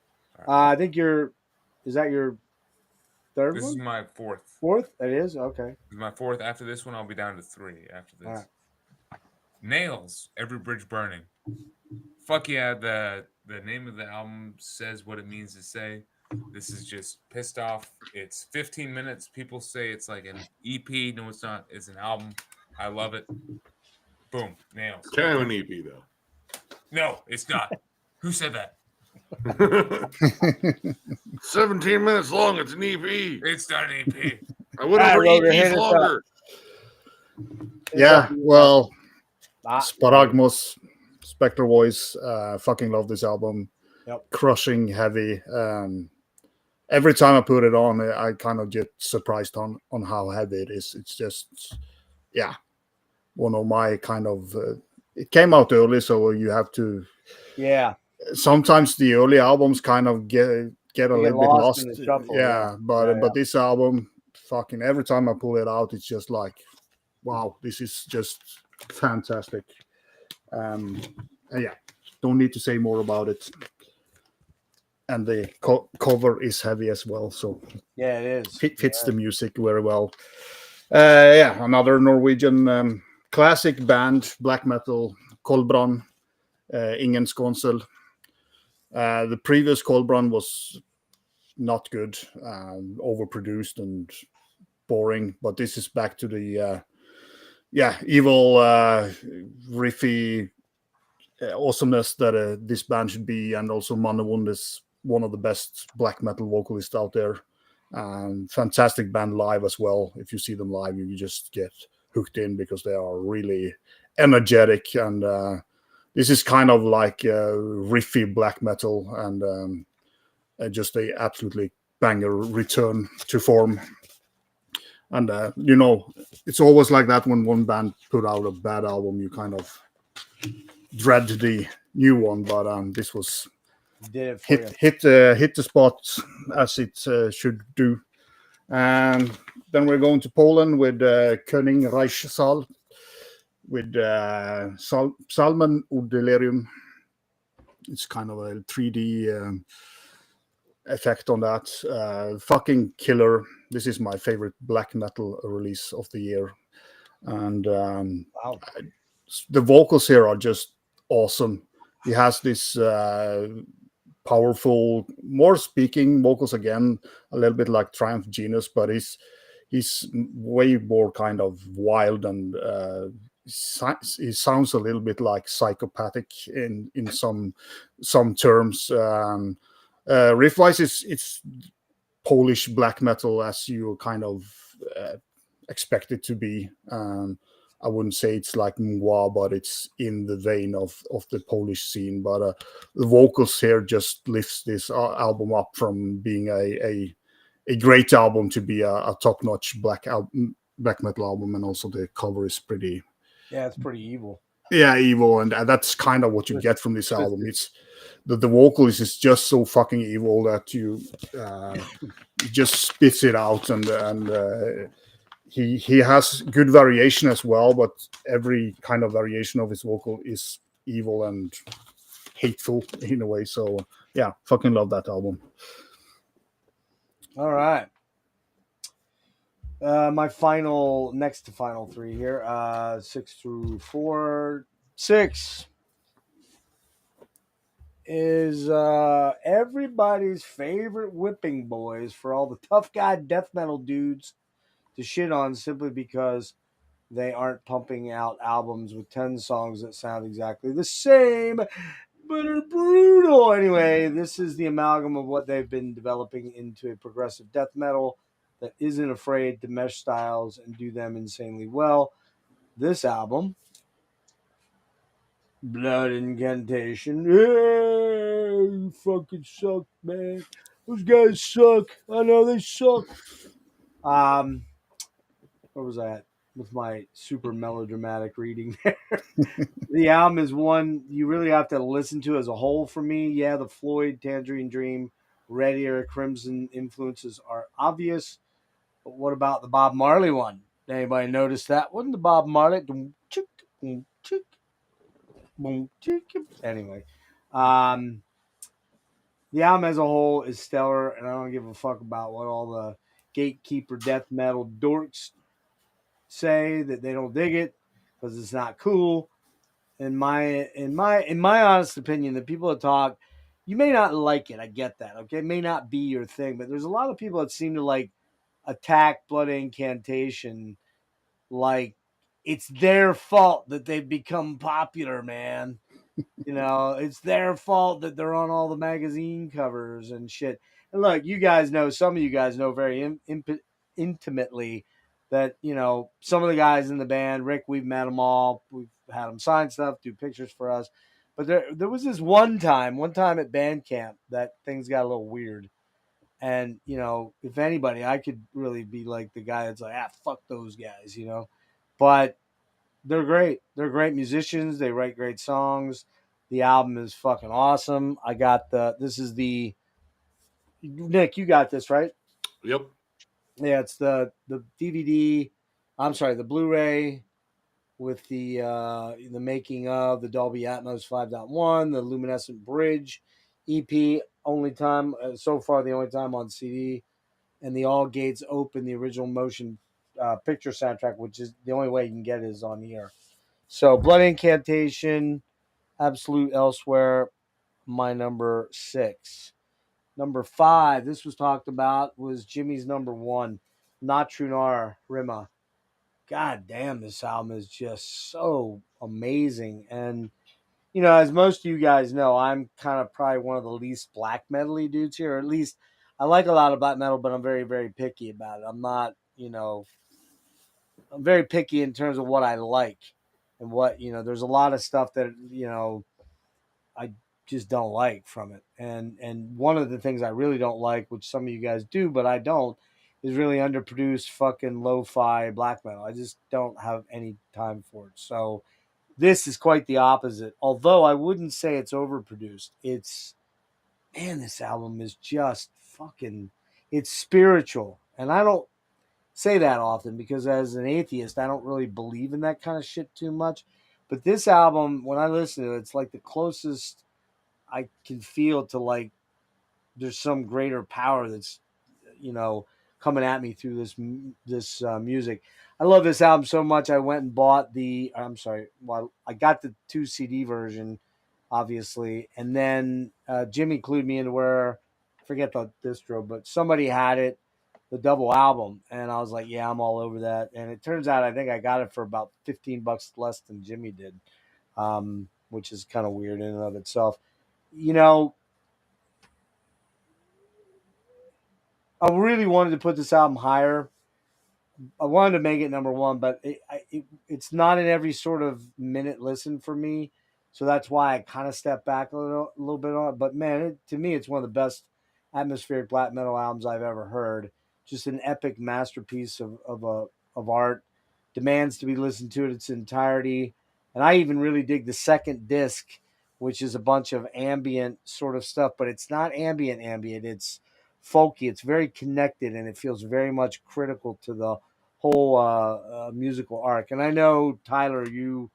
I think is that your 3rd one? This is my 4th. 4th? It is? Okay. This is my 4th. After this one, I'll be down to 3 after this. All right. Nails, Every Bridge Burning. Fuck yeah, the name of the album says what it means to say. This is just pissed off. It's 15 minutes. People say it's like an EP. No, it's not. It's an album. I love it. Boom. Nails. Kind of an EP, though. No, it's not. Who said that? 17 minutes long. It's an EP. It's not an EP. I would have EPs longer. Yeah, well, Sparagmos, Spectre Voice, fucking love this album. Yep. Crushing, heavy. Every time I put it on, I kind of get surprised on how heavy it is. It's just, one of my kind of. It came out early, so you have to. Yeah. Sometimes the early albums kind of get a little bit lost. In the shuffle, but this album, fucking every time I pull it out, it's just like, wow, this is just fantastic. And yeah, don't need to say more about it. And the cover is heavy as well, so Yeah, it is. Fits the music very well. Yeah, another Norwegian classic band, black metal, Kolbrand, Ingen Skånsel. The previous Kolbrand was not good, overproduced and boring, but this is back to the evil, riffy awesomeness that this band should be, and also Mannevund is one of the best black metal vocalists out there. Fantastic band live as well. If you see them live, you just get hooked in because they are really energetic, and this is kind of like riffy black metal, and just a absolutely banger return to form. And it's always like that when one band put out a bad album, you kind of dread the new one, but this was Did it for you. hit the spot as it should do. And then we're going to Poland with König Reichsal with Salmen och Delirium. It's kind of a 3D effect on that. Fucking killer. This is my favorite black metal release of the year. And wow. The vocals here are just awesome. He has this powerful, more speaking vocals again, a little bit like Triumph Genus, but he's way more kind of wild, and he sounds a little bit like psychopathic in some terms. Riff wise, it's Polish black metal as you kind of expect it to be. I wouldn't say it's like moi, but it's in the vein of the Polish scene. But the vocals here just lifts this album up from being a great album to be a top-notch black metal album, and also the cover is pretty. Yeah, it's pretty evil. Yeah, evil, and that's kind of what you get from this album. It's the vocal is just so fucking evil that you just spits it out, and he has good variation as well, but every kind of variation of his vocal is evil and hateful in a way. So yeah, fucking love that album. All right. My next to final three here, 6 through 4. 6 is everybody's favorite whipping boys for all the tough guy death metal dudes to shit on simply because they aren't pumping out albums with 10 songs that sound exactly the same but are brutal. Anyway, this is the amalgam of what they've been developing into a progressive death metal that isn't afraid to mesh styles and do them insanely well. This album, Blood Incantation. Yeah, you fucking suck, man. Those guys suck. I know they suck. Where was I at with my super melodramatic reading there? The album is one you really have to listen to as a whole for me. Yeah, the Floyd, Tangerine Dream, Red Ear, Crimson influences are obvious. But what about the Bob Marley one? Anybody notice that one? The Bob Marley. Anyway, the album as a whole is stellar, and I don't give a fuck about what all the gatekeeper death metal dorks say that they don't dig it because it's not cool. In my honest opinion, the people that talk, you may not like it. I get that. Okay, it may not be your thing, but there's a lot of people that seem to like attack Blood Incantation like it's their fault that they've become popular, man. It's their fault that they're on all the magazine covers and shit. And look, you guys know, some of you guys know very intimately that, some of the guys in the band, Rick, we've met them all. We've had them sign stuff, do pictures for us. But there was this one time at Bandcamp that things got a little weird. And, if anybody, I could really be like the guy that's like, fuck those guys, But they're great. They're great musicians. They write great songs. The album is fucking awesome. This is the Nick, you got this, right? Yep. Yeah, it's the DVD. I'm sorry, the Blu-ray with the making of the Dolby Atmos 5.1, the Luminescent Bridge EP, only time so far the only time on CD, and the All Gates Open, the original motion picture soundtrack, which is the only way you can get it is on here. So Blood Incantation, Absolute Elsewhere, my number 6. Number 5, this was talked about, was Jimmy's number 1, Natrunar Rima. God damn, this album is just so amazing. And, you know, as most of you guys know, I'm kind of probably one of the least black metal-y dudes here. Or at least I like a lot of black metal, but I'm very, very picky about it. I'm not, you know, I'm very picky in terms of what I like and what, you know, there's a lot of stuff that, you know, I just don't like from it. And one of the things I really don't like, which some of you guys do, but I don't, is really underproduced fucking lo-fi black metal. I just don't have any time for it. So this is quite the opposite. Although I wouldn't say it's overproduced. It's, man, this album is just fucking, it's spiritual. And I don't say that often because as an atheist, I don't really believe in that kind of shit too much. But this album, when I listen to it, it's like the closest I can feel to like there's some greater power that's, you know, coming at me through this music. I love this album so much. I went and bought I got the 2 CD version, obviously, and then Jimmy clued me into where I forget the distro, but somebody had it, the double album, and I was like, yeah, I'm all over that. And it turns out I think I got it for about $15 less than Jimmy did, which is kind of weird in and of itself. You know, I really wanted to put this album higher. I wanted to make it number 1, but it's not in every sort of minute listen for me. So that's why I kind of stepped back a little bit on it. But man, to me, it's one of the best atmospheric black metal albums I've ever heard. Just an epic masterpiece of art. Demands to be listened to in its entirety. And I even really dig the second disc, which is a bunch of ambient sort of stuff, but it's not ambient. It's folky. It's very connected, and it feels very much critical to the whole musical arc. And I know, Tyler, you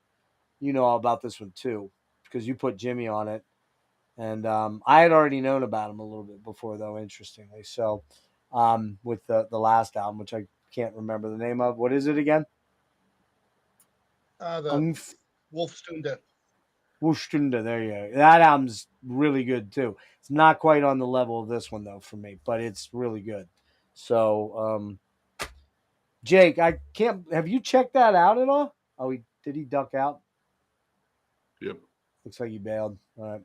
know all about this one too, because you put Jimmy on it. And I had already known about him a little bit before, though, interestingly. So with the last album, which I can't remember the name of. What is it again? The Wolfstunde. Wolfstunde, there you go. That album's really good, too. It's not quite on the level of this one, though, for me, but it's really good. So, Jake, I can't. Have you checked that out at all? Oh, did he duck out? Yep. Looks like he bailed. All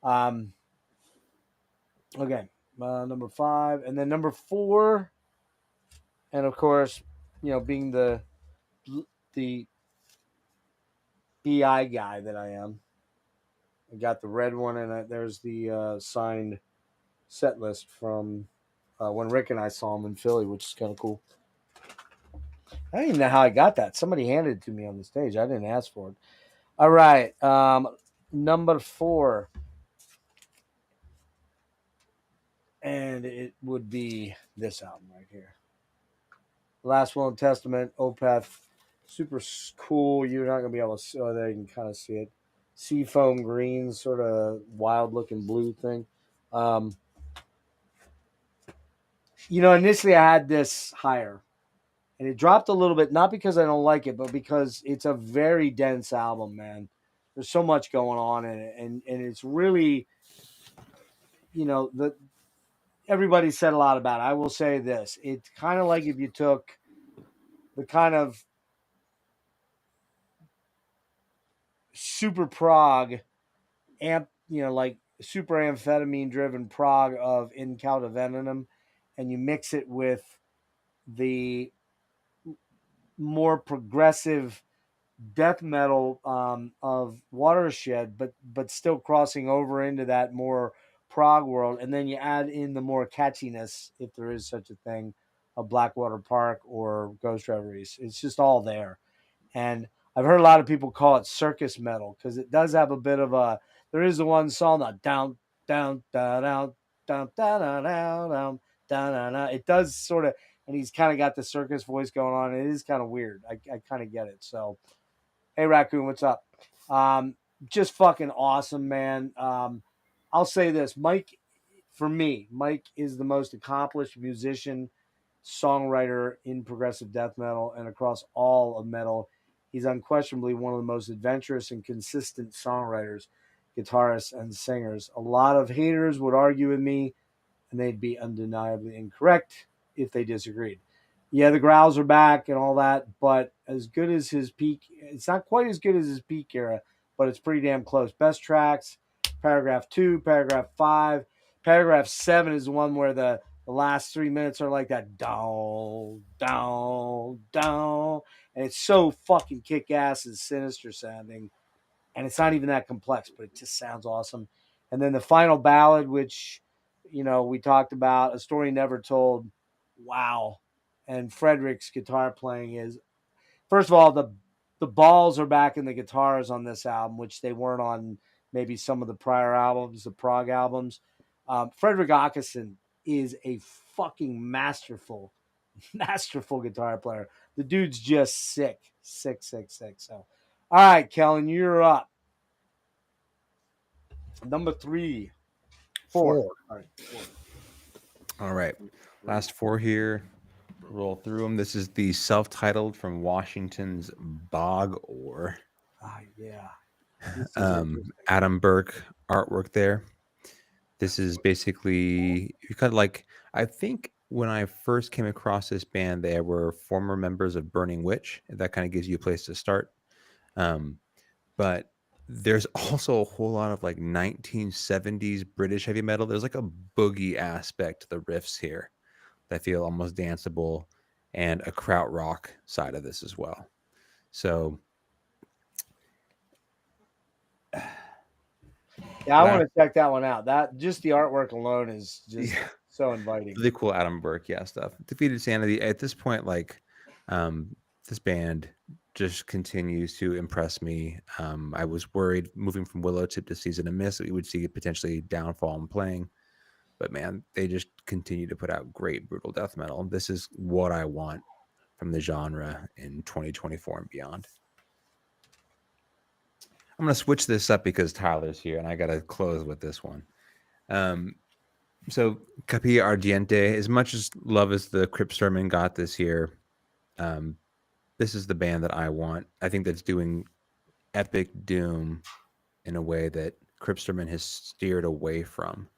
right. Okay. Number 5, and then number 4, and of course, you know, being the BI guy that I am, I got the red one, and there's the signed set list from when Rick and I saw him in Philly, which is kind of cool. I don't even know how I got that. Somebody handed it to me on the stage. I didn't ask for it. All right. Number 4. And it would be this album right here. Last Will and Testament, Opeth. Super cool. You're not going to be able to see. Oh, there you can kind of see it. Seafoam green, sort of wild looking blue thing. You know, initially I had this higher. And it dropped a little bit, not because I don't like it, but because it's a very dense album, man. There's so much going on in it. And it's really, you know, everybody said a lot about it. I will say this. It's kind of like if you took the kind of super prog like super amphetamine driven prog of Incauda Venenum, and you mix it with the more progressive death metal of Watershed, but still crossing over into that more prog world, and then you add in the more catchiness, if there is such a thing, of Blackwater Park or Ghost Reveries. It's just all there. And I've heard a lot of people call it circus metal because it does have a bit of a. There is the one song that down down down down down down down down down. It does sort of and he's kind of got the circus voice going on. It is kind of weird. I kind of get it. So, hey, Raccoon, what's up? Just fucking awesome, man. I'll say this, Mike. For me, Mike is the most accomplished musician, songwriter in progressive death metal and across all of metal. He's unquestionably one of the most adventurous and consistent songwriters, guitarists, and singers. A lot of haters would argue with me, and they'd be undeniably incorrect if they disagreed. Yeah, the growls are back and all that, but as good as his peak, it's not quite as good as his peak era, but it's pretty damn close. Best tracks, paragraph 2, paragraph 5. Paragraph 7 is the one where the last 3 minutes are like that down, down, down. And it's so fucking kick ass and sinister sounding. And it's not even that complex, but it just sounds awesome. And then the final ballad, which, we talked about, A Story Never Told. Wow. And Frederick's guitar playing is, first of all, the balls are back in the guitars on this album, which they weren't on maybe some of the prior albums, the prog albums. Frederick Åkesson is a fucking masterful guitar player. The dude's just sick. So, all right, Kellen, you're up. Number 3, 4. All right, 4. All right. Last 4 here. Roll through them. This is the self-titled from Washington's Bog Ore. Yeah. Adam Burke artwork there. This is basically kind of like, I think when I first came across this band, they were former members of Burning Witch. That kind of gives you a place to start. But there's also a whole lot of like 1970s British heavy metal. There's like a boogie aspect to the riffs here that feel almost danceable, and a krautrock side of this as well. So yeah, I want to check that one out. That just the artwork alone is just so inviting. Really cool Adam Burke, stuff. Defeated Sanity. At this point, like this band just continues to impress me. I was worried moving from Willowtip to Season of Mist that we would see potentially downfall in playing. But man, they just continue to put out great brutal death metal. This is what I want from the genre in 2024 and beyond. I'm going to switch this up because Tyler's here and I got to close with this one. So Capilla Ardiente, as much as love as the Crypt Sermon got this year, this is the band that I want. I think that's doing epic doom in a way that Crypt Sermon has steered away from.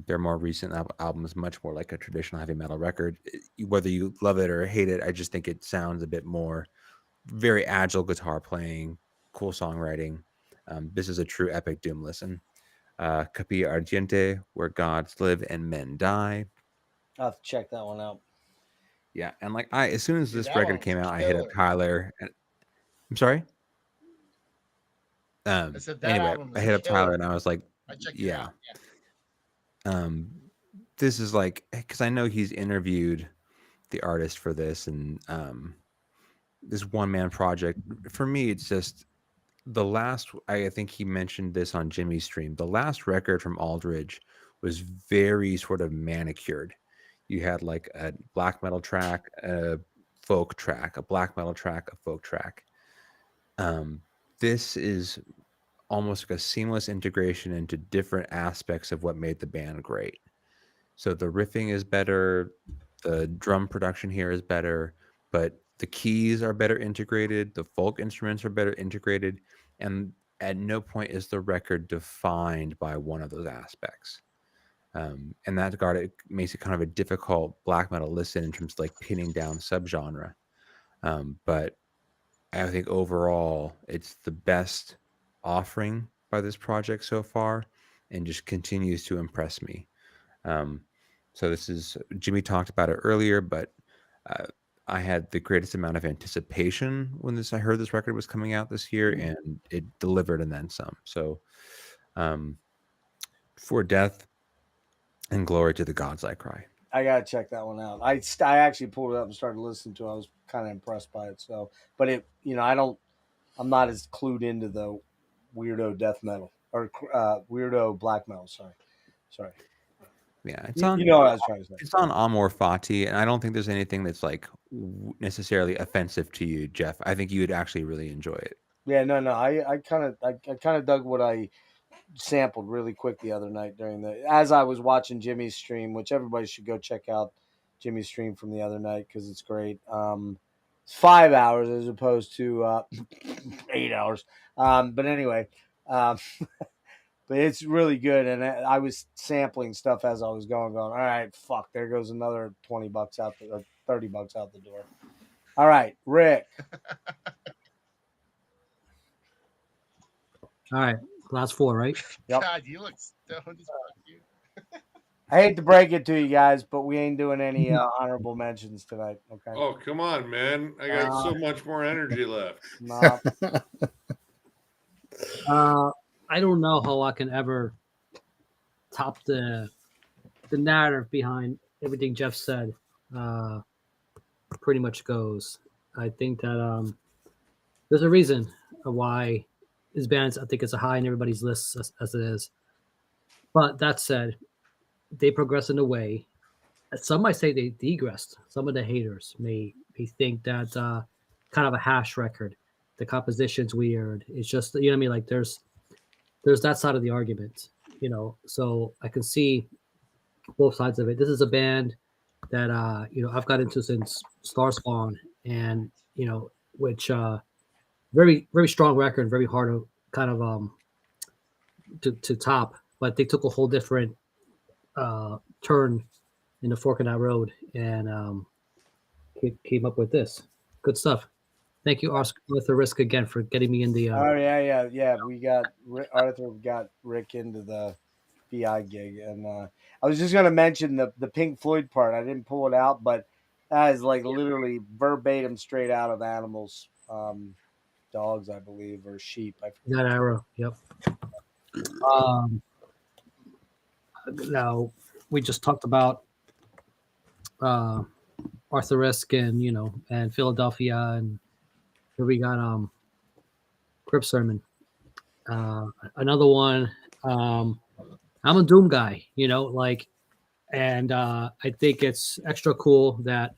Their more recent album is much more like a traditional heavy metal record. Whether you love it or hate it, I just think it sounds a bit more very agile guitar playing, cool songwriting. This is a true epic doom listen. Capilla Ardiente, Where Gods Live and Men Die. I'll have to check that one out. Yeah, and like as soon as this record came out, I hit up Tyler. I'm sorry. Anyway, I hit up Tyler and I was like, yeah. This is like, because I know he's interviewed the artist for this, and this one-man project. For me, it's just the last. I think he mentioned this on Jimmy's stream. The last record from Aldridge was very sort of manicured. You had like a black metal track, a folk track, a black metal track, a folk track. This is almost like a seamless integration into different aspects of what made the band great. So the riffing is better, the drum production here is better, but the keys are better integrated, the folk instruments are better integrated, and at no point is the record defined by one of those aspects. In that regard, it makes it kind of a difficult black metal listen in terms of like pinning down subgenre. But I think overall, it's the best offering by this project so far, and just continues to impress me. So this is, Jimmy talked about it earlier, but I had the greatest amount of anticipation when I heard this record was coming out this year, and it delivered and then some. So for death and glory to the gods I cry. I gotta check that one out. I actually pulled it up and started listening to it. I was kind of impressed by it. So, but it, I'm not as clued into the weirdo death metal or weirdo black metal. Sorry. Yeah, it's You, on. you know what I was trying to say. It's on Amor Fati, and I don't think there's anything that's like necessarily offensive to you, Jeff. I think you would actually really enjoy it. Yeah, no. I kind of dug what I sampled really quick the other night as I was watching Jimmy's stream, which everybody should go check out Jimmy's stream from the other night because it's great. It's 5 hours as opposed to 8 hours. But anyway, but it's really good. And I was sampling stuff as I was going. All right, fuck, there goes another $20 out or $30 out the door. All right, Rick. All right, last four, right? Yep. God, you look stoned as fuck, dude. I hate to break it to you guys, but we ain't doing any honorable mentions tonight. Okay. Oh, come on, man. I got so much more energy left. Nah. I don't know how I can ever top the narrative behind everything Jeff said. Pretty much goes. I think that there's a reason why his bands, I think it's a high in everybody's lists as it is. But that said, they progress in a way. Some might say they degressed. Some of the haters may think that kind of a hash record. The composition's weird. It's just, you know what I mean? Like there's that side of the argument, you know. So I can see both sides of it. This is a band that you know, I've got into since Star Spawn, and you know, which very, very strong record, very hard to kind of to top. But they took a whole different turn in the fork of that road and came up with this good stuff. Thank you, Arthur Risk, again for getting me in the. Oh yeah. We got Arthur got Rick into the VI gig, and I was just gonna mention the Pink Floyd part. I didn't pull it out, but that is like literally verbatim, straight out of Animals, dogs, I believe, or sheep. I forget. That arrow. Yep. Now we just talked about Arthur Risk and you know and Philadelphia, and here we got Crip Sermon. Another one. I'm a Doom guy, you know, like, and I think it's extra cool that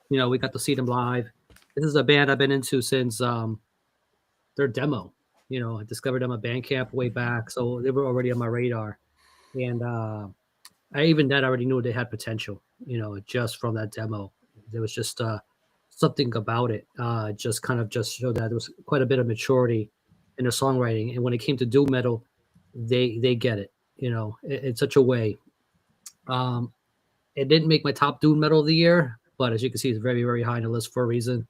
you know we got to see them live. This is a band I've been into since their demo. You know, I discovered them at Bandcamp way back, so they were already on my radar. And I even then already knew they had potential, you know, just from that demo. There was just something about it, just kind of just showed that there was quite a bit of maturity in their songwriting. And when it came to doom metal, they get it, you know, in such a way. It didn't make my top doom metal of the year, but as you can see, it's very, very high on the list for a reason.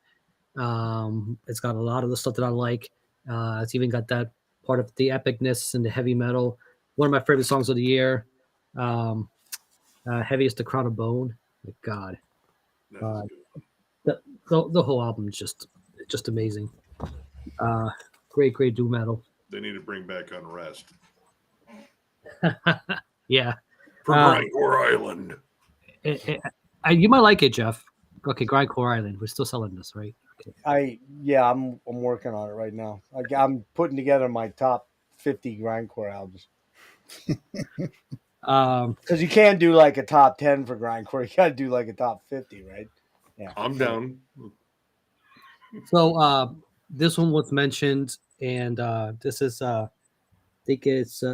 It's got a lot of the stuff that I like. It's even got that part of the epicness and the heavy metal. One of my favorite songs of the year, Heaviest the Crown of Bone. My God. The whole album is just amazing. Great doom metal. They need to bring back Unrest. Yeah. For Grindcore Island. You might like it, Jeff. Okay, Grindcore Island. We're still selling this, right? Okay. I'm working on it right now. I'm putting together my top 50 Grindcore albums. Because you can't do like a top 10 for Grindcore. You got to do like a top 50, right? Yeah. I'm down. So this one was mentioned, and this is I think it's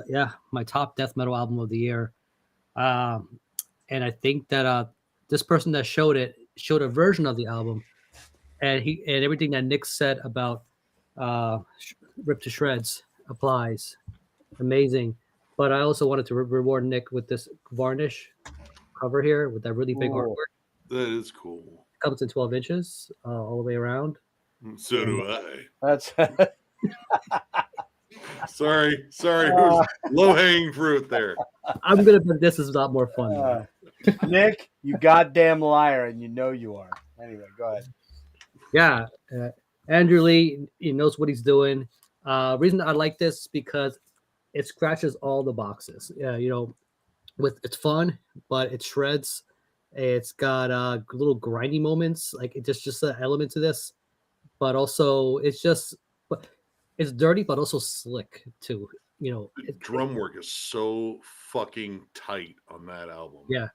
my top death metal album of the year. And I think that this person that showed a version of the album, and everything that Nick said about Rip to Shreds applies. Amazing. But I also wanted to reward Nick with this varnish cover here with that really big artwork. That is cool. It comes in 12 inches all the way around. So do I. That's sorry. Low hanging fruit there. I'm gonna bet this is a lot more fun. Nick, you goddamn liar, and you know you are. Anyway, go ahead. Yeah, Andrew Lee, he knows what he's doing. Reason I like this is because it scratches all the boxes. You know, it's fun, but it shreds. It's got little grindy moments, like it just an element to this, but also it's dirty, but also slick too. The drum work is so fucking tight on that album. Yeah,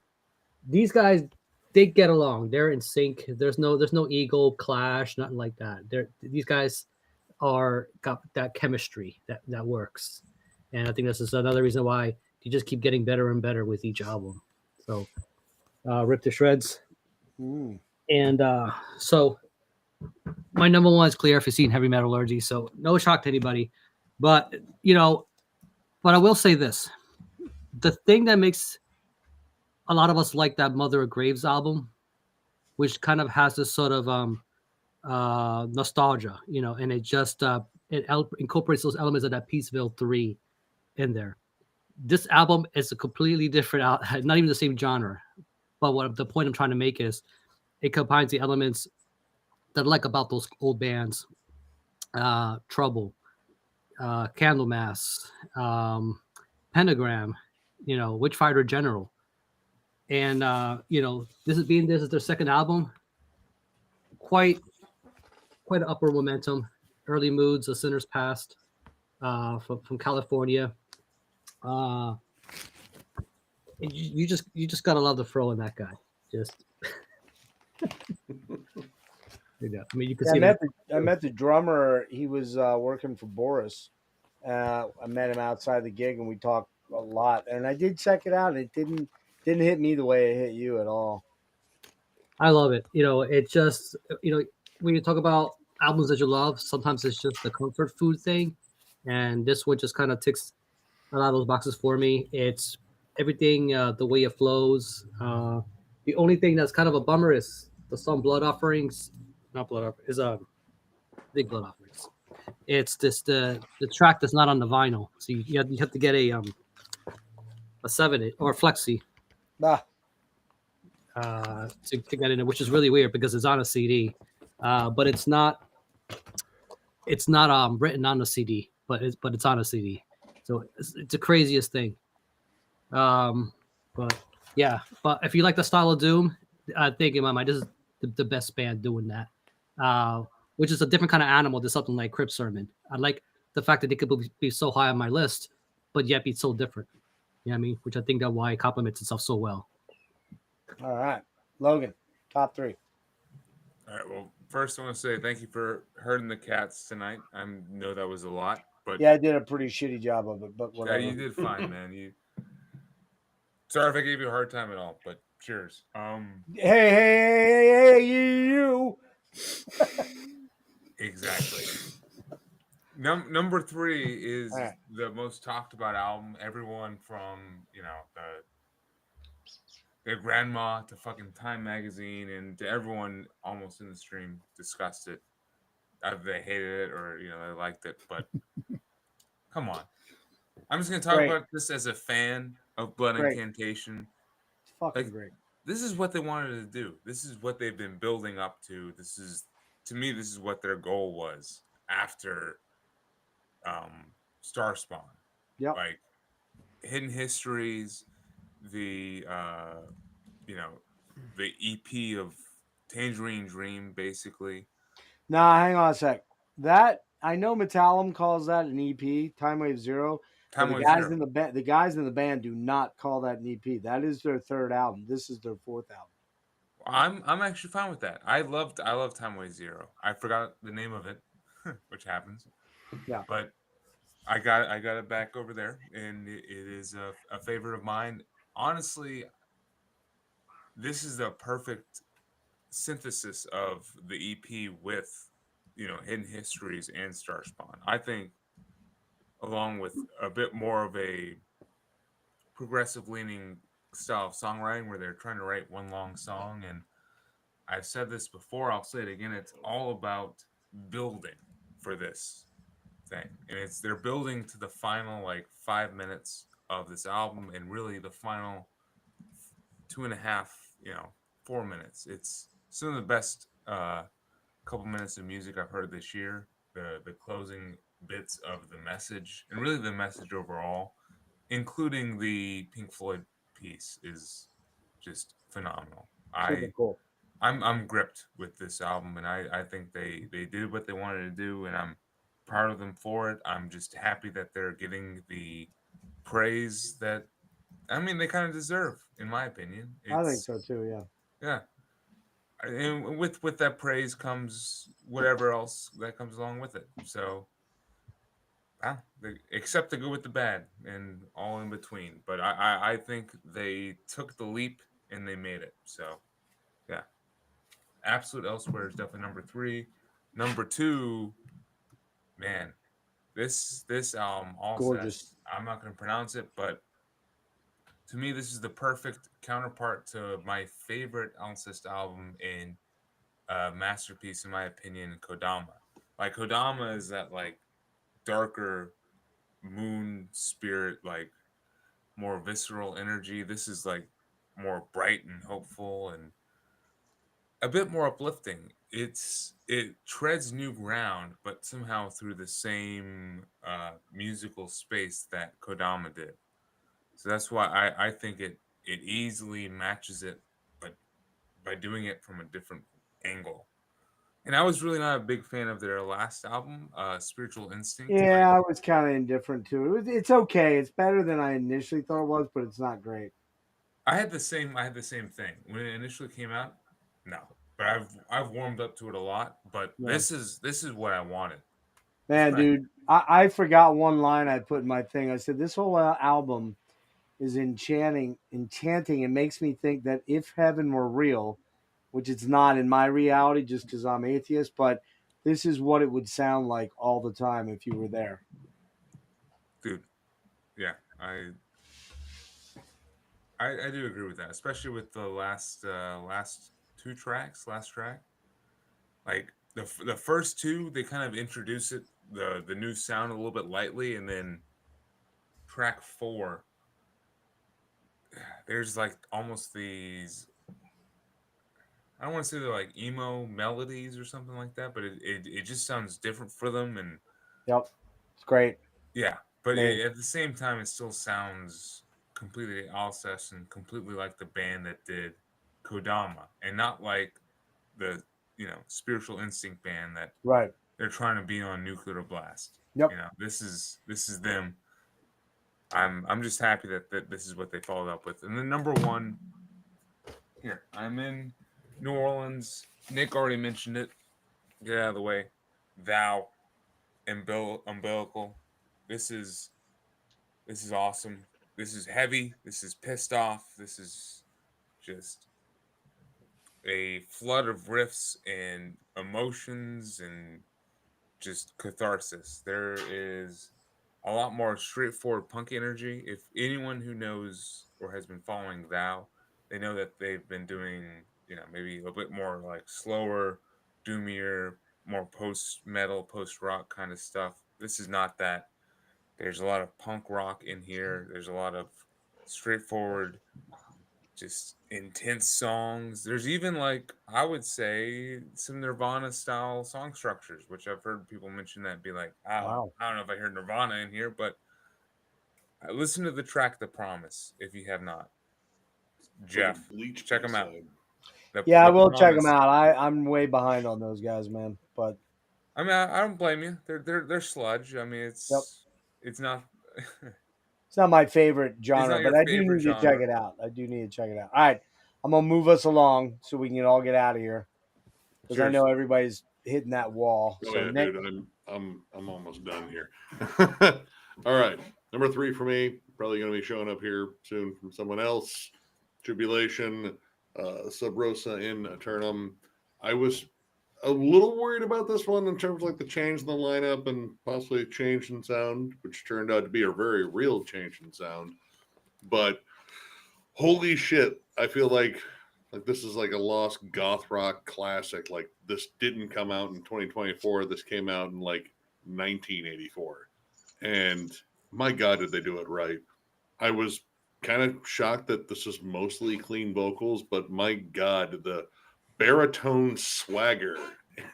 these guys, they get along. They're in sync. There's no ego clash, nothing like that. These guys are got that chemistry that works, and I think this is another reason why you just keep getting better and better with each album. So, rip to shreds. And so my number one is clear if you've seen Heavy Metallurgy, so no shock to anybody. But but I will say this: the thing that makes a lot of us like that Mother of Graves album, which kind of has this sort of nostalgia, and it just incorporates those elements of that Peaceville 3 in there. This album is a completely different, not even the same genre. But what the point I'm trying to make is it combines the elements that I like about those old bands, Trouble, Candlemass, Pentagram, Witchfighter General. And this is their second album. Quite upward momentum. Early Moods, A Sinner's Past, from California. You just gotta love the throw in that guy. Just I mean, you can see. I met the drummer. He was working for Boris. I met him outside the gig, and we talked a lot. And I did check it out. And it didn't hit me the way it hit you at all. I love it. It just when you talk about albums that you love, sometimes it's just the comfort food thing, and this one just kind of ticks a lot of those boxes for me. It's everything, the way it flows. The only thing that's kind of a bummer is the song "Blood Offerings." Not Blood Offerings. Is Big Blood Offerings. It's this the track that's not on the vinyl, so you have to get a 7 or a flexi to get in it, which is really weird because it's on a CD, but it's not written on the CD, but it's on a CD, so it's the craziest thing. But yeah, but if you like the style of Doom, I think in my mind this is the best band doing that. Which is a different kind of animal than something like Crypt Sermon. I like the fact that they could be so high on my list, but yet be so different. You know what I mean? Which I think that's why it complements itself so well. All right. Logan, top 3. All right. Well, first I want to say thank you for herding the cats tonight. I know that was a lot, but yeah, I did a pretty shitty job of it, but whatever. Yeah, you did fine, man. Sorry if I gave you a hard time at all, but cheers. Hey, you. Exactly. Number 3 is the most talked about album. Everyone from their grandma to fucking Time Magazine and to everyone almost in the stream discussed it. Either they hated it or they liked it, but come on. I'm just gonna talk about this as a fan of Blood Incantation. It's fucking great. This is what they wanted to do. This is what they've been building up to. This is what their goal was after Starspawn. Yep. Like Hidden Histories, the the EP of Tangerine Dream, basically. Nah, hang on a sec. That I know Metallum calls that an EP, Time Wave Zero. The guys in the band do not call that an EP. That is their third album. This is their fourth album. I'm actually fine with that. I love Time Wave Zero. I forgot the name of it, which happens. Yeah. But I got it back over there, and it is a favorite of mine. Honestly, this is the perfect synthesis of the EP with Hidden Histories and Starspawn. I think, along with a bit more of a progressive leaning style of songwriting where they're trying to write one long song, and I've said this before, I'll say it again, it's all about building for this thing, and they're building to the final 5 minutes of this album, and really the final 2.5 4 minutes. It's some of the best couple minutes of music I've heard this year. The closing bits of the message, and really the message overall, including the Pink Floyd piece, is just phenomenal. Super cool. I'm gripped with this album, and I think they did what they wanted to do, and I'm proud of them for it. I'm just happy that they're getting the praise that, I mean, they kind of deserve, in my opinion. I think so too. Yeah. Yeah. And with that praise comes whatever else that comes along with it. So, accept the good with the bad and all in between. But I think they took the leap and they made it. So, yeah. Absolute Elsewhere is definitely number 3. Number 2, man, this album, Gorgeous. Alcest, I'm not going to pronounce it, but to me, this is the perfect counterpart to my favorite Alcest album in masterpiece, in my opinion, Kodama. Like, Kodama is that, like, darker moon spirit, like, more visceral energy. This is, like, more bright and hopeful and a bit more uplifting. It treads new ground, but somehow through the same musical space that Kodama did. So that's why I think it easily matches it, but by doing it from a different angle. And I was really not a big fan of their last album, Spiritual Instinct. Yeah, I was kind of indifferent to it. It's okay. It's better than I initially thought it was, but it's not great. I had the same thing when it initially came out. No, but I've warmed up to it a lot. But Yeah. this is what I wanted. Man, dude, I forgot one line I put in my thing. I said this whole album is enchanting. It makes me think that if heaven were real, which it's not in my reality, just because I'm atheist, but this is what it would sound like all the time if you were there. Dude, yeah, I do agree with that, especially with the last track. Like the first 2, they kind of introduce the new sound a little bit lightly, and then track 4, there's like almost these, I don't want to say they're like emo melodies or something like that, but it just sounds different for them. And yep, it's great. Yeah, but Man. at the same time, it still sounds completely Alcest and completely like the band that did Kodama, and not like the Spiritual Instinct band that right they're trying to be on Nuclear Blast. Yep. This is them. I'm just happy that this is what they followed up with. And then number 1, here, I'm in New Orleans. Nick already mentioned it. Get out of the way. Thou, Umbilical. This is awesome. This is heavy. This is pissed off. This is just a flood of riffs and emotions and just catharsis. There is a lot more straightforward punk energy. If anyone who knows or has been following Thou, they know that they've been doing, maybe a little bit more like slower, doomier, more post-metal, post-rock kind of stuff. This is not that. There's a lot of punk rock in here. There's a lot of straightforward, just intense songs. There's even, like, I would say, some Nirvana style song structures, which I've heard people mention that and be like, Wow. I don't know if I heard Nirvana in here, but listen to the track The Promise if you have not. Jeff, check them out. I will check them out. I'm way behind on those guys, man. But I mean, I don't blame you. They're sludge. I mean, it's not. It's not my favorite genre, not but your I do favorite need to check genre. it out. All right, I'm gonna move us along so we can all get out of here because I know everybody's hitting that wall. Oh, So yeah, Nick, dude, I'm almost done here. All right, number 3 for me, probably going to be showing up here soon from someone else. Tribulation, Sub Rosa in Eternum. I was a little worried about this one in terms of like the change in the lineup and possibly a change in sound, which turned out to be a very real change in sound. But holy shit, I feel like this is like a lost goth rock classic. Like, this didn't come out in 2024. This came out in like 1984. And my God, did they do it right. I was kind of shocked that this is mostly clean vocals, but my God, the baritone swagger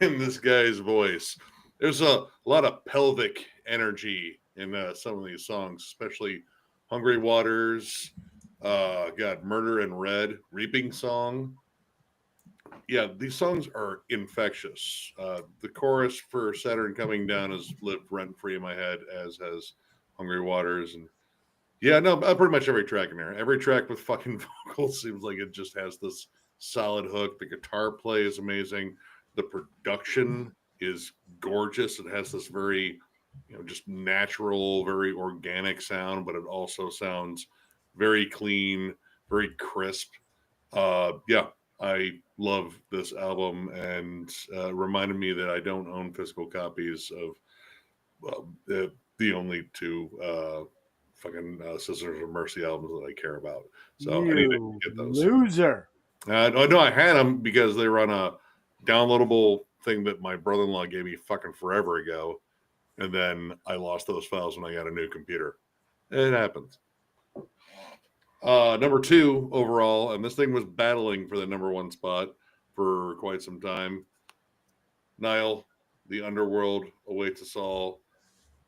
in this guy's voice. There's a lot of pelvic energy in some of these songs, especially Hungry Waters, Murder in Red, Reaping Song. yeah, these songs are infectious. The chorus for Saturn Coming Down has lived rent free in my head, as has Hungry Waters. And yeah, no, pretty much every track in there. Every track with fucking vocals seems like it just has this solid hook. The guitar play is amazing. The production is gorgeous. It has this very, just natural, very organic sound, but it also sounds very clean, very crisp. Yeah, I love this album, and reminded me that I don't own physical copies of the only two fucking Sisters of Mercy albums that I care about. So I need to get those. Loser. No, I had them because they were on a downloadable thing that my brother-in-law gave me fucking forever ago, and then I lost those files when I got a new computer. It happens. Number 2 overall, and this thing was battling for the number 1 spot for quite some time. Nile, The Underworld Awaits Us All.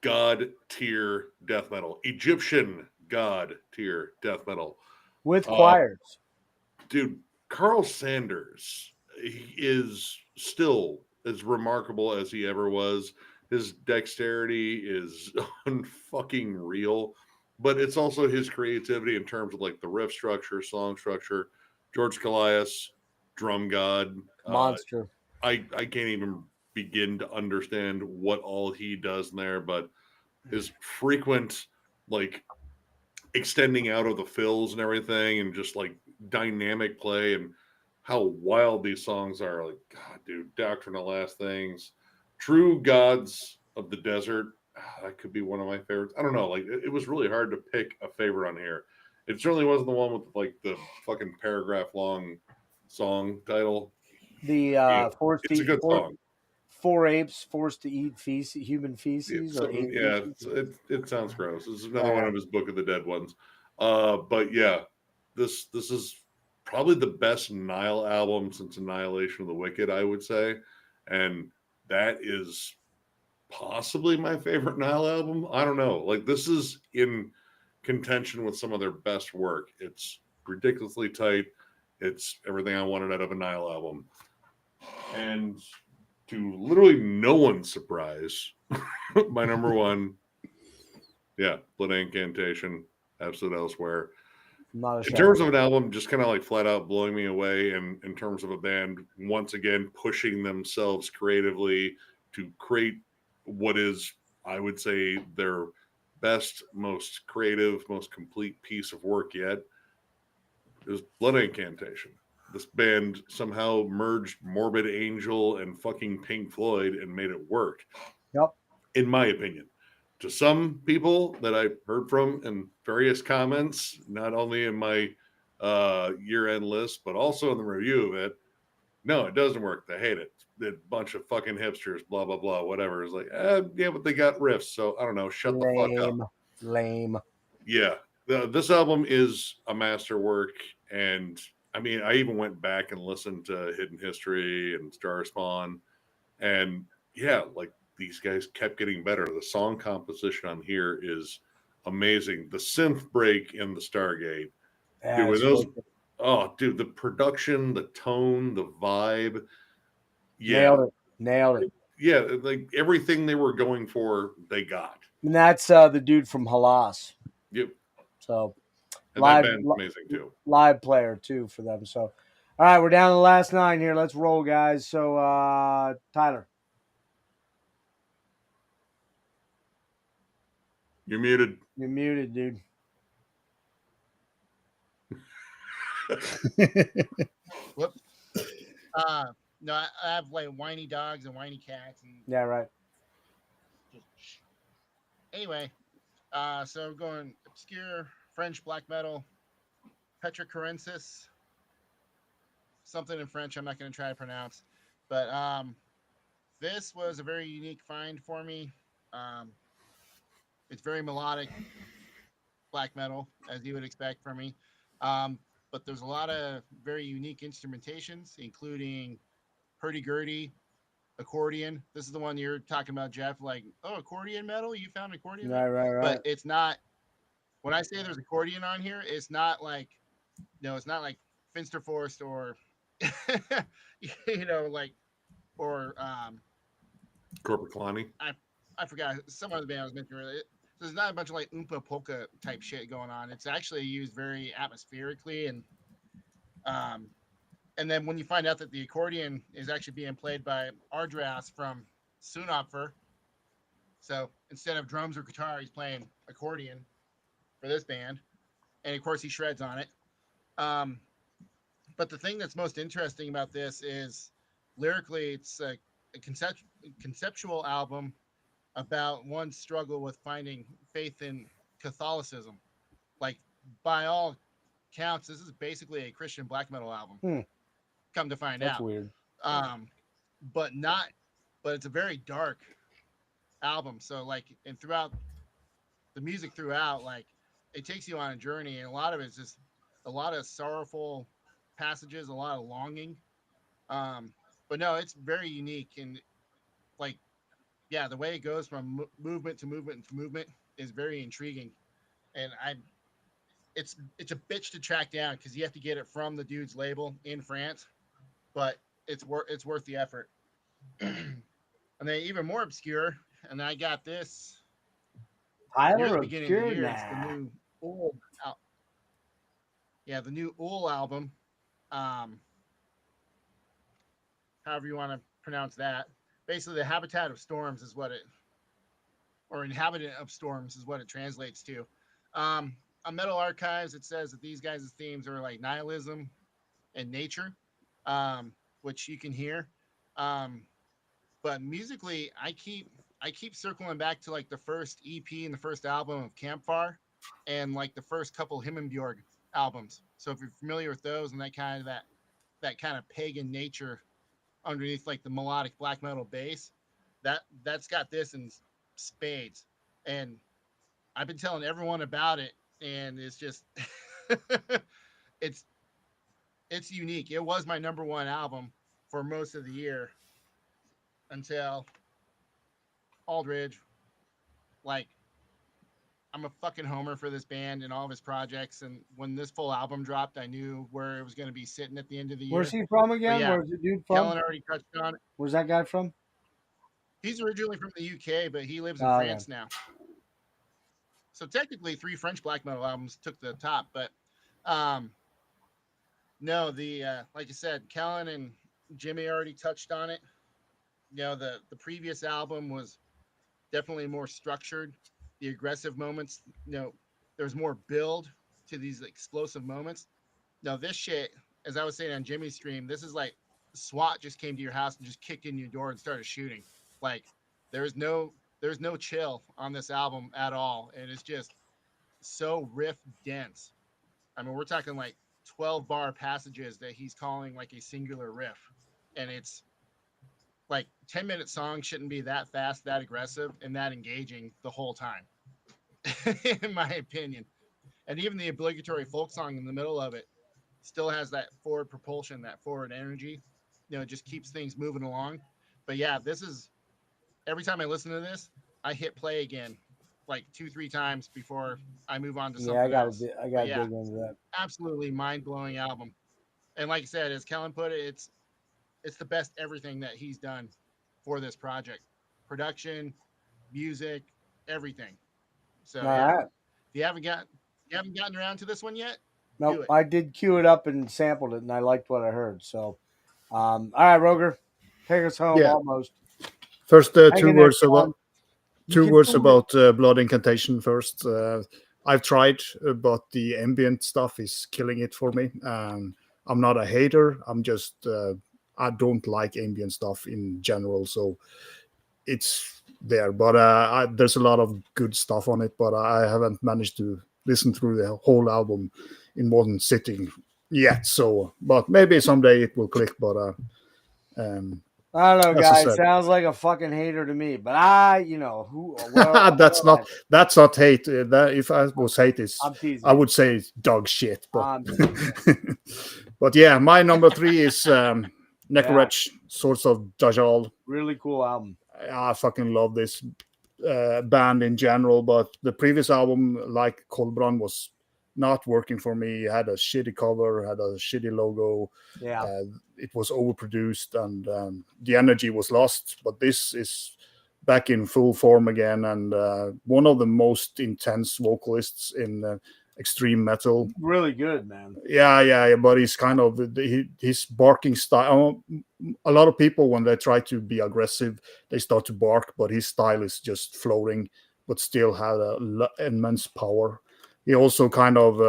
God tier death metal. Egyptian God tier death metal. With choirs. Dude, Carl Sanders, he is still as remarkable as he ever was. His dexterity is unfucking real, but it's also his creativity in terms of like the riff structure, song structure. George Callias, drum god. Monster. I can't even begin to understand what all he does in there, but his frequent like extending out of the fills and everything, and just like dynamic play, and how wild these songs are. Like, God, dude, Doctrine of Last Things, True Gods of the Desert. That could be one of my favorites. I don't know. Like, it was really hard to pick a favorite on here. It certainly wasn't the one with like the fucking paragraph long song title. The forced it's a good song. 4 apes forced to eat human feces. It sounds gross. This is another one of his Book of the Dead ones. But yeah, this is probably the best Nile album since Annihilation of the Wicked, I would say, and that is possibly my favorite Nile album. I don't know. Like, this is in contention with some of their best work. It's ridiculously tight. It's everything I wanted out of a Nile album, and to literally no one's surprise, my number 1, yeah, Blood Incantation, Absolute Elsewhere. In terms of an album, just kind of like flat out blowing me away, and in terms of a band, once again, pushing themselves creatively to create what is, I would say, their best, most creative, most complete piece of work yet, is Blood Incantation. This band somehow merged Morbid Angel and fucking Pink Floyd and made it work. Yep. In my opinion. To some people that I've heard from in various comments, not only in my year-end list, but also in the review of it, no, it doesn't work. They hate it. They're a bunch of fucking hipsters, blah, blah, blah, whatever. It's like, yeah, but they got riffs, so I don't know. Shut the fuck up. Lame. Yeah. This album is a masterwork, and I mean, I even went back and listened to Hidden History and Star Spawn, and yeah, like, these guys kept getting better. The song composition on here is amazing. The synth break in the Stargate. Dude, the production, the tone, the vibe. Yeah. Nailed it. Yeah, like everything they were going for, they got. And that's the dude from Halas. Yep. So and that band's amazing too. Live player too for them. So all right, we're down to the last 9 here. Let's roll, guys. So Tyler. You're muted. You're muted, dude. Whoop. No, I have like whiny dogs and whiny cats. And yeah, right. Anyway, so we're going obscure French black metal, Petra Carensis, something in French I'm not going to try to pronounce. But this was a very unique find for me. It's very melodic black metal, as you would expect from me. But there's a lot of very unique instrumentations, including hurdy-gurdy, accordion. This is the one you're talking about, Jeff. Like, oh, accordion metal? You found accordion metal? Right. But it's not, when I say there's accordion on here, it's not like, no, it's not like Finsterforce or you know, like, or Corporate Kalani. I forgot some other band I was mentioning earlier. So there's not a bunch of like oompa polka type shit going on. It's actually used very atmospherically, and then when you find out that the accordion is actually being played by Ardras from Sunopfer, so instead of drums or guitar, he's playing accordion for this band, and of course he shreds on it. But the thing that's most interesting about this is lyrically, it's a conceptual album about one's struggle with finding faith in Catholicism. Like, by all counts, this is basically a Christian black metal album. Come to find That's out, weird. but it's a very dark album. So like, and throughout the music throughout, like, it takes you on a journey, and a lot of it's just a lot of sorrowful passages, a lot of longing. But no, it's very unique, and like, yeah, the way it goes from movement to movement to movement is very intriguing, and it's a bitch to track down because you have to get it from the dude's label in France, but it's worth the effort. And then even more obscure, and I got this near Tyler the beginning of the Obscure, year. It's the new Ool the new Ool album. However you want to pronounce that. Basically, the Habitat of Storms is what it, or Inhabitant of Storms is what it translates to. On Metal Archives, it says that these guys' themes are like nihilism and nature, which you can hear. But musically, I keep circling back to like the first EP and the first album of Campfire, and like the first couple Himmelbjörg albums. So if you're familiar with those and that kind of pagan nature underneath like the melodic black metal bass, that's got this in spades. And I've been telling everyone about it, and it's just it's unique. It was my number one album for most of the year until Aldridge. Like, I'm a fucking homer for this band and all of his projects, and when this full album dropped, I knew where it was going to be sitting at the end of the year. Where's he from again? Yeah, Where's the dude from? Kellen already touched on it. Where's that guy from? He's originally from the UK, but he lives in Oh, France now. So technically, 3 French black metal albums took the top, but no, the like I said, Kellen and Jimmy already touched on it. You know, the previous album was definitely more structured. The aggressive moments, you know, there's more build to these explosive moments. Now, this shit, as I was saying on Jimmy's stream, this is like SWAT just came to your house and just kicked in your door and started shooting. Like, there's no chill on this album at all, and it's just so riff dense. I mean, we're talking like 12-bar passages that he's calling like a singular riff, and it's like 10-minute songs shouldn't be that fast, that aggressive, and that engaging the whole time, in my opinion. And even the obligatory folk song in the middle of it still has that forward propulsion, that forward energy. You know, it just keeps things moving along. But yeah, this is, every time I listen to this, I hit play again like 2-3 times before I move on to something else. I gotta dig into that. Absolutely mind-blowing album. And like I said, as Kellen put it, it's the best everything that he's done for this project. Production, music, everything. So Right. if you haven't gotten around to this one yet, No, do it. I did cue it up and sampled it, and I liked what I heard. So, all right, Roger, take us home. Yeah. Almost. First, Hang two in there, words Sean. about Blood Incantation. First, I've tried, but the ambient stuff is killing it for me. I'm not a hater. I'm just I don't like ambient stuff in general, so it's there. But there's a lot of good stuff on it, but I haven't managed to listen through the whole album in one sitting yet. So, but maybe someday it will click. But I don't know, as I guys. said. Sounds like a fucking hater to me. But who? that's not hate. That if I was hate, I'm teasing. I would say it's dog shit. But I'm teasing. but yeah, my number 3 is Necroretch, Swords of Dajjal. Really cool album. I fucking love this band in general, but the previous album, like Kolbrand, was not working for me. It had a shitty cover, had a shitty logo. Yeah. It was overproduced, and the energy was lost. But this is back in full form again, and one of the most intense vocalists in extreme metal. Really good, man. Yeah. But he's kind of his barking style. A lot of people, when they try to be aggressive, they start to bark, but his style is just floating, but still had immense power. He also kind of,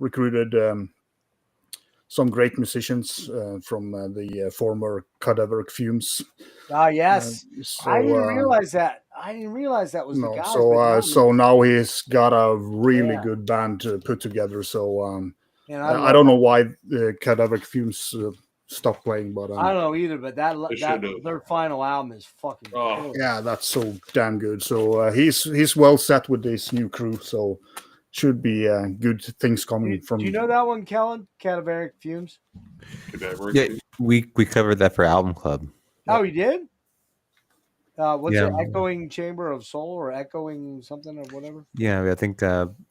recruited some great musicians from the former Cadaveric Fumes. Ah, yes. So, I didn't realize that. I didn't realize that was the no, guy. so now he's got a really good band put together. So And I don't know why the Cadaveric Fumes stopped playing, but I don't know either. But that should've. their final album is fucking. killer. yeah, that's so damn good. So he's well set with this new crew. So should be good things coming from. Do you know that one, Kellen? Cadaveric Fumes. Yeah, we covered that for Album Club. Oh, you did? What's Yeah. it? Echoing Chamber of Soul or Echoing something or whatever? Yeah, I think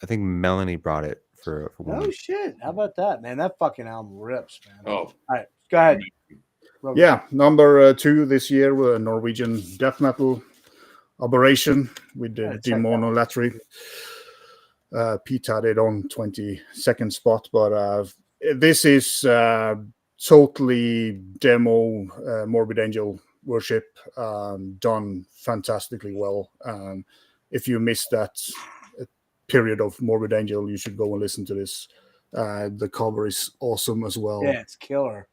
Melanie brought it for one Oh week. shit! How about that, man? That fucking album rips, man. Oh, all right, go ahead. Rogan. Yeah, number 2 this year, Norwegian death metal Aberration with the Demonolatry. Pete had it on 22nd spot, but this is totally demo Morbid Angel worship, done fantastically well. If you missed that period of Morbid Angel, you should go and listen to this. The cover is awesome as well. Yeah, it's killer.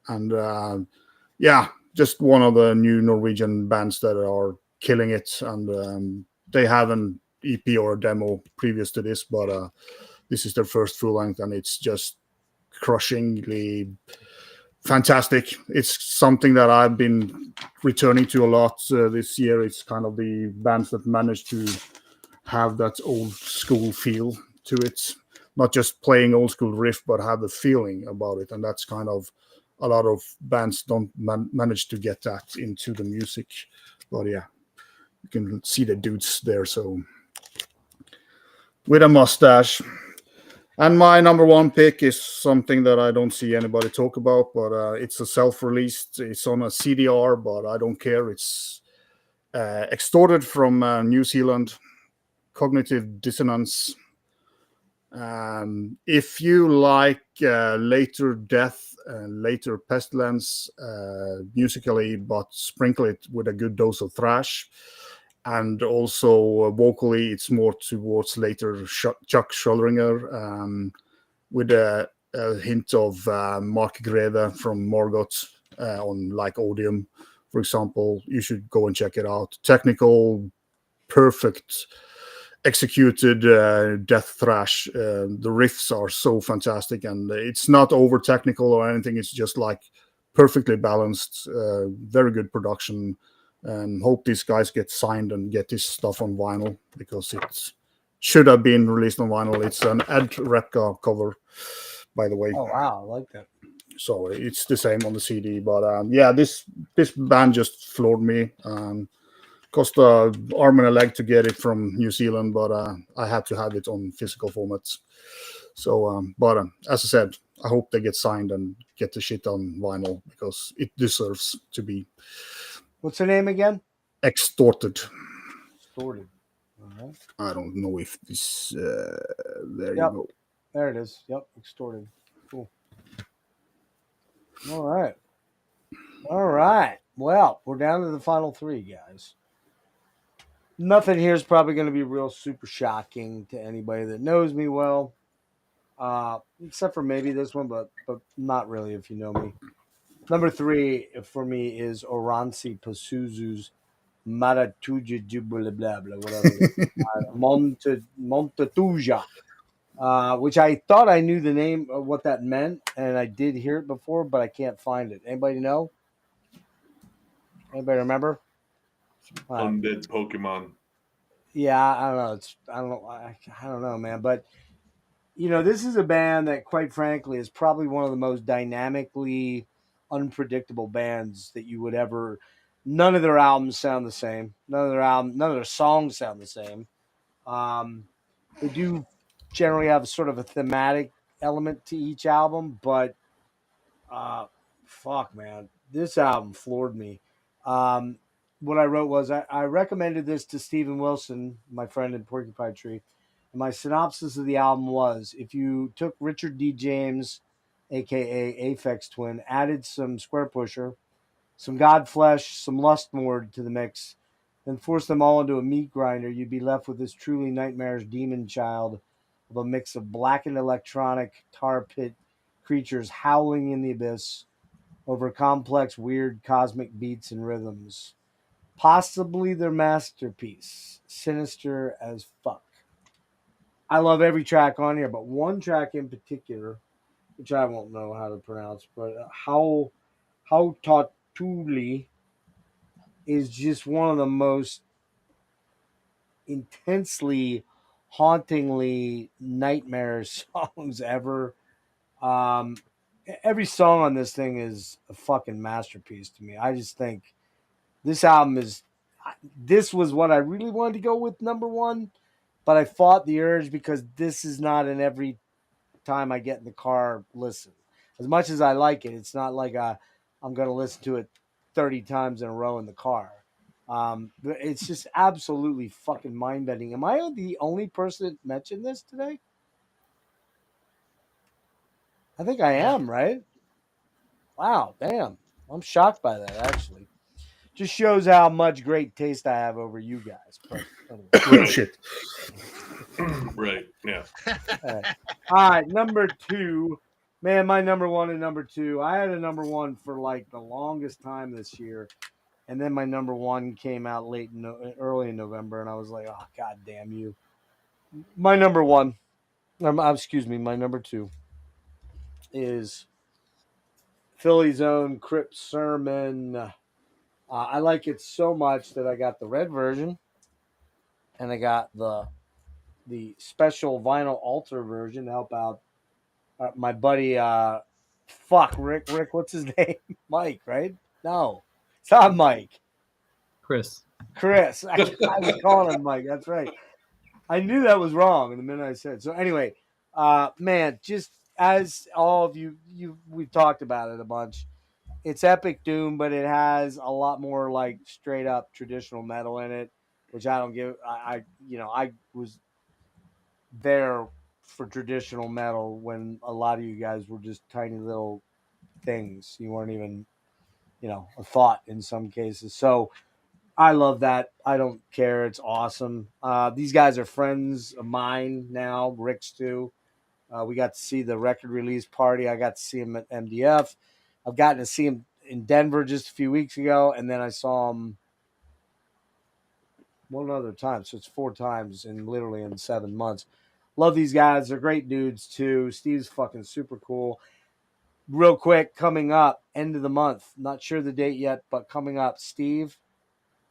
And just one of the new Norwegian bands that are killing it. And they have an EP or a demo previous to this, but this is their first full length, and it's just crushingly fantastic. It's something that I've been returning to a lot this year. It's kind of the bands that managed to have that old school feel to it, not just playing old school riff, but have the feeling about it. And that's kind of a lot of bands don't manage to get that into the music. But yeah, you can see the dudes there. So with a mustache. And my number 1 pick is something that I don't see anybody talk about, but it's a self-released. It's on a CDR, but I don't care. It's extorted from New Zealand, Cognitive Dissonance. If you like later Death and later Pestilence musically, but sprinkle it with a good dose of thrash, and also vocally, it's more towards later Chuck Schuldringer, with a hint of Mark Greve from Morgoth on like Odium, for example. You should go and check it out. Technical, perfect, executed death thrash. The riffs are so fantastic, and it's not over technical or anything. It's just like perfectly balanced, very good production. And hope these guys get signed and get this stuff on vinyl, because it should have been released on vinyl. It's an Ed Repka cover, by the way. Oh wow, I like that. So it's the same on the CD. But this band just floored me. Cost an arm and a leg to get it from New Zealand, but I had to have it on physical formats. So, but as I said, I hope they get signed and get the shit on vinyl, because it deserves to be. What's the name again? Extorted. Extorted. All right. I don't know if this. There you Yep. go. There it is. Yep, Extorted. Cool. All right. All right. Well, we're down to the final 3, guys. Nothing here is probably going to be real super shocking to anybody that knows me well, except for maybe this one, but not really if you know me. Number 3 for me is Oransi Pasuzu's Maratuja blah blah blah whatever Montetuja, which I thought I knew the name of what that meant, and I did hear it before, but I can't find it. Anybody know? Anybody remember? Undead Pokemon. Yeah, I don't know. I don't know, man. But this is a band that, quite frankly, is probably one of the most dynamically unpredictable bands that you would ever. None of their albums sound the same. None of their songs sound the same. They do generally have sort of a thematic element to each album, but fuck, man, this album floored me. What I wrote was I recommended this to Stephen Wilson, my friend in Porcupine Tree. And my synopsis of the album was, if you took Richard D. James, aka Aphex Twin, added some Square Pusher, some Godflesh, some Lustmord to the mix, then forced them all into a meat grinder, you'd be left with this truly nightmarish demon child of a mix of blackened electronic tar pit creatures howling in the abyss over complex, weird cosmic beats and rhythms. Possibly their masterpiece, sinister as fuck. I love every track on here, but one track in particular, which I won't know how to pronounce, but how Tautuli is just one of the most intensely, hauntingly nightmarish songs ever. Every song on this thing is a fucking masterpiece to me. I just think this album is. This was what I really wanted to go with number one, but I fought the urge because this is not an every time I get in the car listen. As much as I like it, it's not like I'm going to listen to it 30 times in a row in the car. It's just absolutely fucking mind-bending. Am I the only person that mentioned this today? I think I am, right? Wow, damn. I'm shocked by that, actually. Just shows how much great taste I have over you guys. But anyway. Shit. Right. Yeah. All right, number two. Man, my number one and number two. I had a number one for like the longest time this year. And then my number one came out early in November, and I was like, oh, god damn you. My number one, my number two is Philly's own Crypt Sermon. I like it so much that I got the red version, and I got the special vinyl altar version to help out my buddy. Rick. What's his name? Mike, right? No, it's not Mike. Chris. I was calling him Mike. That's right. I knew that was wrong in the minute I said. So anyway, man, just as all of we've talked about it a bunch. It's epic doom, but it has a lot more like straight up traditional metal in it, which I don't give. I was there for traditional metal when a lot of you guys were just tiny little things. You weren't even, a thought in some cases. So I love that. I don't care. It's awesome. These guys are friends of mine now. Rick's too. We got to see the record release party. I got to see him at MDF. I've gotten to see him in Denver just a few weeks ago, and then I saw him one other time. So it's 4 times literally in 7 months. Love these guys. They're great dudes too. Steve's fucking super cool. Real quick, coming up, end of the month. Not sure the date yet, but coming up, Steve,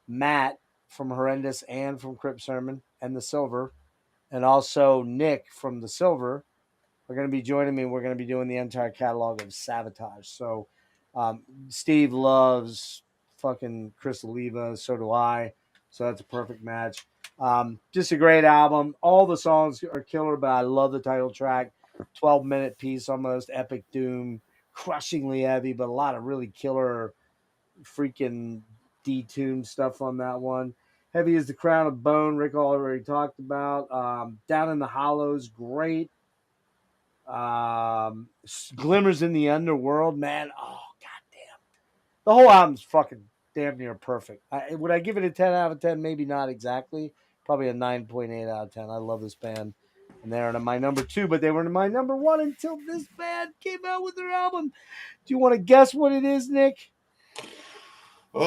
Matt from Horrendous and from Crypt Sermon and the Silver, and also Nick from the Silver are going to be joining me. We're going to be doing the entire catalog of Sabotage. So Steve loves fucking Chris Oliva. So do I. So that's a perfect match. Just a great album. All the songs are killer, but I love the title track. 12-minute piece, almost epic doom, crushingly heavy, but a lot of really killer freaking detuned stuff on that one. Heavy as the Crown of Bone, Rick already talked about. Down in the Hollows, great. Glimmers in the Underworld, man. Oh, goddamn. The whole album's fucking damn near perfect. Would I give it a 10 out of 10? Maybe not exactly. Probably a 9.8 out of 10. I love this band. And they're in my number 2, but they were in my number 1 until this band came out with their album. Do you want to guess what it is, Nick? Did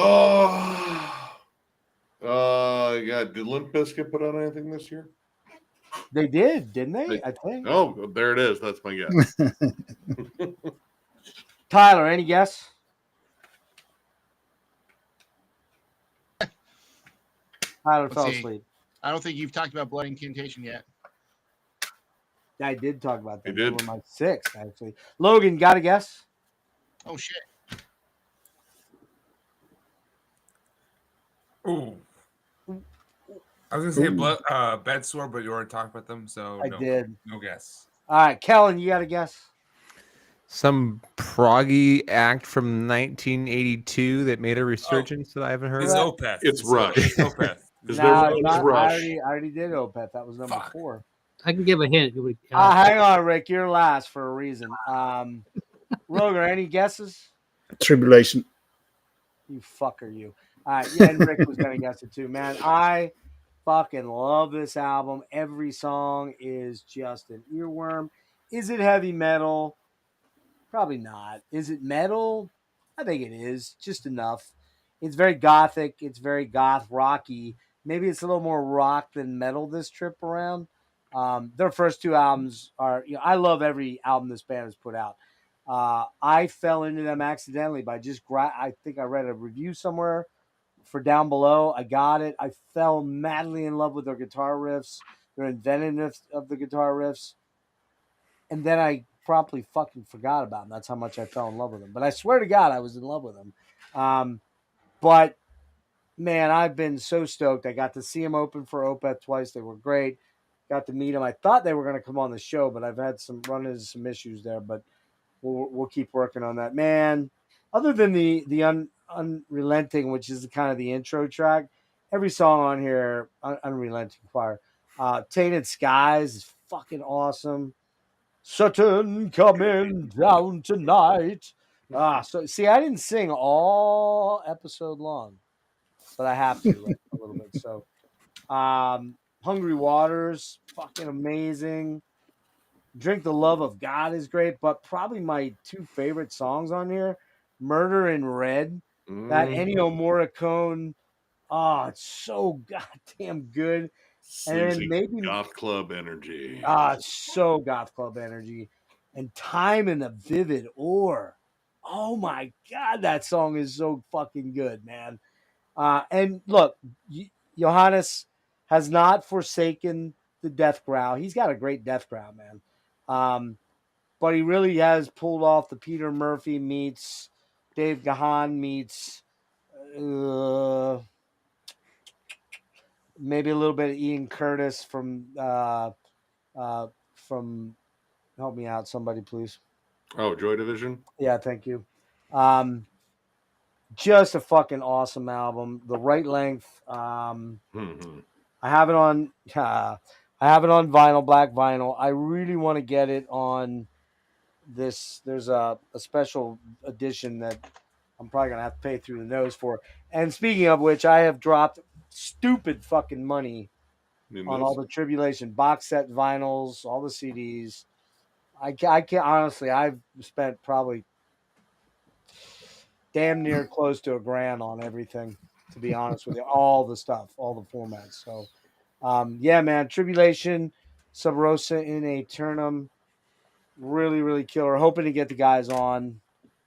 Limp Bizkit put out anything this year? They did, didn't they? I think. Oh, there it is. That's my guess. Tyler, any guess? Tyler fell asleep. I don't think you've talked about Blood Incantation yet. I did talk about that. You did. They were my 6th, actually. Logan, got a guess? Oh, shit. Ooh. I was gonna say Ooh. bed sore, but you already talked about them, so I did. no guess. All right, Kellen, you got a guess? Some proggy act from 1982 that made a resurgence that I haven't heard It's of. Opeth. It's Rush. Opeth. No, it's not. Rush. I already did Opeth. That was number 4. I can give a hint. It would, Hang on, Rick. You're last for a reason. Roger, any guesses? Tribulation. You fucker, you. All right, yeah, and Rick was gonna guess it too, man. I fucking love this album. Every song is just an earworm. Is it heavy metal? Probably not. Is it metal? I think it is, just enough. It's very gothic. It's very goth rocky. Maybe it's a little more rock than metal this trip around. Their first 2 albums are, I love every album this band has put out. I fell into them accidentally by just, I think I read a review somewhere for Down Below. I got it. I fell madly in love with their guitar riffs, their inventiveness of the guitar riffs. And then I promptly fucking forgot about them. That's how much I fell in love with them. But I swear to God, I was in love with them. But man, I've been so stoked. I got to see them open for Opeth twice. They were great. Got to meet them. I thought they were going to come on the show, but I've had run into some issues there. But we'll keep working on that, man. Other than the Unrelenting, which is kind of the intro track, every song on here, Unrelenting Choir, Tainted Skies is fucking awesome. Sutton coming down tonight. So see, I didn't sing all episode long, but I have to like, a little bit. So, Hungry Waters, fucking amazing. Drink the Love of God is great, but probably my 2 favorite songs on here, Murder in Red, that Ennio Morricone. Oh, it's so goddamn good. And then maybe goth club energy. So goth club energy. And Time in the Vivid Ore. Oh my God, that song is so fucking good, man. And look, Johannes has not forsaken the death growl. He's got a great death growl, man. But he really has pulled off the Peter Murphy meets Dave Gahan meets maybe a little bit of Ian Curtis from help me out, somebody please. Oh, Joy Division. Yeah, thank you. Just a fucking awesome album. The right length. I have it on. I have it on vinyl, black vinyl. I really want to get it on this. There's a special edition that I'm probably gonna have to pay through the nose for. And speaking of which, I have dropped stupid fucking money on all the Tribulation box set vinyls, all the CDs. I can't honestly. I've spent probably damn near close to $1,000 on everything, to be honest with you. All the stuff, all the formats. So, yeah, man. Tribulation, Sub Rosa in Aeternum, really, really killer. Hoping to get the guys on.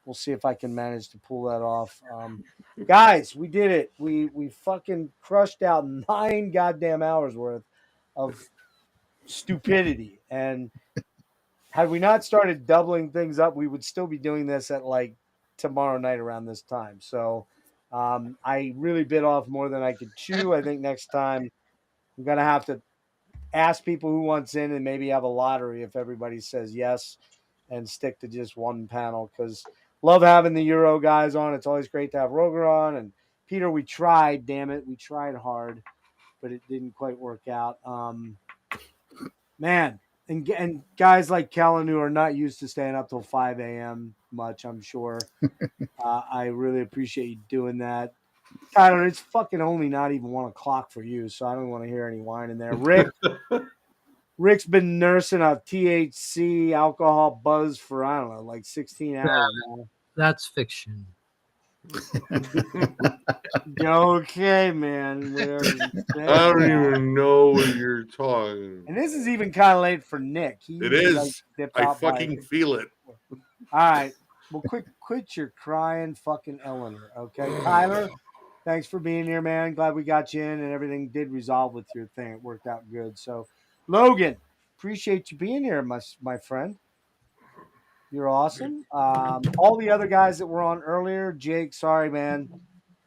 We'll see if I can manage to pull that off. Guys, we did it. We fucking crushed out 9 goddamn hours worth of stupidity. And had we not started doubling things up, we would still be doing this at like tomorrow night around this time. So I really bit off more than I could chew. I think next time I'm going to have to ask people who wants in and maybe have a lottery if everybody says yes and stick to just one panel, because love having the Euro guys on. It's always great to have Roger on. And Peter, we tried, damn it. We tried hard, but it didn't quite work out. Man, and guys like Kellen who are not used to staying up till 5 a.m. much, I'm sure. I really appreciate you doing that. Tyler, it's fucking only not even 1 o'clock for you, so I don't want to hear any whining there. Rick's been nursing a THC alcohol buzz for, I don't know, like 16 hours now. That's fiction. Okay, man. I don't even know what you're talking. And this is even kind of late for Nick. It is. I fucking feel it. All right. Well, quit your crying fucking Eleanor, okay? Tyler, thanks for being here, man. Glad we got you in and everything did resolve with your thing. It worked out good. So, Logan, appreciate you being here, my friend. You're awesome. All the other guys that were on earlier, Jake, sorry, man.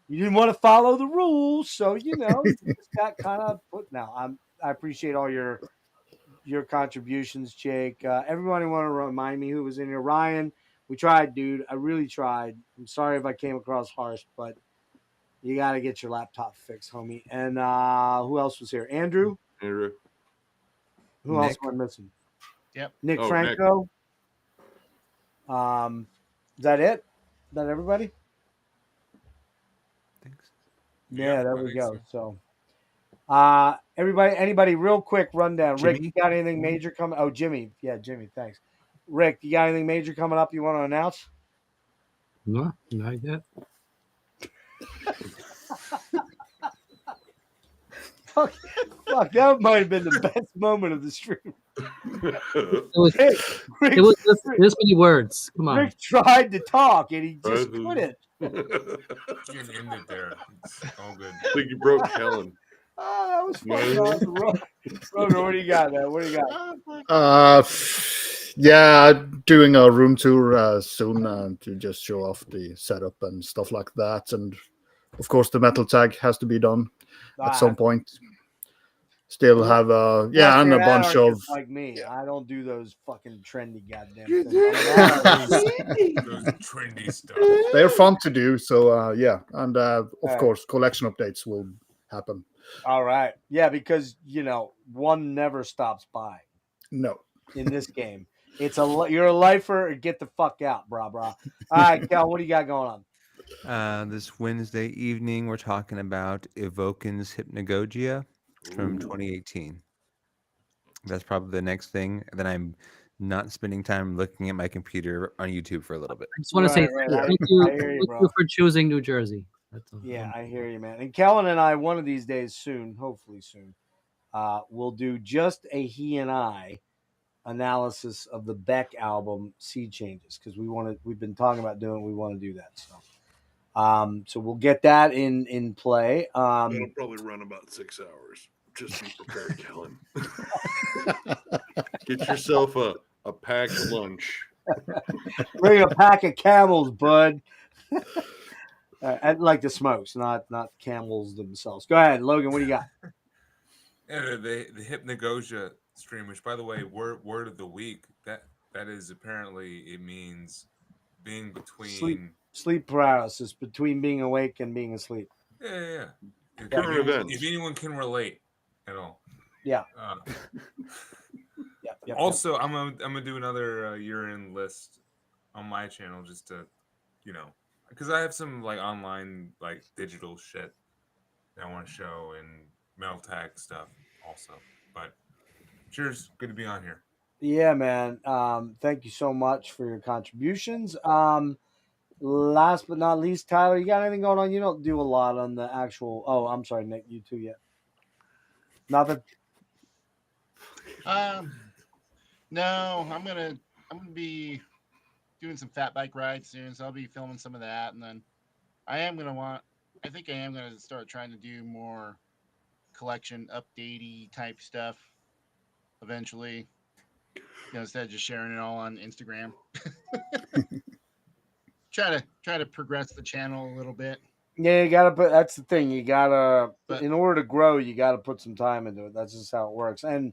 You didn't want to follow the rules, so you just got kind of put. Now I appreciate all your contributions, Jake. Everybody want to remind me who was in here. Ryan, we tried, dude. I really tried. I'm sorry if I came across harsh, but you got to get your laptop fixed, homie. And who else was here? Andrew. Andrew. Who else am I missing? Yep. Nick Oh, Franco. Is that it? Is that everybody? Thanks. Yeah, there I we think go. so. So, anybody, real quick rundown. Rick, Jimmy? you got anything major coming? Oh, Jimmy. Yeah, Jimmy. Thanks. Rick, you got anything major coming up you want to announce? No, not yet. Fuck, that might have been the best moment of the stream. It was, Rick, it was this many words. Come on. Rick tried to talk and he just couldn't. You can end it there. It's all good. I think you broke Kellen. Oh, that was fun. Roger, what do you got, man? What do you got? Yeah, doing a room tour soon to just show off the setup and stuff like that. And of course, the metal tag has to be done at some point. Still have and a bunch of like me. I don't do those fucking trendy goddamn things. Those trendy stuff. They're fun to do. So and of course, collection updates will happen. All right, yeah, because one never stops by. No, in this game, you're a lifer. Get the fuck out, brah. All right, Cal, what do you got going on? This Wednesday evening, we're talking about Evokin's Hypnagogia from 2018. That's probably the next thing. Then I'm not spending time looking at my computer on YouTube for a little bit. I just want to say thank you for choosing New Jersey. Yeah, I hear you, man. And Kellen and I, one of these days soon, hopefully soon, we'll do just a he and I analysis of the Beck album Sea Changes, because we've been talking about doing it. We want to do that. So we'll get that in play. It'll probably run about 6 hours. Just be prepared, Kellen. Get yourself a packed lunch. Bring a pack of Camels, bud. I'd like the smokes, not Camels themselves. Go ahead, Logan. What do you got? Yeah, the Hypnagogia stream, which, by the way, word of the week. That is apparently, it means being between sleep paralysis, between being awake and being asleep. Yeah. If anyone can relate at all. Yeah. Also, I'm gonna do another year-end list on my channel just to, because I have some like online like digital shit that I want to show and metal tag stuff also. But cheers, good to be on here. Yeah, man. Thank you so much for your contributions. Last but not least, Tyler, you got anything going on? You don't do a lot on the actual. Oh, I'm sorry, Nick. You too yet? Nothing. No, I'm gonna be doing some fat bike rides soon, so I'll be filming some of that, and then I am gonna start trying to do more collection updatey type stuff eventually. Instead of just sharing it all on Instagram. try to progress the channel a little bit. Yeah, you gotta put. That's the thing. You gotta, in order to grow, you gotta put some time into it. That's just how it works. And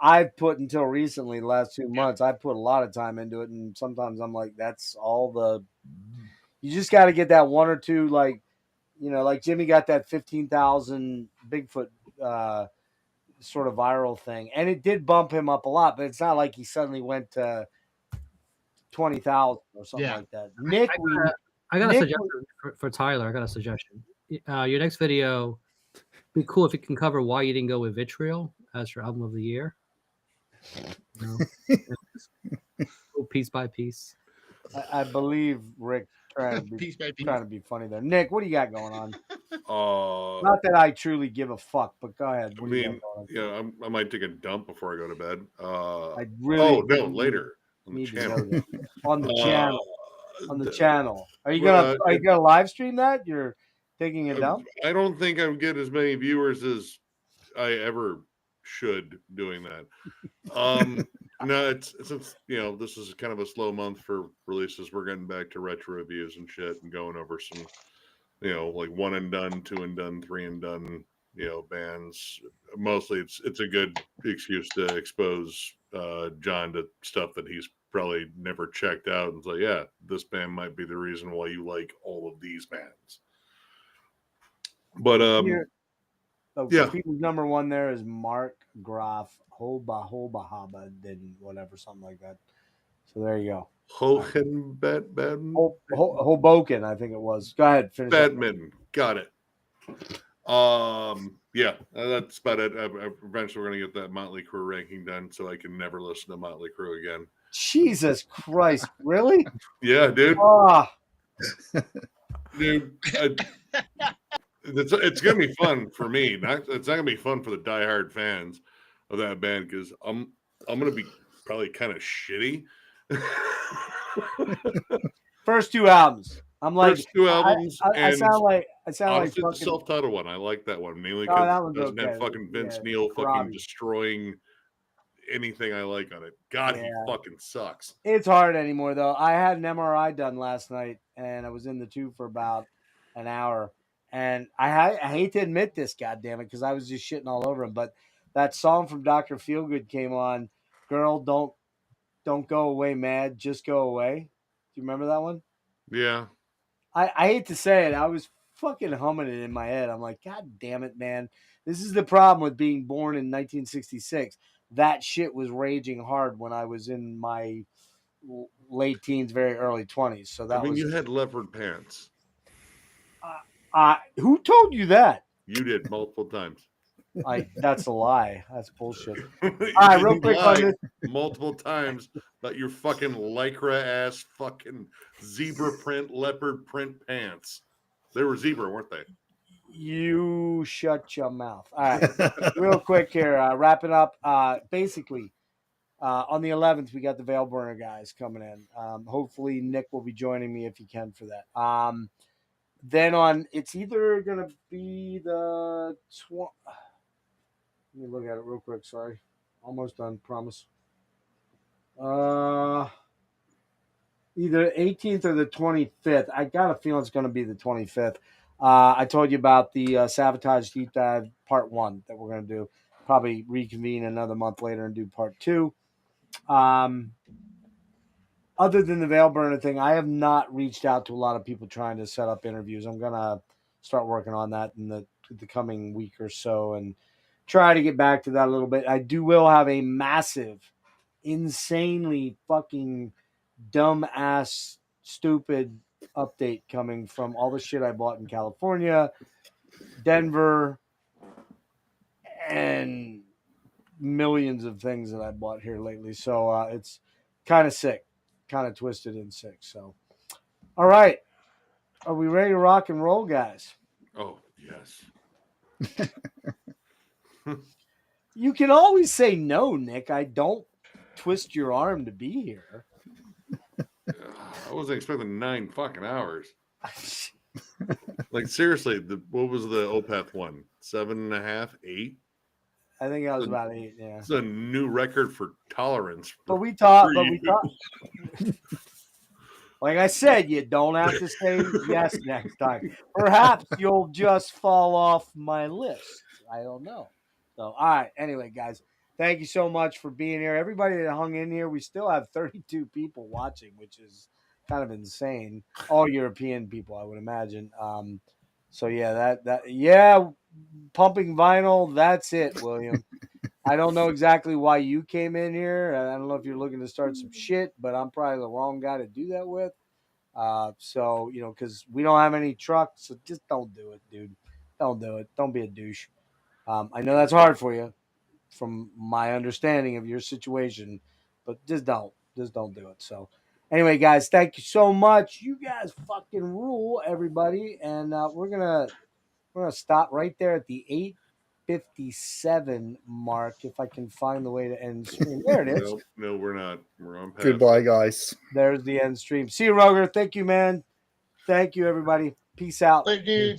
I've put until recently, the last 2 months, I put a lot of time into it, and sometimes I'm like, that's all the. You just got to get that one or two, like Jimmy got that 15,000 Bigfoot sort of viral thing, and it did bump him up a lot. But it's not like he suddenly went to 20,000 or something like that. Nick, I got a suggestion for Tyler. I got a suggestion. Your next video, be cool if you can cover why you didn't go with Vitriol as your album of the year. Piece by piece. I believe Rick trying to be funny there. Nick, what do you got going on? Not that I truly give a fuck, but go ahead. I might take a dump before I go to bed. Later on the channel. On the channel. Are you gonna live stream that? You're taking a dump? I don't think I would get as many viewers as I ever should doing that. No, it's since this is kind of a slow month for releases. We're getting back to retro reviews and shit and going over some you know, like one and done, two and done, three and done, you know, bands. Mostly it's a good excuse to expose John to stuff that he's probably never checked out, and say, yeah, this band might be the reason why you like all of these bands. But yeah, people's number one there is Mark Graf Hoba Haba then whatever, something like that. So there you go. Hoboken, I think it was. Go ahead, finish. Badminton, got it. Yeah, that's about it. Eventually, we're gonna get that Motley Crue ranking done, so I can never listen to Motley Crue again. Jesus Christ, really? Yeah, dude. Dude, it's gonna be fun for me. It's not gonna be fun for the diehard fans of that band, because I'm gonna be probably kind of shitty. First two albums. I'm like, first two albums. I sound like honestly, fucking... the self-titled one. I like that one mainly Oh, that because one's it doesn't have okay. fucking Vince Yeah, Neil fucking Robbie. destroying anything I like on it. God, he fucking sucks. It's hard anymore though. I had an MRI done last night, and I was in the tube for about an hour. And I hate to admit this, goddammit, because I was just shitting all over him. But that song from Dr. Feelgood came on. Girl, don't go away, mad. Just go away. Do you remember that one? Yeah. I hate to say it. I was fucking humming it in my head. I'm like, God damn it, man. This is the problem with being born in 1966. That shit was raging hard when I was in my late teens, very early 20s. So that you had leopard pants. Who told you that? You did multiple times. That's a lie. That's bullshit. All right, real quick on this. Multiple times about your fucking lycra ass fucking zebra print leopard print pants. They were zebra, weren't they? You shut your mouth. All right, real quick here, wrapping up. Basically, on the 11th, we got the Veil Burner guys coming in. Hopefully, Nick will be joining me if he can for that. Then it's either gonna be the let me look at it real quick. Sorry, almost done. Promise. Either 18th or the 25th. I got a feeling it's going to be the 25th. I told you about the Sabotage Deep Dive Part 1 that we're going to do. Probably reconvene another month later and do Part 2. Other than the Veil Burner thing, I have not reached out to a lot of people trying to set up interviews. I'm going to start working on that in the coming week or so and try to get back to that a little bit. I will have a massive, insanely fucking dumb ass stupid update coming from all the shit I bought in California, Denver, and millions of things that I bought here lately. So it's kind of sick, kind of twisted and sick. So, all right, are we ready to rock and roll, guys? Oh yes. You can always say no, Nick. I don't twist your arm to be here. I wasn't expecting 9 fucking hours. Like seriously, what was the Opeth one? 7.5, 8? I think that was about 8. Yeah, it's a new record for tolerance. But we talked. Like I said, you don't have to say yes next time. Perhaps you'll just fall off my list. I don't know. So, all right. Anyway, guys, thank you so much for being here. Everybody that hung in here, we still have 32 people watching, which is kind of insane. All European people, I would imagine. So yeah, pumping vinyl. That's it, William. I don't know exactly why you came in here. I don't know if you're looking to start some shit, but I'm probably the wrong guy to do that with. So, because we don't have any trucks, so just don't do it, dude. Don't do it. Don't be a douche. I know that's hard for you from my understanding of your situation, but just don't do it. So anyway, guys, thank you so much. You guys fucking rule, everybody. And we're going to stop right there at the 8:57 mark, if I can find the way to end stream. There it is. No, we're not. We're on past. Goodbye, guys. There's the end stream. See you, Roger. Thank you, man. Thank you, everybody. Peace out. Later, dudes.